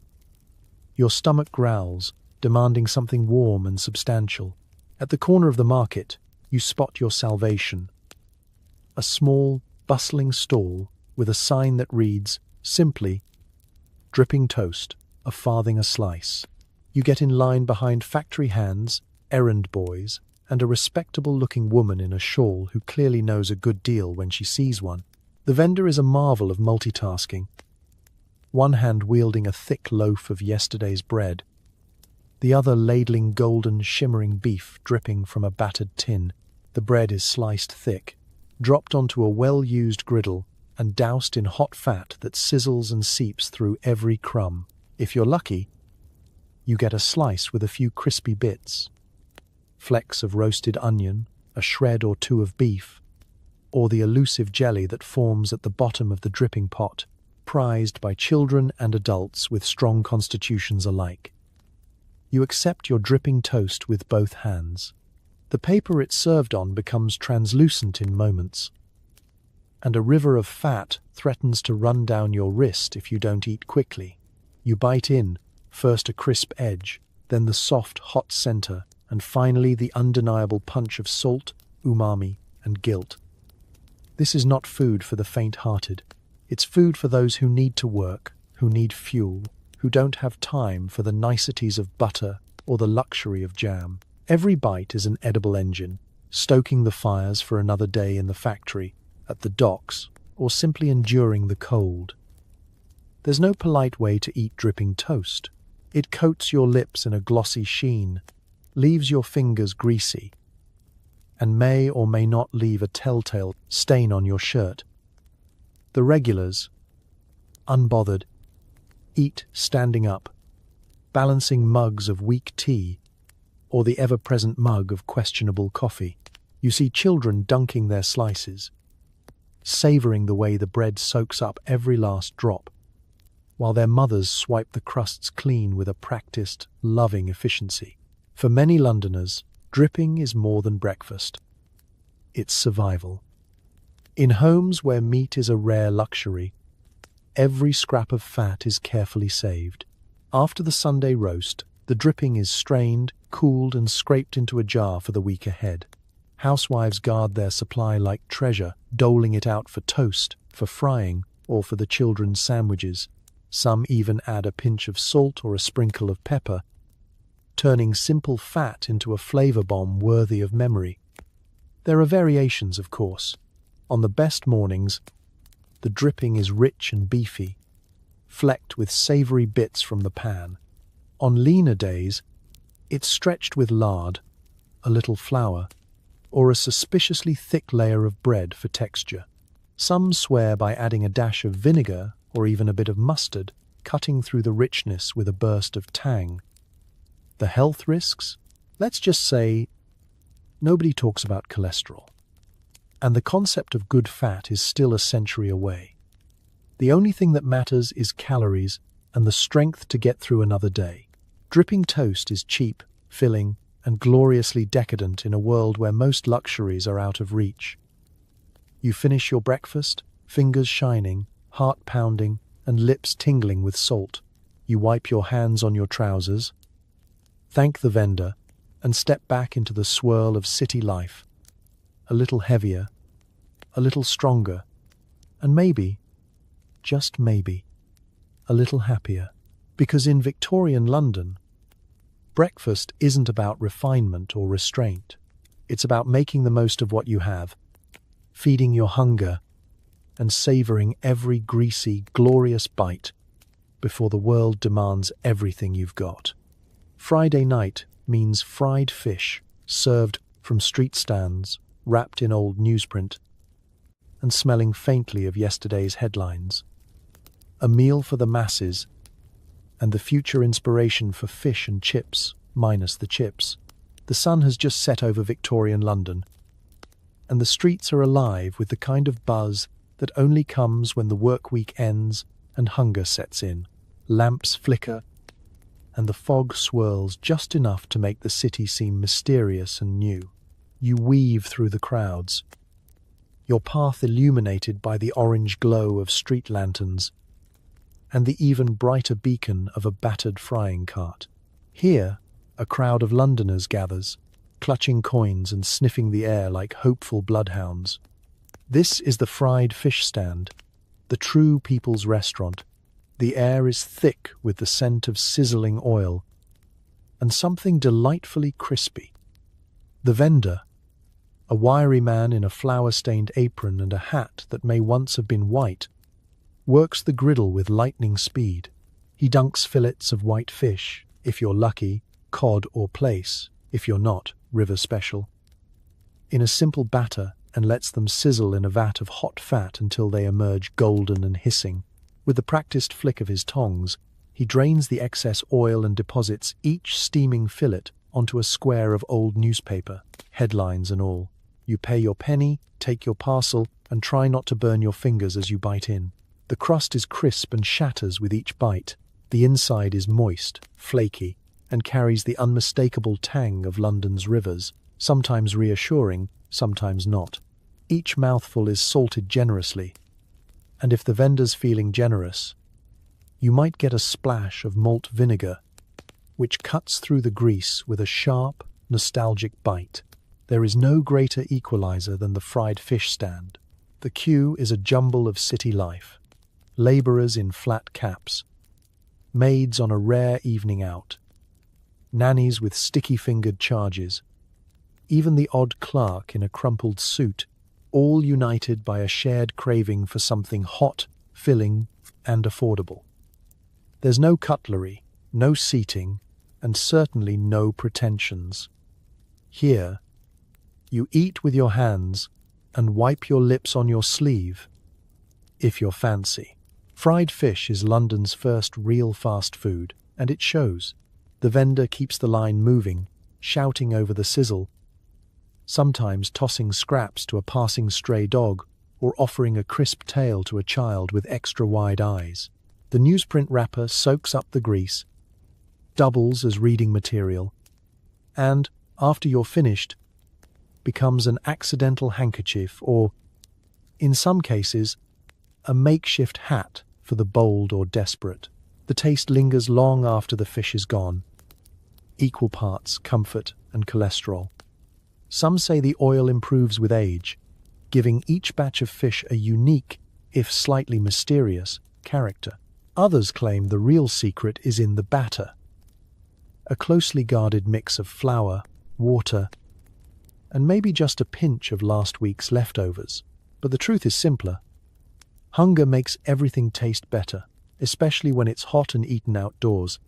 Your stomach growls, demanding something warm and substantial. At the corner of the market, you spot your salvation. A small, bustling stall with a sign that reads, simply, "Dripping toast, a farthing a slice." You get in line behind factory hands, errand boys, and a respectable-looking woman in a shawl who clearly knows a good deal when she sees one. The vendor is a marvel of multitasking, one hand wielding a thick loaf of yesterday's bread, the other ladling golden, shimmering beef dripping from a battered tin. The bread is sliced thick, dropped onto a well-used griddle, and doused in hot fat that sizzles and seeps through every crumb. If you're lucky, you get a slice with a few crispy bits, flecks of roasted onion, a shred or two of beef, or the elusive jelly that forms at the bottom of the dripping pot, prized by children and adults with strong constitutions alike. You accept your dripping toast with both hands. The paper it's served on becomes translucent in moments, and a river of fat threatens to run down your wrist if you don't eat quickly. You bite in, first a crisp edge, then the soft, hot center, and finally the undeniable punch of salt, umami, and guilt. This is not food for the faint-hearted. It's food for those who need to work, who need fuel, who don't have time for the niceties of butter or the luxury of jam. Every bite is an edible engine, stoking the fires for another day in the factory, at the docks, or simply enduring the cold. There's no polite way to eat dripping toast. It coats your lips in a glossy sheen, leaves your fingers greasy, and may or may not leave a telltale stain on your shirt. The regulars, unbothered, eat standing up, balancing mugs of weak tea or the ever-present mug of questionable coffee. You see children dunking their slices, savoring the way the bread soaks up every last drop, while their mothers swipe the crusts clean with a practiced, loving efficiency. For many Londoners, dripping is more than breakfast. It's survival. In homes where meat is a rare luxury, every scrap of fat is carefully saved. After the Sunday roast, the dripping is strained, cooled, and scraped into a jar for the week ahead. Housewives guard their supply like treasure, doling it out for toast, for frying, or for the children's sandwiches. Some even add a pinch of salt or a sprinkle of pepper, turning simple fat into a flavor bomb worthy of memory. There are variations, of course. On the best mornings, the dripping is rich and beefy, flecked with savory bits from the pan. On leaner days, it's stretched with lard, a little flour, or a suspiciously thick layer of bread for texture. Some swear by adding a dash of vinegar or even a bit of mustard, cutting through the richness with a burst of tang. The health risks? Let's just say nobody talks about cholesterol. And the concept of good fat is still a century away. The only thing that matters is calories and the strength to get through another day. Dripping toast is cheap, filling, and gloriously decadent in a world where most luxuries are out of reach. You finish your breakfast, fingers shining, heart pounding, and lips tingling with salt. You wipe your hands on your trousers, thank the vendor, and step back into the swirl of city life, a little heavier, a little stronger, and maybe, just maybe, a little happier. Because in Victorian London, breakfast isn't about refinement or restraint. It's about making the most of what you have, feeding your hunger, and savoring every greasy, glorious bite before the world demands everything you've got. Friday night means fried fish served from street stands, wrapped in old newsprint, and smelling faintly of yesterday's headlines. A meal for the masses, and the future inspiration for fish and chips, minus the chips. The sun has just set over Victorian London, and the streets are alive with the kind of buzz that only comes when the work week ends and hunger sets in. Lamps flicker, and the fog swirls just enough to make the city seem mysterious and new. You weave through the crowds, your path illuminated by the orange glow of street lanterns and the even brighter beacon of a battered frying cart. Here, a crowd of Londoners gathers, clutching coins and sniffing the air like hopeful bloodhounds. This is the fried fish stand, the true people's restaurant. The air is thick with the scent of sizzling oil and something delightfully crispy. The vendor, a wiry man in a flour-stained apron and a hat that may once have been white, works the griddle with lightning speed. He dunks fillets of white fish, if you're lucky, cod or plaice, if you're not, river special, in a simple batter and lets them sizzle in a vat of hot fat until they emerge golden and hissing. With the practiced flick of his tongs, he drains the excess oil and deposits each steaming fillet onto a square of old newspaper, headlines and all. You pay your penny, take your parcel, and try not to burn your fingers as you bite in. The crust is crisp and shatters with each bite. The inside is moist, flaky, and carries the unmistakable tang of London's rivers, sometimes reassuring, sometimes not. Each mouthful is salted generously, and if the vendor's feeling generous, you might get a splash of malt vinegar, which cuts through the grease with a sharp, nostalgic bite. There is no greater equalizer than the fried fish stand. The queue is a jumble of city life. Labourers in flat caps, maids on a rare evening out, nannies with sticky-fingered charges, even the odd clerk in a crumpled suit, all united by a shared craving for something hot, filling, and affordable. There's no cutlery, no seating, and certainly no pretensions. Here, you eat with your hands and wipe your lips on your sleeve, if you're fancy. Fried fish is London's first real fast food, and it shows. The vendor keeps the line moving, shouting over the sizzle, sometimes tossing scraps to a passing stray dog or offering a crisp tail to a child with extra-wide eyes. The newsprint wrapper soaks up the grease, doubles as reading material, and, after you're finished, becomes an accidental handkerchief or, in some cases, a makeshift hat for the bold or desperate. The taste lingers long after the fish is gone, equal parts comfort and cholesterol. Some say the oil improves with age, giving each batch of fish a unique, if slightly mysterious, character. Others claim the real secret is in the batter, a closely guarded mix of flour, water, and maybe just a pinch of last week's leftovers. But the truth is simpler. Hunger makes everything taste better, especially when it's hot and eaten outdoors,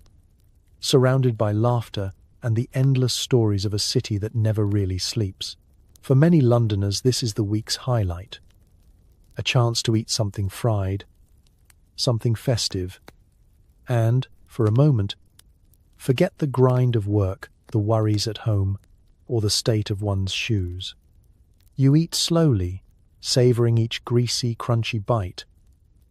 surrounded by laughter and the endless stories of a city that never really sleeps. For many Londoners, this is the week's highlight. A chance to eat something fried, something festive, and, for a moment, forget the grind of work, the worries at home, or the state of one's shoes. You eat slowly, savouring each greasy, crunchy bite,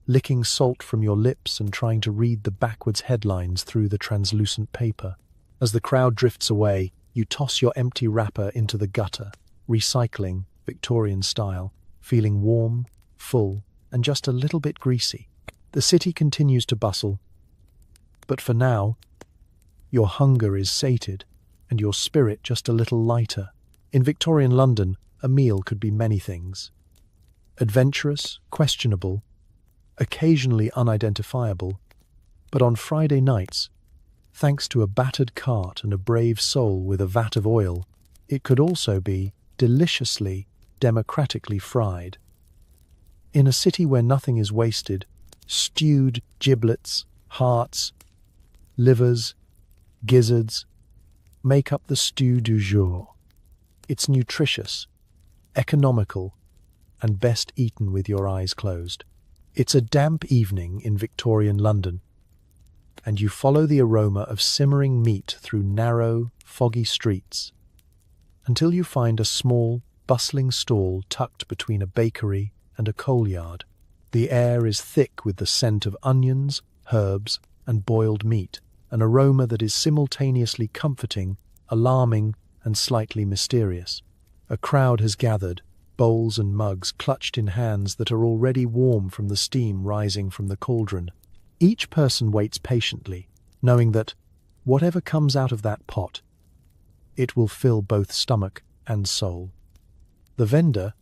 licking salt from your lips and trying to read the backwards headlines through the translucent paper. As the crowd drifts away, you toss your empty wrapper into the gutter, recycling, Victorian style, feeling warm, full, and just a little bit greasy. The city continues to bustle, but for now, your hunger is sated and your spirit just a little lighter. In Victorian London, a meal could be many things. Adventurous, questionable, occasionally unidentifiable, but on Friday nights, thanks to a battered cart and a brave soul with a vat of oil, it could also be deliciously, democratically fried. In a city where nothing is wasted, stewed giblets, hearts, livers, gizzards make up the stew du jour. It's nutritious, economical, and best eaten with your eyes closed. It's a damp evening in Victorian London, and you follow the aroma of simmering meat through narrow, foggy streets until you find a small, bustling stall tucked between a bakery and a coal yard. The air is thick with the scent of onions, herbs, and boiled meat, an aroma that is simultaneously comforting, alarming, and slightly mysterious. A crowd has gathered, bowls and mugs clutched in hands that are already warm from the steam rising from the cauldron. Each person waits patiently, knowing that, whatever comes out of that pot, it will fill both stomach and soul. The vendor,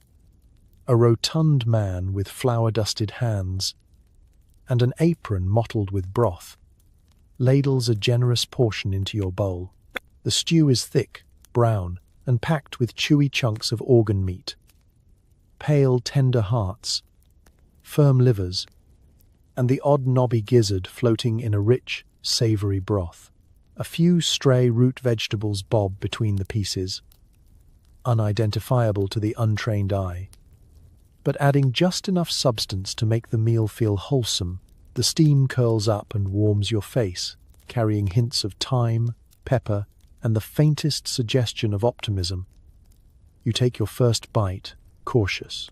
a rotund man with flour-dusted hands and an apron mottled with broth, ladles a generous portion into your bowl. The stew is thick, brown, and packed with chewy chunks of organ meat, pale, tender hearts, firm livers, and the odd knobby gizzard floating in a rich, savoury broth. A few stray root vegetables bob between the pieces, unidentifiable to the untrained eye, but adding just enough substance to make the meal feel wholesome. The steam curls up and warms your face, carrying hints of thyme, pepper, and the faintest suggestion of optimism. You take your first bite, cautious.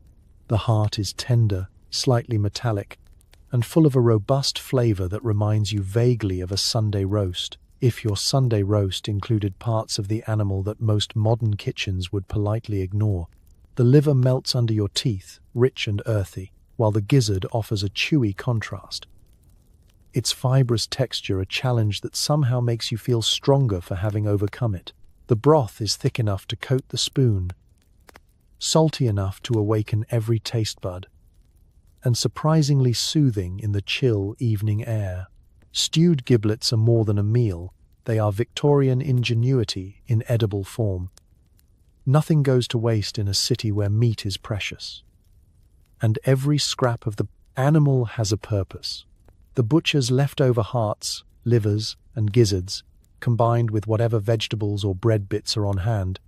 The heart is tender, slightly metallic, and full of a robust flavour that reminds you vaguely of a Sunday roast, if your Sunday roast included parts of the animal that most modern kitchens would politely ignore. The liver melts under your teeth, rich and earthy, while the gizzard offers a chewy contrast. Its fibrous texture a challenge that somehow makes you feel stronger for having overcome it. The broth is thick enough to coat the spoon, salty enough to awaken every taste bud, and surprisingly soothing in the chill evening air. Stewed giblets are more than a meal, they are Victorian ingenuity in edible form. Nothing goes to waste in a city where meat is precious, and every scrap of the animal has a purpose. The butcher's leftover hearts, livers, and gizzards, combined with whatever vegetables or bread bits are on hand,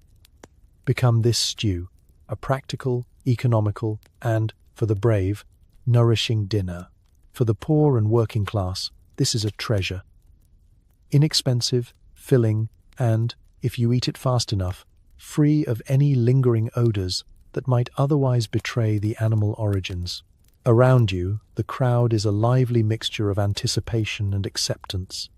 become this stew, a practical, economical, and, for the brave, nourishing dinner. For the poor and working class, this is a treasure. Inexpensive, filling, and, if you eat it fast enough, free of any lingering odors that might otherwise betray the animal origins. Around you, the crowd is a lively mixture of anticipation and acceptance.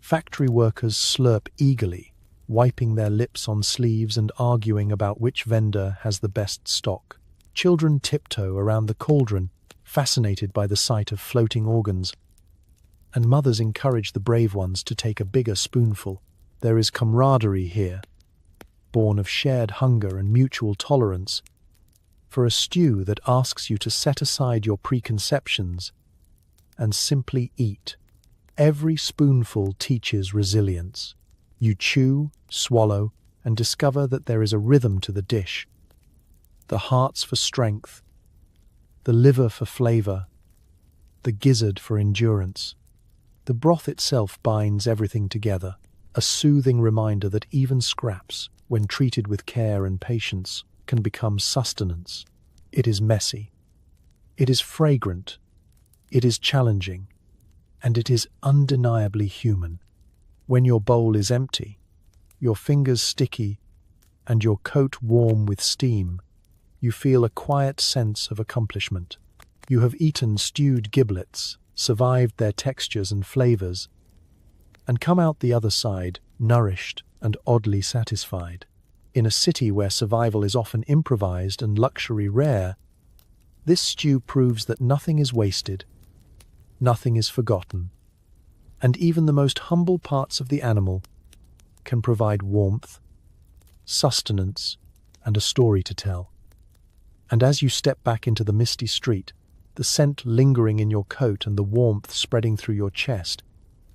Factory workers slurp eagerly, wiping their lips on sleeves and arguing about which vendor has the best stock. Children tiptoe around the cauldron, fascinated by the sight of floating organs, and mothers encourage the brave ones to take a bigger spoonful. There is camaraderie here, born of shared hunger and mutual tolerance, for a stew that asks you to set aside your preconceptions and simply eat. Every spoonful teaches resilience. You chew, swallow, and discover that there is a rhythm to the dish. The hearts for strength, the liver for flavour, the gizzard for endurance. The broth itself binds everything together, a soothing reminder that even scraps, when treated with care and patience, can become sustenance. It is messy, it is fragrant, it is challenging, and it is undeniably human. When your bowl is empty, your fingers sticky, and your coat warm with steam, you feel a quiet sense of accomplishment. You have eaten stewed giblets, survived their textures and flavors, and come out the other side nourished and oddly satisfied. In a city where survival is often improvised and luxury rare, this stew proves that nothing is wasted, nothing is forgotten, and even the most humble parts of the animal can provide warmth, sustenance, and a story to tell. And as you step back into the misty street, the scent lingering in your coat and the warmth spreading through your chest,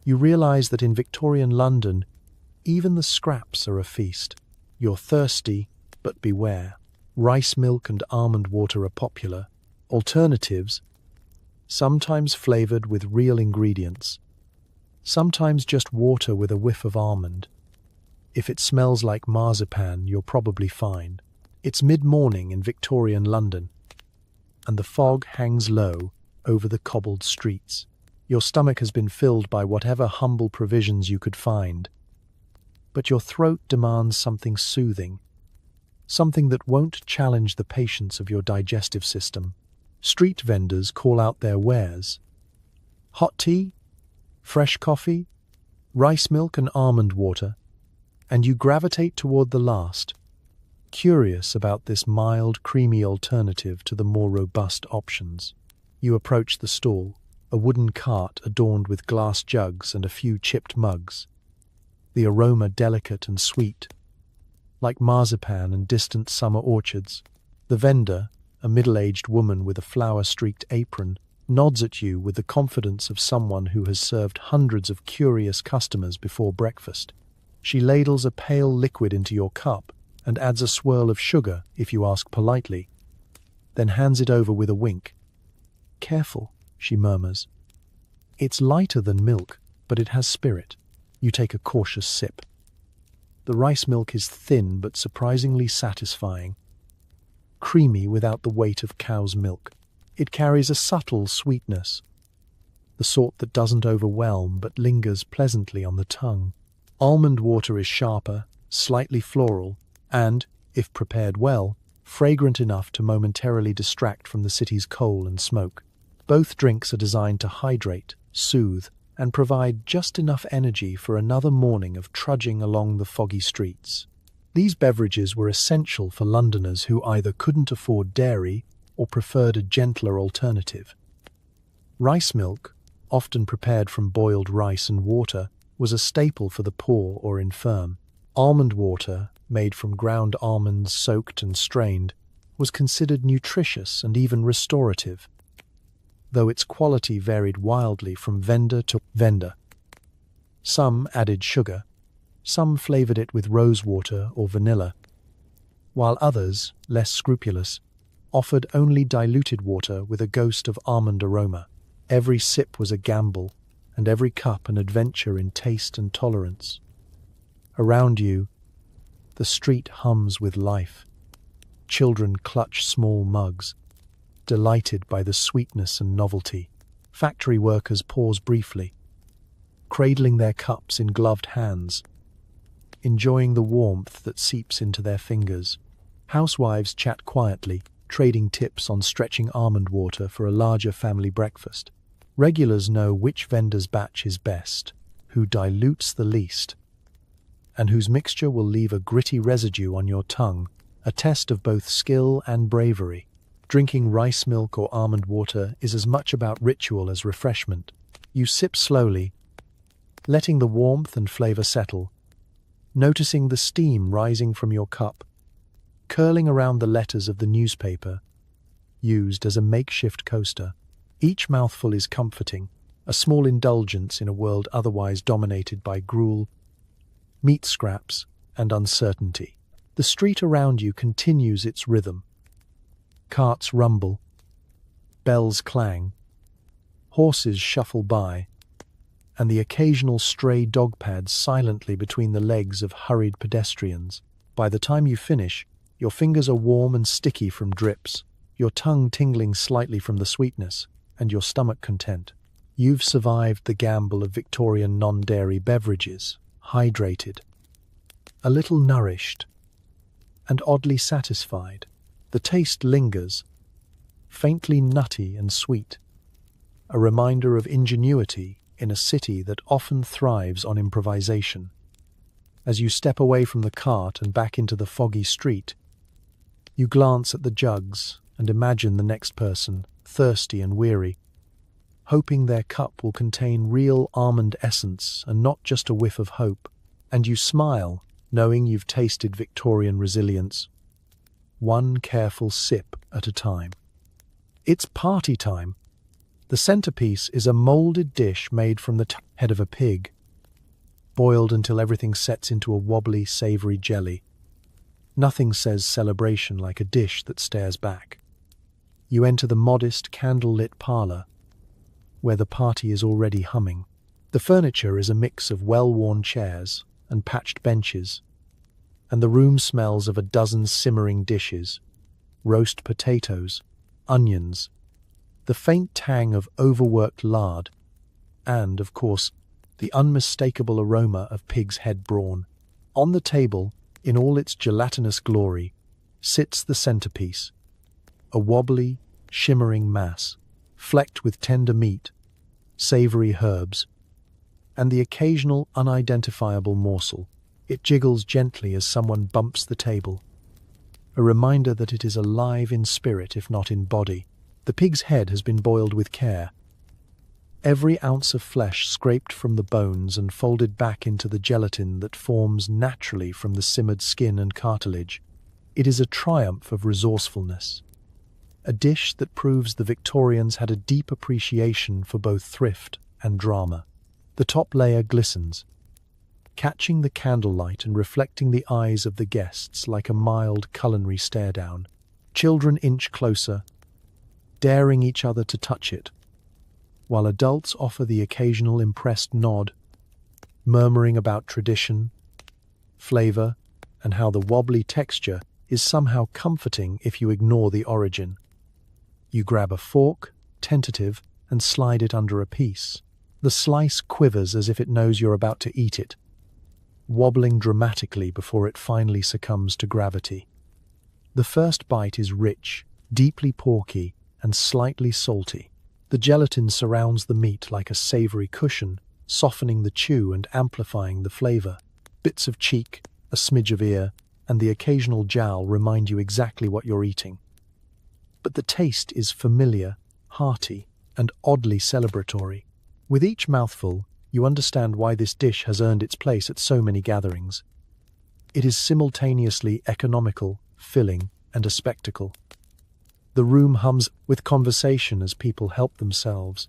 you realize that in Victorian London, even the scraps are a feast. You're thirsty, but beware. Rice milk and almond water are popular. Alternatives, sometimes flavored with real ingredients, sometimes just water with a whiff of almond. If it smells like marzipan, you're probably fine. It's mid-morning in Victorian London, and the fog hangs low over the cobbled streets. Your stomach has been filled by whatever humble provisions you could find, but your throat demands something soothing, something that won't challenge the patience of your digestive system. Street vendors call out their wares. Hot tea, fresh coffee, rice milk and almond water, and you gravitate toward the last, curious about this mild, creamy alternative to the more robust options. You approach the stall, a wooden cart adorned with glass jugs and a few chipped mugs, the aroma delicate and sweet, like marzipan and distant summer orchards. The vendor, a middle-aged woman with a flower-streaked apron, nods at you with the confidence of someone who has served hundreds of curious customers before breakfast. She ladles a pale liquid into your cup and adds a swirl of sugar if you ask politely, then hands it over with a wink. "Careful," she murmurs. "It's lighter than milk, but it has spirit." You take a cautious sip. The rice milk is thin but surprisingly satisfying, creamy without the weight of cow's milk. It carries a subtle sweetness, the sort that doesn't overwhelm but lingers pleasantly on the tongue. Almond water is sharper, slightly floral, and, if prepared well, fragrant enough to momentarily distract from the city's coal and smoke. Both drinks are designed to hydrate, soothe, and provide just enough energy for another morning of trudging along the foggy streets. These beverages were essential for Londoners who either couldn't afford dairy or preferred a gentler alternative. Rice milk, often prepared from boiled rice and water, was a staple for the poor or infirm. Almond water, made from ground almonds soaked and strained, was considered nutritious and even restorative, though its quality varied wildly from vendor to vendor. Some added sugar, some flavored it with rosewater or vanilla, while others, less scrupulous, offered only diluted water with a ghost of almond aroma. Every sip was a gamble, and every cup an adventure in taste and tolerance. Around you, the street hums with life. Children clutch small mugs, delighted by the sweetness and novelty. Factory workers pause briefly, cradling their cups in gloved hands, enjoying the warmth that seeps into their fingers. Housewives chat quietly, trading tips on stretching almond water for a larger family breakfast. Regulars know which vendor's batch is best, who dilutes the least, and whose mixture will leave a gritty residue on your tongue, a test of both skill and bravery. Drinking rice milk or almond water is as much about ritual as refreshment. You sip slowly, letting the warmth and flavor settle, noticing the steam rising from your cup, curling around the letters of the newspaper, used as a makeshift coaster. Each mouthful is comforting, a small indulgence in a world otherwise dominated by gruel, meat scraps, and uncertainty. The street around you continues its rhythm. Carts rumble, bells clang, horses shuffle by, and the occasional stray dog pads silently between the legs of hurried pedestrians. By the time you finish, your fingers are warm and sticky from drips, your tongue tingling slightly from the sweetness, and your stomach content. You've survived the gamble of Victorian non-dairy beverages, hydrated, a little nourished, and oddly satisfied. The taste lingers, faintly nutty and sweet, a reminder of ingenuity in a city that often thrives on improvisation. As you step away from the cart and back into the foggy street, you glance at the jugs and imagine the next person, thirsty and weary, hoping their cup will contain real almond essence and not just a whiff of hope. And you smile, knowing you've tasted Victorian resilience, one careful sip at a time. It's party time. The centerpiece is a molded dish made from the head of a pig, boiled until everything sets into a wobbly, savory jelly. Nothing says celebration like a dish that stares back. You enter the modest, candle-lit parlor, where the party is already humming. The furniture is a mix of well-worn chairs and patched benches, and the room smells of a dozen simmering dishes, roast potatoes, onions, the faint tang of overworked lard, and, of course, the unmistakable aroma of pig's head brawn. On the table, in all its gelatinous glory, sits the centerpiece, a wobbly, shimmering mass, flecked with tender meat, savory herbs, and the occasional unidentifiable morsel. It jiggles gently as someone bumps the table, a reminder that it is alive in spirit if not in body. The pig's head has been boiled with care, every ounce of flesh scraped from the bones and folded back into the gelatin that forms naturally from the simmered skin and cartilage. It is a triumph of resourcefulness, a dish that proves the Victorians had a deep appreciation for both thrift and drama. The top layer glistens, catching the candlelight and reflecting the eyes of the guests like a mild culinary stare-down. Children inch closer, daring each other to touch it, while adults offer the occasional impressed nod, murmuring about tradition, flavor, and how the wobbly texture is somehow comforting if you ignore the origin. You grab a fork, tentative, and slide it under a piece. The slice quivers as if it knows you're about to eat it, wobbling dramatically before it finally succumbs to gravity. The first bite is rich, deeply porky, and slightly salty. The gelatin surrounds the meat like a savory cushion, softening the chew and amplifying the flavor. Bits of cheek, a smidge of ear, and the occasional jowl remind you exactly what you're eating. But the taste is familiar, hearty, and oddly celebratory. With each mouthful, you understand why this dish has earned its place at so many gatherings. It is simultaneously economical, filling, and a spectacle. The room hums with conversation as people help themselves,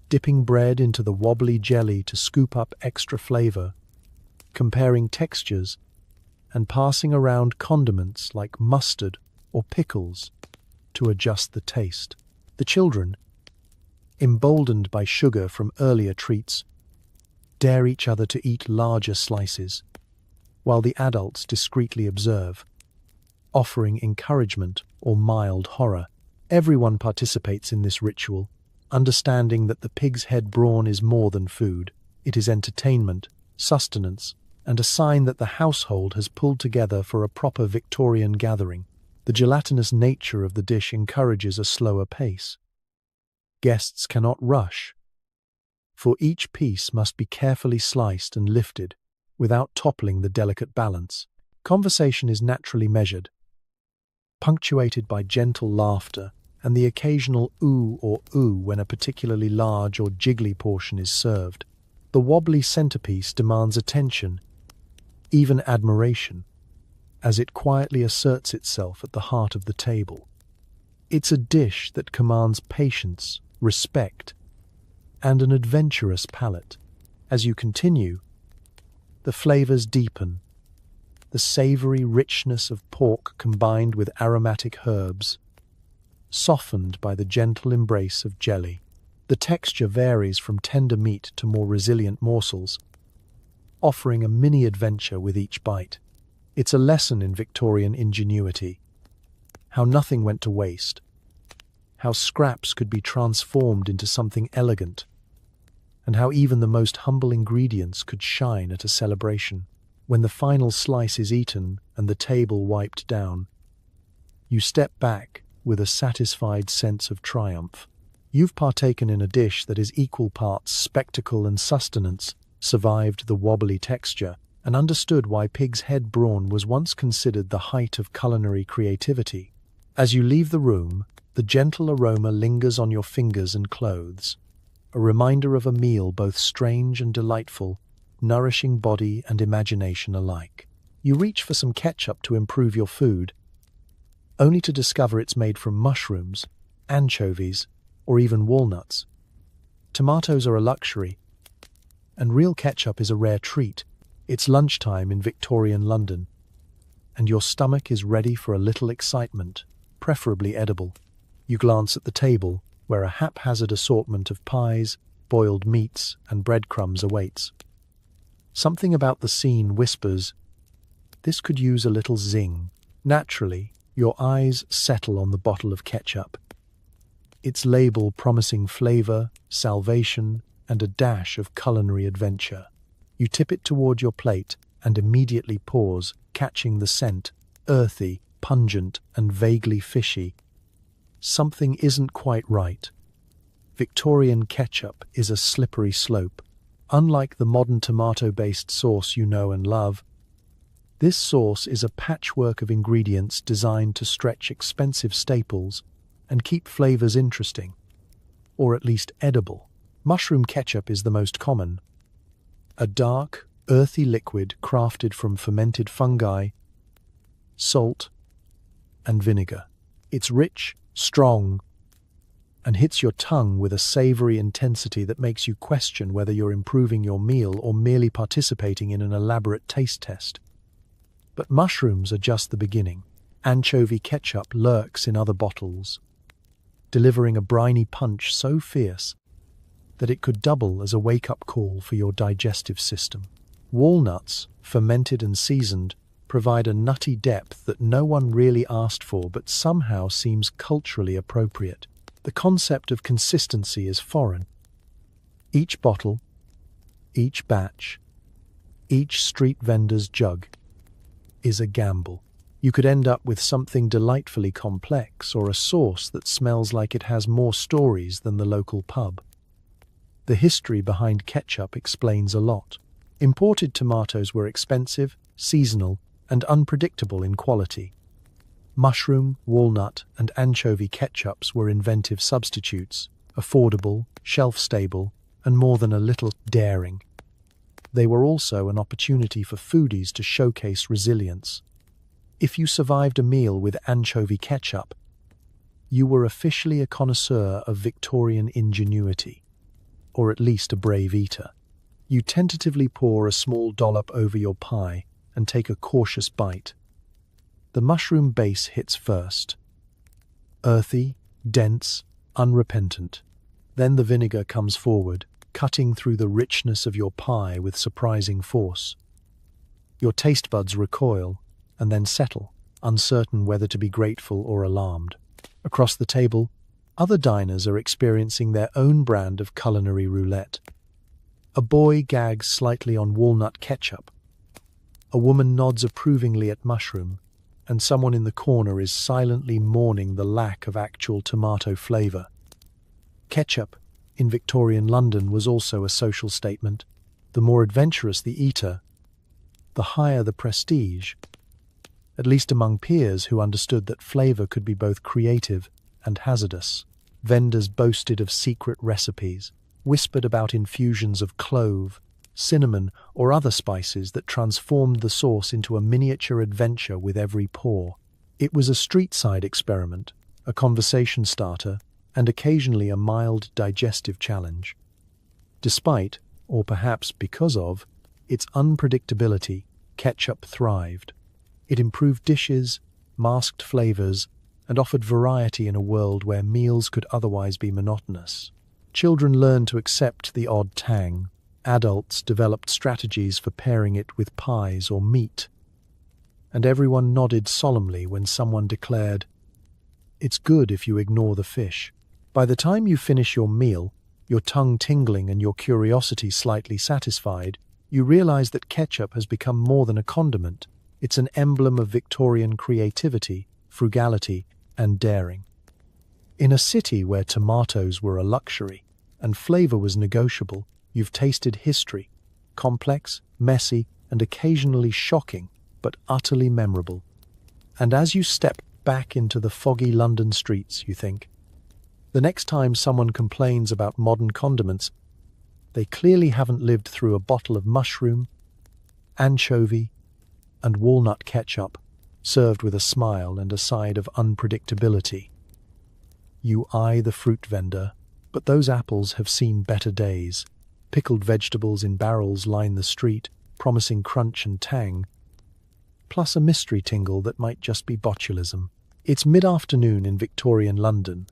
dipping bread into the wobbly jelly to scoop up extra flavor, comparing textures, and passing around condiments like mustard or pickles to adjust the taste. The children, emboldened by sugar from earlier treats, dare each other to eat larger slices, while the adults discreetly observe, offering encouragement or mild horror. Everyone participates in this ritual, understanding that the pig's head brawn is more than food. It is entertainment, sustenance, and a sign that the household has pulled together for a proper Victorian gathering. The gelatinous nature of the dish encourages a slower pace. Guests cannot rush, for each piece must be carefully sliced and lifted without toppling the delicate balance. Conversation is naturally measured, punctuated by gentle laughter and the occasional ooh or ooh when a particularly large or jiggly portion is served. The wobbly centerpiece demands attention, even admiration, as it quietly asserts itself at the heart of the table. It's a dish that commands patience, respect, and an adventurous palate. As you continue, the flavors deepen. The savory richness of pork combined with aromatic herbs, softened by the gentle embrace of jelly. The texture varies from tender meat to more resilient morsels, offering a mini adventure with each bite. It's a lesson in Victorian ingenuity, how nothing went to waste, how scraps could be transformed into something elegant, and how even the most humble ingredients could shine at a celebration. When the final slice is eaten and the table wiped down, you step back with a satisfied sense of triumph. You've partaken in a dish that is equal parts spectacle and sustenance, survived the wobbly texture, and understood why pig's head brawn was once considered the height of culinary creativity. As you leave the room, the gentle aroma lingers on your fingers and clothes, a reminder of a meal both strange and delightful, nourishing body and imagination alike. You reach for some ketchup to improve your food, only to discover it's made from mushrooms, anchovies, or even walnuts. Tomatoes are a luxury, and real ketchup is a rare treat. It's lunchtime in Victorian London, and your stomach is ready for a little excitement, preferably edible. You glance at the table, where a haphazard assortment of pies, boiled meats, and breadcrumbs awaits. Something about the scene whispers, this could use a little zing. Naturally, your eyes settle on the bottle of ketchup. Its label promising flavor, salvation, and a dash of culinary adventure. You tip it toward your plate and immediately pause, catching the scent, earthy, pungent, and vaguely fishy. Something isn't quite right. Victorian ketchup is a slippery slope. Unlike the modern tomato-based sauce you know and love, this sauce is a patchwork of ingredients designed to stretch expensive staples and keep flavors interesting, or at least edible. Mushroom ketchup is the most common. A dark, earthy liquid crafted from fermented fungi, salt, and vinegar. It's rich, strong, and hits your tongue with a savory intensity that makes you question whether you're improving your meal or merely participating in an elaborate taste test. But mushrooms are just the beginning. Anchovy ketchup lurks in other bottles, delivering a briny punch so fierce that it could double as a wake-up call for your digestive system. Walnuts, fermented and seasoned, provide a nutty depth that no one really asked for but somehow seems culturally appropriate. The concept of consistency is foreign. Each bottle, each batch, each street vendor's jug is a gamble. You could end up with something delightfully complex or a sauce that smells like it has more stories than the local pub. The history behind ketchup explains a lot. Imported tomatoes were expensive, seasonal, and unpredictable in quality. Mushroom, walnut, and anchovy ketchups were inventive substitutes, affordable, shelf-stable, and more than a little daring. They were also an opportunity for foodies to showcase resilience. If you survived a meal with anchovy ketchup, you were officially a connoisseur of Victorian ingenuity, or at least a brave eater. You tentatively pour a small dollop over your pie and take a cautious bite. The mushroom base hits first. Earthy, dense, unrepentant. Then the vinegar comes forward, cutting through the richness of your pie with surprising force. Your taste buds recoil and then settle, uncertain whether to be grateful or alarmed. Across the table, other diners are experiencing their own brand of culinary roulette. A boy gags slightly on walnut ketchup. A woman nods approvingly at mushroom, and someone in the corner is silently mourning the lack of actual tomato flavor. Ketchup, in Victorian London, was also a social statement. The more adventurous the eater, the higher the prestige, at least among peers who understood that flavor could be both creative and hazardous. Vendors boasted of secret recipes, whispered about infusions of clove, cinnamon, or other spices that transformed the sauce into a miniature adventure with every pour. It was a street-side experiment, a conversation starter, and occasionally a mild digestive challenge. Despite, or perhaps because of, its unpredictability, ketchup thrived. It improved dishes, masked flavors, and offered variety in a world where meals could otherwise be monotonous. Children learned to accept the odd tang. Adults developed strategies for pairing it with pies or meat. And everyone nodded solemnly when someone declared, "It's good if you ignore the fish." By the time you finish your meal, your tongue tingling and your curiosity slightly satisfied, you realize that ketchup has become more than a condiment. It's an emblem of Victorian creativity, frugality, and daring. In a city where tomatoes were a luxury and flavor was negotiable, you've tasted history, complex, messy, and occasionally shocking, but utterly memorable. And as you step back into the foggy London streets, you think, the next time someone complains about modern condiments, they clearly haven't lived through a bottle of mushroom, anchovy, and walnut ketchup, served with a smile and a side of unpredictability. You eye the fruit vendor, but those apples have seen better days. Pickled vegetables in barrels line the street, promising crunch and tang, plus a mystery tingle that might just be botulism. It's mid-afternoon in Victorian London,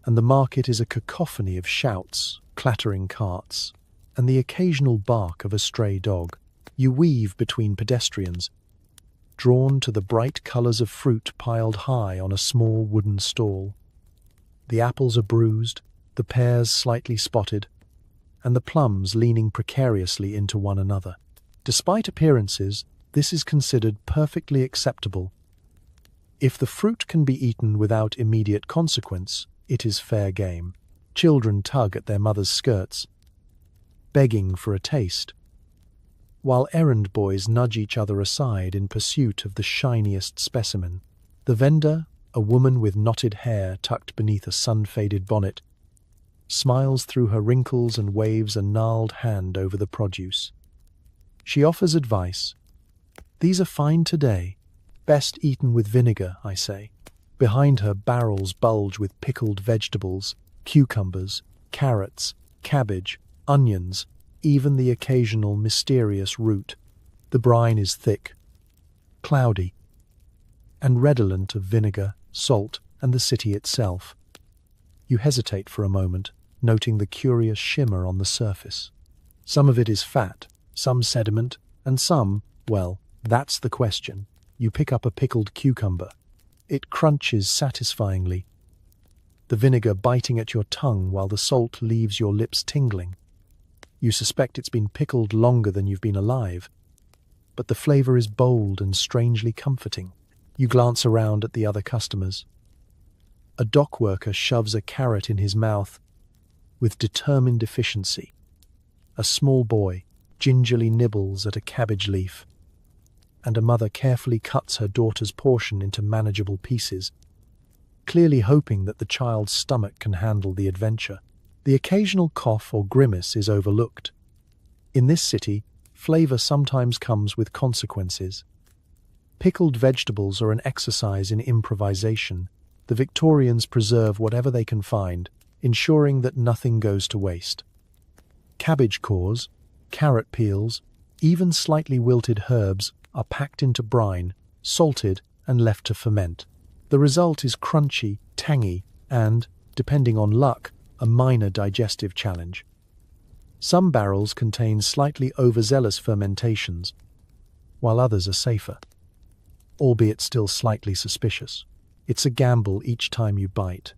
and the market is a cacophony of shouts, clattering carts, and the occasional bark of a stray dog. You weave between pedestrians, drawn to the bright colors of fruit piled high on a small wooden stall. The apples are bruised, the pears slightly spotted, and the plums leaning precariously into one another. Despite appearances, this is considered perfectly acceptable. If the fruit can be eaten without immediate consequence, it is fair game. Children tug at their mother's skirts, begging for a taste, while errand boys nudge each other aside in pursuit of the shiniest specimen. The vendor, a woman with knotted hair tucked beneath a sun-faded bonnet, smiles through her wrinkles and waves a gnarled hand over the produce. She offers advice. "These are fine today. Best eaten with vinegar," I say. Behind her, barrels bulge with pickled vegetables, cucumbers, carrots, cabbage, onions, even the occasional mysterious root. The brine is thick, cloudy, and redolent of vinegar, salt, and the city itself. You hesitate for a moment, noting the curious shimmer on the surface. Some of it is fat, some sediment, and some, well, that's the question. You pick up a pickled cucumber. It crunches satisfyingly, the vinegar biting at your tongue while the salt leaves your lips tingling. You suspect it's been pickled longer than you've been alive, but the flavor is bold and strangely comforting. You glance around at the other customers. A dock worker shoves a carrot in his mouth with determined efficiency. A small boy gingerly nibbles at a cabbage leaf, and a mother carefully cuts her daughter's portion into manageable pieces, clearly hoping that the child's stomach can handle the adventure. The occasional cough or grimace is overlooked. In this city, flavor sometimes comes with consequences. Pickled vegetables are an exercise in improvisation. The Victorians preserve whatever they can find, ensuring that nothing goes to waste. Cabbage cores, carrot peels, even slightly wilted herbs are packed into brine, salted, and left to ferment. The result is crunchy, tangy, and, depending on luck, a minor digestive challenge. Some barrels contain slightly overzealous fermentations, while others are safer, albeit still slightly suspicious. It's a gamble each time you bite.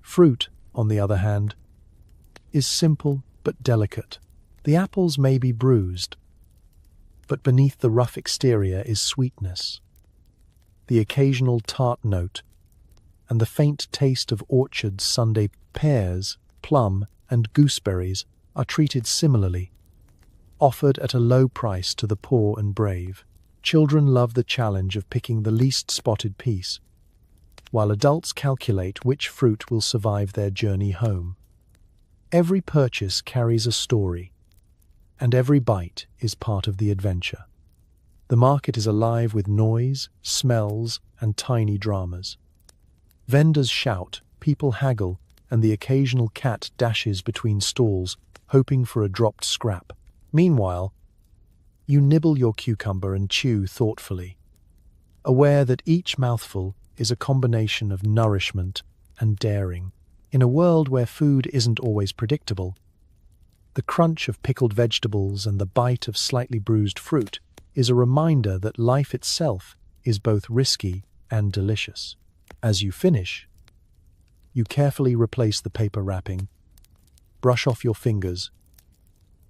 Fruit, on the other hand, is simple but delicate. The apples may be bruised, but beneath the rough exterior is sweetness, the occasional tart note, and the faint taste of orchard Sunday. Pears, plum, and gooseberries are treated similarly, offered at a low price to the poor and brave. Children love the challenge of picking the least spotted piece, while adults calculate which fruit will survive their journey home. Every purchase carries a story, and every bite is part of the adventure. The market is alive with noise, smells, and tiny dramas. Vendors shout, people haggle, and the occasional cat dashes between stalls, hoping for a dropped scrap. Meanwhile, you nibble your cucumber and chew thoughtfully, aware that each mouthful is a combination of nourishment and daring. In a world where food isn't always predictable, the crunch of pickled vegetables and the bite of slightly bruised fruit is a reminder that life itself is both risky and delicious. As you finish, you carefully replace the paper wrapping, brush off your fingers,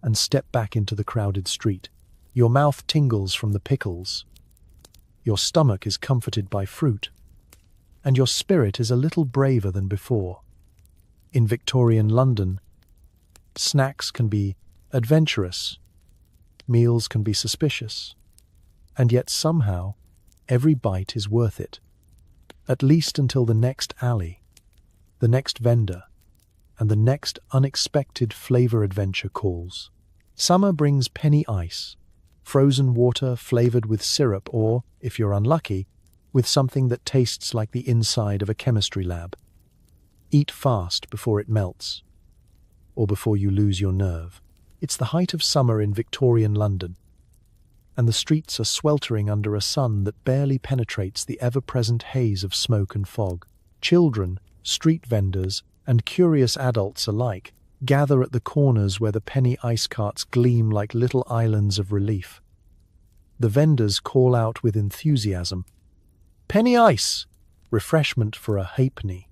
and step back into the crowded street. Your mouth tingles from the pickles, your stomach is comforted by fruit, and your spirit is a little braver than before. In Victorian London, snacks can be adventurous, meals can be suspicious, and yet somehow every bite is worth it, at least until the next alley, the next vendor, and the next unexpected flavor adventure calls. Summer brings penny ice, frozen water flavored with syrup or, if you're unlucky, with something that tastes like the inside of a chemistry lab. Eat fast before it melts, or before you lose your nerve. It's the height of summer in Victorian London, and the streets are sweltering under a sun that barely penetrates the ever-present haze of smoke and fog. Children, street vendors, and curious adults alike gather at the corners where the penny ice carts gleam like little islands of relief. The vendors call out with enthusiasm. Penny ice! Refreshment for a halfpenny.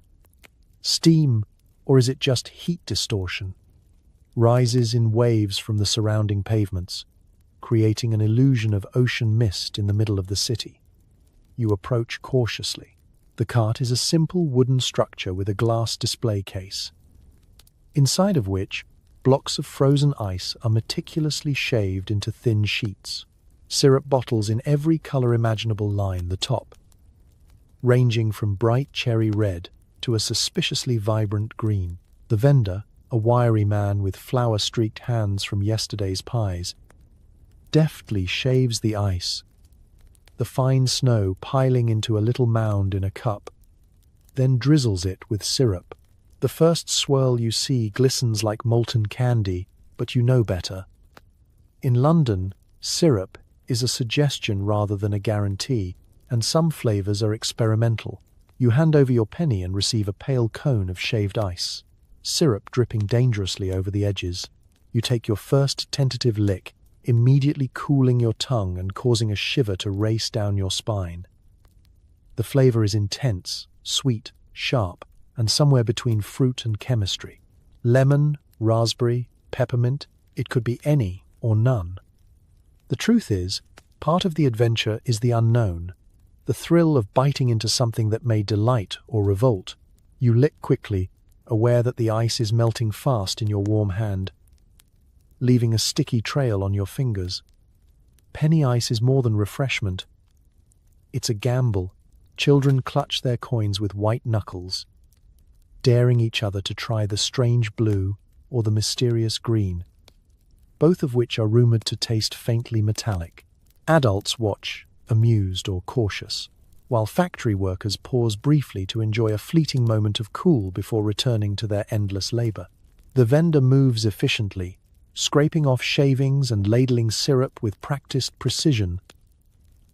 Steam, or is it just heat distortion? Rises in waves from the surrounding pavements, creating an illusion of ocean mist in the middle of the city. You approach cautiously. The cart is a simple wooden structure with a glass display case, inside of which blocks of frozen ice are meticulously shaved into thin sheets. Syrup bottles in every color imaginable line the top, ranging from bright cherry red to a suspiciously vibrant green. The vendor, a wiry man with flour-streaked hands from yesterday's pies, deftly shaves the ice, the fine snow piling into a little mound in a cup, then drizzles it with syrup. The first swirl you see glistens like molten candy, but you know better. In London, syrup is a suggestion rather than a guarantee, and some flavors are experimental. You hand over your penny and receive a pale cone of shaved ice, syrup dripping dangerously over the edges. You take your first tentative lick, immediately cooling your tongue and causing a shiver to race down your spine. The flavor is intense, sweet, sharp, and somewhere between fruit and chemistry. Lemon, raspberry, peppermint, it could be any or none. The truth is, part of the adventure is the unknown, the thrill of biting into something that may delight or revolt. You lick quickly, aware that the ice is melting fast in your warm hand, leaving a sticky trail on your fingers. Penny ice is more than refreshment. It's a gamble. Children clutch their coins with white knuckles, daring each other to try the strange blue or the mysterious green, both of which are rumored to taste faintly metallic. Adults watch, amused or cautious, while factory workers pause briefly to enjoy a fleeting moment of cool before returning to their endless labor. The vendor moves efficiently, scraping off shavings and ladling syrup with practiced precision,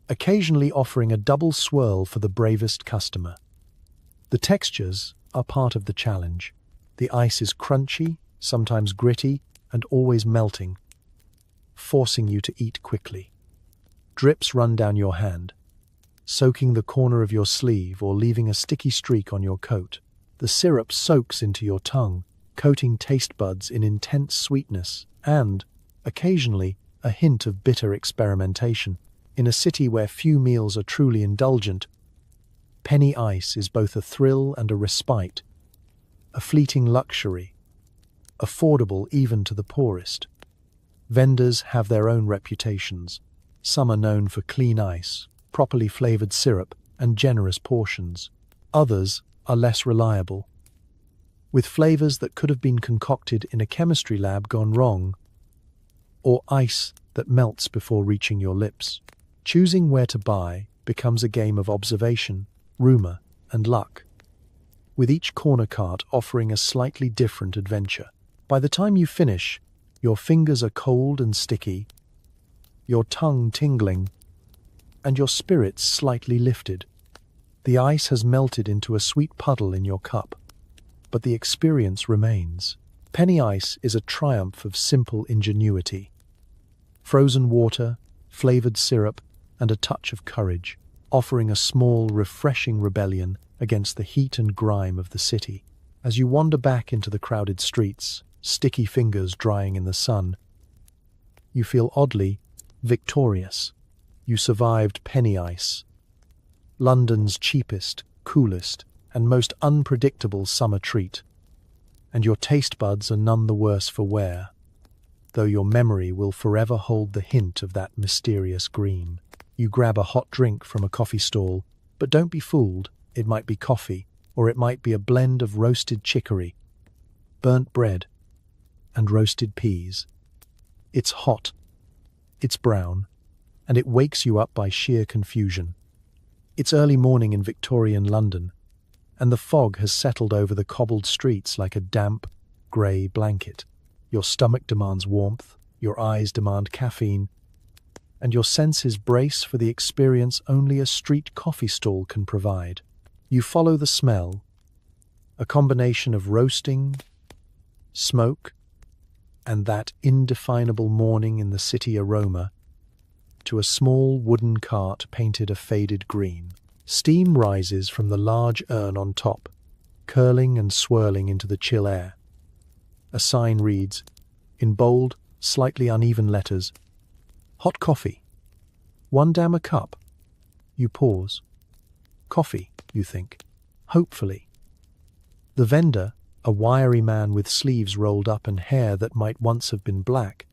occasionally offering a double swirl for the bravest customer. The textures are part of the challenge. The ice is crunchy, sometimes gritty, and always melting, forcing you to eat quickly. Drips run down your hand, soaking the corner of your sleeve or leaving a sticky streak on your coat. The syrup soaks into your tongue, coating taste buds in intense sweetness and, occasionally, a hint of bitter experimentation. In a city where few meals are truly indulgent, penny ice is both a thrill and a respite, a fleeting luxury, affordable even to the poorest. Vendors have their own reputations. Some are known for clean ice, properly flavored syrup, and generous portions. Others are less reliable, with flavors that could have been concocted in a chemistry lab gone wrong, or ice that melts before reaching your lips. Choosing where to buy becomes a game of observation, rumor, and luck, with each corner cart offering a slightly different adventure. By the time you finish, your fingers are cold and sticky, your tongue tingling, and your spirits slightly lifted. The ice has melted into a sweet puddle in your cup, but the experience remains. Penny ice is a triumph of simple ingenuity. Frozen water, flavored syrup, and a touch of courage, offering a small, refreshing rebellion against the heat and grime of the city. As you wander back into the crowded streets, sticky fingers drying in the sun, you feel oddly victorious. You survived penny ice, London's cheapest, coolest, and most unpredictable summer treat, and your taste buds are none the worse for wear, though your memory will forever hold the hint of that mysterious green. You grab a hot drink from a coffee stall, but don't be fooled. It might be coffee, or it might be a blend of roasted chicory, burnt bread, and roasted peas. It's hot, it's brown, and it wakes you up by sheer confusion. It's early morning in Victorian London, and the fog has settled over the cobbled streets like a damp, grey blanket. Your stomach demands warmth, your eyes demand caffeine, and your senses brace for the experience only a street coffee stall can provide. You follow the smell, a combination of roasting, smoke, and that indefinable morning in the city aroma, to a small wooden cart painted a faded green. Steam rises from the large urn on top, curling and swirling into the chill air. A sign reads, in bold, slightly uneven letters, "Hot coffee. 1 dam a cup." You pause. Coffee, you think. Hopefully. The vendor, a wiry man with sleeves rolled up and hair that might once have been black,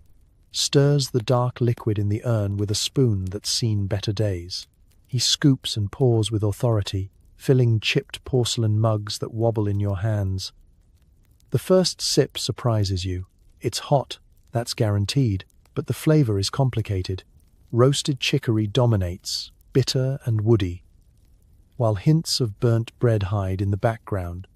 stirs the dark liquid in the urn with a spoon that's seen better days. He scoops and pours with authority, filling chipped porcelain mugs that wobble in your hands. The first sip surprises you. It's hot, that's guaranteed, but the flavor is complicated. Roasted chicory dominates, bitter and woody, while hints of burnt bread hide in the background,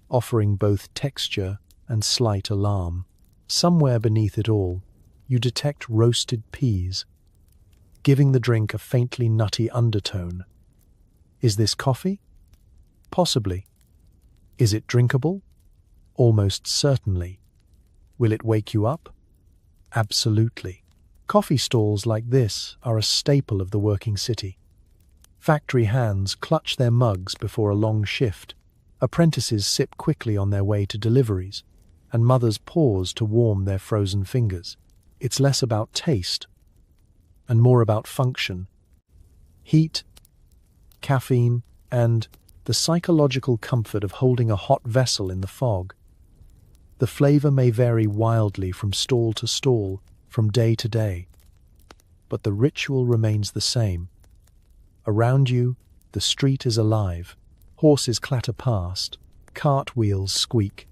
offering both texture and slight alarm. Somewhere beneath it all, you detect roasted peas, giving the drink a faintly nutty undertone. Is this coffee? Possibly. Is it drinkable? Almost certainly. Will it wake you up? Absolutely. Coffee stalls like this are a staple of the working city. Factory hands clutch their mugs before a long shift. Apprentices sip quickly on their way to deliveries, and mothers pause to warm their frozen fingers. It's less about taste and more about function. Heat, caffeine, and the psychological comfort of holding a hot vessel in the fog. The flavor may vary wildly from stall to stall, from day to day, but the ritual remains the same. Around you, the street is alive. Horses clatter past, cart wheels squeak,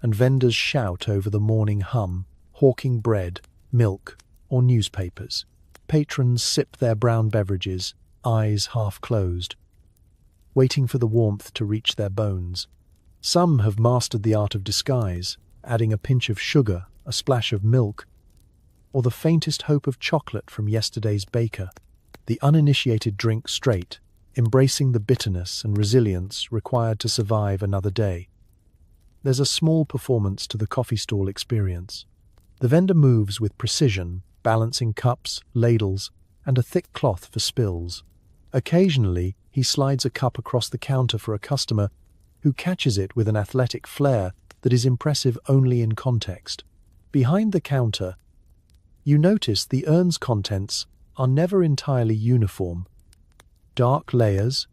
and vendors shout over the morning hum, hawking bread, milk, or newspapers. Patrons sip their brown beverages, eyes half closed, waiting for the warmth to reach their bones. Some have mastered the art of disguise, adding a pinch of sugar, a splash of milk, or the faintest hope of chocolate from yesterday's baker. The uninitiated drink straight, embracing the bitterness and resilience required to survive another day. There's a small performance to the coffee stall experience. The vendor moves with precision, balancing cups, ladles, and a thick cloth for spills. Occasionally, he slides a cup across the counter for a customer who catches it with an athletic flair that is impressive only in context. Behind the counter, you notice the urn's contents are never entirely uniform. Dark layers,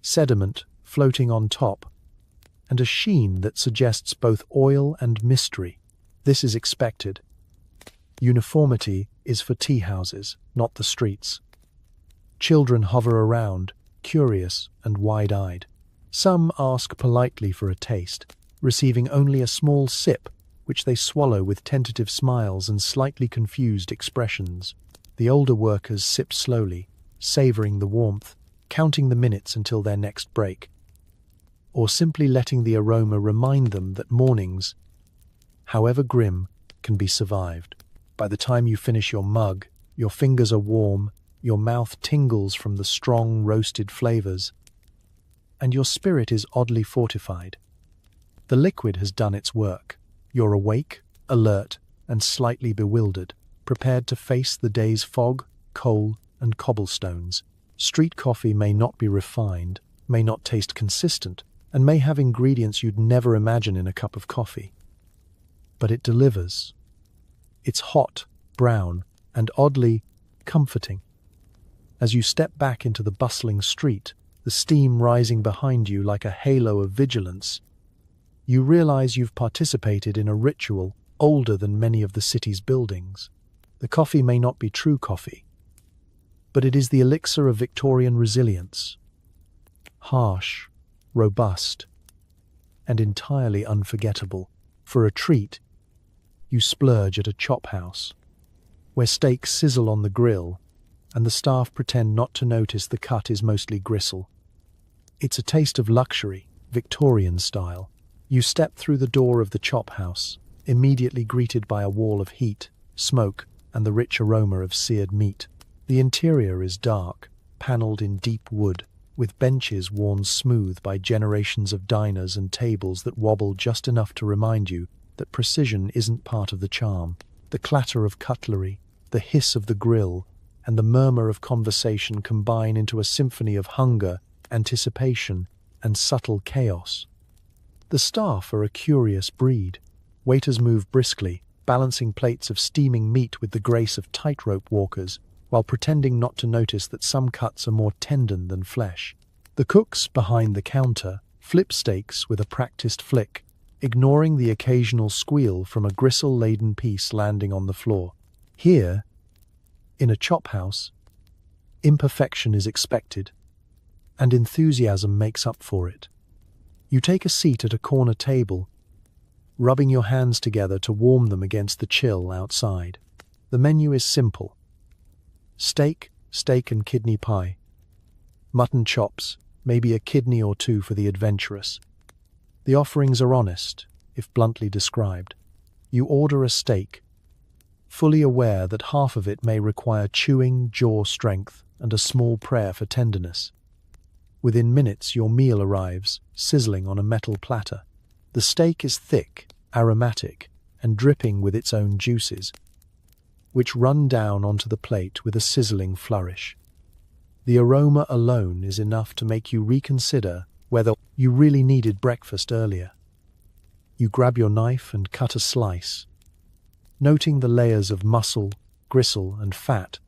sediment floating on top, and a sheen that suggests both oil and mystery. This is expected. Uniformity is for tea houses, not the streets. Children hover around, curious and wide-eyed. Some ask politely for a taste, receiving only a small sip, which they swallow with tentative smiles and slightly confused expressions. The older workers sip slowly, savoring the warmth, counting the minutes until their next break, or simply letting the aroma remind them that mornings, however grim, can be survived. By the time you finish your mug, your fingers are warm, your mouth tingles from the strong roasted flavors, and your spirit is oddly fortified. The liquid has done its work. You're awake, alert, and slightly bewildered, prepared to face the day's fog, coal, and cobblestones. Street coffee may not be refined, may not taste consistent, and may have ingredients you'd never imagine in a cup of coffee. But it delivers. It's hot, brown, and oddly comforting. As you step back into the bustling street, the steam rising behind you like a halo of vigilance, you realize you've participated in a ritual older than many of the city's buildings. The coffee may not be true coffee, but it is the elixir of Victorian resilience. Harsh, robust, and entirely unforgettable. For a treat, you splurge at a chop house, where steaks sizzle on the grill, and the staff pretend not to notice the cut is mostly gristle. It's a taste of luxury, Victorian style. You step through the door of the chop house, immediately greeted by a wall of heat, smoke, and the rich aroma of seared meat. The interior is dark, panelled in deep wood, with benches worn smooth by generations of diners and tables that wobble just enough to remind you that precision isn't part of the charm. The clatter of cutlery, the hiss of the grill, and the murmur of conversation combine into a symphony of hunger, anticipation, and subtle chaos. The staff are a curious breed. Waiters move briskly, balancing plates of steaming meat with the grace of tightrope walkers, while pretending not to notice that some cuts are more tendon than flesh. The cooks behind the counter flip steaks with a practiced flick, ignoring the occasional squeal from a gristle-laden piece landing on the floor. Here, in a chop house, imperfection is expected, and enthusiasm makes up for it. You take a seat at a corner table, rubbing your hands together to warm them against the chill outside. The menu is simple. Steak and kidney pie. Mutton chops, maybe a kidney or two for the adventurous. The offerings are honest, if bluntly described. You order a steak, fully aware that half of it may require chewing, jaw strength, and a small prayer for tenderness. Within minutes, your meal arrives, sizzling on a metal platter. The steak is thick, aromatic, and dripping with its own juices, which run down onto the plate with a sizzling flourish. The aroma alone is enough to make you reconsider whether you really needed breakfast earlier. You grab your knife and cut a slice, noting the layers of muscle, gristle, and fat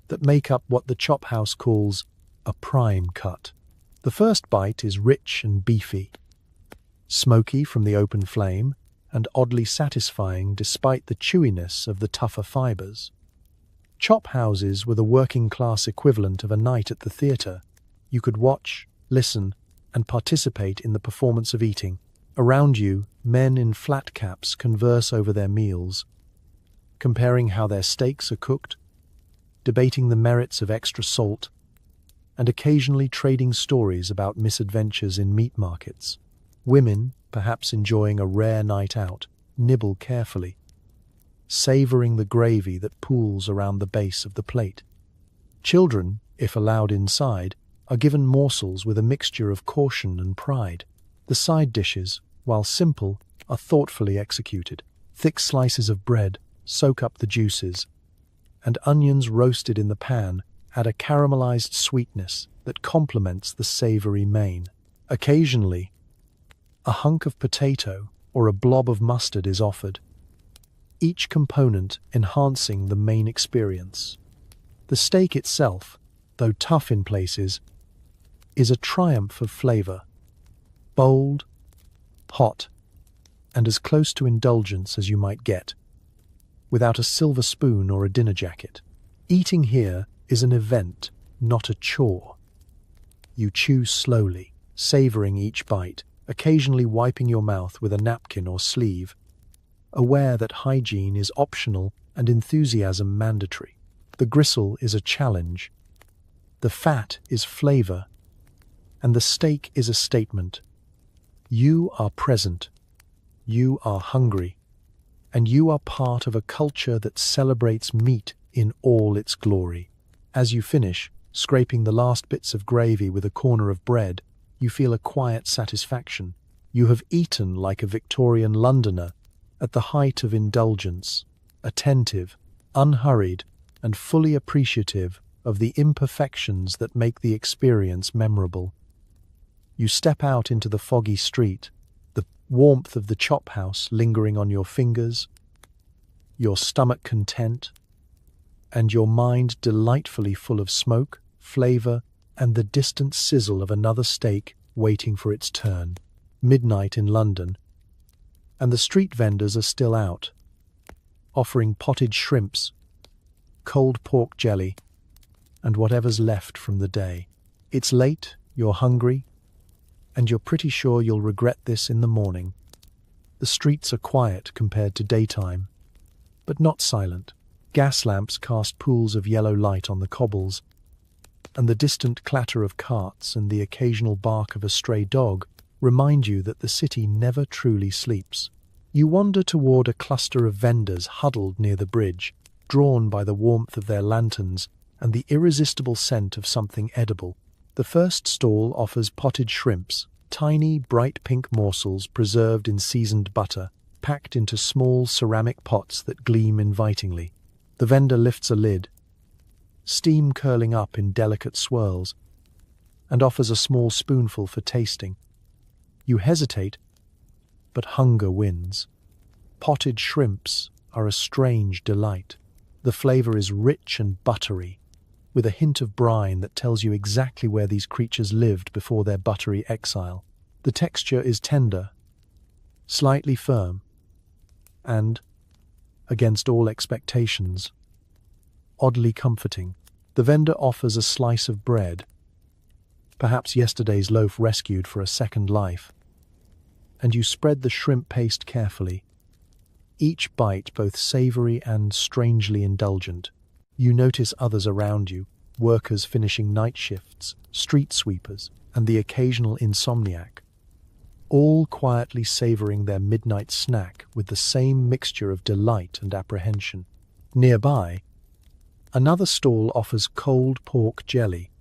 that make up what the chop house calls a prime cut. The first bite is rich and beefy, smoky from the open flame, and oddly satisfying despite the chewiness of the tougher fibers. Chop houses were the working-class equivalent of a night at the theatre. You could watch, listen, and participate in the performance of eating. Around you, men in flat caps converse over their meals, comparing how their steaks are cooked, debating the merits of extra salt, and occasionally trading stories about misadventures in meat markets. Women, perhaps enjoying a rare night out, nibble carefully, savouring the gravy that pools around the base of the plate. Children, if allowed inside, are given morsels with a mixture of caution and pride. The side dishes, while simple, are thoughtfully executed. Thick slices of bread soak up the juices, and onions roasted in the pan add a caramelized sweetness that complements the savoury main. Occasionally, a hunk of potato or a blob of mustard is offered, each component enhancing the main experience. The steak itself, though tough in places, is a triumph of flavour. Bold, hot, and as close to indulgence as you might get, without a silver spoon or a dinner jacket. Eating here is an event, not a chore. You chew slowly, savouring each bite, occasionally wiping your mouth with a napkin or sleeve, aware that hygiene is optional and enthusiasm mandatory. The gristle is a challenge, the fat is flavour, and the steak is a statement. You are present, you are hungry, and you are part of a culture that celebrates meat in all its glory. As you finish, scraping the last bits of gravy with a corner of bread, you feel a quiet satisfaction. You have eaten like a Victorian Londoner, at the height of indulgence, attentive, unhurried, and fully appreciative of the imperfections that make the experience memorable. You step out into the foggy street, the warmth of the chop house lingering on your fingers, your stomach content, and your mind delightfully full of smoke, flavour, and the distant sizzle of another steak waiting for its turn. Midnight in London, and the street vendors are still out, offering potted shrimps, cold pork jelly, and whatever's left from the day. It's late, you're hungry, and you're pretty sure you'll regret this in the morning. The streets are quiet compared to daytime, but not silent. Gas lamps cast pools of yellow light on the cobbles, and the distant clatter of carts and the occasional bark of a stray dog remind you that the city never truly sleeps. You wander toward a cluster of vendors huddled near the bridge, drawn by the warmth of their lanterns and the irresistible scent of something edible. The first stall offers potted shrimps, tiny, bright pink morsels preserved in seasoned butter, packed into small ceramic pots that gleam invitingly. The vendor lifts a lid, steam curling up in delicate swirls, and offers a small spoonful for tasting. You hesitate, but hunger wins. Potted shrimps are a strange delight. The flavor is rich and buttery, with a hint of brine that tells you exactly where these creatures lived before their buttery exile. The texture is tender, slightly firm, and, against all expectations, oddly comforting. The vendor offers a slice of bread, perhaps yesterday's loaf rescued for a second life, and you spread the shrimp paste carefully, each bite both savory and strangely indulgent. You notice others around you, workers finishing night shifts, street sweepers, and the occasional insomniac, all quietly savoring their midnight snack with the same mixture of delight and apprehension. Nearby, another stall offers cold pork jelly,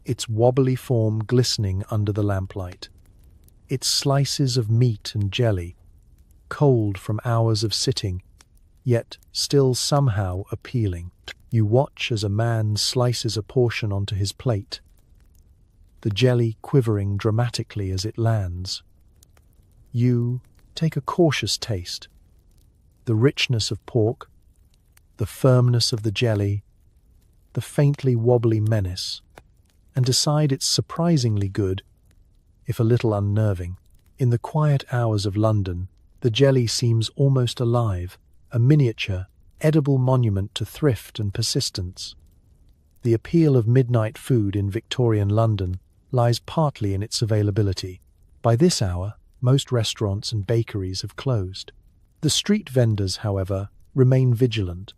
its wobbly form glistening under the lamplight. Its slices of meat and jelly, cold from hours of sitting, yet still somehow appealing. You watch as a man slices a portion onto his plate, the jelly quivering dramatically as it lands. You take a cautious taste. The richness of pork, the firmness of the jelly, the faintly wobbly menace, and decide it's surprisingly good, if a little unnerving. In the quiet hours of London, the jelly seems almost alive, a miniature, edible monument to thrift and persistence. The appeal of midnight food in Victorian London lies partly in its availability. By this hour, most restaurants and bakeries have closed. The street vendors, however, remain vigilant,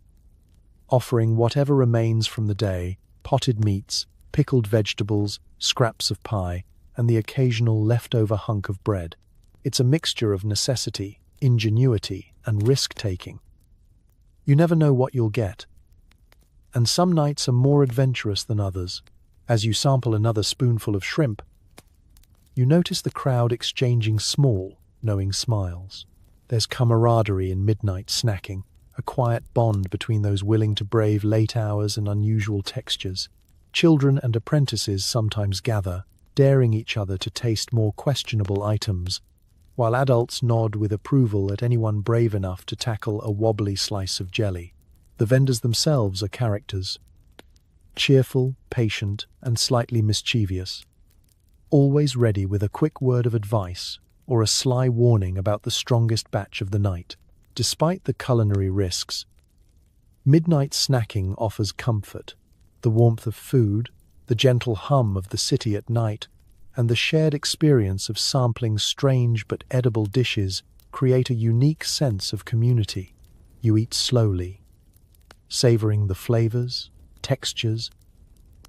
offering whatever remains from the day: potted meats, pickled vegetables, scraps of pie, and the occasional leftover hunk of bread. It's a mixture of necessity, ingenuity, and risk-taking. You never know what you'll get, and some nights are more adventurous than others. As you sample another spoonful of shrimp, you notice the crowd exchanging small, knowing smiles. There's camaraderie in midnight snacking, a quiet bond between those willing to brave late hours and unusual textures. Children and apprentices sometimes gather, daring each other to taste more questionable items, while adults nod with approval at anyone brave enough to tackle a wobbly slice of jelly. The vendors themselves are characters, cheerful, patient, and slightly mischievous, always ready with a quick word of advice or a sly warning about the strongest batch of the night. Despite the culinary risks, midnight snacking offers comfort. The warmth of food, the gentle hum of the city at night, and the shared experience of sampling strange but edible dishes create a unique sense of community. You eat slowly, savoring the flavors, textures,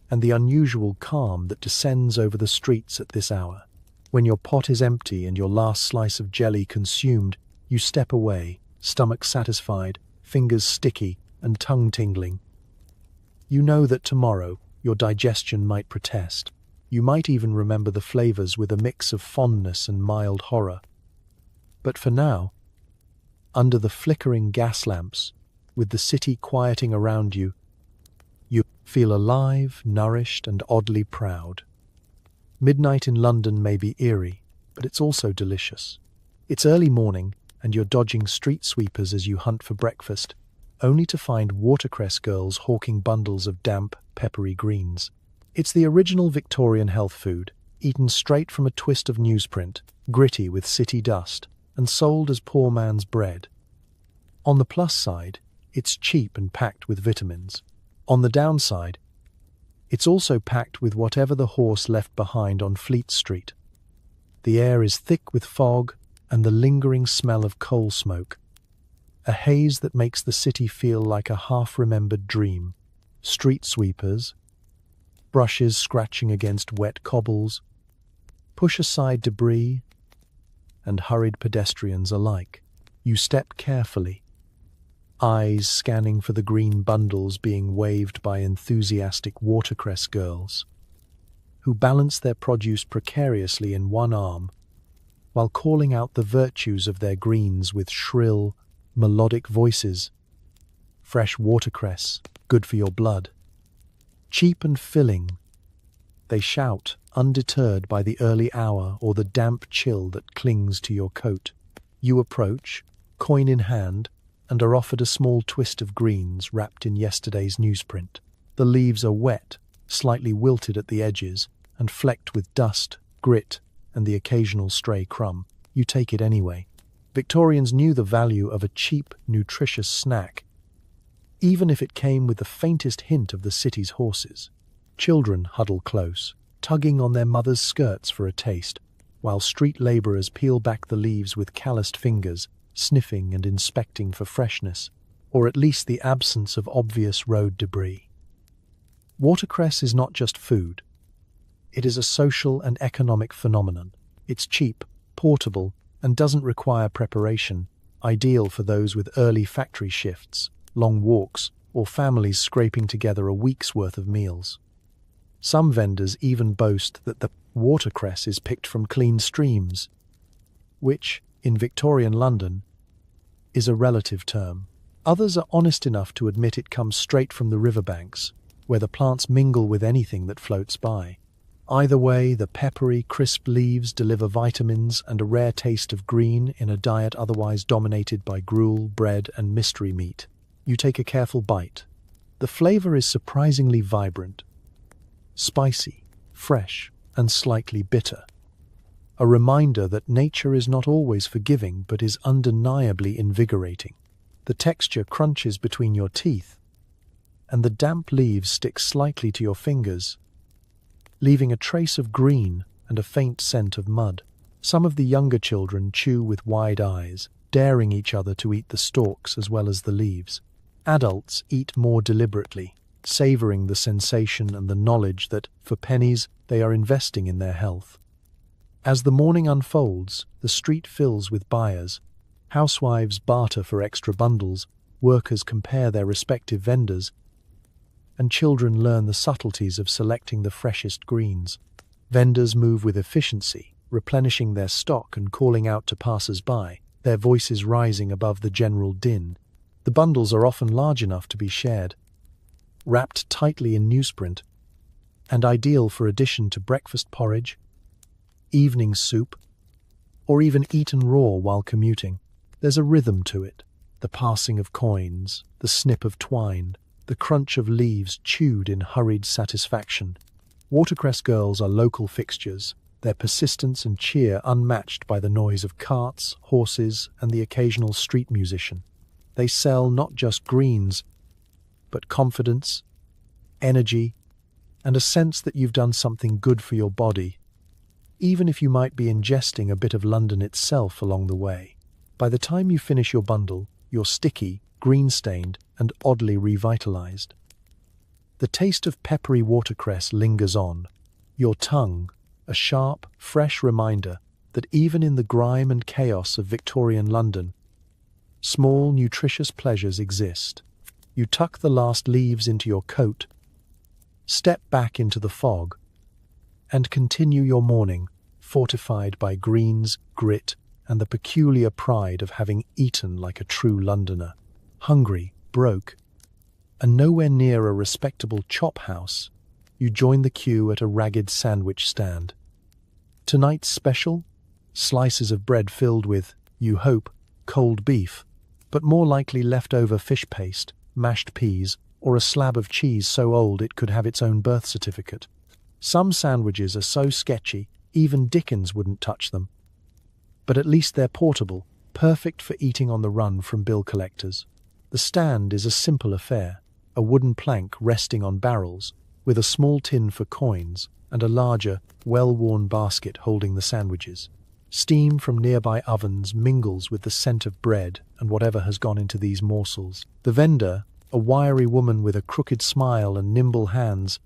and the unusual calm that descends over the streets at this hour. When your pot is empty and your last slice of jelly consumed, you step away, stomach satisfied, fingers sticky, and tongue tingling. You know that tomorrow your digestion might protest. You might even remember the flavors with a mix of fondness and mild horror. But for now, under the flickering gas lamps, with the city quieting around you, you feel alive, nourished, and oddly proud. Midnight in London may be eerie, but it's also delicious. It's early morning, and you're dodging street sweepers as you hunt for breakfast, only to find watercress girls hawking bundles of damp, peppery greens. It's the original Victorian health food, eaten straight from a twist of newsprint, gritty with city dust, and sold as poor man's bread. On the plus side, it's cheap and packed with vitamins. On the downside, it's also packed with whatever the horse left behind on Fleet Street. The air is thick with fog and the lingering smell of coal smoke, a haze that makes the city feel like a half-remembered dream. Street sweepers, brushes scratching against wet cobbles, push aside debris, and hurried pedestrians alike. You step carefully, eyes scanning for the green bundles being waved by enthusiastic watercress girls, who balance their produce precariously in one arm while calling out the virtues of their greens with shrill, melodic voices. fresh watercress, good for your blood. Cheap and filling, they shout, undeterred by the early hour or the damp chill that clings to your coat. You approach, coin in hand, and are offered a small twist of greens wrapped in yesterday's newsprint. The leaves are wet, slightly wilted at the edges, and flecked with dust, grit, and the occasional stray crumb. You take it anyway. Victorians knew the value of a cheap, nutritious snack, even if it came with the faintest hint of the city's horses. Children huddle close, tugging on their mothers' skirts for a taste, while street labourers peel back the leaves with calloused fingers, sniffing and inspecting for freshness, or at least the absence of obvious road debris. Watercress is not just food. It is a social and economic phenomenon. It's cheap, portable, and doesn't require preparation, ideal for those with early factory shifts, long walks, or families scraping together a week's worth of meals. Some vendors even boast that the watercress is picked from clean streams, which, in Victorian London, is a relative term. Others are honest enough to admit it comes straight from the riverbanks, where the plants mingle with anything that floats by. Either way, the peppery, crisp leaves deliver vitamins and a rare taste of green in a diet otherwise dominated by gruel, bread, and mystery meat. You take a careful bite. The flavor is surprisingly vibrant, spicy, fresh, and slightly bitter. A reminder that nature is not always forgiving but is undeniably invigorating. The texture crunches between your teeth, and the damp leaves stick slightly to your fingers, leaving a trace of green and a faint scent of mud. Some of the younger children chew with wide eyes, daring each other to eat the stalks as well as the leaves. Adults eat more deliberately, savouring the sensation and the knowledge that, for pennies, they are investing in their health. As the morning unfolds, the street fills with buyers. Housewives barter for extra bundles, workers compare their respective vendors, and children learn the subtleties of selecting the freshest greens. Vendors move with efficiency, replenishing their stock and calling out to passers-by, their voices rising above the general din. The bundles are often large enough to be shared, wrapped tightly in newsprint, and ideal for addition to breakfast porridge, evening soup, or even eaten raw while commuting. There's a rhythm to it, the passing of coins, the snip of twine, the crunch of leaves chewed in hurried satisfaction. Watercress girls are local fixtures, their persistence and cheer unmatched by the noise of carts, horses, and the occasional street musician. They sell not just greens, but confidence, energy, and a sense that you've done something good for your body, even if you might be ingesting a bit of London itself along the way. By the time you finish your bundle, you're sticky, green-stained, and oddly revitalized. The taste of peppery watercress lingers on, your tongue, a sharp, fresh reminder that even in the grime and chaos of Victorian London, small, nutritious pleasures exist. You tuck the last leaves into your coat, step back into the fog, and continue your morning, fortified by greens, grit, and the peculiar pride of having eaten like a true Londoner. Hungry, broke, and nowhere near a respectable chop house, you join the queue at a ragged sandwich stand. Tonight's special? Slices of bread filled with, you hope, cold beef, but more likely leftover fish paste, mashed peas, or a slab of cheese so old it could have its own birth certificate. Some sandwiches are so sketchy, even Dickens wouldn't touch them. But at least they're portable, perfect for eating on the run from bill collectors. The stand is a simple affair, a wooden plank resting on barrels, with a small tin for coins and a larger, well-worn basket holding the sandwiches. Steam from nearby ovens mingles with the scent of bread and whatever has gone into these morsels. The vendor, a wiry woman with a crooked smile and nimble hands,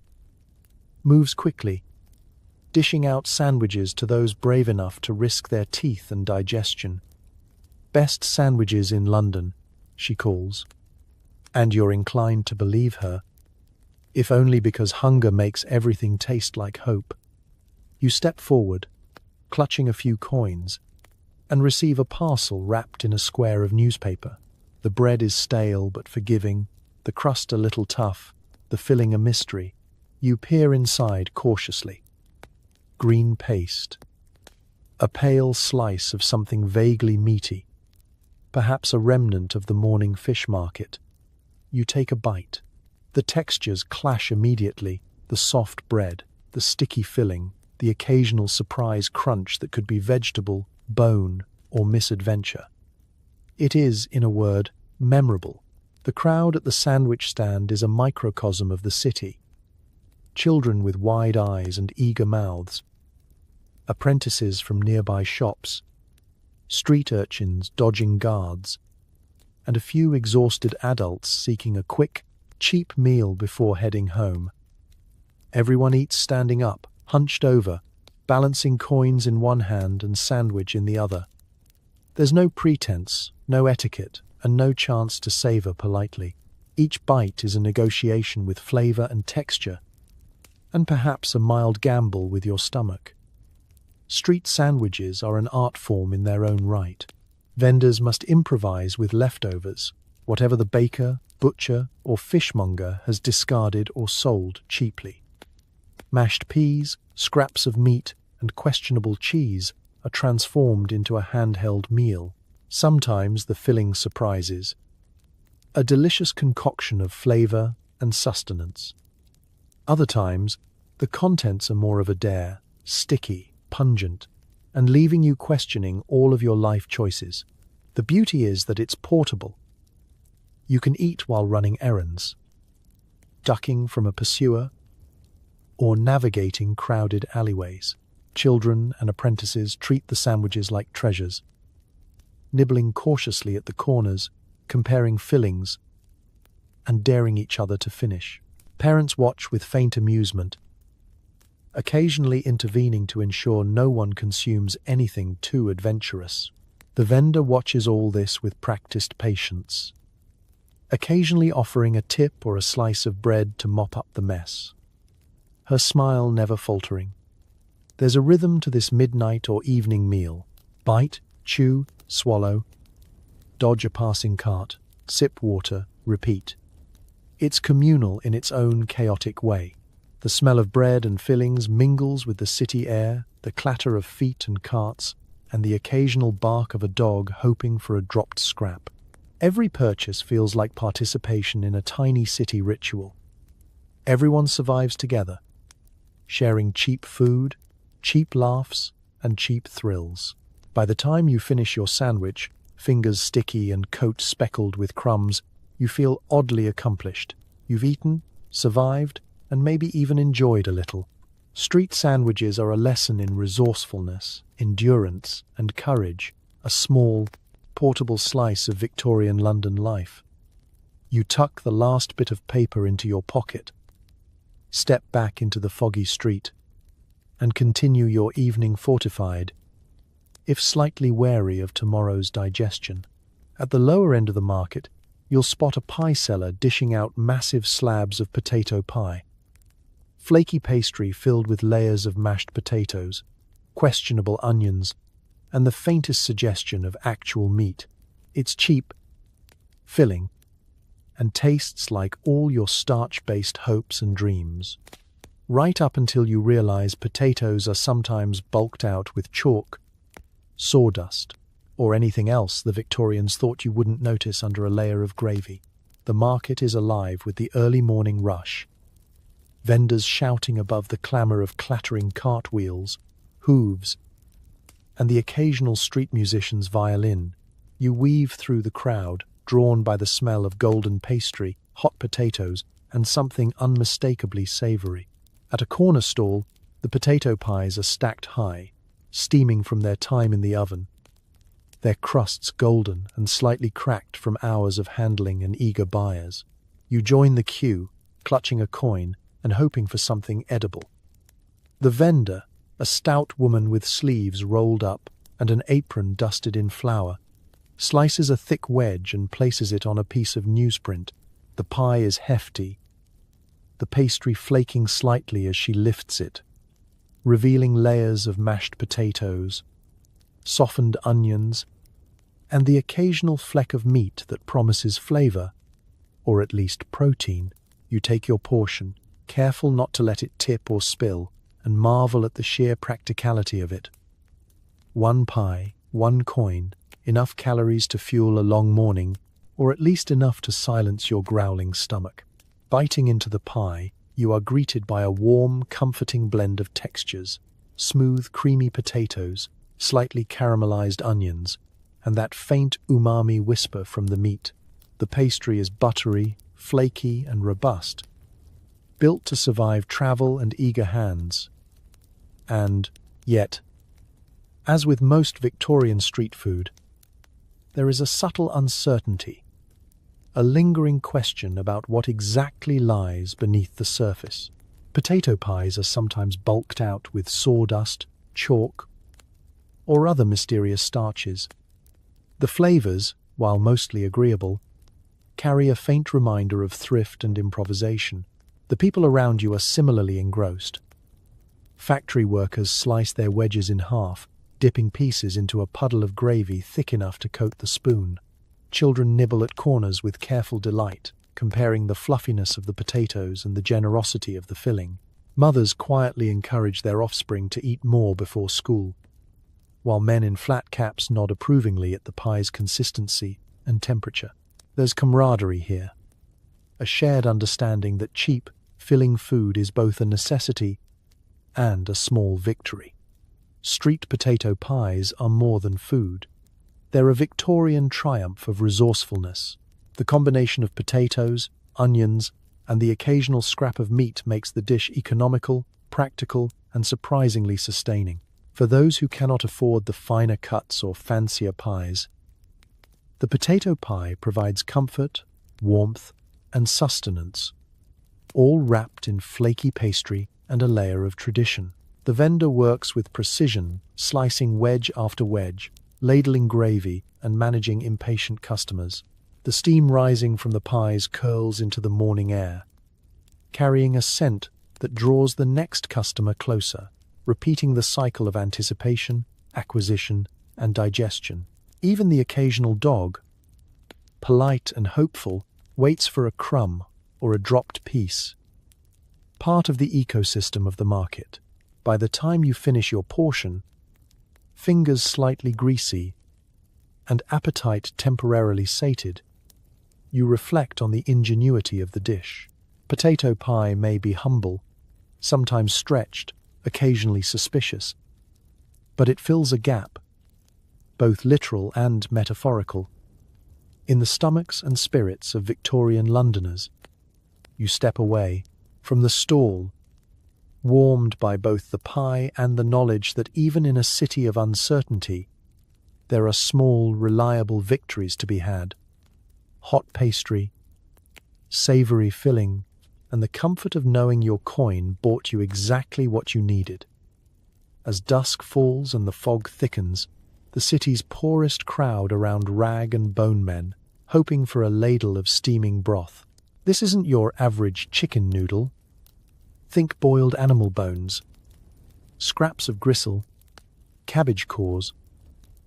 moves quickly, dishing out sandwiches to those brave enough to risk their teeth and digestion. "Best sandwiches in London," she calls. And you're inclined to believe her, if only because hunger makes everything taste like hope. You step forward, clutching a few coins, and receive a parcel wrapped in a square of newspaper. The bread is stale but forgiving, the crust a little tough, the filling a mystery. You peer inside cautiously. Green paste. A pale slice of something vaguely meaty. Perhaps a remnant of the morning fish market. You take a bite. The textures clash immediately, the soft bread, the sticky filling, the occasional surprise crunch that could be vegetable, bone, or misadventure. It is, in a word, memorable. The crowd at the sandwich stand is a microcosm of the city. Children with wide eyes and eager mouths. Apprentices from nearby shops. Street urchins dodging guards. And a few exhausted adults seeking a quick, cheap meal before heading home. Everyone eats standing up, hunched over, balancing coins in one hand and sandwich in the other. There's no pretense, no etiquette, and no chance to savor politely. Each bite is a negotiation with flavor and texture, and perhaps a mild gamble with your stomach. Street sandwiches are an art form in their own right. Vendors must improvise with leftovers, whatever the baker, butcher, or fishmonger has discarded or sold cheaply. Mashed peas, scraps of meat, and questionable cheese are transformed into a handheld meal. Sometimes the filling surprises. A delicious concoction of flavor and sustenance. Other times, the contents are more of a dare, sticky, pungent, and leaving you questioning all of your life choices. The beauty is that it's portable. You can eat while running errands, ducking from a pursuer, or navigating crowded alleyways. Children and apprentices treat the sandwiches like treasures, nibbling cautiously at the corners, comparing fillings, and daring each other to finish. Parents watch with faint amusement, occasionally intervening to ensure no one consumes anything too adventurous. The vendor watches all this with practiced patience, occasionally offering a tip or a slice of bread to mop up the mess. Her smile never faltering. There's a rhythm to this midnight or evening meal. Bite, chew, swallow, dodge a passing cart, sip water, repeat. It's communal in its own chaotic way. The smell of bread and fillings mingles with the city air, the clatter of feet and carts, and the occasional bark of a dog hoping for a dropped scrap. Every purchase feels like participation in a tiny city ritual. Everyone survives together, sharing cheap food, cheap laughs, and cheap thrills. By the time you finish your sandwich, fingers sticky and coat speckled with crumbs, you feel oddly accomplished. You've eaten, survived, and maybe even enjoyed a little. Street sandwiches are a lesson in resourcefulness, endurance, and courage, a small, portable slice of Victorian London life. You tuck the last bit of paper into your pocket, step back into the foggy street, and continue your evening fortified, if slightly wary of tomorrow's digestion. At the lower end of the market, you'll spot a pie seller dishing out massive slabs of potato pie. Flaky pastry filled with layers of mashed potatoes, questionable onions, and the faintest suggestion of actual meat. It's cheap, filling, and tastes like all your starch-based hopes and dreams. Right up until you realize potatoes are sometimes bulked out with chalk, sawdust, or anything else the Victorians thought you wouldn't notice under a layer of gravy. The market is alive with the early morning rush, vendors shouting above the clamour of clattering cartwheels, hooves, and the occasional street musician's violin. You weave through the crowd, drawn by the smell of golden pastry, hot potatoes, and something unmistakably savoury. At a corner stall, the potato pies are stacked high, steaming from their time in the oven, their crusts golden and slightly cracked from hours of handling and eager buyers. You join the queue, clutching a coin and hoping for something edible. The vendor, a stout woman with sleeves rolled up and an apron dusted in flour, slices a thick wedge and places it on a piece of newsprint. The pie is hefty, the pastry flaking slightly as she lifts it, revealing layers of mashed potatoes, softened onions, and the occasional fleck of meat that promises flavor, or at least protein. You take your portion, careful not to let it tip or spill, and marvel at the sheer practicality of it. One pie, one coin, enough calories to fuel a long morning, or at least enough to silence your growling stomach. Biting into the pie, you are greeted by a warm, comforting blend of textures: smooth, creamy potatoes, slightly caramelized onions, and that faint umami whisper from the meat. The pastry is buttery, flaky, and robust, built to survive travel and eager hands. And yet, as with most Victorian street food, there is a subtle uncertainty, a lingering question about what exactly lies beneath the surface. Potato pies are sometimes bulked out with sawdust, chalk, or other mysterious starches. The flavors, while mostly agreeable, carry a faint reminder of thrift and improvisation. The people around you are similarly engrossed. Factory workers slice their wedges in half, dipping pieces into a puddle of gravy thick enough to coat the spoon. Children nibble at corners with careful delight, comparing the fluffiness of the potatoes and the generosity of the filling. Mothers quietly encourage their offspring to eat more before school, while men in flat caps nod approvingly at the pie's consistency and temperature. There's camaraderie here, a shared understanding that cheap, filling food is both a necessity and a small victory. Street potato pies are more than food. They're a Victorian triumph of resourcefulness. The combination of potatoes, onions, and the occasional scrap of meat makes the dish economical, practical, and surprisingly sustaining. For those who cannot afford the finer cuts or fancier pies, the potato pie provides comfort, warmth, and sustenance, all wrapped in flaky pastry and a layer of tradition. The vendor works with precision, slicing wedge after wedge, ladling gravy, and managing impatient customers. The steam rising from the pies curls into the morning air, carrying a scent that draws the next customer closer, repeating the cycle of anticipation, acquisition, and digestion. Even the occasional dog, polite and hopeful, waits for a crumb or a dropped piece. Part of the ecosystem of the market. By the time you finish your portion, fingers slightly greasy and appetite temporarily sated, you reflect on the ingenuity of the dish. Potato pie may be humble, sometimes stretched, occasionally suspicious, but it fills a gap, both literal and metaphorical, in the stomachs and spirits of Victorian Londoners. You step away from the stall, warmed by both the pie and the knowledge that even in a city of uncertainty, there are small, reliable victories to be had. Hot pastry, savory filling, and the comfort of knowing your coin bought you exactly what you needed. As dusk falls and the fog thickens, the city's poorest crowd around rag and bone men, hoping for a ladle of steaming broth. This isn't your average chicken noodle. Think boiled animal bones, scraps of gristle, cabbage cores,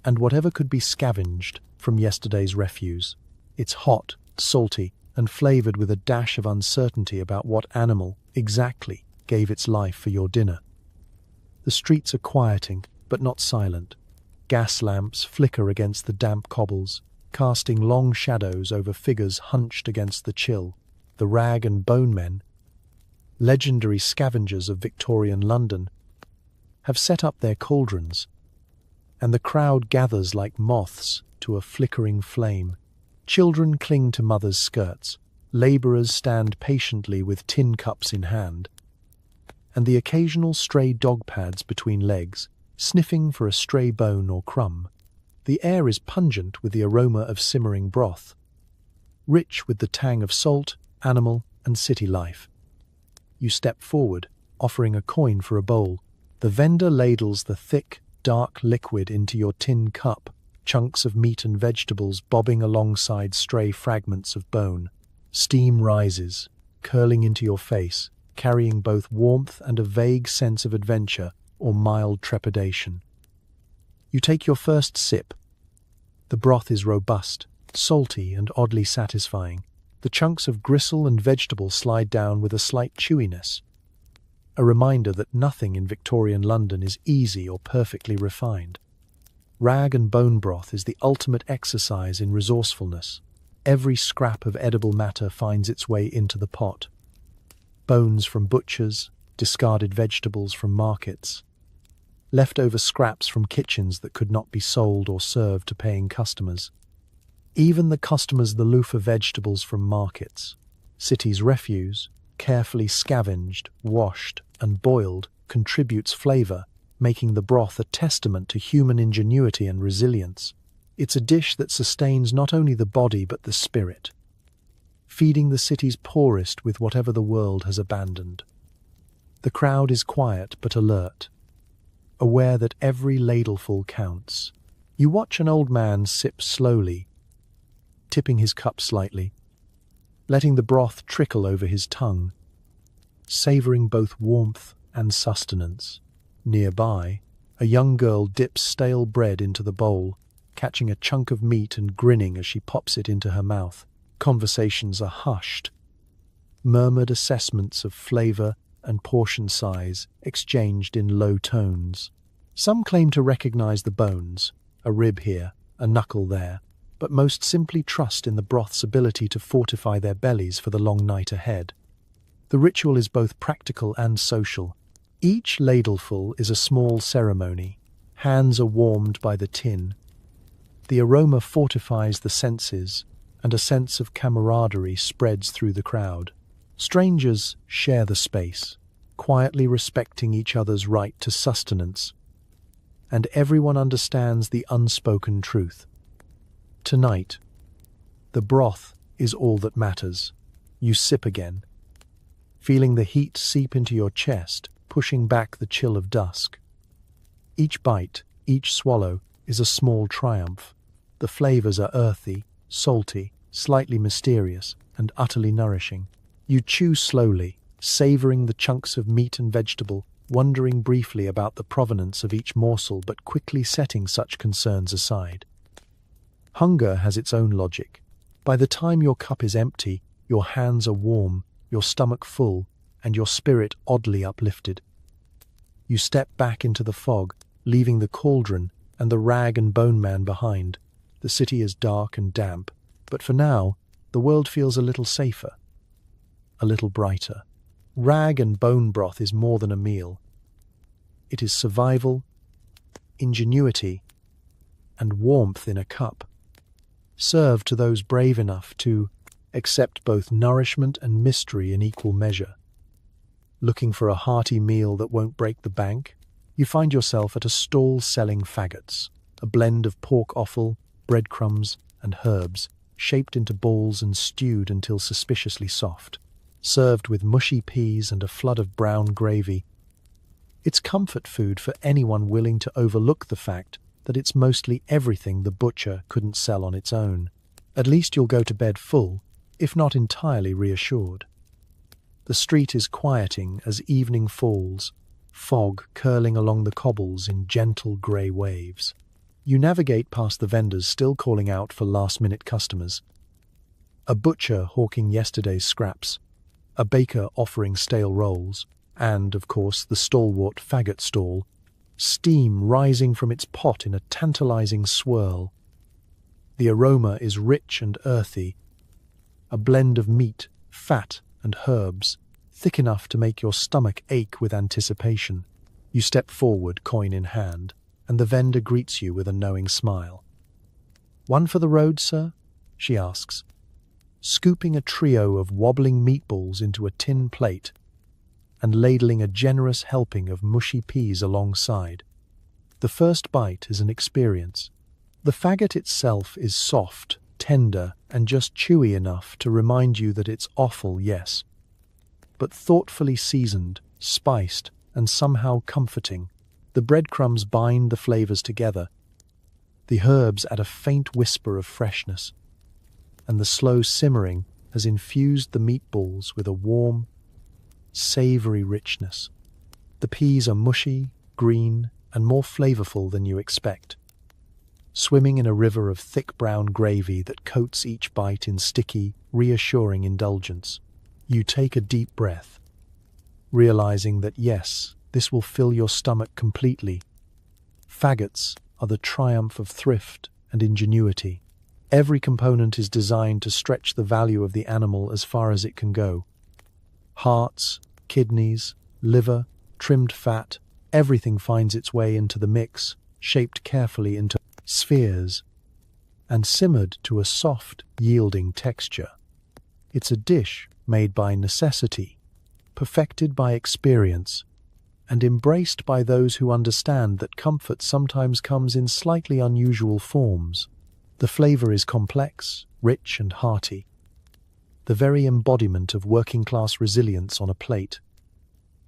and whatever could be scavenged from yesterday's refuse. It's hot, salty, and flavored with a dash of uncertainty about what animal exactly gave its life for your dinner. The streets are quieting, but not silent. Gas lamps flicker against the damp cobbles, casting long shadows over figures hunched against the chill. The rag and bone men, legendary scavengers of Victorian London, have set up their cauldrons, and the crowd gathers like moths to a flickering flame. Children cling to mothers' skirts, labourers stand patiently with tin cups in hand, and the occasional stray dog pads between legs, sniffing for a stray bone or crumb. The air is pungent with the aroma of simmering broth, rich with the tang of salt, animal, and city life. You step forward, offering a coin for a bowl. The vendor ladles the thick, dark liquid into your tin cup, chunks of meat and vegetables bobbing alongside stray fragments of bone. Steam rises, curling into your face, carrying both warmth and a vague sense of adventure or mild trepidation. You take your first sip, The broth is robust, salty and oddly satisfying. The chunks of gristle and vegetable slide down with a slight chewiness. A reminder that nothing in Victorian London is easy or perfectly refined. Rag and bone broth is the ultimate exercise in resourcefulness. Every scrap of edible matter finds its way into the pot. Bones from butchers, discarded vegetables from markets, leftover scraps from kitchens that could not be sold or served to paying customers. Even the customers' the loofah vegetables from markets. City's refuse, carefully scavenged, washed, and boiled, contributes flavour, making the broth a testament to human ingenuity and resilience. It's a dish that sustains not only the body but the spirit, feeding the city's poorest with whatever the world has abandoned. The crowd is quiet but alert, aware that every ladleful counts. You watch an old man sip slowly, tipping his cup slightly, letting the broth trickle over his tongue, savouring both warmth and sustenance. Nearby, a young girl dips stale bread into the bowl, catching a chunk of meat and grinning as she pops it into her mouth. Conversations are hushed, murmured assessments of flavour and portion size exchanged in low tones. Some claim to recognise the bones, a rib here, a knuckle there, but most simply trust in the broth's ability to fortify their bellies for the long night ahead. The ritual is both practical and social. Each ladleful is a small ceremony. Hands are warmed by the tin. The aroma fortifies the senses, and a sense of camaraderie spreads through the crowd. Strangers share the space, quietly respecting each other's right to sustenance, and everyone understands the unspoken truth. Tonight, the broth is all that matters. You sip again, feeling the heat seep into your chest, pushing back the chill of dusk. Each bite, each swallow, is a small triumph. The flavors are earthy, salty, slightly mysterious, and utterly nourishing. You chew slowly, savoring the chunks of meat and vegetable, wondering briefly about the provenance of each morsel but quickly setting such concerns aside. Hunger has its own logic. By the time your cup is empty, your hands are warm, your stomach full, and your spirit oddly uplifted. You step back into the fog, leaving the cauldron and the rag and bone man behind. The city is dark and damp, but for now, the world feels a little safer, a little brighter. Rag and bone broth is more than a meal. It is survival, ingenuity, and warmth in a cup, served to those brave enough to accept both nourishment and mystery in equal measure. Looking for a hearty meal that won't break the bank? You find yourself at a stall selling faggots, a blend of pork offal, breadcrumbs, and herbs, shaped into balls and stewed until suspiciously soft, served with mushy peas and a flood of brown gravy. It's comfort food for anyone willing to overlook the fact that it's mostly everything the butcher couldn't sell on its own. At least you'll go to bed full, if not entirely reassured. The street is quieting as evening falls, fog curling along the cobbles in gentle grey waves. You navigate past the vendors still calling out for last-minute customers. A butcher hawking yesterday's scraps, a baker offering stale rolls, and, of course, the stalwart faggot stall, steam rising from its pot in a tantalizing swirl. The aroma is rich and earthy, a blend of meat, fat, and herbs, thick enough to make your stomach ache with anticipation. You step forward, coin in hand, and the vendor greets you with a knowing smile. "One for the road, sir?" she asks, scooping a trio of wobbling meatballs into a tin plate and ladling a generous helping of mushy peas alongside. The first bite is an experience. The faggot itself is soft, tender, and just chewy enough to remind you that it's offal, yes, but thoughtfully seasoned, spiced, and somehow comforting. The breadcrumbs bind the flavors together. The herbs add a faint whisper of freshness, and the slow simmering has infused the meatballs with a warm, savory richness. The peas are mushy, green, and more flavorful than you expect. swimming in a river of thick brown gravy that coats each bite in sticky, reassuring indulgence. You take a deep breath, realizing that yes, this will fill your stomach completely. Faggots are the triumph of thrift and ingenuity. Every component is designed to stretch the value of the animal as far as it can go. Hearts, kidneys, liver, trimmed fat, everything finds its way into the mix, shaped carefully into spheres, and simmered to a soft, yielding texture. It's a dish made by necessity, perfected by experience, and embraced by those who understand that comfort sometimes comes in slightly unusual forms. The flavor is complex, rich, and hearty, the very embodiment of working-class resilience on a plate.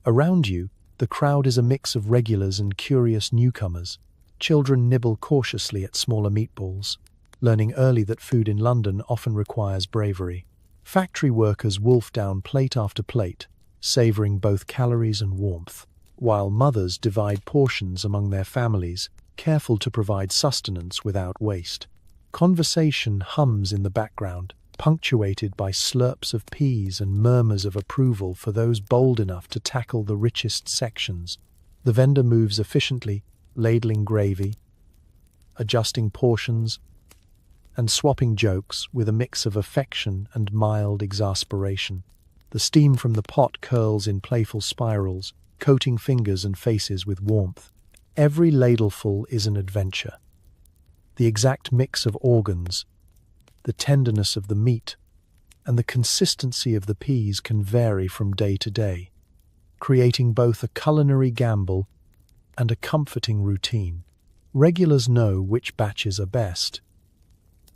Around you, the crowd is a mix of regulars and curious newcomers. Children nibble cautiously at smaller meatballs, learning early that food in London often requires bravery. Factory workers wolf down plate after plate, savoring both calories and warmth, while mothers divide portions among their families, careful to provide sustenance without waste. Conversation hums in the background, punctuated by slurps of peas and murmurs of approval for those bold enough to tackle the richest sections. The vendor moves efficiently, ladling gravy, adjusting portions, and swapping jokes with a mix of affection and mild exasperation. The steam from the pot curls in playful spirals, coating fingers and faces with warmth. Every ladleful is an adventure. The exact mix of organs, the tenderness of the meat, and the consistency of the peas can vary from day to day, creating both a culinary gamble and a comforting routine. Regulars know which batches are best.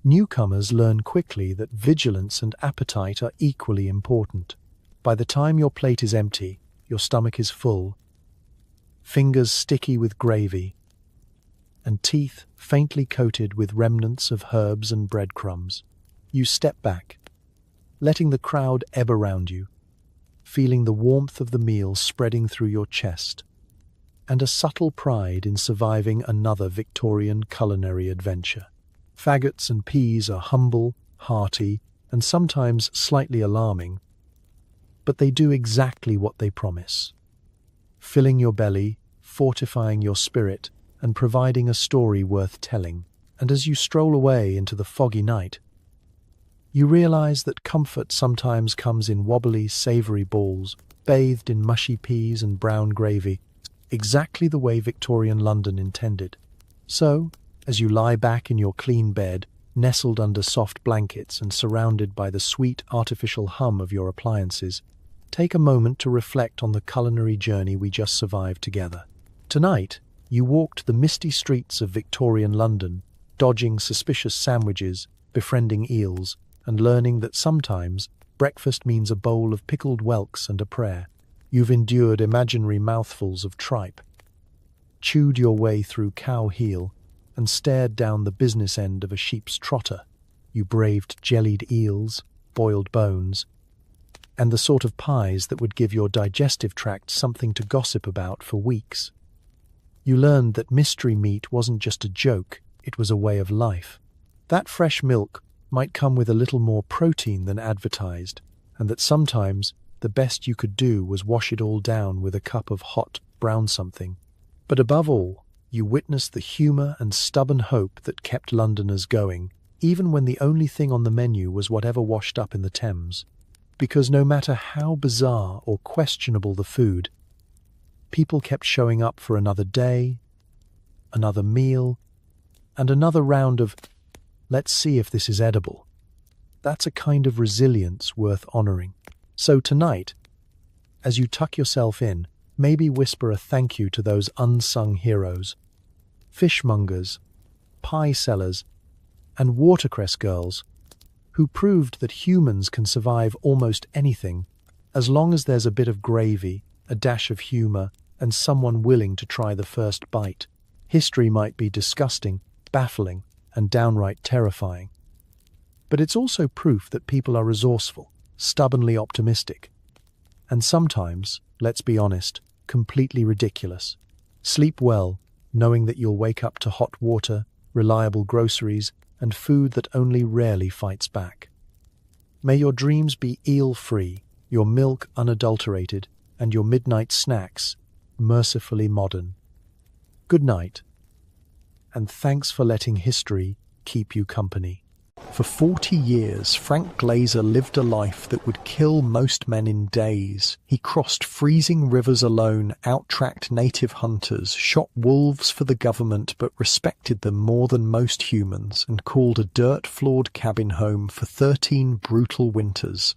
Newcomers learn quickly that vigilance and appetite are equally important. By the time your plate is empty, your stomach is full, fingers sticky with gravy, and teeth faintly coated with remnants of herbs and breadcrumbs. You step back, letting the crowd ebb around you, feeling the warmth of the meal spreading through your chest, and a subtle pride in surviving another Victorian culinary adventure. Faggots and peas are humble, hearty, and sometimes slightly alarming, but they do exactly what they promise, filling your belly, fortifying your spirit, and providing a story worth telling. And as you stroll away into the foggy night, you realize that comfort sometimes comes in wobbly, savory balls, bathed in mushy peas and brown gravy, exactly the way Victorian London intended. So, as you lie back in your clean bed, nestled under soft blankets and surrounded by the sweet artificial hum of your appliances, take a moment to reflect on the culinary journey we just survived together. Tonight, you walked the misty streets of Victorian London, dodging suspicious sandwiches, befriending eels, and learning that sometimes breakfast means a bowl of pickled whelks and a prayer. You've endured imaginary mouthfuls of tripe, chewed your way through cow heel, and stared down the business end of a sheep's trotter. You braved jellied eels, boiled bones, and the sort of pies that would give your digestive tract something to gossip about for weeks. You learned that mystery meat wasn't just a joke, it was a way of life. That fresh milk might come with a little more protein than advertised, and that sometimes the best you could do was wash it all down with a cup of hot brown something. But above all, you witnessed the humour and stubborn hope that kept Londoners going, even when the only thing on the menu was whatever washed up in the Thames. Because no matter how bizarre or questionable the food, people kept showing up for another day, another meal, and another round of, let's see if this is edible. That's a kind of resilience worth honouring. So tonight, as you tuck yourself in, maybe whisper a thank you to those unsung heroes, fishmongers, pie sellers, and watercress girls, who proved that humans can survive almost anything as long as there's a bit of gravy, a dash of humour, and someone willing to try the first bite. History might be disgusting, baffling, and downright terrifying. But it's also proof that people are resourceful, stubbornly optimistic, and sometimes, let's be honest, completely ridiculous. Sleep well, knowing that you'll wake up to hot water, reliable groceries, and food that only rarely fights back. May your dreams be eel-free, your milk unadulterated, and your midnight snacks mercifully modern. Good night, and thanks for letting history keep you company. For 40 years, Frank Glazer lived a life that would kill most men in days. He crossed freezing rivers alone, out-tracked native hunters, shot wolves for the government but respected them more than most humans, and called a dirt-floored cabin home for 13 brutal winters.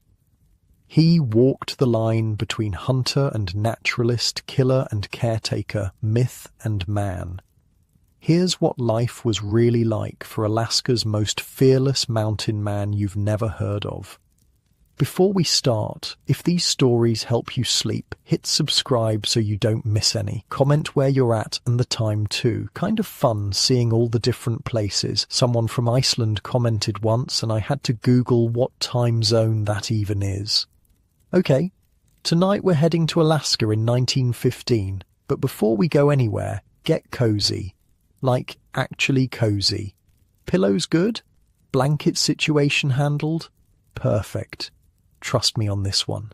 He walked the line between hunter and naturalist, killer and caretaker, myth and man. Here's what life was really like for Alaska's most fearless mountain man you've never heard of. Before we start, if these stories help you sleep, hit subscribe so you don't miss any. Comment where you're at and the time too. Kind of fun seeing all the different places. Someone from Iceland commented once and I had to Google what time zone that even is. Okay, tonight we're heading to Alaska in 1915, but before we go anywhere, get cozy. Like, actually cozy. Pillows good? Blanket situation handled? Perfect. Trust me on this one.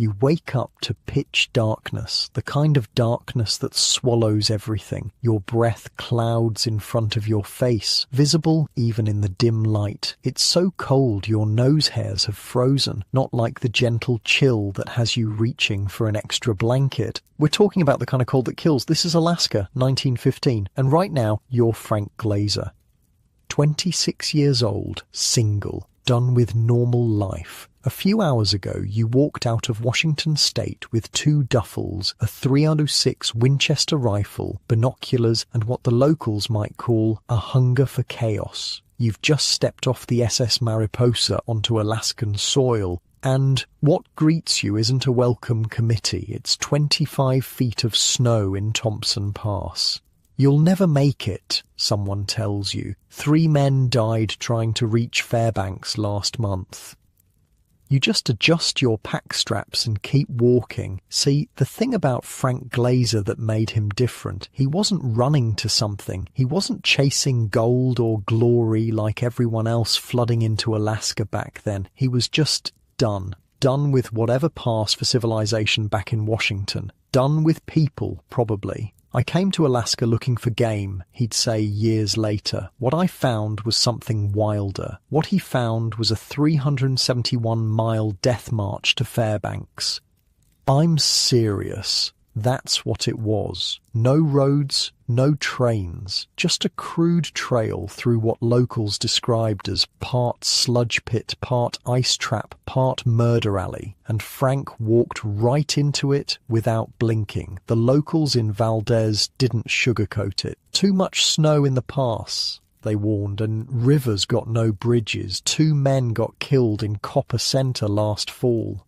You wake up to pitch darkness, the kind of darkness that swallows everything. Your breath clouds in front of your face, visible even in the dim light. It's so cold your nose hairs have frozen, not like the gentle chill that has you reaching for an extra blanket. We're talking about the kind of cold that kills. This is Alaska, 1915, and right now you're Frank Glazer. 26 years old, single, done with normal life. A few hours ago, you walked out of Washington State with 2 duffels, a .306 Winchester rifle, binoculars, and what the locals might call a hunger for chaos. You've just stepped off the SS Mariposa onto Alaskan soil, and what greets you isn't a welcome committee. It's 25 feet of snow in Thompson Pass. You'll never make it, someone tells you. 3 men died trying to reach Fairbanks last month. You just adjust your pack straps and keep walking. See, the thing about Frank Glazer that made him different, he wasn't running to something. He wasn't chasing gold or glory like everyone else flooding into Alaska back then. He was just done. Done with whatever passed for civilization back in Washington. Done with people, probably. I came to Alaska looking for game, he'd say years later. What I found was something wilder. What he found was a 371-mile death march to Fairbanks. I'm serious. That's what it was. No roads, no trains, just a crude trail through what locals described as part sludge pit, part ice trap, part murder alley. And Frank walked right into it without blinking. The locals in Valdez didn't sugarcoat it. Too much snow in the pass, they warned, and rivers got no bridges. 2 men got killed in Copper Center last fall.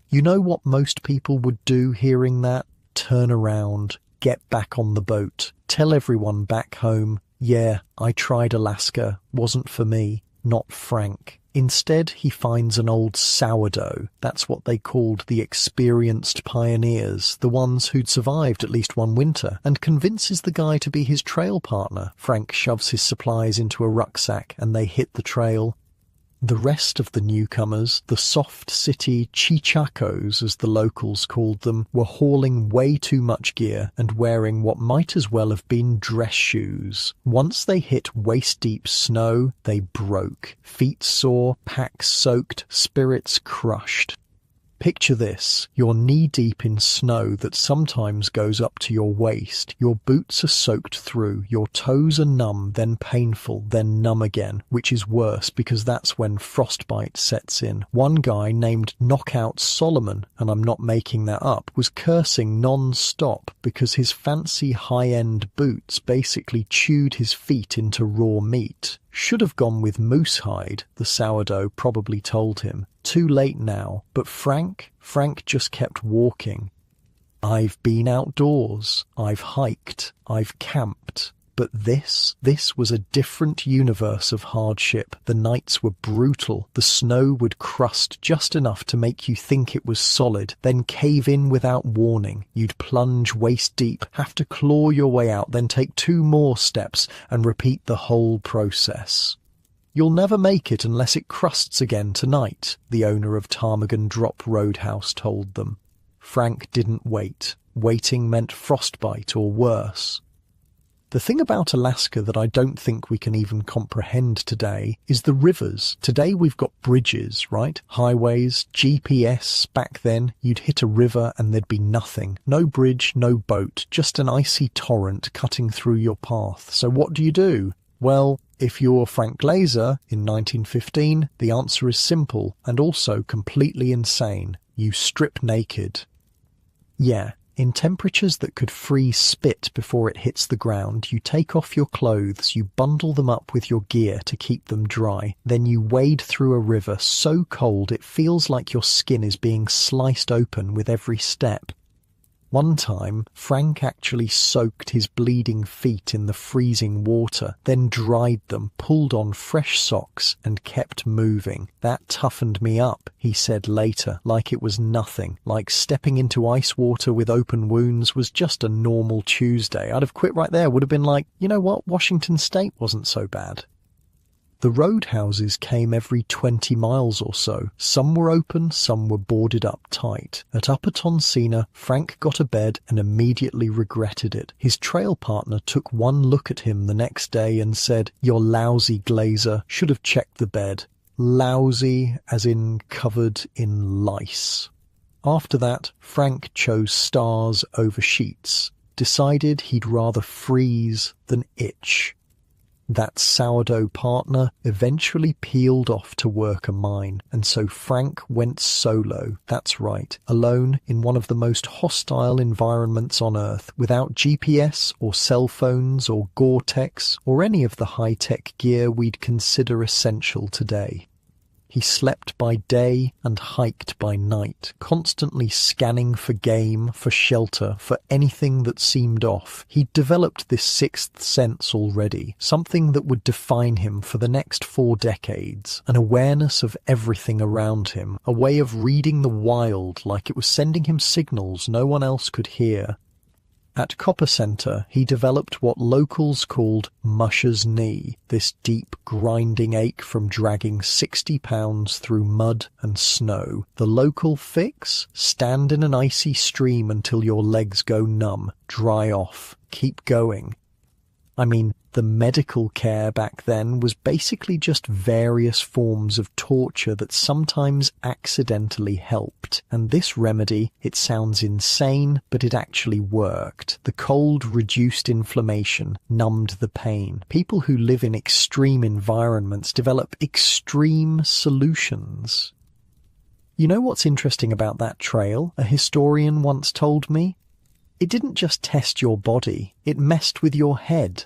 You know what most people would do hearing that? Turn around, get back on the boat, tell everyone back home, yeah, I tried Alaska, wasn't for me, not Frank. Instead, he finds an old sourdough. That's what they called the experienced pioneers, the ones who'd survived at least one winter, and convinces the guy to be his trail partner. Frank shoves his supplies into a rucksack and they hit the trail. The rest of the newcomers, the soft city chichacos as the locals called them, were hauling way too much gear and wearing what might as well have been dress shoes. Once they hit waist-deep snow, they broke. Feet sore, packs soaked, spirits crushed. Picture this, you're knee-deep in snow that sometimes goes up to your waist. Your boots are soaked through, your toes are numb, then painful, then numb again, which is worse because that's when frostbite sets in. One guy named Knockout Solomon, and I'm not making that up, was cursing non-stop because his fancy high-end boots basically chewed his feet into raw meat. Should have gone with moose hide, the sourdough probably told him. Too late now, but Frank just kept walking. I've been outdoors, I've hiked, I've camped. But this was a different universe of hardship. The nights were brutal. The snow would crust just enough to make you think it was solid, then cave in without warning. You'd plunge waist deep, have to claw your way out, then take 2 more steps and repeat the whole process. "You'll never make it unless it crusts again tonight," the owner of Ptarmigan Drop Roadhouse told them. Frank didn't wait. Waiting meant frostbite or worse. The thing about Alaska that I don't think we can even comprehend today is the rivers. Today we've got bridges, right? Highways, GPS. Back then, you'd hit a river and there'd be nothing. No bridge, no boat, just an icy torrent cutting through your path. So what do? Well, if you're Frank Glazer in 1915, the answer is simple and also completely insane. You strip naked. Yeah. In temperatures that could freeze spit before it hits the ground, you take off your clothes, you bundle them up with your gear to keep them dry, then you wade through a river so cold it feels like your skin is being sliced open with every step. One time, Frank actually soaked his bleeding feet in the freezing water, then dried them, pulled on fresh socks, and kept moving. "That toughened me up," he said later, like it was nothing, like stepping into ice water with open wounds was just a normal Tuesday. I'd have quit right there, would have been like, you know what, Washington State wasn't so bad. The roadhouses came every 20 miles or so. Some were open, some were boarded up tight. At Upper Tonsina, Frank got a bed and immediately regretted it. His trail partner took one look at him the next day and said, "You're lousy, Glazer. Should have checked the bed." Lousy as in covered in lice. After that, Frank chose stars over sheets. Decided he'd rather freeze than itch. That sourdough partner eventually peeled off to work a mine, and so Frank went solo, that's right, alone in one of the most hostile environments on Earth, without GPS or cell phones or Gore-Tex or any of the high-tech gear we'd consider essential today. He slept by day and hiked by night, constantly scanning for game, for shelter, for anything that seemed off. He'd developed this sixth sense already, something that would define him for the next 4 decades, an awareness of everything around him, a way of reading the wild like it was sending him signals no one else could hear. At Copper Center, he developed what locals called musher's knee, this deep, grinding ache from dragging 60 pounds through mud and snow. The local fix? Stand in an icy stream until your legs go numb, dry off, keep going. I mean, the medical care back then was basically just various forms of torture that sometimes accidentally helped. And this remedy, it sounds insane, but it actually worked. The cold reduced inflammation, numbed the pain. People who live in extreme environments develop extreme solutions. You know what's interesting about that trail? A historian once told me? It didn't just test your body, it messed with your head.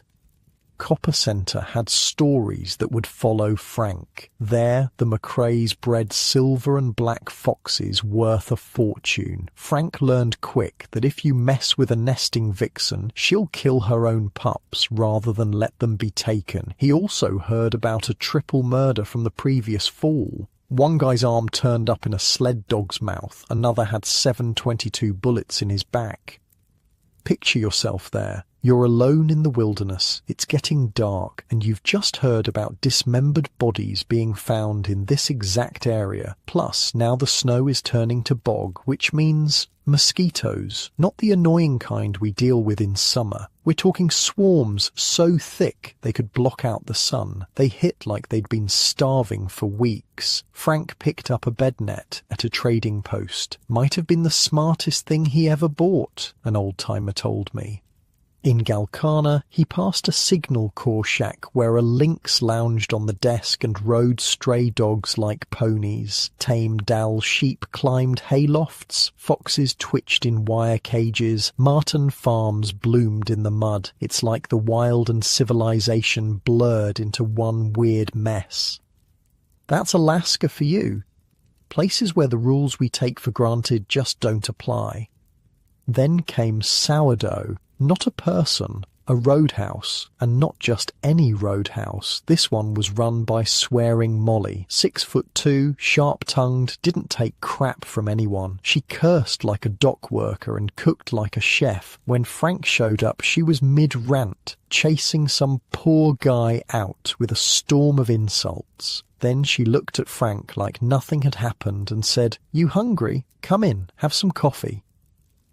Copper Center had stories that would follow Frank. There, the McRaes bred silver and black foxes worth a fortune. Frank learned quick that if you mess with a nesting vixen, she'll kill her own pups rather than let them be taken. He also heard about a triple murder from the previous fall. One guy's arm turned up in a sled dog's mouth, another had 7.22 bullets in his back. Picture yourself there. You're alone in the wilderness, it's getting dark, and you've just heard about dismembered bodies being found in this exact area. Plus, now the snow is turning to bog, which means mosquitoes. Not the annoying kind we deal with in summer. We're talking swarms so thick they could block out the sun. They hit like they'd been starving for weeks. Frank picked up a bed net at a trading post. Might have been the smartest thing he ever bought, an old-timer told me. In Galkana, he passed a signal corps shack where a lynx lounged on the desk and rode stray dogs like ponies. Tame Dall sheep climbed haylofts, foxes twitched in wire cages, marten farms bloomed in the mud. It's like the wild and civilization blurred into one weird mess. That's Alaska for you. Places where the rules we take for granted just don't apply. Then came sourdough. Not a person, A roadhouse, and not just any roadhouse. This one was run by swearing Molly. 6'2", sharp-tongued, didn't take crap from anyone. She cursed like a dock worker and cooked like a chef. When Frank showed up, she was mid-rant, chasing some poor guy out with a storm of insults. Then she looked at Frank like nothing had happened and said, "You hungry? Come in, have some coffee."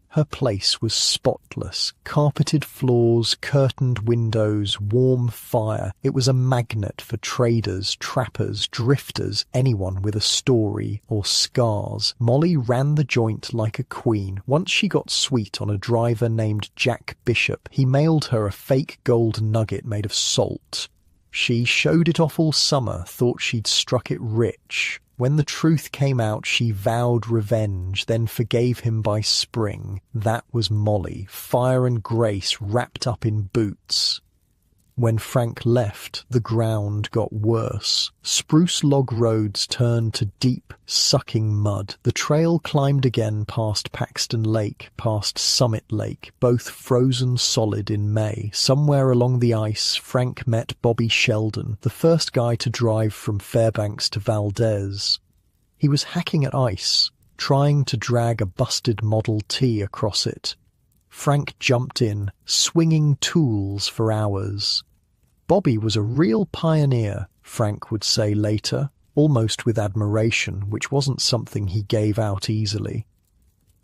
Her place was spotless. Carpeted floors, curtained windows, warm fire. It was a magnet for traders, trappers, drifters, anyone with a story or scars. Molly ran the joint like a queen. Once she got sweet on a driver named Jack Bishop. He mailed her a fake gold nugget made of salt. She showed it off all summer, thought she'd struck it rich. When the truth came out, she vowed revenge, then forgave him by spring. That was Molly, fire and grace wrapped up in boots. When Frank left, the ground got worse. Spruce log roads turned to deep, sucking mud. The trail climbed again past Paxton Lake, past Summit Lake, both frozen solid in May. Somewhere along the ice, Frank met Bobby Sheldon, the first guy to drive from Fairbanks to Valdez. He was hacking at ice, trying to drag a busted Model T across it. Frank jumped in, swinging tools for hours. Bobby was a real pioneer, Frank would say later, almost with admiration, which wasn't something he gave out easily.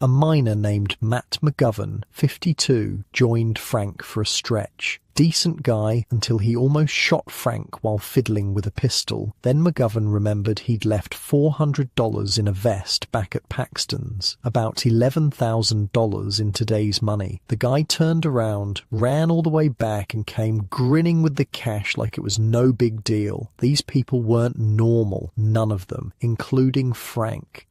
A miner named Matt McGovern, 52, joined Frank for a stretch. Decent guy until he almost shot Frank while fiddling with a pistol. Then McGovern remembered he'd left $400 in a vest back at Paxton's, about $11,000 in today's money. The guy turned around, ran all the way back and came grinning with the cash like it was no big deal. These people weren't normal, none of them, including Frank.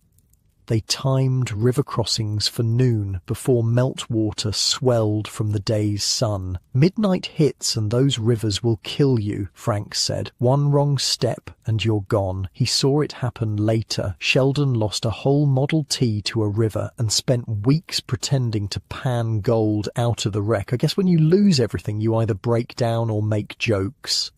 They timed river crossings for noon before meltwater swelled from the day's sun. Midnight hits and those rivers will kill you, Frank said. One wrong step and you're gone. He saw it happen later. Sheldon lost a whole Model T to a river and spent weeks pretending to pan gold out of the wreck. I guess when you lose everything, you either break down or make jokes.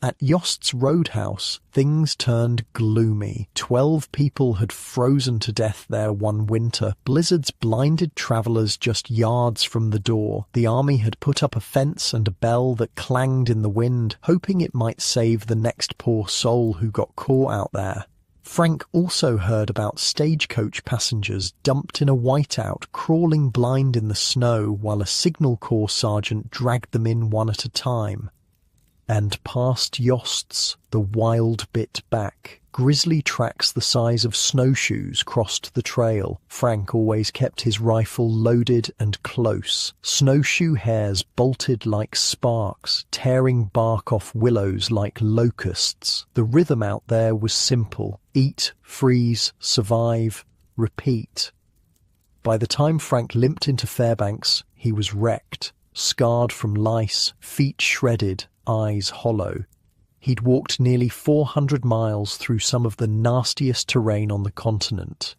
At Yost's Roadhouse, things turned gloomy. 12 people had frozen to death there one winter. Blizzards blinded travelers just yards from the door. The army had put up a fence and a bell that clanged in the wind, hoping it might save the next poor soul who got caught out there. Frank also heard about stagecoach passengers dumped in a whiteout, crawling blind in the snow while a signal corps sergeant dragged them in one at a time. And past Yost's, the wild bit back. Grizzly tracks the size of snowshoes crossed the trail. Frank always kept his rifle loaded and close. Snowshoe hares bolted like sparks, tearing bark off willows like locusts. The rhythm out there was simple. Eat, freeze, survive, repeat. By the time Frank limped into Fairbanks, he was wrecked, scarred from lice, feet shredded, eyes hollow. He'd walked nearly 400 miles through some of the nastiest terrain on the continent.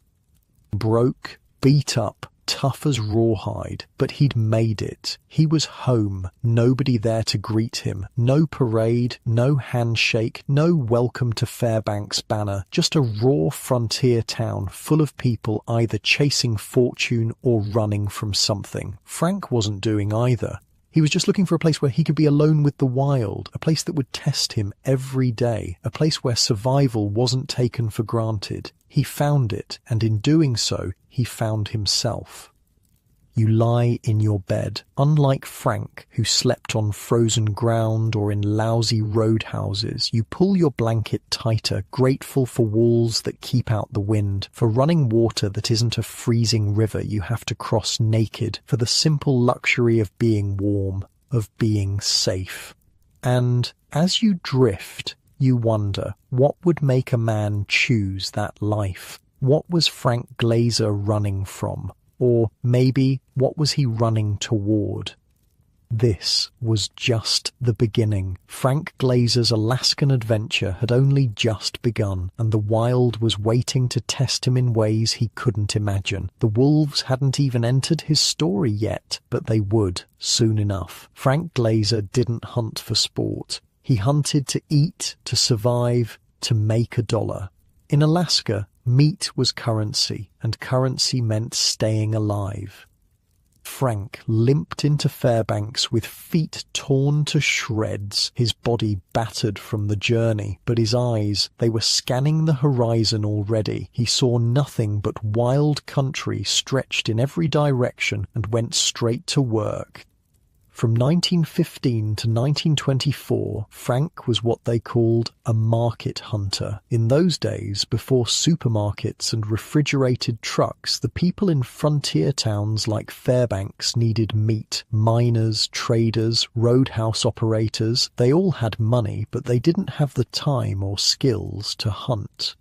Broke, beat up, tough as rawhide, but he'd made it. He was home, nobody there to greet him, no parade, no handshake, no welcome to Fairbanks banner, just a raw frontier town full of people either chasing fortune or running from something. Frank wasn't doing either. He was just looking for a place where he could be alone with the wild, a place that would test him every day, a place where survival wasn't taken for granted. He found it, and in doing so, he found himself. You lie in your bed, unlike Frank, who slept on frozen ground or in lousy roadhouses. You pull your blanket tighter, grateful for walls that keep out the wind, for running water that isn't a freezing river you have to cross naked, for the simple luxury of being warm, of being safe. And as you drift, you wonder, what would make a man choose that life? What was Frank Glazer running from? Or maybe, what was he running toward? This was just the beginning. Frank Glazer's Alaskan adventure had only just begun, and the wild was waiting to test him in ways he couldn't imagine. The wolves hadn't even entered his story yet, but they would, soon enough. Frank Glazer didn't hunt for sport. He hunted to eat, to survive, to make a dollar. In Alaska, meat was currency, and currency meant staying alive. Frank limped into Fairbanks with feet torn to shreds, his body battered from the journey, but his eyes, they were scanning the horizon already. He saw nothing but wild country stretched in every direction and went straight to work. From 1915 to 1924, Frank was what they called a market hunter. In those days, before supermarkets and refrigerated trucks, the people in frontier towns like Fairbanks needed meat. Miners, traders, roadhouse operators, they all had money, but they didn't have the time or skills to hunt.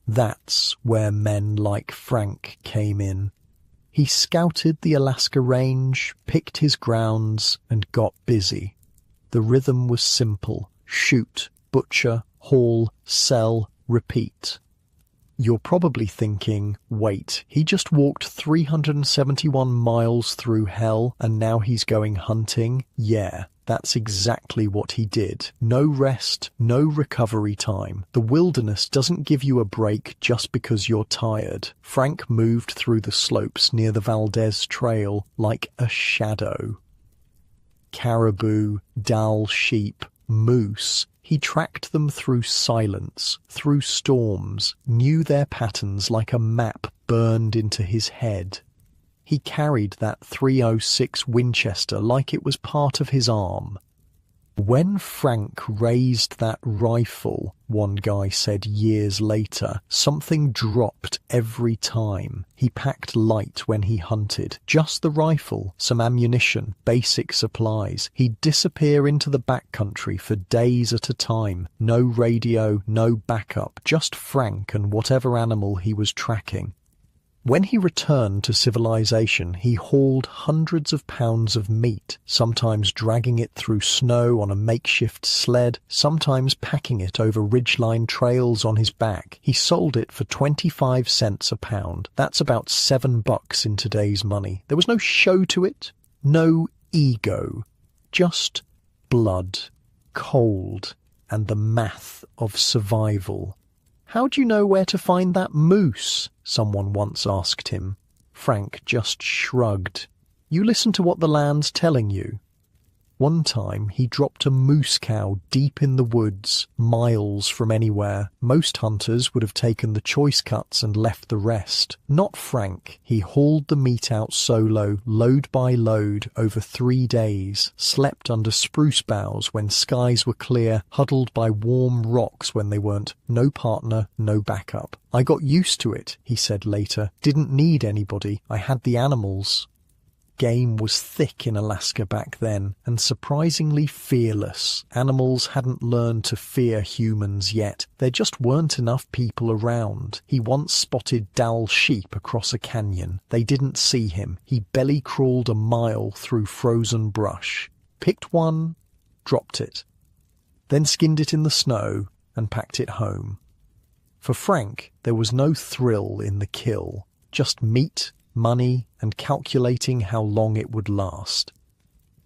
That's where men like Frank came in. He scouted the Alaska range, picked his grounds, and got busy. The rhythm was simple: shoot, butcher, haul, sell, repeat. You're probably thinking, wait, he just walked 371 miles through hell and now he's going hunting? Yeah, that's exactly what he did. No rest, no recovery time. The wilderness doesn't give you a break just because you're tired. Frank moved through the slopes near the Valdez Trail like a shadow. Caribou, Dall sheep, moose. He tracked them through silence, through storms, knew their patterns like a map burned into his head. He carried that .306 Winchester like it was part of his arm. When Frank raised that rifle, one guy said years later, something dropped every time. He packed light when he hunted. Just the rifle, some ammunition, basic supplies. He'd disappear into the backcountry for days at a time. No radio, no backup, just Frank and whatever animal he was tracking. When he returned to civilization, he hauled hundreds of pounds of meat, sometimes dragging it through snow on a makeshift sled, sometimes packing it over ridgeline trails on his back. He sold it for 25 cents a pound. That's about $7 in today's money. There was no show to it, no ego, just blood, cold, and the math of survival. "How do you know where to find that moose?" someone once asked him. Frank just shrugged. "You listen to what the land's telling you." One time he dropped a moose cow deep in the woods, miles from anywhere. Most hunters would have taken the choice cuts and left the rest. Not Frank. He hauled the meat out solo, load by load, over 3 days, slept under spruce boughs when skies were clear, huddled by warm rocks when they weren't. No partner, no backup. "I got used to it," he said later. "Didn't need anybody. I had the animals." Game was thick in Alaska back then, and surprisingly fearless. Animals hadn't learned to fear humans yet. There just weren't enough people around. He once spotted Dall sheep across a canyon. They didn't see him. He belly crawled a mile through frozen brush, picked one, dropped it, then skinned it in the snow and packed it home. For Frank, there was no thrill in the kill, just meat, money, and calculating how long it would last.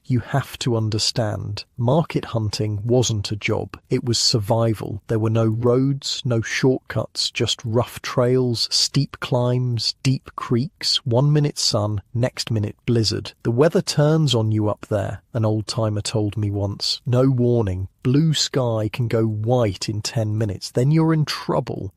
You have to understand, market hunting wasn't a job. It was survival. There were no roads, no shortcuts, just rough trails, steep climbs, deep creeks, 1 minute sun, next minute blizzard. The weather turns on you up there, an old-timer told me once. No warning. Blue sky can go white in 10 minutes. Then you're in trouble.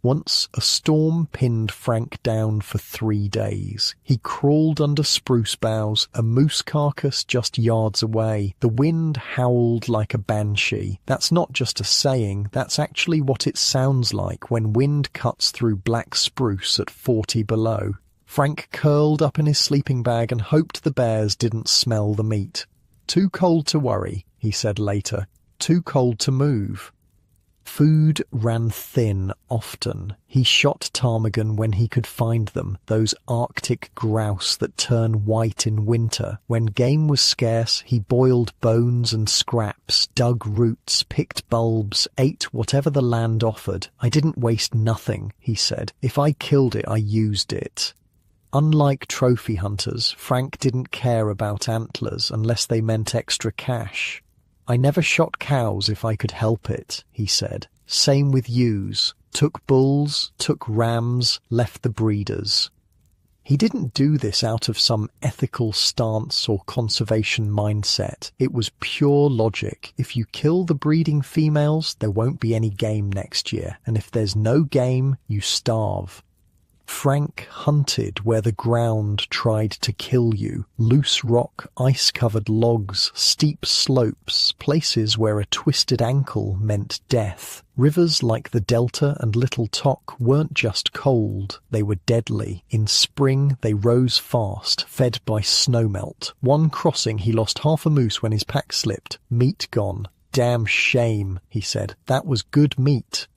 Once a storm pinned Frank down for 3 days. He crawled under spruce boughs, a moose carcass just yards away. The wind howled like a banshee. That's not just a saying, that's actually what it sounds like when wind cuts through black spruce at 40 below. Frank curled up in his sleeping bag and hoped the bears didn't smell the meat. "Too cold to worry," he said later. "Too cold to move." Food ran thin often. He shot ptarmigan when he could find them, those Arctic grouse that turn white in winter. When game was scarce, he boiled bones and scraps, dug roots, picked bulbs, ate whatever the land offered. I didn't waste nothing, he said. If I killed it, I used it. Unlike trophy hunters, Frank didn't care about antlers unless they meant extra cash. I never shot cows if I could help it, he said. Same with ewes. Took bulls, took rams, left the breeders. He didn't do this out of some ethical stance or conservation mindset. It was pure logic. If you kill the breeding females, there won't be any game next year. And if there's no game, you starve. Frank hunted where the ground tried to kill you. Loose rock, ice-covered logs, steep slopes, places where a twisted ankle meant death. Rivers like the Delta and Little Tock weren't just cold, they were deadly. In spring they rose fast, fed by snowmelt. One crossing he lost half a moose when his pack slipped. Meat gone. Damn shame, he said. That was good meat.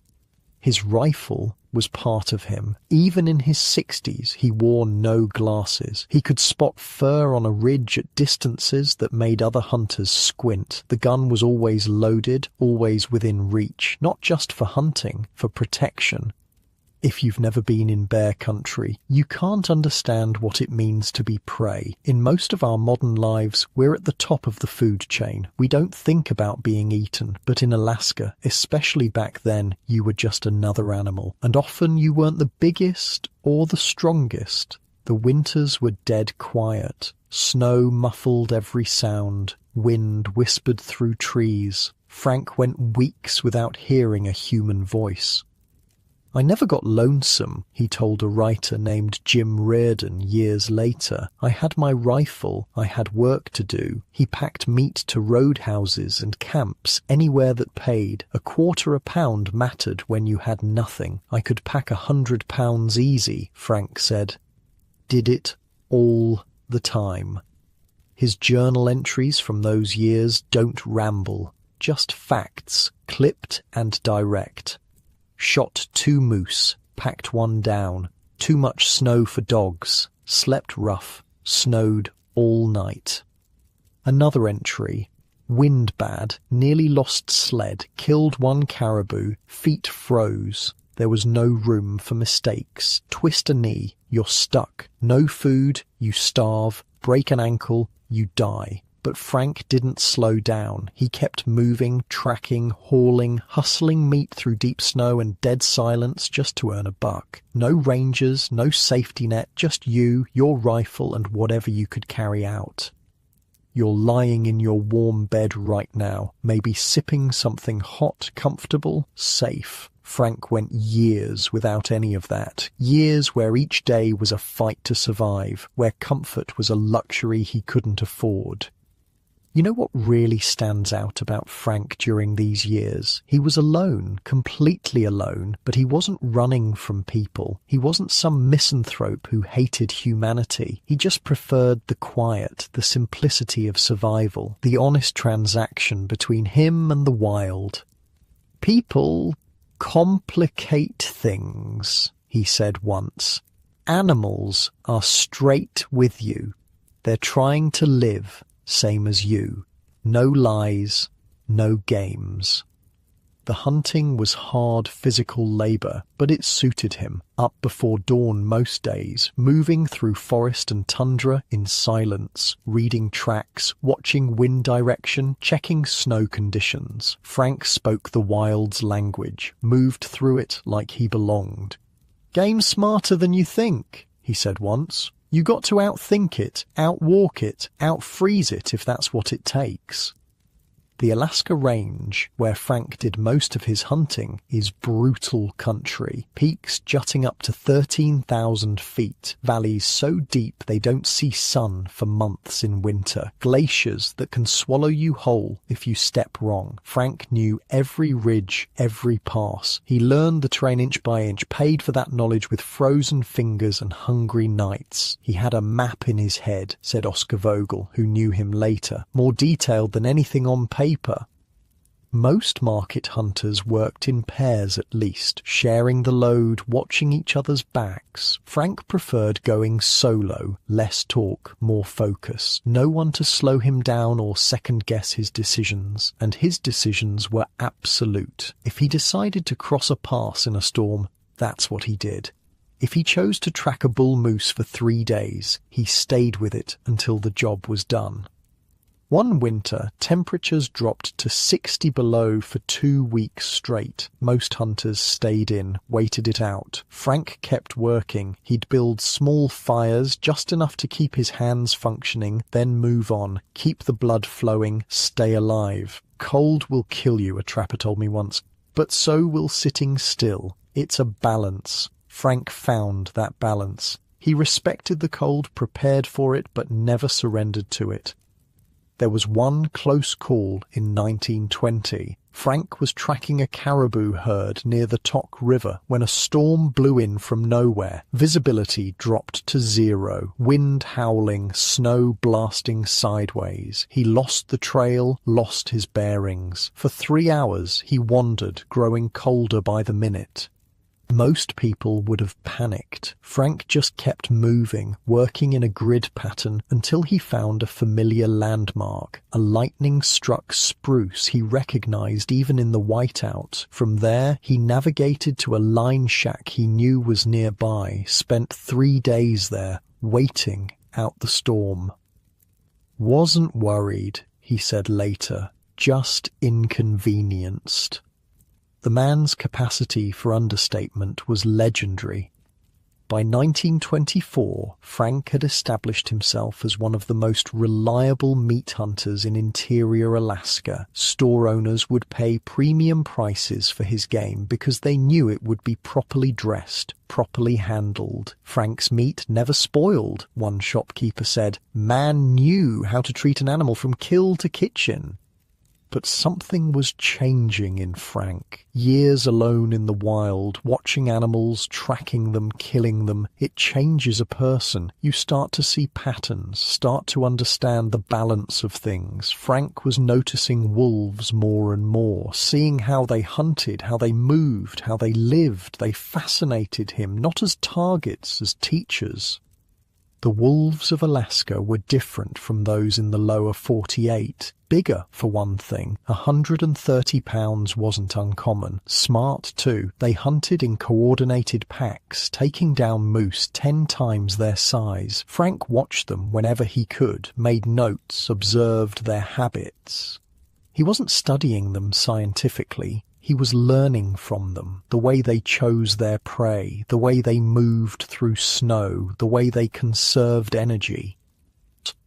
His rifle was part of him. Even in his 60s, he wore no glasses. He could spot fur on a ridge at distances that made other hunters squint. The gun was always loaded, always within reach, not just for hunting, for protection. If you've never been in bear country, you can't understand what it means to be prey. In most of our modern lives, we're at the top of the food chain. We don't think about being eaten, but in Alaska, especially back then, you were just another animal. And often you weren't the biggest or the strongest. The winters were dead quiet. Snow muffled every sound. Wind whispered through trees. Frank went weeks without hearing a human voice. I never got lonesome, he told a writer named Jim Reardon years later. I had my rifle, I had work to do. He packed meat to roadhouses and camps, anywhere that paid. $0.25 a pound mattered when you had nothing. I could pack 100 pounds easy, Frank said. Did it all the time. His journal entries from those years don't ramble, just facts, clipped and direct. Shot 2 moose, packed 1 down, too much snow for dogs, slept rough, snowed all night. Another entry, wind bad, nearly lost sled, killed 1 caribou, feet froze. There was no room for mistakes. Twist a knee, you're stuck. No food, you starve. Break an ankle, you die. But Frank didn't slow down. He kept moving, tracking, hauling, hustling meat through deep snow and dead silence just to earn a buck. No rangers, no safety net, just you, your rifle, and whatever you could carry out. You're lying in your warm bed right now, maybe sipping something hot, comfortable, safe. Frank went years without any of that. Years where each day was a fight to survive, where comfort was a luxury he couldn't afford. You know what really stands out about Frank during these years? He was alone, completely alone, but he wasn't running from people. He wasn't some misanthrope who hated humanity. He just preferred the quiet, the simplicity of survival, the honest transaction between him and the wild. People complicate things, he said once. Animals are straight with you. They're trying to live. Same as you. No lies, no games. The hunting was hard physical labour, but it suited him. Up before dawn most days, moving through forest and tundra in silence, reading tracks, watching wind direction, checking snow conditions. Frank spoke the wild's language, moved through it like he belonged. "Game's smarter than you think," he said once. You got to outthink it, outwalk it, outfreeze it if that's what it takes. The Alaska Range, where Frank did most of his hunting, is brutal country. Peaks jutting up to 13,000 feet, valleys so deep they don't see sun for months in winter, glaciers that can swallow you whole if you step wrong. Frank knew every ridge, every pass. He learned the terrain inch by inch, paid for that knowledge with frozen fingers and hungry nights. He had a map in his head, said Oscar Vogel, who knew him later, more detailed than anything on paper. Most market hunters worked in pairs at least, sharing the load, watching each other's backs. Frank preferred going solo, less talk, more focus. No one to slow him down or second-guess his decisions, and his decisions were absolute. If he decided to cross a pass in a storm, that's what he did. If he chose to track a bull moose for 3 days, he stayed with it until the job was done. One winter, temperatures dropped to 60 below for 2 weeks straight. Most hunters stayed in, waited it out. Frank kept working. He'd build small fires, just enough to keep his hands functioning, then move on, keep the blood flowing, stay alive. Cold will kill you, a trapper told me once, but so will sitting still. It's a balance. Frank found that balance. He respected the cold, prepared for it, but never surrendered to it. There was one close call in 1920. Frank was tracking a caribou herd near the Tok River when a storm blew in from nowhere. Visibility dropped to 0, wind howling, snow blasting sideways. He lost the trail, lost his bearings. For 3 hours he wandered, growing colder by the minute. Most people would have panicked. Frank just kept moving, working in a grid pattern until he found a familiar landmark, a lightning-struck spruce he recognized even in the whiteout. From there, he navigated to a line shack he knew was nearby, spent 3 days there, waiting out the storm. "Wasn't worried," he said later, "just inconvenienced." The man's capacity for understatement was legendary. By 1924, Frank had established himself as one of the most reliable meat hunters in interior Alaska. Store owners would pay premium prices for his game because they knew it would be properly dressed, properly handled. Frank's meat never spoiled, one shopkeeper said. Man knew how to treat an animal from kill to kitchen. But something was changing in Frank. Years alone in the wild, watching animals, tracking them, killing them, it changes a person. You start to see patterns, start to understand the balance of things. Frank was noticing wolves more and more, seeing how they hunted, how they moved, how they lived. They fascinated him, not as targets, as teachers. The wolves of Alaska were different from those in the lower 48. Bigger, for one thing. 130 pounds wasn't uncommon. Smart, too. They hunted in coordinated packs, taking down moose 10 times their size. Frank watched them whenever he could, made notes, observed their habits. He wasn't studying them scientifically. He was learning from them, the way they chose their prey, the way they moved through snow, the way they conserved energy.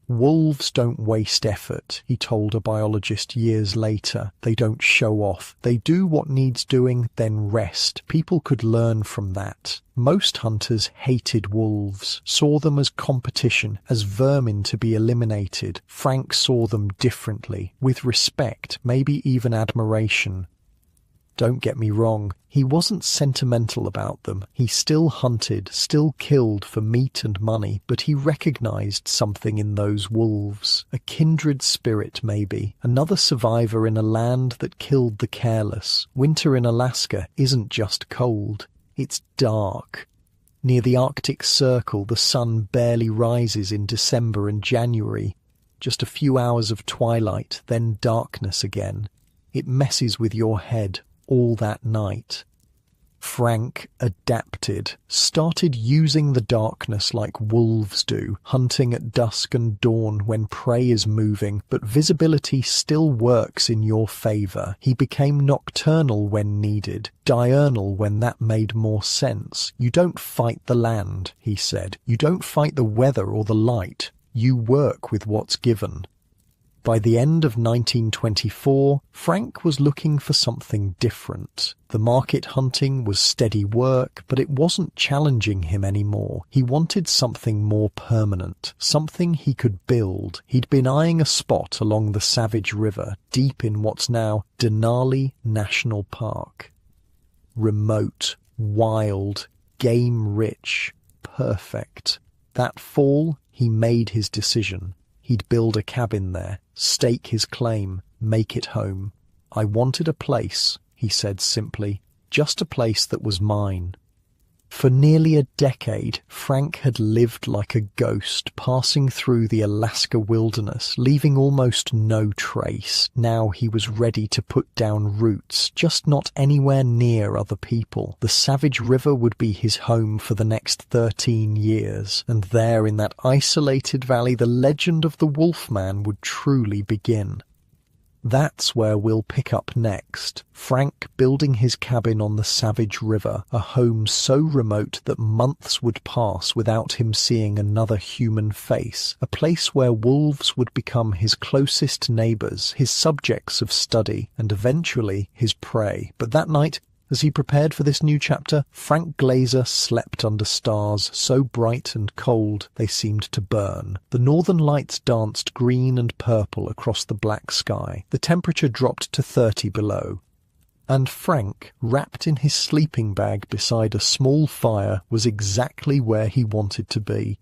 Wolves don't waste effort, he told a biologist years later. They don't show off. They do what needs doing, then rest. People could learn from that. Most hunters hated wolves, saw them as competition, as vermin to be eliminated. Frank saw them differently, with respect, maybe even admiration. Don't get me wrong, he wasn't sentimental about them. He still hunted, still killed for meat and money, but he recognized something in those wolves. A kindred spirit, maybe. Another survivor in a land that killed the careless. Winter in Alaska isn't just cold, it's dark. Near the Arctic Circle, the sun barely rises in December and January. Just a few hours of twilight, then darkness again. It messes with your head all that night. Frank adapted, started using the darkness like wolves do, hunting at dusk and dawn when prey is moving, but visibility still works in your favor. He became nocturnal when needed, diurnal when that made more sense. You don't fight the land, he said. You don't fight the weather or the light. You work with what's given. By the end of 1924, Frank was looking for something different. The market hunting was steady work, but it wasn't challenging him anymore. He wanted something more permanent, something he could build. He'd been eyeing a spot along the Savage River, deep in what's now Denali National Park. Remote, wild, game-rich, perfect. That fall, he made his decision. He'd build a cabin there, stake his claim, make it home. "I wanted a place," he said simply, "just a place that was mine." For nearly a decade, Frank had lived like a ghost, passing through the Alaska wilderness, leaving almost no trace. Now he was ready to put down roots, just not anywhere near other people. The Savage River would be his home for the next 13 years, and there in that isolated valley the legend of the Wolfman would truly begin. That's where we'll pick up next. Frank building his cabin on the Savage River, a home so remote that months would pass without him seeing another human face, a place where wolves would become his closest neighbors, his subjects of study, and eventually his prey. But that night, as he prepared for this new chapter, Frank Glazer slept under stars so bright and cold they seemed to burn. The northern lights danced green and purple across the black sky. The temperature dropped to 30 below. And Frank, wrapped in his sleeping bag beside a small fire, was exactly where he wanted to be.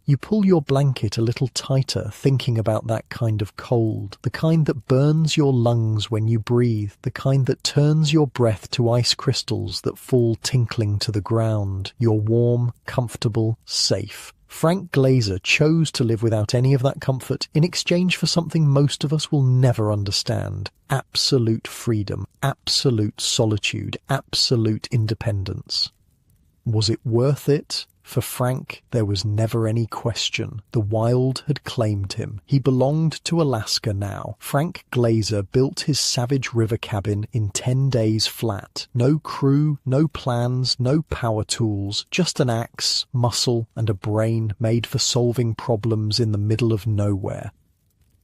You pull your blanket a little tighter, thinking about that kind of cold, the kind that burns your lungs when you breathe, the kind that turns your breath to ice crystals that fall tinkling to the ground. You're warm, comfortable, safe. Frank Glazer chose to live without any of that comfort in exchange for something most of us will never understand. Absolute freedom, absolute solitude, absolute independence. Was it worth it? For Frank, there was never any question. The wild had claimed him. He belonged to Alaska now. Frank Glazer built his Savage River cabin in 10 days flat. No crew, no plans, no power tools, just an axe, muscle, and a brain made for solving problems in the middle of nowhere.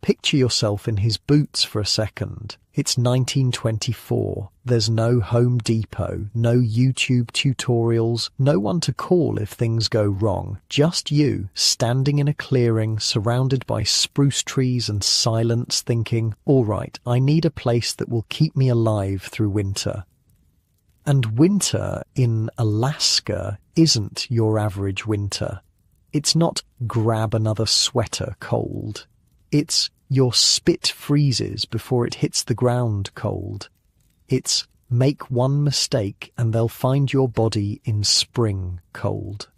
Picture yourself in his boots for a second. It's 1924. There's no Home Depot, no YouTube tutorials, no one to call if things go wrong. Just you, standing in a clearing, surrounded by spruce trees and silence, thinking, all right, I need a place that will keep me alive through winter. And winter in Alaska isn't your average winter. It's not grab another sweater cold. It's your spit freezes before it hits the ground cold. It's make one mistake and they'll find your body in spring cold.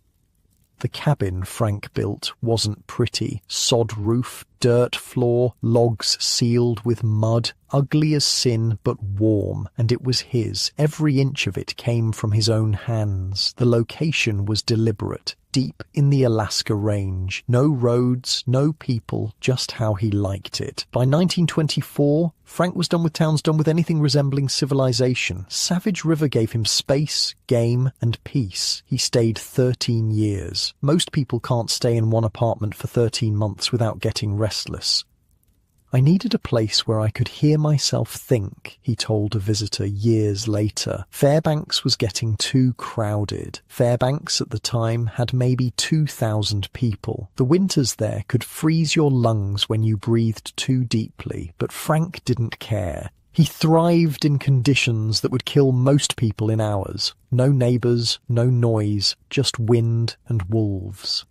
The cabin Frank built wasn't pretty. Sod roof, dirt floor, logs sealed with mud, ugly as sin but warm, and it was his. Every inch of it came from his own hands. The location was deliberate, deep in the Alaska range. No roads, no people, just how he liked it. By 1924, Frank was done with towns, done with anything resembling civilization. Savage River gave him space, game, and peace. He stayed 13 years. Most people can't stay in one apartment for 13 months without getting restless. I needed a place where I could hear myself think, he told a visitor years later. Fairbanks was getting too crowded. Fairbanks at the time had maybe 2,000 people. The winters there could freeze your lungs when you breathed too deeply, but Frank didn't care. He thrived in conditions that would kill most people in hours. No neighbors, no noise, just wind and wolves.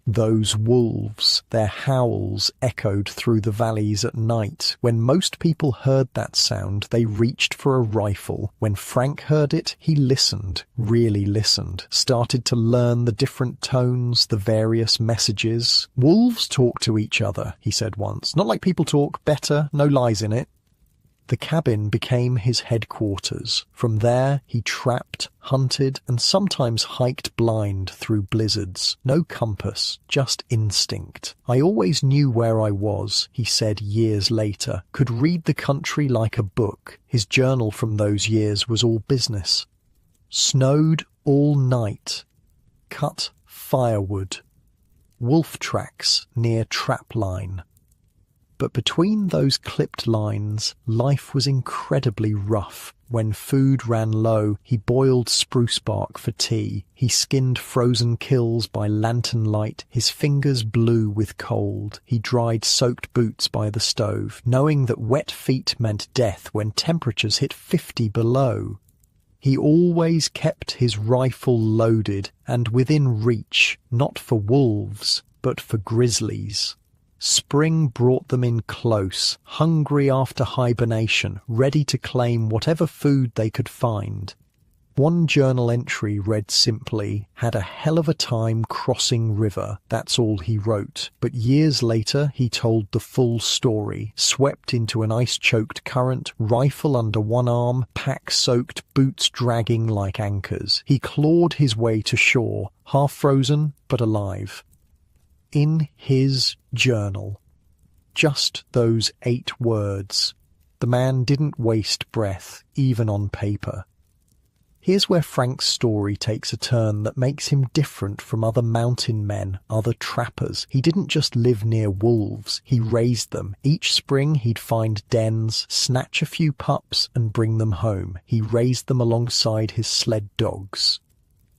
Those wolves, their howls echoed through the valleys at night. When most people heard that sound, they reached for a rifle. When Frank heard it, he listened, really listened, started to learn the different tones, the various messages. Wolves talk to each other, he said once. Not like people talk, better, no lies in it. The cabin became his headquarters. From there, he trapped, hunted, and sometimes hiked blind through blizzards. No compass, just instinct. I always knew where I was, he said years later. Could read the country like a book. His journal from those years was all business. Snowed all night. Cut firewood. Wolf tracks near trapline. But between those clipped lines, life was incredibly rough. When food ran low, he boiled spruce bark for tea. He skinned frozen kills by lantern light, his fingers blue with cold. He dried soaked boots by the stove, knowing that wet feet meant death when temperatures hit 50 below. He always kept his rifle loaded and within reach, not for wolves, but for grizzlies. Spring brought them in close, hungry after hibernation, ready to claim whatever food they could find. One journal entry read simply, "Had a hell of a time crossing river." That's all he wrote. But years later, he told the full story. Swept into an ice-choked current, rifle under one arm, pack-soaked, boots dragging like anchors. He clawed his way to shore, half-frozen but alive. In his journal. Just those 8 words. The man didn't waste breath, even on paper. Here's where Frank's story takes a turn that makes him different from other mountain men, other trappers. He didn't just live near wolves, he raised them. Each spring he'd find dens, snatch a few pups and bring them home. He raised them alongside his sled dogs.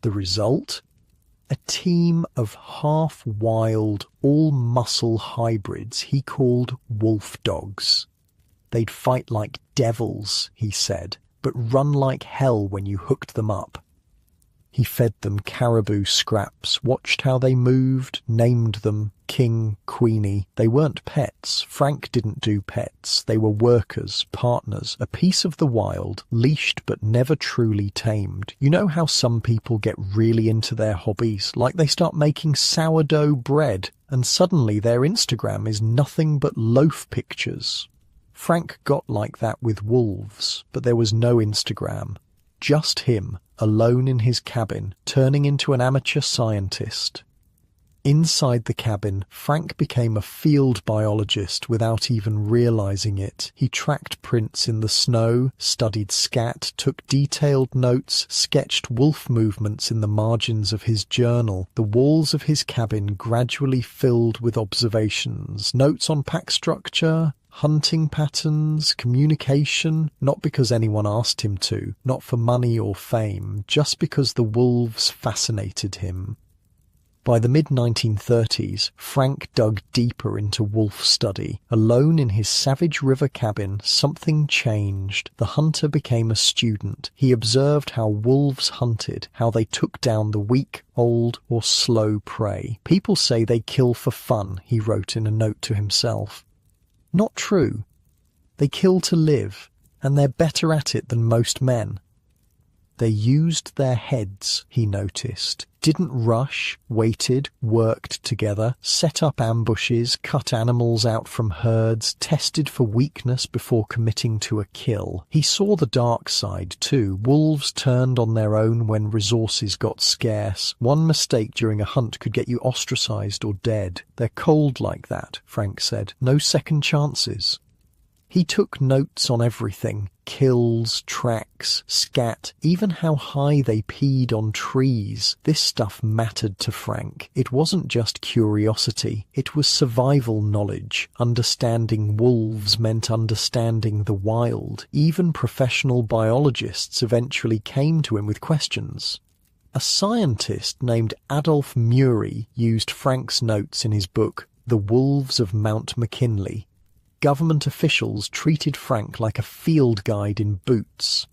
The result? A team of half-wild, all-muscle hybrids he called wolf dogs. They'd fight like devils, he said, but run like hell when you hooked them up. He fed them caribou scraps, watched how they moved, named them King, Queenie. They weren't pets. Frank didn't do pets. They were workers, partners, a piece of the wild, leashed but never truly tamed. You know how some people get really into their hobbies, like they start making sourdough bread, and suddenly their Instagram is nothing but loaf pictures. Frank got like that with wolves, but there was no Instagram. Just him, alone in his cabin, turning into an amateur scientist. Inside the cabin, Frank became a field biologist without even realizing it. He tracked prints in the snow, studied scat, took detailed notes, sketched wolf movements in the margins of his journal. The walls of his cabin gradually filled with observations, notes on pack structure, hunting patterns, communication, not because anyone asked him to, not for money or fame, just because the wolves fascinated him. By the mid-1930s, Frank dug deeper into wolf study. Alone in his Savage River cabin, something changed. The hunter became a student. He observed how wolves hunted, how they took down the weak, old, or slow prey. People say they kill for fun, he wrote in a note to himself. Not true. They kill to live, and they're better at it than most men. They used their heads, he noticed, didn't rush, waited, worked together, set up ambushes, cut animals out from herds, tested for weakness before committing to a kill. He saw the dark side too. Wolves turned on their own when resources got scarce. One mistake during a hunt could get you ostracized or dead. They're cold like that, Frank said. No second chances. He took notes on everything. Kills, tracks, scat, even how high they peed on trees. This stuff mattered to Frank. It wasn't just curiosity. It was survival knowledge. Understanding wolves meant understanding the wild. Even professional biologists eventually came to him with questions. A scientist named Adolph Murray used Frank's notes in his book, The Wolves of Mount McKinley. Government officials treated Frank like a field guide in boots.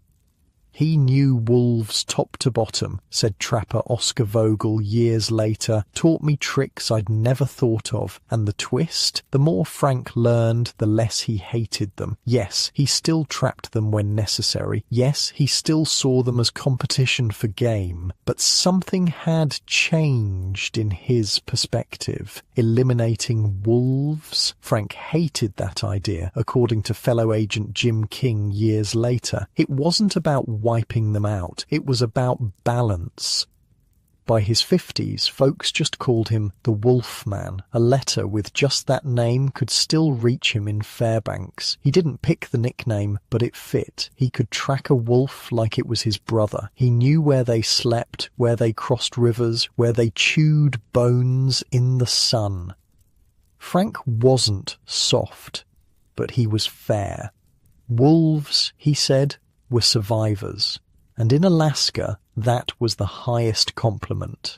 He knew wolves top to bottom, said trapper Oscar Vogel years later, taught me tricks I'd never thought of, and the twist? The more Frank learned, the less he hated them. Yes, he still trapped them when necessary. Yes, he still saw them as competition for game. But something had changed in his perspective. Eliminating wolves? Frank hated that idea, according to fellow agent Jim King years later. It wasn't about wiping them out. It was about balance. By his 50s, folks just called him the Wolf Man. A letter with just that name could still reach him in Fairbanks. He didn't pick the nickname, but it fit. He could track a wolf like it was his brother. He knew where they slept, where they crossed rivers, where they chewed bones in the sun. Frank wasn't soft, but he was fair. Wolves, he said, were survivors, and in Alaska, that was the highest compliment.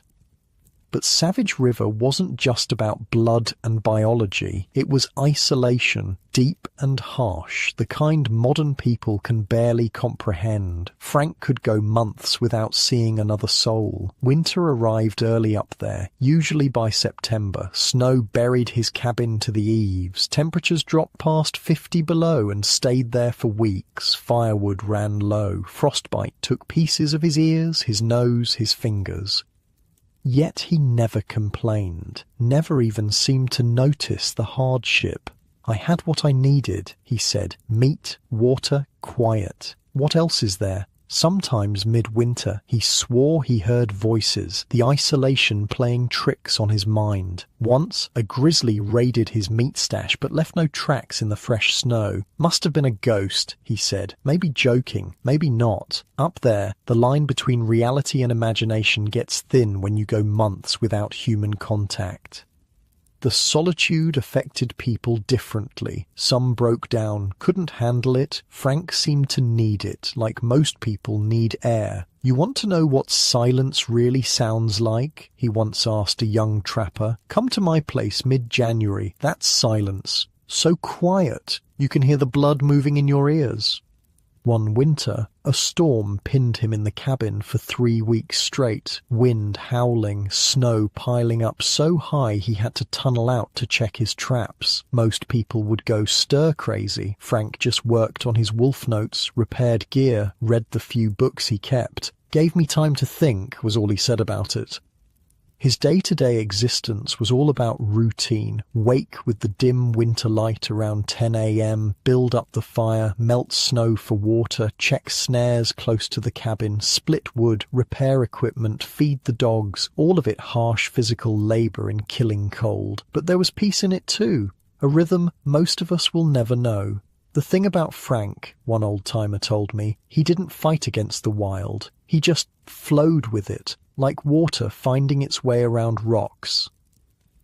But Savage River wasn't just about blood and biology. It was isolation, deep and harsh, the kind modern people can barely comprehend. Frank could go months without seeing another soul. Winter arrived early up there, usually by September. Snow buried his cabin to the eaves. Temperatures dropped past 50 below and stayed there for weeks. Firewood ran low. Frostbite took pieces of his ears, his nose, his fingers. Yet he never complained, never even seemed to notice the hardship. "I had what I needed," he said. "Meat, water, quiet. What else is there?" Sometimes midwinter, he swore he heard voices, the isolation playing tricks on his mind. Once, a grizzly raided his meat stash but left no tracks in the fresh snow. "Must have been a ghost," he said. Maybe joking, maybe not. Up there, the line between reality and imagination gets thin when you go months without human contact. The solitude affected people differently. Some broke down, couldn't handle it. Frank seemed to need it, like most people need air. "You want to know what silence really sounds like?" he once asked a young trapper. "Come to my place mid-January. That's silence. So quiet, you can hear the blood moving in your ears." One winter, a storm pinned him in the cabin for 3 weeks straight, wind howling, snow piling up so high he had to tunnel out to check his traps. Most people would go stir-crazy. Frank just worked on his wolf notes, repaired gear, read the few books he kept. "Gave me time to think," was all he said about it. His day-to-day existence was all about routine. Wake with the dim winter light around 10 a.m., build up the fire, melt snow for water, check snares close to the cabin, split wood, repair equipment, feed the dogs, all of it harsh physical labor in killing cold. But there was peace in it too, a rhythm most of us will never know. "The thing about Frank," one old-timer told me, "he didn't fight against the wild. He just flowed with it, like water finding its way around rocks."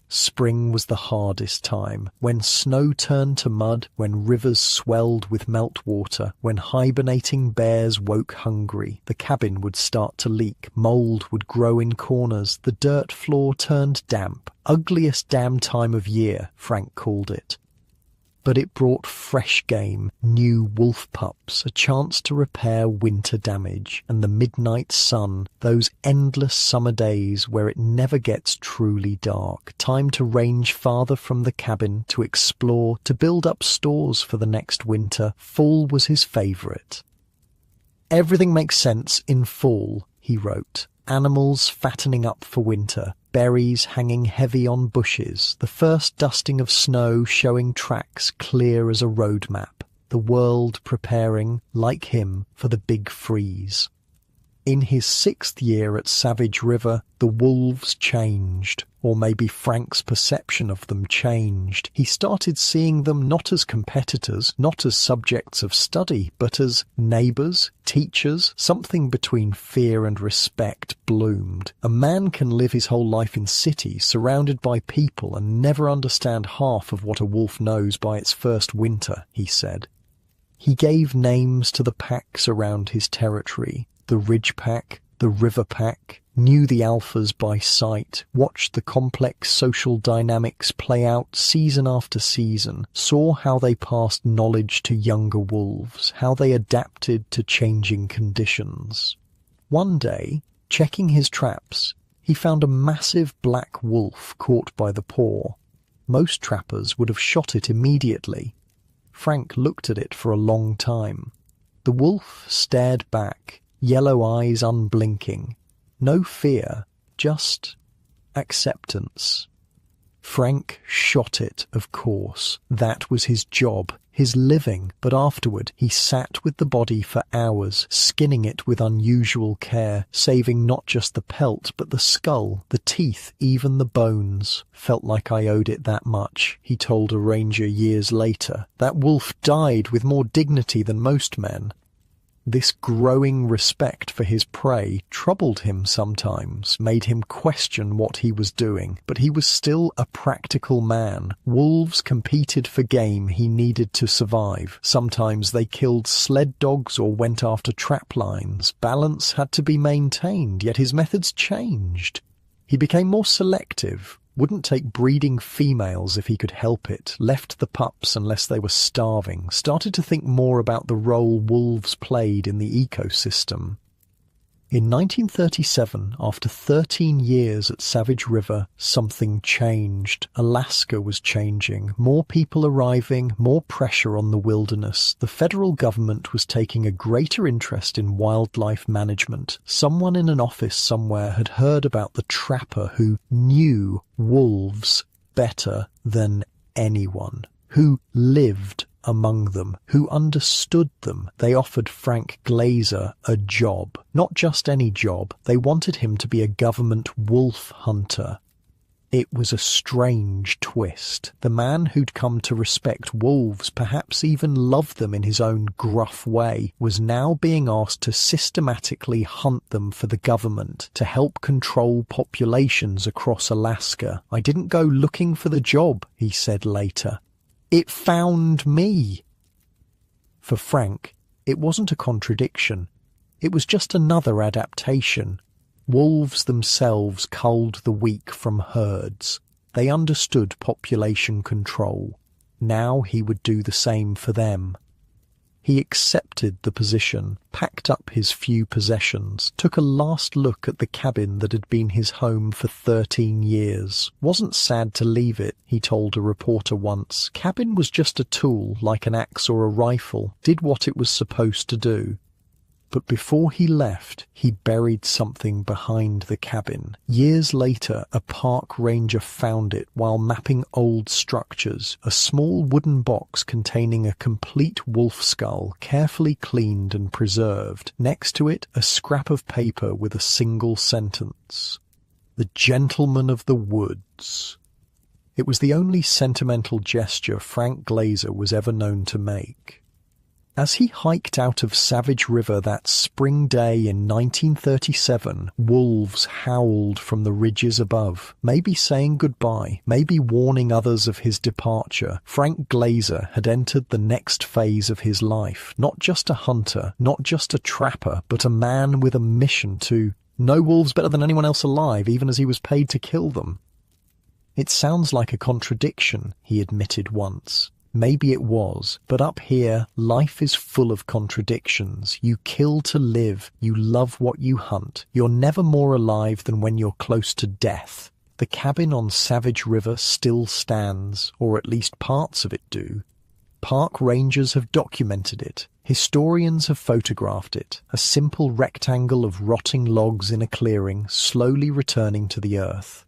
Spring was the hardest time, when snow turned to mud, when rivers swelled with meltwater, when hibernating bears woke hungry. The cabin would start to leak, mold would grow in corners, the dirt floor turned damp. "Ugliest damn time of year," Frank called it. But it brought fresh game, new wolf pups, a chance to repair winter damage, and the midnight sun, those endless summer days where it never gets truly dark. Time to range farther from the cabin, to explore, to build up stores for the next winter. Fall was his favourite. "Everything makes sense in fall," he wrote. Animals fattening up for winter, berries hanging heavy on bushes, the first dusting of snow showing tracks clear as a road map, the world preparing, like him, for the big freeze. In his 6th year at Savage River, the wolves changed, or maybe Frank's perception of them changed. He started seeing them not as competitors, not as subjects of study, but as neighbours, teachers. Something between fear and respect bloomed. A man can live his whole life in cities, surrounded by people, and never understand half of what a wolf knows by its first winter, he said. He gave names to the packs around his territory. The Ridge Pack, the River Pack, knew the alphas by sight, watched the complex social dynamics play out season after season, saw how they passed knowledge to younger wolves, how they adapted to changing conditions. One day, checking his traps, he found a massive black wolf caught by the paw. Most trappers would have shot it immediately. Frank looked at it for a long time. The wolf stared back, yellow eyes unblinking. No fear, just acceptance. Frank shot it, of course. That was his job, his living. But afterward, he sat with the body for hours, skinning it with unusual care, saving not just the pelt, but the skull, the teeth, even the bones. "Felt like I owed it that much," he told a ranger years later. "That wolf died with more dignity than most men." This growing respect for his prey troubled him sometimes, made him question what he was doing, but he was still a practical man. Wolves competed for game he needed to survive. Sometimes they killed sled dogs or went after trap lines. Balance had to be maintained, yet his methods changed. He became more selective, wouldn't take breeding females if he could help it, left the pups unless they were starving, started to think more about the role wolves played in the ecosystem. In 1937, after 13 years at Savage River, something changed. Alaska was changing. More people arriving, more pressure on the wilderness. The federal government was taking a greater interest in wildlife management. Someone in an office somewhere had heard about the trapper who knew wolves better than anyone, who lived among them, who understood them. They offered Frank Glazer a job. Not just any job. They wanted him to be a government wolf hunter. It was a strange twist. The man who'd come to respect wolves, perhaps even love them in his own gruff way, was now being asked to systematically hunt them for the government, to help control populations across Alaska. "I didn't go looking for the job," he said later. "It found me." For Frank, it wasn't a contradiction. It was just another adaptation. Wolves themselves culled the weak from herds. They understood population control. Now he would do the same for them. He accepted the position, packed up his few possessions, took a last look at the cabin that had been his home for 13 years. Wasn't sad to leave it, he told a reporter once. Cabin was just a tool, like an axe or a rifle, did what it was supposed to do. But before he left, he buried something behind the cabin. Years later, a park ranger found it while mapping old structures, a small wooden box containing a complete wolf skull, carefully cleaned and preserved. Next to it, a scrap of paper with a single sentence. "The gentleman of the woods." It was the only sentimental gesture Frank Glazer was ever known to make. As he hiked out of Savage River that spring day in 1937, wolves howled from the ridges above, maybe saying goodbye, maybe warning others of his departure. Frank Glazer had entered the next phase of his life, not just a hunter, not just a trapper, but a man with a mission to know wolves better than anyone else alive, even as he was paid to kill them. "It sounds like a contradiction," he admitted once. Maybe it was, but up here, life is full of contradictions. You kill to live, you love what you hunt. You're never more alive than when you're close to death. The cabin on Savage River still stands, or at least parts of it do. Park rangers have documented it. Historians have photographed it, a simple rectangle of rotting logs in a clearing, slowly returning to the earth.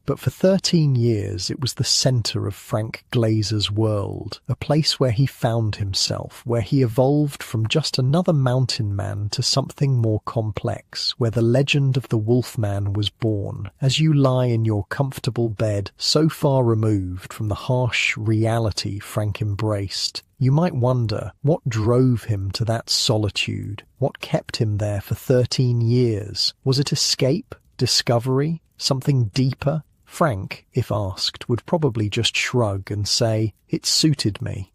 But for 13 years it was the centre of Frank Glazer's world, a place where he found himself, where he evolved from just another mountain man to something more complex, where the legend of the Wolfman was born. As you lie in your comfortable bed, so far removed from the harsh reality Frank embraced, you might wonder what drove him to that solitude, what kept him there for 13 years. Was it escape, discovery, something deeper? Frank, if asked, would probably just shrug and say, "It suited me."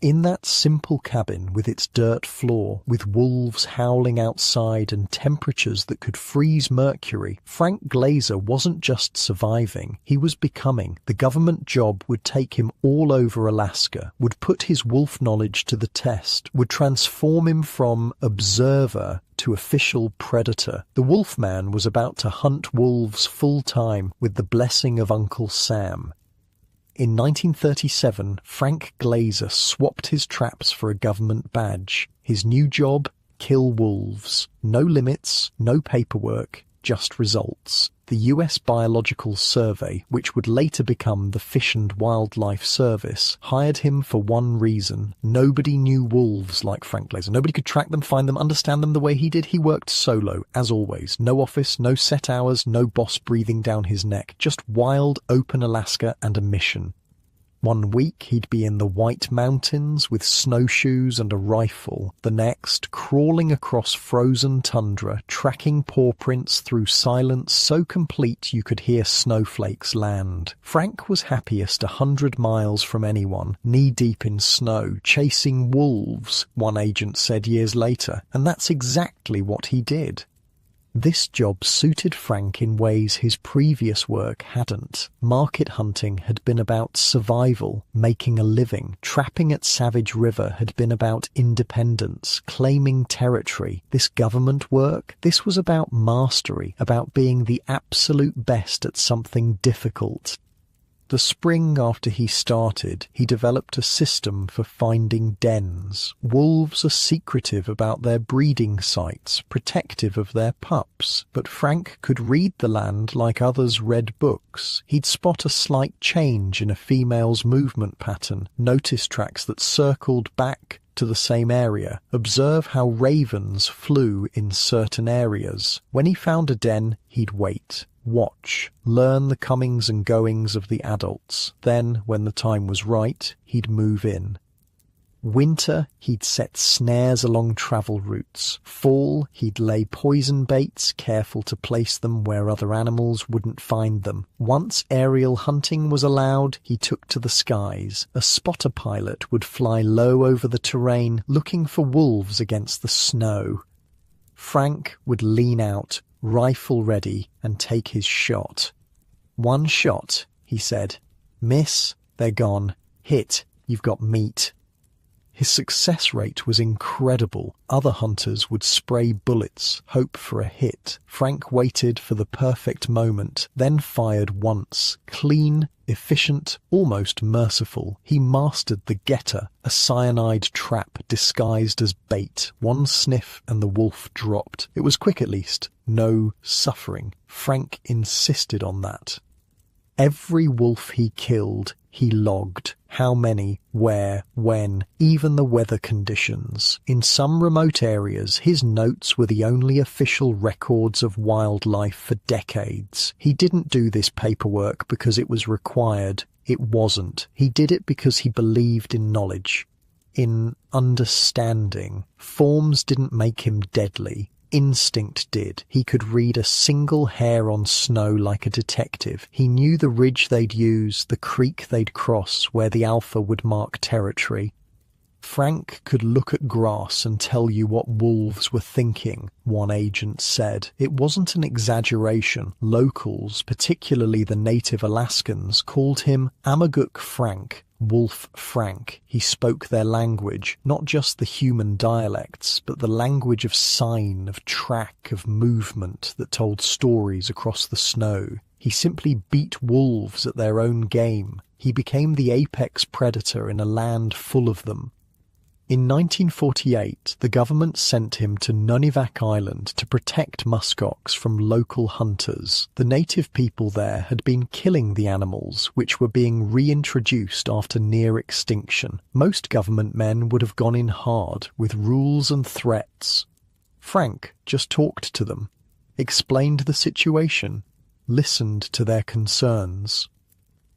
In that simple cabin with its dirt floor, with wolves howling outside and temperatures that could freeze mercury, Frank Glazer wasn't just surviving, he was becoming. The government job would take him all over Alaska, would put his wolf knowledge to the test, would transform him from observer to official predator. The Wolfman was about to hunt wolves full-time with the blessing of Uncle Sam. In 1937, Frank Glazer swapped his traps for a government badge. His new job? Kill wolves. No limits, no paperwork, just results. The US Biological Survey, which would later become the Fish and Wildlife Service, hired him for one reason. Nobody knew wolves like Frank Glazer. Nobody could track them, find them, understand them the way he did. He worked solo, as always. No office, no set hours, no boss breathing down his neck. Just wild, open Alaska and a mission. One week he'd be in the White Mountains with snowshoes and a rifle. The next, crawling across frozen tundra, tracking paw prints through silence so complete you could hear snowflakes land. Frank was happiest 100 miles from anyone, knee-deep in snow, chasing wolves, one agent said years later, and that's exactly what he did. This job suited Frank in ways his previous work hadn't. Market hunting had been about survival, making a living. Trapping at Savage River had been about independence, claiming territory. This government work, this was about mastery, about being the absolute best at something difficult. The spring after he started, he developed a system for finding dens. Wolves are secretive about their breeding sites, protective of their pups, but Frank could read the land like others read books. He'd spot a slight change in a female's movement pattern, notice tracks that circled back to the same area, observe how ravens flew in certain areas. When he found a den, he'd wait. Watch, learn the comings and goings of the adults. Then, when the time was right, he'd move in. Winter, he'd set snares along travel routes. Fall, he'd lay poison baits, careful to place them where other animals wouldn't find them. Once aerial hunting was allowed, he took to the skies. A spotter pilot would fly low over the terrain, looking for wolves against the snow. Frank would lean out, rifle ready, and take his shot. One shot, he said. Miss, they're gone. Hit, you've got meat. His success rate was incredible. Other hunters would spray bullets, hope for a hit. Frank waited for the perfect moment, then fired once. Clean, efficient, almost merciful. He mastered the getter, a cyanide trap disguised as bait. One sniff and the wolf dropped. It was quick at least. No suffering. Frank insisted on that. Every wolf he killed, he logged. How many, where, when, even the weather conditions. In some remote areas, his notes were the only official records of wildlife for decades. He didn't do this paperwork because it was required. It wasn't. He did it because he believed in knowledge, in understanding. Forms didn't make him deadly. Instinct did. He could read a single hair on snow like a detective. He knew the ridge they'd use, the creek they'd cross, where the alpha would mark territory. Frank could look at grass and tell you what wolves were thinking, one agent said. It wasn't an exaggeration. Locals, particularly the native Alaskans, called him Amaguk Frank, Wolf Frank. He spoke their language, not just the human dialects, but the language of sign, of track, of movement that told stories across the snow. He simply beat wolves at their own game. He became the apex predator in a land full of them. In 1948, the government sent him to Nunivak Island to protect muskox from local hunters. The native people there had been killing the animals, which were being reintroduced after near extinction. Most government men would have gone in hard, with rules and threats. Frank just talked to them, explained the situation, listened to their concerns.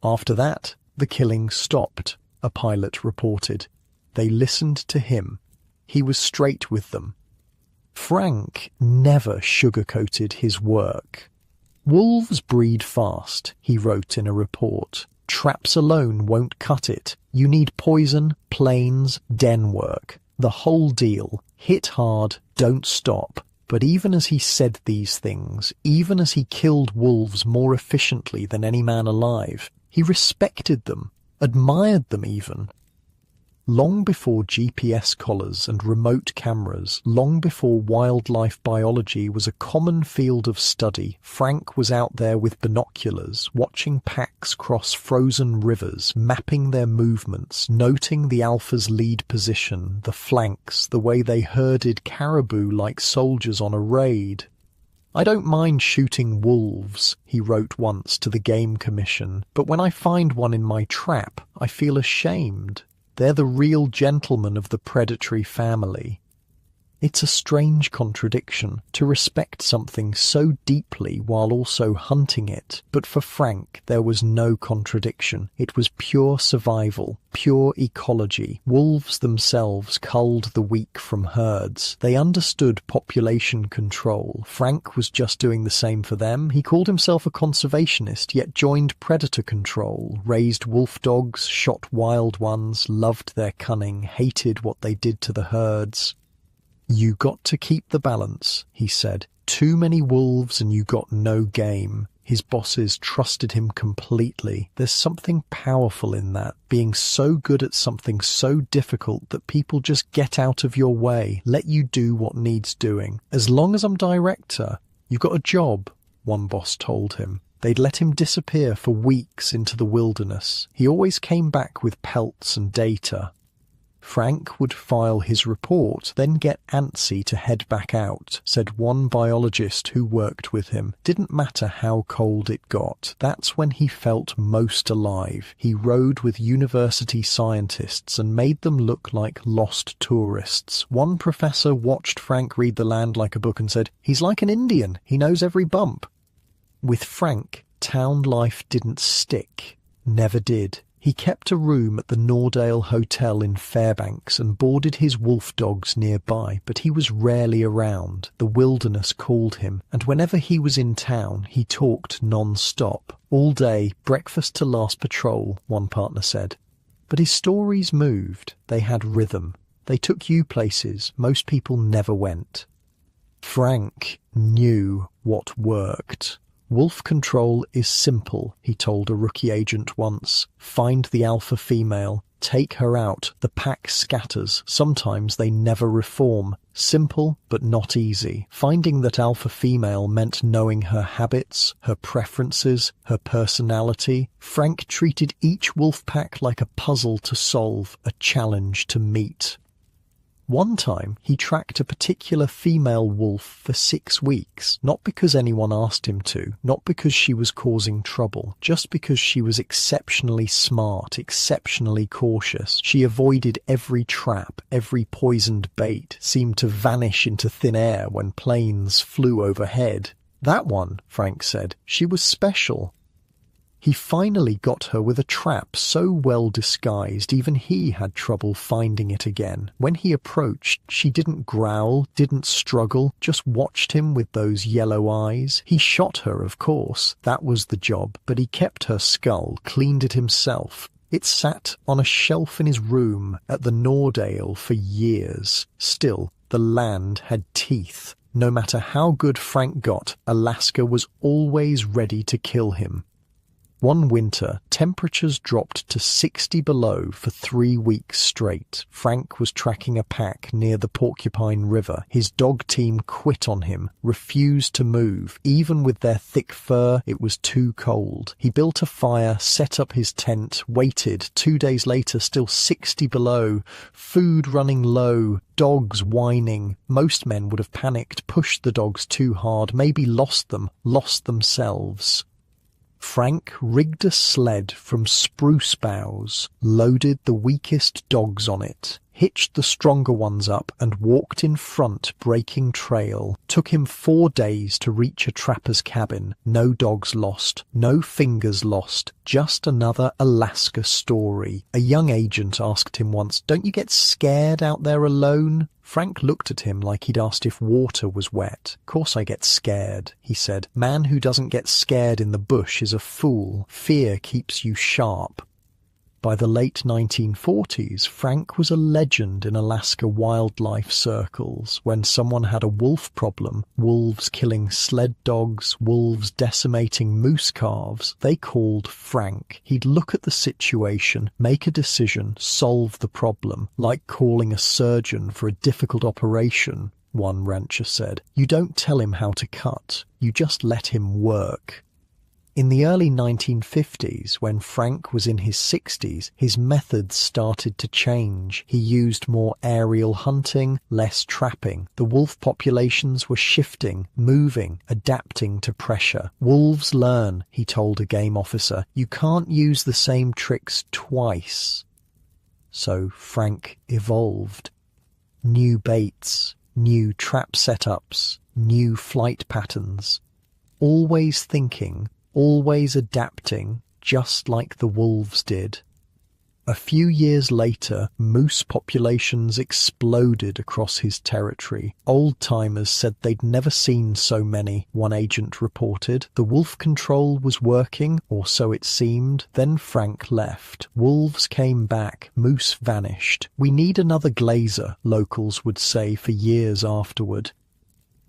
After that, the killing stopped, a pilot reported. They listened to him. He was straight with them. Frank never sugarcoated his work. Wolves breed fast, he wrote in a report. Traps alone won't cut it. You need poison, planes, den work. The whole deal. Hit hard, don't stop. But even as he said these things, even as he killed wolves more efficiently than any man alive, he respected them, admired them even. Long before GPS collars and remote cameras, long before wildlife biology was a common field of study, Frank was out there with binoculars, watching packs cross frozen rivers, mapping their movements, noting the alpha's lead position, the flanks, the way they herded caribou like soldiers on a raid. I don't mind shooting wolves, he wrote once to the Game Commission, but when I find one in my trap, I feel ashamed. They're the real gentlemen of the predatory family. It's a strange contradiction to respect something so deeply while also hunting it. But for Frank, there was no contradiction. It was pure survival, pure ecology. Wolves themselves culled the weak from herds. They understood population control. Frank was just doing the same for them. He called himself a conservationist, yet joined predator control, raised wolf dogs, shot wild ones, loved their cunning, hated what they did to the herds. You got to keep the balance, he said. too many wolves and you got no game. His bosses trusted him completely. There's something powerful in that, being so good at something so difficult that people just get out of your way, let you do what needs doing. As long as I'm director, you've got a job, one boss told him. They'd let him disappear for weeks into the wilderness. He always came back with pelts and data. Frank would file his report, then get antsy to head back out, said one biologist who worked with him. Didn't matter how cold it got. That's when he felt most alive. He rode with university scientists and made them look like lost tourists. One professor watched Frank read the land like a book and said, "He's like an Indian. He knows every bump." With Frank, town life didn't stick. Never did. He kept a room at the Nordale Hotel in Fairbanks and boarded his wolf dogs nearby, but he was rarely around. The wilderness called him, and whenever he was in town, he talked non-stop. All day, breakfast to last patrol, one partner said. But his stories moved. They had rhythm. They took you places most people never went. Frank knew what worked. Wolf control is simple, he told a rookie agent once. Find the alpha female, take her out, the pack scatters, sometimes they never reform. Simple, but not easy. Finding that alpha female meant knowing her habits, her preferences, her personality. Frank treated each wolf pack like a puzzle to solve, a challenge to meet. One time, he tracked a particular female wolf for 6 weeks, not because anyone asked him to, not because she was causing trouble, just because she was exceptionally smart, exceptionally cautious. She avoided every trap, every poisoned bait, seemed to vanish into thin air when planes flew overhead. That one, Frank said, she was special. He finally got her with a trap so well disguised even he had trouble finding it again. When he approached, she didn't growl, didn't struggle, just watched him with those yellow eyes. He shot her, of course, that was the job, but he kept her skull, cleaned it himself. It sat on a shelf in his room at the Nordale for years. Still, the land had teeth. No matter how good Frank got, Alaska was always ready to kill him. One winter, temperatures dropped to 60 below for 3 weeks straight. Frank was tracking a pack near the Porcupine River. His dog team quit on him, refused to move. Even with their thick fur, it was too cold. He built a fire, set up his tent, waited. 2 days later, still 60 below. Food running low. Dogs whining. Most men would have panicked, pushed the dogs too hard, maybe lost them, lost themselves. Frank rigged a sled from spruce boughs, loaded the weakest dogs on it, hitched the stronger ones up and walked in front, breaking trail. Took him 4 days to reach a trapper's cabin. No dogs lost, no fingers lost, just another Alaska story. A young agent asked him once, "Don't you get scared out there alone?" Frank looked at him like he'd asked if water was wet. "Course I get scared," he said. "Man who doesn't get scared in the bush is a fool. Fear keeps you sharp." By the late 1940s, Frank was a legend in Alaska wildlife circles. When someone had a wolf problem, wolves killing sled dogs, wolves decimating moose calves, they called Frank. He'd look at the situation, make a decision, solve the problem, like calling a surgeon for a difficult operation, one rancher said. You don't tell him how to cut, you just let him work. In the early 1950s, when Frank was in his 60s, his methods started to change. He used more aerial hunting, less trapping. The wolf populations were shifting, moving, adapting to pressure. Wolves learn, he told a game officer. You can't use the same tricks twice. So Frank evolved. New baits, new trap setups, new flight patterns. Always thinking, always adapting, just like the wolves did. A few years later, moose populations exploded across his territory. Old-timers said they'd never seen so many, one agent reported. The wolf control was working, or so it seemed. Then Frank left. Wolves came back. Moose vanished. We need another glazer, locals would say for years afterward.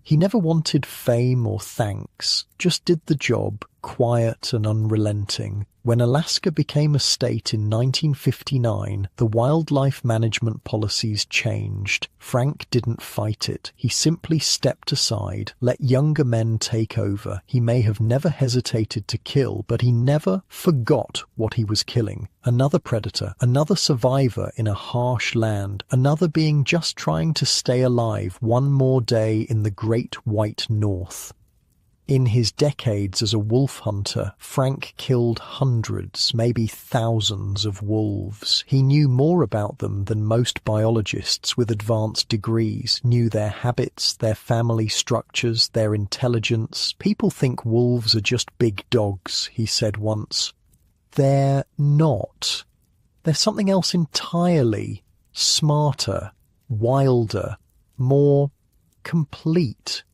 He never wanted fame or thanks, just did the job, quiet and unrelenting. When Alaska became a state in 1959, the wildlife management policies changed. Frank didn't fight it. He simply stepped aside, let younger men take over. He may have never hesitated to kill, but he never forgot what he was killing. Another predator, another survivor in a harsh land, another being just trying to stay alive one more day in the great white north. In his decades as a wolf hunter, Frank killed hundreds, maybe thousands of wolves. He knew more about them than most biologists with advanced degrees, knew their habits, their family structures, their intelligence. People think wolves are just big dogs, he said once. They're not. They're something else entirely. Smarter, wilder, more complete.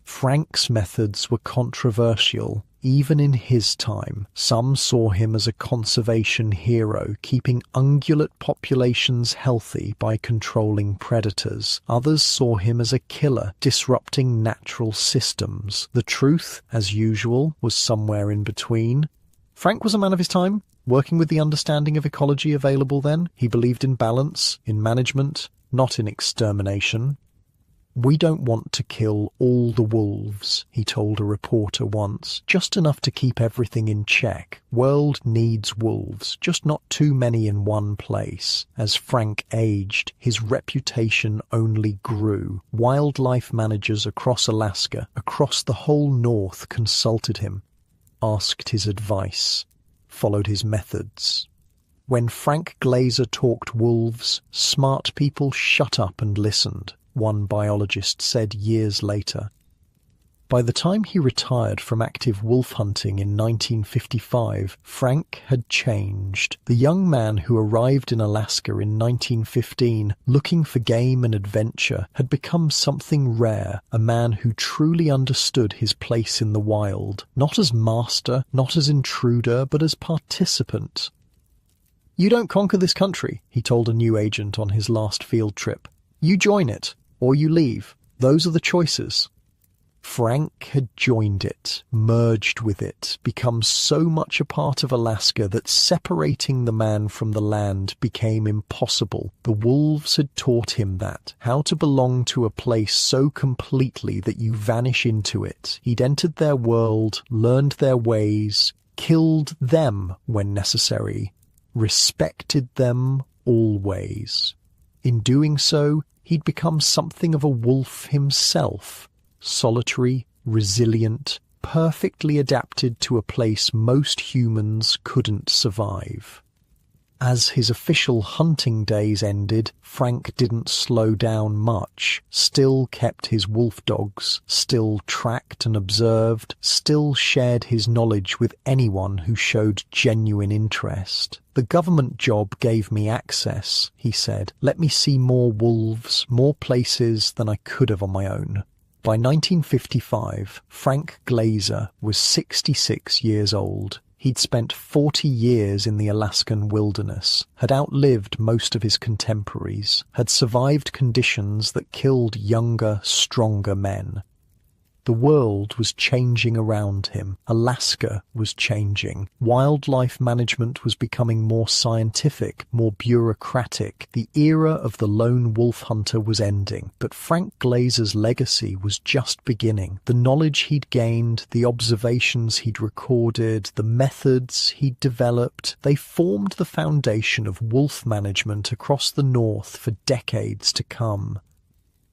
Frank's methods were controversial, even in his time. Some saw him as a conservation hero, keeping ungulate populations healthy by controlling predators. Others saw him as a killer, disrupting natural systems. The truth, as usual, was somewhere in between. Frank was a man of his time, working with the understanding of ecology available then. He believed in balance, in management, not in extermination. "We don't want to kill all the wolves," he told a reporter once, "just enough to keep everything in check. World needs wolves, just not too many in one place." As Frank aged, his reputation only grew. Wildlife managers across Alaska, across the whole North, consulted him, asked his advice, followed his methods. When Frank Glazer talked wolves, smart people shut up and listened, one biologist said years later. By the time he retired from active wolf hunting in 1955, Frank had changed. The young man who arrived in Alaska in 1915, looking for game and adventure, had become something rare, a man who truly understood his place in the wild, not as master, not as intruder, but as participant. "You don't conquer this country," he told a new agent on his last field trip. "You join it, or you leave. Those are the choices." Frank had joined it, merged with it, become so much a part of Alaska that separating the man from the land became impossible. The wolves had taught him that, how to belong to a place so completely that you vanish into it. He'd entered their world, learned their ways, killed them when necessary, respected them always. In doing so, he'd become something of a wolf himself, solitary, resilient, perfectly adapted to a place most humans couldn't survive. As his official hunting days ended, Frank didn't slow down much, still kept his wolf dogs, still tracked and observed, still shared his knowledge with anyone who showed genuine interest. "The government job gave me access," he said. "Let me see more wolves, more places than I could have on my own." By 1955, Frank Glazer was 66 years old. He'd spent 40 years in the Alaskan wilderness, had outlived most of his contemporaries, had survived conditions that killed younger, stronger men. The world was changing around him. Alaska was changing. Wildlife management was becoming more scientific, more bureaucratic. The era of the lone wolf hunter was ending. But Frank Glazer's legacy was just beginning. The knowledge he'd gained, the observations he'd recorded, the methods he'd developed, they formed the foundation of wolf management across the North for decades to come.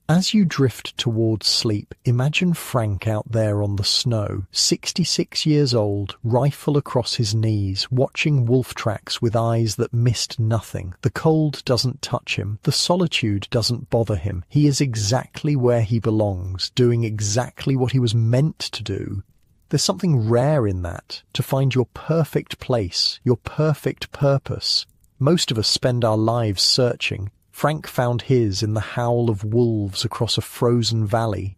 As you drift towards sleep, imagine Frank out there on the snow, 66 years old, rifle across his knees, watching wolf tracks with eyes that missed nothing. The cold doesn't touch him. The solitude doesn't bother him. He is exactly where he belongs, doing exactly what he was meant to do. There's something rare in that, to find your perfect place, your perfect purpose. Most of us spend our lives searching. Frank found his in the howl of wolves across a frozen valley.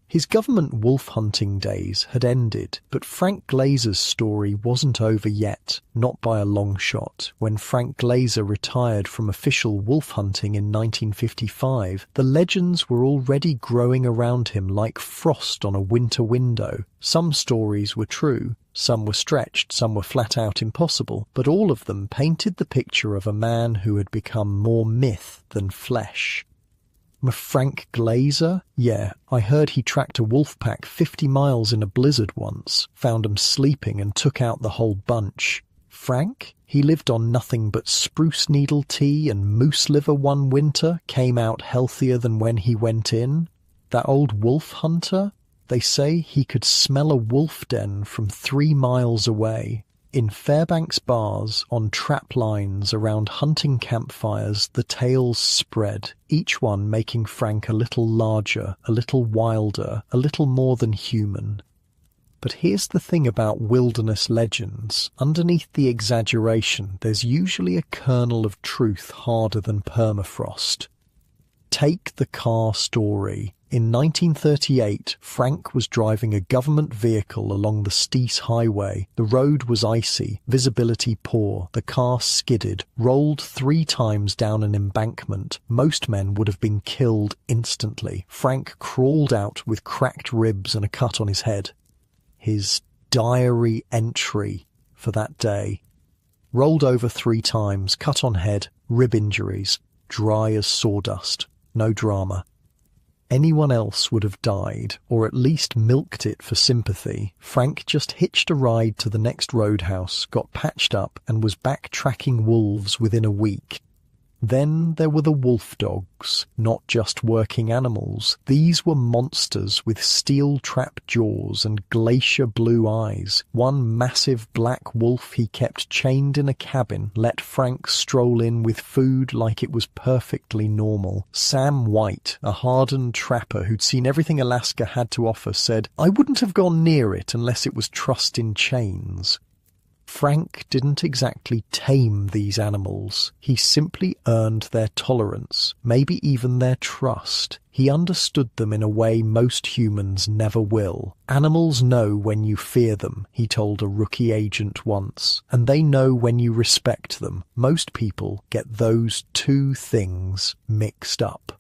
His government wolf hunting days had ended, but Frank Glazer's story wasn't over yet, not by a long shot. When Frank Glazer retired from official wolf hunting in 1955, the legends were already growing around him like frost on a winter window. Some stories were true, some were stretched, some were flat out impossible, but all of them painted the picture of a man who had become more myth than flesh. Frank Glazer? Yeah, I heard he tracked a wolf pack 50 miles in a blizzard once, found 'em sleeping and took out the whole bunch. Frank? He lived on nothing but spruce needle tea and moose liver one winter, came out healthier than when he went in. That old wolf hunter? They say he could smell a wolf den from 3 miles away. In Fairbanks bars, on trap lines, around hunting campfires, the tales spread, each one making Frank a little larger, a little wilder, a little more than human. But here's the thing about wilderness legends. Underneath the exaggeration, there's usually a kernel of truth harder than permafrost. Take the car story. In 1938, Frank was driving a government vehicle along the Steese Highway. The road was icy, visibility poor, the car skidded, rolled 3 times down an embankment. Most men would have been killed instantly. Frank crawled out with cracked ribs and a cut on his head. His diary entry for that day. Rolled over 3 times, cut on head, rib injuries, dry as sawdust. No drama. Anyone else would have died, or at least milked it for sympathy. Frank just hitched a ride to the next roadhouse, got patched up, and was back tracking wolves within a week. Then there were the wolf dogs, not just working animals. These were monsters with steel trap jaws and glacier blue eyes. One massive black wolf he kept chained in a cabin, let Frank stroll in with food like it was perfectly normal. Sam White, a hardened trapper who'd seen everything Alaska had to offer, said, "I wouldn't have gone near it unless it was trussed in chains." Frank didn't exactly tame these animals. He simply earned their tolerance, maybe even their trust. He understood them in a way most humans never will. Animals know when you fear them, he told a rookie agent once, and they know when you respect them. Most people get those 2 things mixed up.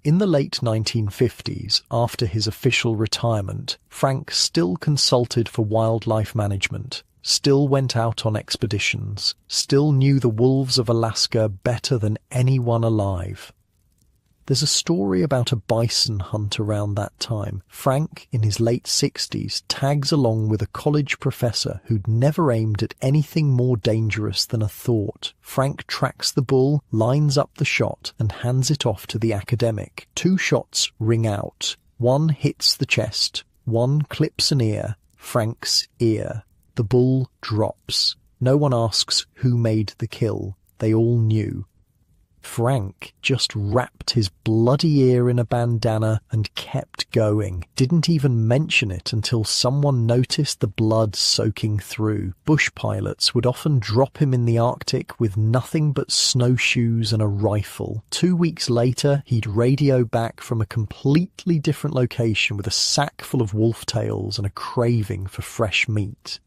In the late 1950s, after his official retirement, Frank still consulted for wildlife management. Still went out on expeditions, still knew the wolves of Alaska better than anyone alive. There's a story about a bison hunt around that time. Frank, in his late 60s, tags along with a college professor who'd never aimed at anything more dangerous than a thought. Frank tracks the bull, lines up the shot, and hands it off to the academic. 2 shots ring out. One hits the chest, one clips an ear, Frank's ear. The bull drops. No one asks who made the kill. They all knew. Frank just wrapped his bloody ear in a bandana and kept going. Didn't even mention it until someone noticed the blood soaking through. Bush pilots would often drop him in the Arctic with nothing but snowshoes and a rifle. 2 weeks later, he'd radio back from a completely different location with a sack full of wolf tails and a craving for fresh meat.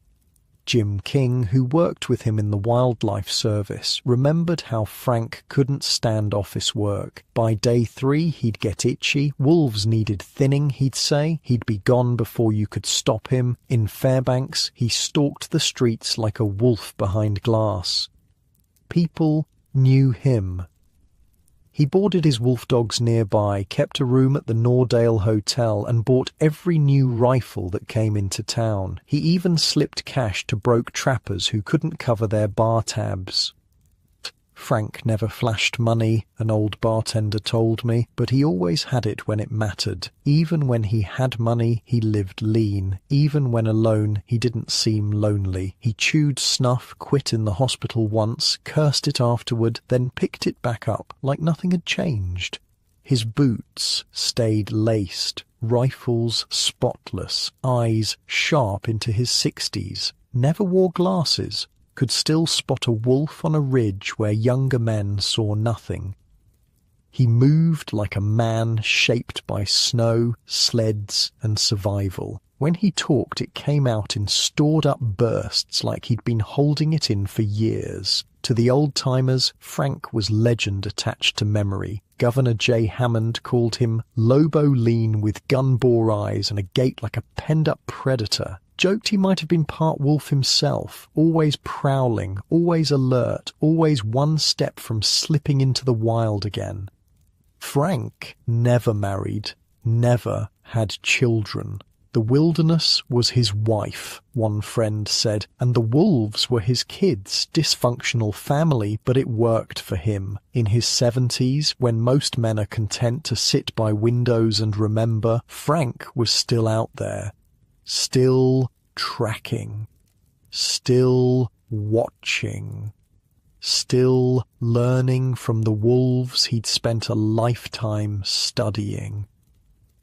Jim King, who worked with him in the Wildlife Service, remembered how Frank couldn't stand office work. By day 3, he'd get itchy. Wolves needed thinning, he'd say. He'd be gone before you could stop him. In Fairbanks, he stalked the streets like a wolf behind glass. People knew him. He boarded his wolf dogs nearby, kept a room at the Nordale Hotel, and bought every new rifle that came into town. He even slipped cash to broke trappers who couldn't cover their bar tabs. Frank never flashed money, an old bartender told me, but he always had it when it mattered. Even when he had money, he lived lean. Even when alone, he didn't seem lonely. He chewed snuff, quit in the hospital once, cursed it afterward, then picked it back up like nothing had changed. His boots stayed laced, rifles spotless, eyes sharp into his 60s. Never wore glasses. Could still spot a wolf on a ridge where younger men saw nothing. He moved like a man shaped by snow, sleds, and survival. When he talked, it came out in stored-up bursts like he'd been holding it in for years. To the old-timers, Frank was legend attached to memory. Governor J. Hammond called him Lobo lean with gun-bore eyes and a gait like a penned-up predator. Joked he might have been part wolf himself, always prowling, always alert, always one step from slipping into the wild again. Frank never married, never had children. The wilderness was his wife, one friend said, and the wolves were his kids. Dysfunctional family, but it worked for him. In his 70s, when most men are content to sit by windows and remember, Frank was still out there, still tracking, still watching, still learning from the wolves he'd spent a lifetime studying.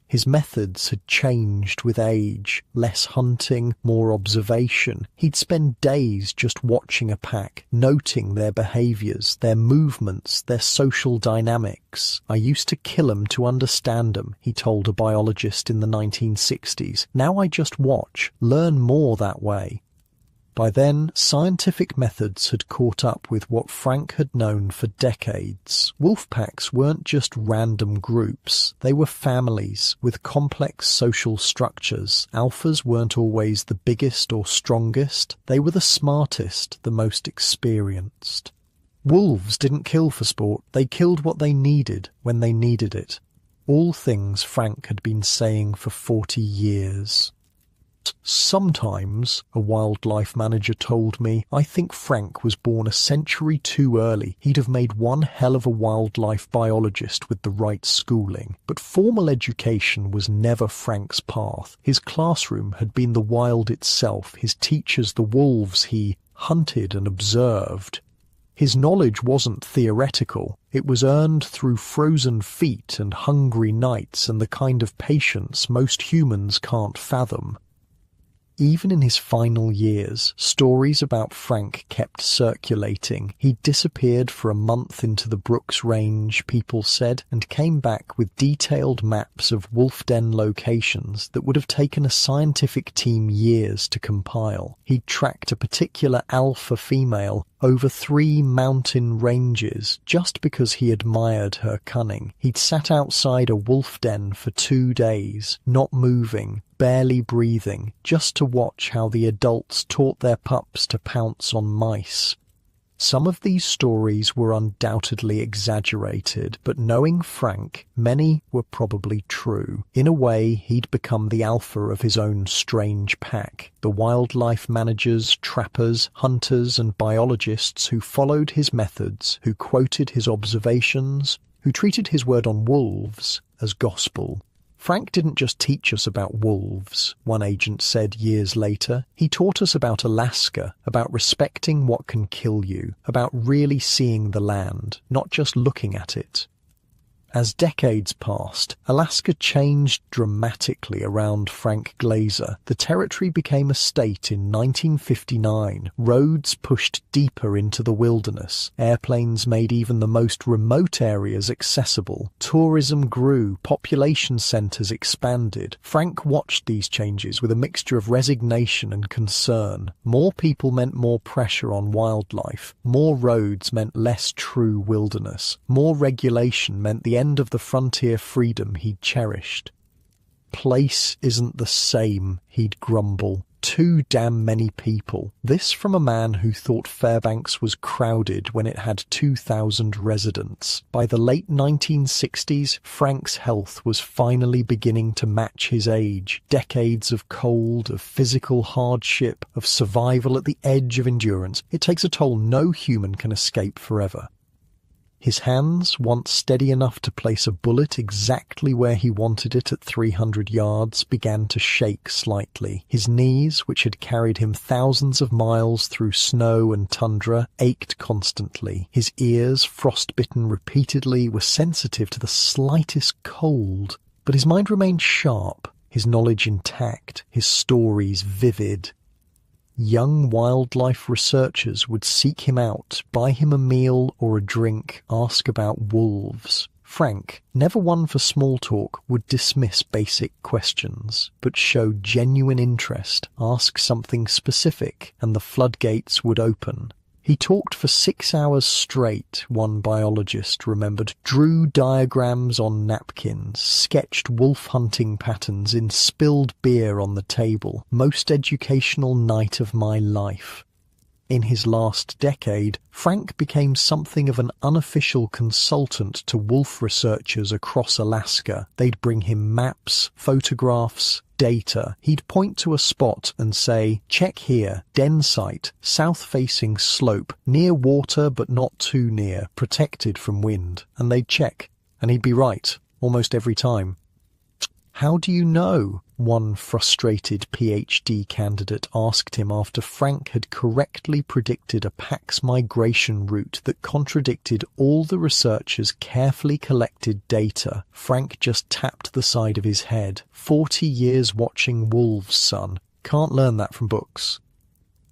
His methods had changed with age, less hunting, more observation. He'd spend days just watching a pack, noting their behaviours, their movements, their social dynamics. I used to kill 'em to understand 'em, he told a biologist in the 1960s. Now I just watch, learn more that way. By then, scientific methods had caught up with what Frank had known for decades. Wolf packs weren't just random groups. They were families with complex social structures. Alphas weren't always the biggest or strongest. They were the smartest, the most experienced. Wolves didn't kill for sport. They killed what they needed when they needed it. All things Frank had been saying for 40 years. Sometimes, a wildlife manager told me, I think Frank was born a century too early. He'd have made one hell of a wildlife biologist with the right schooling. But formal education was never Frank's path. His classroom had been the wild itself, his teachers the wolves he hunted and observed. His knowledge wasn't theoretical. It was earned through frozen feet and hungry nights and the kind of patience most humans can't fathom. Even in his final years, stories about Frank kept circulating. He disappeared for a month into the Brooks Range, people said, and came back with detailed maps of wolf den locations that would have taken a scientific team years to compile. He'd tracked a particular alpha female over 3 mountain ranges just because he admired her cunning. He'd sat outside a wolf den for 2 days, not moving, barely breathing, just to watch how the adults taught their pups to pounce on mice. Some of these stories were undoubtedly exaggerated, but knowing Frank, many were probably true. In a way, he'd become the alpha of his own strange pack. The wildlife managers, trappers, hunters, and biologists who followed his methods, who quoted his observations, who treated his word on wolves as gospel. Frank didn't just teach us about wolves, one agent said years later. He taught us about Alaska, about respecting what can kill you, about really seeing the land, not just looking at it. As decades passed, Alaska changed dramatically around Frank Glazer. The territory became a state in 1959. Roads pushed deeper into the wilderness. Airplanes made even the most remote areas accessible. Tourism grew. Population centers expanded. Frank watched these changes with a mixture of resignation and concern. More people meant more pressure on wildlife. More roads meant less true wilderness. More regulation meant the end of the frontier freedom he'd cherished. Place isn't the same, he'd grumble. Too damn many people. This from a man who thought Fairbanks was crowded when it had 2,000 residents. By the late 1960s, Frank's health was finally beginning to match his age. Decades of cold, of physical hardship, of survival at the edge of endurance. It takes a toll no human can escape forever. His hands, once steady enough to place a bullet exactly where he wanted it at 300 yards, began to shake slightly. His knees, which had carried him thousands of miles through snow and tundra, ached constantly. His ears, frostbitten repeatedly, were sensitive to the slightest cold. But his mind remained sharp, his knowledge intact, his stories vivid. Young wildlife researchers would seek him out, buy him a meal or a drink, ask about wolves. Frank, never one for small talk, would dismiss basic questions, but show genuine interest, ask something specific, and the floodgates would open. He talked for 6 hours straight, one biologist remembered, drew diagrams on napkins, sketched wolf hunting patterns in spilled beer on the table. Most educational night of my life. In his last decade, Frank became something of an unofficial consultant to wolf researchers across Alaska. They'd bring him maps, photographs, data. He'd point to a spot and say, "Check here, den site, south-facing slope, near water but not too near, protected from wind." And they'd check, and he'd be right, almost every time. "How do you know?" one frustrated PhD candidate asked him after Frank had correctly predicted a pack's migration route that contradicted all the researchers' carefully collected data. Frank just tapped the side of his head. 40 years watching wolves, son. Can't learn that from books.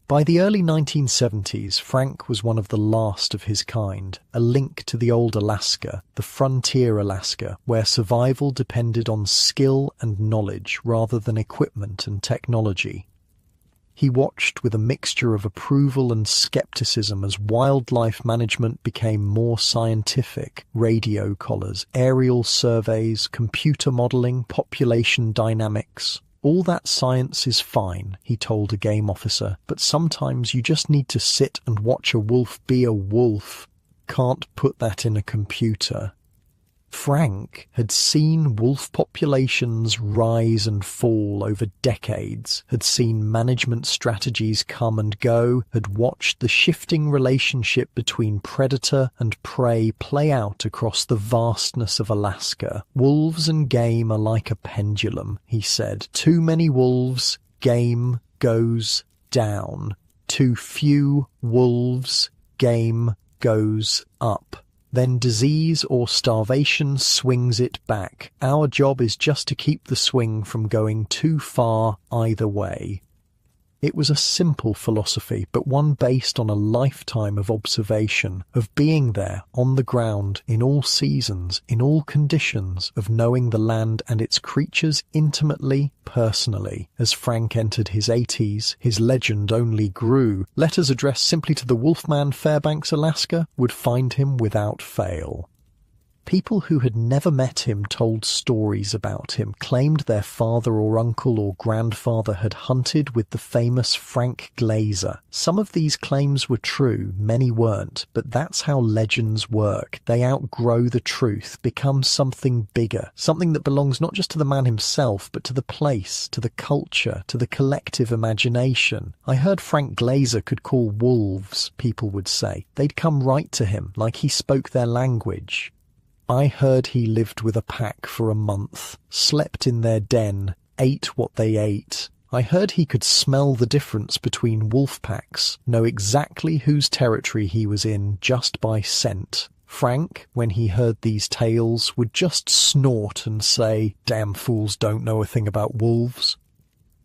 By the early 1970s, Frank was one of the last of his kind, a link to the old Alaska, the frontier Alaska, where survival depended on skill and knowledge rather than equipment and technology. He watched with a mixture of approval and skepticism as wildlife management became more scientific. Radio collars, aerial surveys, computer modelling, population dynamics. "All that science is fine," he told a game officer, "but sometimes you just need to sit and watch a wolf be a wolf. Can't put that in a computer." Frank had seen wolf populations rise and fall over decades, had seen management strategies come and go, had watched the shifting relationship between predator and prey play out across the vastness of Alaska. "Wolves and game are like a pendulum," he said. "Too many wolves, game goes down. Too few wolves, game goes up. Then disease or starvation swings it back. Our job is just to keep the swing from going too far either way." It was a simple philosophy, but one based on a lifetime of observation, of being there, on the ground, in all seasons, in all conditions, of knowing the land and its creatures intimately, personally. As Frank entered his 80s, his legend only grew. Letters addressed simply to the Wolfman, Fairbanks, Alaska, would find him without fail. People who had never met him told stories about him, claimed their father or uncle or grandfather had hunted with the famous Frank Glazer. Some of these claims were true, many weren't, but that's how legends work. They outgrow the truth, become something bigger, something that belongs not just to the man himself, but to the place, to the culture, to the collective imagination. "I heard Frank Glazer could call wolves," people would say. They'd come right to him, like he spoke their language. "I heard he lived with a pack for a month, slept in their den, ate what they ate. I heard he could smell the difference between wolf packs, know exactly whose territory he was in just by scent." Frank, when he heard these tales, would just snort and say, "Damn fools don't know a thing about wolves."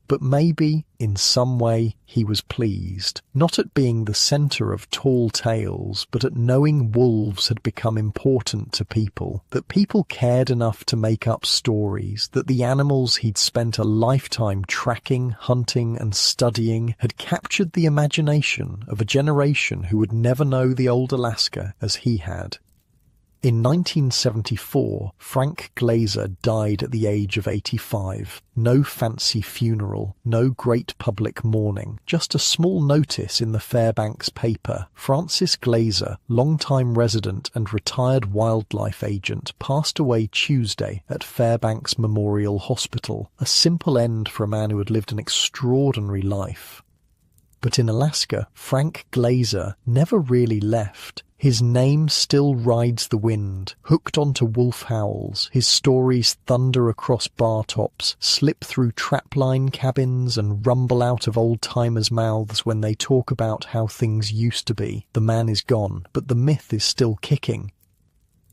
But maybe, in some way, he was pleased, not at being the centre of tall tales, but at knowing wolves had become important to people, that people cared enough to make up stories, that the animals he'd spent a lifetime tracking, hunting and studying had captured the imagination of a generation who would never know the old Alaska as he had. In 1974, Frank Glazer died at the age of 85. No fancy funeral, no great public mourning, just a small notice in the Fairbanks paper. Francis Glazer, longtime resident and retired wildlife agent, passed away Tuesday at Fairbanks Memorial Hospital. A simple end for a man who had lived an extraordinary life. But in Alaska, Frank Glazer never really left. His name still rides the wind, hooked onto wolf howls. His stories thunder across bar tops, slip through trapline cabins and rumble out of old-timers' mouths when they talk about how things used to be. The man is gone, but the myth is still kicking.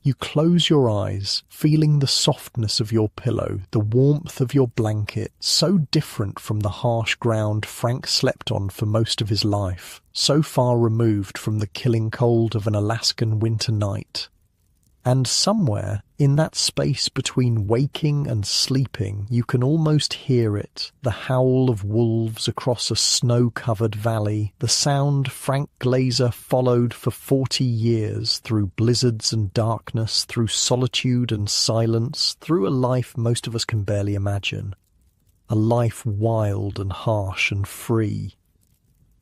You close your eyes, feeling the softness of your pillow, the warmth of your blanket, so different from the harsh ground Frank slept on for most of his life, so far removed from the killing cold of an Alaskan winter night. And somewhere, in that space between waking and sleeping, you can almost hear it, the howl of wolves across a snow-covered valley, the sound Frank Glazer followed for 40 years through blizzards and darkness, through solitude and silence, through a life most of us can barely imagine. A life wild and harsh and free.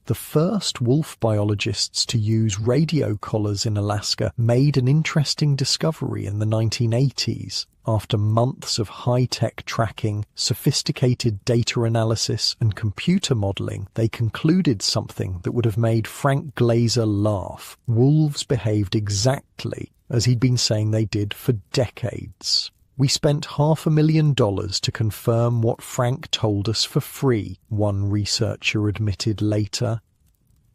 The first wolf biologists to use radio collars in Alaska made an interesting discovery in the 1980s. After months of high-tech tracking, sophisticated data analysis and computer modeling, they concluded something that would have made Frank Glazer laugh. Wolves behaved exactly as he'd been saying they did for decades. "We spent $500,000 to confirm what Frank told us for free," one researcher admitted later.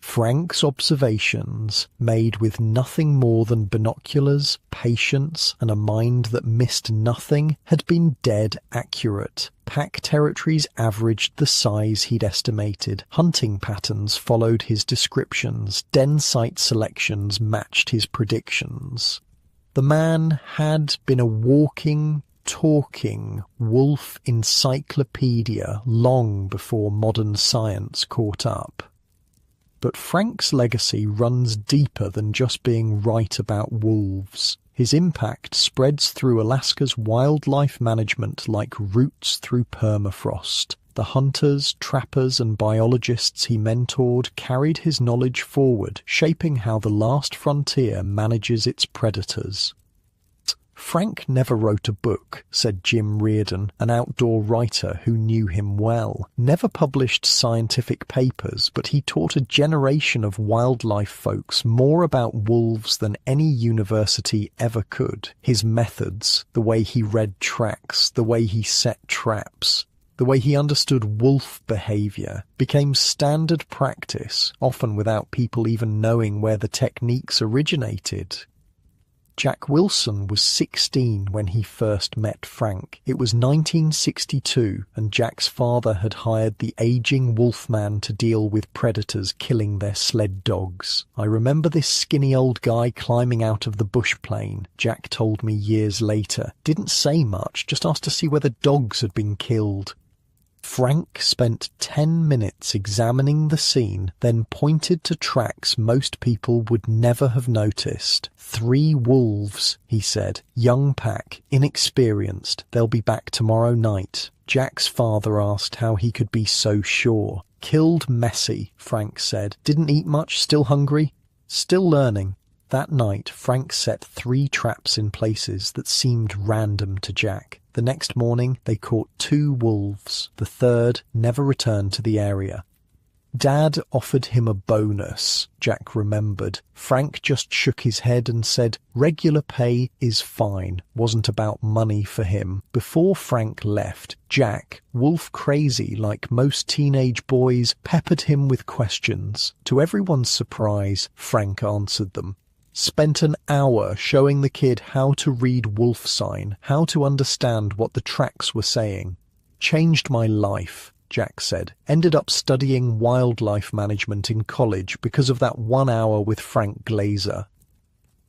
Frank's observations, made with nothing more than binoculars, patience, and a mind that missed nothing, had been dead accurate. Pack territories averaged the size he'd estimated. Hunting patterns followed his descriptions. Den site selections matched his predictions. The man had been a walking, talking wolf encyclopedia long before modern science caught up. But Frank's legacy runs deeper than just being right about wolves. His impact spreads through Alaska's wildlife management like roots through permafrost. The hunters, trappers, and biologists he mentored carried his knowledge forward, shaping how the last frontier manages its predators. "Frank never wrote a book," said Jim Reardon, an outdoor writer who knew him well. "Never published scientific papers, but he taught a generation of wildlife folks more about wolves than any university ever could. His methods, the way he read tracks, the way he set traps, the way he understood wolf behavior, became standard practice, often without people even knowing where the techniques originated." Jack Wilson was 16 when he first met Frank. It was 1962, and Jack's father had hired the aging wolfman to deal with predators killing their sled dogs. "I remember this skinny old guy climbing out of the bush plane," Jack told me years later. "Didn't say much, just asked to see whether dogs had been killed." Frank spent 10 minutes examining the scene, then pointed to tracks most people would never have noticed. "3 wolves," he said. "Young pack, inexperienced. They'll be back tomorrow night." Jack's father asked how he could be so sure. "Killed messy," Frank said. "Didn't eat much, still hungry?" "Still learning." That night, Frank set 3 traps in places that seemed random to Jack. The next morning, they caught 2 wolves. The third never returned to the area. "Dad offered him a bonus," Jack remembered. Frank just shook his head and said, "Regular pay is fine." Wasn't about money for him. Before Frank left, Jack, wolf crazy like most teenage boys, peppered him with questions. To everyone's surprise, Frank answered them. Spent an hour showing the kid how to read wolf sign, how to understand what the tracks were saying. "Changed my life," Jack said. "Ended up studying wildlife management in college because of that 1 hour with Frank Glazer."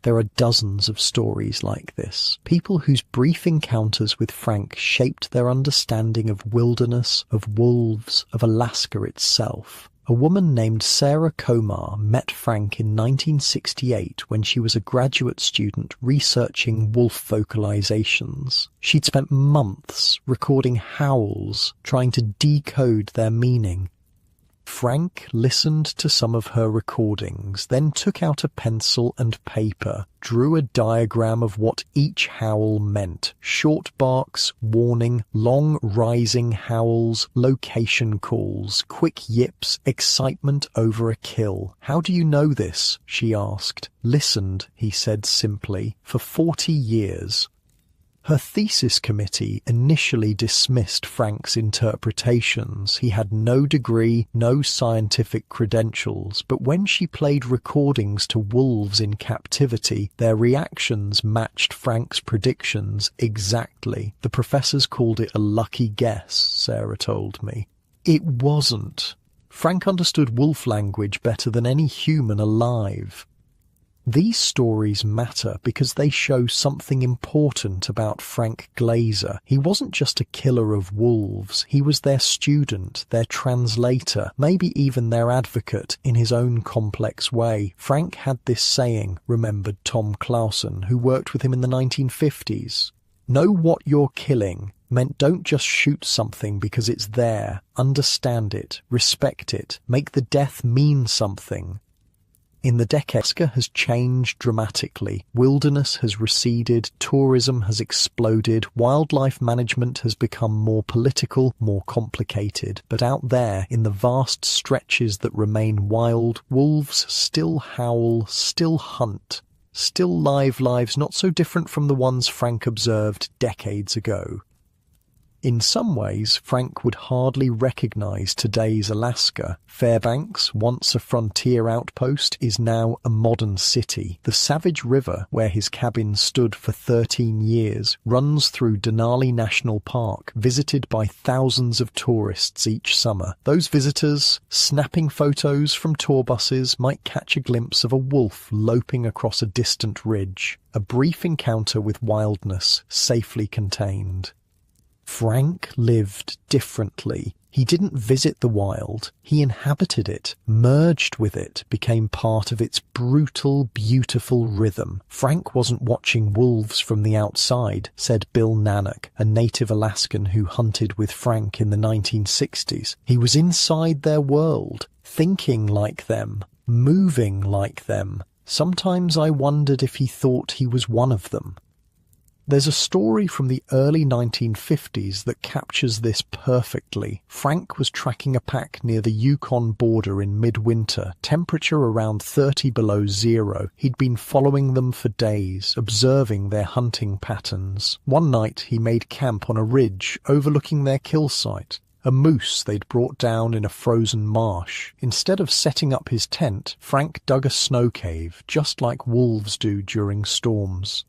There are dozens of stories like this. People whose brief encounters with Frank shaped their understanding of wilderness, of wolves, of Alaska itself. A woman named Sarah Komar met Frank in 1968 when she was a graduate student researching wolf vocalizations. She'd spent months recording howls, trying to decode their meaning. Frank listened to some of her recordings, then took out a pencil and paper, drew a diagram of what each howl meant. Short barks, warning, long rising howls, location calls, quick yips, excitement over a kill. "How do you know this?" she asked. "Listened," he said simply, "for 40 years. Her thesis committee initially dismissed Frank's interpretations. He had no degree, no scientific credentials, but when she played recordings to wolves in captivity, their reactions matched Frank's predictions exactly. The professors called it a lucky guess, Sarah told me. It wasn't. Frank understood wolf language better than any human alive. These stories matter because they show something important about Frank Glazer. He wasn't just a killer of wolves, he was their student, their translator, maybe even their advocate in his own complex way. Frank had this saying, remembered Tom Clausen, who worked with him in the 1950s. Know what you're killing meant don't just shoot something because it's there. Understand it, respect it, make the death mean something. In the decades, Alaska has changed dramatically. Wilderness has receded, tourism has exploded, wildlife management has become more political, more complicated. But out there, in the vast stretches that remain wild, wolves still howl, still hunt, still live lives not so different from the ones Frank observed decades ago. In some ways, Frank would hardly recognize today's Alaska. Fairbanks, once a frontier outpost, is now a modern city. The Savage River, where his cabin stood for 13 years, runs through Denali National Park, visited by thousands of tourists each summer. Those visitors, snapping photos from tour buses, might catch a glimpse of a wolf loping across a distant ridge. A brief encounter with wildness, safely contained. Frank lived differently. He didn't visit the wild, he inhabited it, merged with it, became part of its brutal, beautiful rhythm. Frank wasn't watching wolves from the outside, said Bill Nanak, a native Alaskan who hunted with Frank in the 1960s. He was inside their world, thinking like them, moving like them. Sometimes I wondered if he thought he was one of them. There's a story from the early 1950s that captures this perfectly. Frank was tracking a pack near the Yukon border in midwinter, temperature around 30 below zero. He'd been following them for days, observing their hunting patterns. One night he made camp on a ridge overlooking their kill site. A moose they'd brought down in a frozen marsh. Instead of setting up his tent, Frank dug a snow cave, just like wolves do during storms.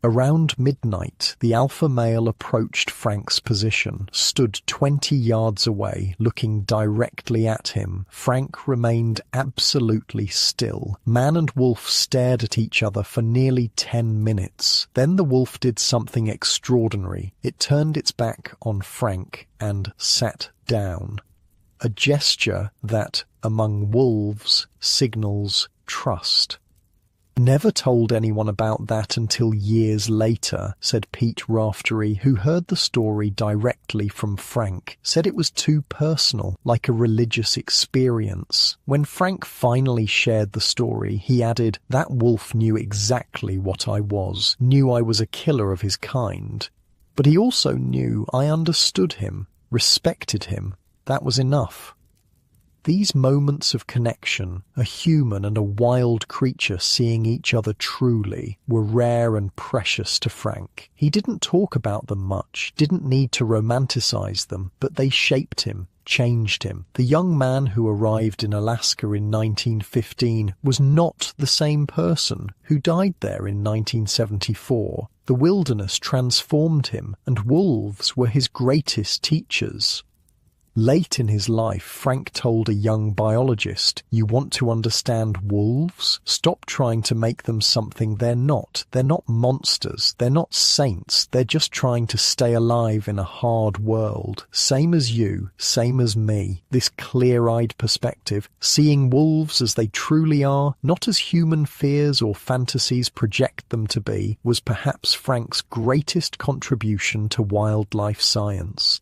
Around midnight, the alpha male approached Frank's position, stood 20 yards away, looking directly at him. Frank remained absolutely still. Man and wolf stared at each other for nearly 10 minutes. Then the wolf did something extraordinary. It turned its back on Frank and sat down. A gesture that, among wolves, signals trust. Never told anyone about that until years later, said Pete Raftery, who heard the story directly from Frank. Said it was too personal, like a religious experience. When Frank finally shared the story, he added, "That wolf knew exactly what I was, knew I was a killer of his kind. But he also knew I understood him, respected him. That was enough." These moments of connection, a human and a wild creature seeing each other truly, were rare and precious to Frank. He didn't talk about them much, didn't need to romanticize them, but they shaped him, changed him. The young man who arrived in Alaska in 1915 was not the same person who died there in 1974. The wilderness transformed him, and wolves were his greatest teachers. Late in his life, Frank told a young biologist, "You want to understand wolves? Stop trying to make them something they're not. They're not monsters. They're not saints. They're just trying to stay alive in a hard world. Same as you, same as me." This clear-eyed perspective, seeing wolves as they truly are, not as human fears or fantasies project them to be, was perhaps Frank's greatest contribution to wildlife science.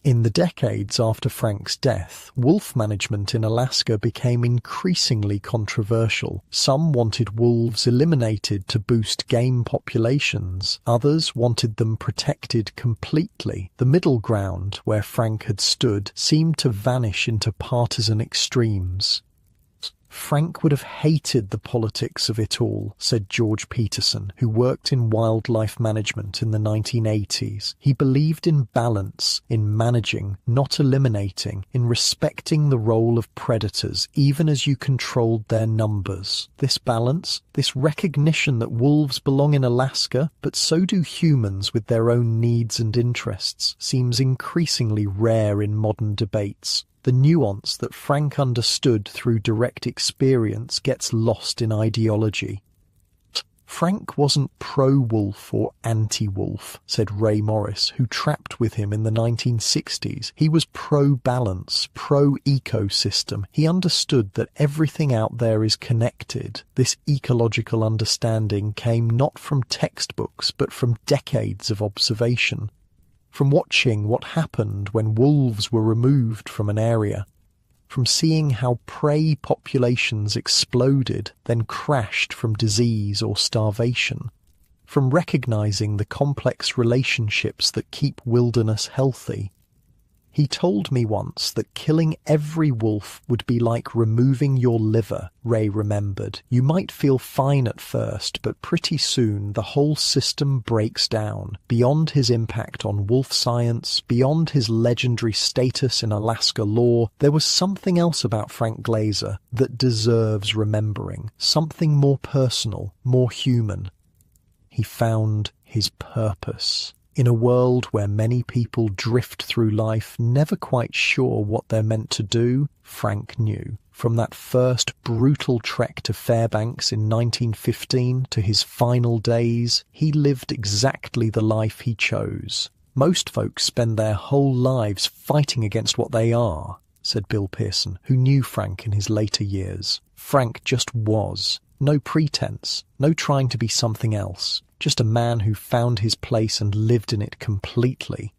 In the decades after Frank's death, wolf management in Alaska became increasingly controversial. Some wanted wolves eliminated to boost game populations. Others wanted them protected completely. The middle ground, where Frank had stood, seemed to vanish into partisan extremes. Frank would have hated the politics of it all, said George Peterson, who worked in wildlife management in the 1980s. He believed in balance, in managing, not eliminating, in respecting the role of predators, even as you controlled their numbers. This balance, this recognition that wolves belong in Alaska, but so do humans with their own needs and interests, seems increasingly rare in modern debates. The nuance that Frank understood through direct experience gets lost in ideology. Frank wasn't pro-wolf or anti-wolf, said Ray Morris, who trapped with him in the 1960s. He was pro-balance, pro-ecosystem. He understood that everything out there is connected. This ecological understanding came not from textbooks, but from decades of observation. From watching what happened when wolves were removed from an area. From seeing how prey populations exploded, then crashed from disease or starvation. From recognizing the complex relationships that keep wilderness healthy. He told me once that killing every wolf would be like removing your liver, Ray remembered. You might feel fine at first, but pretty soon the whole system breaks down. Beyond his impact on wolf science, beyond his legendary status in Alaska lore, there was something else about Frank Glazer that deserves remembering. Something more personal, more human. He found his purpose. In a world where many people drift through life never quite sure what they're meant to do, Frank knew. From that first brutal trek to Fairbanks in 1915 to his final days, he lived exactly the life he chose. Most folks spend their whole lives fighting against what they are, said Bill Pearson, who knew Frank in his later years. Frank just was. No pretense, no trying to be something else. Just a man who found his place and lived in it completely.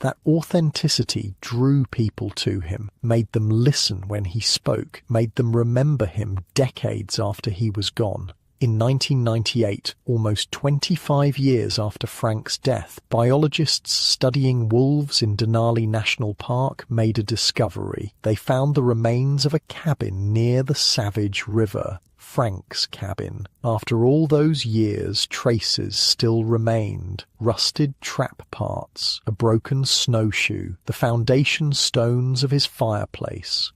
That authenticity drew people to him, made them listen when he spoke, made them remember him decades after he was gone. In 1998, almost 25 years after Frank's death, biologists studying wolves in Denali National Park made a discovery. They found the remains of a cabin near the Savage River. Frank's cabin. After all those years, traces still remained. Rusted trap parts, a broken snowshoe, the foundation stones of his fireplace.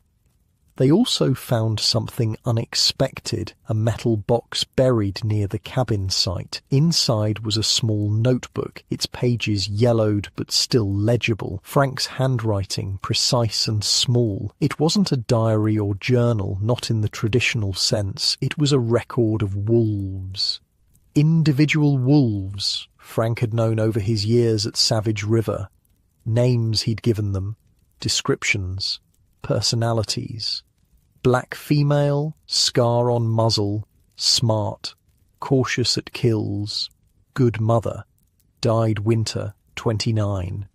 They also found something unexpected, a metal box buried near the cabin site. Inside was a small notebook, its pages yellowed but still legible. Frank's handwriting, precise and small. It wasn't a diary or journal, not in the traditional sense. It was a record of wolves. Individual wolves Frank had known over his years at Savage River. Names he'd given them, descriptions, personalities. Black female, scar on muzzle, smart, cautious at kills, good mother, died winter, 29.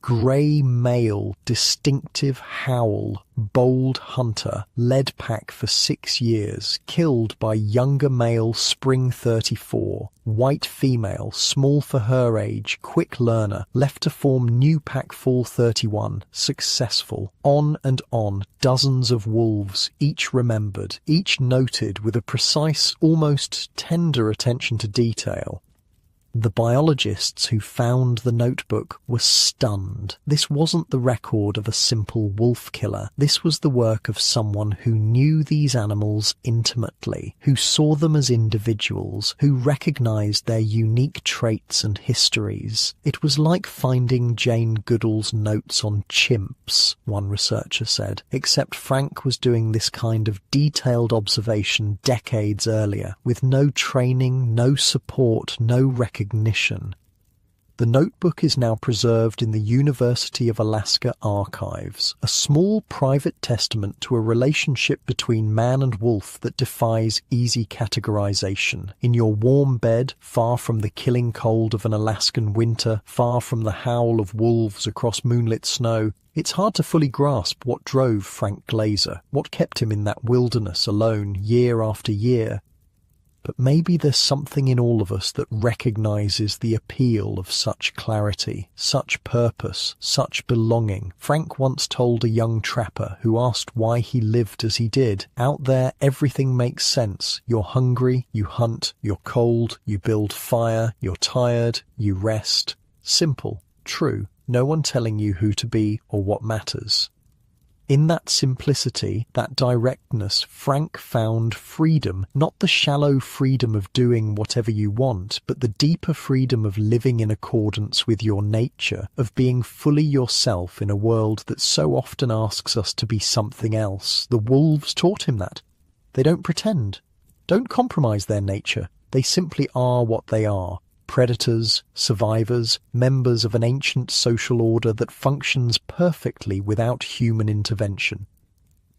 Grey male, distinctive howl, bold hunter, led pack for 6 years, killed by younger male, spring 34. White female, small for her age, quick learner, left to form new pack fall 31, successful. On and on, dozens of wolves, each remembered, each noted with a precise, almost tender attention to detail. The biologists who found the notebook were stunned. This wasn't the record of a simple wolf killer. This was the work of someone who knew these animals intimately, who saw them as individuals, who recognized their unique traits and histories. It was like finding Jane Goodall's notes on chimps, one researcher said, except Frank was doing this kind of detailed observation decades earlier, with no training, no support, no recognition. The notebook is now preserved in the University of Alaska archives, a small private testament to a relationship between man and wolf that defies easy categorization. In your warm bed, far from the killing cold of an Alaskan winter, far from the howl of wolves across moonlit snow, it's hard to fully grasp what drove Frank Glazer, what kept him in that wilderness alone year after year. But maybe there's something in all of us that recognizes the appeal of such clarity, such purpose, such belonging. Frank once told a young trapper who asked why he lived as he did, "Out there, everything makes sense. You're hungry, you hunt, you're cold, you build fire, you're tired, you rest. Simple, true, no one telling you who to be or what matters." In that simplicity, that directness, Frank found freedom, not the shallow freedom of doing whatever you want, but the deeper freedom of living in accordance with your nature, of being fully yourself in a world that so often asks us to be something else. The wolves taught him that. They don't pretend, don't compromise their nature. They simply are what they are. Predators, survivors, members of an ancient social order that functions perfectly without human intervention.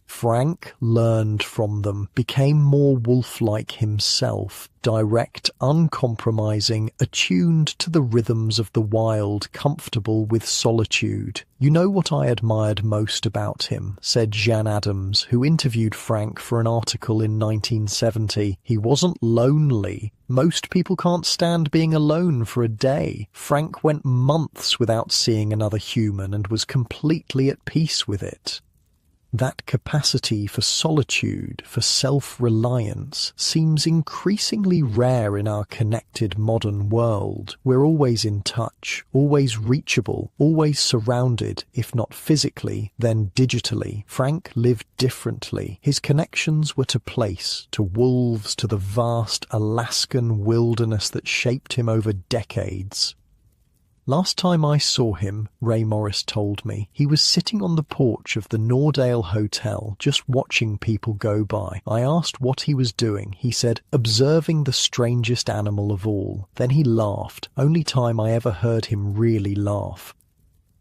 Frank learned from them, became more wolf-like himself, direct, uncompromising, attuned to the rhythms of the wild, comfortable with solitude. "You know what I admired most about him," said Jean Adams, who interviewed Frank for an article in 1970. "He wasn't lonely. Most people can't stand being alone for a day. Frank went months without seeing another human and was completely at peace with it." That capacity for solitude, for self-reliance, seems increasingly rare in our connected modern world. We're always in touch, always reachable, always surrounded, if not physically, then digitally. Frank lived differently. His connections were to place, to wolves, to the vast Alaskan wilderness that shaped him over decades. "Last time I saw him," Ray Morris told me, "he was sitting on the porch of the Nordale Hotel, just watching people go by. I asked what he was doing. He said, observing the strangest animal of all. Then he laughed, only time I ever heard him really laugh."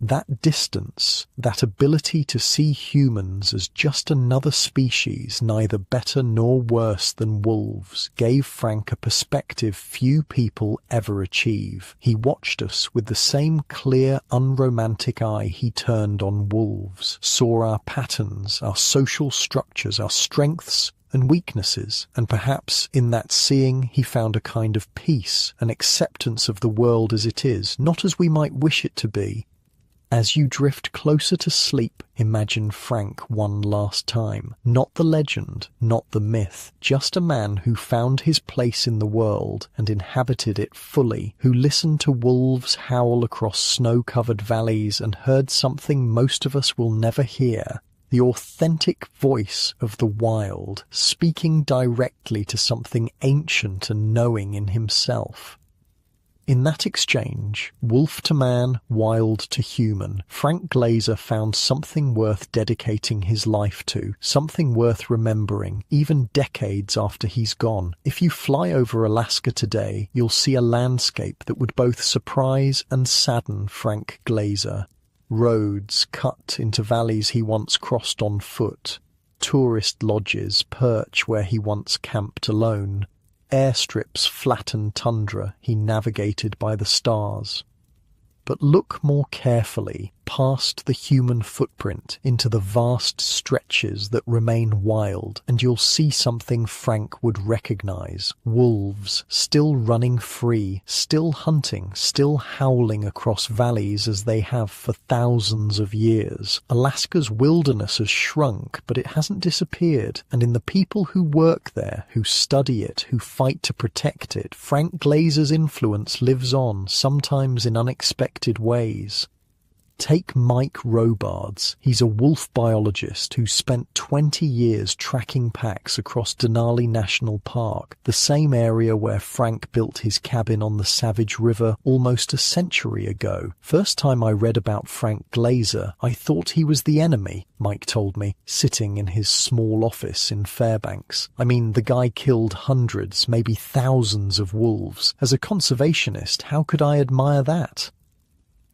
That distance, that ability to see humans as just another species, neither better nor worse than wolves, gave Frank a perspective few people ever achieve. He watched us with the same clear, unromantic eye he turned on wolves, saw our patterns, our social structures, our strengths and weaknesses, and perhaps in that seeing he found a kind of peace, an acceptance of the world as it is, not as we might wish it to be. As you drift closer to sleep, imagine Frank one last time. Not the legend, not the myth, just a man who found his place in the world and inhabited it fully, who listened to wolves howl across snow-covered valleys and heard something most of us will never hear. The authentic voice of the wild, speaking directly to something ancient and knowing in himself. In that exchange, wolf to man, wild to human, Frank Glazer found something worth dedicating his life to, something worth remembering, even decades after he's gone. If you fly over Alaska today, you'll see a landscape that would both surprise and sadden Frank Glazer. Roads cut into valleys he once crossed on foot, tourist lodges perch where he once camped alone, airstrips flattened tundra he navigated by the stars. But look more carefully past the human footprint into the vast stretches that remain wild, and you'll see something Frank would recognize. Wolves, still running free, still hunting, still howling across valleys as they have for thousands of years. Alaska's wilderness has shrunk, but it hasn't disappeared, and in the people who work there, who study it, who fight to protect it, Frank Glazer's influence lives on, sometimes in unexpected ways. Take Mike Robards. He's a wolf biologist who spent 20 years tracking packs across Denali National Park, the same area where Frank built his cabin on the Savage River almost a century ago. First time I read about Frank Glazer, I thought he was the enemy, Mike told me, sitting in his small office in Fairbanks. I mean, the guy killed hundreds, maybe thousands of wolves. As a conservationist, how could I admire that?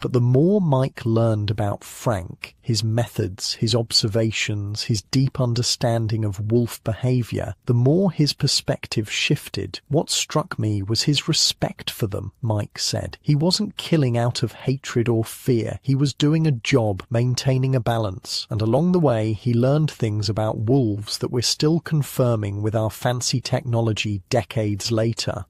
But the more Mike learned about Frank, his methods, his observations, his deep understanding of wolf behavior, the more his perspective shifted. What struck me was his respect for them, Mike said. He wasn't killing out of hatred or fear. He was doing a job, maintaining a balance. And along the way, he learned things about wolves that we're still confirming with our fancy technology decades later.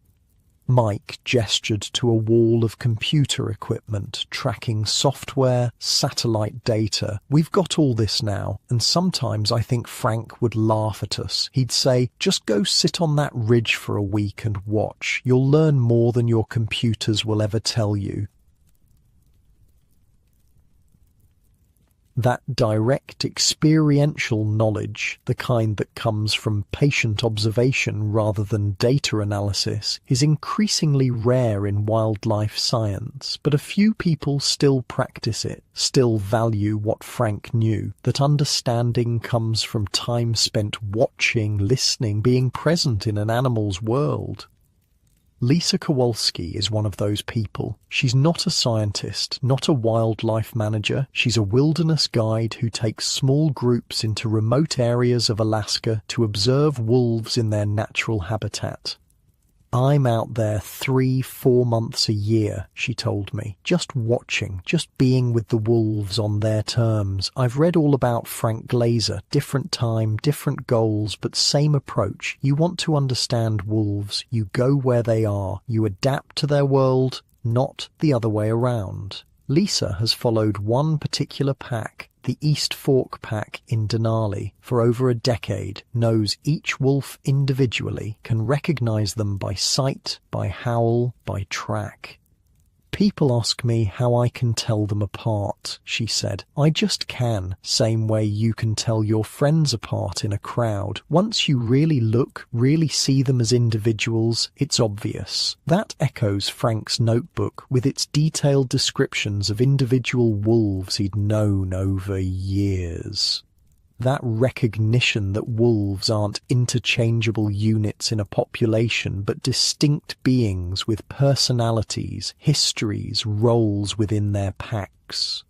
Mike gestured to a wall of computer equipment, tracking software, satellite data. We've got all this now, and sometimes I think Frank would laugh at us. He'd say, just go sit on that ridge for a week and watch. You'll learn more than your computers will ever tell you. That direct experiential knowledge, the kind that comes from patient observation rather than data analysis, is increasingly rare in wildlife science, but a few people still practice it, still value what Frank knew, that understanding comes from time spent watching, listening, being present in an animal's world. Lisa Kowalski is one of those people. She's not a scientist, not a wildlife manager. She's a wilderness guide who takes small groups into remote areas of Alaska to observe wolves in their natural habitat. I'm out there 3-4 months a year, she told me, just watching, just being with the wolves on their terms. I've read all about Frank Glazer, different time, different goals, but same approach. You want to understand wolves, you go where they are, you adapt to their world, not the other way around. Lisa has followed one particular pack, the East Fork pack in Denali, for over a decade, knows each wolf individually, can recognize them by sight, by howl, by track. People ask me how I can tell them apart, she said. I just can, same way you can tell your friends apart in a crowd. Once you really look, really see them as individuals, it's obvious. That echoes Frank's notebook with its detailed descriptions of individual wolves he'd known over years. That recognition that wolves aren't interchangeable units in a population, but distinct beings with personalities, histories, roles within their packs.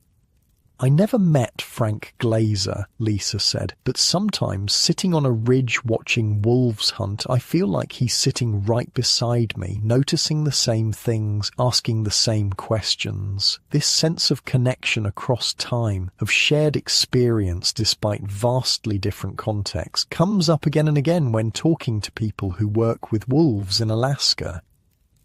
I never met Frank Glazer, Lisa said, but sometimes sitting on a ridge watching wolves hunt, I feel like he's sitting right beside me, noticing the same things, asking the same questions. This sense of connection across time, of shared experience despite vastly different contexts, comes up again and again when talking to people who work with wolves in Alaska.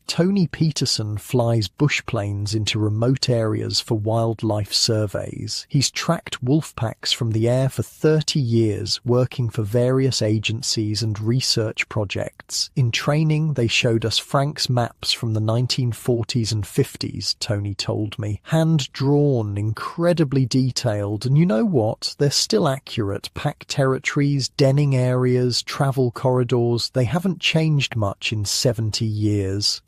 Tony Peterson flies bush planes into remote areas for wildlife surveys. He's tracked wolf packs from the air for 30 years, working for various agencies and research projects. In training, they showed us Frank's maps from the 1940s and 50s, Tony told me. Hand-drawn, incredibly detailed, and you know what? They're still accurate. Pack territories, denning areas, travel corridors, they haven't changed much in 70 years.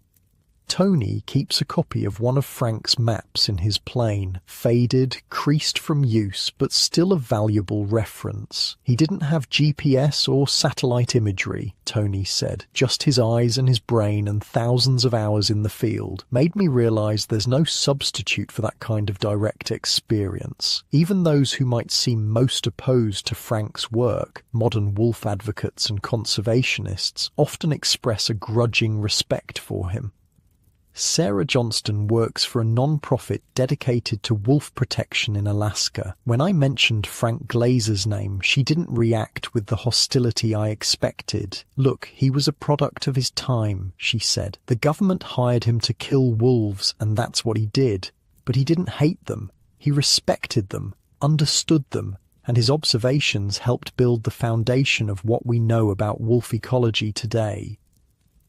Tony keeps a copy of one of Frank's maps in his plane, faded, creased from use, but still a valuable reference. He didn't have GPS or satellite imagery, Tony said. Just his eyes and his brain and thousands of hours in the field made me realize there's no substitute for that kind of direct experience. Even those who might seem most opposed to Frank's work, modern wolf advocates and conservationists, often express a grudging respect for him. Sarah Johnston works for a non-profit dedicated to wolf protection in Alaska. When I mentioned Frank Glazer's name, she didn't react with the hostility I expected. Look, he was a product of his time, she said. The government hired him to kill wolves, and that's what he did. But he didn't hate them. He respected them, understood them, and his observations helped build the foundation of what we know about wolf ecology today.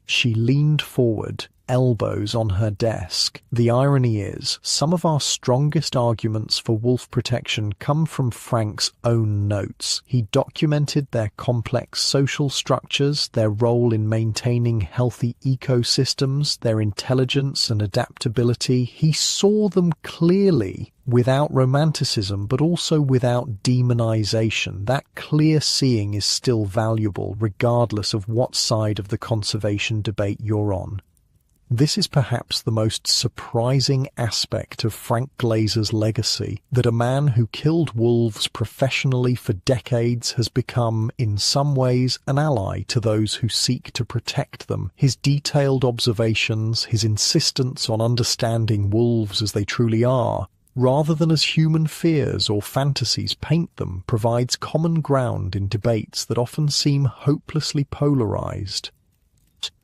She leaned forward, elbows on her desk. The irony is, some of our strongest arguments for wolf protection come from Frank's own notes. He documented their complex social structures, their role in maintaining healthy ecosystems, their intelligence and adaptability. He saw them clearly, without romanticism, but also without demonization. That clear seeing is still valuable, regardless of what side of the conservation debate you're on. This is perhaps the most surprising aspect of Frank Glazer's legacy, that a man who killed wolves professionally for decades has become, in some ways, an ally to those who seek to protect them. His detailed observations, his insistence on understanding wolves as they truly are, rather than as human fears or fantasies paint them, provides common ground in debates that often seem hopelessly polarized.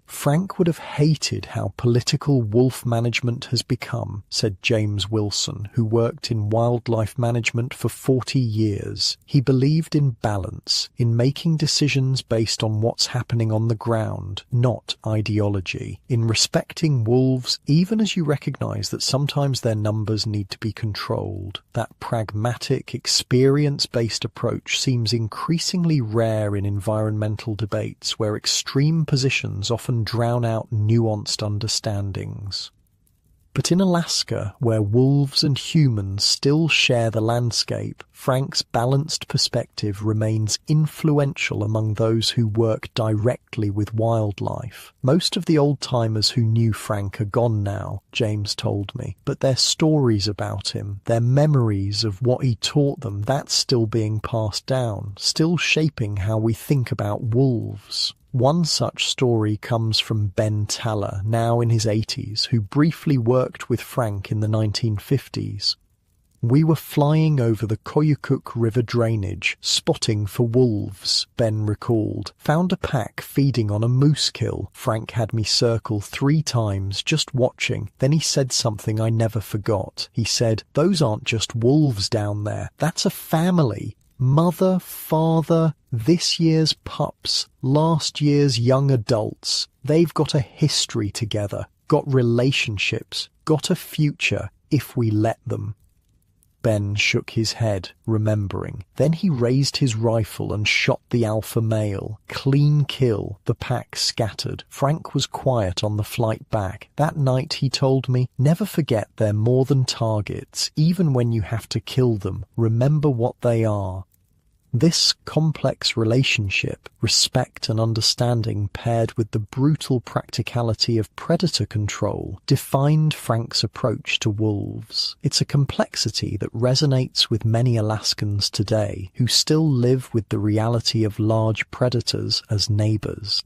Frank would have hated how political wolf management has become, said James Wilson, who worked in wildlife management for 40 years. He believed in balance, in making decisions based on what's happening on the ground, not ideology, in respecting wolves even as you recognize that sometimes their numbers need to be controlled. That pragmatic, experience-based approach seems increasingly rare in environmental debates where extreme positions often drown out nuanced understandings. But in Alaska, where wolves and humans still share the landscape, Frank's balanced perspective remains influential among those who work directly with wildlife. Most of the old-timers who knew Frank are gone now, James told me, but their stories about him, their memories of what he taught them, that's still being passed down, still shaping how we think about wolves. One such story comes from Ben Taller, now in his 80s, who briefly worked with Frank in the 1950s. "We were flying over the Koyukuk River drainage, spotting for wolves," Ben recalled. "Found a pack feeding on a moose kill. Frank had me circle 3 times, just watching. Then he said something I never forgot. He said, 'Those aren't just wolves down there. That's a family. Mother, father, this year's pups, last year's young adults. They've got a history together, got relationships, got a future, if we let them.'" Ben shook his head, remembering. Then he raised his rifle and shot the alpha male. Clean kill. The pack scattered. Frank was quiet on the flight back. "That night," he told me, "never forget they're more than targets. Even when you have to kill them, remember what they are." This complex relationship, respect and understanding paired with the brutal practicality of predator control, defined Frank's approach to wolves. It's a complexity that resonates with many Alaskans today who still live with the reality of large predators as neighbors.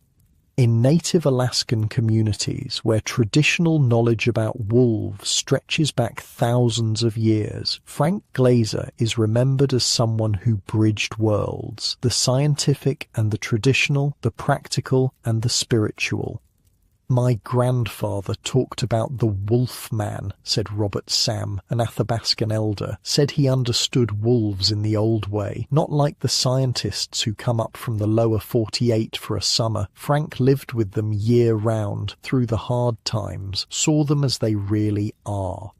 In native Alaskan communities where traditional knowledge about wolves stretches back thousands of years, Frank Glazer is remembered as someone who bridged worlds, the scientific and the traditional, the practical and the spiritual. "My grandfather talked about the wolf man," said Robert Sam, an Athabascan elder, said he understood wolves in the old way, not like the scientists who come up from the lower 48 for a summer. Frank lived with them year-round, through the hard times, saw them as they really are.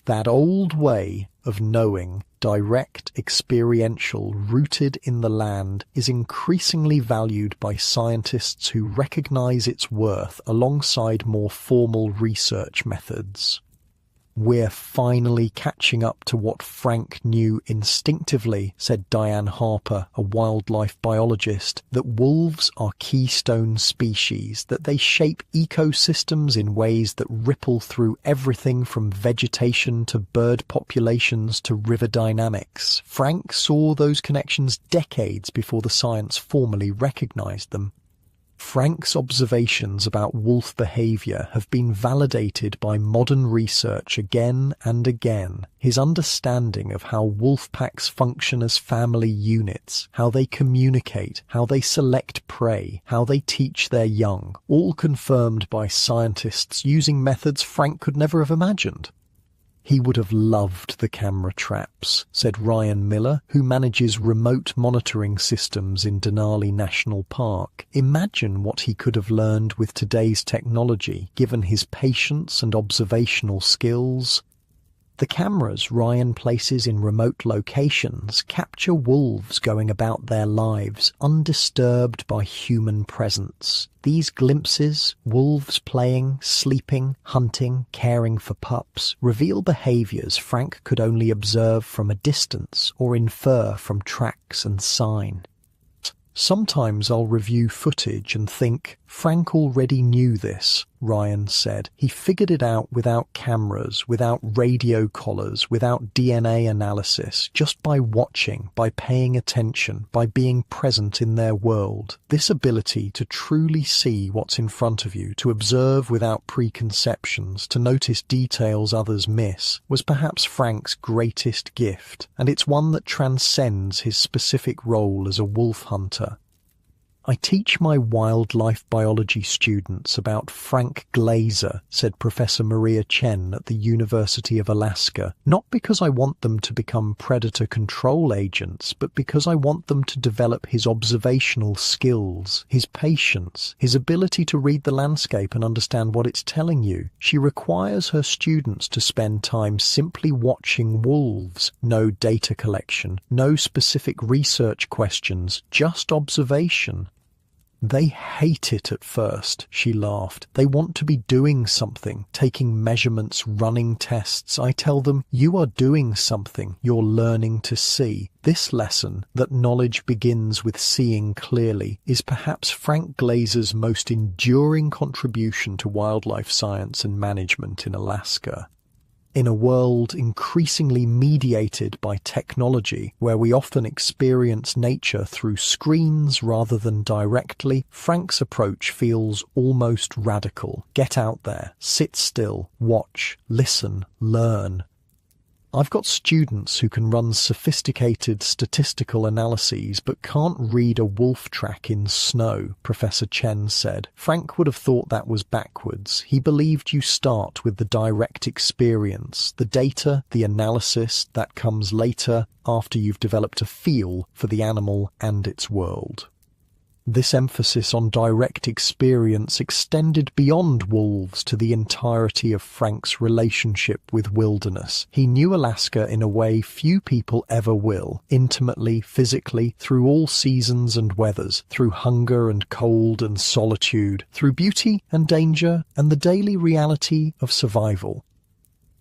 That old way of knowing, direct, experiential, rooted in the land, is increasingly valued by scientists who recognize its worth alongside more formal research methods. "We're finally catching up to what Frank knew instinctively," said Diane Harper, a wildlife biologist, "that wolves are keystone species, that they shape ecosystems in ways that ripple through everything from vegetation to bird populations to river dynamics. Frank saw those connections decades before the science formally recognized them." Frank's observations about wolf behavior have been validated by modern research again and again. His understanding of how wolf packs function as family units, how they communicate, how they select prey, how they teach their young, all confirmed by scientists using methods Frank could never have imagined. "He would have loved the camera traps," said Ryan Miller, who manages remote monitoring systems in Denali National Park. "Imagine what he could have learned with today's technology, given his patience and observational skills." The cameras Ryan places in remote locations capture wolves going about their lives, undisturbed by human presence. These glimpses, wolves playing, sleeping, hunting, caring for pups, reveal behaviors Frank could only observe from a distance or infer from tracks and sign. "Sometimes I'll review footage and think, Frank already knew this," Ryan said. "He figured it out without cameras, without radio collars, without DNA analysis, just by watching, by paying attention, by being present in their world. This ability to truly see what's in front of you, to observe without preconceptions, to notice details others miss, was perhaps Frank's greatest gift, and it's one that transcends his specific role as a wolf hunter." I teach my wildlife biology students about Frank Glazer, said Professor Maria Chen at the University of Alaska, not because I want them to become predator control agents, but because I want them to develop his observational skills, his patience, his ability to read the landscape and understand what it's telling you. She requires her students to spend time simply watching wolves, no data collection, no specific research questions, just observation. They hate it at first, she laughed. They want to be doing something, taking measurements, running tests. I tell them, you are doing something, you're learning to see. This lesson, that knowledge begins with seeing clearly, is perhaps Frank Glazer's most enduring contribution to wildlife science and management in Alaska. In a world increasingly mediated by technology, where we often experience nature through screens rather than directly, Frank's approach feels almost radical. Get out there, sit still, watch, listen, learn. I've got students who can run sophisticated statistical analyses but can't read a wolf track in snow, Professor Chen said. Frank would have thought that was backwards. He believed you start with the direct experience, the data, the analysis, that comes later after you've developed a feel for the animal and its world. This emphasis on direct experience extended beyond wolves to the entirety of Frank's relationship with wilderness. He knew Alaska in a way few people ever will, intimately, physically, through all seasons and weathers, through hunger and cold and solitude, through beauty and danger and the daily reality of survival.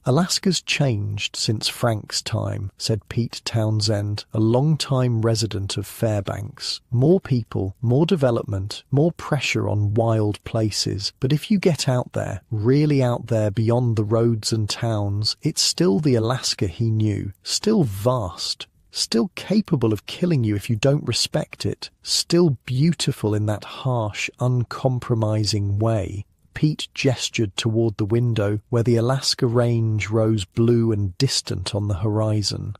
Alaska's changed since Frank's time, said Pete Townsend, a long-time resident of Fairbanks. More people, more development, more pressure on wild places. But if you get out there, really out there beyond the roads and towns, it's still the Alaska he knew, still vast, still capable of killing you if you don't respect it, still beautiful in that harsh, uncompromising way. Pete gestured toward the window where the Alaska Range rose blue and distant on the horizon.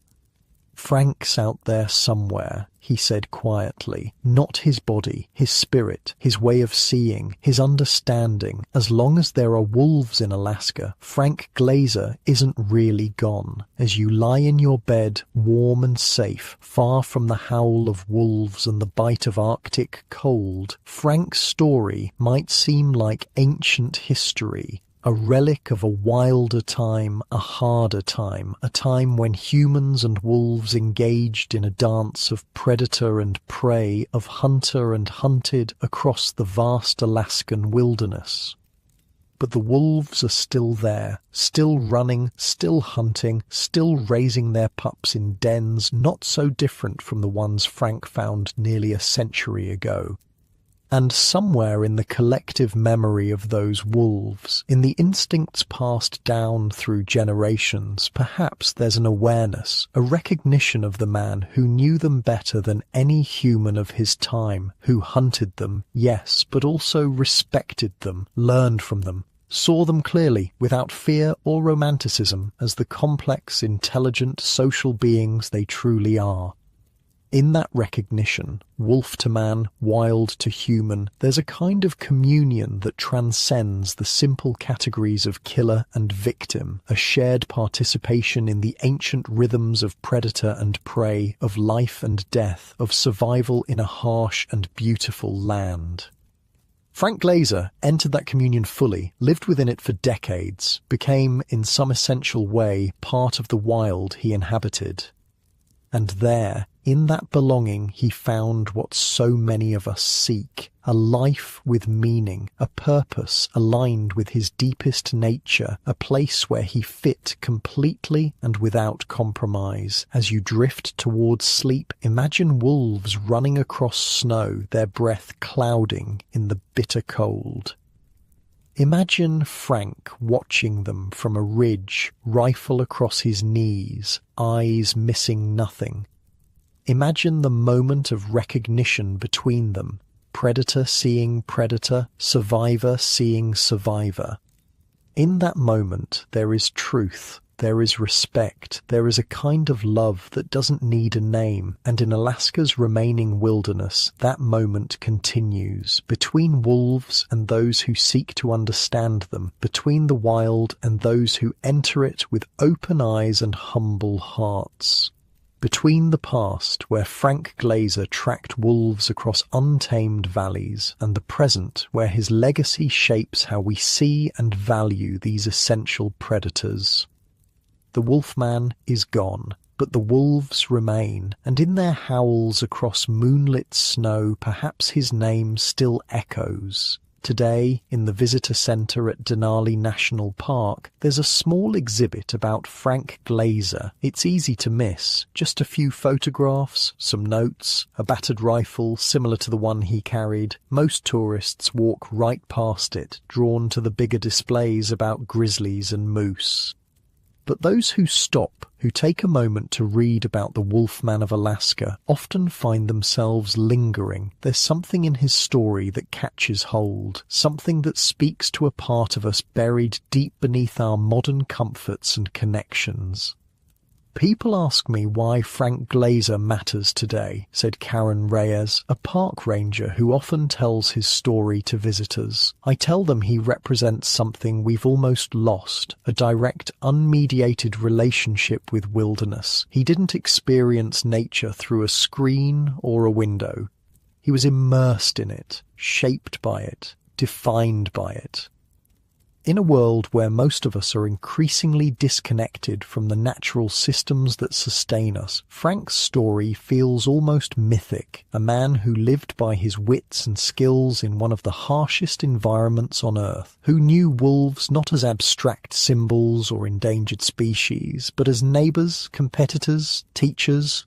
Frank's out there somewhere, he said quietly. Not his body, his spirit, his way of seeing, his understanding. As long as there are wolves in Alaska, Frank Glazer isn't really gone. As you lie in your bed, warm and safe, far from the howl of wolves and the bite of Arctic cold, Frank's story might seem like ancient history, a relic of a wilder time, a harder time, a time when humans and wolves engaged in a dance of predator and prey, of hunter and hunted across the vast Alaskan wilderness. But the wolves are still there, still running, still hunting, still raising their pups in dens not so different from the ones Frank found nearly a century ago. And somewhere in the collective memory of those wolves, in the instincts passed down through generations, perhaps there's an awareness, a recognition of the man who knew them better than any human of his time, who hunted them, yes, but also respected them, learned from them, saw them clearly, without fear or romanticism, as the complex, intelligent, social beings they truly are. In that recognition, wolf to man, wild to human, there's a kind of communion that transcends the simple categories of killer and victim, a shared participation in the ancient rhythms of predator and prey, of life and death, of survival in a harsh and beautiful land. Frank Glazer entered that communion fully, lived within it for decades, became, in some essential way, part of the wild he inhabited. And there, in that belonging, he found what so many of us seek, a life with meaning, a purpose aligned with his deepest nature, a place where he fit completely and without compromise. As you drift towards sleep, imagine wolves running across snow, their breath clouding in the bitter cold. Imagine Frank watching them from a ridge, rifle across his knees, eyes missing nothing. Imagine the moment of recognition between them, predator seeing predator, survivor seeing survivor. In that moment there is truth, There is respect. There is a kind of love that doesn't need a name. And in Alaska's remaining wilderness, that moment continues. Between wolves and those who seek to understand them. Between the wild and those who enter it with open eyes and humble hearts. Between the past, where Frank Glaser tracked wolves across untamed valleys, and the present, where his legacy shapes how we see and value these essential predators. The wolfman is gone, but the wolves remain, and in their howls across moonlit snow, perhaps his name still echoes. Today, in the visitor centre at Denali National Park, there's a small exhibit about Frank Glaser. It's easy to miss. Just a few photographs, some notes, a battered rifle similar to the one he carried. Most tourists walk right past it, drawn to the bigger displays about grizzlies and moose. But those who stop, who take a moment to read about the Wolfman of Alaska, often find themselves lingering. There's something in his story that catches hold, something that speaks to a part of us buried deep beneath our modern comforts and connections. People ask me why Frank Glaser matters today, said Karen Reyes, a park ranger who often tells his story to visitors. I tell them he represents something we've almost lost, a direct, unmediated relationship with wilderness. He didn't experience nature through a screen or a window. He was immersed in it, shaped by it, defined by it. In a world where most of us are increasingly disconnected from the natural systems that sustain us, Frank's story feels almost mythic. A man who lived by his wits and skills in one of the harshest environments on Earth, who knew wolves not as abstract symbols or endangered species, but as neighbours, competitors, teachers.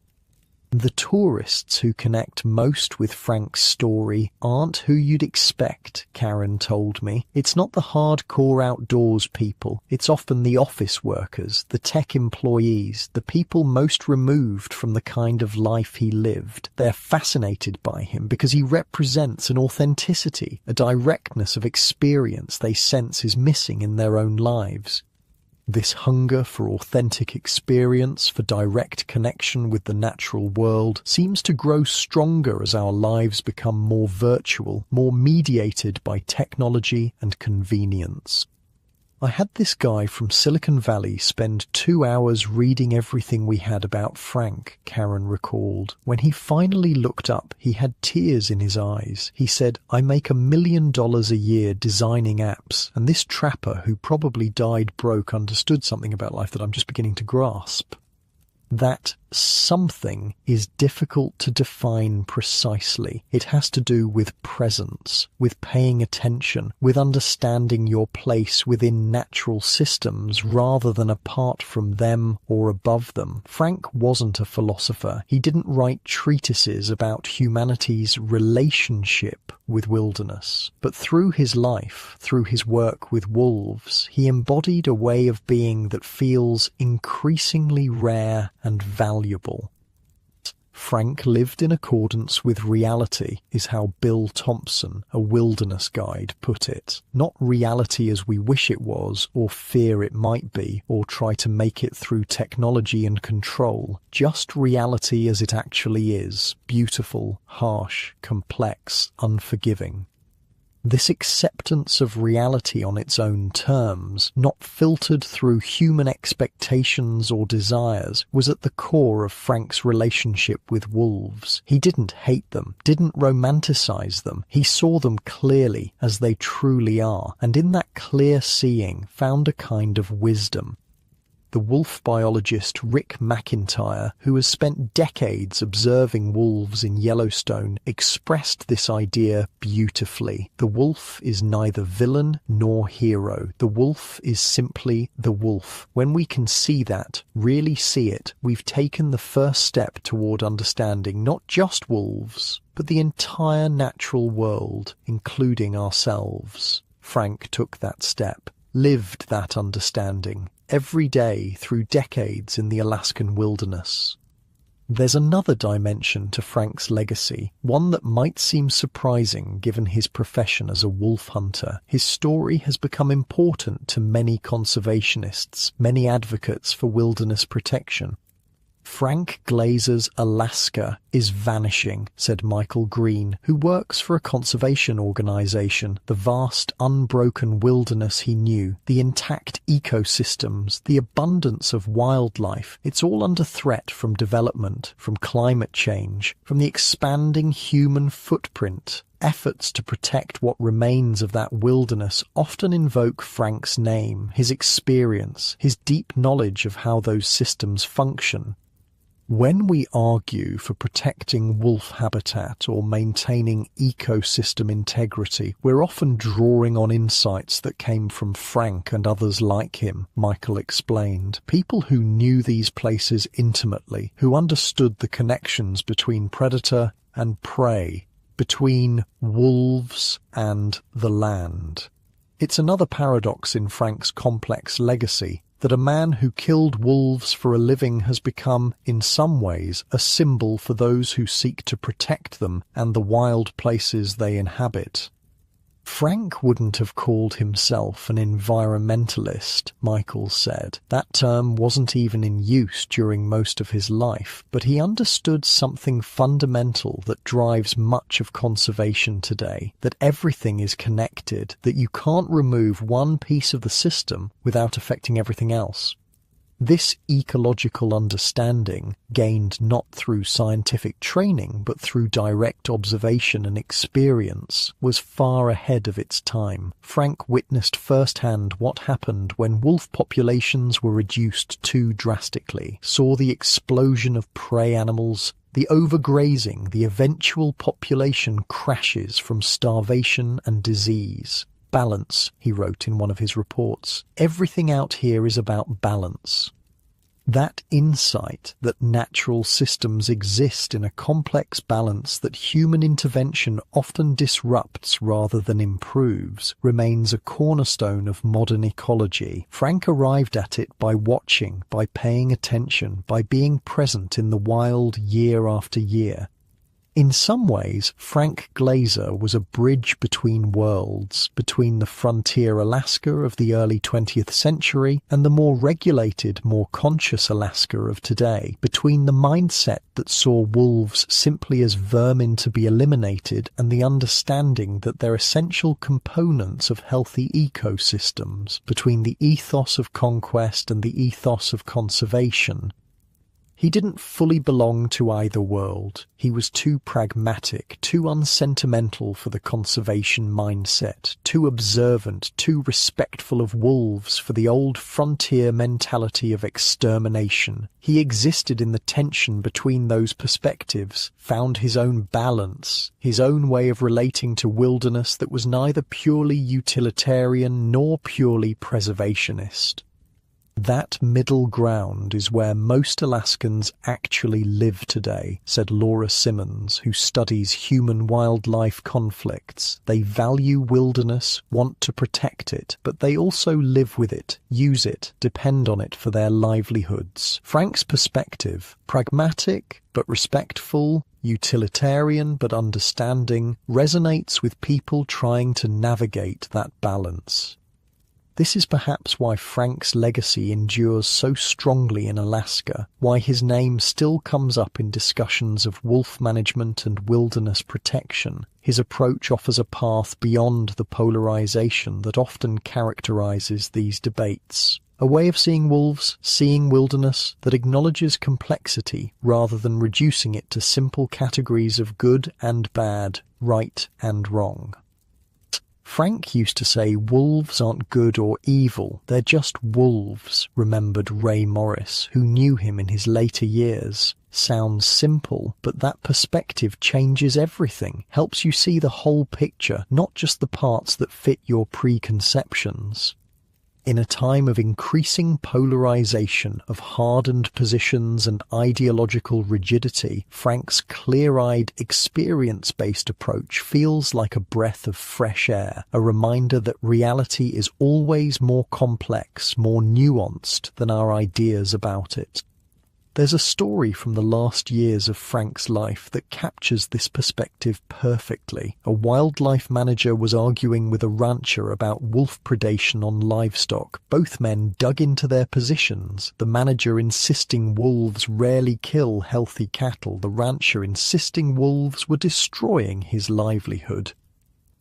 The tourists who connect most with Frank's story aren't who you'd expect, Karen told me. It's not the hardcore outdoors people. It's often the office workers, the tech employees, the people most removed from the kind of life he lived. They're fascinated by him because he represents an authenticity, a directness of experience they sense is missing in their own lives. This hunger for authentic experience, for direct connection with the natural world, seems to grow stronger as our lives become more virtual, more mediated by technology and convenience. I had this guy from Silicon Valley spend 2 hours reading everything we had about Frank, Karen recalled. When he finally looked up, he had tears in his eyes. He said, "I make $1 million a year designing apps, and this trapper who probably died broke understood something about life that I'm just beginning to grasp." That something is difficult to define precisely. It has to do with presence, with paying attention, with understanding your place within natural systems rather than apart from them or above them. Frank wasn't a philosopher. He didn't write treatises about humanity's relationship with wilderness. But through his life, through his work with wolves, he embodied a way of being that feels increasingly rare and valuable. Frank lived in accordance with reality, is how Bill Thompson, a wilderness guide, put it. Not reality as we wish it was, or fear it might be, or try to make it through technology and control. Just reality as it actually is, beautiful, harsh, complex, unforgiving. This acceptance of reality on its own terms, not filtered through human expectations or desires, was at the core of Frank's relationship with wolves. He didn't hate them, didn't romanticize them. He saw them clearly as they truly are, and in that clear seeing found a kind of wisdom. The wolf biologist Rick McIntyre, who has spent decades observing wolves in Yellowstone, expressed this idea beautifully. The wolf is neither villain nor hero. The wolf is simply the wolf. When we can see that, really see it, we've taken the first step toward understanding not just wolves, but the entire natural world, including ourselves. Frank took that step, lived that understanding, every day through decades in the Alaskan wilderness. There's another dimension to Frank's legacy, one that might seem surprising given his profession as a wolf hunter. His story has become important to many conservationists, many advocates for wilderness protection. Frank Glazer's Alaska is vanishing, said Michael Green, who works for a conservation organization. The vast, unbroken wilderness he knew, the intact ecosystems, the abundance of wildlife, it's all under threat from development, from climate change, from the expanding human footprint. Efforts to protect what remains of that wilderness often invoke Frank's name, his experience, his deep knowledge of how those systems function. When we argue for protecting wolf habitat or maintaining ecosystem integrity, we're often drawing on insights that came from Frank and others like him, Michael explained. People who knew these places intimately, who understood the connections between predator and prey, between wolves and the land. It's another paradox in Frank's complex legacy, that a man who killed wolves for a living has become, in some ways, a symbol for those who seek to protect them and the wild places they inhabit. Frank wouldn't have called himself an environmentalist, Michael said. That term wasn't even in use during most of his life, but he understood something fundamental that drives much of conservation today, that everything is connected, that you can't remove one piece of the system without affecting everything else. This ecological understanding, gained not through scientific training but through direct observation and experience, was far ahead of its time. Frank witnessed firsthand what happened when wolf populations were reduced too drastically, saw the explosion of prey animals, the overgrazing, the eventual population crashes from starvation and disease. Balance, he wrote in one of his reports. Everything out here is about balance. That insight that natural systems exist in a complex balance that human intervention often disrupts rather than improves remains a cornerstone of modern ecology. Frank arrived at it by watching, by paying attention, by being present in the wild year after year. In some ways, Frank Glazer was a bridge between worlds, between the frontier Alaska of the early 20th century and the more regulated, more conscious Alaska of today, between the mindset that saw wolves simply as vermin to be eliminated and the understanding that they're essential components of healthy ecosystems, between the ethos of conquest and the ethos of conservation. He didn't fully belong to either world. He was too pragmatic, too unsentimental for the conservation mindset, too observant, too respectful of wolves for the old frontier mentality of extermination. He existed in the tension between those perspectives, found his own balance, his own way of relating to wilderness that was neither purely utilitarian nor purely preservationist. That middle ground is where most Alaskans actually live today, said Laura Simmons, who studies human-wildlife conflicts. They value wilderness, want to protect it, but they also live with it, use it, depend on it for their livelihoods. Frank's perspective, pragmatic but respectful, utilitarian but understanding, resonates with people trying to navigate that balance. This is perhaps why Frank's legacy endures so strongly in Alaska, why his name still comes up in discussions of wolf management and wilderness protection. His approach offers a path beyond the polarization that often characterizes these debates. A way of seeing wolves, seeing wilderness, that acknowledges complexity rather than reducing it to simple categories of good and bad, right and wrong. Frank used to say wolves aren't good or evil, they're just wolves, remembered Ray Morris, who knew him in his later years. Sounds simple, but that perspective changes everything, helps you see the whole picture, not just the parts that fit your preconceptions. In a time of increasing polarization, of hardened positions and ideological rigidity, Frank's clear-eyed, experience-based approach feels like a breath of fresh air, a reminder that reality is always more complex, more nuanced than our ideas about it. There's a story from the last years of Frank's life that captures this perspective perfectly. A wildlife manager was arguing with a rancher about wolf predation on livestock. Both men dug into their positions, the manager insisting wolves rarely kill healthy cattle, the rancher insisting wolves were destroying his livelihood.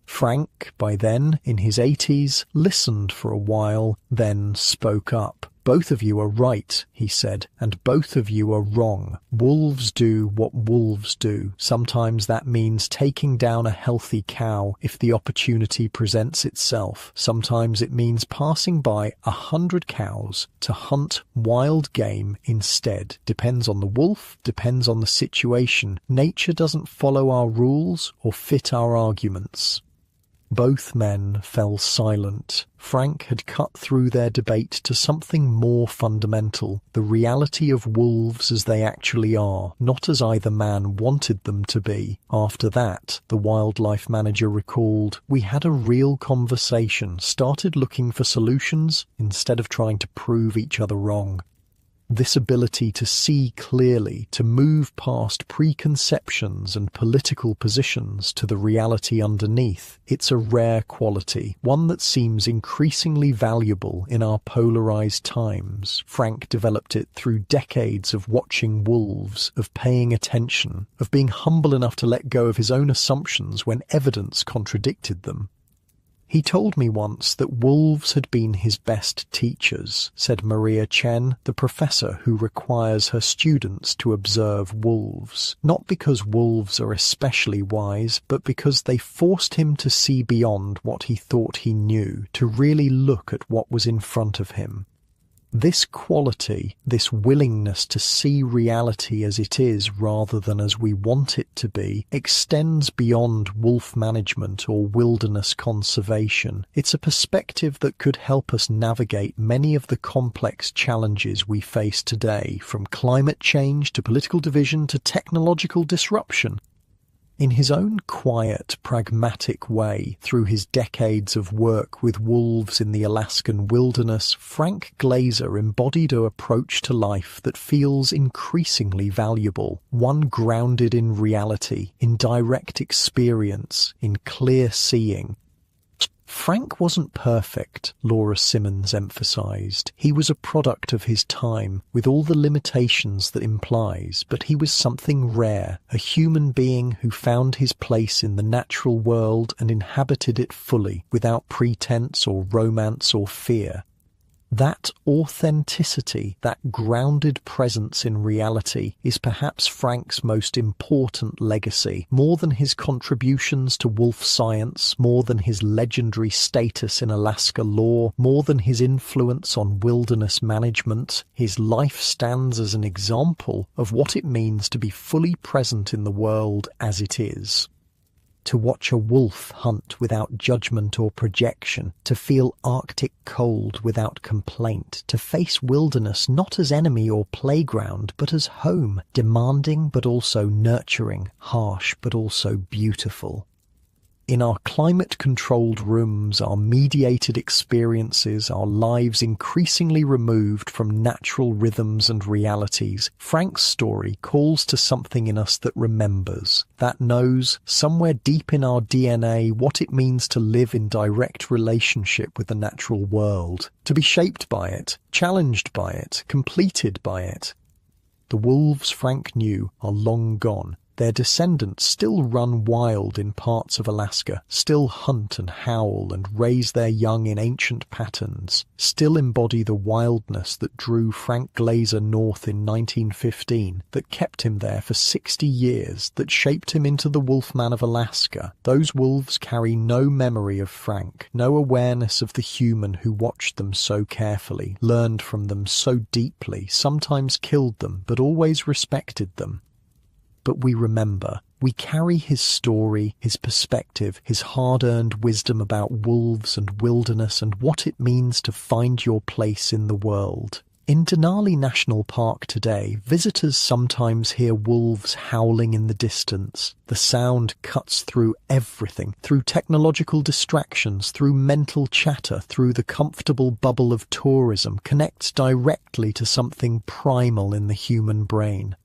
Frank, by then in his 80s, listened for a while, then spoke up. "Both of you are right," he said, "and both of you are wrong. Wolves do what wolves do. Sometimes that means taking down a healthy cow if the opportunity presents itself. Sometimes it means passing by 100 cows to hunt wild game instead. Depends on the wolf, depends on the situation. Nature doesn't follow our rules or fit our arguments." Both men fell silent. Frank had cut through their debate to something more fundamental, the reality of wolves as they actually are, not as either man wanted them to be. After that, the wildlife manager recalled, "We had a real conversation, started looking for solutions instead of trying to prove each other wrong." This ability to see clearly, to move past preconceptions and political positions to the reality underneath, it's a rare quality, one that seems increasingly valuable in our polarized times. Frank developed it through decades of watching wolves, of paying attention, of being humble enough to let go of his own assumptions when evidence contradicted them. "He told me once that wolves had been his best teachers," said Maria Chen, the professor who requires her students to observe wolves. "Not because wolves are especially wise, but because they forced him to see beyond what he thought he knew, to really look at what was in front of him." This quality, this willingness to see reality as it is rather than as we want it to be, extends beyond wolf management or wilderness conservation. It's a perspective that could help us navigate many of the complex challenges we face today, from climate change to political division to technological disruption. In his own quiet, pragmatic way, through his decades of work with wolves in the Alaskan wilderness, Frank Glazer embodied an approach to life that feels increasingly valuable, one grounded in reality, in direct experience, in clear seeing. Frank wasn't perfect, Laura Simmons emphasized. He was a product of his time, with all the limitations that implies, but he was something rare, a human being who found his place in the natural world and inhabited it fully, without pretense or romance or fear. That authenticity, that grounded presence in reality, is perhaps Frank's most important legacy. More than his contributions to wolf science, more than his legendary status in Alaska law, more than his influence on wilderness management, his life stands as an example of what it means to be fully present in the world as it is. To watch a wolf hunt without judgment or projection, to feel Arctic cold without complaint, to face wilderness not as enemy or playground, but as home, demanding but also nurturing, harsh but also beautiful. In our climate-controlled rooms, our mediated experiences, our lives increasingly removed from natural rhythms and realities, Frank's story calls to something in us that remembers, that knows, somewhere deep in our DNA, what it means to live in direct relationship with the natural world, to be shaped by it, challenged by it, completed by it. The wolves Frank knew are long gone. Their descendants still run wild in parts of Alaska, still hunt and howl and raise their young in ancient patterns, still embody the wildness that drew Frank Glazer north in 1915, that kept him there for 60 years, that shaped him into the Wolfman of Alaska. Those wolves carry no memory of Frank, no awareness of the human who watched them so carefully, learned from them so deeply, sometimes killed them, but always respected them. But we remember. We carry his story, his perspective, his hard-earned wisdom about wolves and wilderness and what it means to find your place in the world. In Denali National Park today, visitors sometimes hear wolves howling in the distance. The sound cuts through everything, through technological distractions, through mental chatter, through the comfortable bubble of tourism, connects directly to something primal in the human brain.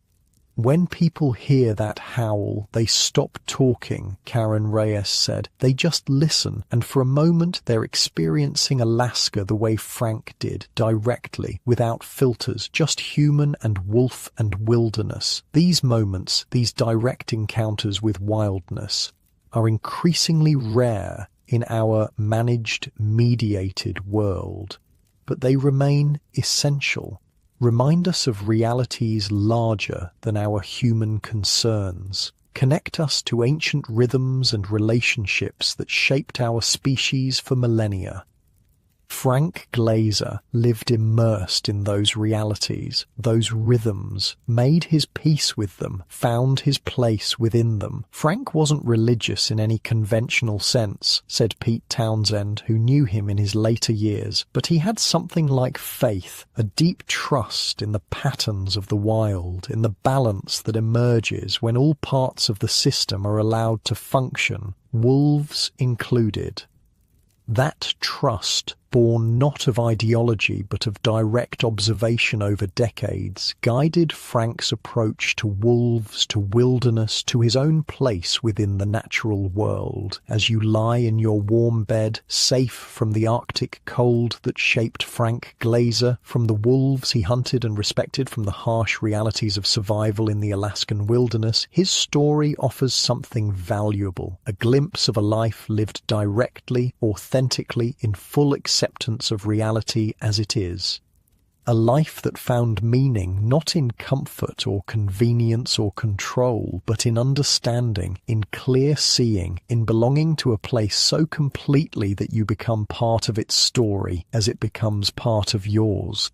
When people hear that howl, they stop talking, Karen Reyes said. They just listen, and for a moment they're experiencing Alaska the way Frank did, directly, without filters, just human and wolf and wilderness. These moments, these direct encounters with wildness, are increasingly rare in our managed, mediated world, but they remain essential. Remind us of realities larger than our human concerns. Connect us to ancient rhythms and relationships that shaped our species for millennia. Frank Glazer lived immersed in those realities, those rhythms, made his peace with them, found his place within them. Frank wasn't religious in any conventional sense, said Pete Townsend, who knew him in his later years, but he had something like faith, a deep trust in the patterns of the wild, in the balance that emerges when all parts of the system are allowed to function, wolves included. That trust, born not of ideology but of direct observation over decades, guided Frank's approach to wolves, to wilderness, to his own place within the natural world. As you lie in your warm bed, safe from the Arctic cold that shaped Frank Glazer, from the wolves he hunted and respected, from the harsh realities of survival in the Alaskan wilderness, his story offers something valuable, a glimpse of a life lived directly, authentically, in full acceptance of reality as it is. A life that found meaning not in comfort or convenience or control, but in understanding, in clear seeing, in belonging to a place so completely that you become part of its story as it becomes part of yours.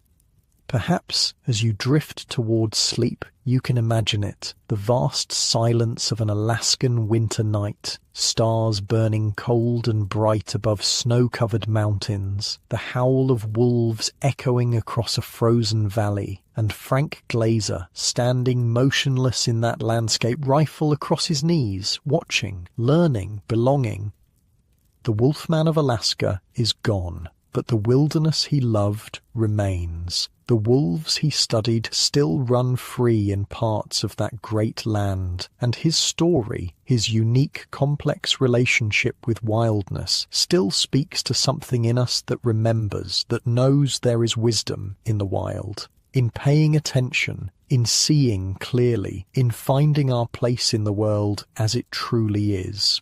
Perhaps, as you drift towards sleep, you can imagine it, the vast silence of an Alaskan winter night, stars burning cold and bright above snow-covered mountains, the howl of wolves echoing across a frozen valley, and Frank Glazer standing motionless in that landscape, rifle across his knees, watching, learning, belonging. The Wolfman of Alaska is gone, but the wilderness he loved remains. The wolves he studied still run free in parts of that great land, and his story, his unique, complex relationship with wildness, still speaks to something in us that remembers, that knows there is wisdom in the wild, in paying attention, in seeing clearly, in finding our place in the world as it truly is.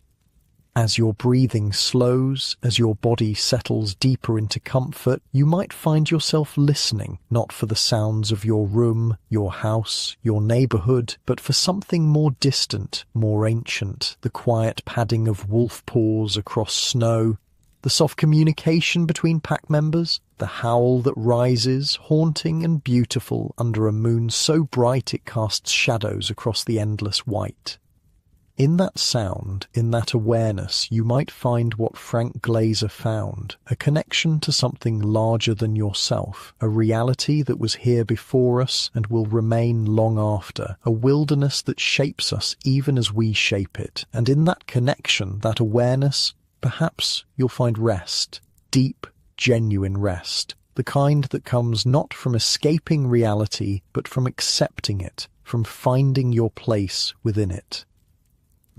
As your breathing slows, as your body settles deeper into comfort, you might find yourself listening, not for the sounds of your room, your house, your neighborhood, but for something more distant, more ancient, the quiet padding of wolf paws across snow, the soft communication between pack members, the howl that rises, haunting and beautiful under a moon so bright it casts shadows across the endless white. In that sound, in that awareness, you might find what Frank Glazer found, a connection to something larger than yourself, a reality that was here before us and will remain long after, a wilderness that shapes us even as we shape it. And in that connection, that awareness, perhaps you'll find rest, deep, genuine rest, the kind that comes not from escaping reality, but from accepting it, from finding your place within it.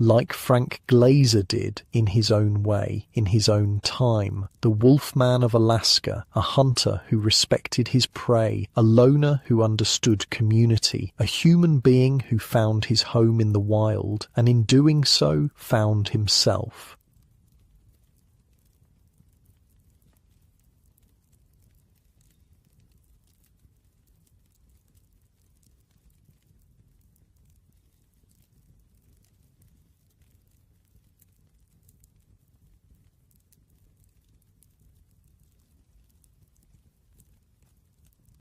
Like Frank Glazer did in his own way, in his own time, the Wolfman of Alaska, a hunter who respected his prey, a loner who understood community, a human being who found his home in the wild, and in doing so found himself.